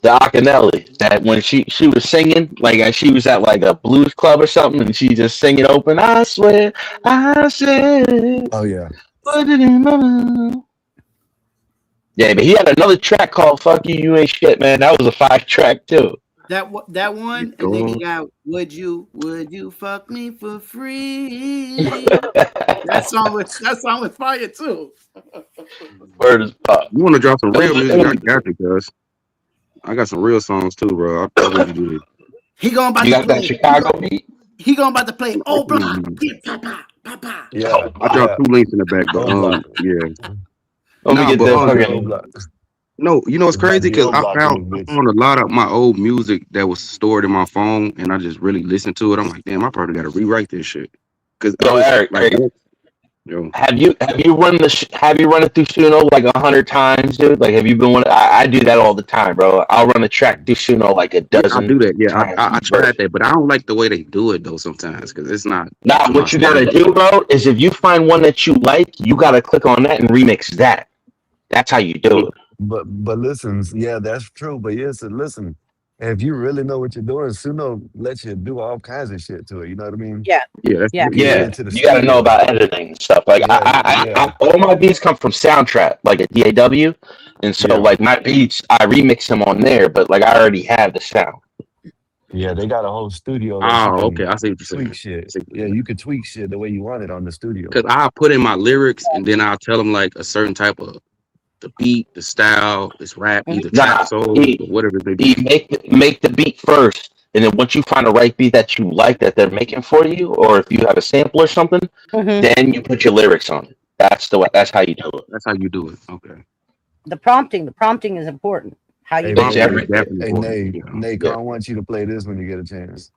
The Akinelli. That when she was singing, like she was at like a blues club or something, and she just singing open. I swear, I said. Oh yeah. Put it in my mouth. Yeah, but he had another track called "Fuck You, You Ain't Shit," man. That was a 5-track too. That one, and then he got "Would you fuck me for free?" that song was fire too. Word is pop. You want to drop some real music? I got you, cuz. I got some real songs too, bro. I'll let you do this. He going about you to got play that Chicago beat. He going about to play. Oh, blah, papa. Yeah, I dropped 2 links in the back, but yeah. No, you know what's crazy? Because I found a lot of my old music that was stored in my phone, and I just really listened to it. I'm like, damn, I probably got to rewrite this shit. Because Eric, have you run it through Suno like 100 times, dude? Like, have you been one? I do that all the time, bro. I'll run a track through Suno like a dozen. I do that, yeah. I tried that, but I don't like the way they do it though sometimes because it's not. Nah, what you gotta do, bro, is if you find one that you like, you gotta click on that and remix that. That's how you do it. But listen, yeah, that's true. But yes, listen, if you really know what you're doing, Suno lets you do all kinds of shit to it. You know what I mean? Yeah. Yeah. You gotta know about editing and stuff. Like I all my beats come from Soundtrap, like a DAW, and so like my beats, I remix them on there, but like I already have the sound. Yeah, they got a whole studio. Oh, okay. I see what you're saying. Tweak shit. Yeah, you could tweak shit the way you want it on the studio. Because I put in my lyrics and then I'll tell them like a certain type of the beat, the style, this rap, either trap soul, or whatever they do. Make the beat first, and then once you find the right beat that you like that they're making for you, or if you have a sample or something, then you put your lyrics on it. That's how you do it. That's how you do it. Okay. The prompting is important. How you Hey, gonna hey, do it? Nate, I want you to play this when you get a chance.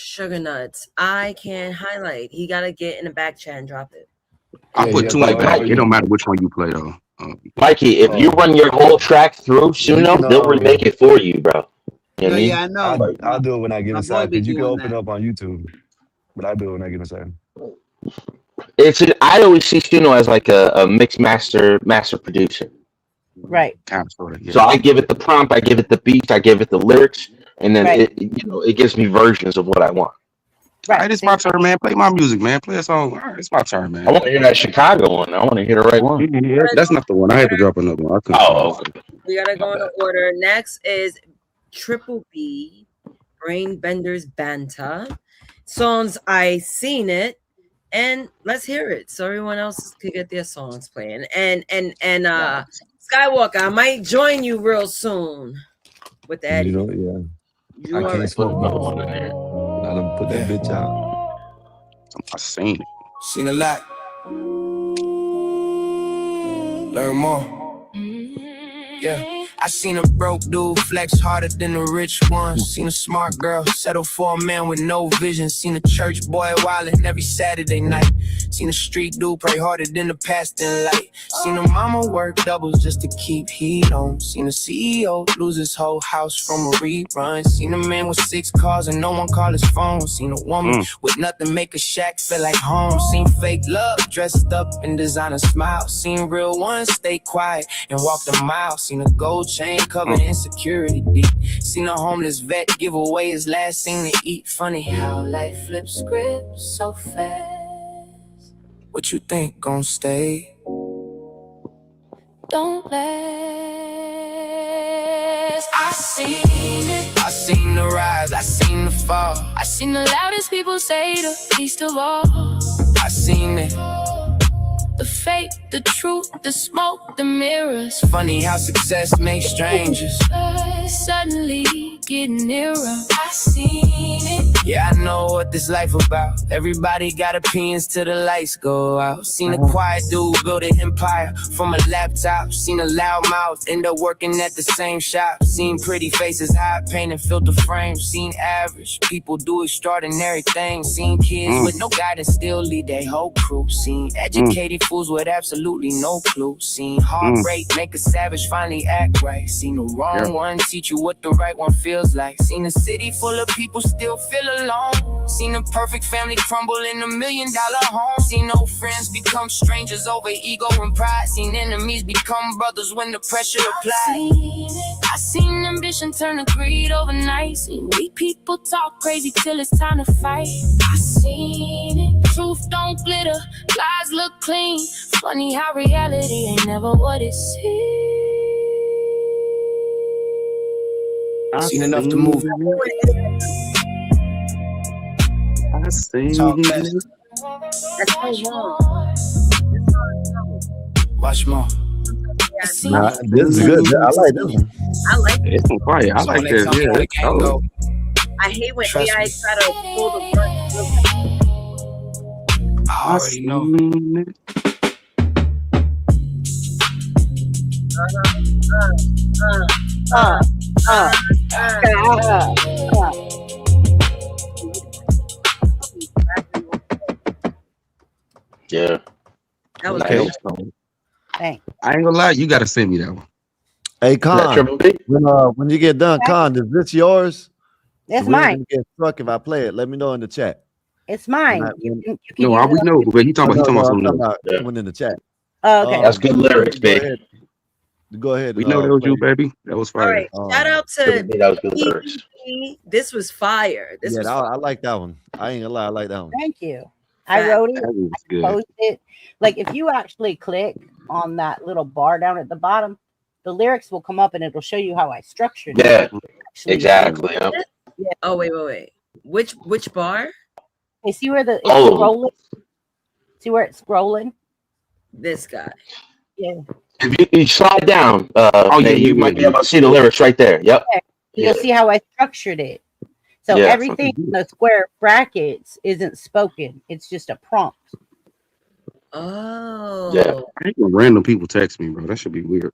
Sugar nuts. I can highlight. He gotta get in the back chat and drop it. I put two in the back. It don't matter which one you play though. Mikey, if you run your whole track through Suno, they'll remake it for you, bro. You know what I mean? Yeah, I know. I'll do it when I get My boy inside be because you can doing open that. up on YouTube, but I'll do it when I get inside. I always see Suno as like a mixed master producer. Right. Kind of sort of. Yeah. So I give it the prompt, I give it the beats, I give it the lyrics, and then Right. it gives me versions of what I want. All right, it's my turn, man. Play my music, man. Play a song. All right, it's my turn, man. I want to hear that Chicago one. I want to hear the right one. Yeah, that's not the one. I had to drop another one. I couldn't find it. We gotta go in order. Next is Triple B, Brain Benders Banter. Songs I Seen It. And let's hear it so everyone else could get their songs playing. And Skywalker, I might join you real soon with that. You know, yeah. I can't smoke another one in there. I done put that bitch out. I seen it. Seen a lot. Learn more. Yeah. I seen a broke dude flex harder than the rich ones. Seen a smart girl settle for a man with no vision. Seen a church boy wildin' every Saturday night. Seen a street dude pray harder than the pastor in light. Seen a mama work doubles just to keep heat on. Seen a CEO lose his whole house from a rerun. Seen a man with 6 cars and no one call his phone. Seen a woman with nothing make a shack feel like home. Seen fake love dressed up in designer smile. Seen real ones stay quiet and walk the mile. Seen a gold chain covered insecurity deep. Seen a homeless vet give away his last thing to eat. Funny how life flips scripts so fast. What you think gon' stay? Don't last. I seen it. I seen the rise, I seen the fall. I seen the loudest people say the least of all. I seen it. The fake, the truth, the smoke, the mirrors. Funny how success makes strangers Suddenly getting nearer. I seen it. Yeah, I know what this life about. Everybody got opinions till the lights go out. Seen a quiet dude build an empire from a laptop. Seen a loud mouth end up working at the same shop. Seen pretty faces hide paint and filter frames. Seen average people do extraordinary things. Seen kids with no guidance still lead their whole crew. Seen educated fools with absolutely no clue. Seen heartbreak make a savage finally act right. Seen the wrong one teach you what the right one feels like. Seen a city full of people still feel alone. Seen a perfect family crumble in $1 million home. Seen old friends become strangers over ego and pride. Seen enemies become brothers when the pressure applies. I seen ambition turn to greed overnight. Seen weak people talk crazy till it's time to fight. I seen it. Truth don't glitter, lies look clean. Funny how reality ain't never what it seems. Seen enough to move. I seen it. That's so long. Watch more. Nah, this is good. I like this one. I like it. It's on fire. I like this. Yeah, it's cold. I hate when AI try to pull the button. I already know. Yeah. That was Okay. Thanks. I ain't gonna lie, you gotta send me that one. Hey, Con, when you get done, Con, is this yours? It's We're mine. gonna get struck if I play it. Let me know in the chat. It's mine. No, all we know, but he talking about something else. Someone in the chat. Oh, okay. That's good lyrics, babe. Go ahead. We know that was you, baby. That was All fire. right. Shout out to That was good lyrics. This was fire. This was I like that one. I ain't gonna lie, I like that one. Thank you. I wrote it. That was good. I posted it. Like if you actually click on that little bar down at the bottom, the lyrics will come up and it'll show you how I structured it. Yeah, Actually, exactly. Yeah. Yeah. Oh wait. Which bar? Hey, see where it's Oh. scrolling? See where it's scrolling? This guy. Yeah. If you slide down, you might be yeah. able to see the lyrics right there. Yep. You'll see how I structured it. So Yeah. everything in the square brackets isn't spoken. It's just a prompt. Oh. Yeah. I hate when random people text me, bro. That should be weird.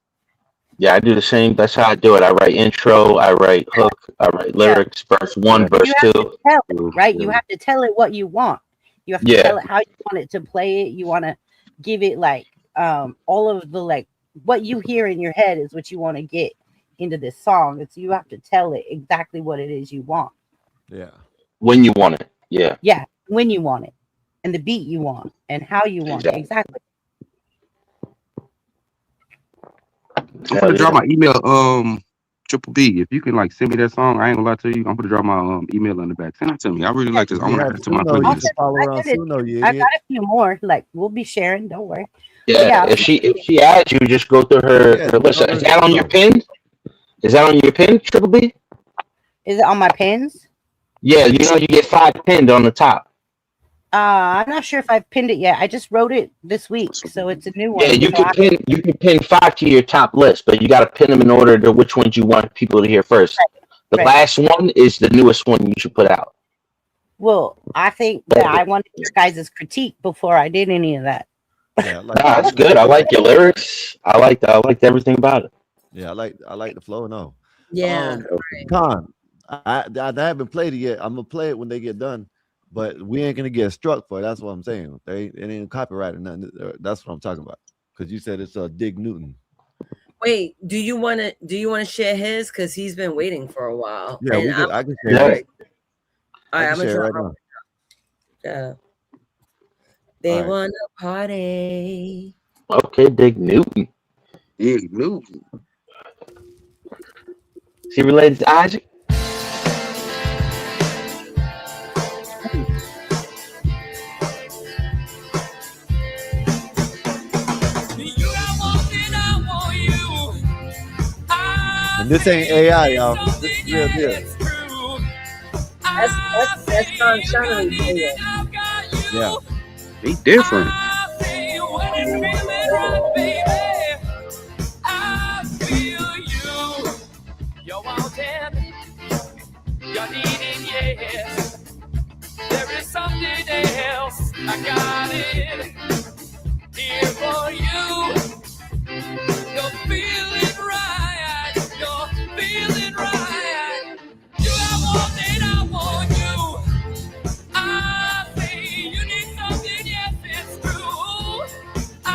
Yeah, I do the same. That's how I do it. I write intro, I write hook, I write lyrics, verse 1, verse You have 2. to tell it, right? You have to tell it what you want. You have to Yeah. tell it how you want it to play it. You want to give it like all of the like what you hear in your head is what you want to get into this song. It's you have to tell it exactly what it is you want. Yeah. When you want it. Yeah. Yeah, when you want it, and the beat you want, and how you want it exactly. I'm gonna drop my email, Triple B. If you can like send me that song, I ain't gonna lie to you. I'm gonna drop my email in the back. Send it to me. I really like this. I want to add it to my playlist. I got a few more. Like we'll be sharing. Don't worry. Yeah. If she adds you, just go through her list. Is that on your pin? Is that on your pin, Triple B? Is it on my pins? Yeah, you know you get 5 pinned on the top. I'm not sure if I've pinned it yet. I just wrote it this week, so it's a new one. Yeah, you so can pin 5 to your top list, but you got to pin them in order to which ones you want people to hear first. The last one is the newest one you should put out. Well, I think that I wanted your guys' critique before I did any of that. Yeah, that's good. I like your lyrics. I liked everything about it. Yeah, I like the flow. No. Yeah. Con, I haven't played it yet. I'm gonna play it when they get done, but we ain't gonna get struck for it. That's what I'm saying. It ain't copyright or nothing. That's what I'm talking about. Because you said it's Dig Newton. Wait, do you want to share his? Because he's been waiting for a while. Yeah, and I can share it. All right, I'm gonna share try it right now. Yeah. They All right. want to party. Okay, Dig Newton. Dig Newton. Is he related to Isaac? And this ain't AI, y'all. This is real deal. That's Sean Connery singing. Yeah. He different. You're wanted, you're needing, yes. There is something else, I got it here for you. You're feeling right, you're feeling right. You are wanted, I want you. I say you need something, yes, it's true. I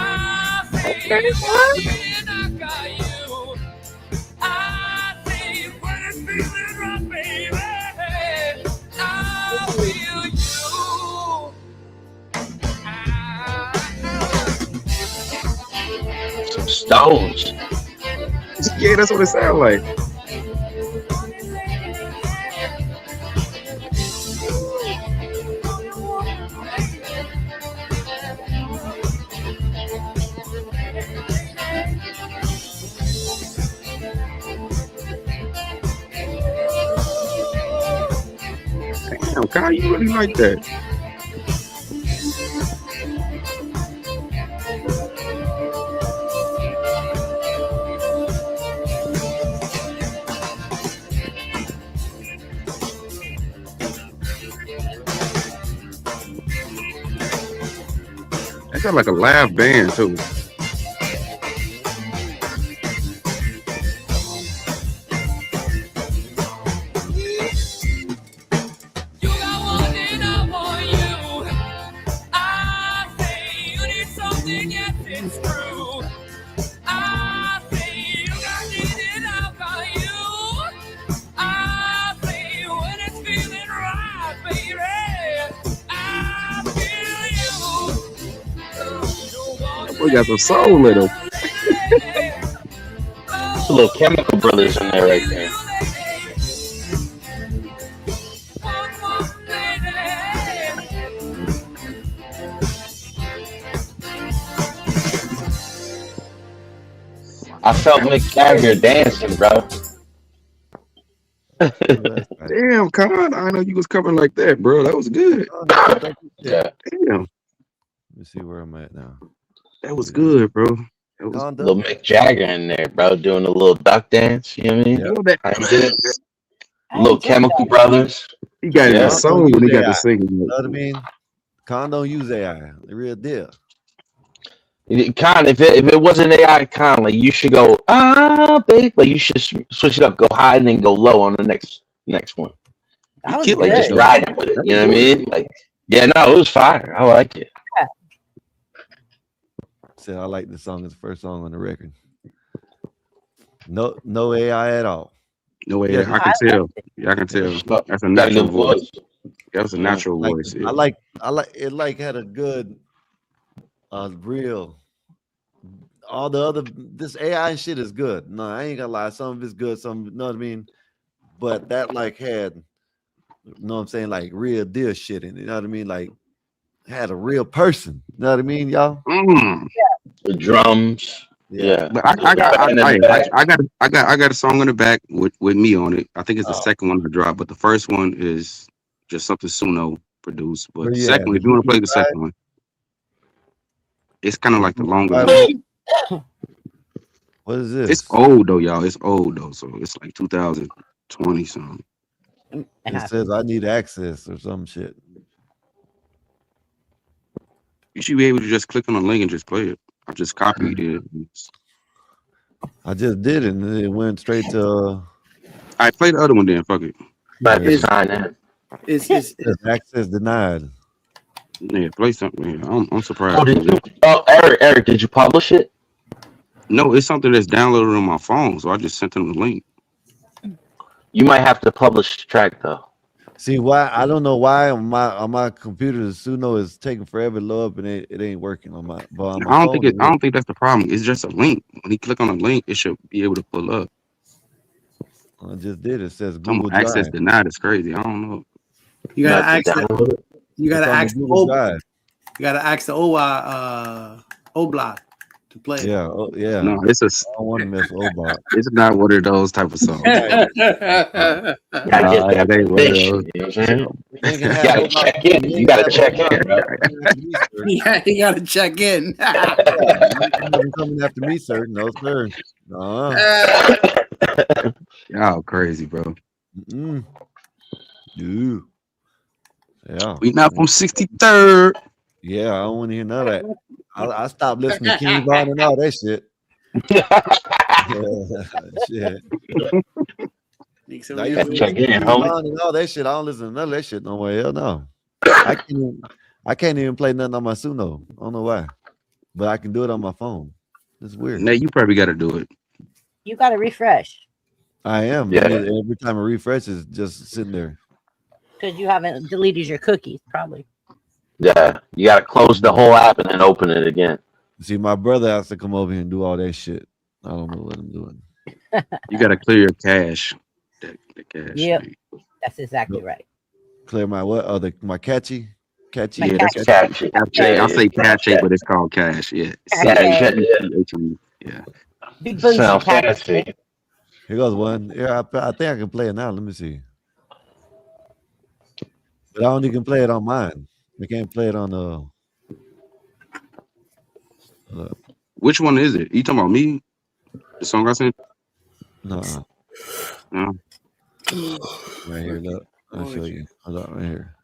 say you want it, I got you. Feeling right, baby. I feel you. Some stones. Yeah, that's what it sounds like. Damn, Kyle, you really like that? That sounds like a live band too. We got some soul in them. There's a little Chemical Brothers in there right there. I felt Mick Jagger dancing, bro. Damn, Con, I know you was coming like that, bro. That was good. Yeah. Damn. Let me see where I'm at now. That was good, bro. That was little Mick Jagger in there, bro, doing a little duck dance. You know what I mean? You know that. Little Chemical Brothers. He got in the soul when he got to sing. You know what I mean? Con don't use AI. The real deal. Kind of, if it wasn't AI, kind of like you should go babe, like you should switch it up, go high and then go low on the next one. That was Like good. just riding with it, you know what I mean? Like, yeah, no, it was fire. I like it. Said I like this song. It's the first song on the record. No AI at all. No AI. I can tell. Yeah, I can tell. That's a natural voice. That's a natural voice. Yeah. I like it. Like had a good, real. All the other this AI shit is good. No, I ain't gonna lie. Some of it's good. Some, you know what I mean. But that like had, you know what I'm saying, like real deal shit in it. You know what I mean? Like had a real person. You know what I mean, y'all? Yeah. The drums. Yeah. But I got a song on the back with me on it. I think it's the second one I dropped, but the first one is just something Suno produced. But the second one, if you want to play the second one, it's kind of like the longer one. What is this? It's old though, y'all. It's old though, so it's like 2020 something. It says I need access or some shit. You should be able to just click on the link and just play it. I just copied it. I just did it, and it went straight to. I played the other one then. Fuck it. But it's access denied. Yeah, play something. Yeah, I'm surprised. Eric, did you publish it? No, it's something that's downloaded on my phone, so I just sent them the link. You might have to publish the track though. See why? I don't know why on my computer the Suno is taking forever to load up and it ain't working on my. But on my I don't think that's the problem. It's just a link. When you click on a link, it should be able to pull up. I just did. It says Google Drive. Access denied. It's crazy. I don't know. You gotta access. You gotta ask the O block to play. Yeah, yeah. No, it's a. I don't want to mess with O-Block. It's not one of those type of songs. You gotta check in. You gotta check in. Yeah, you gotta check in. You're coming after me, sir. No, sir. Y'all crazy, bro. Yeah. We not from 63rd. Yeah, I don't want to hear none of that. I stopped listening to King Von and all that shit. Shit. Check in, homie. And all that shit. I don't listen to none of that shit no way. Hell no. I can't even play nothing on my Suno. I don't know why, but I can do it on my phone. It's weird. Now you probably got to do it. You got to refresh. I am. Yeah. Every time I refresh, it's just sitting there. Because you haven't deleted your cookies, probably. Yeah, you gotta close the whole app and then open it again. See, my brother has to come over here and do all that shit. I don't know what I'm doing. You gotta clear your cache. The cache. Yep, that's exactly right. Clear my what? Oh, my catchy. Yeah, that's catchy. I'll say cache, but it's called cache. Yeah. Yeah. Big sound fancy. Here goes one. Yeah, I think I can play it now. Let me see. But I only can play it on mine. I can't play it on Which one is it? You talking about me? The song I sent? No. No. Right here, look. I'll show you. Hold on, right here.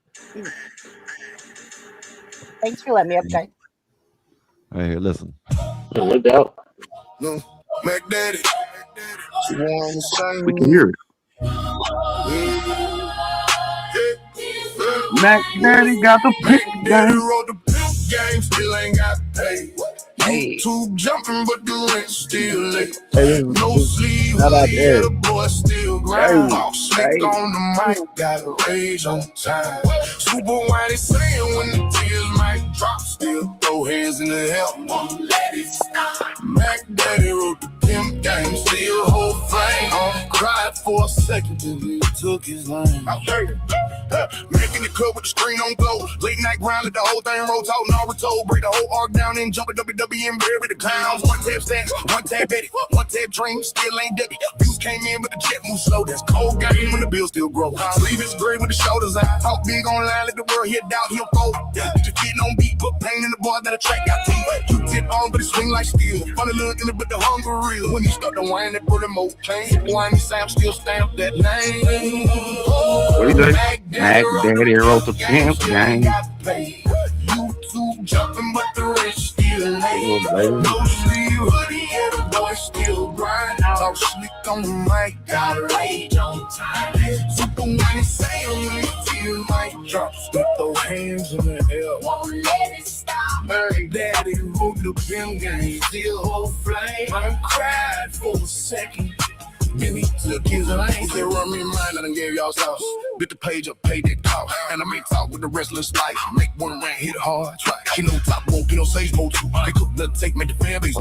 Thanks for letting me update. Right here, listen. No doubt. No, Mac Daddy. We can hear it. Mac Daddy got the pick game. Wrote the pick game, still ain't got paid. YouTube jumping, but the rent still late. No sleep, yeah, the boy still grind. Talk slick on the mic, got a rage on time. Super whiny saying when the tears might drop, still throw hands in the air, won't let it stop. Mac Daddy wrote the pimp game, still whole thing. Cried for a second, then he took his line. Making the cut with the screen on glow. Late night grind, let the whole thing roll. Talk Naruto, break the whole arc down and jump at WWE and bury the clowns. One tab stats, one tab Betty, one tab dream, still ain't Debbie. Views came in, but the jet moves slow. That's cold game when the bill still grow. Sleeve is gray with the shoulders out. Talk big online, let the world hit doubt, he'll fold. Just getting on beat, put pain in the bars that attract out team. You tip on, but it swing like steel. Funny look in it, but the hunger real. When he start to whine, that put him okay. Whiny sound still stamp that name. What do you say? Mac Daddy wrote the pimp game. YouTube jumping, but the rich still late. No sleeve hoodie and a boy still grind. Talk slick on the mic, got a rage on time. Super money sale when the tears might drop. Split those hands in the air, won't let it stop. Hey, daddy wrote the pen game, still hold flame. I cried for a second. Then he took his lane. He said, run me in mine, I done gave y'all sauce. Bit the page up, paid that cost. And I make talk with the restless life. Make one rant, hit hard. Try. She know top won't get no sage mode too. They cook nothing, take, make the fan base.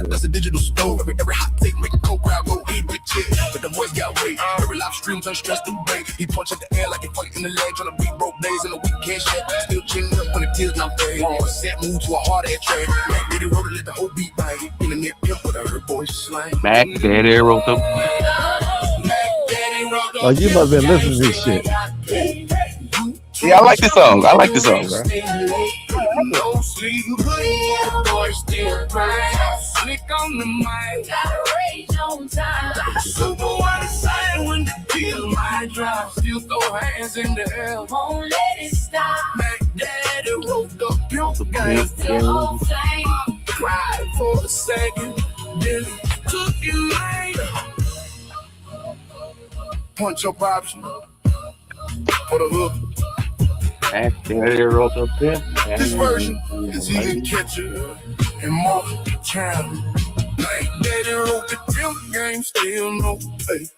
That's a digital stove. Every hot take, make a cold crowd go eat with chick. But the voice got weight. Every live stream turn stress through bait. He punch at the air like he fucking in the leg. Tryna beat broke days in the weekend shit. Still chinning up when the tears not fade. Set move to a hard ass trade. Mac Daddy wrote it, let the whole beat bite. Internet pimp with her voice slang. Mac Daddy wrote them. Oh, you must have been listening to this shit. Yeah, I like this song. I like this song, bro. No sleep, hoodie and a boy still grind. Slick on the mic, got a rage on time. Super on the side when the deal might drop. Still throw hands in the air, won't let it stop. Mac Daddy wrote the pimp game, still on flame. Cried for a second, then took you later. Punch up option for the hook. This version is even catchier and more challenge. Like Daddy wrote the film game, still no pay.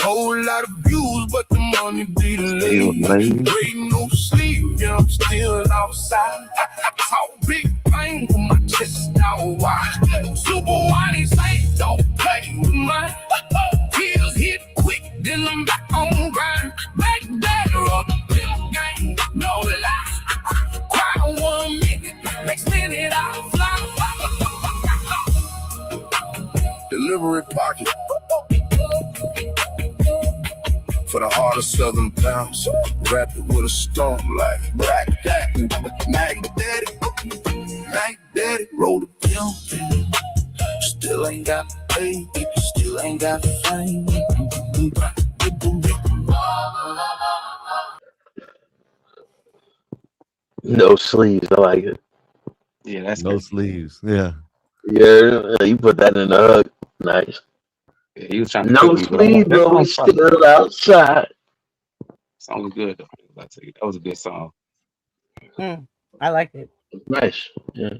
Whole lot of views, but the money be delayed. Waiting no sleep, yeah, I'm still outside. Talk big bang with my chest out wide. Super whiny say, don't play with mine. Tears hit quick, then I'm back on grind. Back Daddy wrote the film game, no lie. Cry 1 minute, next minute I'll fly. Delivery pocket for the heart of Southern bounce. Wrap it with a storm like Black Daddy. Mac Daddy roll the pill. Still ain't got pay, still ain't got fame. No sleeves, I like it. Yeah, that's no sleeves. Yeah. Yeah, you put that in the hook. Nice. Yeah, he was trying to no sleeves, bro. We still outside. Song was good though. That was a good song. I liked it. Nice. Yeah.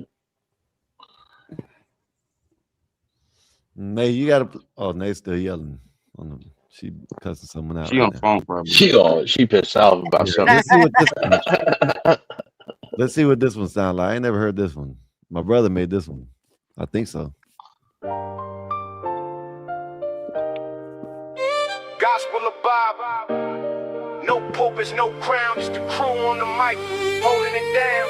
Nay, you gotta. Oh, Nay's still yelling on them. She cussing someone out. She right on the phone probably. She pissed off about something. Let's see what this one sounds like. I ain't never heard this one. My brother made this one. I think so. Gospel of Bob. No pulpits, no crown, just the crew on the mic, holding it down.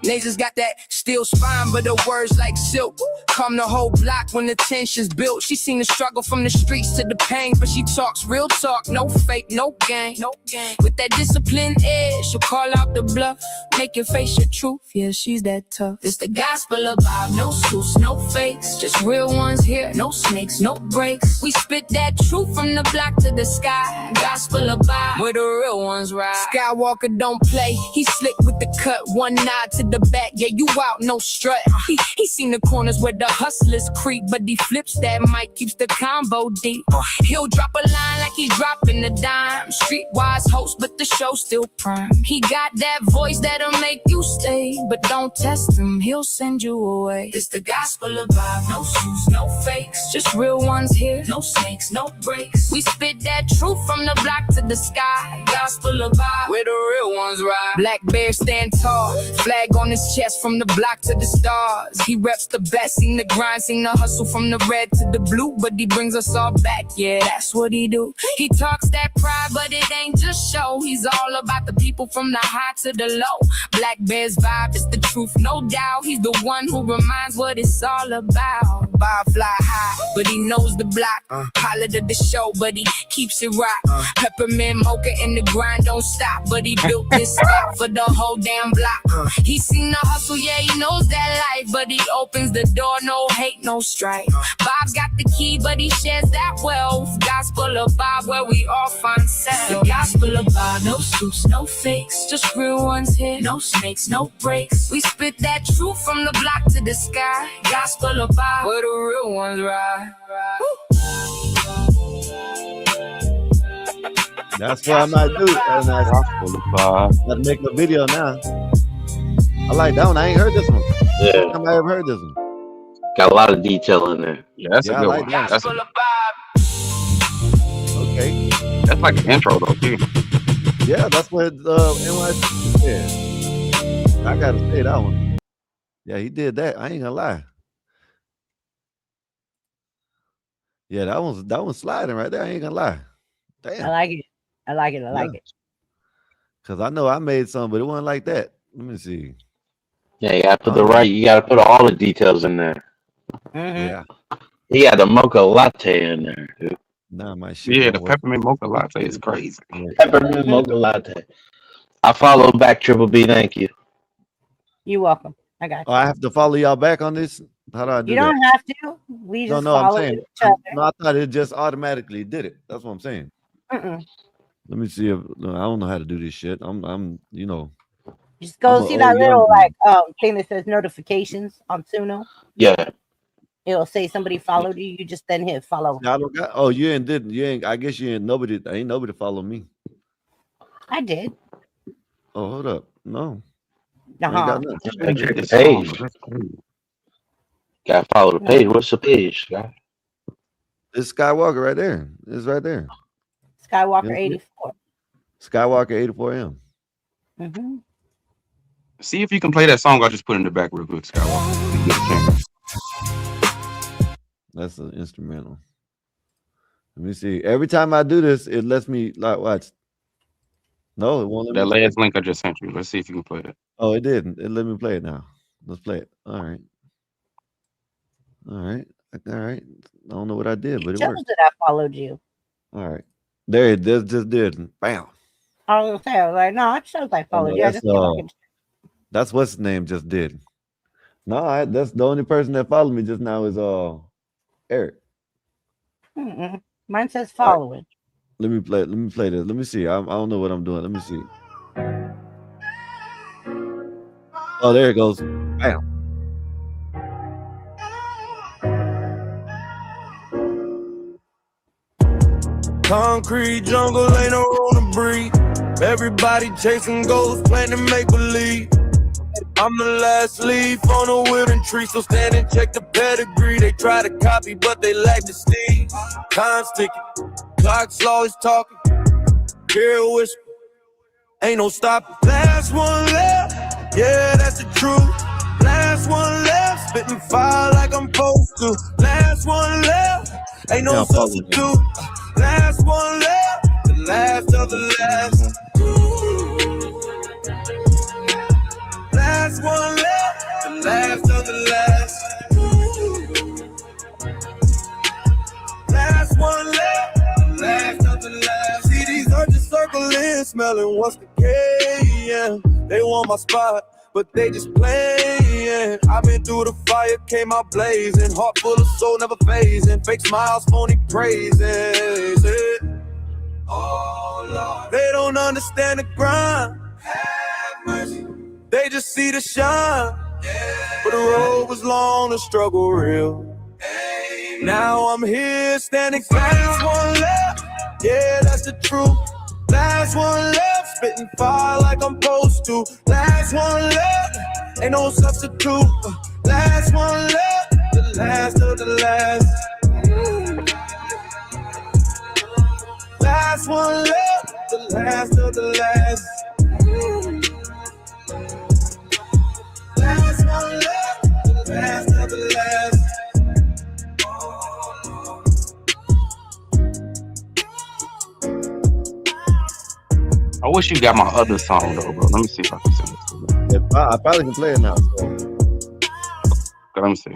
Niggas got that steel spine, but the words like silk. Come the whole block when the tension's built. She seen the struggle from the streets to the pain, but she talks real talk, no fake, no gang. With that disciplined edge, she'll call out the bluff, make you face your truth. Yeah, she's that tough. It's the gospel about no suits, no fakes, just real ones here, no snakes, no breaks. We spit that truth from the block to the sky. Gospel about where the real ones ride. Skywalker don't play, he slick with the cut, one nod to the back. Yeah, you out, no strut. He seen the corners where the hustlers creep, but he flips that mic, keeps the combo deep. He'll drop a line like he's dropping a dime. Streetwise host, but the show still prime. He got that voice that'll make you stay, but don't test him, he'll send you away. It's the gospel of vibe, no suits, no fakes, just real ones here, no snakes, no breaks. We spit that truth from the block to the sky. Gospel of vibe, where the real ones ride. Black bear stand tall, flag on his chest from the block to the stars. He reps the best, seen the grind, seen the hustle from the red to the blue, but he brings us all back, yeah, that's what he do. He talks that pride, but it ain't just show. He's all about the people from the high to the low. Black Bear's vibe is the truth, no doubt. He's the one who reminds what it's all about. Bob fly high, but he knows the block. Pilot of the show, but he keeps it rock. Peppermint mocha in the grind don't stop, but he built this spot for the whole damn block. He seen the hustle, yeah, he knows that life, but he opens the door, no hate, no strife. Bob's got the key, but he shares that wealth. Gospel of Bob, where we all find self. The gospel of Bob, no suits, no fakes, just real ones here, no snakes, no breaks. We spit that truth from the block to the sky. Gospel of Bob, where the real ones ride. That's what I might do. Let's make a video now. I like that one. I ain't heard this one. Yeah. I ever heard this one. Got a lot of detail in there. Yeah, that's a good one. That's okay. That's like an intro though, too. Yeah, that's what NYC said. I gotta say that one. Yeah, he did that. I ain't gonna lie. Yeah, that one's sliding right there. I ain't gonna lie. Damn. I like it. I like it. I like it. Cause I know I made some, but it wasn't like that. Let me see. Yeah, you gotta put you gotta put all the details in there. Yeah. He had a mocha latte in there, dude. Nah, my shit. Yeah, the peppermint mocha latte is crazy. Peppermint mocha latte. I follow back, Triple B. Thank you. You're welcome. I got you. Oh, I have to follow y'all back on this. How do I do You don't that? have to. We just I'm follow saying. each other. No, I thought it just automatically did it. That's what I'm saying. Mm-mm. Let me see if no, I don't know how to do this shit. I'm you know. Just go see that little thing that says notifications on Suno. Yeah. It'll say somebody followed you. You just then hit follow. I don't got, oh, you ain't. I guess you ain't nobody. Ain't nobody follow me. I did. Oh, hold up. No. I ain't got nothing. Check the page. Gotta follow the page. What's the page, guy? It's Skywalker right there. It's right there. Skywalker 84. Skywalker 84M. Mm-hmm. See if you can play that song I just put in the back real quick, Skywalker. That's an instrumental. Let me see. Every time I do this, it lets me like watch. No, it won't let me. That last link I just sent you. Let's see if you can play that. Oh, it didn't. It let me play it now. Let's play it. All right. All right. All right. I don't know what I did, but it worked. That I followed you. All right. There it just did. Bam. I was gonna say, I was like, no, it shows I followed you. That's what's his name just did. No, that's the only person that followed me just now is Eric. Mm-mm. Mine says following. Right. Let me play this. Let me see. I don't know what I'm doing. Let me see. Oh, there it goes. Bam. Concrete jungle, ain't no room to breathe. Everybody chasing ghosts, playing to make believe. I'm the last leaf on a wilting tree, so stand and check the pedigree. They try to copy, but they lack the steam. Time's ticking, clock's always talking. Hear a whisper, ain't no stopping. Last one left, yeah, that's the truth. Last one left, spitting fire like I'm supposed to. Last one left, ain't no substitute. Last one left, the last of the last. Last one left, the last of the last. Last one left, the last of the last. See, these are just circling, smelling what's the K, yeah. They want my spot, but they just playing. I've been through the fire, came out blazing. Heart full of soul, never phasing. Fake smiles, phony praises. Oh, Lord. They don't understand the grind. Have mercy. They just see the shine. Yeah. But the road was long, the struggle real. Amen. Now I'm here standing firm. Last one left, yeah, that's the truth. Last one left, spitting fire like I'm supposed to. Last one left, ain't no substitute. Last one left, the last of the last. Last one left, the last of the last. Last one left, the last of the last. I wish you got my other song though, bro. Let me see if I can send it to you. I probably can play it now. So. Let me see.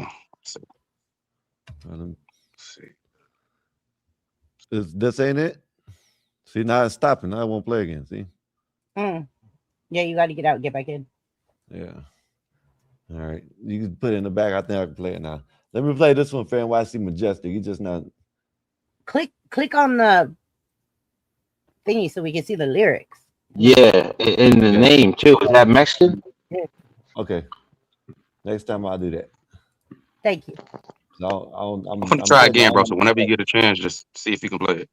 This ain't it? See, now it's stopping. Now I won't play again. See? Yeah, you got to get out and get back in. Yeah. All right. You can put it in the back. I think I can play it now. Let me play this one for NYC Majestic. You just not. Click on the thingy so we can see the lyrics. Yeah, in the name too. Is that Mexican? Yeah. Okay. Next time I'll do that. Thank you. So I'm gonna try again, bro. So whenever you get a chance, just see if you can play it.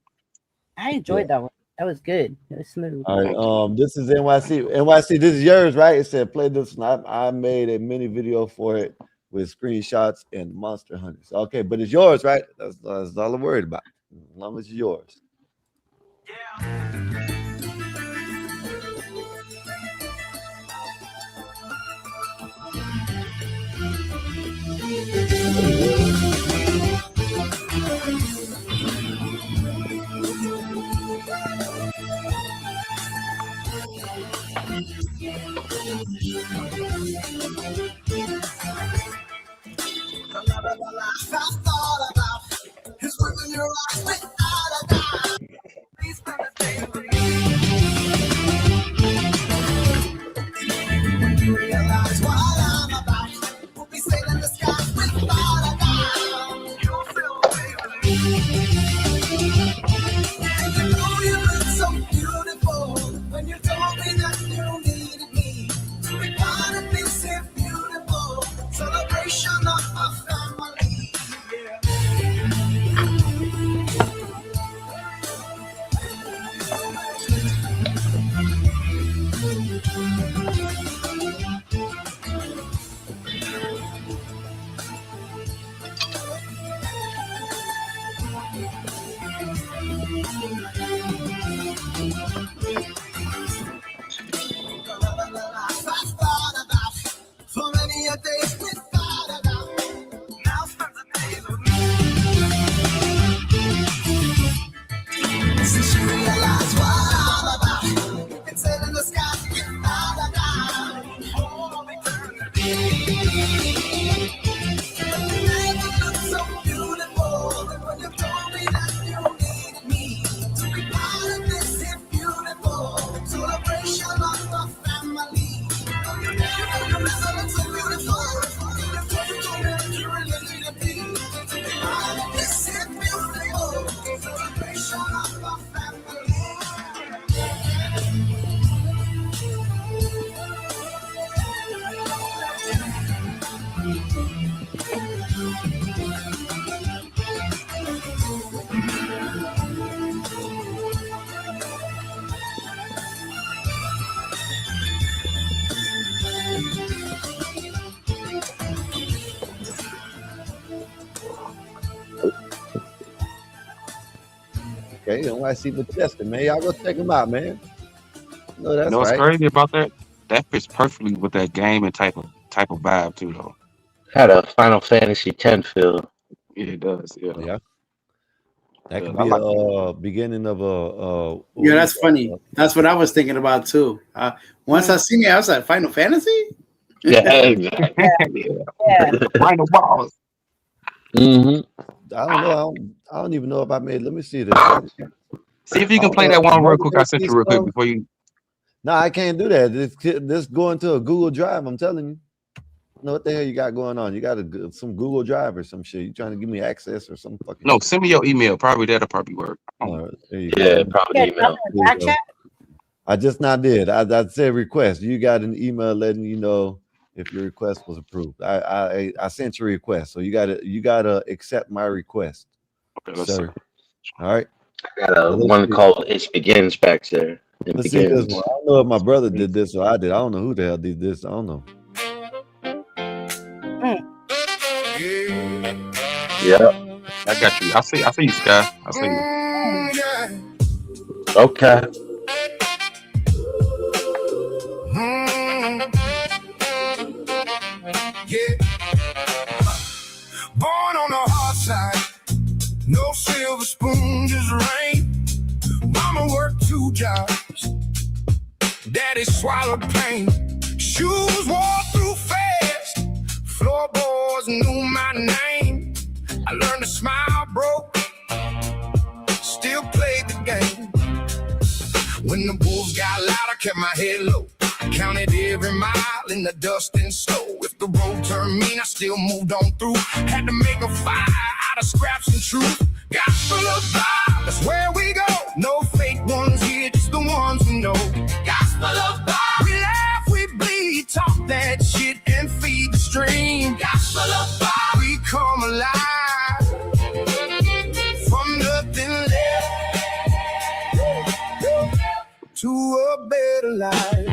I enjoyed that one. That was good. It was smooth. All right. This is NYC. NYC, this is yours, right? It said play this one. I made a mini video for it with screenshots and Monster Hunters. Okay, but it's yours, right? That's all I'm worried about. As long as it's yours. Okay, NYC Majestic, man. Y'all go check him out, man. No, that's what's right. crazy about that? That fits perfectly with that game and type of vibe too, though. Had a Final Fantasy X feel. Yeah, it does. Yeah. That could be a beginning of a. Yeah, that's funny. That's what I was thinking about too. Once I seen it, I was like, Final Fantasy. Yeah, exactly. Final boss. I don't know. I don't even know if I made. Let me see this. See if you can play that one real quick. I sent you real quick before you. No, I can't do that. This going to a Google Drive. I'm telling you. know what the hell you got going on. You got some Google Drive or some shit. You trying to give me access or some fucking No, send me your email. Probably that'll probably work. Yeah, probably email. I just not did. I said request. You got an email letting you know if your request was approved. I sent your request, so you gotta accept my request. Okay, let's see. All right. I got one called It Begins back there. Let's see this one. I don't know if my brother did this or I did. I don't know who the hell did this. I don't know. Yeah. I got you. I see you, Sky. I see you. Okay. Yeah. Born on the hard side, no silver spoon, just rain. Mama worked 2 jobs, daddy swallowed pain. Shoes wore through fast, floorboards knew my name. I learned to smile broke, still When the wolves got loud, I kept my head low. Counted every mile in the dust and snow. If the road turned mean, I still moved on through. Had to make a fire out of scraps and truth. Gospel of God, that's where we go. No fake ones here, just the ones we know. Gospel of God. We laugh, we bleed, talk that shit and feed the stream. Gospel of God. We come alive from nothing left to a better life.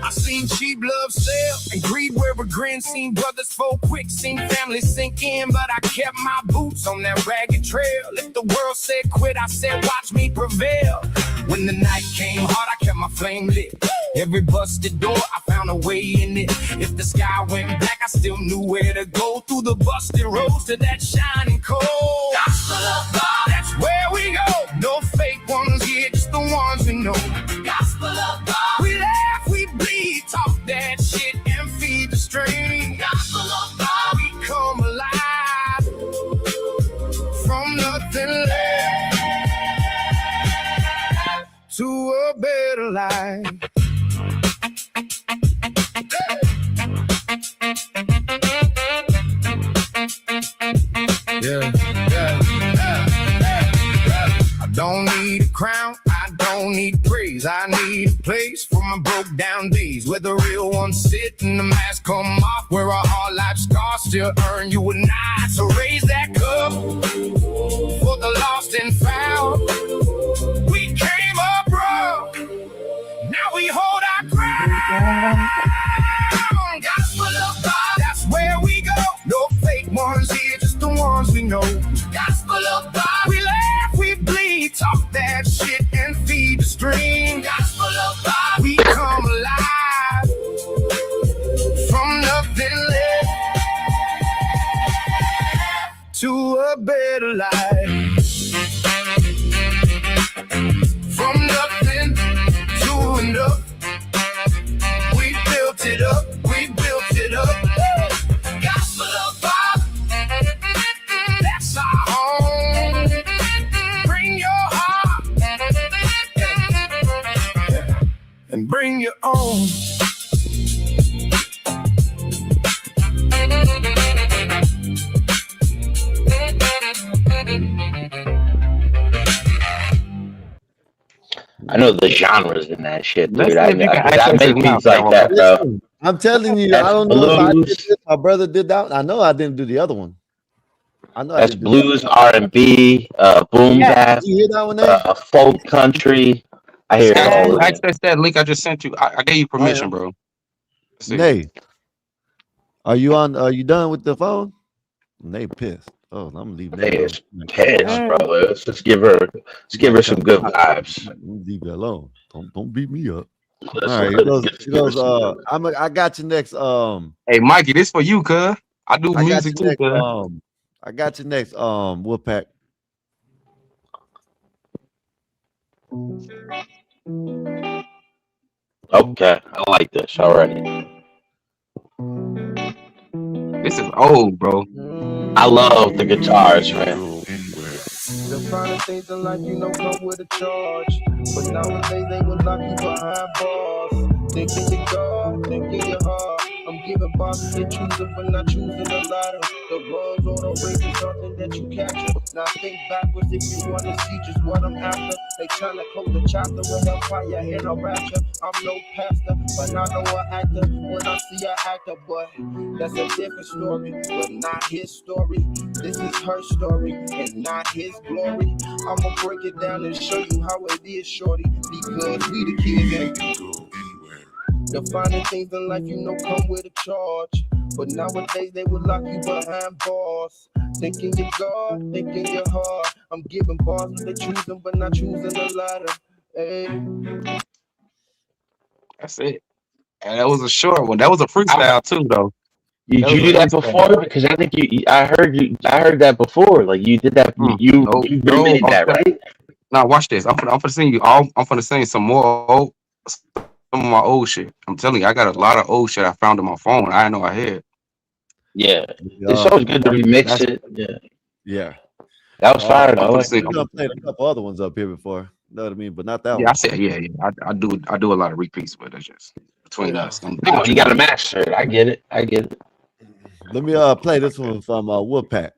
I seen cheap love sell and greed where a grin. Seen brothers fall quick, seen families sink in, but I kept my boots on that ragged trail. If the world said quit, I said watch me prevail. When the night came hard, I kept my flame lit. Every busted door, I found a way in it. If the sky went black, I still knew where to go. Through the busted roads to that shining coal. Gospel of God, that's where we go. No fake ones here, just the ones we know. Gospel of God. We laugh, we bleed, talk that shit and feed the stream. Gospel of God. We come alive from nothing left to a better life. Yeah. I don't need a crown, I don't need praise. I need a place for my broke down days, where the real ones sit and the mask come off, where our hard life scars still earn you a nod. So raise that cup for the lost and found. We came up broke, now we hold our ground. Gospel of God, that's where we go. No fake ones here, just the ones we know. Gospel of God. We laugh, we bleed, talk that shit and feed the stream. Gospel of God. We come alive from nothing left to a better life. From nothing to enough. We built it up, we built it up. Gospel of God, that's our home. Bring your heart and bring your own. I know the genres in that shit, dude. Let's see I if you can make access it beats now, like that, bro. I'm telling you, That's I don't know if I did blues. this. My brother did that. I know I didn't do the other one. I know That's I didn't do blues, R&B, boom bap, Did you hear that one, Nate? folk country. I hear all of it. Access that link I just sent you. I gave you permission, bro. Nate, are you on? Are you done with the phone? Nate pissed. Oh, I'm gonna leave Nate. Nate is pissed, bro. Let's just give her some good vibes. Leave that alone. Don't beat me up. Let's All right, he goes. I got you next. Hey, Mikey, this for you, cuz. I do music too, next, cuz. I got you next. Wolfpack. Okay, I like this already. This is old, bro. I love the guitars, man. The finer things in life, you know, come with a charge. But nowadays they will lock you behind bars. Thinking you God, thinking you hard. I'm giving bosses they choosing, but not choosing the ladder. The buzz or the race is something that you capture. Now think backwards if you want to see just what I'm after. They trying to close the chapter with hellfire and a rapture. I'm no pastor, but I know an actor. When I see an actor, but that's a different story, but not his story. This is her story and not his glory. I'ma break it down and show you how it is, shorty. Because we the kids and the finer things in life, you know, come with a charge. But nowadays they will lock you behind bars. Thinking you're God, thinking you're hard. I'm giving bars, they choosing, but not choosing the ladder. Hey. That's it. And that was a short one. That was a freestyle too, though. Did you do that before? Because I think I heard that before. Like you did that. You remade that, right? Now watch this. I'm gonna sing you all. I'm gonna sing some more some of my old shit. I'm telling you, I got a lot of old shit I found on my phone. I didn't know I had. Yeah, it's always good to remix it. Yeah. That was fire. I like I've played a couple other ones up here before. You know what I mean? But not that Yeah, one. I said, yeah. I do a lot of repeats, but that's just between us. You got to master it. I get it. Let me play this one from Wolfpack.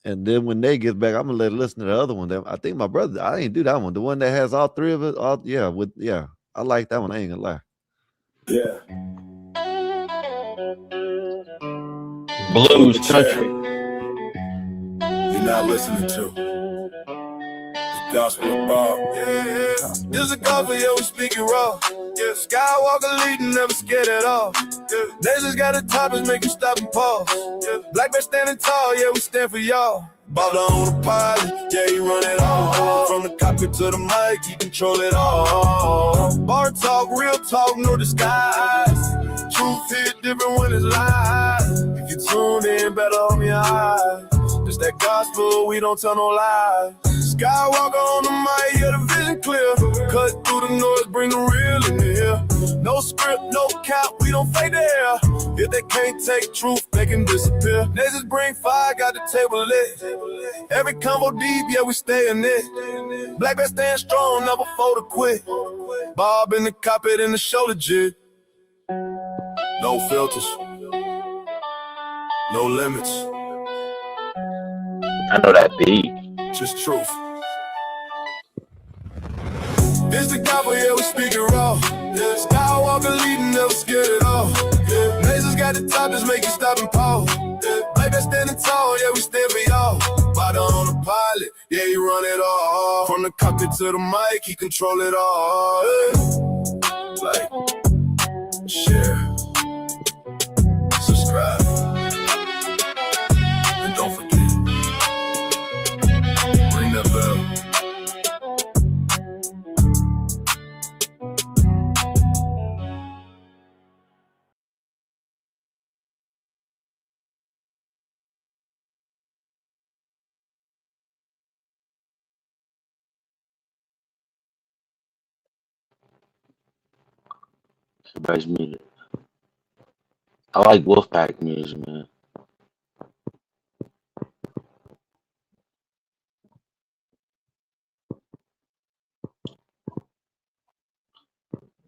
And then when they get back, I'm gonna let her listen to the other one. I think my brother, I ain't do that one. The one that has all three of it. I like that one. I ain't gonna lie. Yeah. Blues country. You're not listening to Gospel of Bob. Yeah. This a cover, yeah, we speaking raw. Yeah, Skywalker leading, never scared at all. Yeah, Nation got the topics, make you stop and pause. Yeah, Black man standing tall, yeah, we stand for y'all. Bob on the pilot, yeah, he run it all. From the cockpit to the mic, he control it all. Bar talk, real talk, no disguise. Truth hit different when it's live. If you tune in, better open your eyes. It's that gospel, we don't tell no lies. Skywalker on the mic, yeah, the vision clear. Cut through the noise, bring the real in here. No script, no cap, we don't fake the air. If they can't take truth, they can disappear. Niggas bring fire, got the table lit. Every combo deep, yeah, we stay in it. Black man stand strong, never fold or quit. Bob in the cockpit and the shoulder jig. No filters, no limits. I know that beat. Just truth. This the gospel, yeah, we speaking raw. Yeah, Skywalker leading, never scared at all. Yeah, Nations got the top, just make you stop and pause. Yeah, Black man standing tall, yeah, we stand for y'all. Body on the pilot, yeah, he run it all. From the cockpit to the mic, he control it all. Yeah. Like, share, subscribe, and don't forget, ring that bell. Everybody's muted. I like Wolfpack music, man.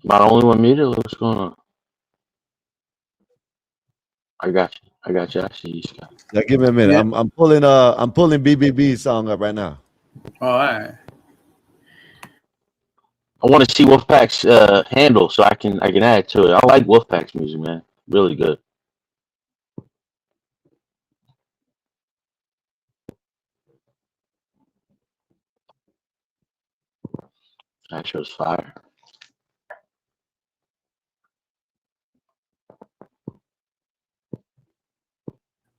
Am I the only one muted? What's going on? I got you. I see you, Scott. Yeah, give me a minute. Yeah. I'm pulling BBB's song up right now. All right. I want to see Wolfpack's handle so I can add to it. I like Wolfpack's music, man. Really good. That show's fire.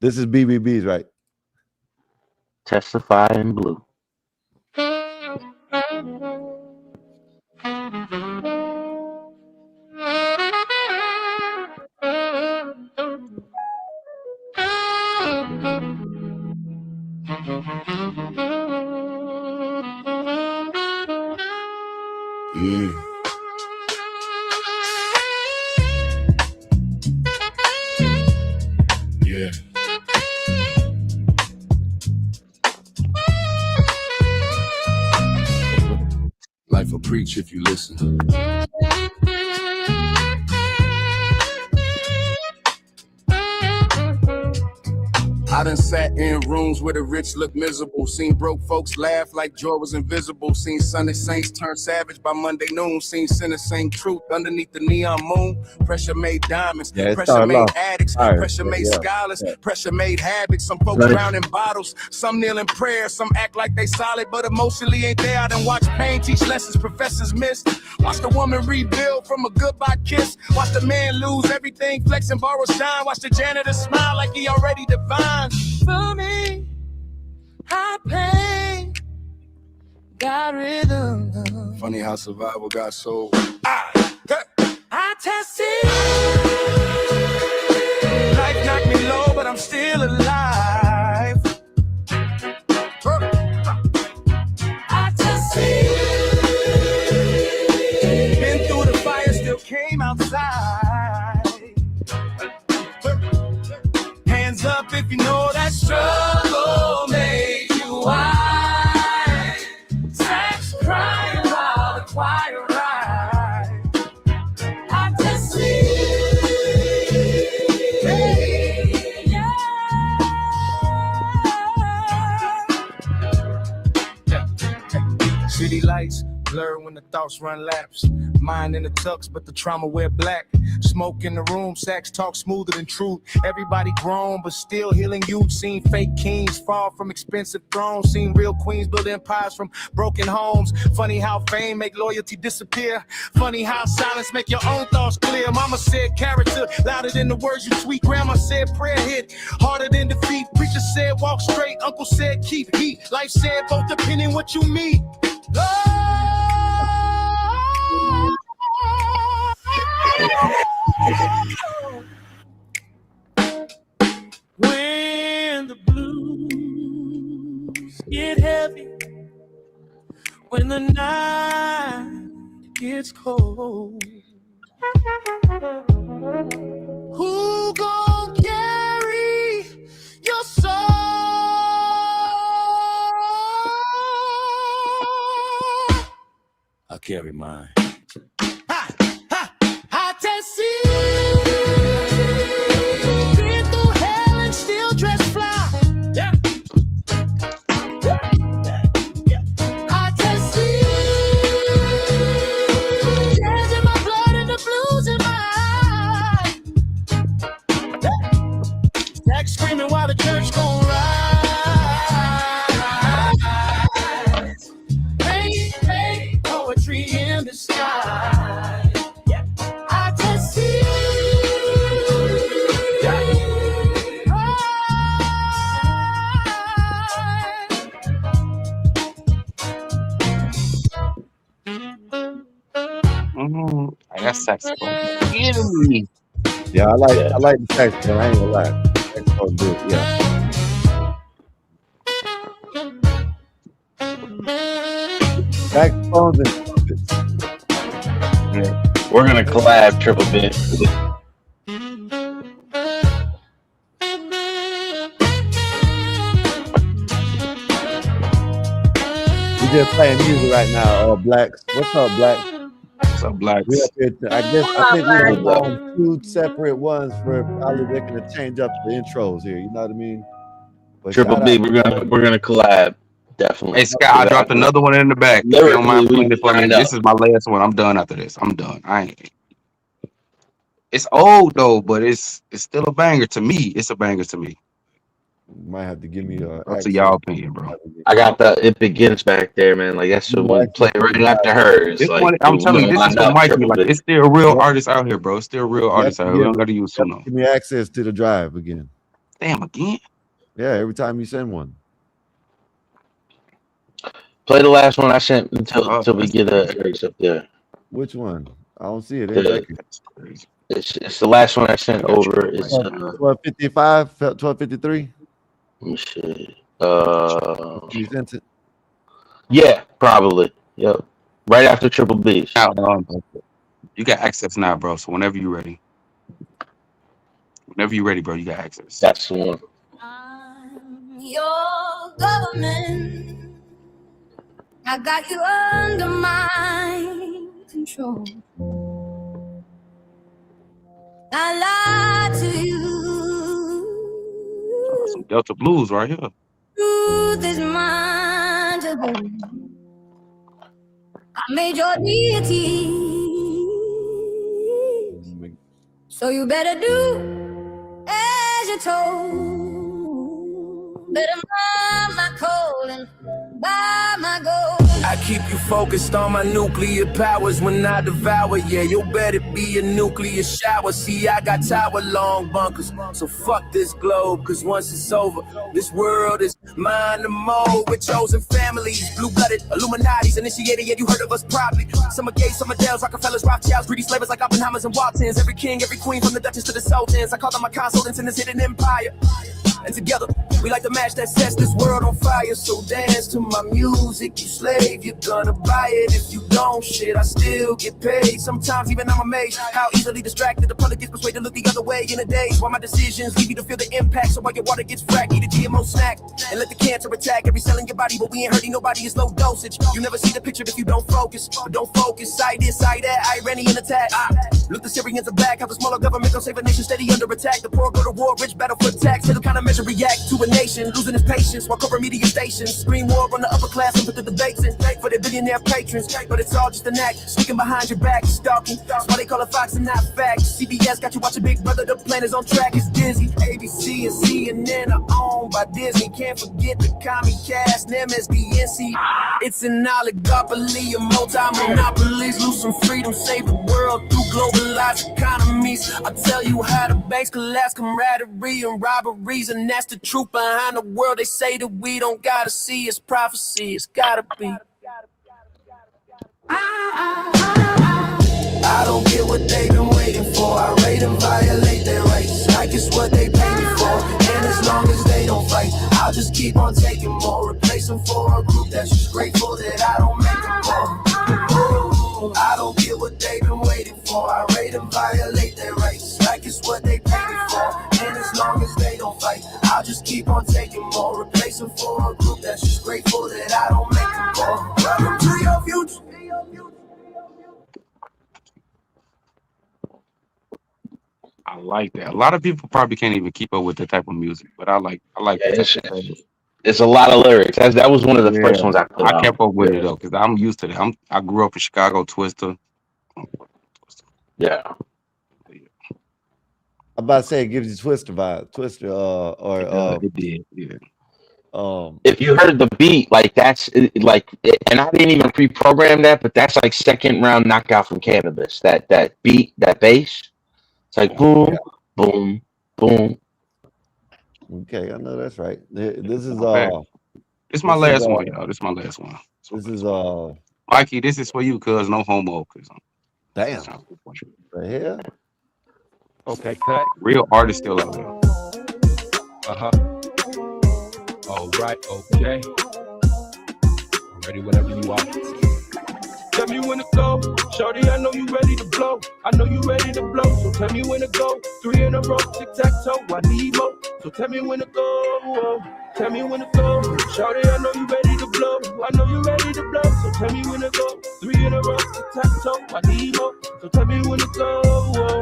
This is BBB's, right? Testify in Blue. Yeah. Life will preach if you listen. I done sat in rooms where the rich look miserable. Seen broke folks laugh like joy was invisible. Seen Sunday saints turn savage by Monday noon. Seen sinners sing truth underneath the neon moon. Pressure made diamonds, pressure made addicts, pressure made scholars, pressure made habits. Some folks drown in bottles, some kneel in prayer, some act like they solid, but emotionally ain't there. I done watch pain teach lessons professors missed. Watch the woman rebuild from a goodbye kiss. Watch the man lose everything, flex and borrow shine. Watch the janitor smile like he already divine. For me, I pain got rhythm. Funny how survival got soul. I tested. Life knocked me low, but I'm still alive. I tested. Been through the fire, still came outside. Hands up if you know that struggle made you wide. Sex crying while the choir ride. I just City lights blur when the thoughts run laps. Mind in the tux, but the trauma wear black. Smoke in the room, sax talk smoother than truth. Everybody grown, but still healing youth. Seen fake kings fall from expensive thrones. Seen real queens build empires from broken homes. Funny how fame make loyalty disappear. Funny how silence make your own thoughts clear. Mama said character louder than the words you tweet. Grandma said prayer hit harder than defeat. Preacher said walk straight. Uncle said keep heat. Life said both depending what you meet. when the blues get heavy, when the night gets cold, who gon' carry your soul? I carry mine. I just see been through hell and still dress fly. Yeah. I just see tears in my blood and the blues in my eyes. Jack screaming while the church gon' rise. Hey, poetry in the sky. I got saxophone. Yeah, I like the saxophone. I ain't gonna lie. Saxophone good. Yeah. Saxophones and trumpets. Yeah. We're gonna collab Triple B. We just playing music right now, Blacks. What's up, Blacks? What's up, Blacks? We up here I think we're on two separate ones for probably they're gonna change up the intros here. You know what I mean? But Triple B, we're gonna collab. Definitely. Hey Scott, I dropped another one in the back. If you don't mind playing it for me. This is my last one. I'm done after this. I'm done. I ain't. It's old though, but it's still a banger to me. It's a banger to me. You might have to give me That's y'all opinion, bro. I got the It Begins back there, man. Like that's what we play right after hers. This like, one, I'm telling you, this is what Mike be like. It's still real artists out here, bro. It's still real artists out here. We don't gotta use Suno. Give me access to the drive again. Damn, again? Yeah, every time you send one. Play the last one I sent until we get Eric's up there. Which one? I don't see it. It's the last one I sent over. It's 12:55, 12:53. Let me see. You sent it? Yeah, probably. Yep. Right after Triple B. You got access now, bro. So whenever you're ready. Whenever you're ready, bro, you got access. That's the one. Your government, I got you under my control. I lied to you. Some Delta Blues right here. Truth is mine to hold. I made your deity, so you better do as you're told. Better mind my cold and buy my gold. I keep you focused on my nuclear powers when I devour. Yeah, you better be a nuclear shower. See, I got tower long bunkers. So fuck this globe, cause once it's over, this world is mine to mold. With chosen families, blue-blooded Illuminati's initiated. Yeah, you heard of us probably. Some are gay, some are Dells, Rockefellers, Rothschilds, greedy slavers like Oppenheimers and Waltons. Every king, every queen, from the Duchess to the Sultans. I call them my consultants in this hidden empire. And together, We like to match that sets this world on fire. So dance to my music, you slave, you're gonna buy it. If you don't, shit, I still get paid. Sometimes even I'm amazed how easily distracted the public gets persuaded to look the other way in the days. While my decisions leave you to feel the impact. So while your water gets fracked, eat a GMO snack and let the cancer attack every cell in your body. But we ain't hurting nobody, it's low dosage. You never see the picture if you don't focus. But don't focus, side this, side that, Iranian attack. Look, the Syrians are back. How the smaller government don't save a nation steady under attack. The poor go to war, rich battle for tax. It'll kind of measure react to a nation losing its patience while corporate media stations scream war on the upper class and put the debates in for their billionaire patrons. But it's all just an act, sneaking behind your back, stalking. That's why they call it Fox and not facts. CBS got you watching Big Brother, the plan is on track. It's dizzy. ABC and CNN are owned by Disney. Can't forget the Comcast and MSDNC. It's an oligopoly of multi-monopolies. Lose some freedom, save the world through globalized economies. I'll tell you how the banks collapse, camaraderie and robberies. And that's the truth behind the world. They say that we don't gotta see. It's prophecy, it's gotta be. I don't get what they've been waiting for. I rate and violate their rights like it's what they pay me for. And as long as they don't fight, I'll just keep on taking more. Replace them for a group that's just grateful that I don't make them more. I don't get what they've been waiting for. I rate and violate their rights like it's what they pay me for. And as long as they don't fight, I'll just keep on taking more. Replace them for a group that's just grateful that I don't make them more. Welcome to your future. I like that. A lot of people probably can't even keep up with that type of music, but I like that. It's a lot of lyrics. That was one of the first ones I put I kept up with it though, because I'm used to that. I grew up in Chicago, Twister. Yeah. I'm about to say it gives you Twister vibe. Twister it did. Yeah. If you heard the beat, like that's like, and I didn't even pre-program that, but that's like second round knockout from Cannabis. That beat, that bass, it's like boom, boom, boom. Okay, I know that's right. This is This is my last one, y'all. This is my last one. This is Mikey. This is for you, cuz no homo. Damn. The hell? Okay, cut. Real artists still out there. All right, okay. I'm ready whenever you are. Tell me when to go, shorty. I know you ready to blow. I know you ready to blow. So tell me when to go. 3 in a row, tic-tac-toe. I need more. So tell me when to go. Tell me when to go, shorty. I know you ready to blow. I know you ready to blow. So tell me when to go. 3 in a row, tic-tac-toe. I need more. So tell me when to go.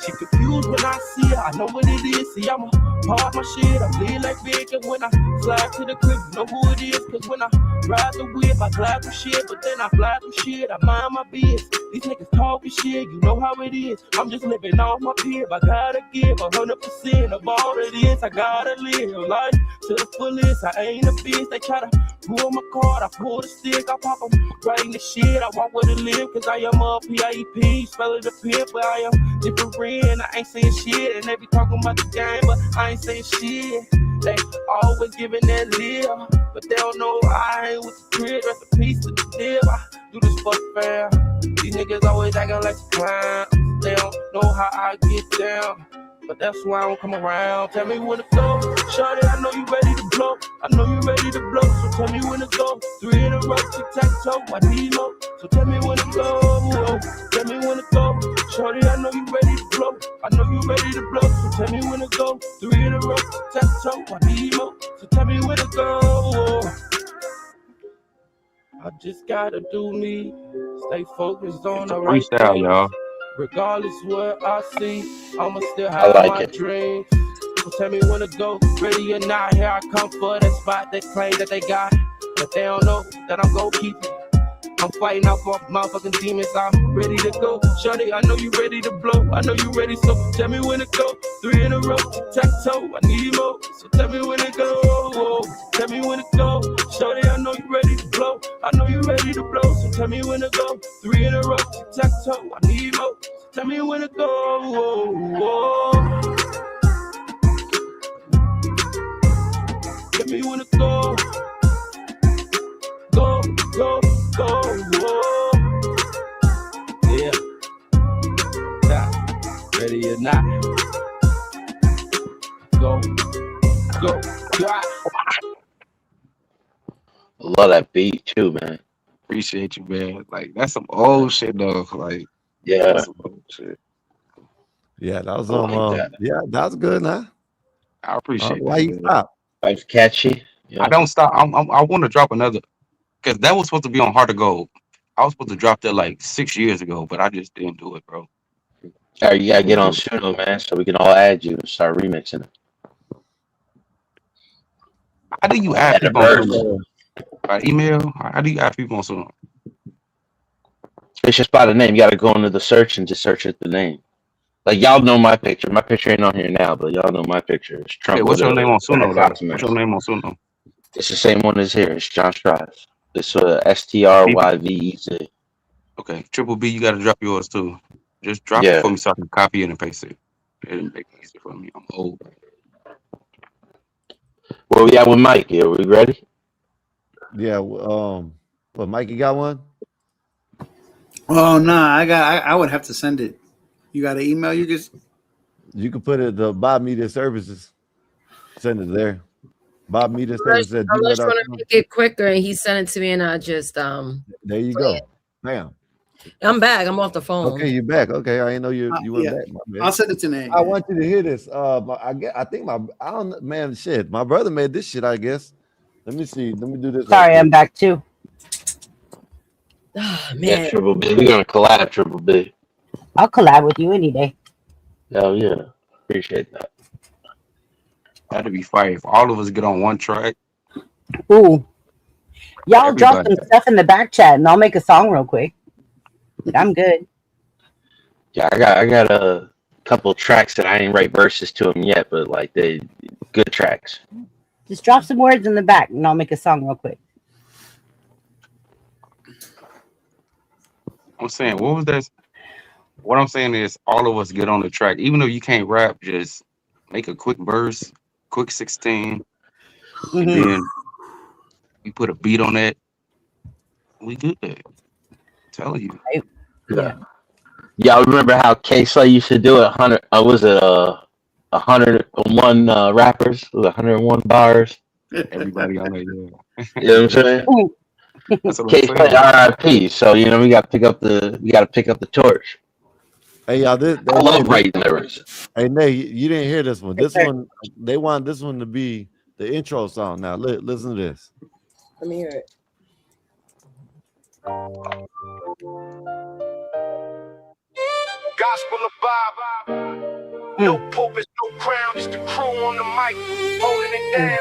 She confused when I see her, I know what it is. See, I'ma pop my shit, I'm lean like big. And when I slide to the crib, you know who it is. Cause when I ride the whip, I glide through shit. But then I fly through shit, I mind my biz. These niggas talking shit, you know how it is. I'm just living off my pib. I gotta give 100% of all it is. I gotta live life to the fullest. I ain't a bitch, they try to pull my card. I pull the stick, I pop them right in the shit. I want where to live, cause I am a P.I.E.P. Spell it a pimp, but I am different. I ain't saying shit, and they be talking about the game, but I ain't saying shit. They always giving that lip, but they don't know I ain't with the crib. Rest in peace to the dip. I do this for fair. These niggas always acting like clown. They don't know how I get down, but that's why I don't come around. Tell me when to go, shorty. I know you ready to blow. I know you ready to blow. So tell me when to go. 3 in a row, tic-tac-toe. I need more. So tell me when to go. Tell me when to go, shorty. I know you ready to blow. I know you ready to blow. So tell me when to go. 3 in a row, tic-tac-toe. I need more. So tell me when to go. I just gotta do me. Stay focused on the right freestyle, things. y'all. Regardless what I see, I'ma still have my dreams. So tell me when to go, ready or not, here I come for that spot. They claim that they got, but they don't know that I'm gon' keep it. I'm fighting off my motherfucking demons, I'm ready to go. Shorty, I know you ready to blow, I know you ready, so tell me when to go. 3 in a row, tic-tac-toe, I need more. So tell me when to go, tell me when to go. Shorty, I know you ready to blow, I know you ready to blow. So tell me when to go. 3 in a row, tic-tac-toe, I need more. So tell me when to go. Tell me when to go. Go. Yeah. Ready or not. Go. go. I love that beat too, man. Appreciate you, man. Like that's some old shit though. Like Yeah. that's some old shit. Yeah, that was I like that. yeah, that was good, huh? I appreciate Why that, you man. stop? That's catchy. Yeah. I don't stop. I want to drop another because that was supposed to be on Heart of Gold. I was supposed to drop that like 6 years ago, but I just didn't do it, bro. All right, you gotta get on Suno, man, so we can all add you and start remixing it. How do you add people on Suno? By email? How do you add people on Suno? It's just by the name. You gotta go into the search and just search at the name. Like y'all know my picture. My picture ain't on here now, but y'all know my picture. It's Trump. Yeah, what's your name on Suno? What's your name on Suno? It's the same one as here. It's John Strives. It's STRYVEZ. Okay, Triple B, you gotta drop yours too. Just drop it for me so I can copy it and paste it. It'll make it easy for me. I'm old. Where we at with Mike? Are we ready? Yeah. But Mikey got one? Oh no, I would have to send it. You got an email? You can put it the Bob Media Services. Send it there. Bob Media Services. I just want to make it quicker, and he sent it to me, and I just There you go. Bam. I'm back. I'm off the phone. Okay, you're back. Okay, I didn't know you were back. I'll send it to Nate. I want you to hear this. I think I don't, man, shit. My brother made this shit, I guess. Let me see. Let me do this. Sorry, I'm back too. Oh, man. Yeah, Triple B. We're gonna collab, Triple B. I'll collab with you any day. Hell yeah. Appreciate that. That'd be fire if all of us get on one track. Ooh. Y'all Everybody. drop some stuff in the back chat and I'll make a song real quick. I'm good. Yeah, I got a couple tracks that I ain't write verses to them yet, but like they good tracks. Just drop some words in the back and I'll make a song real quick. I'm saying, what was that? What I'm saying is all of us get on the track. Even though you can't rap, just make a quick verse, quick 16, and then we put a beat on that. We good. I'm telling you. Yeah. Y'all remember how K-Slay used to do it? 100. Was it 101 rappers? Was it 101 bars? Everybody on there. Yeah. You know what I'm saying? K-Slay RIP. So we got to pick up the torch. Hey y'all, I love writing lyrics. Hey Nate, you didn't hear this one. This one, they want this one to be the intro song. Now listen to this. Let me hear it. Gospel of Bob. No pulpit, no crown, just the crew on the mic, holding it down.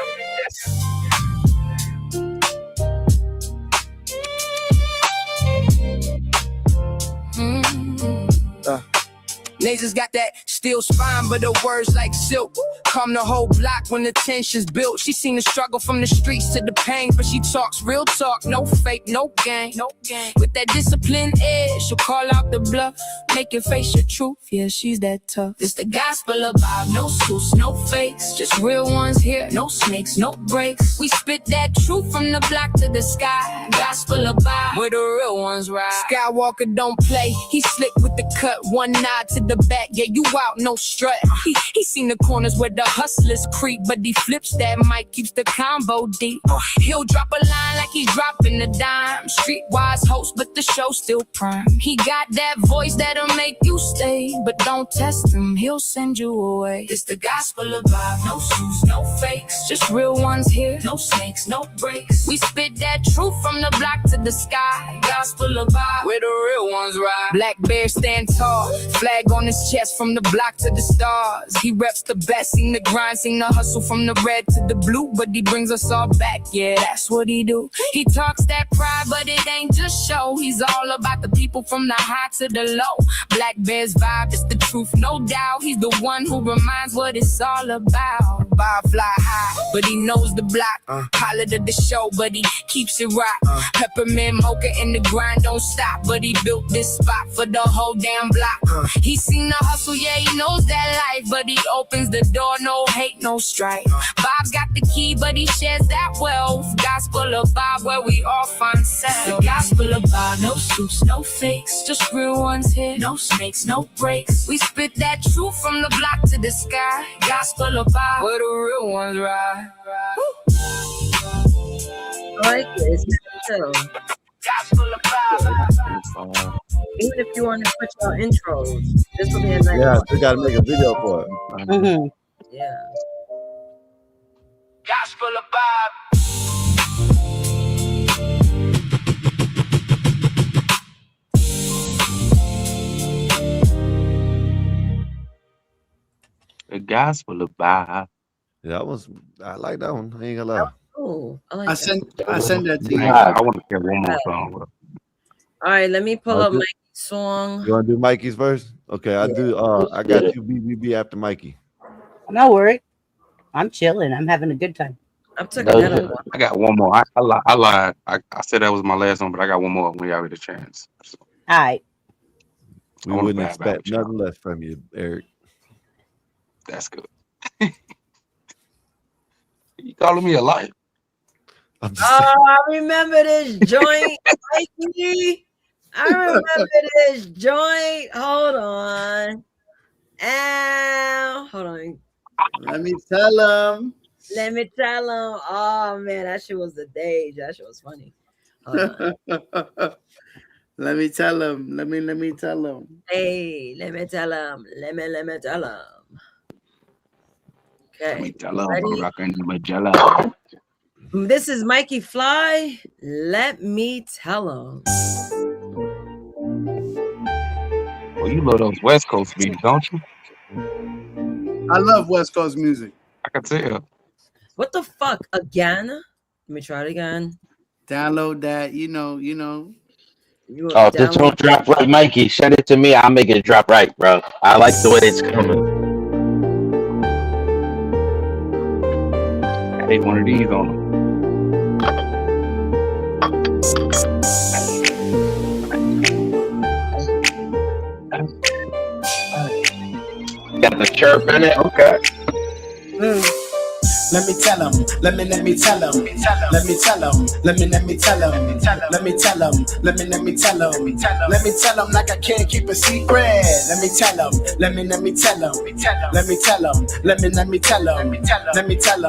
Niggas got that steel spine, but the words like silk. Calm the whole block when the tension's built. She seen the struggle from the streets to the pain, but she talks real talk, no fake, no gang, no gang. With that disciplined edge, she'll call out the bluff, make you face your truth. Yeah, she's that tough. It's the gospel of Bob, no suits, no fakes, just real ones here, no snakes, no breaks. We spit that truth from the block to the sky. Gospel of Bob, where the real ones ride. Skywalker don't play, he slick with the cut, one nod to the back. Yeah, you out, no strut. He seen the corners where the hustlers creep, but he flips that mic, keeps the combo deep. He'll drop a line like he's dropping a dime. Streetwise host, but the show still prime. He got that voice that'll make you stay, but don't test him, he'll send you away. It's the gospel of Bob, no suits, no fakes, just real ones here, no snakes, no breaks. We spit that truth from the block to the sky. Gospel of Bob, where the real ones ride. Black bear stand tall, flag on his chest from the block to the stars. He reps the best, seen the grind, seen the hustle from the red to the blue, but he brings us all back, yeah, that's what he do. He talks that pride, but it ain't just show. He's all about the people from the high to the low. Black Bear's vibe is the truth, no doubt. He's the one who reminds what it's all about. Bob fly high, but he knows the block. Holler to the show, but he keeps it rock. Peppermint mocha in the grind don't stop, but he built this spot for the whole damn block. He seen seen the hustle, yeah, he knows that life. But he opens the door, no hate, no strife. Bob's got the key, but he shares that wealth. Gospel of Bob, where we all find self. The gospel of Bob, no suits, no fakes. Just real ones here, no snakes, no breaks. We spit that truth from the block to the sky. Gospel of Bob, where the real ones ride. I like it. It's nice too. Even if you want to switch out intros, this will be a nice one. we gotta make a video for it. Mm-hmm. Yeah. Gospel of Bob. The Gospel of Bob. Yeah, I like that one. I ain't gonna lie. Oh, I send that to you. I want to hear one more song. All right, let me pull up Mikey's song. You want to do Mikey's verse? Okay, I do. I got you BBB after Mikey. No worry. I'm chilling. I'm having a good time. I'm taking that one. I got one more. I lied. I said that was my last one, but I got one more when y'all get a chance. So, all right. We wouldn't expect nothing less from you, Eric. That's good. You calling me a liar? Oh, I remember this joint, Mikey. I remember this joint. Hold on. Hold on. Let me tell him. Let me tell him. Oh man, that shit was the day. That shit was funny. Let me tell him. Let me tell him. Hey, let me tell him. Let me tell him. Okay. Let me tell him. I'm rocking the Magellan. This is Mikey Fly. Let me tell him. Well, you love those West Coast beats, don't you? I love West Coast music. I can tell. What the fuck? Again? Let me try it again. Download that. You know. Oh, if this won't drop right, Mikey, send it to me. I'll make it drop right, bro. I like the way it's coming. I hate one of these on them. Got the chirp in it? Okay. Let me tell him, let me tell him, let me tell him, let me tell him, let me tell him, let me tell him, let me tell him like I can't keep a secret. Let me tell him, let me tell him, let me tell him, let me tell him, let me tell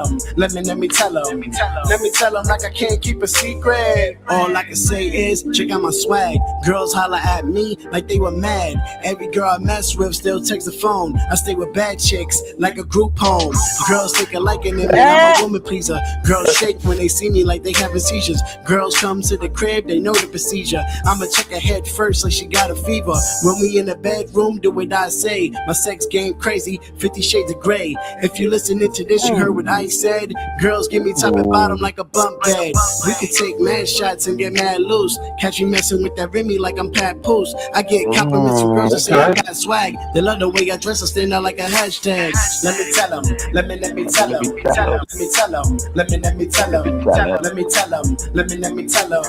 him, let me tell him like I can't keep a secret. All I can say is check out my swag. Girls holler at me like they were mad. Every girl I mess with still takes the phone. I stay with bad chicks like a group home. Girls take a liking in me, I'm a woman pleaser. Girls shake when they see me like they having seizures. Girls come to the crib, they know the procedure. I'ma check her head first like she got a fever. When we in the bedroom, do what I say. My sex game crazy, 50 shades of gray. If you listening to this, you heard what I said. Girls give me top and bottom like a bunk bed. We can take mad shots and get mad loose. Catch me messing with that Remy like I'm Pat Poose. I get compliments from girls that say I got swag. They love the way I dress, I stand out like a hashtag. Let me tell them, let me tell them, let me tell them, let me tell them, let me tell them, let me tell them,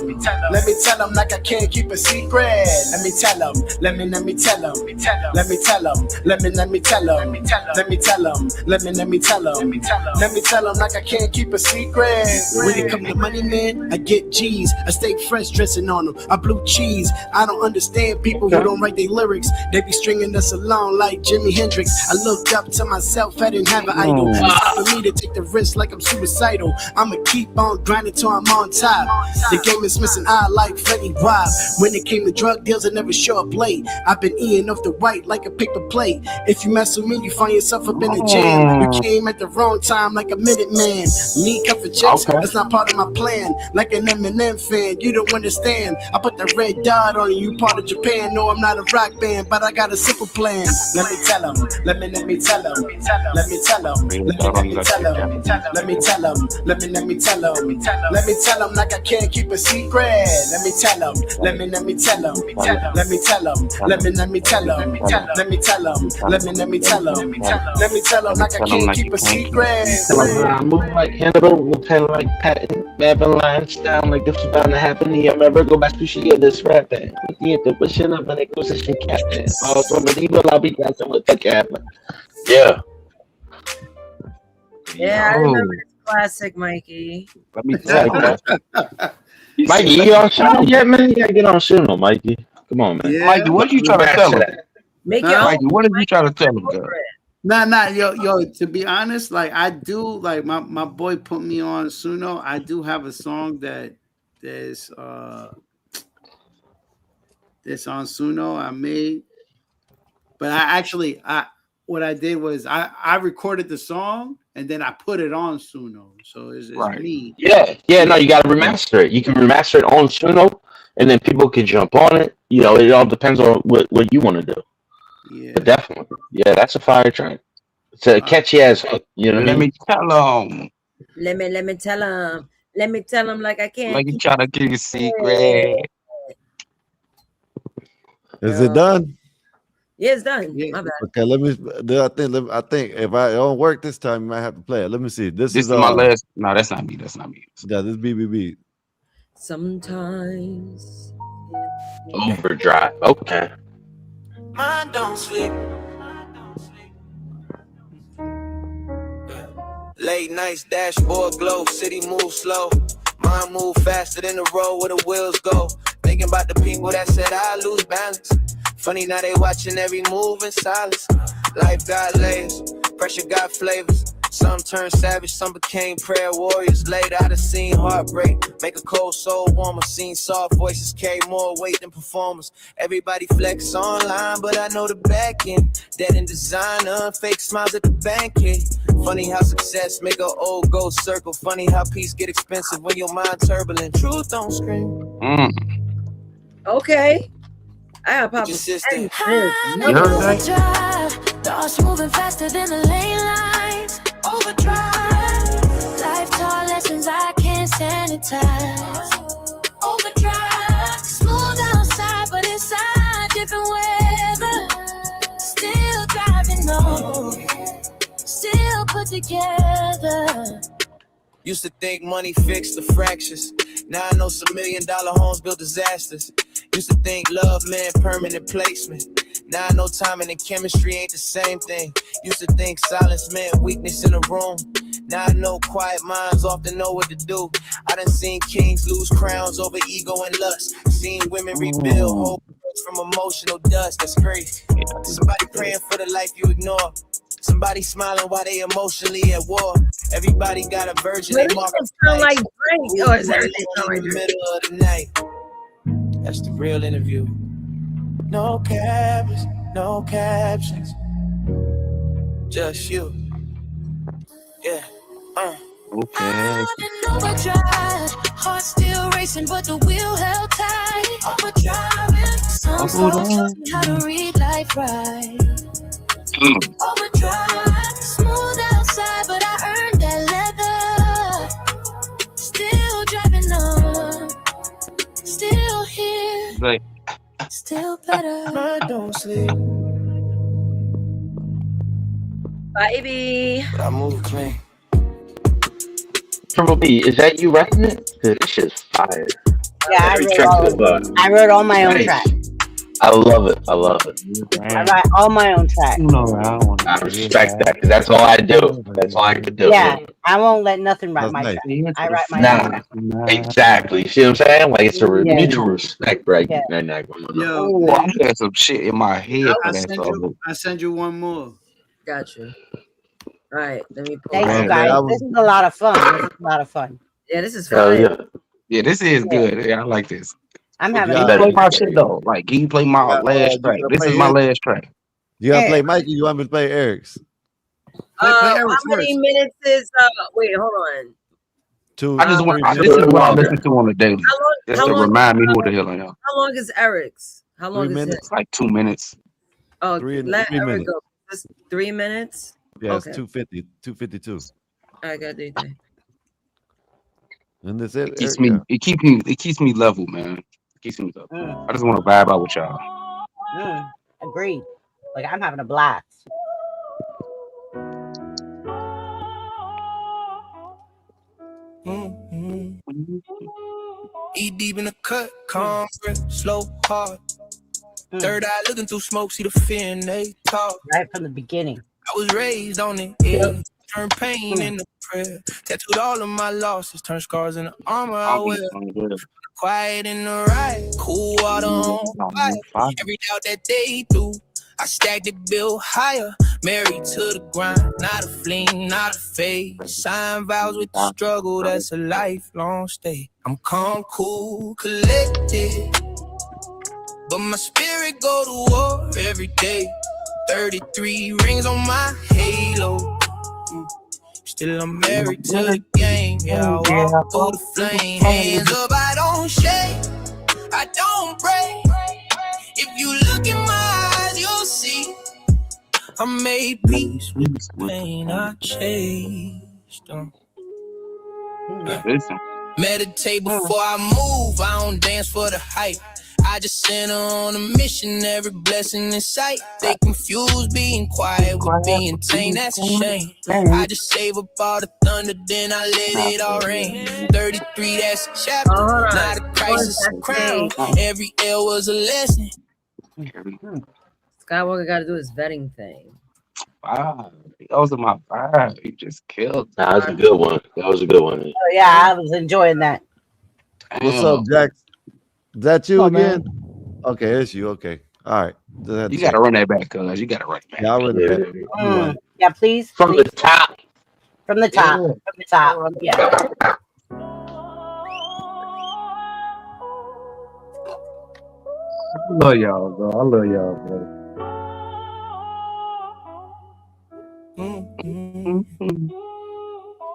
let me tell them like I can't keep a secret. Let me tell them, let me tell them, let me tell them, let me tell them, let me tell them, let me tell them like I can't keep a secret. When it come to money, man, I get G's. I stay fresh dressing on them. I blue cheese. I don't understand people who don't write their lyrics. They be stringing us along like Jimi Hendrix. I looked up to myself, I didn't have an idol. It's time for me to take the risk like I'm suicidal. I'ma keep on grinding till I'm on top. The game is missing I like Freddie Wap. When it came to drug deals, I never show up late. I've been eating off the white like a paper plate. If you mess with me, you find yourself up in a jam. You came at the wrong time like a minute man. Me cuffing chicks, that's not part of my plan. Like an Eminem fan, you don't understand. I put the red dot on you, part of Japan. No, I'm not a rock band, but I got a simple plan. Let me tell them, let me tell them, let me tell them, let me tell them, let me tell them, let me tell them, let me tell them, let me tell them like I can't keep a secret. Let me tell them, let me tell them, let me tell them, let me tell them, let me tell them, let me tell them, let me tell them like I can't keep a secret. Move like Hannibal, move kind of like Patton, Babylon style, like this was bound to happen. Yeah, remember, go back to shit, this rap that. Yeah, the pushing up an acquisition captain. All from an evil, I'll be dancing with the captain. Yeah. Yeah, I remember this classic, Mikey. Let me tell you. Mikey, you on Suno yet, man? You gotta get on Suno, Mikey. Come on, man. Yeah. Mikey, what are you trying to tell him? Make your own. Mikey, what did you try to tell him, girl? Nah, yo. To be honest, like I do, like my boy put me on Suno. I do have a song that's on Suno I made, but what I did was I recorded the song and then I put it on Suno, so it's me. Yeah. No, you gotta remaster it. You can remaster it on Suno, and then people can jump on it. You know, it all depends on what you want to do. Yeah, but definitely, yeah, that's a fire track. It's a catchy ass hook. You know what I mean? Tell him. Let me tell him. Let me tell him like I can't. Like you trying to keep a secret. Is it done? Yeah, it's done. My bad. Okay, let me. I think if I don't work this time, you might have to play it. Let me see. This is my last. No, that's not me. That's not me. Yeah, this is BBB. Sometimes. Overdrive. Okay. Mine don't sleep. Late nights, dashboard glow, city move slow. Mine move faster than the road where the wheels go. Thinking about the people that said I lose balance. Funny now they watching every move in silence. Life got layers, pressure got flavors. Some turned savage, some became prayer warriors. Later I done seen heartbreak make a cold soul warmer. Seen soft voices carry more weight than performers. Everybody flex online, but I know the back end. Dead in designer, fake smiles at the banquet. Funny how success make a old ghost circle. Funny how peace get expensive when your mind turbulent. Truth don't scream. Okay. I have Papa. Thoughts moving faster than the lane lines. Overdrive. Life taught lessons I can't sanitize. Overdrive. Smooth outside, but inside different weather. Still driving on. Still put together. Used to think money fixed the fractures. Now I know some $1 million homes built disasters. Used to think love meant permanent placement. Now I know timing and chemistry ain't the same thing. Used to think silence meant weakness in a room. Now I know quiet minds often know what to do. I done seen kings lose crowns over ego and lust. Seen women rebuild whole worlds from emotional dust. That's crazy. Somebody praying for the life you ignore. Somebody smiling while they emotionally at war. Everybody got a version. They mark sound like Drake. Or is everything sound like in the middle of the night. That's the real interview. No cabins, no captions. Just you. Yeah. Okay. Overdrive. Heart still racing, but the wheel held tight. Overdriving. Some folks taught me how to read life right. Overdrive. Smooth outside, but I earned that leather. Still driving on. Still here. Like, still better. I don't sleep. Baby. But I move clean. Triple B, is that you writing it? Cause this shit's fire. Yeah, I wrote all my own tracks. I love it. I write all my own tracks. I respect that because that's all I do. That's all I could do. Yeah, I won't let nothing write my tracks. I write my own tracks. Exactly. See what I'm saying? Like it's a mutual respect, right? Yo, I had some shit in my head. I send you one more. Gotcha. All right, let me pull Thank you guys. This is a lot of fun. Yeah, this is fun. Yeah, this is good. Yeah, I like this. I'm having Can you play my shit though? Like, can you play my last track? This is my last track. You gotta play Mikey. You want me to play Eric's? How many minutes is? Wait, hold on. I just want. This is what I listen to on the daily. Just to remind me who the hell I am. How long is Eric's? How long is it? It's like 2 minutes. Oh, Three let Eric minutes. go. Just 3 minutes. Yeah, okay. It's 250, 252. I got anything. And this It keeps me. It keeps me level, man. It keeps me level. I just want to vibe out with y'all. Agreed. Like I'm having a blast. Eat deep in the cut, calm, slow, hard. Third eye looking through smoke, see the fear and they talk. Right from the beginning. I was raised on it, yeah. Turn pain into prayer. Tattooed all of my losses, turn scars into armor I wear. Quiet in the right, cool water on fire. Every doubt that they do, I stacked it, built higher. Married to the grind, not a fling, not a fade. Sign vows with the struggle, that's a lifelong stay. I'm calm, cool, collected, but my spirit go to war every day. 33 rings on my halo. Still I'm married to the game. Yeah, I walk through the flame. Hands up, I don't shake, I don't break. If you look in my eyes, you'll see I made peace with the pain I chased. Meditate before I move, I don't dance for the hype. I just sent her on a mission, every blessing in sight. They confuse being quiet with being tame, that's a shame. I just save up all the thunder, then I let it all rain. 33, that's a chapter, not a crisis, a crown. Every L was a lesson. Skywalker got to do his vetting thing. Wow, those are my vibe. You just killed. That was a good one. That was a good one. Oh yeah, I was enjoying that. What's up, Jack? Is that you again? Man. Okay, it's you. Okay. All right. You got to run that back, cuz. You got to run it back. Yeah, I'll run it back. Yeah, please. From the top. From the top. From the top. Yeah. I love y'all, bro. I love y'all, bro.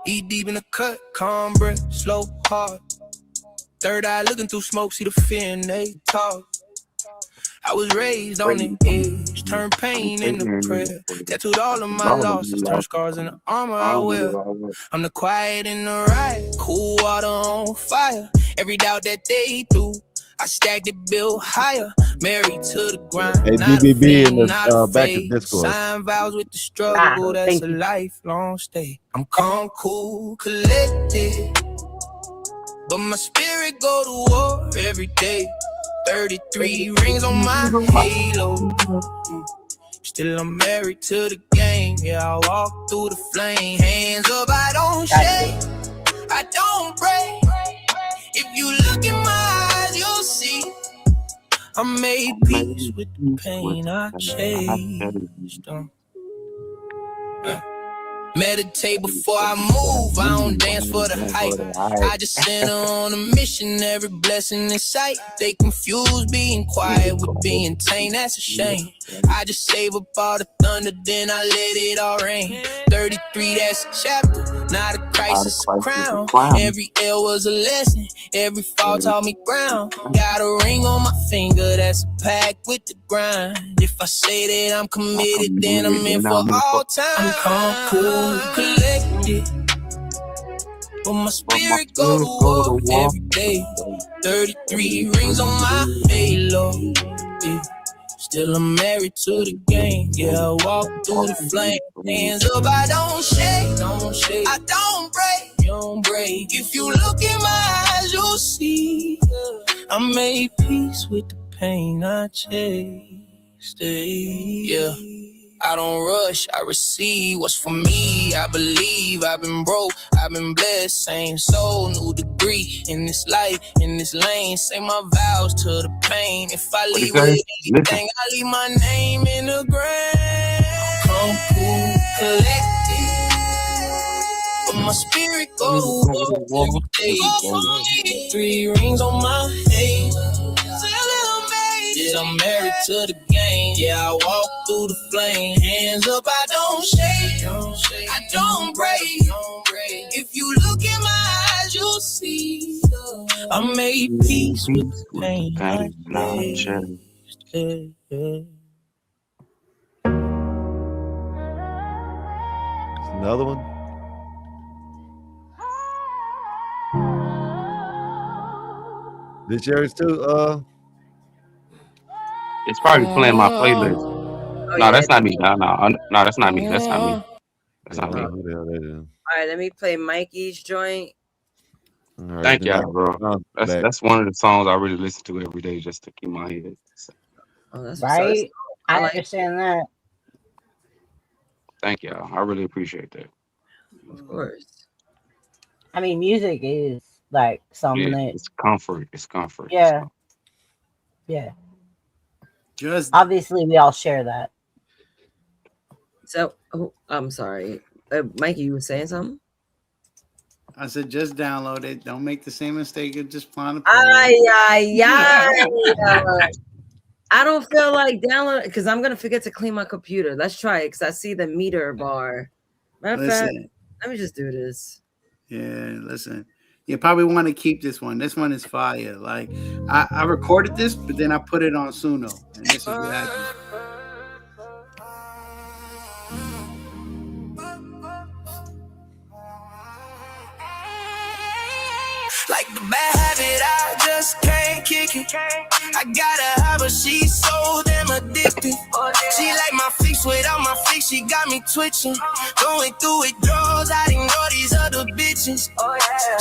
Eat deep in the cut, calm breath, slow, hard. Third eye looking through smoke, see the fear and they talk. I was raised on the edge, turn pain into prayer. Tattooed all of my losses, turn scars into armor I wear. I'm the quiet in the right, cool water on fire. Every doubt that they do, I stacked it, built higher. Married to the grind. Hey, BBB in the back of Discourse. Sign vows with the struggle, that's a lifelong stay. I'm calm, cool, collected, but my spirit go to war every day. 33 rings on my halo. Still I'm married to the game. Yeah, I walk through the flame. Hands up, I don't shake, I don't break. If you look in my eyes, you'll see I made peace with the pain I chased. Meditate before I move, I don't dance for the hype. I just sent her on a mission, every blessing in sight. They confuse being quiet with being tame, that's a shame. I just save up all the thunder, then I let it all rain. 33, that's a chapter, not a crisis, a crown. Every L was a lesson, every fall taught me ground. Got a ring on my finger, that's a pact with the grind. If I say that I'm committed, then I'm in for all time. I'm calm, cool, collected, but my spirit go to war every day. 33 rings on my halo. Yeah. Still I'm married to the game. Yeah, I walk through the flame. Hands up, I don't shake, I don't break. If you look in my eyes, you'll see I made peace with the pain I chased. Yeah. I don't rush, I receive what's for me. I believe I've been broke, I've been blessed. Same soul, new degree in this life, in this lane. Say my vows to the pain. If I leave with anything, I leave my name in the grave. Come cool, collected, but my spirit go to war every day. 3 rings on my head. Yeah, I'm married to the game. Yeah, I walk through the flame. Hands up, I don't shake, I don't break. If you look in my eyes, you'll see I made peace with the pain I chased. Another one? This yours too. It's probably playing my playlist. Oh, No, yeah, that's not me. No, that's not me. That's not me. That's not me. All right, let me play Mikey's joint. Thank y'all, bro. That's one of the songs I really listen to every day just to keep my head. Oh, that's Right? I like understand that. Thank y'all. I really appreciate that. Of course. I mean, music is like something that. It's comfort. It's comfort. Yeah. Yeah. Just obviously we all share that. So, I'm sorry, Mikey, you were saying something? I said just download it. Don't make the same mistake of just flying. I don't feel like downloading because I'm gonna forget to clean my computer. Let's try it because I see the meter bar. Matter of fact, let me just do this. Yeah, listen. You probably want to keep this one. This one is fire. Like I recorded this, but then I put it on Suno, and this is what happened. Like the bad habit, I just can't kick it. I gotta have her, she's so damn addicted. She like my fix without my fix, she got me twitching. Going through it, draws, I ignore these other bitches.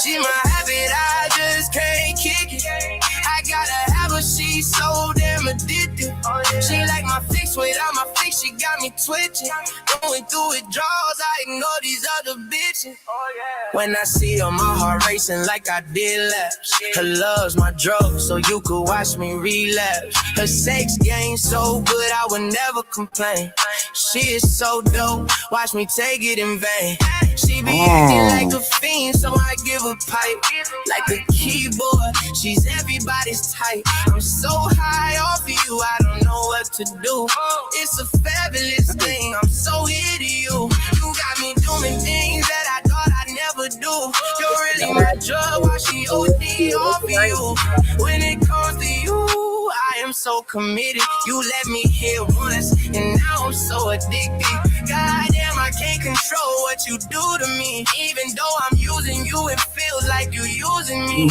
She my habit, I just can't kick it. I gotta have her, she's so damn addicted. She like my fix without my fix, she got me twitching. Going through it, draws, I ignore these other bitches. When I see her, my heart racing like I did laps. Her love's my drug, so you could watch me relapse. Her sex game so good, I would never complain. She is so dope, watch me take it in vain. She be acting like a fiend, so I give her pipe. Like a keyboard, she's everybody's type. I'm so high off of you, I don't know what to do. It's a fabulous thing, I'm so into you. You got me doing things that I thought I'd never do. You're really my drug, why she OD off of you. When it comes to you, I am so committed. You let me hit once, and now I'm so addicted. Goddamn, I can't control what you do to me. Even though I'm using you, it feels like you using me.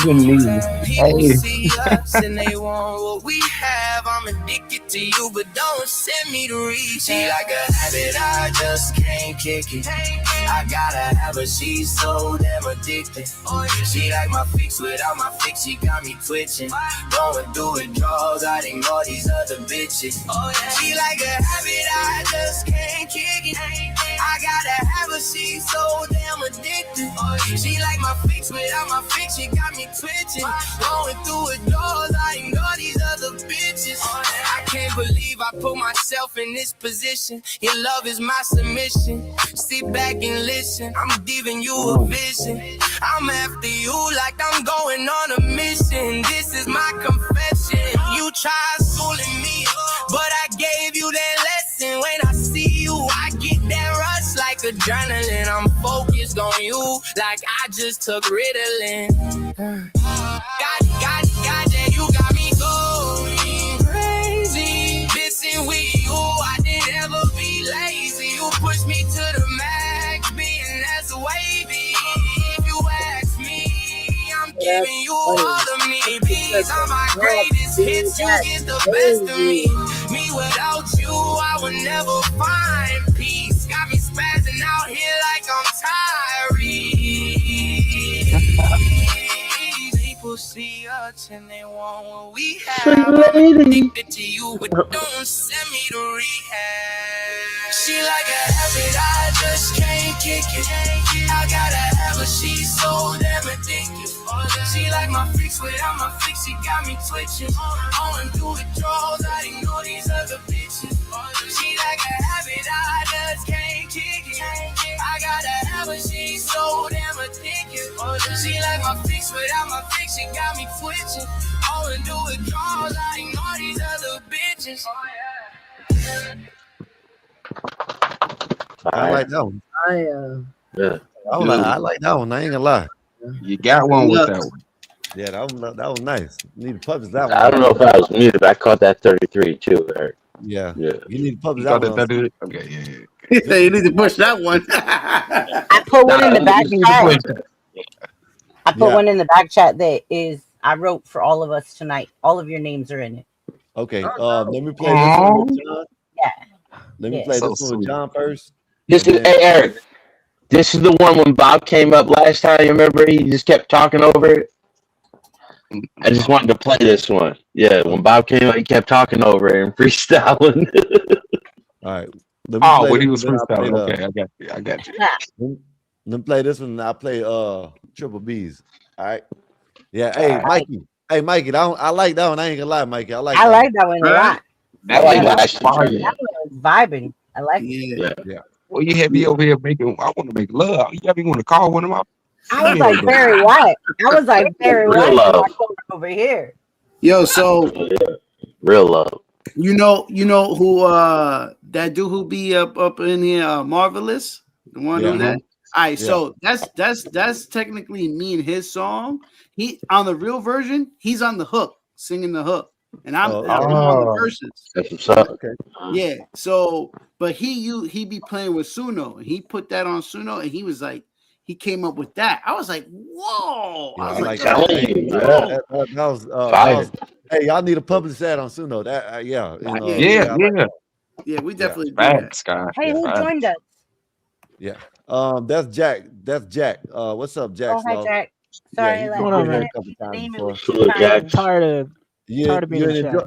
People see us and they want what we have. I'm addicted to you, but don't send me to reach. She like a habit, I just can't kick it. I gotta have her, she's so damn addicted. She like my fix without my fix, she got me twitching. Going through it, draws, I ignore these other bitches. She like a habit, I just can't kick it. I gotta have her, she's so damn addicted. She like my fix without my fix, she got me twitching. Going through it, draws, I ignore these other bitches. I can't believe I put myself in this position. Your love is my submission. Sit back and listen, I'm giving you a vision. I'm after you like I'm going on a mission. This is my confession. You tried schooling me, but I gave you that lesson. When I see you, I get that rush like adrenaline. I'm focused on you like I just took Ritalin. God, you got me going crazy. Missing with you, I didn't ever be lazy. You pushed me to the max, being as wavy. If you ask me, I'm giving you all of me. These are my greatest hits, you get the best of me. Me without you, I would never find peace. Got me spazzing out here like I'm Tyrese. People see us and they want what we have. I'm addicted to you, but don't send me to rehab. She like a habit, I just can't kick it. I gotta have her, she's so damn addicted. She like my fix without my fix, she got me twitching. Going through the draws, I ignore these other bitches. She like a habit, I just can't kick it. I gotta have her, she's so damn addicted. She like my fix without my fix, she got me twitching. Going through the draws, I ignore these other bitches. I like that one. Yeah. I like that one. I ain't gonna lie. You got one with that one. Yeah, that was nice. You need to publish that one. I don't know if I was muted, but I caught that 33 too, Eric. Yeah. Yeah. You need to publish You that one. 33? Okay, yeah. Yeah, you need to push that one. I put one in the back chat. I put one in the back chat that is I wrote for all of us tonight. All of your names are in it. Okay. Let me play this one with John. Yeah. Let me play this one with John first. This is hey Eric. This is the one when Bob came up last time. You remember he just kept talking over it. I just wanted to play this one. Yeah, when Bob came up, he kept talking over it and freestyling. All right. When he was freestyling. Okay, I got you. Let me play this one and I'll play Triple B's. All right. Yeah. Hey, Mikey. Hey, Mikey. I like that one. I ain't gonna lie, Mikey. I like that one a lot. I like that one was vibing. I like it. Yeah. Well, you had me over here making. I want to make love. You got me want to call one of my. I was like Barry White. I was like Barry White over here. Yo, so real love. You know who that dude who be up in here, Marvelous, the one who that. All right, so that's technically me and his song. He on the real version, he's on the hook, singing the hook, and I'm on the verses. That's what's up. Okay. Yeah. So, but he be playing with Suno, and he put that on Suno, and he was like, he came up with that. I was like, whoa! Yeah, I was like, that was hey, y'all need a publish that on Suno. That yeah, we definitely do that. Hey, who joined us? Yeah. That's Jack. What's up, Jack? Oh, hi, Jack. Sorry, yeah, going on, man? Tired of being in the chat.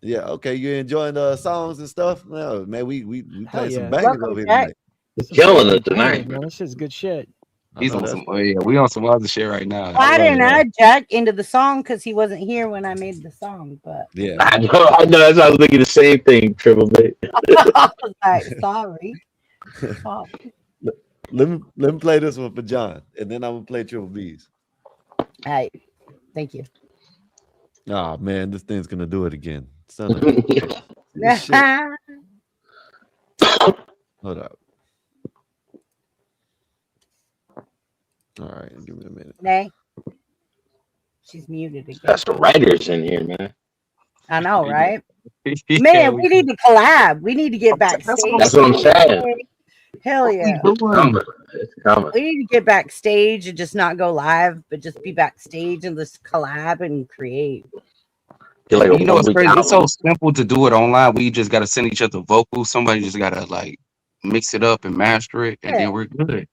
Yeah, okay. You enjoying the songs and stuff? No, man, we playing some bangers Welcome, over here Jack. tonight. Killing it tonight, man. This is good shit. He's on some. Oh yeah, we on some other shit right now. Well, I didn't add Jack into the song because he wasn't here when I made the song, but yeah, I know. That's why I was thinking the same thing, Triple B. Sorry. Let me play this one for John, and then I'm gonna play Triple B's. All right, thank you. Oh man, this thing's gonna do it again. Son of shit. Hold up. All right, give me a minute. Nay, she's muted again. Got some writers in here, man. I know, right? Man, we need to collab. We need to get backstage. That's what I'm saying. Hell yeah. It's coming. We need to get backstage and just not go live, but just be backstage and just collab and create. Like you know, it's crazy. It's so simple to do it online. We just got to send each other vocals. Somebody just got to like mix it up and master it, and then we're good.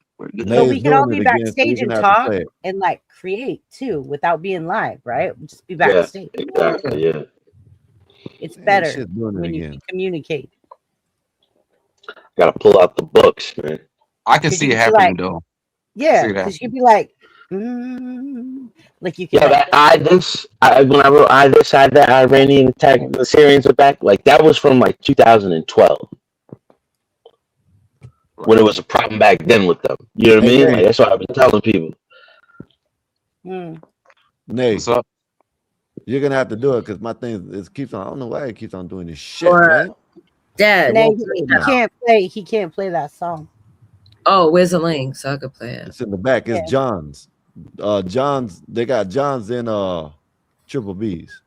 So we can all be backstage and talk and like create too without being live, right? Just be backstage. Yeah, exactly. Yeah. It's better when you communicate. Gotta pull out the books, man. I can see it happening though. Yeah, because you'd be like, like you can. Yeah, when I wrote that Iranian attack, the Syrians are back. Like that was from like 2012. When it was a problem back then with them. You know what I mean? Like, that's what I've been telling people. Nate, what's up? You're gonna have to do it because my thing is keeps on. I don't know why it keeps on doing this shit, man. Dad, he can't play. He can't play that song. Oh, where's the link so I could play it? It's in the back. It's John's. John's. They got John's in Triple B's.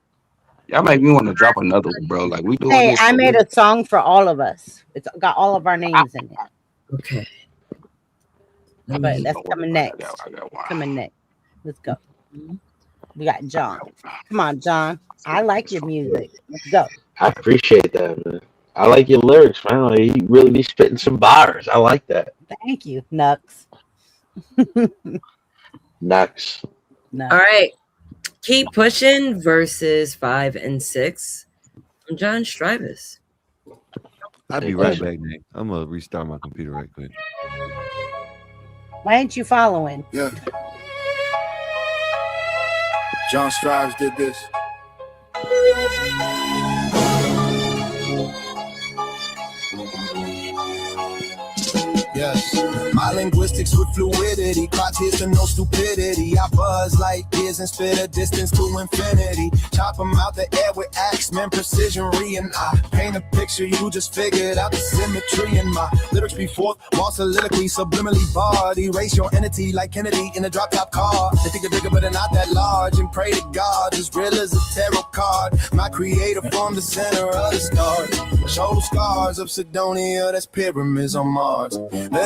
Y'all make me want to drop another one, bro. Like we doing. Hey, I made a song for all of us. It's got all of our names in it. Okay. But that's coming next. Coming next. Let's go. We got John. Come on, John. I like your music. Let's go. I appreciate that, man. I like your lyrics, man. Like, you really be spitting some bars. I like that. Thank you, Nux. Nux. All right. Keep Pushing versus 5 and 6. I'm John Strivus. I'll be right back, Nick. I'm gonna restart my computer right quick. Why ain't you following? Yeah. John Strives did this. Yes. My linguistics with fluidity, clock hits to no stupidity. I buzz like gears and spit a distance to infinity. Chop them out the air with axemen, precision and I paint a picture, you just figured out the symmetry in my lyrics before more soliloquy, subliminally barred. Erase your entity like Kennedy in a drop top car. They think they're bigger but they're not that large, and pray to God as real as a tarot card. My creator formed the center of the stars. Show scars of Sidonia, that's pyramids on Mars.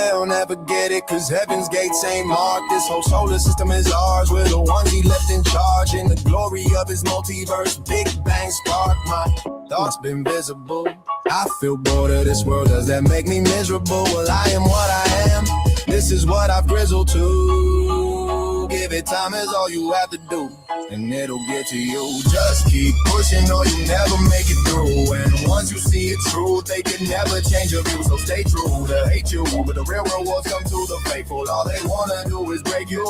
they'll never get it, cause heaven's gates ain't marked. This whole solar system is ours. We're the ones he left in charge. In the glory of his multiverse, Big Bang spark. My thoughts been visible. I feel bored of this world. Does that make me miserable? Well, I am what I am. This is what I've grizzled to. Give it time is all you have to do, and it'll get to you. Just keep pushing or you never make it through. And once you see it true, they can never change your view. So stay true to hate you, but the real rewards come to the faithful. All they wanna do is break you.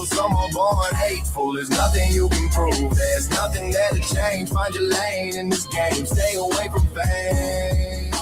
Some are born hateful. There's nothing you can prove. There's nothing there to change. Find your lane in this game. Stay away from fame.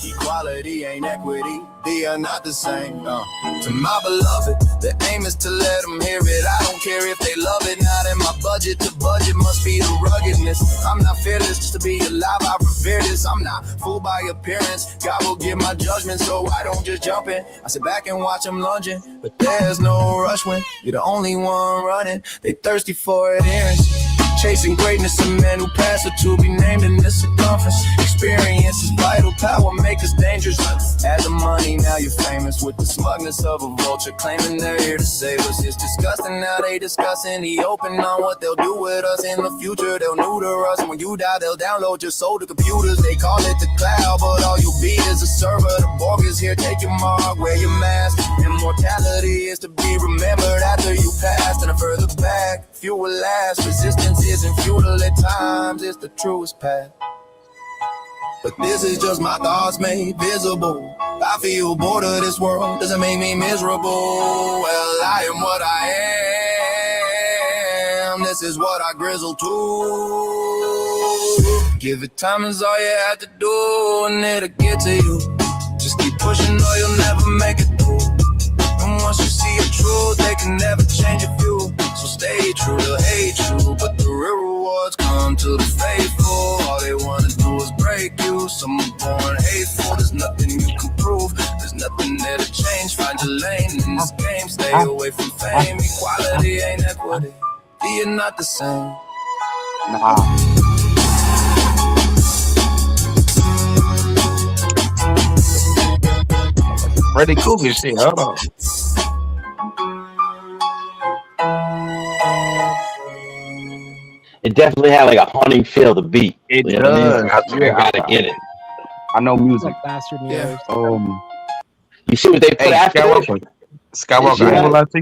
Equality ain't equity, they are not the same. To my beloved, the aim is to let them hear it. I don't care if they love it, not in my budget. The budget must be the ruggedness. I'm not fearless just to be alive, I revere this. I'm not fooled by appearance, God will give my judgment, so I don't just jump in. I sit back and watch them lunging, but there's no rush when you're the only one running. They thirsty for adherence, chasing greatness, a man who passed it to be named in this circumference. Experience is vital, power make us dangerous. Add the money, now you're famous with the smugness of a vulture, claiming they're here to save us. It's disgusting how they discuss in the open on what they'll do with us in the future. They'll neuter us, and when you die, they'll download your soul to computers. They call it the cloud, but all you'll be is a server. The Borg is here, take your mark, wear your mask. Immortality is to be remembered after you passed, and further back, fuel last. Resistance isn't futile at times, it's the truest path. But this is just my thoughts made visible. I feel bored of this world, doesn't make me miserable. Well, I am what I am. This is what I grizzle to. Give it time is all you have to do, and it'll get to you. Just keep pushing or you'll never make it through. And once you see a truth, they can never change your view. So stay true to hate you, but the real rewards come to the faithful. All they wanna do is break you. Some are born hateful, there's nothing you can prove. There's nothing there to change, find your lane in this game. Stay away from fame, equality ain't equity. You're not the same. Pretty cool this shit, hold on. It definitely had like a haunting feel, the beat. It You know does. what I mean? I gotta get it. I know music. Bastard Yeah. You see what they put after Skywalker. Skywalker, Yeah. I ain't gonna lie to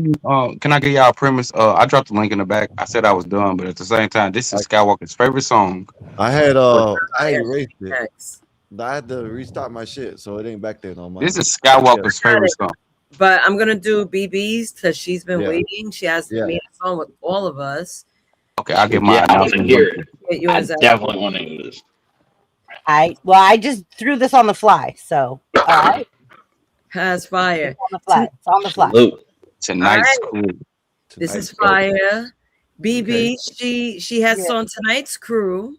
you. Can I give y'all a premise? I dropped the link in the back. I said I was done, but at the same time, this is Skywalker's favorite song. I had erased it. I had to restart my shit, so it ain't back there no more. This is Skywalker's favorite song. But I'm gonna do BB's because she's been Yeah. waiting. She has Yeah. made a song with all of us. Okay, I'll get my Yeah, I want to hear it. Get I yours out. definitely want to hear this. I just threw this on the fly, so all right. Has fire. It's on the fly. It's on the fly. Salute. Tonight's All cool. This is fire. BB, she has Yeah. on tonight's crew,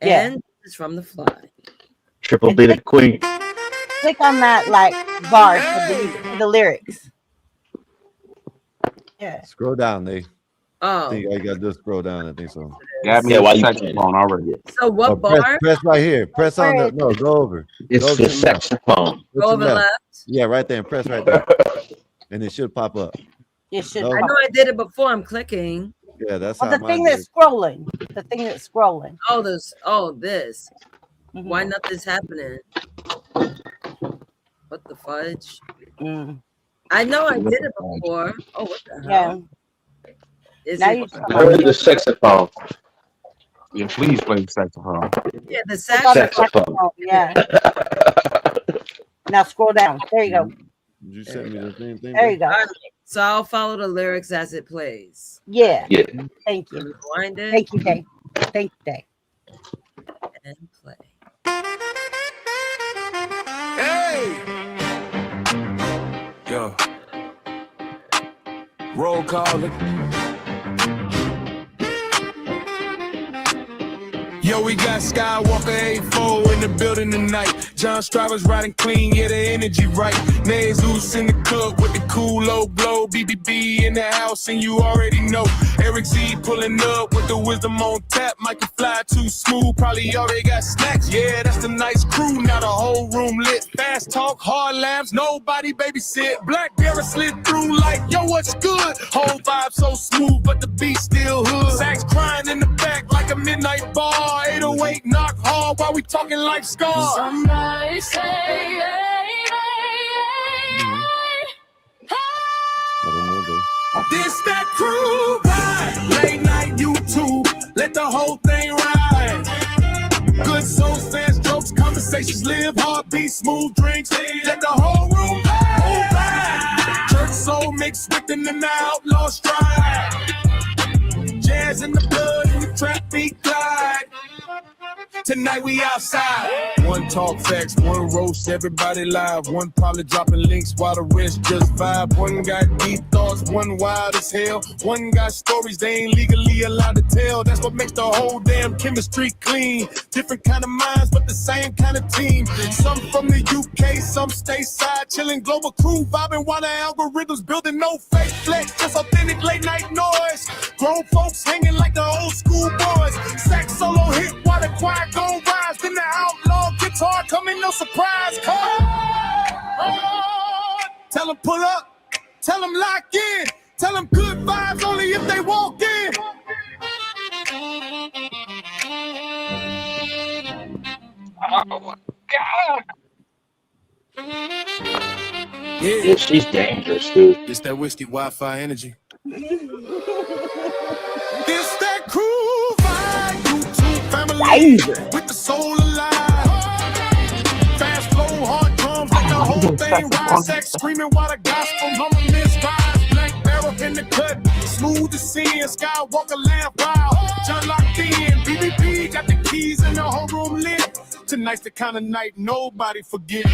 Yeah. and this is from the fly. Triple B the queen. Click on that like bar for the lyrics. Yeah. Scroll down, Nate. I Oh, think I got to scroll down. I think so. Got me Yeah, why a you saxophone already. so what Oh, bar? press right here. Press on the no. Go over. It's Go the to the left. saxophone. Go Go to over left. left. Yeah, right there. And press right there, and it should pop up. It should. No. I know I did it before. I'm clicking. Yeah, that's Well, how the mine thing did. that's scrolling. The thing that's scrolling. Oh, this. Oh, this. Mhm. Why nothing's happening? What the fudge? Mm. I know I did it before. Oh, what the Yeah. hell? Is Now it? you Where's the saxophone? Yeah, please play the saxophone. Yeah, the click on the saxophone. saxophone. Yeah. Now scroll down. There you go. You sent me the same thing. There you go. All right, so I'll follow the lyrics as it plays. Yeah. Yeah. Thank you. Rewind it Thank you, Dave. Thank you, Dave. and play. Hey! Yo. Roll call it. Yo, we got Skywalker A4 in the building tonight. John Stryver's riding clean, yeah, the energy right. Jesus in the club with the cool low glow. BBB in the house, and you already know. Eric Z pulling up with the wisdom on tap. Mikey Fly too smooth, probably already got snacks. Yeah, that's the nice crew, now the whole room lit. Fast talk, hard laughs, nobody babysit. Black Bear slid through like, yo, what's good? Whole vibe so smooth, but the beat still hood. Sax crying in the back like a midnight bar. 808 knock hard while we talking like scars. Somebody say, hey, hey, This that crew vibe. Late night YouTube, let the whole thing ride. Good souls, fans, jokes, conversations, live hard, beat smooth drinks. Let the whole room vibe. Church soul mixed with an outlaw stride. Jazz in the blood and the trap beat glide. Tonight we outside. One talk facts, one roast, everybody live. One probably dropping links while the rest just vibe. One got deep thoughts, one wild as hell. One got stories they ain't legally allowed to tell. That's what makes the whole damn chemistry clean. Different kind of minds, but the same kind of team. Some from the UK, some stateside. Chilling global crew, vibing while the algorithms building no fake flex. Just authentic late night noise. Grown folks hanging like the old school boys. Sax solo hit while the choir gon' rise. Then the outlaw guitar coming, no surprise. Tell them pull up, tell them lock in, tell them good vibes only if they walk in. Oh my God. Yeah, she's dangerous, dude. It's that whiskey Wi-Fi energy. It's that crew vibe, YouTube family with the soul alive. Fast flow, hard drums, let the whole thing rise. Sex screaming while the gospel humming this rise. Black barrel in the cut, smooth as sin. Skywalker laugh wild. John locked in, BBB got the keys and the whole room lit. Tonight's the kind of night nobody forget.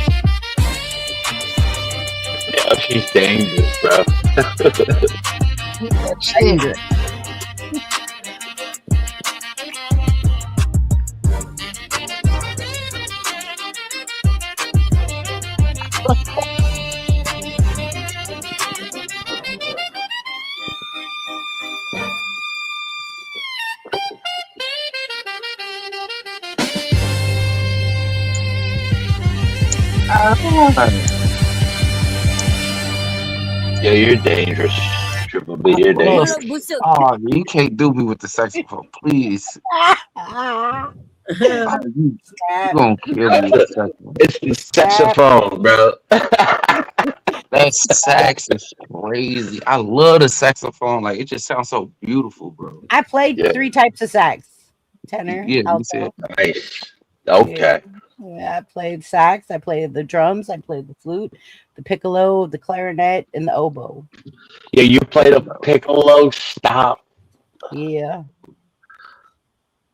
Yeah, she's dangerous, bro. Dangerous. Yeah, you're dangerous. Triple B, you're dangerous. Oh, you can't do me with the saxophone, please. You gonna kill me with the saxophone. It's the saxophone, bro. That sax is crazy. I love the saxophone. Like, it just sounds so beautiful, bro. I played 3 types of sax. Tenor, Yeah, you alto. said nice. Okay. Yeah, I played sax, I played the drums, I played the flute, the piccolo, the clarinet, and the oboe. Yeah, you played a piccolo. Stop. Yeah.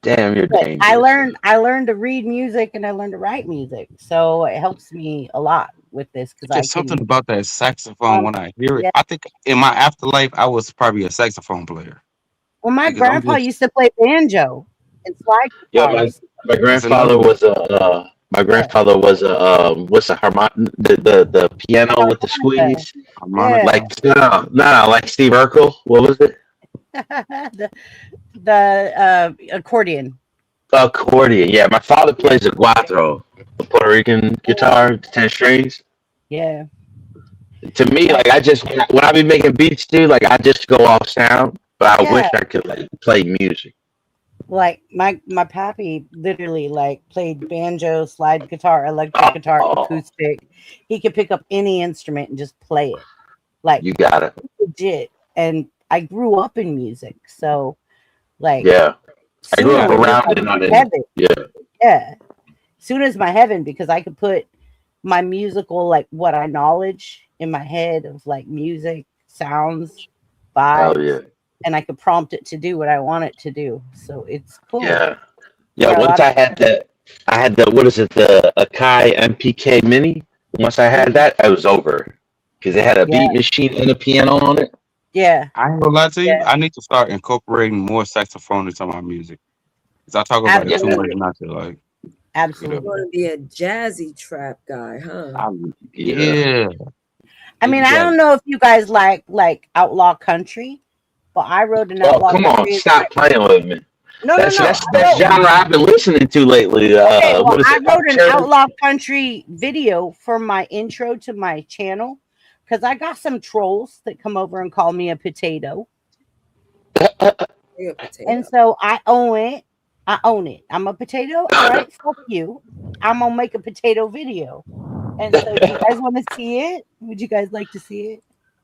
Damn, you're But dangerous. I learned to read music and I learned to write music. So it helps me a lot with this because just something about that saxophone when I hear it. yeah. I think in my afterlife, I was probably a saxophone player. Well, my Because I'm grandpa just- used to play banjo and slide Yeah, guitars. my grandfather was a what's a harmonic, the piano with the squeeze, Yeah. like no, like Steve Urkel. What was it? the accordion. Accordion. Yeah, my father plays the cuatro, the Puerto Rican guitar, 10 strings. Yeah. To me, like when I be making beats, dude, like I just go off sound, but I wish I could like play music. Like my pappy literally like played banjo, slide guitar, electric guitar, acoustic. He could pick up any instrument and just play it. Like You got it. legit. And I grew up in music, so like Yeah. I grew up soon around as it on it. heaven. Yeah. Yeah. Soon as my heaven, because I could put my musical, like what I knowledge in my head of like music, sounds, vibes, Oh yeah. and I could prompt it to do what I want it to do. So it's cool. Yeah. For Yeah. a Once lot I had the what is it, the Akai MPK Mini. Once I had that, I was over. Because it had a beat machine and a piano on it. Yeah. I ain't gonna lie to you. I need to start incorporating more saxophone into my music. I talk about it too much not to like. Absolutely. You're gonna be a jazzy trap guy, huh? Yeah. I mean, I don't know if you guys like outlaw country, but I wrote an outlaw come on, country. stop playing with me. No. That's genre I've been listening to lately. Okay, well, what is I it? wrote an outlaw country video for my intro to my channel because I got some trolls that come over and call me a potato. And so I own it. I'm a potato. All right, fuck you. I'm gonna make a potato video. And so, do you guys want to see it? Would you guys like to see it?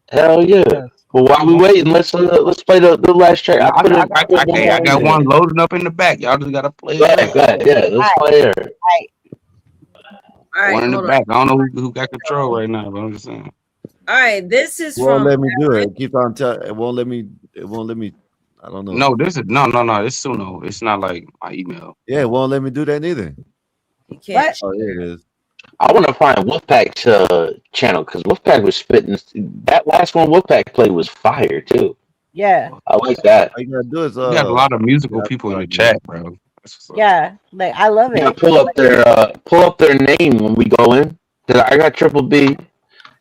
Hell yeah! Well, while we waiting, let's play the last track. I got one loading up in the back. Y'all just gotta play it. Yeah, let's play it. All right, one in the back. I don't know who got control right now, but I'm just saying. All right, this is won't from. let me do it. It keeps on telling. It won't let me. I don't know. No, this is no. It's Suno. It's not like my email. Yeah, it won't let me do that neither. You can't. Oh, there it is. I want to find Wolfpack's channel because Wolfpack was spitting. That last one Wolfpack played was fire too. Yeah, I like that. All you gotta do is we got a lot of musical people in the chat, bro. yeah, like I love it. Yeah, pull up their name when we go in. I got Triple B,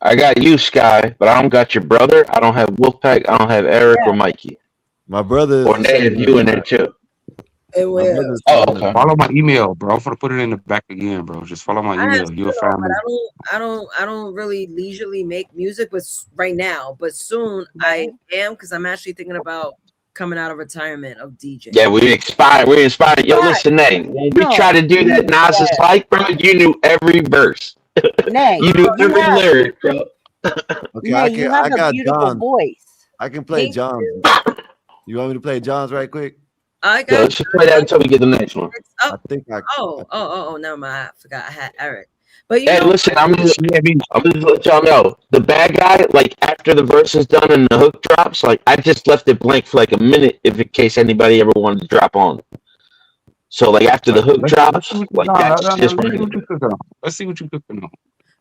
I got you, Sky, but I don't got your brother. I don't have Wolfpack. I don't have Eric or Mikey. My brother or they have you in there too. It will. Oh, okay. Follow my email, bro. I'm gonna put it in the back again, bro. Just follow my email. You'll find me. I don't really leisurely make music, but right now, but soon I am because I'm actually thinking about coming out of retirement of DJ. Yeah, we inspired. Yo, listen, Nate. When we try to do that Nas is like, bro, you knew every verse. You knew every lyric, bro. Okay, I got John's voice. I can play John's. You want me to play John's right quick? I got. Let's just play that until we get the next one. I think I. Oh, never mind. I forgot I had Eric. But hey, listen, I'm gonna let y'all know the bad guy. Like after the verse is done and the hook drops, like I just left it blank for like a minute, if in case anybody ever wanted to drop on. So like after the hook drops, like that's just let's see what you cooking on.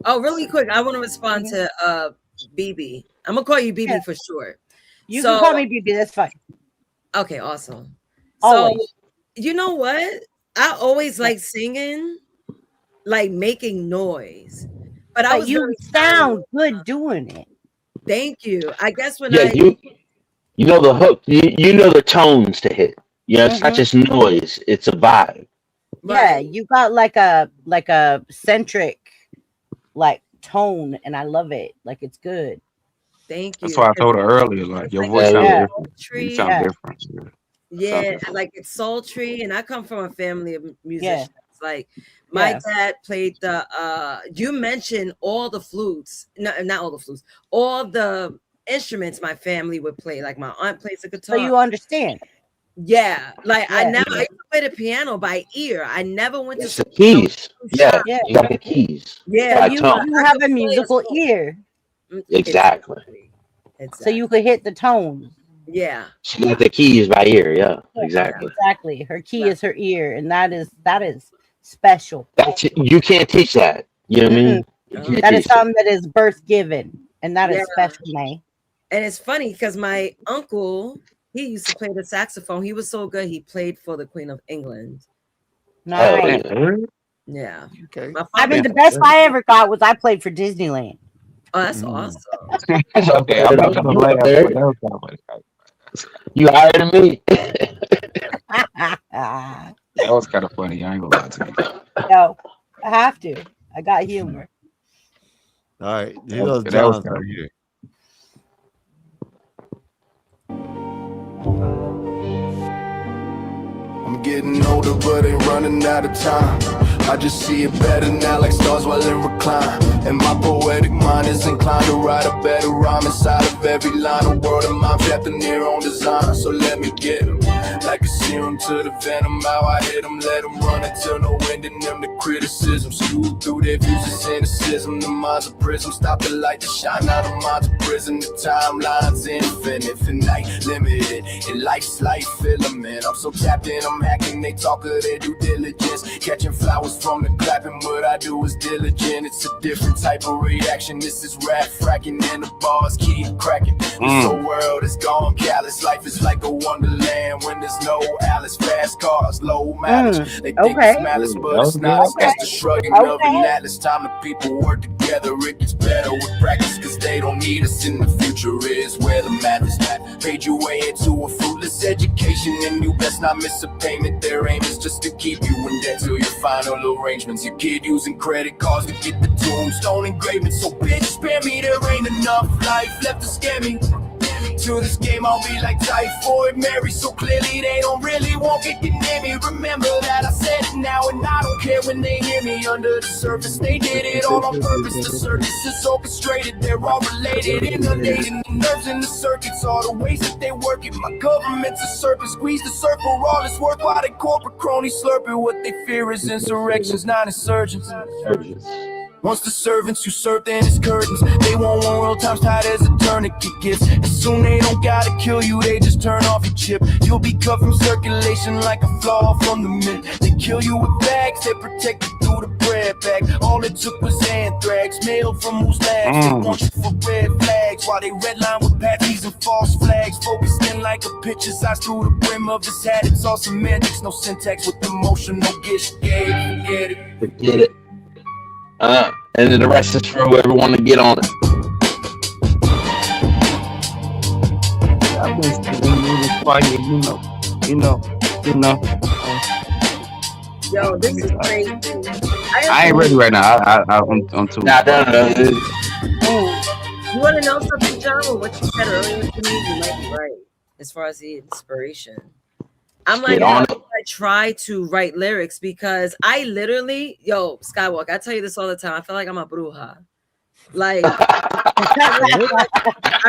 Oh, really quick, I want to respond to BB. I'm gonna call you BB for short. You can call me BB. That's fine. Okay, awesome. Always. So you know what? I always like singing, like making noise. But you sound good doing it. Thank you. I guess when you know the hook, you know the tones to hit. You know, it's not just noise, it's a vibe. Yeah, you got like a centric like tone, and I love it. Like it's good. Thank you. That's why I told her earlier, like your voice sounds different. You sound different. Yeah, like it's sultry, and I come from a family of musicians. Like my dad played the you mentioned all the flutes, not all the flutes, all the instruments my family would play. Like my aunt plays the guitar. So you understand. Yeah, like I used to play the piano by ear. I never went to the keys. Yeah, you got the keys. Yeah, so you have a musical ear. Exactly. So you could hit the tones. Yeah. She got the keys by ear. Yeah, exactly. Exactly. Her key is her ear, and that is special. You can't teach that. You know what I mean? That is something that is birth given, and that is special, man. And it's funny because my uncle, he used to play the saxophone. He was so good. He played for the Queen of England. Nice. Yeah. Okay. I mean, the best I ever got was I played for Disneyland. Oh, that's awesome. That's okay. I'm not gonna laugh. You higher than me. That was kind of funny. I ain't gonna lie to you. No, I have to. I got humor. All right. Here goes That was John's right here. I'm getting older, but ain't running out of time. I just see it better now, like stars while in recline. And my poetic mind is inclined to write a better rhyme inside of every line. A world of mine captain their own design. So let me get them, like a serum to the venom. How I hit them, let them run until no end in them. The criticism, school through their views of cynicism. The mind's a prism, stop the light to shine out of mind's a prison. The timeline's infinite, finite, limited. In life's light filament. I'm so tapped in, I'm hacking. They talk of their due diligence, catching flowers from the clapping. What I do is diligent. It's a different type of reaction. This is rap fracking and the bars keep cracking. This whole world is gone callous. Life is like a wonderland when there's no Alice. Fast fast cars, low mileage. They think it's malice, but it's not. It's just the shrugging of an atlas. Time the people work together. It gets better with practice, cause they don't need us in the future. Is where the math is not. Paid your way into a fruitless education, and you best not miss a payment. Their aim is just to keep you in debt till your final arrangements. Your kid using credit cards to get the tombstone engraving. So bitch, spare me, there ain't enough life left to scare me. To this game, I'll be like typhoid Mary. So clearly they don't really want to get near me. Remember that I said it now, and I don't care when they hear me. Under the surface, they did it all on purpose. The circus is orchestrated, they're all related. Inundating the nerves in the circuits, all the ways that they work it. My government's a serpent, squeeze the circle. All this work while they corporate cronies slurping. What they fear is insurrections, not insurgents. Once the servants usurp, then it's curtains. They want one world times tied as a tourniquet gifts. As soon they don't gotta kill you, they just turn off your chip. You'll be cut from circulation like a flaw from the mint. They kill you with bags, they protect you through the bread bag. All it took was anthrax, mailed from whose labs. They want you for red flags, while they redline with patches and false flags. Focused in like a pitcher's eyes through the brim of his hat. It's all semantics, no syntax with emotion, no gish. Forget it. Forget it. And then the rest is for whoever want to get on it. Yo, this is crazy. I ain't ready right now. I'm too. No. You want to know something, John? Well, what you said earlier to me, you might be right as far as the inspiration. I'm like, I try to write lyrics because I literally, Skywalk, I tell you this all the time. I feel like I'm a bruja. Like, I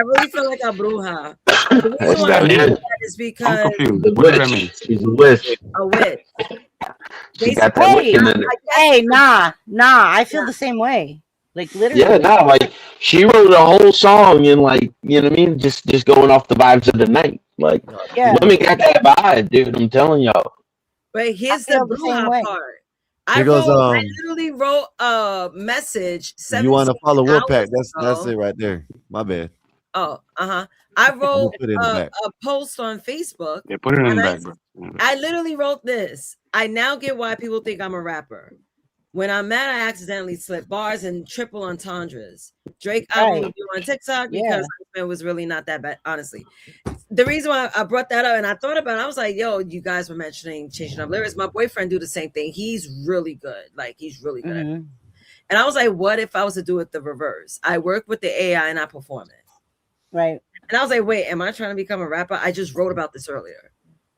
really feel like a bruja. The reason why I do that is because what does that mean? She's a witch. A witch. She got that witch in it. Hey, nah. I feel the same way. Like literally. Yeah, like she wrote a whole song and like, you know what I mean? Just going off the vibes of the night. Like, women got that vibe, dude. I'm telling y'all. But here's the bruja part. I literally wrote a message. You want to follow Wolfpack? That's it right there. My bad. I wrote a post on Facebook. Yeah, put it in the back, bro. I literally wrote this. I now get why people think I'm a rapper. When I'm mad, I accidentally slip bars and triple entendres. Drake, I won't do on TikTok because it was really not that bad, honestly. The reason why I brought that up and I thought about it, I was like, yo, you guys were mentioning changing up lyrics. My boyfriend do the same thing. He's really good. Like, he's really good at it. And I was like, what if I was to do it the reverse? I work with the AI and I perform it. Right. And I was like, wait, am I trying to become a rapper? I just wrote about this earlier.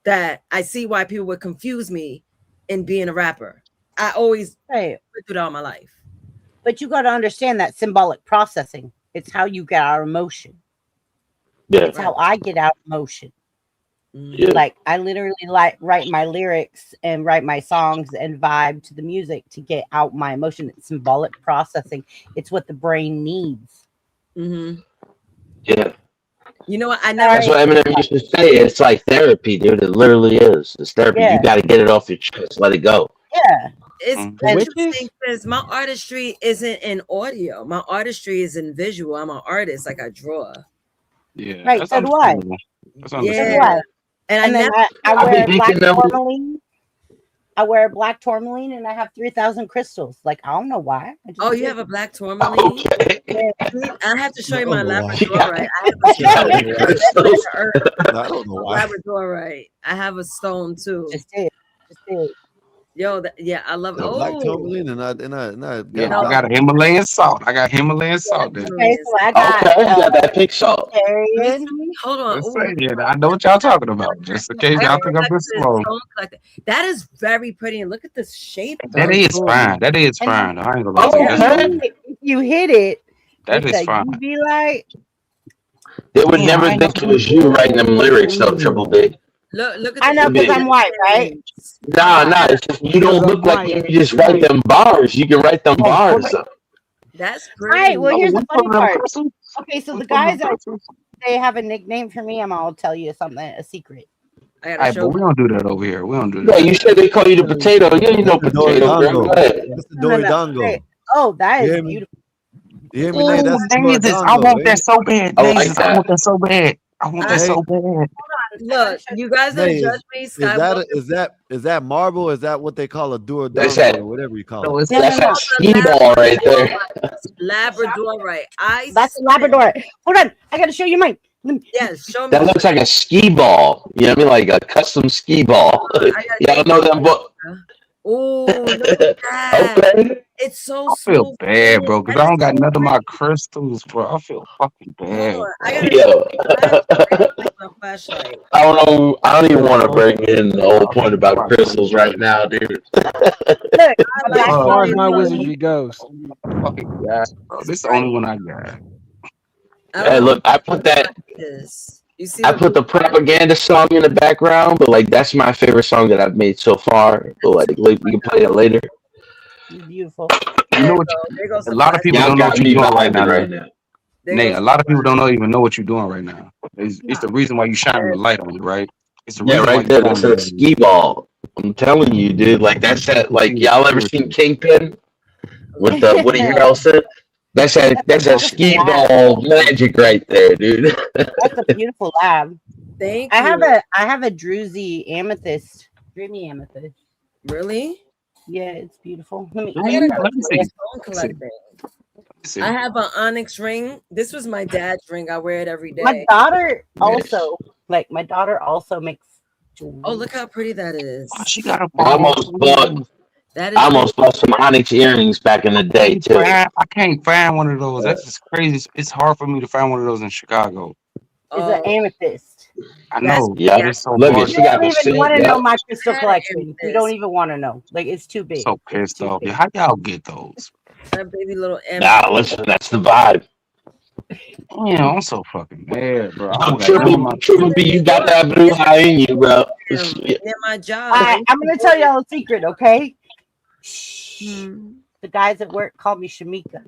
That I see why people would confuse me in being a rapper. I always went through it all my life. But you got to understand that symbolic processing. It's how you get our emotion. Yeah. It's how I get out emotion. Yeah. Like I literally write my lyrics and write my songs and vibe to the music to get out my emotion. It's symbolic processing. It's what the brain needs. Yeah. You know what? I never. That's what Eminem used to say. It's like therapy, dude. It literally is. It's therapy. You got to get it off your chest. Let it go. Yeah. It's interesting because my artistry isn't in audio. My artistry is in visual. I'm an artist. Like I draw. Yeah. Right. So do I. Yeah. And then I wear black tourmaline. I wear black tourmaline and I have 3,000 crystals. Like, I don't know why. You have a black tourmaline? Okay. Yeah. I have to show you my Labrador, right? I don't know why. Labrador, right? I have a stone too. Just did. Yo, I love it. Black tourmaline and I got a Himalayan salt. I got Himalayan salt there. Okay, so I got that pink salt. Hold on. I know what y'all talking about. Just in case y'all think I'm just slow. That is very pretty. And look at this shape. That is fine. That is fine. I ain't gonna lie. If you hit it, that is fine. You be like, they would never think it was you writing them lyrics, though, Triple Big. Look at I know because I'm white, right? Nah, it's just you don't look like you just write them bars. You can write them bars. That's great. Right. Well, here's the funny part. Okay, so the guys they have a nickname for me. I'll tell you something, a secret. But we don't do that over here. We don't do that. Yeah, you said they call you the potato. Yeah, you know potato. It's the Doridongo. Oh, that is beautiful. You hear me? I want that so bad. I want that so bad. I want that so bad. Look, you guys gonna Hey, judge me, is Skywalker. that marble? Is that what they call a That's duodenum that. or whatever you call No, it? it's that's that ski ball right there. Labrador, right? That's a Labrador. Hold on, I gotta show you mine. Yes, show me. That looks like a ski ball. You know what I mean? Like a custom ski ball. Yeah, I know them. Oh, look at that. Okay. It's so I feel smooth. bad, bro, because I don't got so none of my crystals, bro. I feel fucking bad. I gotta Yo. my flashlight. I don't even want to bring in the whole point about crystals right now, dude. Look, As far as my wizardry goes. Fucking God, bro. This is the only one I got. Hey, look, I put that. You see I put the propaganda song in the background, but like that's my favorite song that I've made so far. But like, we can play it later. Beautiful. You know what? A lot of people don't know what you're doing right now. Nate, a lot of people don't even know what you're doing right now. It's the reason why you shining the light on it, right? It's the Yeah, reason why right there. That's a ski ball. I'm telling you, dude. Like that's that. Like y'all ever seen Kingpin with Woody Harrelson? That's that ski ball magic right there, dude. That's a beautiful lab. Thank I you. have a druzy amethyst, dreamy amethyst. Really? Yeah, it's beautiful. Let me Stone collecting. I have an onyx ring. This was my dad's ring. I wear it every day. My daughter also makes jewelry. Oh, look how pretty that is. Oh, she got a I almost bought. That is I almost bought some onyx earrings back in the day too. I can't find one of those. That's just crazy. It's hard for me to find one of those in Chicago. Is an amethyst. I know. Yeah, It's so look hard. at she got You the don't even want to yeah. know my crystal collection. You don't even want to know. Like it's too big. So pissed off. Yeah, how y'all get those? That baby little Nah, listen, that's the vibe. Yeah, I'm so fucking mad, bro. Triple B, you got that blue high in you, bro. Near my job. I'm gonna tell y'all a secret, okay? The guys at work call me Shamika.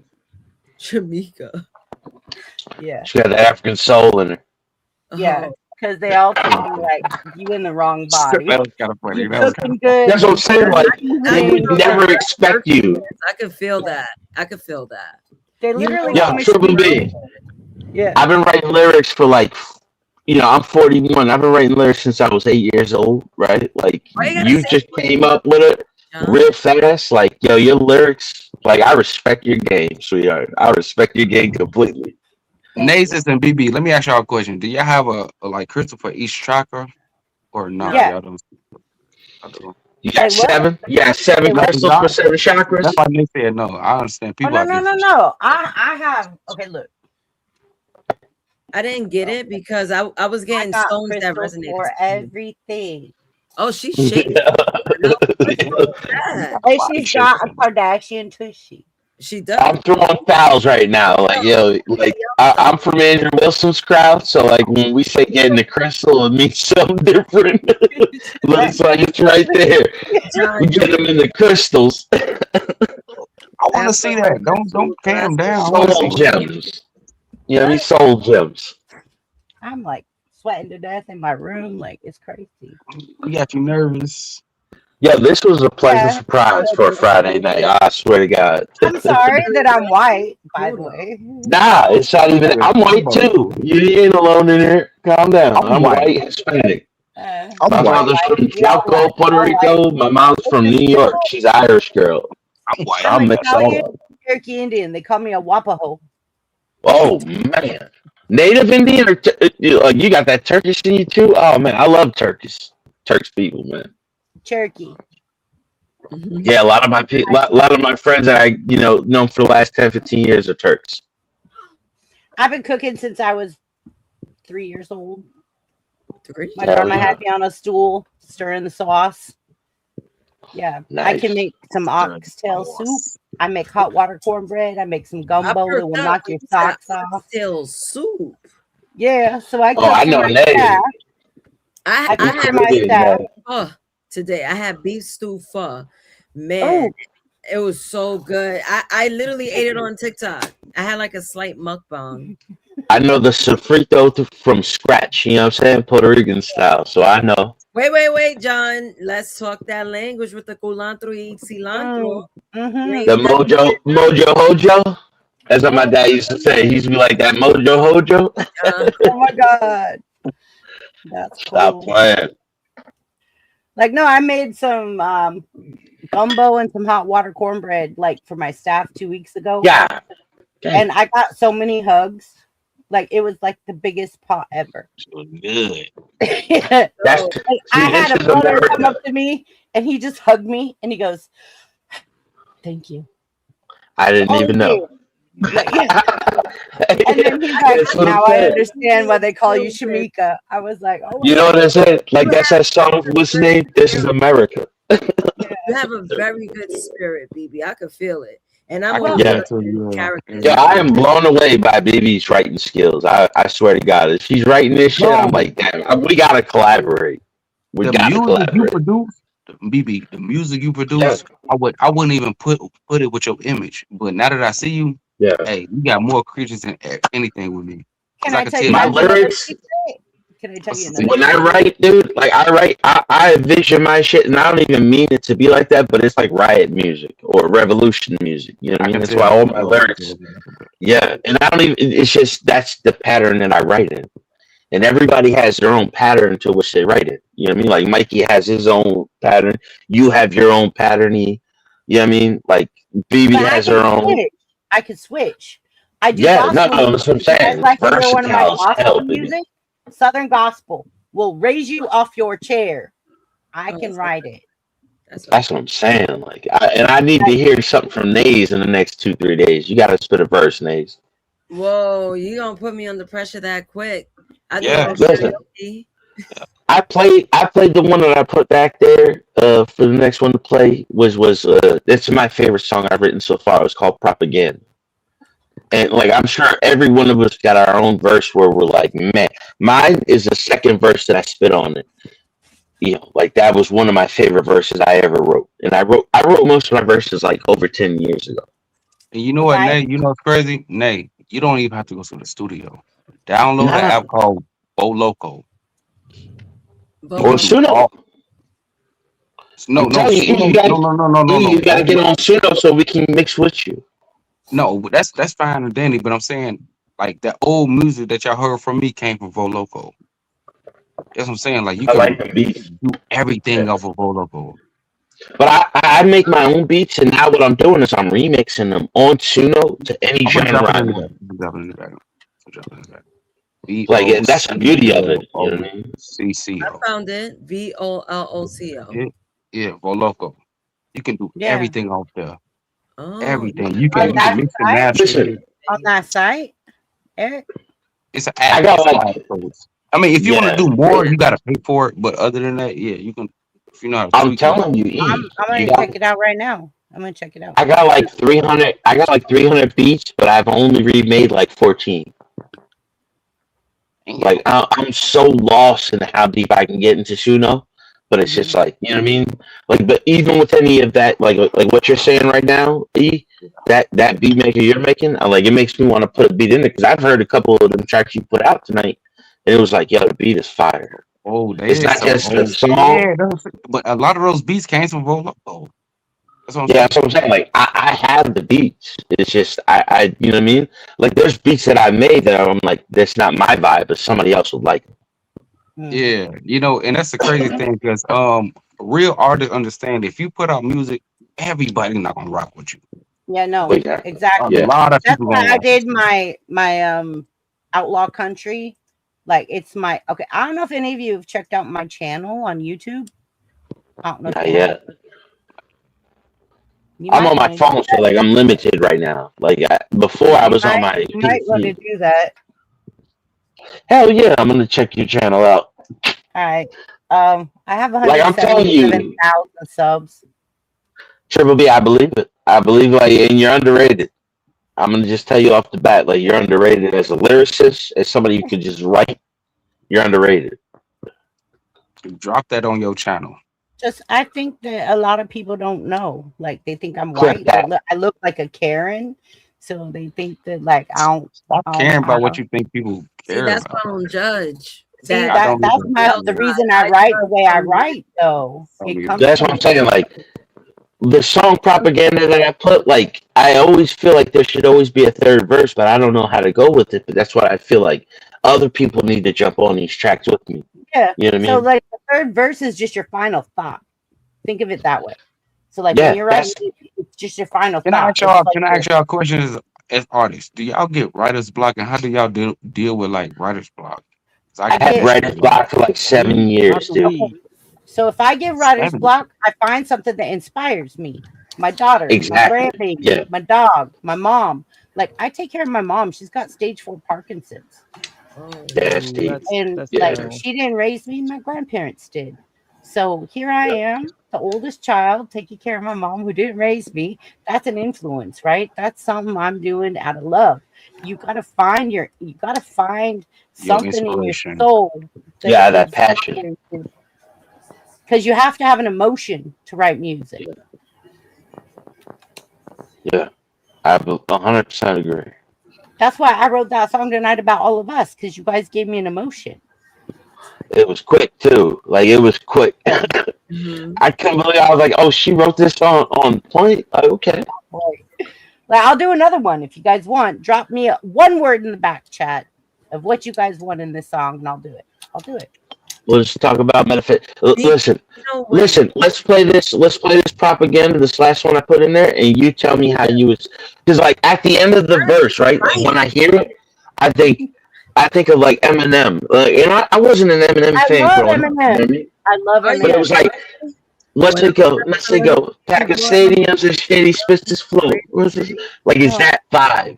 Shamika. Yeah. She got the African soul in her. Yeah, because they all think me like you in the wrong body. That was kind of funny. You That was cooking good. That's what I'm saying. Like they would never expect you. I can feel that. I can feel that. They literally Yeah, Triple B. Yeah. I've been writing lyrics for like, I'm 41. I've been writing lyrics since I was 8 years old, right? Like you just came up with it real fast. Like, yo, your lyrics, like I respect your game, sweetheart. I respect your game completely. Nasus and BB, let me ask y'all a question. Do y'all have a like crystal for each chakra or not? Yeah. Y'all don't. You got seven? You got seven crystals for 7 chakras? That's why they said no. I understand. People no. I have okay, look. I didn't get it because I was getting stones that resonated for everything. Oh, she's shaking. Hey, she's got a Kardashian tushy. She does. I'm throwing fouls right now. Like, yo, like I'm from Andrew Wilson's crowd, so like when we say getting the crystal, it means something different. Looks like it's right there. We get them in the crystals. I want to see that. Don't calm down. Soul gems. You know what I mean? Soul gems. I'm like sweating to death in my room. Like it's crazy. We got you nervous. Yeah, this was a pleasant surprise for a Friday night. I swear to God. I'm sorry that I'm white, by the way. Nah, it's not even. I'm white too. You ain't alone in here. Calm down. I'm white Hispanic. My father's from Chalco, Puerto Rico. My mom's from New York. She's an Irish girl. I'm white. I'm mixed all up. Cherokee Indian. They call me a Wapaho. Oh man, Native Indian or you got that Turkish in you too? Oh man, I love Turkish people, man. Cherokee. Yeah, a lot of my friends that I known for the last 10, 15 years are Turks. I've been cooking since I was 3 years old. My grandma had me on a stool stirring the sauce. Yeah, nice. I can make some oxtail soup. I make hot water cornbread. I make some gumbo that will knock your socks off. Oxtail soup. Yeah, so I. I know that. I had my staff. Today I had beef stew pho. Man, it was so good. I literally ate it on TikTok. I had like a slight mukbang. I know the sofrito from scratch. You know what I'm saying, Puerto Rican style. So I know. Wait, John. Let's talk that language with the culantro y cilantro. The mojo hojo. That's what my dad used to say. He used to be like that mojo hojo. Oh my God. That's Stop cool. playing. Like, no, I made some gumbo and some hot water cornbread like for my staff 2 weeks ago. Yeah. And I got so many hugs. Like, it was like the biggest pot ever. Good. Yeah. Like, I had a brother come up to me and he just hugged me and he goes, "Thank you." I didn't even know. Like, yeah. And then he's like, "Now I understand why they call you Shamika." I was like, "Oh, you know what I said? Like that's that song. What's the name? This is America. You have a very good spirit, BB. I could feel it. And I'm all Yeah. characters. Yeah, I am blown away by BB's writing skills. I swear to God, if she's writing this shit, I'm like, damn, we gotta collaborate. We gotta collaborate. You produce, BB, the music you produce, I wouldn't even put it with your image. But now that I see you, hey, you got more creatures than anything with me. Can I tell you my lyrics? Can I tell you another? When I write, dude, like I envision my shit, and I don't even mean it to be like that, but it's like riot music or revolution music. You know what I mean? That's why all my lyrics. Yeah, and I don't even. It's just that's the pattern that I write in, and everybody has their own pattern to which they write it. You know what I mean? Like Mikey has his own pattern. You have your own pattern. You know what I mean? Like BB has her own. I could switch. I do. Yeah, no, that's what I'm saying. Like one of my Versatile as hell, gospel music. Southern gospel will raise you off your chair. I can write it. That's what I'm saying. Like, I need to hear something from Nays in the next 2-3 days. You got to spit a verse, Nays. Whoa, you gonna put me under pressure that quick? Listen. I played the one that I put back there for the next one to play was it's my favorite song I've written so far. It was called Propaganda. And like I'm sure every one of us got our own verse where we're like, man, mine is the second verse that I spit on it. You know, like that was one of my favorite verses I ever wrote. And I wrote most of my verses like over 10 years ago. And you know what, Nay? You know what's crazy? Nay, you don't even have to go to the studio. Download an app called Loco. Or Suno. No. You gotta get on Suno so we can mix with you. No, that's fine and dandy, but I'm saying like that old music that y'all heard from me came from Loco. That's what I'm saying. Like you can do everything off of Loco. But I make my own beats, and now what I'm doing is I'm remixing them on Suno to any genre I want. Like that's the beauty of it. You know what I mean? I found it. VOLOCO. Yeah, Loco. You can do everything off there. Oh, everything you can mix and match on that site, Eric. It's an app. I mean, if you want to do more, you got to pay for it. But other than that, yeah, you can. If you know how to I'm telling you, I'm gonna check it out right now. I'm gonna check it out. I got like 300. I got like 300 beats, but I've only remade like 14. Like I'm so lost in how deep I can get into Suno. But it's just like, you know what I mean? Like, but even with any of that, like what you're saying right now, that beat maker you're making, like it makes me want to put a beat in it because I've heard a couple of them tracks you put out tonight, and it was like, yo, the beat is fire. Oh, it's not just the song. Yeah, but a lot of those beats came from Loco. That's what I'm saying. Like I have the beats. It's just I you know what I mean? Like there's beats that I made that I'm like, that's not my vibe, but somebody else would like it. Yeah, you know, and that's the crazy thing because real artists understand if you put out music, everybody's not gonna rock with you. Yeah, no, exactly. A lot of That's people why I did my outlaw country. Like it's my okay. I don't know if any of you have checked out my channel on YouTube. I don't know. Not yet. I'm on my phone, so like I'm limited right now. Like before, I was on my. You might want to do that. Hell yeah, I'm gonna check your channel out. All right. I have 177,000 subs. Triple B, I believe it. I believe and you're underrated. I'm gonna just tell you off the bat, like you're underrated as a lyricist, as somebody who could just write. You're underrated. Drop that on your channel. I think that a lot of people don't know. Like they think I'm white. I look like a Karen. So they think that like I don't care about what you think people care. See, that's why I don't judge. That's the reason I write the way I write, though. That's what I'm saying. Like the song Propaganda that I put, like I always feel like there should always be a third verse, but I don't know how to go with it. But that's what I feel like other people need to jump on these tracks with me. Yeah. You know what I So mean? like the third verse is just your final thought. Think of it that way. So like when Yeah, you're writing, it's just your final Can I thought. ask y'all? It's like Can I ask y'all questions as artists? Do y'all get writer's block, and how do y'all deal with like writer's block? 'Cause I had writer's block for like 7 years, dude. So if I get writer's 7. block, I find something that inspires me. My daughter, Exactly. my grandbaby, Yeah. my dog, my mom. Like I take care of my mom. She's got stage 4 Parkinson's. That's deep. And like she didn't raise me, my grandparents did. So here I am, the oldest child, taking care of my mom who didn't raise me. That's an influence, right? That's something I'm doing out of love. You gotta find something in your inspiration. soul. Yeah, that passion. Because you have to have an emotion to write music. Yeah, I 100% agree. That's why I wrote that song tonight about all of us, because you guys gave me an emotion. It was quick too. Like it was quick. I couldn't believe I was like, oh, she wrote this on point. Like, okay. Like, I'll do another one if you guys want. Drop me one word in the back chat of what you guys want in this song, and I'll do it. I'll do it. We'll just talk about metaphysics. Listen, let's play this. Let's play this propaganda. This last one I put in there, and you tell me how you was. Because like at the end of the verse, right? When I hear it, I think of like Eminem. And I wasn't an Eminem fan growing up. You know what I mean? I love Eminem. But it was like, let's go. Pack of stadiums and shady spits this flow. Like, is that vibe?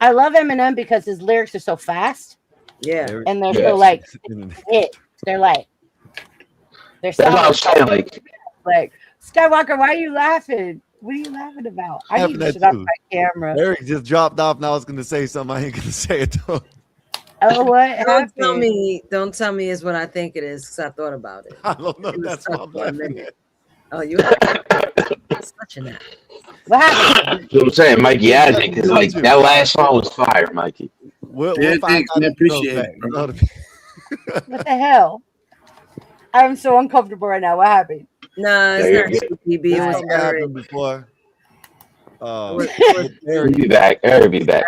I love Eminem because his lyrics are so fast. Yeah. And they're so like hit. They're like That's what I was saying. Like Skywalker, why are you laughing? What are you laughing about? I need to shut off my camera. Eric just dropped off and I was gonna say something. I ain't gonna say it though. Oh, what? Don't tell me is what I think it is, because I thought about it. I don't know. That's what I'm laughing at. Oh, you have such an app. What happened? That's what I'm saying, Mikey added it because like that last song was fire, Mikey. We'll find out. Appreciate it. What the hell? I'm so uncomfortable right now. What happened? Nah, it's not CPB. It was Eric. Before. Eric be back. Eric be back.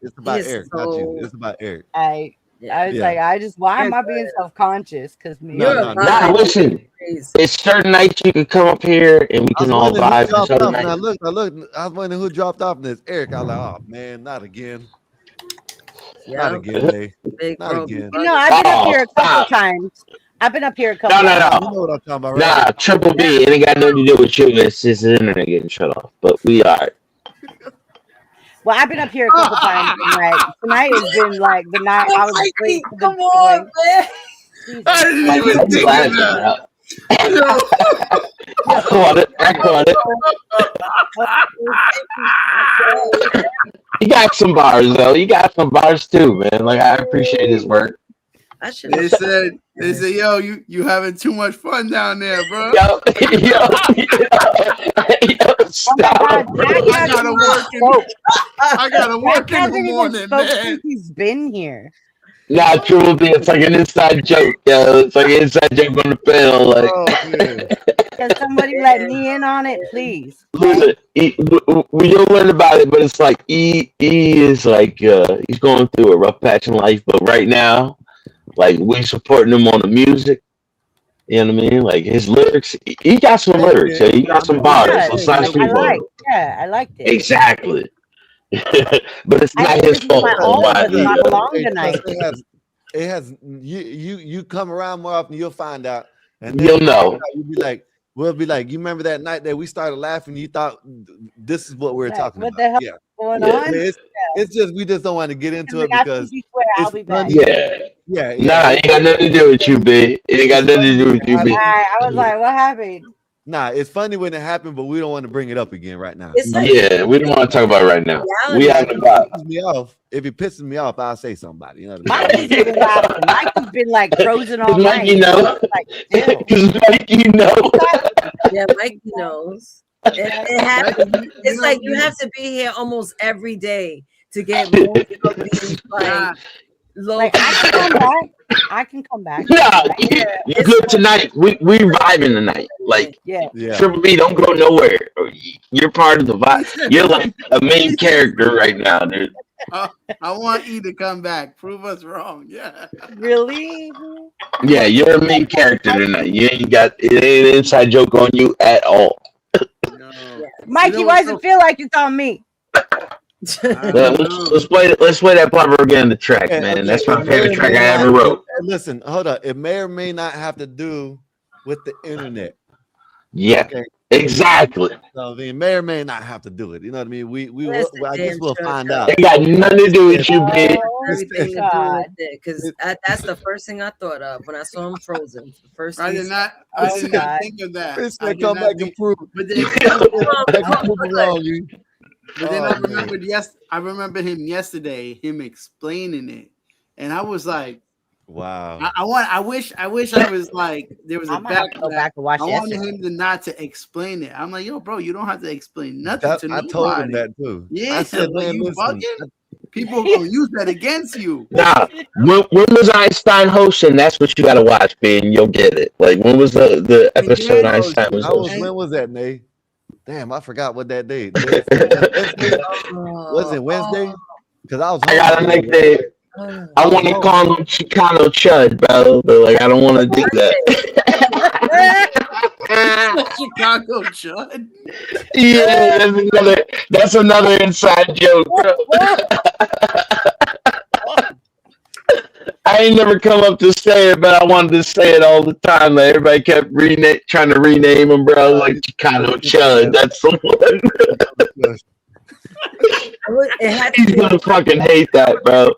It's about Eric, not you. It's about Eric. I was like, why am I being self-conscious? Because Nah, listen. It's certain nights you can come up here and we can all vibe. I looked. I was wondering who dropped off, and it's Eric. I was like, oh man, not again. Not again, Dave. Not again. No, I've been up here a couple times. I've been up here a couple times. No. You know what I'm talking about, right? Nah, Triple B. It ain't got nothing to do with you. It's just the internet getting shut off. But we are. Well, I've been up here a couple times. Tonight has been like the night I was asleep. Come on, man. I didn't even think of that. I caught it. You got some bars though. You got some bars too, man. Like I appreciate his work. They said, yo, you having too much fun down there, bro. Yo, stop. I gotta work in the morning, man. He's been here. Nah, Triple B, it's like an inside joke, yo. It's like an inside joke on the panel. Like, can somebody let me in on it, please? Listen, we don't learn about it, but it's like E is like he's going through a rough patch in life, but right now, like we supporting him on the music. You know what I mean? Like his lyrics, he got some lyrics. Yeah, he got some bars. I liked it. Exactly. But it's not his fault. It has you come around more often, you'll find out, and then you'll know. We'll be like, you remember that night that we started laughing? You thought this is what we were talking about. What the hell is going on? It's just we just don't want to get into it because I'll be back. Yeah. Nah, it ain't got nothing to do with you, B. It ain't got nothing to do with you, B. I was like, what happened? Nah, it's funny when it happened, but we don't want to bring it up again right now. Yeah, we don't want to talk about it right now. We have to if it pisses me off, I'll say somebody. You know what I mean? Mikey's been like frozen all night. Mikey knows. Because Mikey knows. Yeah, Mikey knows. It happens. It's like you have to be here almost every day to get most of these like I can come back. Nah, you're good tonight. We vibing tonight. Like Triple B, don't go nowhere. You're part of the vibe. You're like a main character right now, dude. I want E to come back. Prove us wrong. Yeah. Really? Yeah, you're a main character tonight. You ain't got it ain't an inside joke on you at all. No. Mikey, why does it feel like it's on me? Let's play that part again. The track, man. That's my favorite track I ever wrote. Listen, hold up. It may or may not have to do with the internet. Yeah, okay. Exactly. So it may or may not have to do it. You know what I mean? I guess we'll find out. It got nothing to do with you, babe. Everything to do with it, because that's the first thing I thought of when I saw him frozen. The first I did not think of that. It's I gonna did come not back and prove. But then, I remembered him yesterday, him explaining it, and I was like, "Wow!" I wish I was like there was a back. Go back and watch I wanted yesterday. him to not to explain it. I'm like, yo, bro, you don't have to explain nothing to I nobody. told him that too. Yeah, I said, like, man, you listen. bugging? People gonna use that against you. Nah, when was Einstein hosting? That's what you gotta watch, man. You'll get it. Like, when was the episode Einstein was hosting? When was that, Nate? Damn, I forgot what that day. Was it Wednesday? Because I gotta make the. I want to call him Chicano Chud, bro, but like I don't want to do that. Chicago Chud. Yeah, that's another inside joke, bro. I ain't never come up to say it, but I wanted to say it all the time. Like, everybody kept trying to rename him, bro. Like Chicano Chud. That's the one. He's gonna fucking hate that, bro.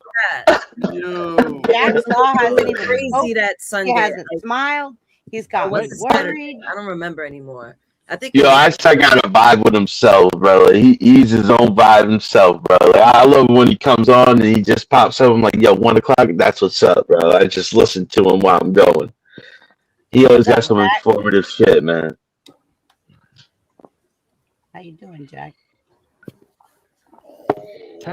Jack's Law hasn't even crazy that Sunday. He hasn't smiled. He's got worried. I don't remember anymore. I think. Yo, Einstein got a vibe with himself, bro. Like, he's his own vibe himself, bro. Like, I love when he comes on and he just pops up. I'm like, yo, 1 o'clock. That's what's up, bro. I just listen to him while I'm going. He always got some informative shit, man. How you doing, Jack?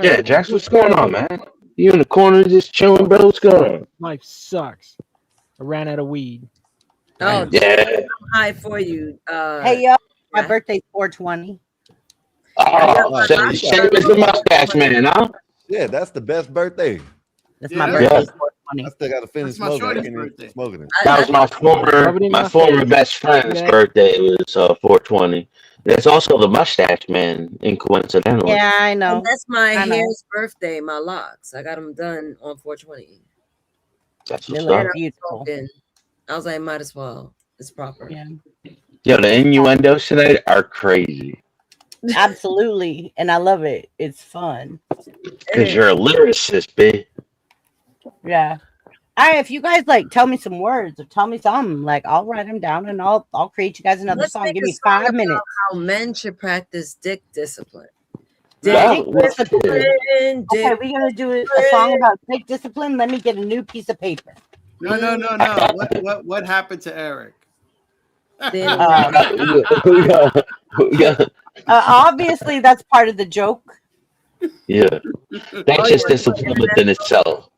Yeah, Jax, what's going on, man? You in the corner just chilling, bro? What's going on? Life sucks. I ran out of weed. Oh, yeah. Hi for you. Hey, yo, my birthday's 4/20. Oh, same as the mustache man, huh? Yeah, that's the best birthday. That's my birthday. 4/20. I still got to finish smoking. I can't even smoking it. That was my former best friend's birthday. It was 4/20. It's also the mustache man, coincidentally. Yeah, I know. And that's my hair's birthday, my locks. I got them done on 4/20. That's what's up. Beautiful. I was like, might as well. It's proper. Yeah. Yo, the innuendos tonight are crazy. Absolutely. And I love it. It's fun. Because you're a lyricist, babe. Yeah. If you guys like tell me some words or tell me something, like I'll write them down and I'll create you guys another song. Give me 5 minutes. How men should practice dick discipline. Dick discipline. Okay, we're gonna do a song about dick discipline. Let me get a new piece of paper. No. What happened to Eric? Obviously, that's part of the joke. Yeah, that's just discipline within itself.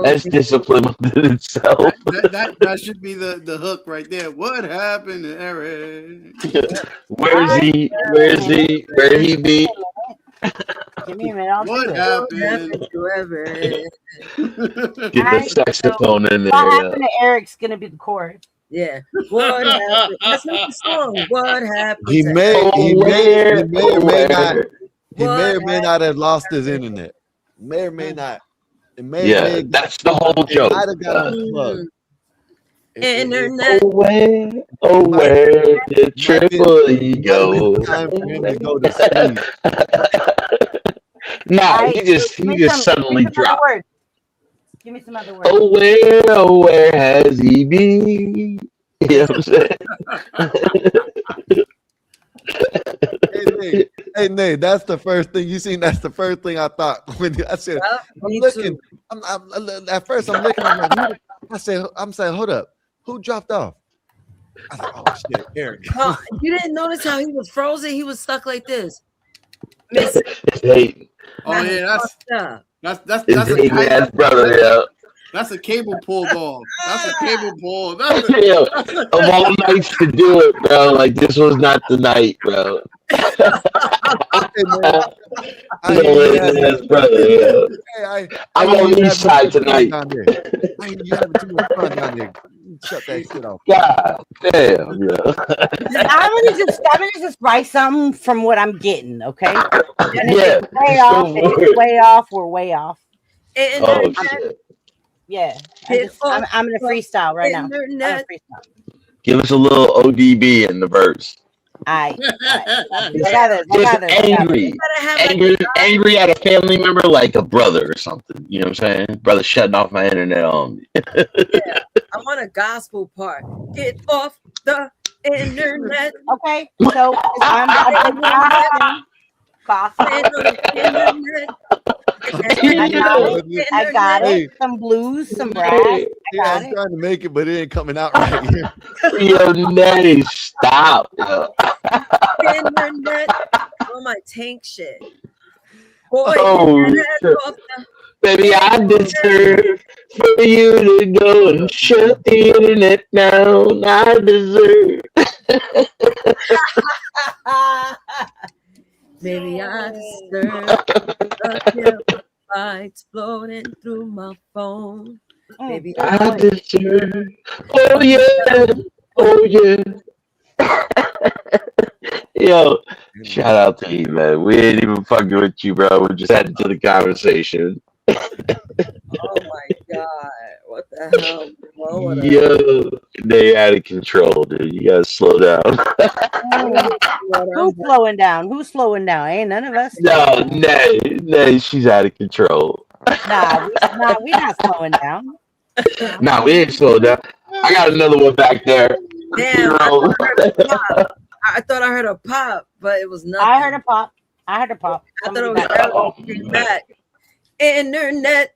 That's discipline within itself. That should be the hook right there. What happened to Eric? Where's he? Where he be? Give me a minute. What happened to Eric? Get the saxophone in there. What happened to Eric's gonna be the chorus. Yeah. What happened? That's not the song. What happened? He may or may not have lost his internet. May or may not. That's the whole joke. Might have got unplugged. Internet. Where did Triple E go? Time for him to go to sleep. Nah, he just suddenly dropped. Give me some other words. Where has he been? You know what I'm saying? Hey, Nate, that's the first thing you seen. That's the first thing I thought when I said, I'm looking. At first, I'm looking. I'm like, I'm saying, hold up, who dropped off? I was like, oh shit, Eric. Oh, you didn't notice how he was frozen? He was stuck like this. Oh yeah, that's a his ass brother. Yeah. That's a cable pulled off. That's a cable pull. Yo, of all nights to do it, bro. Like this was not the night, bro. I'm on the east side tonight. You having too much fun down there. Shut that shit off. God damn, yo. I'm gonna just write something from what I'm getting, okay? And if Yeah. it's way off, if it's way off, we're way off. Oh shit. Yeah. I'm gonna freestyle right now. I'm gonna freestyle. Give us a little ODB in the verse. I got this. Angry at a family member, like a brother or something. You know what I'm saying? Brother shutting off my internet on me. Yeah, I want a gospel part. Get off the internet. Okay, so I'm I got it. Some blues, some brass. I'm trying to make it, but it ain't coming out right here. Yo, Natty, stop. Yo. Internet. Oh, my tank shit. Boy, baby, I deserve for you to go and shut the internet down. I deserve. Maybe I deserve a lights floating through my phone. Maybe I deserve. Oh yeah, oh yeah. Yo, shout out to you, man. We ain't even fucking with you, bro. We just added to the conversation. Oh my god, what the hell? Yo, they out of control, dude. You gotta slow down. Who's slowing down? Who's slowing down? Ain't none of us. No, Nay, she's out of control. Nah, we not slowing down. Nah, we ain't slowing down. I got another one back there. Damn, I thought I heard a pop, but it was nothing. I heard a pop. I thought it was back. Internet,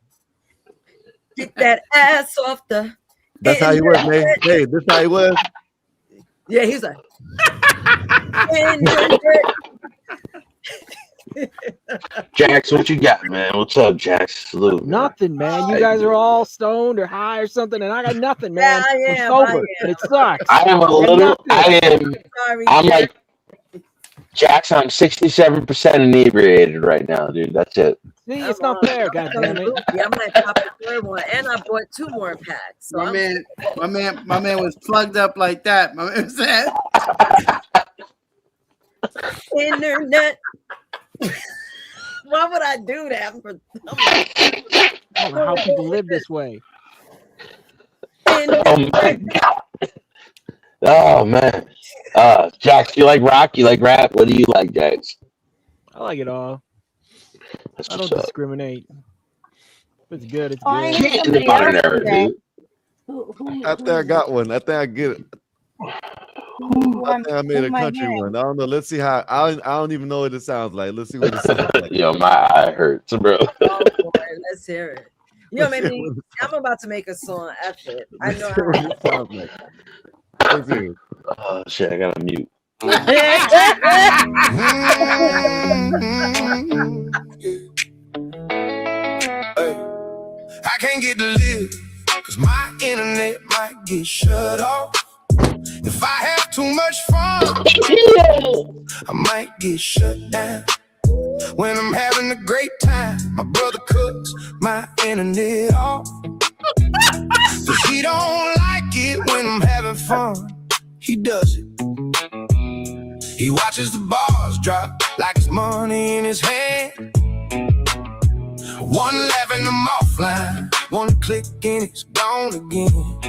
get that ass off the. That's how he was, man. Hey, this how he was. Yeah, he's like. Jax, what you got, man? What's up, Jax? Salute. Nothing, man. You guys are all stoned or high or something, and I got nothing, man. Yeah, I'm sober, and it sucks. I am a little. I'm like Jax. I'm 67% inebriated right now, dude. That's it. See, it's not fair, goddammit. Yeah, I'm gonna pop the third one, and I bought 2 more packs. So my man was plugged up like that. My man said, internet. Why would I do that? I don't know how people live this way. Oh my god. Oh man. Jax, you like rock? You like rap? What do you like, Jax? I like it all. That's I don't what's up. discriminate. If it's good, it's Oh, I good. hear somebody else today. I think I got one. I think I get it. I think I made a country one. I don't know. Let's see how. I don't even know what it sounds like. Let's see what it sounds like. Yo, my eye hurts, bro. Oh boy, let's hear it. You know, maybe I'm about to make a song after it. I know how it sounds like. Let's hear it. Oh shit, I gotta mute. I can't get to live, cause my internet might get shut off. If I have too much fun, I might get shut down. When I'm having a great time, my brother cuts my internet off. Cause he don't like it when I'm having fun. He does it. He watches the bars drop like it's money in his hand. One laughing, I'm offline. One click and it's gone again.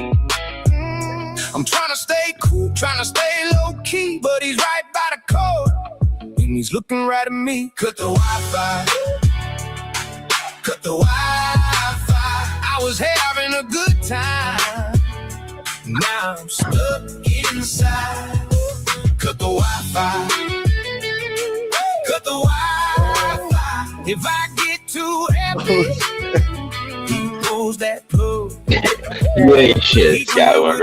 I'm trying to stay cool, trying to stay low key, but he's right by the code, and he's looking right at me. Cut the Wi-Fi, cut the Wi-Fi. I was having a good time, now I'm stuck inside. Cut the Wi-Fi, cut the Wi-Fi. If I get too happy, he pulls that plug. You ain't shit, Scott. Like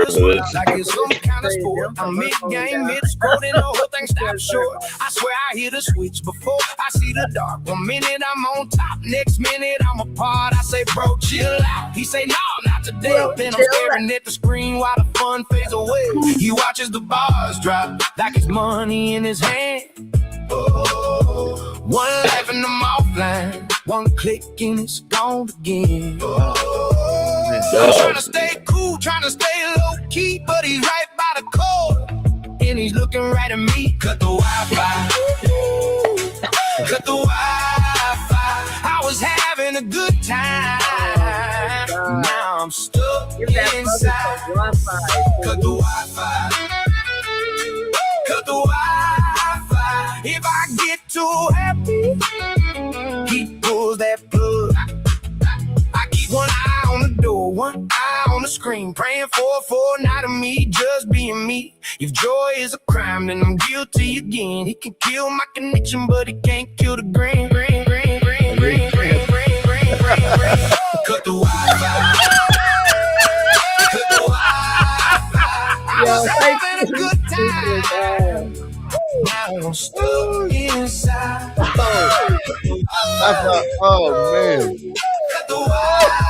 it's some kind of sport. I'm mid-game, mid-sport, and the whole thing stops short. I swear I hear the switch before I see the dark. 1 minute I'm on top, next minute I'm apart. I say bro, chill out. He say, no, not today. Then I'm staring at the screen while the fun fades away. He watches the bars drop like it's money in his hand. Oh, one laughing them offline, one click and it's gone again. I'm trying to stay cool, trying to stay low key, but he's right by the cord, and he's looking right at me. Cut the Wi-Fi, cut the Wi-Fi. I was having a good time, now I'm stuck inside. Cut the Wi-Fi, cut the Wi-Fi. If I get too happy, he pulls that plug. I keep one eye on the door, one eye on the screen, praying for a fortnight of me just being me. If joy is a crime, then I'm guilty again. He can kill my connection, but he can't kill the grain. Cut the Wi-Fi. Cut the Wi-Fi. I was having a good time. Now I'm stuck inside. Oh man.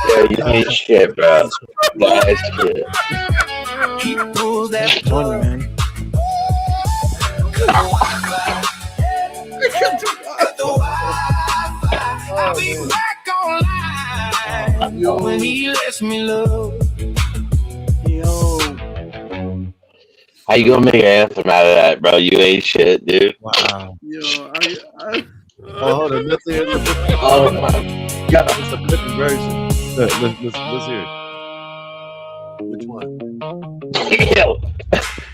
Yeah, you ain't shit, bro. That's shit. He pulls that plug. I'll be back online when he lets me love. How you gonna make an anthem out of that, bro? You ain't shit, dude. Wow. Yo, Oh, hold on. Let's hear it. Oh my god. It's a different version. Let's hear it. Which one? Yo,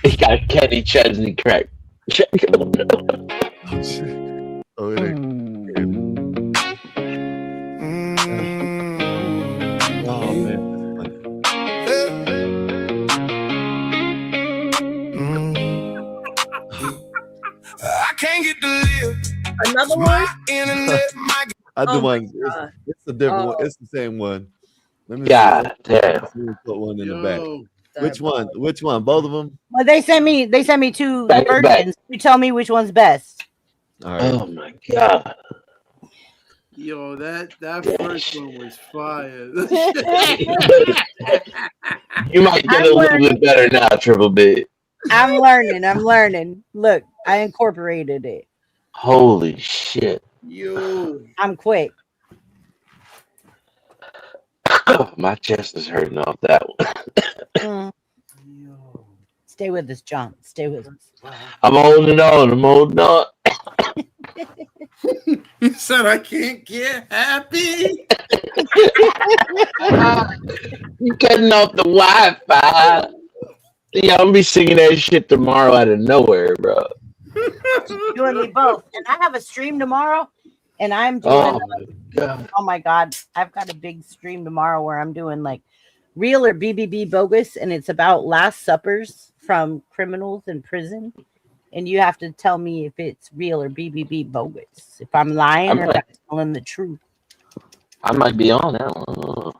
he got Kenny Chesney crack. Oh, it ain't. Oh man. I can't get to live. Another one? I do one. It's a different one. It's the same one. Let me God damn. put one in the back. Which one? Which one? Both of them? Well, they sent me two versions. You tell me which one's best. All right. Oh my god. Yo, that first one was fire. You might get a little bit better now, Triple B. I'm learning. Look, I incorporated it. Holy shit. Yo. I'm quick. My chest is hurting off that one. Stay with us, John. Stay with us. I'm holding on. He said, I can't get happy. You cutting off the Wi-Fi. Yeah, I'm gonna be singing that shit tomorrow out of nowhere, bro. Doing me both. And I have a stream tomorrow, and I'm doing oh my god, I've got a big stream tomorrow where I'm doing like real or BBB bogus, and it's about last suppers from criminals in prison, and you have to tell me if it's real or BBB bogus, if I'm lying or if I'm telling the truth. I might be on that one.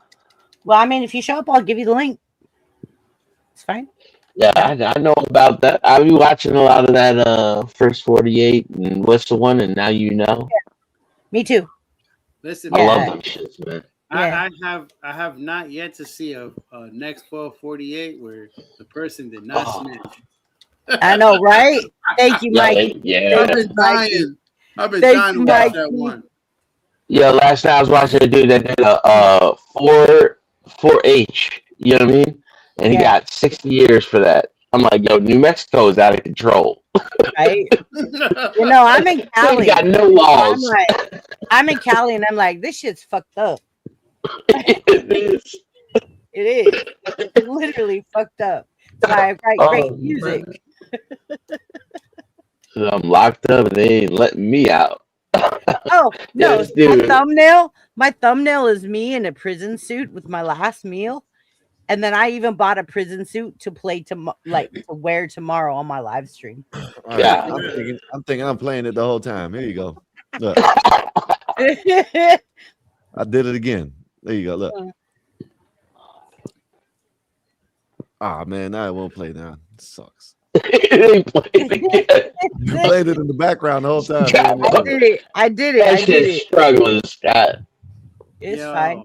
Well, I mean, if you show up, I'll give you the link. It's fine. Yeah, I know about that. I'll be watching a lot of that First 48 and What's the One and Now You Know. Yeah. Me too. Listen, I love them shits, man. I have not yet to see a next 1248 where the person did not snitch. I know, right? Thank you, Mike. Yeah. I've been dying. I've been dying to watch that one. Yeah, last night I was watching a dude that did a 4H. You know what I mean? And he got 60 years for that. I'm like, yo, New Mexico is out of control. Right? You know, I'm in Cali. They got no laws. I'm in Cali, and I'm like, this shit's fucked up. It is. It is. It's literally fucked up. So I write great music. I'm locked up, and they ain't letting me out. Oh no! My thumbnail is me in a prison suit with my last meal. And then I even bought a prison suit to play to wear tomorrow on my live stream. Right. Yeah, I'm thinking I'm playing it the whole time. Here you go. Look. I did it again. There you go. Look. Ah man, now it won't play now. It sucks. It ain't playing again. You played it in the background the whole time. I did it. That shit's struggling, Scott. It's fine.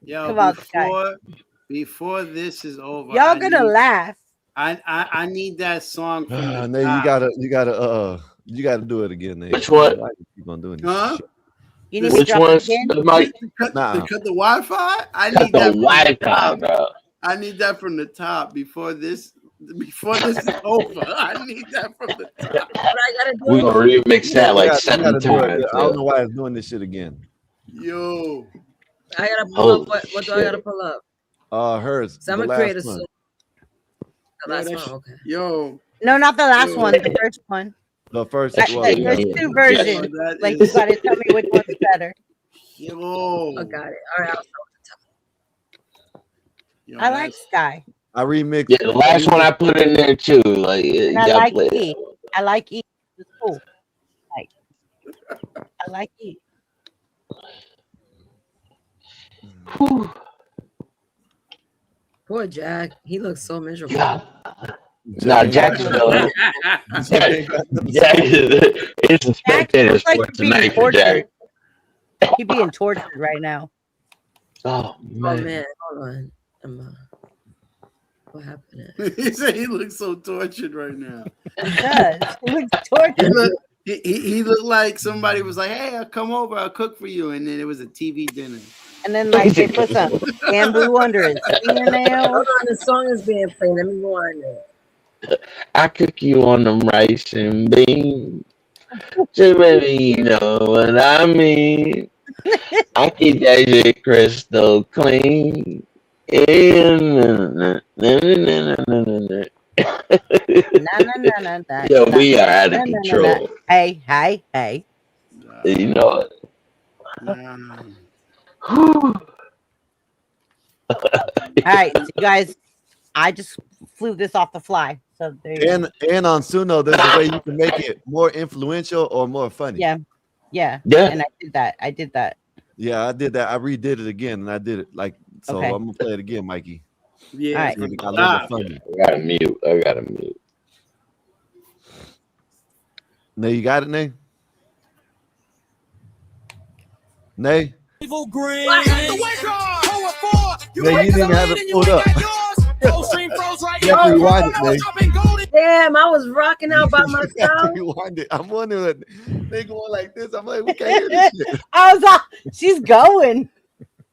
Yo, Come on, Sky. before this is over, Y'all gonna laugh. I need that song from the Nay, top. you gotta do it again, Nay. Which one? Why you keep on doing this Huh? shit? You need to Which drop it one's again. Mike? To Nah. cut the Wi-Fi? I Cut need the that from the Wi-Fi, top. bro. I need that from the top before this is over. I need that from the top. What I gotta do? We gonna remix that like You 7 gotta do it. times. I don't know why it's doing this shit again. Yo. I gotta pull up. What do I gotta pull up? Hers. So I'm the gonna create a last one. The last one. Okay. Yo. No, not the last one. The first one. The first There's one. two versions. Like you gotta tell me which one's better. Yo. Oh, got it. All right. I'll start with the top. I like Sky. I remixed. Yeah, the last one I put in there too. Like, And I like E. I like E. It's cool. Like, I like E. Whew. Poor Jack. He looks so miserable. Nah, Jack's still. Jack is a spectator sport tonight for Jack. He's being tortured right now. Oh man. Hold on. What happened? He said he looks so tortured right now. He does. He looks tortured. He looked like somebody was like, "Hey, I'll come over. I'll cook for you," and then it was a TV dinner. And then like they put some bamboo under his fingernails. Hold on, the song is being played. Let me go on there. I cook you on them rice and beans. Just maybe you know what I mean. I keep that shit crystal clean. Yo, we are out of control. Hey. You know it. All right, so you guys, I just flew this off the fly. So there you go. And on Suno, there's a way you can make it more influential or more funny. Yeah. Yeah. And I did that. Yeah, I did that. I redid it again, and I did it like so. Okay. I'm gonna play it again, Mikey. Yeah, All right. I love it funny. I gotta mute. Nay, you got it, Nay? Nay? Evil green. Nay, you didn't have it pulled up. You have to rewind it, Nay. Damn, I was rocking out by myself. Rewind it. I'm wondering, they going like this. I'm like, we can't hear this shit. I was she's going.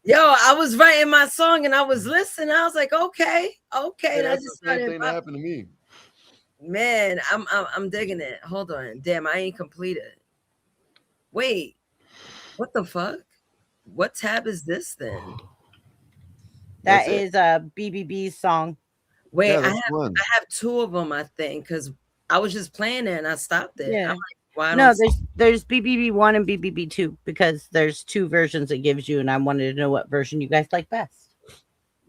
Yo, I was writing my song and I was listening. I was like, okay. Yeah, And I that's just the same started. thing that happened to me. Man, I'm digging it. Hold on. Damn, I ain't completed. Wait, what the fuck? What tab is this then? That is a BBB's song. Wait, Yeah, I that's one. have two of them, I think, because I was just playing it and I stopped it. Yeah. I'm like, why No, don't there's BBB 1 and BBB 2 because there's two versions it gives you, and I wanted to know what version you guys like best.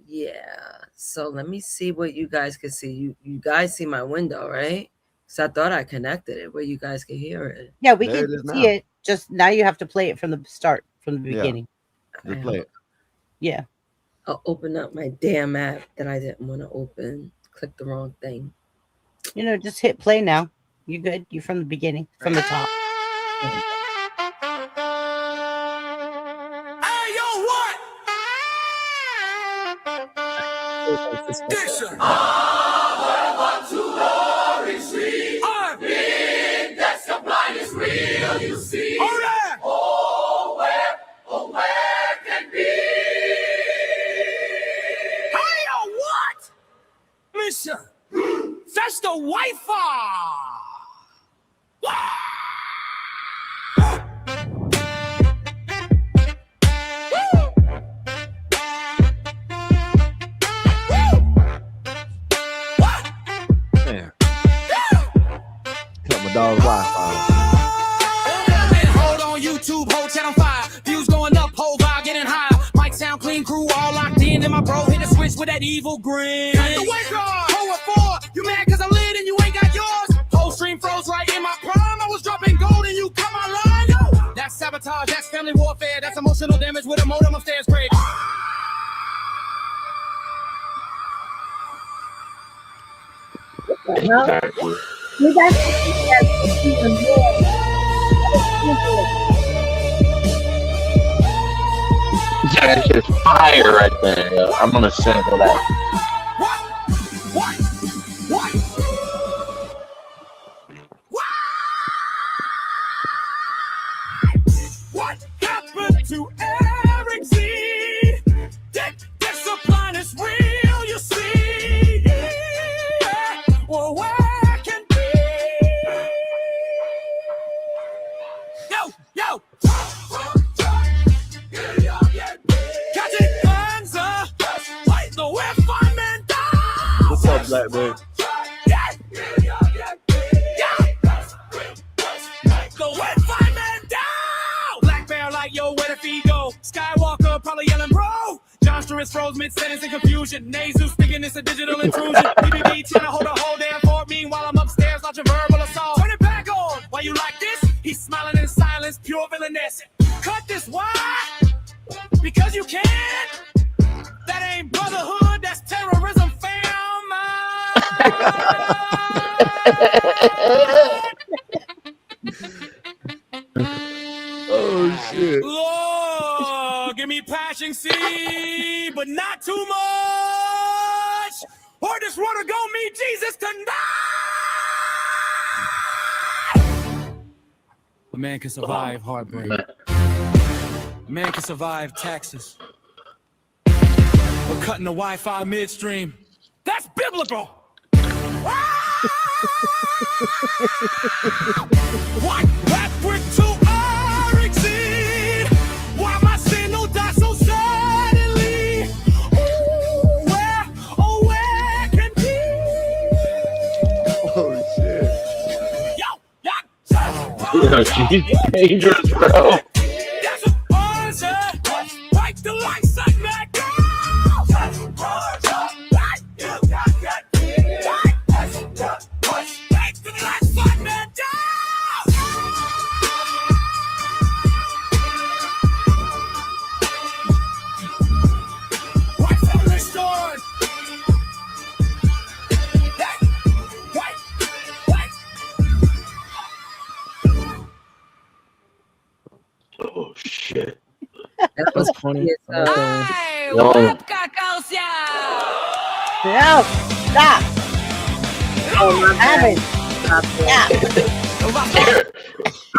Yeah. So let me see what you guys can see. You guys see my window, right? So I thought I connected it where you guys can hear it. Yeah, we There can it is see now. it. Just now you have to play it from the start, from the Yeah. beginning. Just play it. Yeah. I'll open up my damn app that I didn't want to open. Click the wrong thing. You know, just hit play now. You good? You from the beginning, from the top. Hey, yo, what? Listen. That's the blindest real you see. All right. Oh, where can be? Hey, yo, what? Listen, that's the Wi-Fi. Man. Cut my dog's Wi-Fi. Hold on YouTube, whole chat on fire. Views going up, whole vibe getting high. Mic sound clean, crew all locked in. And my bro hit the switch with that evil grin. Cut the wake on. Hold for. You mad cause I lit and you ain't got yours? Whole stream froze right in my prime. I was dropping gold and you cut my line. Yo, that's sabotage, that's family warfare. That's emotional damage with a modem upstairs grade. No? You guys can see that. That shit's fire right there. Yo. I'm gonna sample that. What happened to Eric Z? Discipline is real, you see. Well, where can be? Yo. Catch it, Panzer. Fight the whip, fireman down. What's up, Black man? The whip, fireman down. Black bear like, yo, where the feet go? Skywalker probably yelling, bro. John Stewart froze mid-sentence in confusion. Jesus thinking it's a digital intrusion. BBB trying to hold a whole damn fort. Meanwhile, I'm upstairs launching verbal assault. Turn it back on. Why you like this? He's smiling in silence, pure villainess. Cut this, why? Because you can. That ain't brotherhood, that's terrorism, fam. Oh shit. Lord, give me passion, see, but not too much. Or just wanna go meet Jesus tonight. A man can survive heartbreak. A man can survive taxes. But cutting the Wi-Fi midstream, that's biblical. What backward to our exit? Why my sin no die so suddenly? Where can be? Oh shit. Yo, she's dangerous, bro. That's a buzzer. Like the lights on that girl. That's a buzzer. Like you got that. That's a buzzer. Like the lights on that girl. What's on the stores? Oh shit. That was funny. Hey, No. whip cacosia! No, stop. Oh, my bad. Yeah.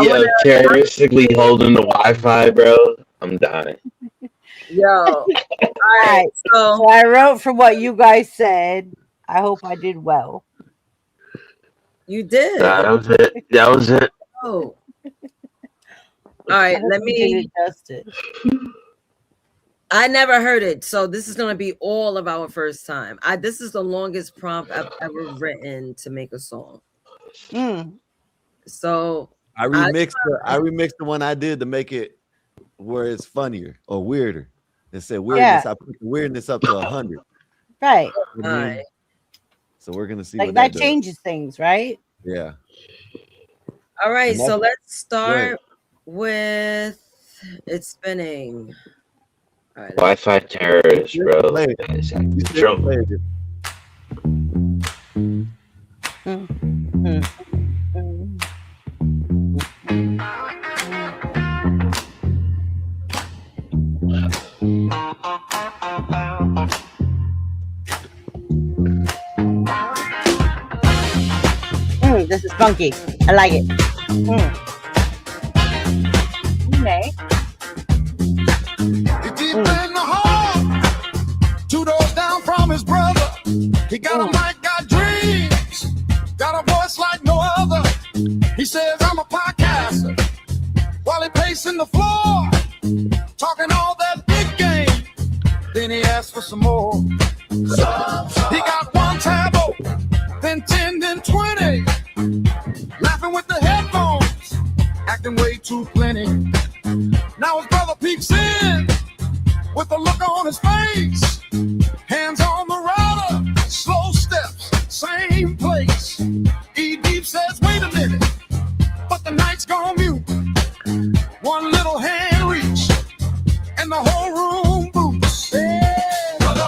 Yo, terroristically holding the Wi-Fi, bro. I'm dying. Yo. All right. So I wrote from what you guys said. I hope I did well. You did. That was it. That was it. Oh. All right, let me adjust it. I never heard it, so this is gonna be all of our first time. This is the longest prompt I've ever written to make a song. So I remixed the one I did to make it where it's funnier or weirder. It said weirdness. Yeah. I put the weirdness up to 100. Right. You know what I mean? So we're gonna see Like what that does. changes things, right? Yeah. all right, And so that's- let's start with it's spinning. All right, Wi-Fi terrorist, bro. Play That is You still trouble. played it. This is funky. I like it. Okay. Deep in the hall, 2 doors down from his brother. He got a mic, got dreams, got a voice like no other. He says, I'm a podcaster. While he pacing the floor, talking all that big game. Then he asked for some more. He got 1 tab open, then 10, then 20. Laughing with the headphones, acting way too plenty. Now his brother peeks in with a look on his face. Hands on the router, slow steps, same place. E-Deep says, wait a minute, but the night's gone mute. 1 little hand reach, and the whole room boots. Brother,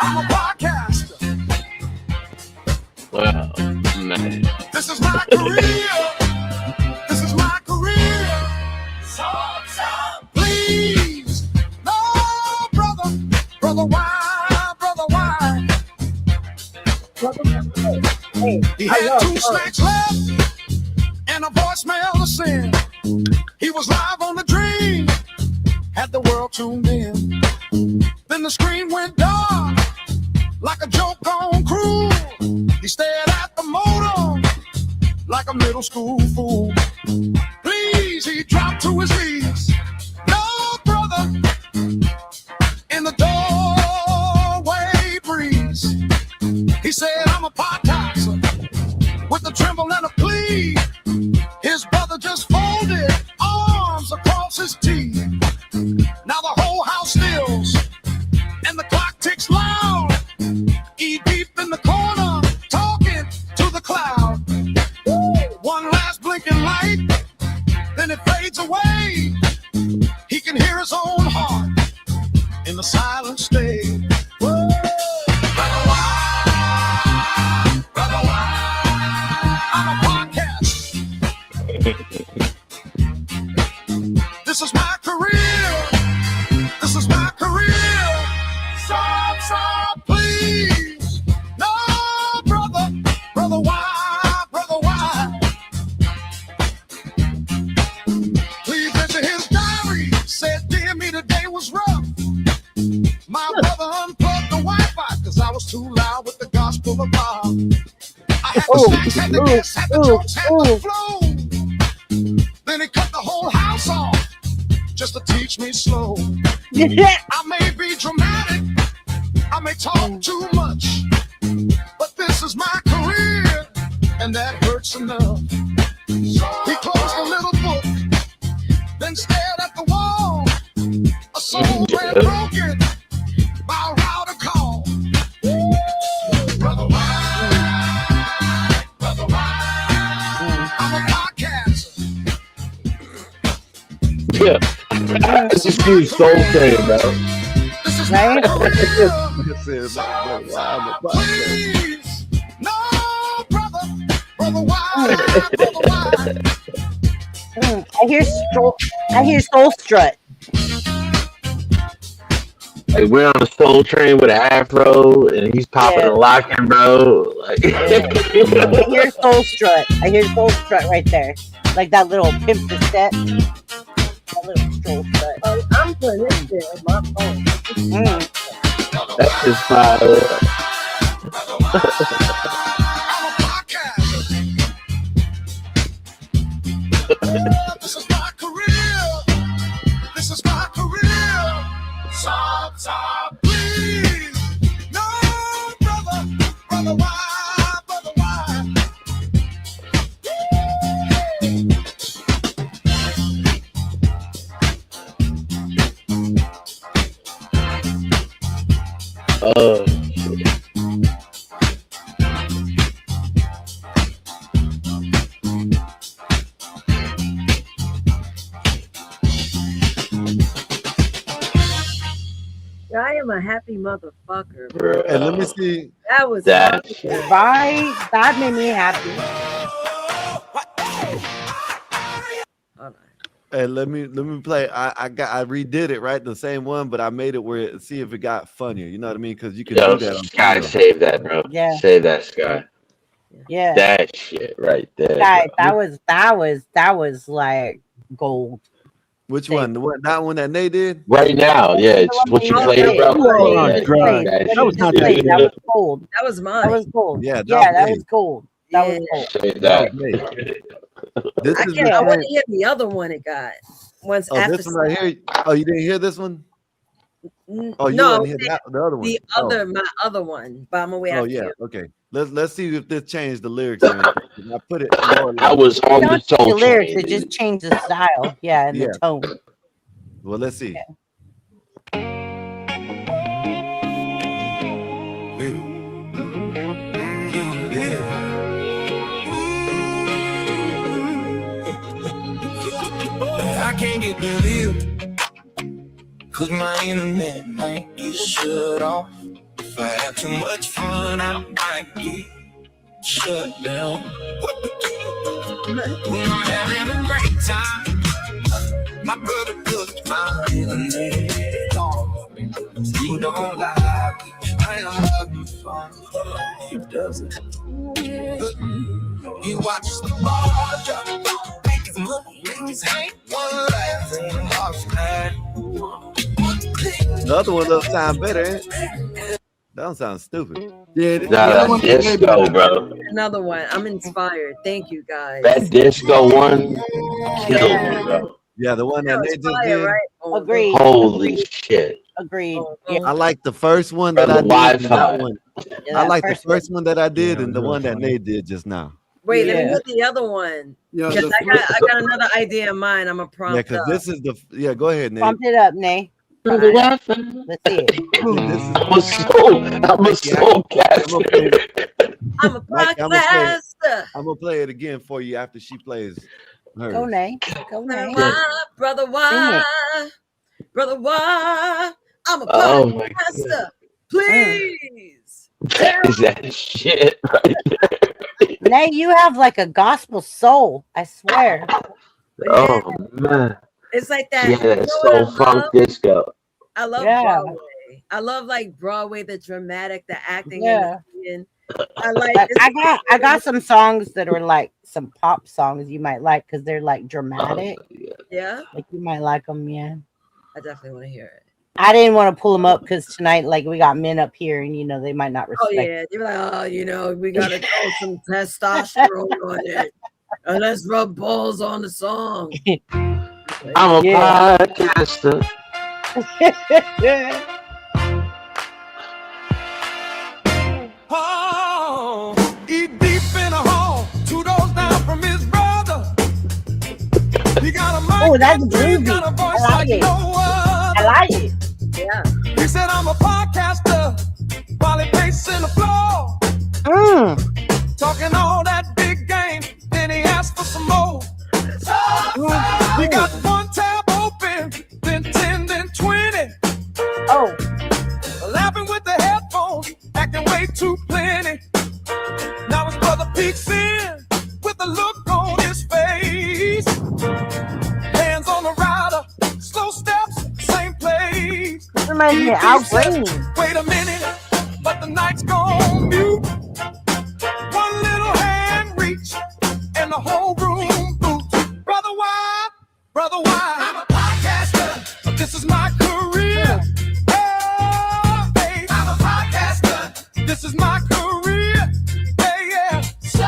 I'm a podcaster. Wow, man. This is my career. This is my career. snacks left and a voicemail to send. He was live on the dream, had the world tuned in. Then the screen went dark, like a joke on cruise. He stared at the modem, like a middle school fool. Please, he dropped to his knees. No, brother, in the doorway breeze. He said, I'm a podcaster, with a tremble and a plea. His brother just folded arms across his teeth. Now the whole house stills, and the clock ticks loud. E deep in the corner, talking to the cloud. One last blinking light, then it fades away. He can hear his own heart in the silent state. Brother, why? I'm a podcast. This is my career. This is my career. Stop, please. No, brother, why? Brother, why? Please enter his diary. Said, dear me, today was rough. My brother unplugged the Wi-Fi because I was too loud with the gospel of Bob. I had the snacks, had the guests, had the jokes, had the flow. Then he cut the whole house off just to teach me slow. I may be dramatic, I may talk too much, but this is my career, and that hurts enough. He closed the little book, then stared at the wall. A soul ran broken by a router call. Brother, why? Brother, why? I'm a podcaster. Yeah. This is huge soul train, bro. Right? Please, no, brother, why? Brother, why? I hear soul strut. Like we're on a soul train with an afro, and he's popping and locking, bro. Like, I hear soul strut. I hear soul strut right there, like that little pimp to step. That little soul strut. I'm putting this shit on my phone. That's just fire. This is my career. This is my career. Stop, please. No, brother, why? Brother, why? I am a happy motherfucker, bro. And let me see. That was that made me happy. Hey, let me play. I redid it right, the same one, but I made it where see if it got funnier. You know what I mean? Because you can do that. Sky, save that, bro. Yeah, save that, Sky. Yeah, that shit right there. Guys, that was like gold. Which one? That one that they did? Right now, yeah. It's what you played, bro. That was gold. That was mine. That was gold. Yeah, that was gold. That was gold. That. I want to hear the other one it got. Once after this one right here. Oh, you didn't hear this one? Oh, you no, didn't hear the other one. My other one. But I'm away. Oh yeah, okay. Let's see if this changed the lyrics. I put it. I was on the soul the lyrics. It just changed the style. Yeah, and the tone. Well, let's see. Yeah. I can't get the view, cause my internet might get shut off. If I have too much fun, I might get shut down. When I'm having a great time, my brother puts my internet off. You don't like it, I am having fun. He doesn't. He He watches the ball drop. Make his money, make his hang. One life in the house, man. The other one doesn't sound better. That don't sound stupid. Yeah, that disco, bro. Another one. I'm inspired. Thank you, guys. That disco one killed me, bro. Yeah, the one that they just did. Right? Agreed. Holy shit. Agreed. I like the first one Bro, that I the did. Wi-Fi. That one. I like the first one that I did and the one that Nate did just now. Wait, let me hear the other one. Yo, Because I got another idea in mind. I'm a prompt. Yeah, because this is the. Yeah, go ahead, Nate. Prompt it up, Nay. Let's see it. I'm a soul caster. I'm a podcaster. I'm gonna play it again for you after she plays hers. Go, Nay. Go, Nay. Why, brother, why? Brother, why? I'm a Oh my podcaster. Please. That is that shit right there. Nay, you have like a gospel soul. I swear. Oh man. It's like that. Yeah, that's so funk disco. I love Broadway. I love like Broadway, the dramatic, the acting. Yeah. And I like. I got some songs that are like some pop songs you might like because they're like dramatic. Yeah. Like you might like them. Yeah. I definitely want to hear it. I didn't want to pull them up because tonight, like, we got men up here, and they might not respect. Oh yeah, you're like, we gotta throw some testosterone on it, and let's rub balls on the song. I'm a podcaster. Oh, he deep in a hole, 2 doors down from his brother. He got a mic, that's groovy. got a voice I like it. no other. I like it. Yeah. He said, I'm a podcaster while he pacing the floor. Talking all that big game, then he asked for some more. He got one tab open, then 10, then 20. Oh. Laughing with the headphones, acting way too plenty. Now his brother peeks in with a look on his face. Hands on the rider, slow steps, same place. Reminds me of Al Green. Wait a minute, but the night's gone mute. One little hand reach, and the whole room boots. Brother, why? Brother, why? I'm a podcaster. This is my career. Oh, baby. I'm a podcaster. This is my career. Yeah. So,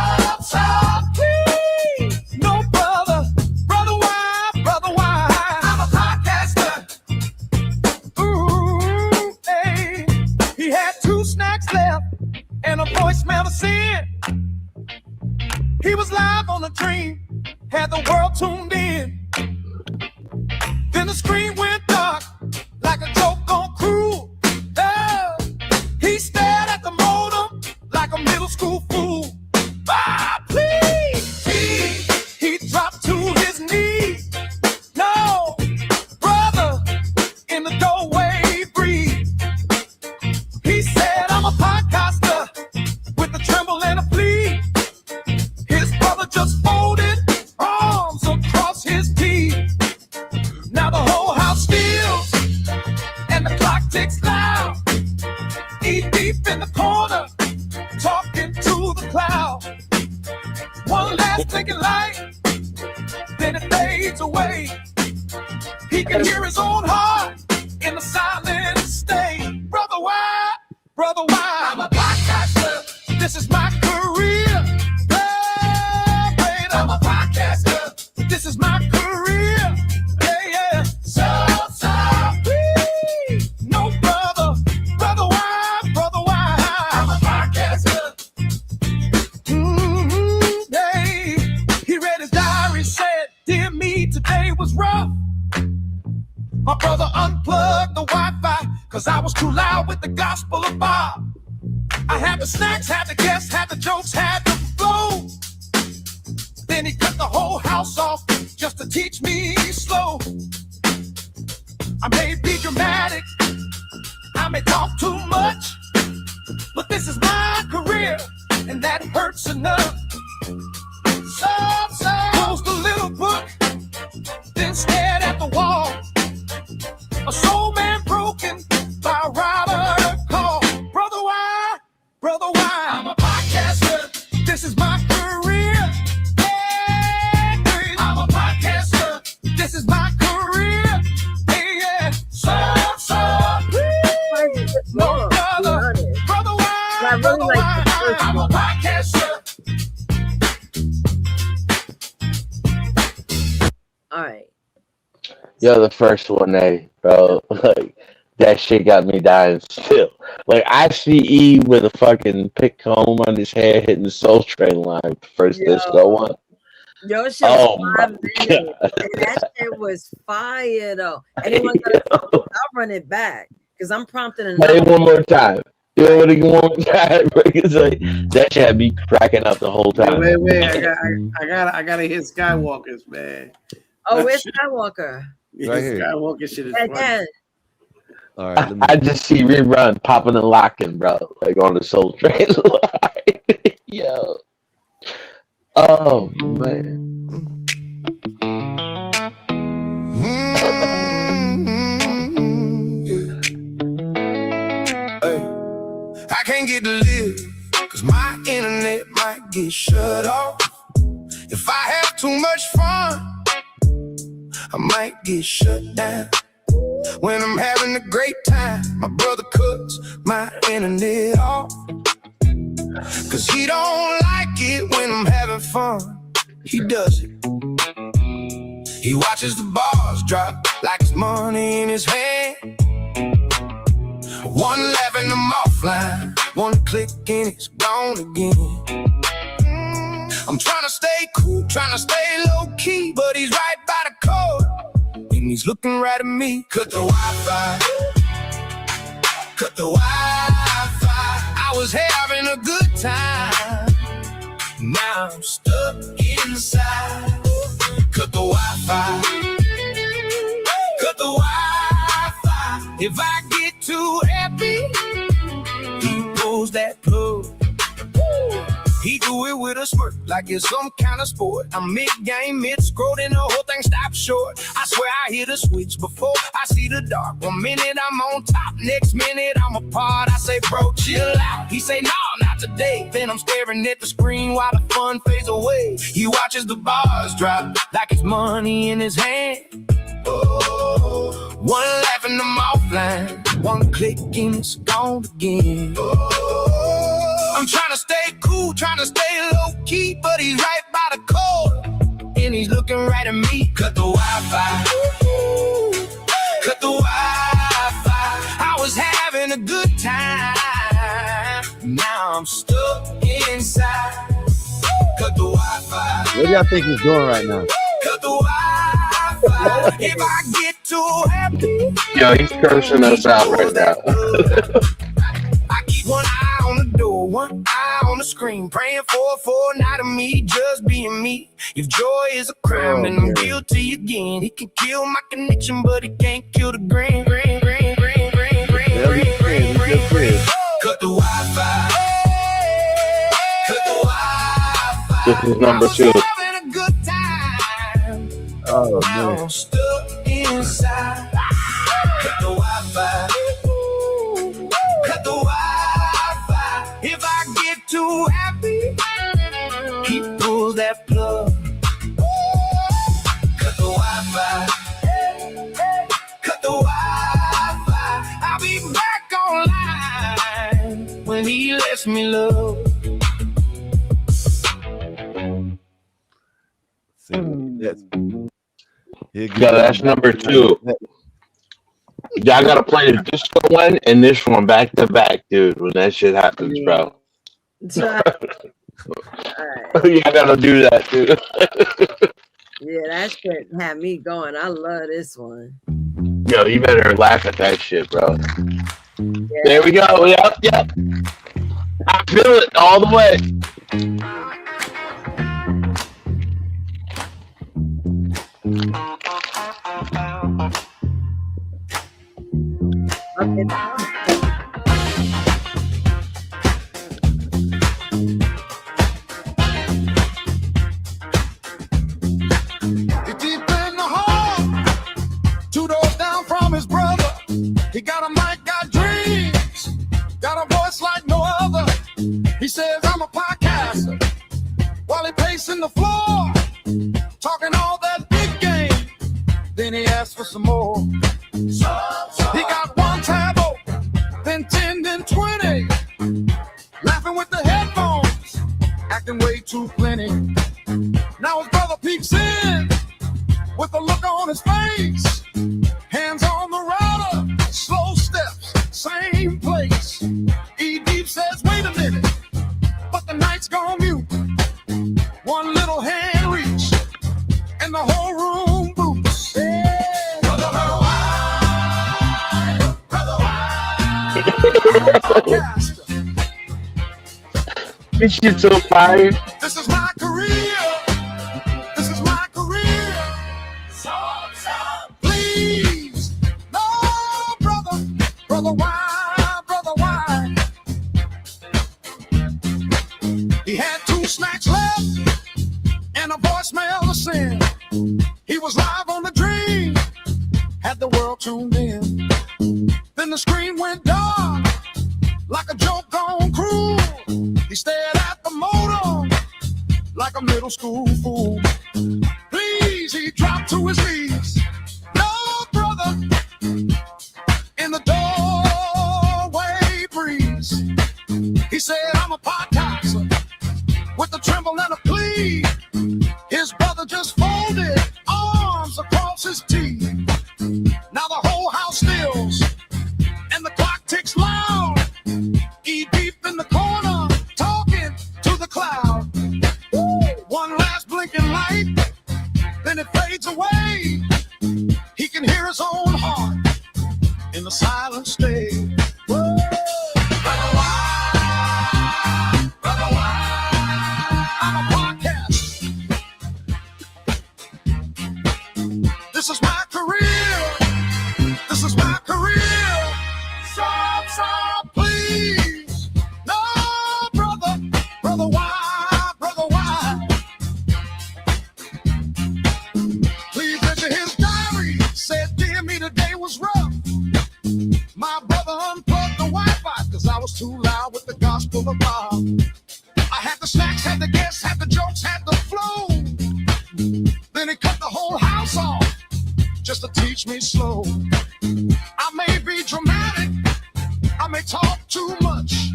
please. No, brother. Brother, why? Brother, why? I'm a podcaster. Ooh, hey. He had 2 snacks left and a voicemail to send. He was live on a dream, had the world tuned in. Then the screen went dark, like a joke on cruel. Oh, he stared at the modem like a middle school fool. Ah, please! He dropped to his knees. No, brother, in the doorway, breathe. He said, I'm a podcaster with a tremble and a plea. His brother just folded arms across his teeth. Now the whole house stills and the clock ticks loud. He deep in the corner, talking to the cloud. One last blinking light, then it fades away. He can hear his own heart in the silent state. Brother, why? Brother, why? I'm a podcaster. This is my career. Oh, wait, I'm a podcaster. This is my career. Yeah. So, please. No, brother. Brother, why? Brother, why? I'm a podcaster. Yeah. He read his diary, said, dear me, today was rough. My brother unplugged the Wi-Fi, cause I was too loud with the gospel of Bob. I had the snacks, had the guests, had the jokes, had the flow. Then he cut the whole house off just to teach me slow. I may be dramatic, I may talk too much, but this is my career, and that hurts enough. So, closed the little book, then stared at the wall. A soul man broken by a rider call. Brother, why? Brother, why? I'm a podcaster. This is my career. Yo, the first one, bro. Like, that shit got me dying still. Like, I see E with a fucking pick comb on his head hitting the Soul Train line, first disco one. Yo, shit was 5 minutes. And that shit was fire, though. Anyone got a song? I'll run it back. Because I'm prompting enough. Play it one more time. You know what I one more time? It's like, that shit had me cracking up the whole time. Wait. I gotta hit Skywalkers, man. Oh, where's Skywalker? Right here. Skywalker shit is Again. All right. I just see Rerun popping and locking, bro. Like on the Soul Train line. Yo. Oh, man. I can't get to live, cause my internet might get shut off. If I have too much fun, I might get shut down. When I'm having a great time, my brother cuts my internet off. Cause he don't like it when I'm having fun. He does it. He watches the bars drop like it's money in his hand. One laughing, I'm offline. One click and it's gone again. I'm trying to stay cool, trying to stay low key, but he's right by the code. And he's looking right at me. Cut the Wi-Fi. Cut the Wi-Fi. I was having a good time. Now I'm stuck inside. Cut the Wi-Fi. Cut the Wi-Fi. If I get too happy, he pulls that plug. He do it with a smirk like it's some kind of sport. I'm mid-game, mid-scroll, and the whole thing stops short. I swear I hit a switch before I see the dark. 1 minute I'm on top, next minute I'm apart. I say, bro, chill out. He say, no, not today. Then I'm staring at the screen while the fun fades away. He watches the bars drop like it's money in his hand. Oh, one laughing, I'm offline. One click and it's gone again. Oh, I'm trying to stay cool, trying to stay low key, but he's right by the code, and he's looking right at me. Cut the Wi-Fi. Cut the Wi-Fi. I was having a good time. Now I'm stuck inside. Cut the Wi-Fi. What do y'all think he's doing right now? Cut the Wi-Fi. If I get too happy. Yo, he's cursing us out right now. I keep one eye on the door, one eye on the screen, praying for a fortnight of me, just being me. If joy is a crime, then I'm guilty again. He can kill my connection, but he can't kill the green. Cut the Wi-Fi. Cut the Wi-Fi. This is number 2. Having a good time. Oh, man. man. I'm stuck inside. Cut the Wi-Fi. Cut the Wi-Fi. If I get too happy, he pulls that plug. Cut the Wi-Fi. Cut the Wi-Fi. I'll be back online when he lets me love. Yeah, that's number 2. Y'all gotta play the disco one and this one back to back, dude. When that shit happens, bro. Right. Y'all gotta do that, dude. Yeah, that shit had me going. I love this one. Yo, you better laugh at that shit, bro. Yeah. There we go. Yep. I feel it all the way. Okay. Deep in the hall, 2 doors down from his brother. He got a mic, got dreams, got a voice like no other. He says, I'm a podcaster, while he pacing the floor, talking all that big game. Then he asked for some more. He got 1 tab open, then 10, then 20, laughing with the headphones, acting way too plenty. Now his brother peeks in with a look on his face. This shit so fire. This is my career. This is my career. So, please, no, brother, why? He had 2 snacks left and a voicemail to send. He was live on the dream, had the world tuned in. Then the screen went dark, like a joke gone cruel. He stared at the modem, like a middle school fool. Please, he dropped to his knees. No, brother, in the doorway breeze. He said, I'm a podcaster, with a tremble and a plea. His brother just folded arms across his teeth. Now the whole house stills, and the clock ticks loud. E deep in the corner, talking to the cloud. One last blinking light, then it fades away. He can hear his own heart in the silent stage. This is my career. This is my career. Stop, please. No, brother, why? Please enter his diary. Said, dear me, today was rough. My brother unplugged the Wi-Fi because I was too loud with the gospel of Bob. I had the snacks, had the guests, had the jokes, had the flow. Then he cut the whole house off just to teach me slow. I may be dramatic, I may talk too much,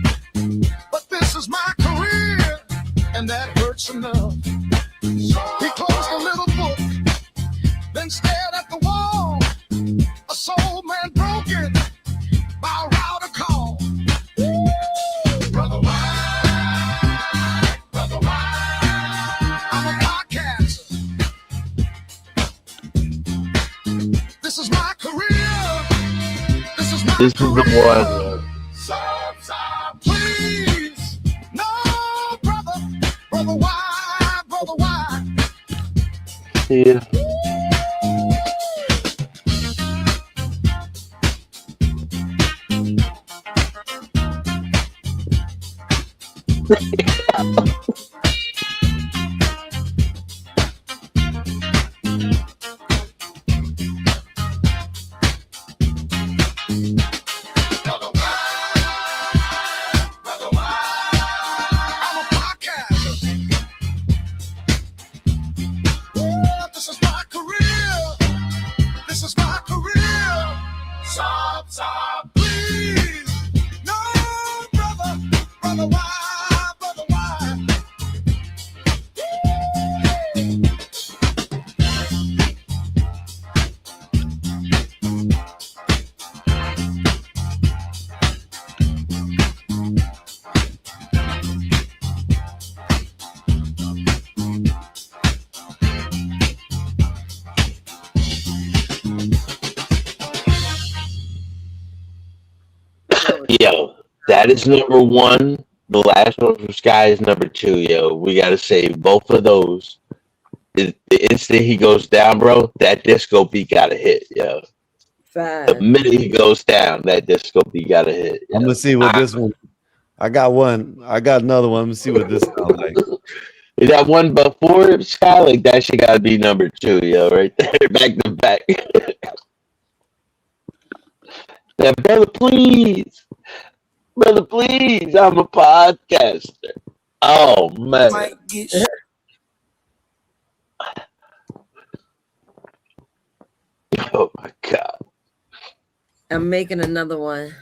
but this is my career, and that hurts enough. He closed the little book, then stared at the wall. A soul man broken by a router call. Brother, why? I'm a podcaster. This is my career. This is the one. Please, no, brother, why? Yeah. Yo, that is number one. The last one from Sky is number 2, yo. We gotta save both of those. The instant he goes down, bro, that disco beat gotta hit, yo. Fine. The minute he goes down, that disco beat gotta hit. Yo. I'm gonna see what this one. I got one. I got another one. Let me see what this sounds like. Is that one before Sky? Like that shit gotta be number 2, yo, right there, back to back. Now, brother, please, I'm a podcaster. Oh man. Oh my god. I'm making another one.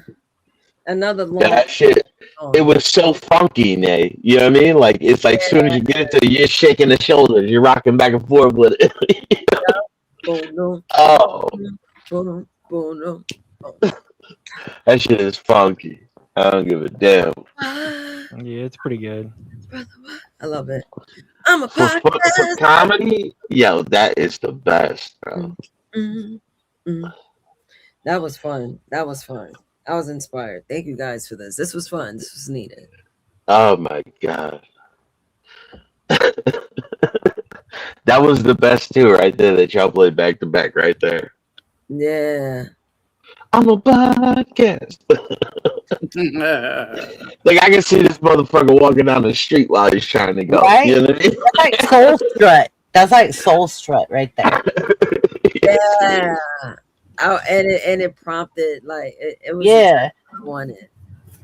Another long. That shit. It was so funky, Nay. You know what I mean? Like it's like as soon as you get into it, you're shaking the shoulders, you're rocking back and forth with it. Oh. That shit is funky. I don't give a damn. Yeah, it's pretty good. I love it. I'm a for comedy. Yo, that is the best, bro. That was fun. I was inspired. Thank you guys for this. This was fun. This was needed. Oh my god. That was the best two right there that y'all played back to back right there. Yeah. I'm a podcast. Like I can see this motherfucker walking down the street while he's trying to go. Right? You know what I mean? That's like Soul Strut. That's like Soul Strut right there. Yeah. Oh, and it prompted like it was wanted.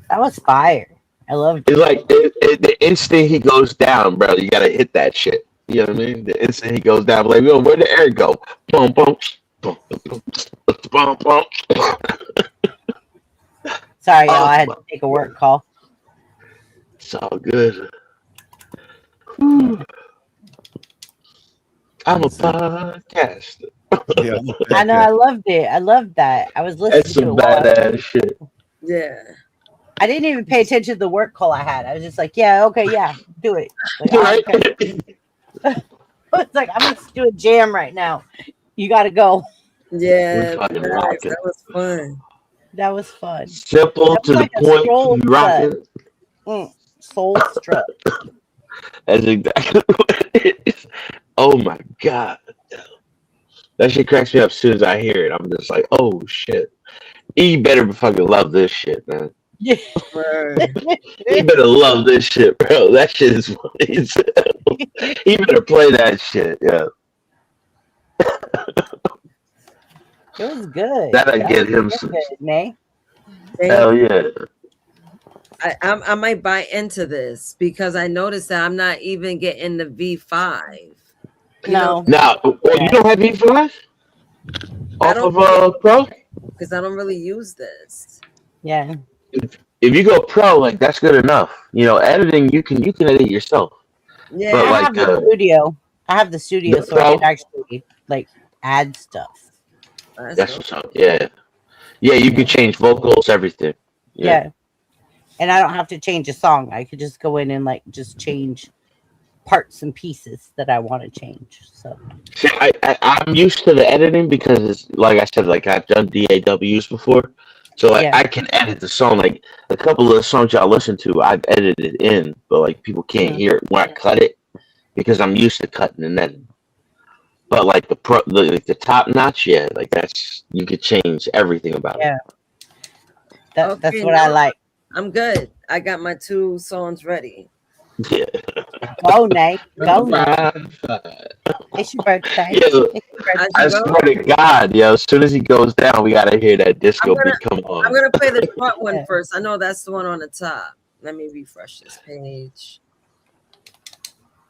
That was fire. I loved it. It's like the instant he goes down, bro, you gotta hit that shit. You know what I mean? The instant he goes down, like, yo, where'd the air go? Boom, boom, boom, boom, boom, boom. Sorry, y'all. I had to take a work call. It's all good. Whew. I'm a podcaster. Yeah, I know. I loved it. I loved that. I was listening That's to some it. badass shit. Yeah. I didn't even pay attention to the work call I had. I was just like, yeah, okay, yeah, do it. Like, okay. It's like, I'm going to do a jam right now. You got to go. Yeah. That was fun. That was fun. Simple to the point. Rocking. Soul Strut. That's exactly what it is. Oh my god. That shit cracks me up as soon as I hear it. I'm just like, oh shit. He better fucking love this shit, man. Yeah. He better love this shit, bro. That shit is funny. He better play that shit, yeah. It was good. That'll get him some. Nay. Hell yeah. I might buy into this because I noticed that I'm not even getting the V5. No. Now, you don't have V5? Off of Pro? Because I don't really use this. Yeah. If you go Pro, like that's good enough. You know, editing you can edit yourself. Yeah, but, I have the studio. I have the studio, so I can actually like add stuff. That's what's up. Yeah. Yeah, you can change vocals, everything. Yeah. And I don't have to change a song. I could just go in and like just change parts and pieces that I want to change. So see, I'm used to the editing because it's like I said, like I've done DAWs before. So like I can edit the song. Like a couple of the songs y'all listen to, I've edited in, but like people can't hear it when I cut it because I'm used to cutting and editing. But like the top notch, yeah, like that's you could change everything about it. That's what I like. I'm good. I got my 2 songs ready. Yeah. Go, Nate. Go, Nate. It's your birthday. Yeah, it's your birthday. I swear to God, yo, as soon as he goes down, we gotta hear that disco beat come on. I'm gonna play the front one first. I know that's the one on the top. Let me refresh this page.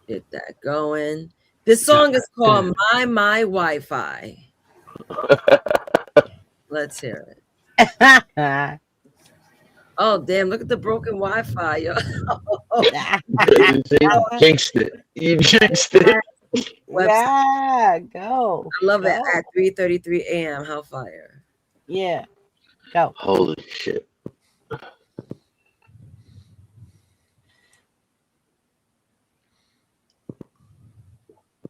Get that going. This song is called My Wi-Fi. Let's hear it. Oh damn! Look at the broken Wi-Fi, yo. Jinxed it. You jinxed it. Yeah, go. I love it at 3:33 a.m. How fire. Yeah. Go. Holy shit.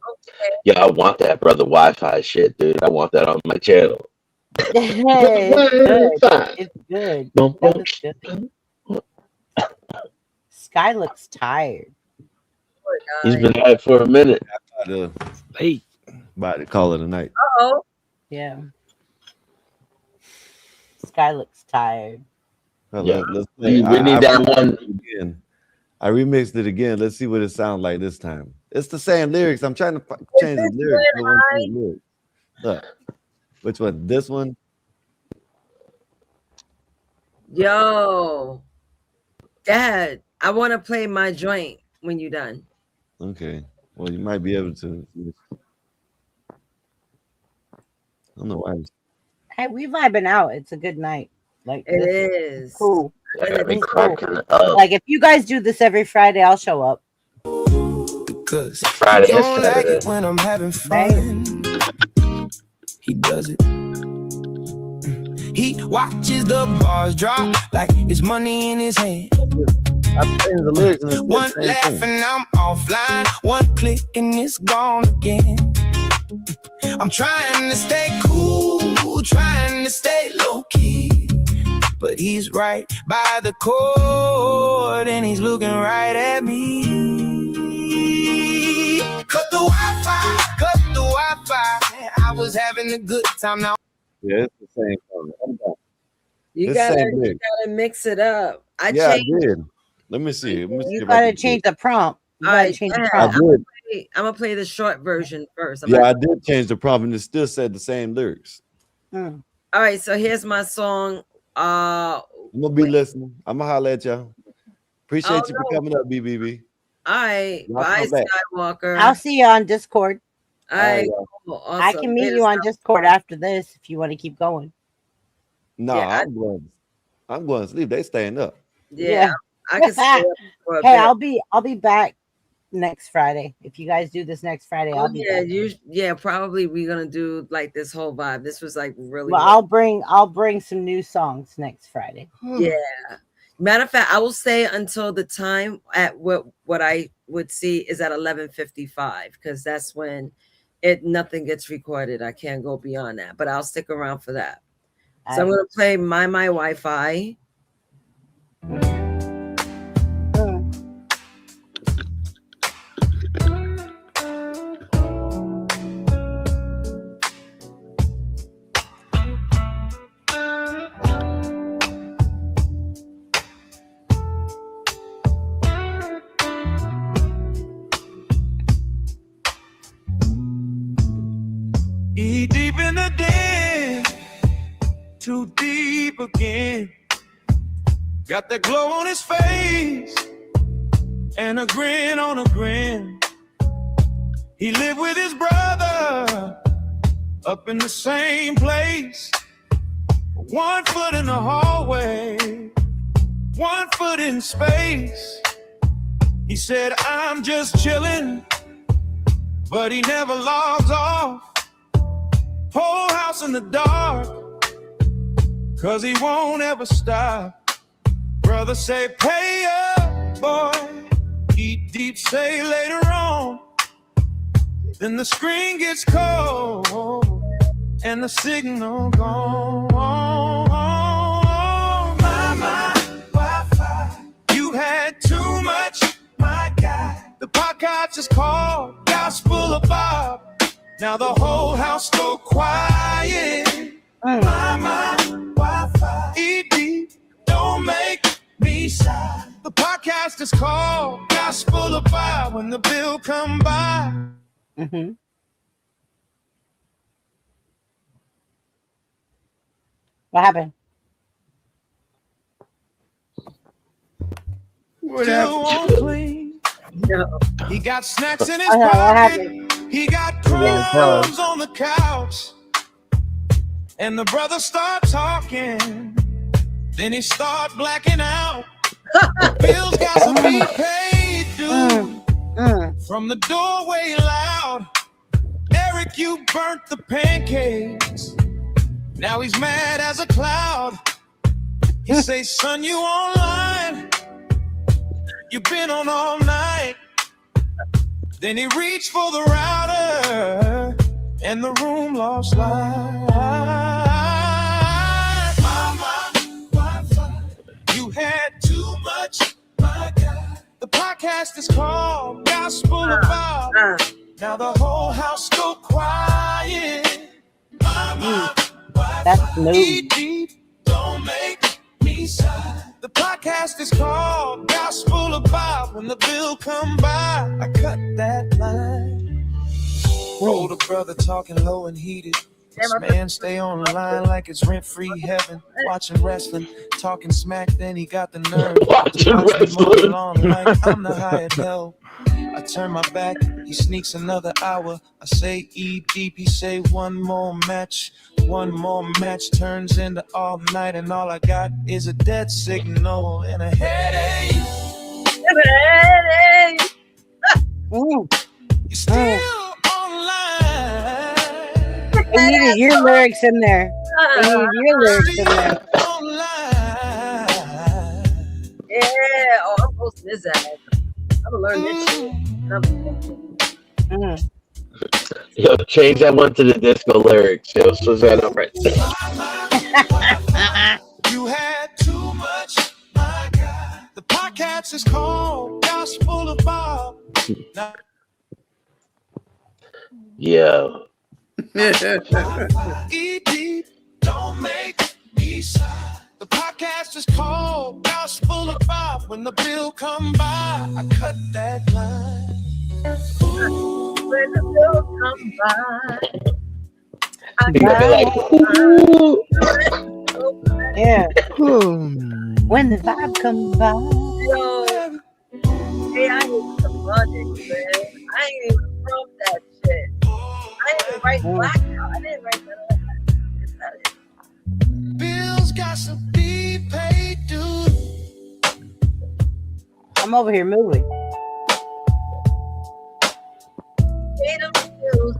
Okay. Yeah, I want that brother Wi-Fi shit, dude. I want that on my channel. It's good. It's good. That was good. Sky looks tired. He's been at it for a minute. Hey, about to call it a night. Uh-oh. Yeah. Sky looks tired. Yeah. We need that one again. I remixed it again. Let's see what it sounds like this time. It's the same lyrics. I'm trying to change the lyrics. Look, which one? This one? Yo, Dad, I want to play my joint when you're done. Okay. Well, you might be able to. I don't know why. Hey, we vibing out. It's a good night. Like it is cool. Cool. Like if you guys do this every Friday, I'll show up. Because Friday he don't like it when I'm having fun. He does it. He watches the bars drop like it's money in his hand. One laugh and I'm offline. One click and it's gone again. I'm trying to stay cool, trying to stay low key. but he's right by the cord and he's looking right at me. Cut the Wi-Fi, cut the Wi-Fi. I was having a good time now. Yeah, it's the same color. I'm done. You gotta mix it up. I did. Let me see. You gotta change the prompt. You gotta change the prompt. I'm gonna play the short version first. I did change the prompt and it still said the same lyrics. All right, so here's my song. I'm gonna be listening. I'm gonna holler at y'all. Appreciate you for coming up, BBB. All right, bye, Skywalker. I'll see you on Discord. All right, I can meet you on Discord after this if you want to keep going. No, I'm going to sleep. They staying up. Yeah. I can stay up for a Hey, bit. I'll be back next Friday. If you guys do this next Friday, I'll be back. Probably we're gonna do like this whole vibe. This was like really Well, I'll bring some new songs next Friday. Yeah. Matter of fact, I will stay until the time at what I would see is at 11:55 because that's when nothing gets recorded. I can't go beyond that, but I'll stick around for that. So I'm gonna play My Wi-Fi. Deep in the den, too deep again. Got that glow on his face and a grin on a grin. He lived with his brother up in the same place. 1 foot in the hallway, 1 foot in space. He said, I'm just chilling, but he never logs off. Whole house in the dark, 'cause he won't ever stop. Brother say, pay up, boy. Eat deep, say later on. Then the screen gets cold and the signal gone. My Wi-Fi, you had too much, my guy. The podcast is called Gospel of Bob. Now the whole house go quiet. My Wi-Fi, eat deep, don't make me sigh. The podcast is called Gospel of Bob. When the bill come by. What happened? Still won't clean. No. He got snacks in his What pocket. happened? He got crumbs on the couch. And the brother start talking. Then he start blacking out. Bills got to be paid, dude. From the doorway loud. Eric, you burnt the pancakes. Now he's mad as a cloud. He say, son, you online. You been on all night. Then he reached for the router, and the room lost light. Mama, Wi-Fi, you had too much, my God. The podcast is called Gospel of Bob. Now the whole house go quiet. Mama, That's new. deep, don't make me sigh. The podcast is called Gospel of Bob. When the bill come by, I cut that line. Older brother talking low and heated. This man stay on the line like it's rent-free heaven. Watching wrestling, talking smack, then he got the nerve. Watching wrestling. Like I'm the hired help. I turn my back, he sneaks another hour. I say eat deep, he say one more match. One more match turns into all night, and all I got is a dead signal and a headache. Ooh. You're still online. They needed your lyrics in there. They needed your lyrics in there. Yeah, I'm posting this ass. I'm gonna learn this shit. Yo, change that one to the disco lyrics. Yo, switch that up right there. You had podcast is called Gospel of Bob. Yeah. Eat deep, don't make me sigh. The podcast is called Gospel of Bob. When the bill come by, I cut that line. Ooh, when the bill come by, I You're gonna be like, ooh. Yeah. When the vibe comes by. Yo, hey, I need some money, man. I ain't even from that shit. I didn't even write Blackout. I didn't write none of that. Bills got to be paid, dude. I'm over here moving. Pay them bills.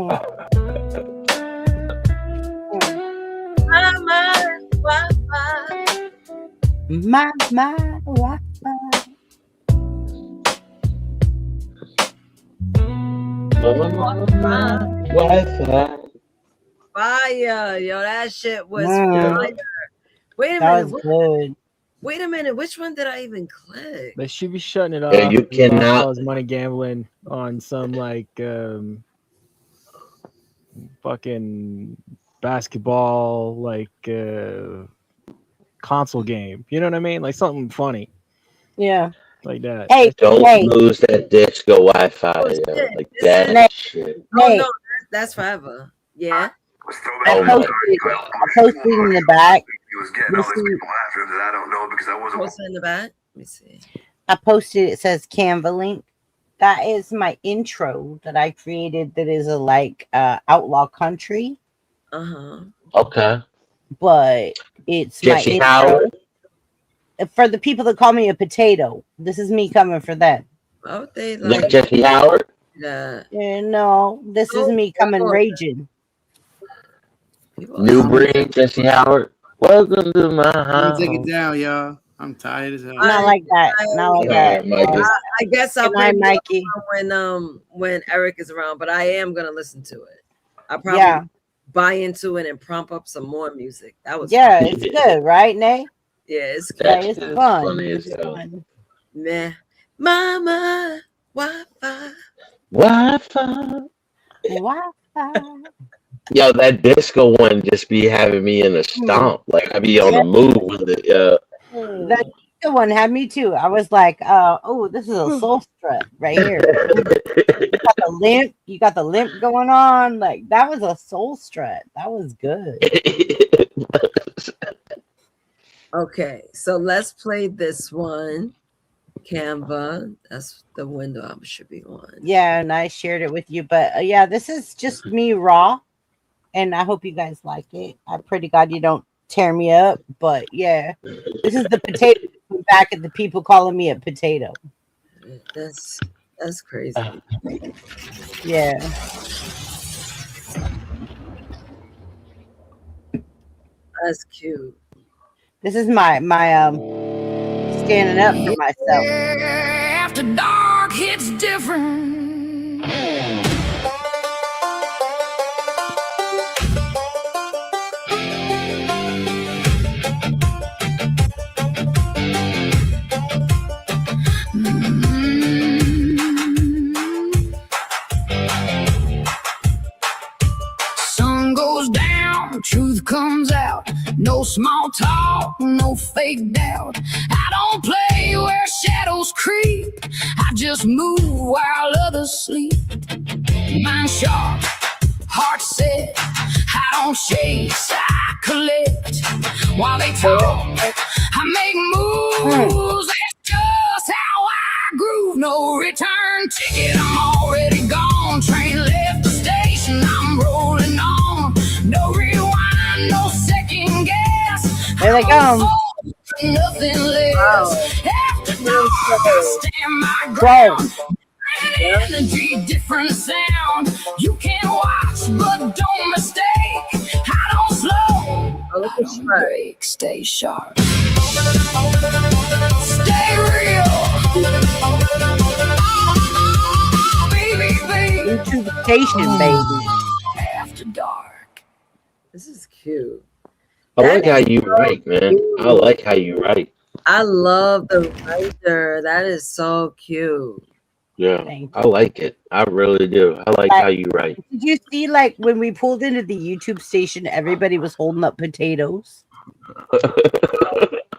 My Wi-Fi. My Wi-Fi. Wi-Fi. Fire, yo, that shit was fire. Wait a That minute. was good. Wait a minute. Which one did I even click? They should be shutting it off. Yeah, you cannot. Cause money gambling on some like fucking basketball like console game. You know what I mean? Like something funny. Yeah. Like that. Hey, Don't lose that disco Wi-Fi. Like that shit. Oh no, that's forever. Yeah. I posted in the back. Posted in the back. Let me see. I posted. It says Canva link. That is my intro that I created. That is a outlaw country. Okay. But it's Jesse my Howard. intro. For the people that call me a potato, this is me coming for them. Oh, they Like Jesse Howard. Yeah. No, this is me coming raging. New breed, Jesse Howard. Welcome to my I'm house. gonna take it down, y'all. I'm tired as hell. Not like that. Not like that. I guess I'll Good night, play Mikey. when Eric is around, but I am gonna listen to it. I'll probably buy into it and prompt up some more music. That was fun. It's good, right, Nay? Yeah, it's good. Yeah, it's fun. It's fun. Meh. Mama Wi-Fi. Wi-Fi. Wi-Fi. Yo, that disco one just be having me in a stomp. Like I be on the move with it. Yeah. That one had me too. I was like, oh, this is a soul strut right here. You got the limp going on. Like that was a soul strut. That was good. Okay, so let's play this one. Canva. That's the window I should be on. Yeah, and I shared it with you. But yeah, this is just me raw. And I hope you guys like it. I pray to God you don't tear me up. But yeah, this is the potato back at the people calling me a potato. That's crazy. Yeah. That's cute. This is my standing up for myself. After dark hits different. Sun goes down, truth comes out. No small talk, no fake doubt. I don't play where shadows creep. I just move while others sleep. Mind sharp, heart set. I don't chase, I collect. While they talk, I make moves. That's just how I groove. No return ticket, I'm already gone. Train left the station, I'm rolling on. No rewind, no second guess. There they come. Nothing less. After dark, I stand my ground. Energy, different sound. You can watch, but don't mistake. I don't slow. I don't break. Stay sharp. Stay real. Baby. Intoxication, baby. After dark. This is cute. I like how you write, man. I like how you write. I love the writer. That is so cute. Yeah, I like it. I really do. I like how you write. Did you see, like, when we pulled into the YouTube station, everybody was holding up potatoes?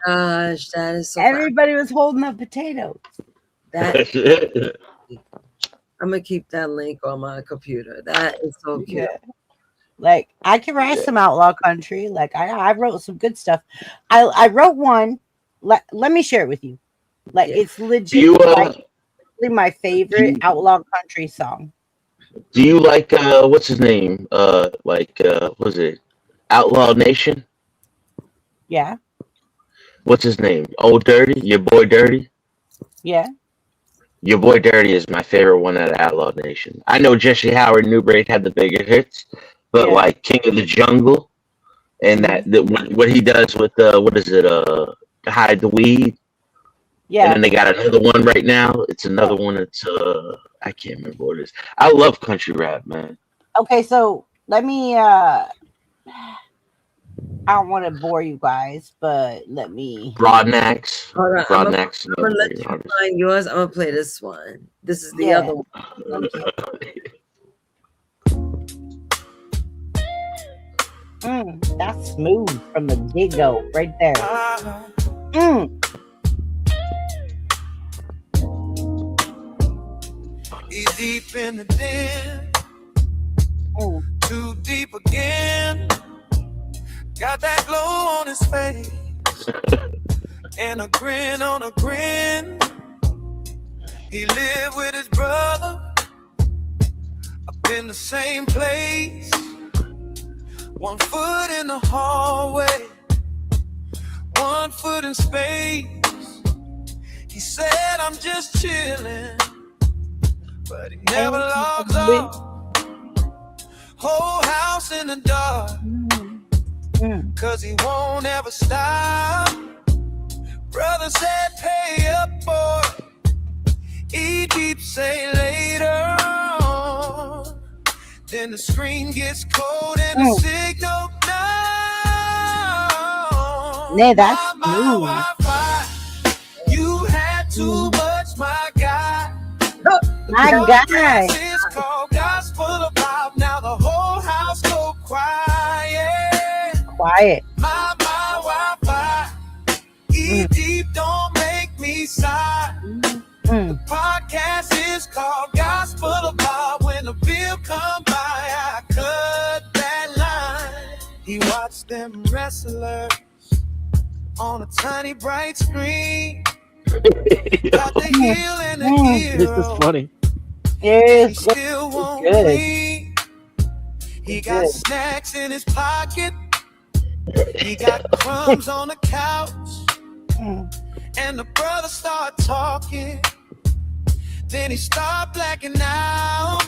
Gosh, that is so Everybody was holding up potatoes. That I'm gonna keep that link on my computer. That is so cute. Yeah. Like, I can write some outlaw country. Like, I wrote some good stuff. I wrote one. Let me share it with you. Like, it's legit like my favorite outlaw country song. Do you like what's his name? Was it Outlaw Nation? Yeah. What's his name? Old Dirty? Your boy Dirty? Yeah. Your boy Dirty is my favorite one out of Outlaw Nation. I know Jesse Howard New Breed had the bigger hits, but like King of the Jungle and what he does with Hide the Weed. Yeah. And then they got another one right now. It's another one. It's I can't remember what it is. I love country rap, man. Okay, so let me I don't want to bore you guys, but let me Broadnax. Hold on, Broadnax. I'm gonna let you find yours. I'm gonna play this one. This is the other one. That's smooth from the get-go right there. He's deep in the den. Too deep again. Got that glow on his face. And a grin on a grin. He lived with his brother up in the same place. 1 foot in the hallway, 1 foot in space. He said, I'm just chilling, but he never logs off. Whole house in the dark, cause he won't ever stop. Brother said, pay up, boy. Eat deep, say later on. Then the screen gets cold and the signal down. Yeah, that's smooth. You had too much, my guy. My guy. It's called Gospel About. Now the whole house go quiet. Quiet. My Wi-Fi. Eat deep, don't make me sigh. The podcast is called Gospel About. When the bill come by, I cut that line. He watched them wrestlers on a tiny bright screen. Got the heel and the hero. This is funny. He still won't leave. He got snacks in his pocket. He got crumbs on the couch. And the brother start talking. Then he start blacking out.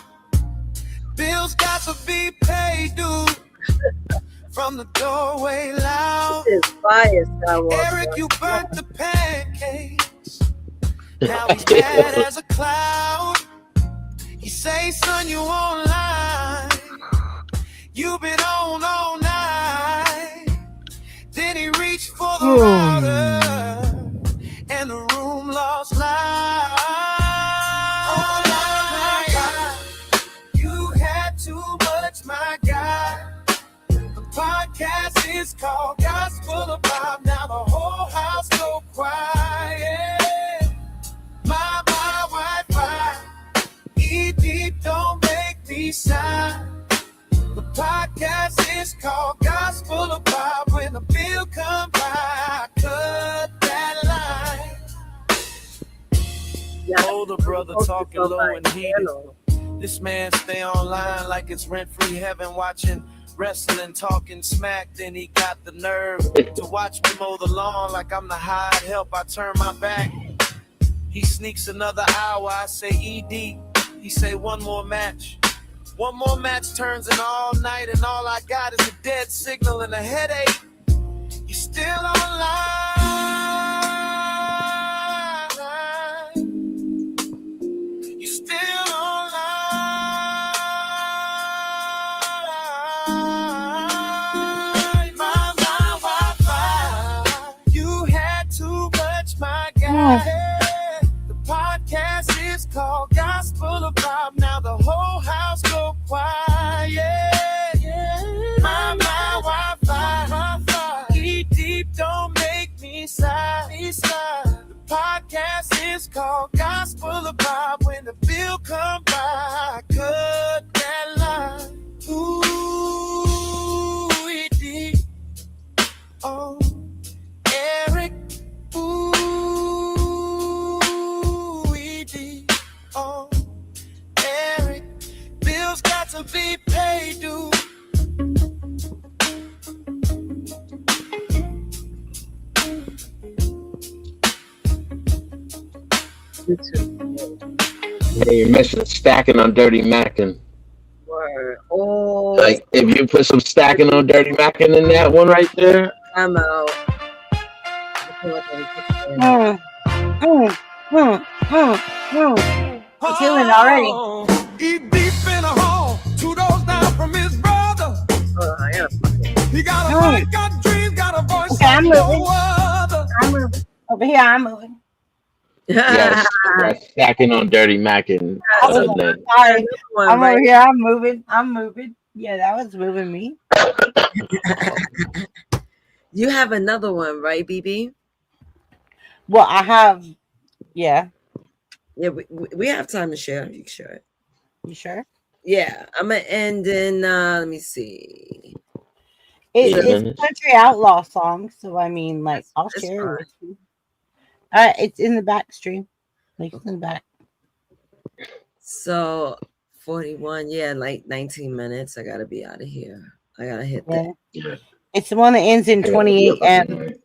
Bills got to be paid, dude. From the doorway loud. Eric, you burnt the pancakes. Now he's mad as a cloud. He say, son, you online. You been on all night. Then he reached for the router. And the room lost light. Oh my God, you had too much, my God. The podcast is called Gospel About. Now the whole house go quiet. My Wi-Fi. Eat deep, don't make me sigh. The podcast is called Gospel About. When the bill come by, I cut that line. Older brother talking low and heated. This man stay online like it's rent-free heaven, watching wrestling, talking smack. Then he got the nerve to watch me mow the lawn like I'm the hired help. I turn my back. He sneaks another hour. I say ED. He say one more match. One more match turns in all night, and all I got is a dead signal and a headache. You still online. You still online. My Wi-Fi. You had too much. The podcast is called Gospel of Bob. Now the whole house go quiet. My Wi-Fi. Eat deep, don't make me sigh. The podcast is called Gospel of Bob. When the bill come by, cut that line. Ooh, it deep. Oh, Eric. Ooh, it deep. Oh, Eric. Bills got to be paid, dude. Yeah, you're missing stacking on Dirty Mackin. Word. Oh, Like if you put some stacking on Dirty Mackin in that one right there. I'm out. I'm feeling already. Eat deep in a hole, 2 doors down from his brother. He got a mind, got dreams, got a voice. Okay, I'm moving. No other. I'm moving. Over here, I'm moving. Yes, stacking on Dirty Mackin. Sorry. I'm over here. I'm moving. Yeah, that was moving me. You have another one, right, BB? Well, I have. Yeah. Yeah, we have time to share. You can share it. You sure? Yeah, I'm gonna end in. Let me see. It's a country outlaw song, so I mean, like, I'll share it with you. It's in the back stream. Like, it's in the back. So 41, yeah, like 19 minutes. I gotta be out of here. I gotta hit that. It's the one that ends in 28M.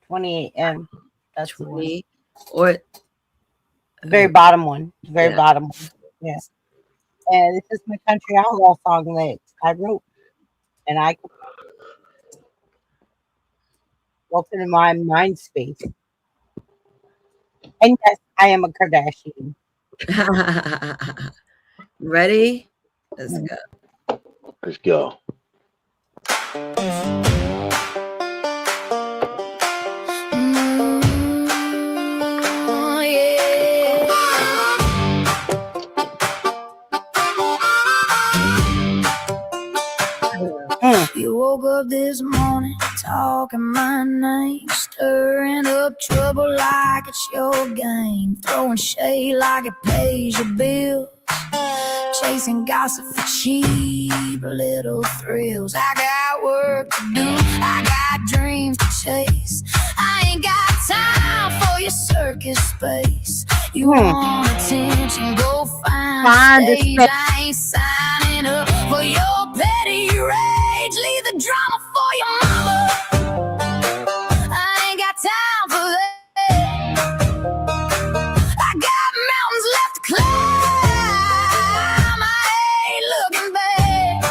28M. That's 20 or the very bottom one. The very bottom one. Yes. And this is my country outlaw song that I wrote. And I walked into my mind space. And yes, I am a Kardashian. Ready? Let's go. Let's go. You woke up this morning talking my name, stirring up trouble like it's your game, throwing shade like it pays your bills, chasing gossip for cheap little thrills. I got work to do, I got dreams to chase. I ain't got time for your circus space. You want attention, go find a stage. I ain't signing up for your petty rage. Leave the drama for your mama. I ain't got time for that. I got mountains left to climb. I ain't looking back.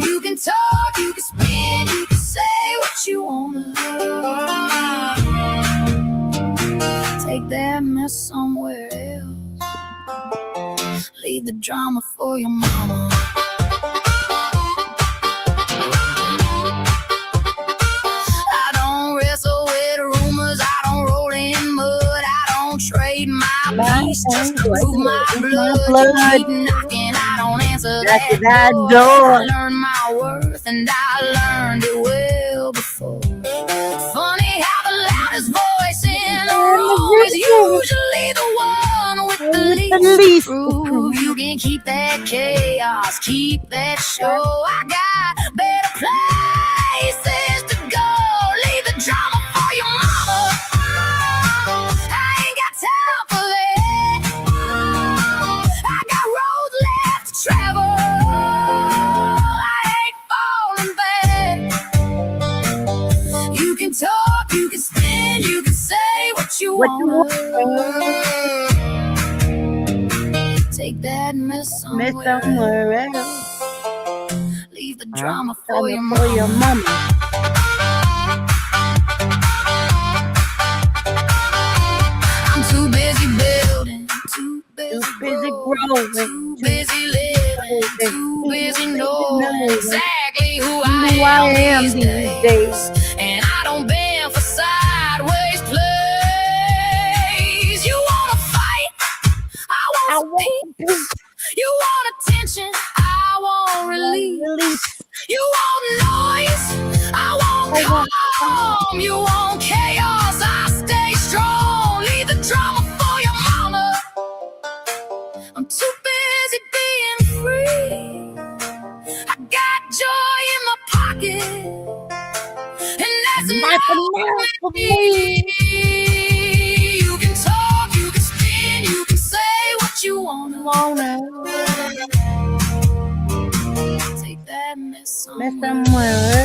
You can talk, you can spin, you can say what you wanna. Take that mess somewhere else. Leave the drama for your mama. I don't wrestle with rumors, I don't roll in mud, I don't trade my peace just to prove my blood. You keep knocking, I don't answer that door. I learned my worth and I learned it well before. Funny how the loudest voice in the room is usually the one with the least to prove. You can keep that chaos, keep that show. I got better places to go. Leave the drama for your mama. I ain't got time for that. I got roads left to travel. I ain't falling back. You can talk, you can spin, you can say what you want. Take that mess somewhere else. Leave the drama for your mama. I'm too busy building, too busy growing, too busy living, too busy knowing exactly who I am these days. And I don't bend for sideways play. calm. You want chaos, I stay strong. Leave the drama for your mama. I'm too busy being free. I got joy in my pocket, and that's enough for me. You can talk, you can spin, you can say what you wanna. Take that mess somewhere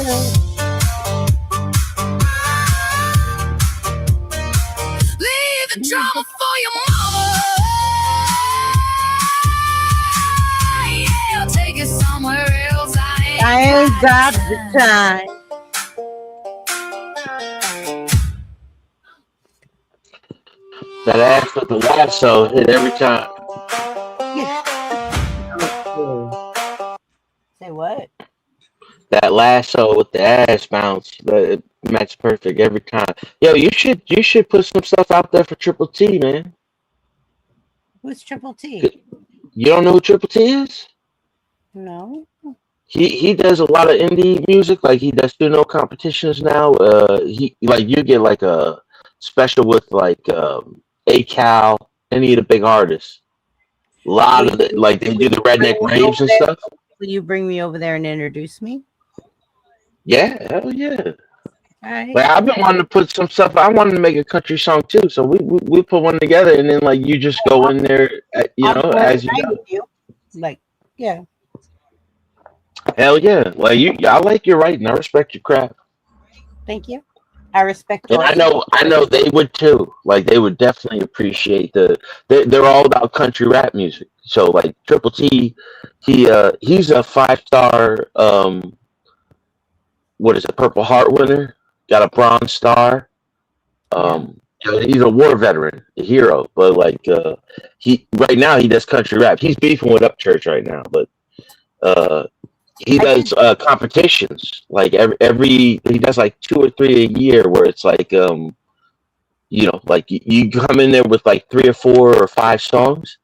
else. Leave the drama for your mama. Yeah, take it somewhere else. I ain't got the time. That ass with the lasso hit every time. Say what? That lasso with the ass bounce, that match perfect every time. Yo, you should put some stuff out there for Triple T, man. Who's Triple T? You don't know who Triple T is? No. He does a lot of indie music. Like he does competitions now. He like you get like a special with like ACAL, any of the big artists. A lot of the like they do the redneck raves and stuff. Will you bring me over there and introduce me? Yeah, hell yeah. Right. Like I've been wanting to put some stuff. I wanted to make a country song too, so we put one together, and then like you just go in there, you know, as you go. Like, yeah. Hell yeah, like I like your writing. I respect your craft. Thank you. I respect. And I know they would too. Like they would definitely appreciate they're all about country rap music. So like Triple T, he's a 5-star what is it, Purple Heart winner, got a Bronze Star. He's a war veteran, a hero. But like he right now he does country rap. He's beefing with Upchurch right now, but he does competitions like every he does like 2 or 3 a year where it's like you know, like you come in there with like 3 or 4 or 5 songs,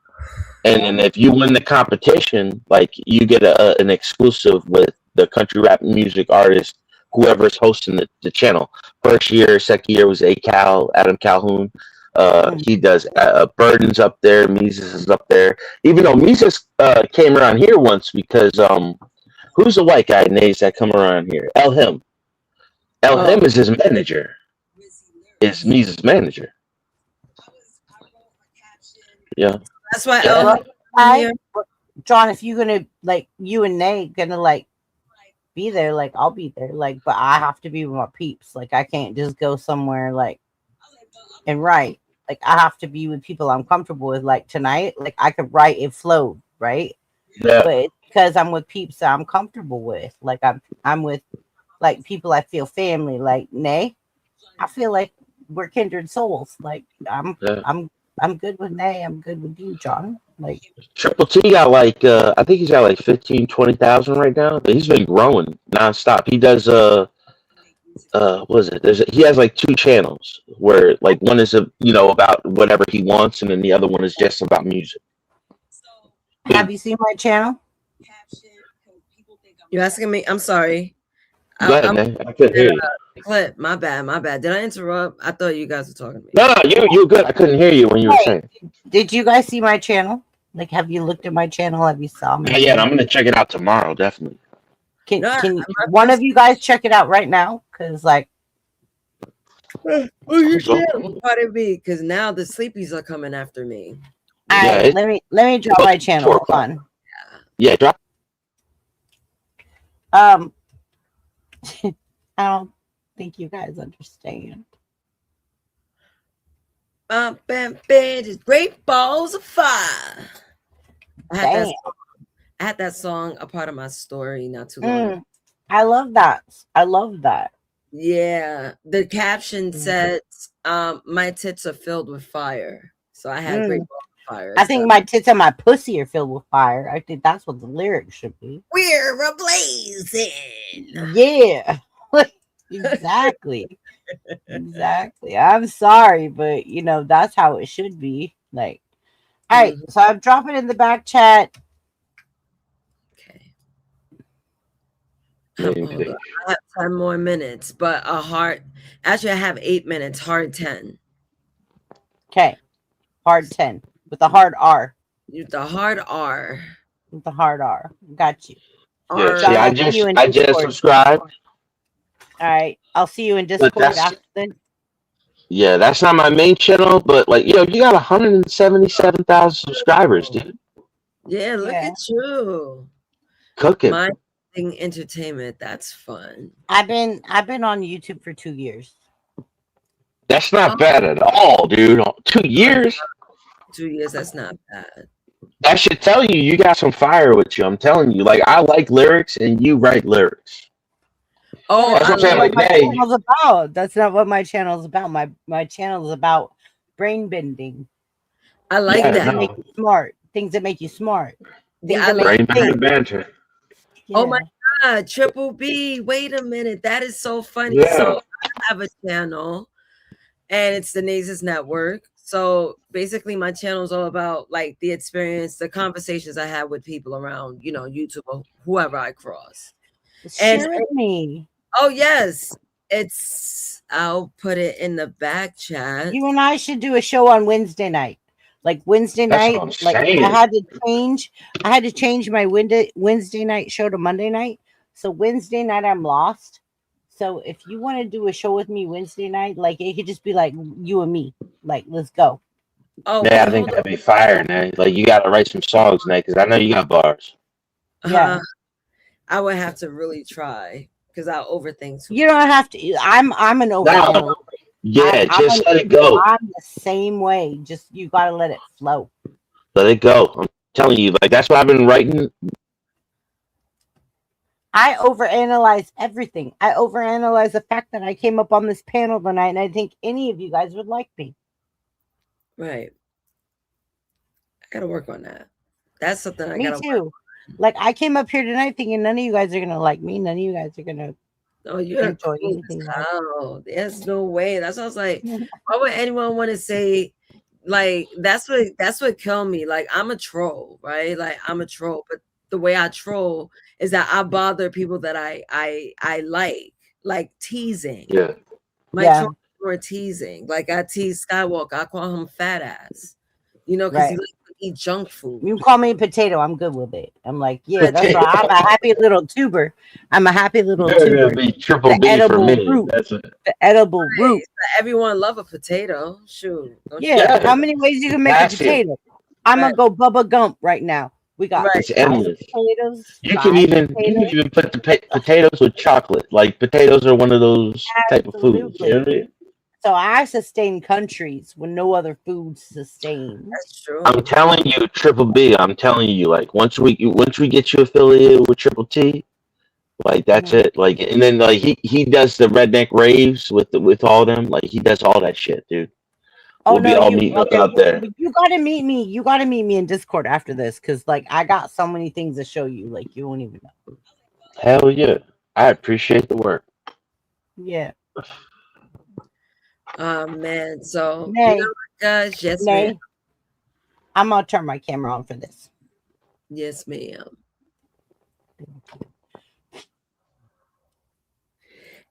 and then if you win the competition, like you get an exclusive with the country rap music artist, whoever's hosting the channel. First year, second year was ACAL, Adam Calhoun. He does Burden's up there, Mises is up there. Even though Mises came around here once because who's the white guy names that come around here? El Him. El Him is his manager. Is Mises' manager. Yeah. That's why John, if you're gonna like you and Nate gonna like be there, like I'll be there, like, but I have to be with my peeps. Like I can't just go somewhere like and write. Like I have to be with people I'm comfortable with. Like tonight, like I could write it flowed, right? Yeah. But it's because I'm with peeps that I'm comfortable with. Like I'm with like people I feel family. Like Nay, I feel like we're kindred souls. Like I'm good with Nay. I'm good with you, John. Like Triple T got like I think he's got like 15,000-20,000 right now, but he's been growing nonstop. He does what is it? He has like 2 channels where like one is about whatever he wants, and then the other one is just about music. Have you seen my channel? You asking me? I'm sorry. Go ahead, man. I couldn't hear you. Clip, my bad. Did I interrupt? I thought you guys were talking to me. No, you're good. I couldn't hear you when you were saying. Did you guys see my channel? Like, have you looked at my channel? Have you saw me? Yeah, I'm gonna check it out tomorrow, definitely. Can one of you guys check it out right now? Because like, Part of me, because now the sleepies are coming after me. All right, let me drop my channel. Hold on. Yeah, drop. I don't think you guys understand. Bumping bitches, great balls of fire. I had that song a part of my story not too long ago. I love that. Yeah, the caption said, "My tits are filled with fire." So I had great balls of fire. I think my tits and my pussy are filled with fire. I think that's what the lyrics should be. We're ablazing. Yeah, exactly. Exactly. I'm sorry, but that's how it should be. Like, all right, so I'm dropping in the back chat. Hold on. I have 10 more minutes, but a hard. Actually, I have 8 minutes. Hard 10. Okay, hard 10 with the hard R. The hard R. With the hard R. Got you. Yeah, John, see, I just subscribed. All right, I'll see you in Discord after this. Yeah, that's not my main channel, but like, you got 177,000 subscribers, dude. Yeah, look at you. Cooking. Minding entertainment. That's fun. I've been on YouTube for 2 years. That's not bad at all, dude. 2 years? 2 years, that's not bad. That should tell you you got some fire with you. I'm telling you. Like, I like lyrics and you write lyrics. Oh, that's what I'm saying. Like, my channel's about. That's not what my channel's about. My channel is about brain bending. I like that. That make you smart. Things that make you smart. Yeah, brain banter. Yeah. Oh my God, Triple B. Wait a minute. That is so funny. Yeah. So I have a channel and it's the Nazes Network. So basically my channel is all about like the experience, the conversations I have with people around, YouTube or whoever I cross. Share with me. Oh yes. I'll put it in the back chat. You and I should do a show on Wednesday night. Like Wednesday night, like I had to change my Wednesday night show to Monday night. So Wednesday night I'm lost. So if you want to do a show with me Wednesday night, like it could just be like you and me. Like, let's go. Oh yeah, I think that'd be fire, man. Like you gotta write some songs, man, because I know you got bars. Yeah. I would have to really try because I'll overthink. You don't have to. I'm an overthinker. Yeah, just let it go. I'm the same way. Just you gotta let it flow. Let it go. I'm telling you, like that's what I've been writing. I overanalyze everything. I overanalyze the fact that I came up on this panel tonight, and I think any of you guys would like me. Right. I gotta work on that. That's something I gotta. Me too. Like I came up here tonight thinking none of you guys are gonna like me. None of you guys are gonna. Oh, you're enjoy anything. Oh, there's no way. That's what I was like. Why would anyone want to say? Like that's what killed me. Like I'm a troll, right? Like I'm a troll, but the way I troll is that I bother people that I like teasing. Yeah. My trolls were teasing. Like I tease Skywalker. I call him fat ass. Because he likes to eat junk food. You call me a potato, I'm good with it. I'm like, yeah, that's right. I'm a happy little tuber. I'm a happy little tuber. Be triple B for me. Root. That's it. The edible root. Everyone love a potato. Shoot. Yeah. How many ways you can make a potato? I'm gonna go Bubba Gump right now. We got endless. Potatoes. You can even put the potatoes with chocolate. Like potatoes are one of those type of foods. You know what I mean? So I sustain countries when no other food sustains. That's true. I'm telling you, Triple B. I'm telling you, like once we get you affiliated with Triple T, like that's it. Like and then like he does the redneck raves with all them. Like he does all that shit, dude. We'll be all meeting up out there. You gotta meet me. You gotta meet me in Discord after this, because like I got so many things to show you. Like you won't even know. Hell yeah! I appreciate the work. Yeah. Man, so guys, yes, ma'am. I'm gonna turn my camera on for this. Yes, ma'am.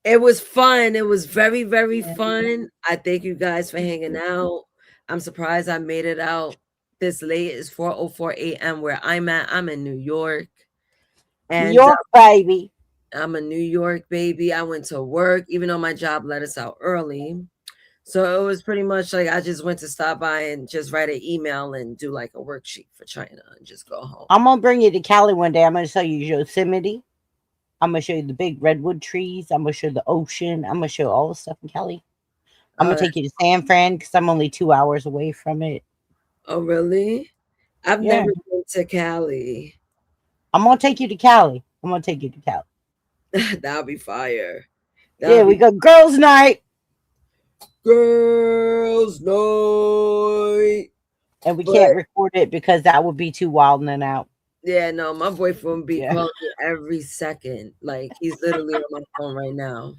It was fun. It was very, very fun. I thank you guys for hanging out. I'm surprised I made it out this late. It's 4:04 a.m. where I'm at. I'm in New York. And New York, baby. I'm a New York baby. I went to work, even though my job let us out early. So it was pretty much like I just went to stop by and just write an email and do like a worksheet for China and just go home. I'm gonna bring you to Cali one day. I'm gonna show you Yosemite. I'm gonna show you the big redwood trees. I'm gonna show you the ocean. I'm gonna show you all the stuff in Cali. I'm gonna take you to San Fran because I'm only 2 hours away from it. Oh, really? I've never been to Cali. I'm gonna take you to Cali. I'm gonna take you to Cali. That'll be fire. We got girls' night. Girls' night. And we can't record it because that would be too wild and out. Yeah, no, my boyfriend be calling me every second. Like he's literally on my phone right now.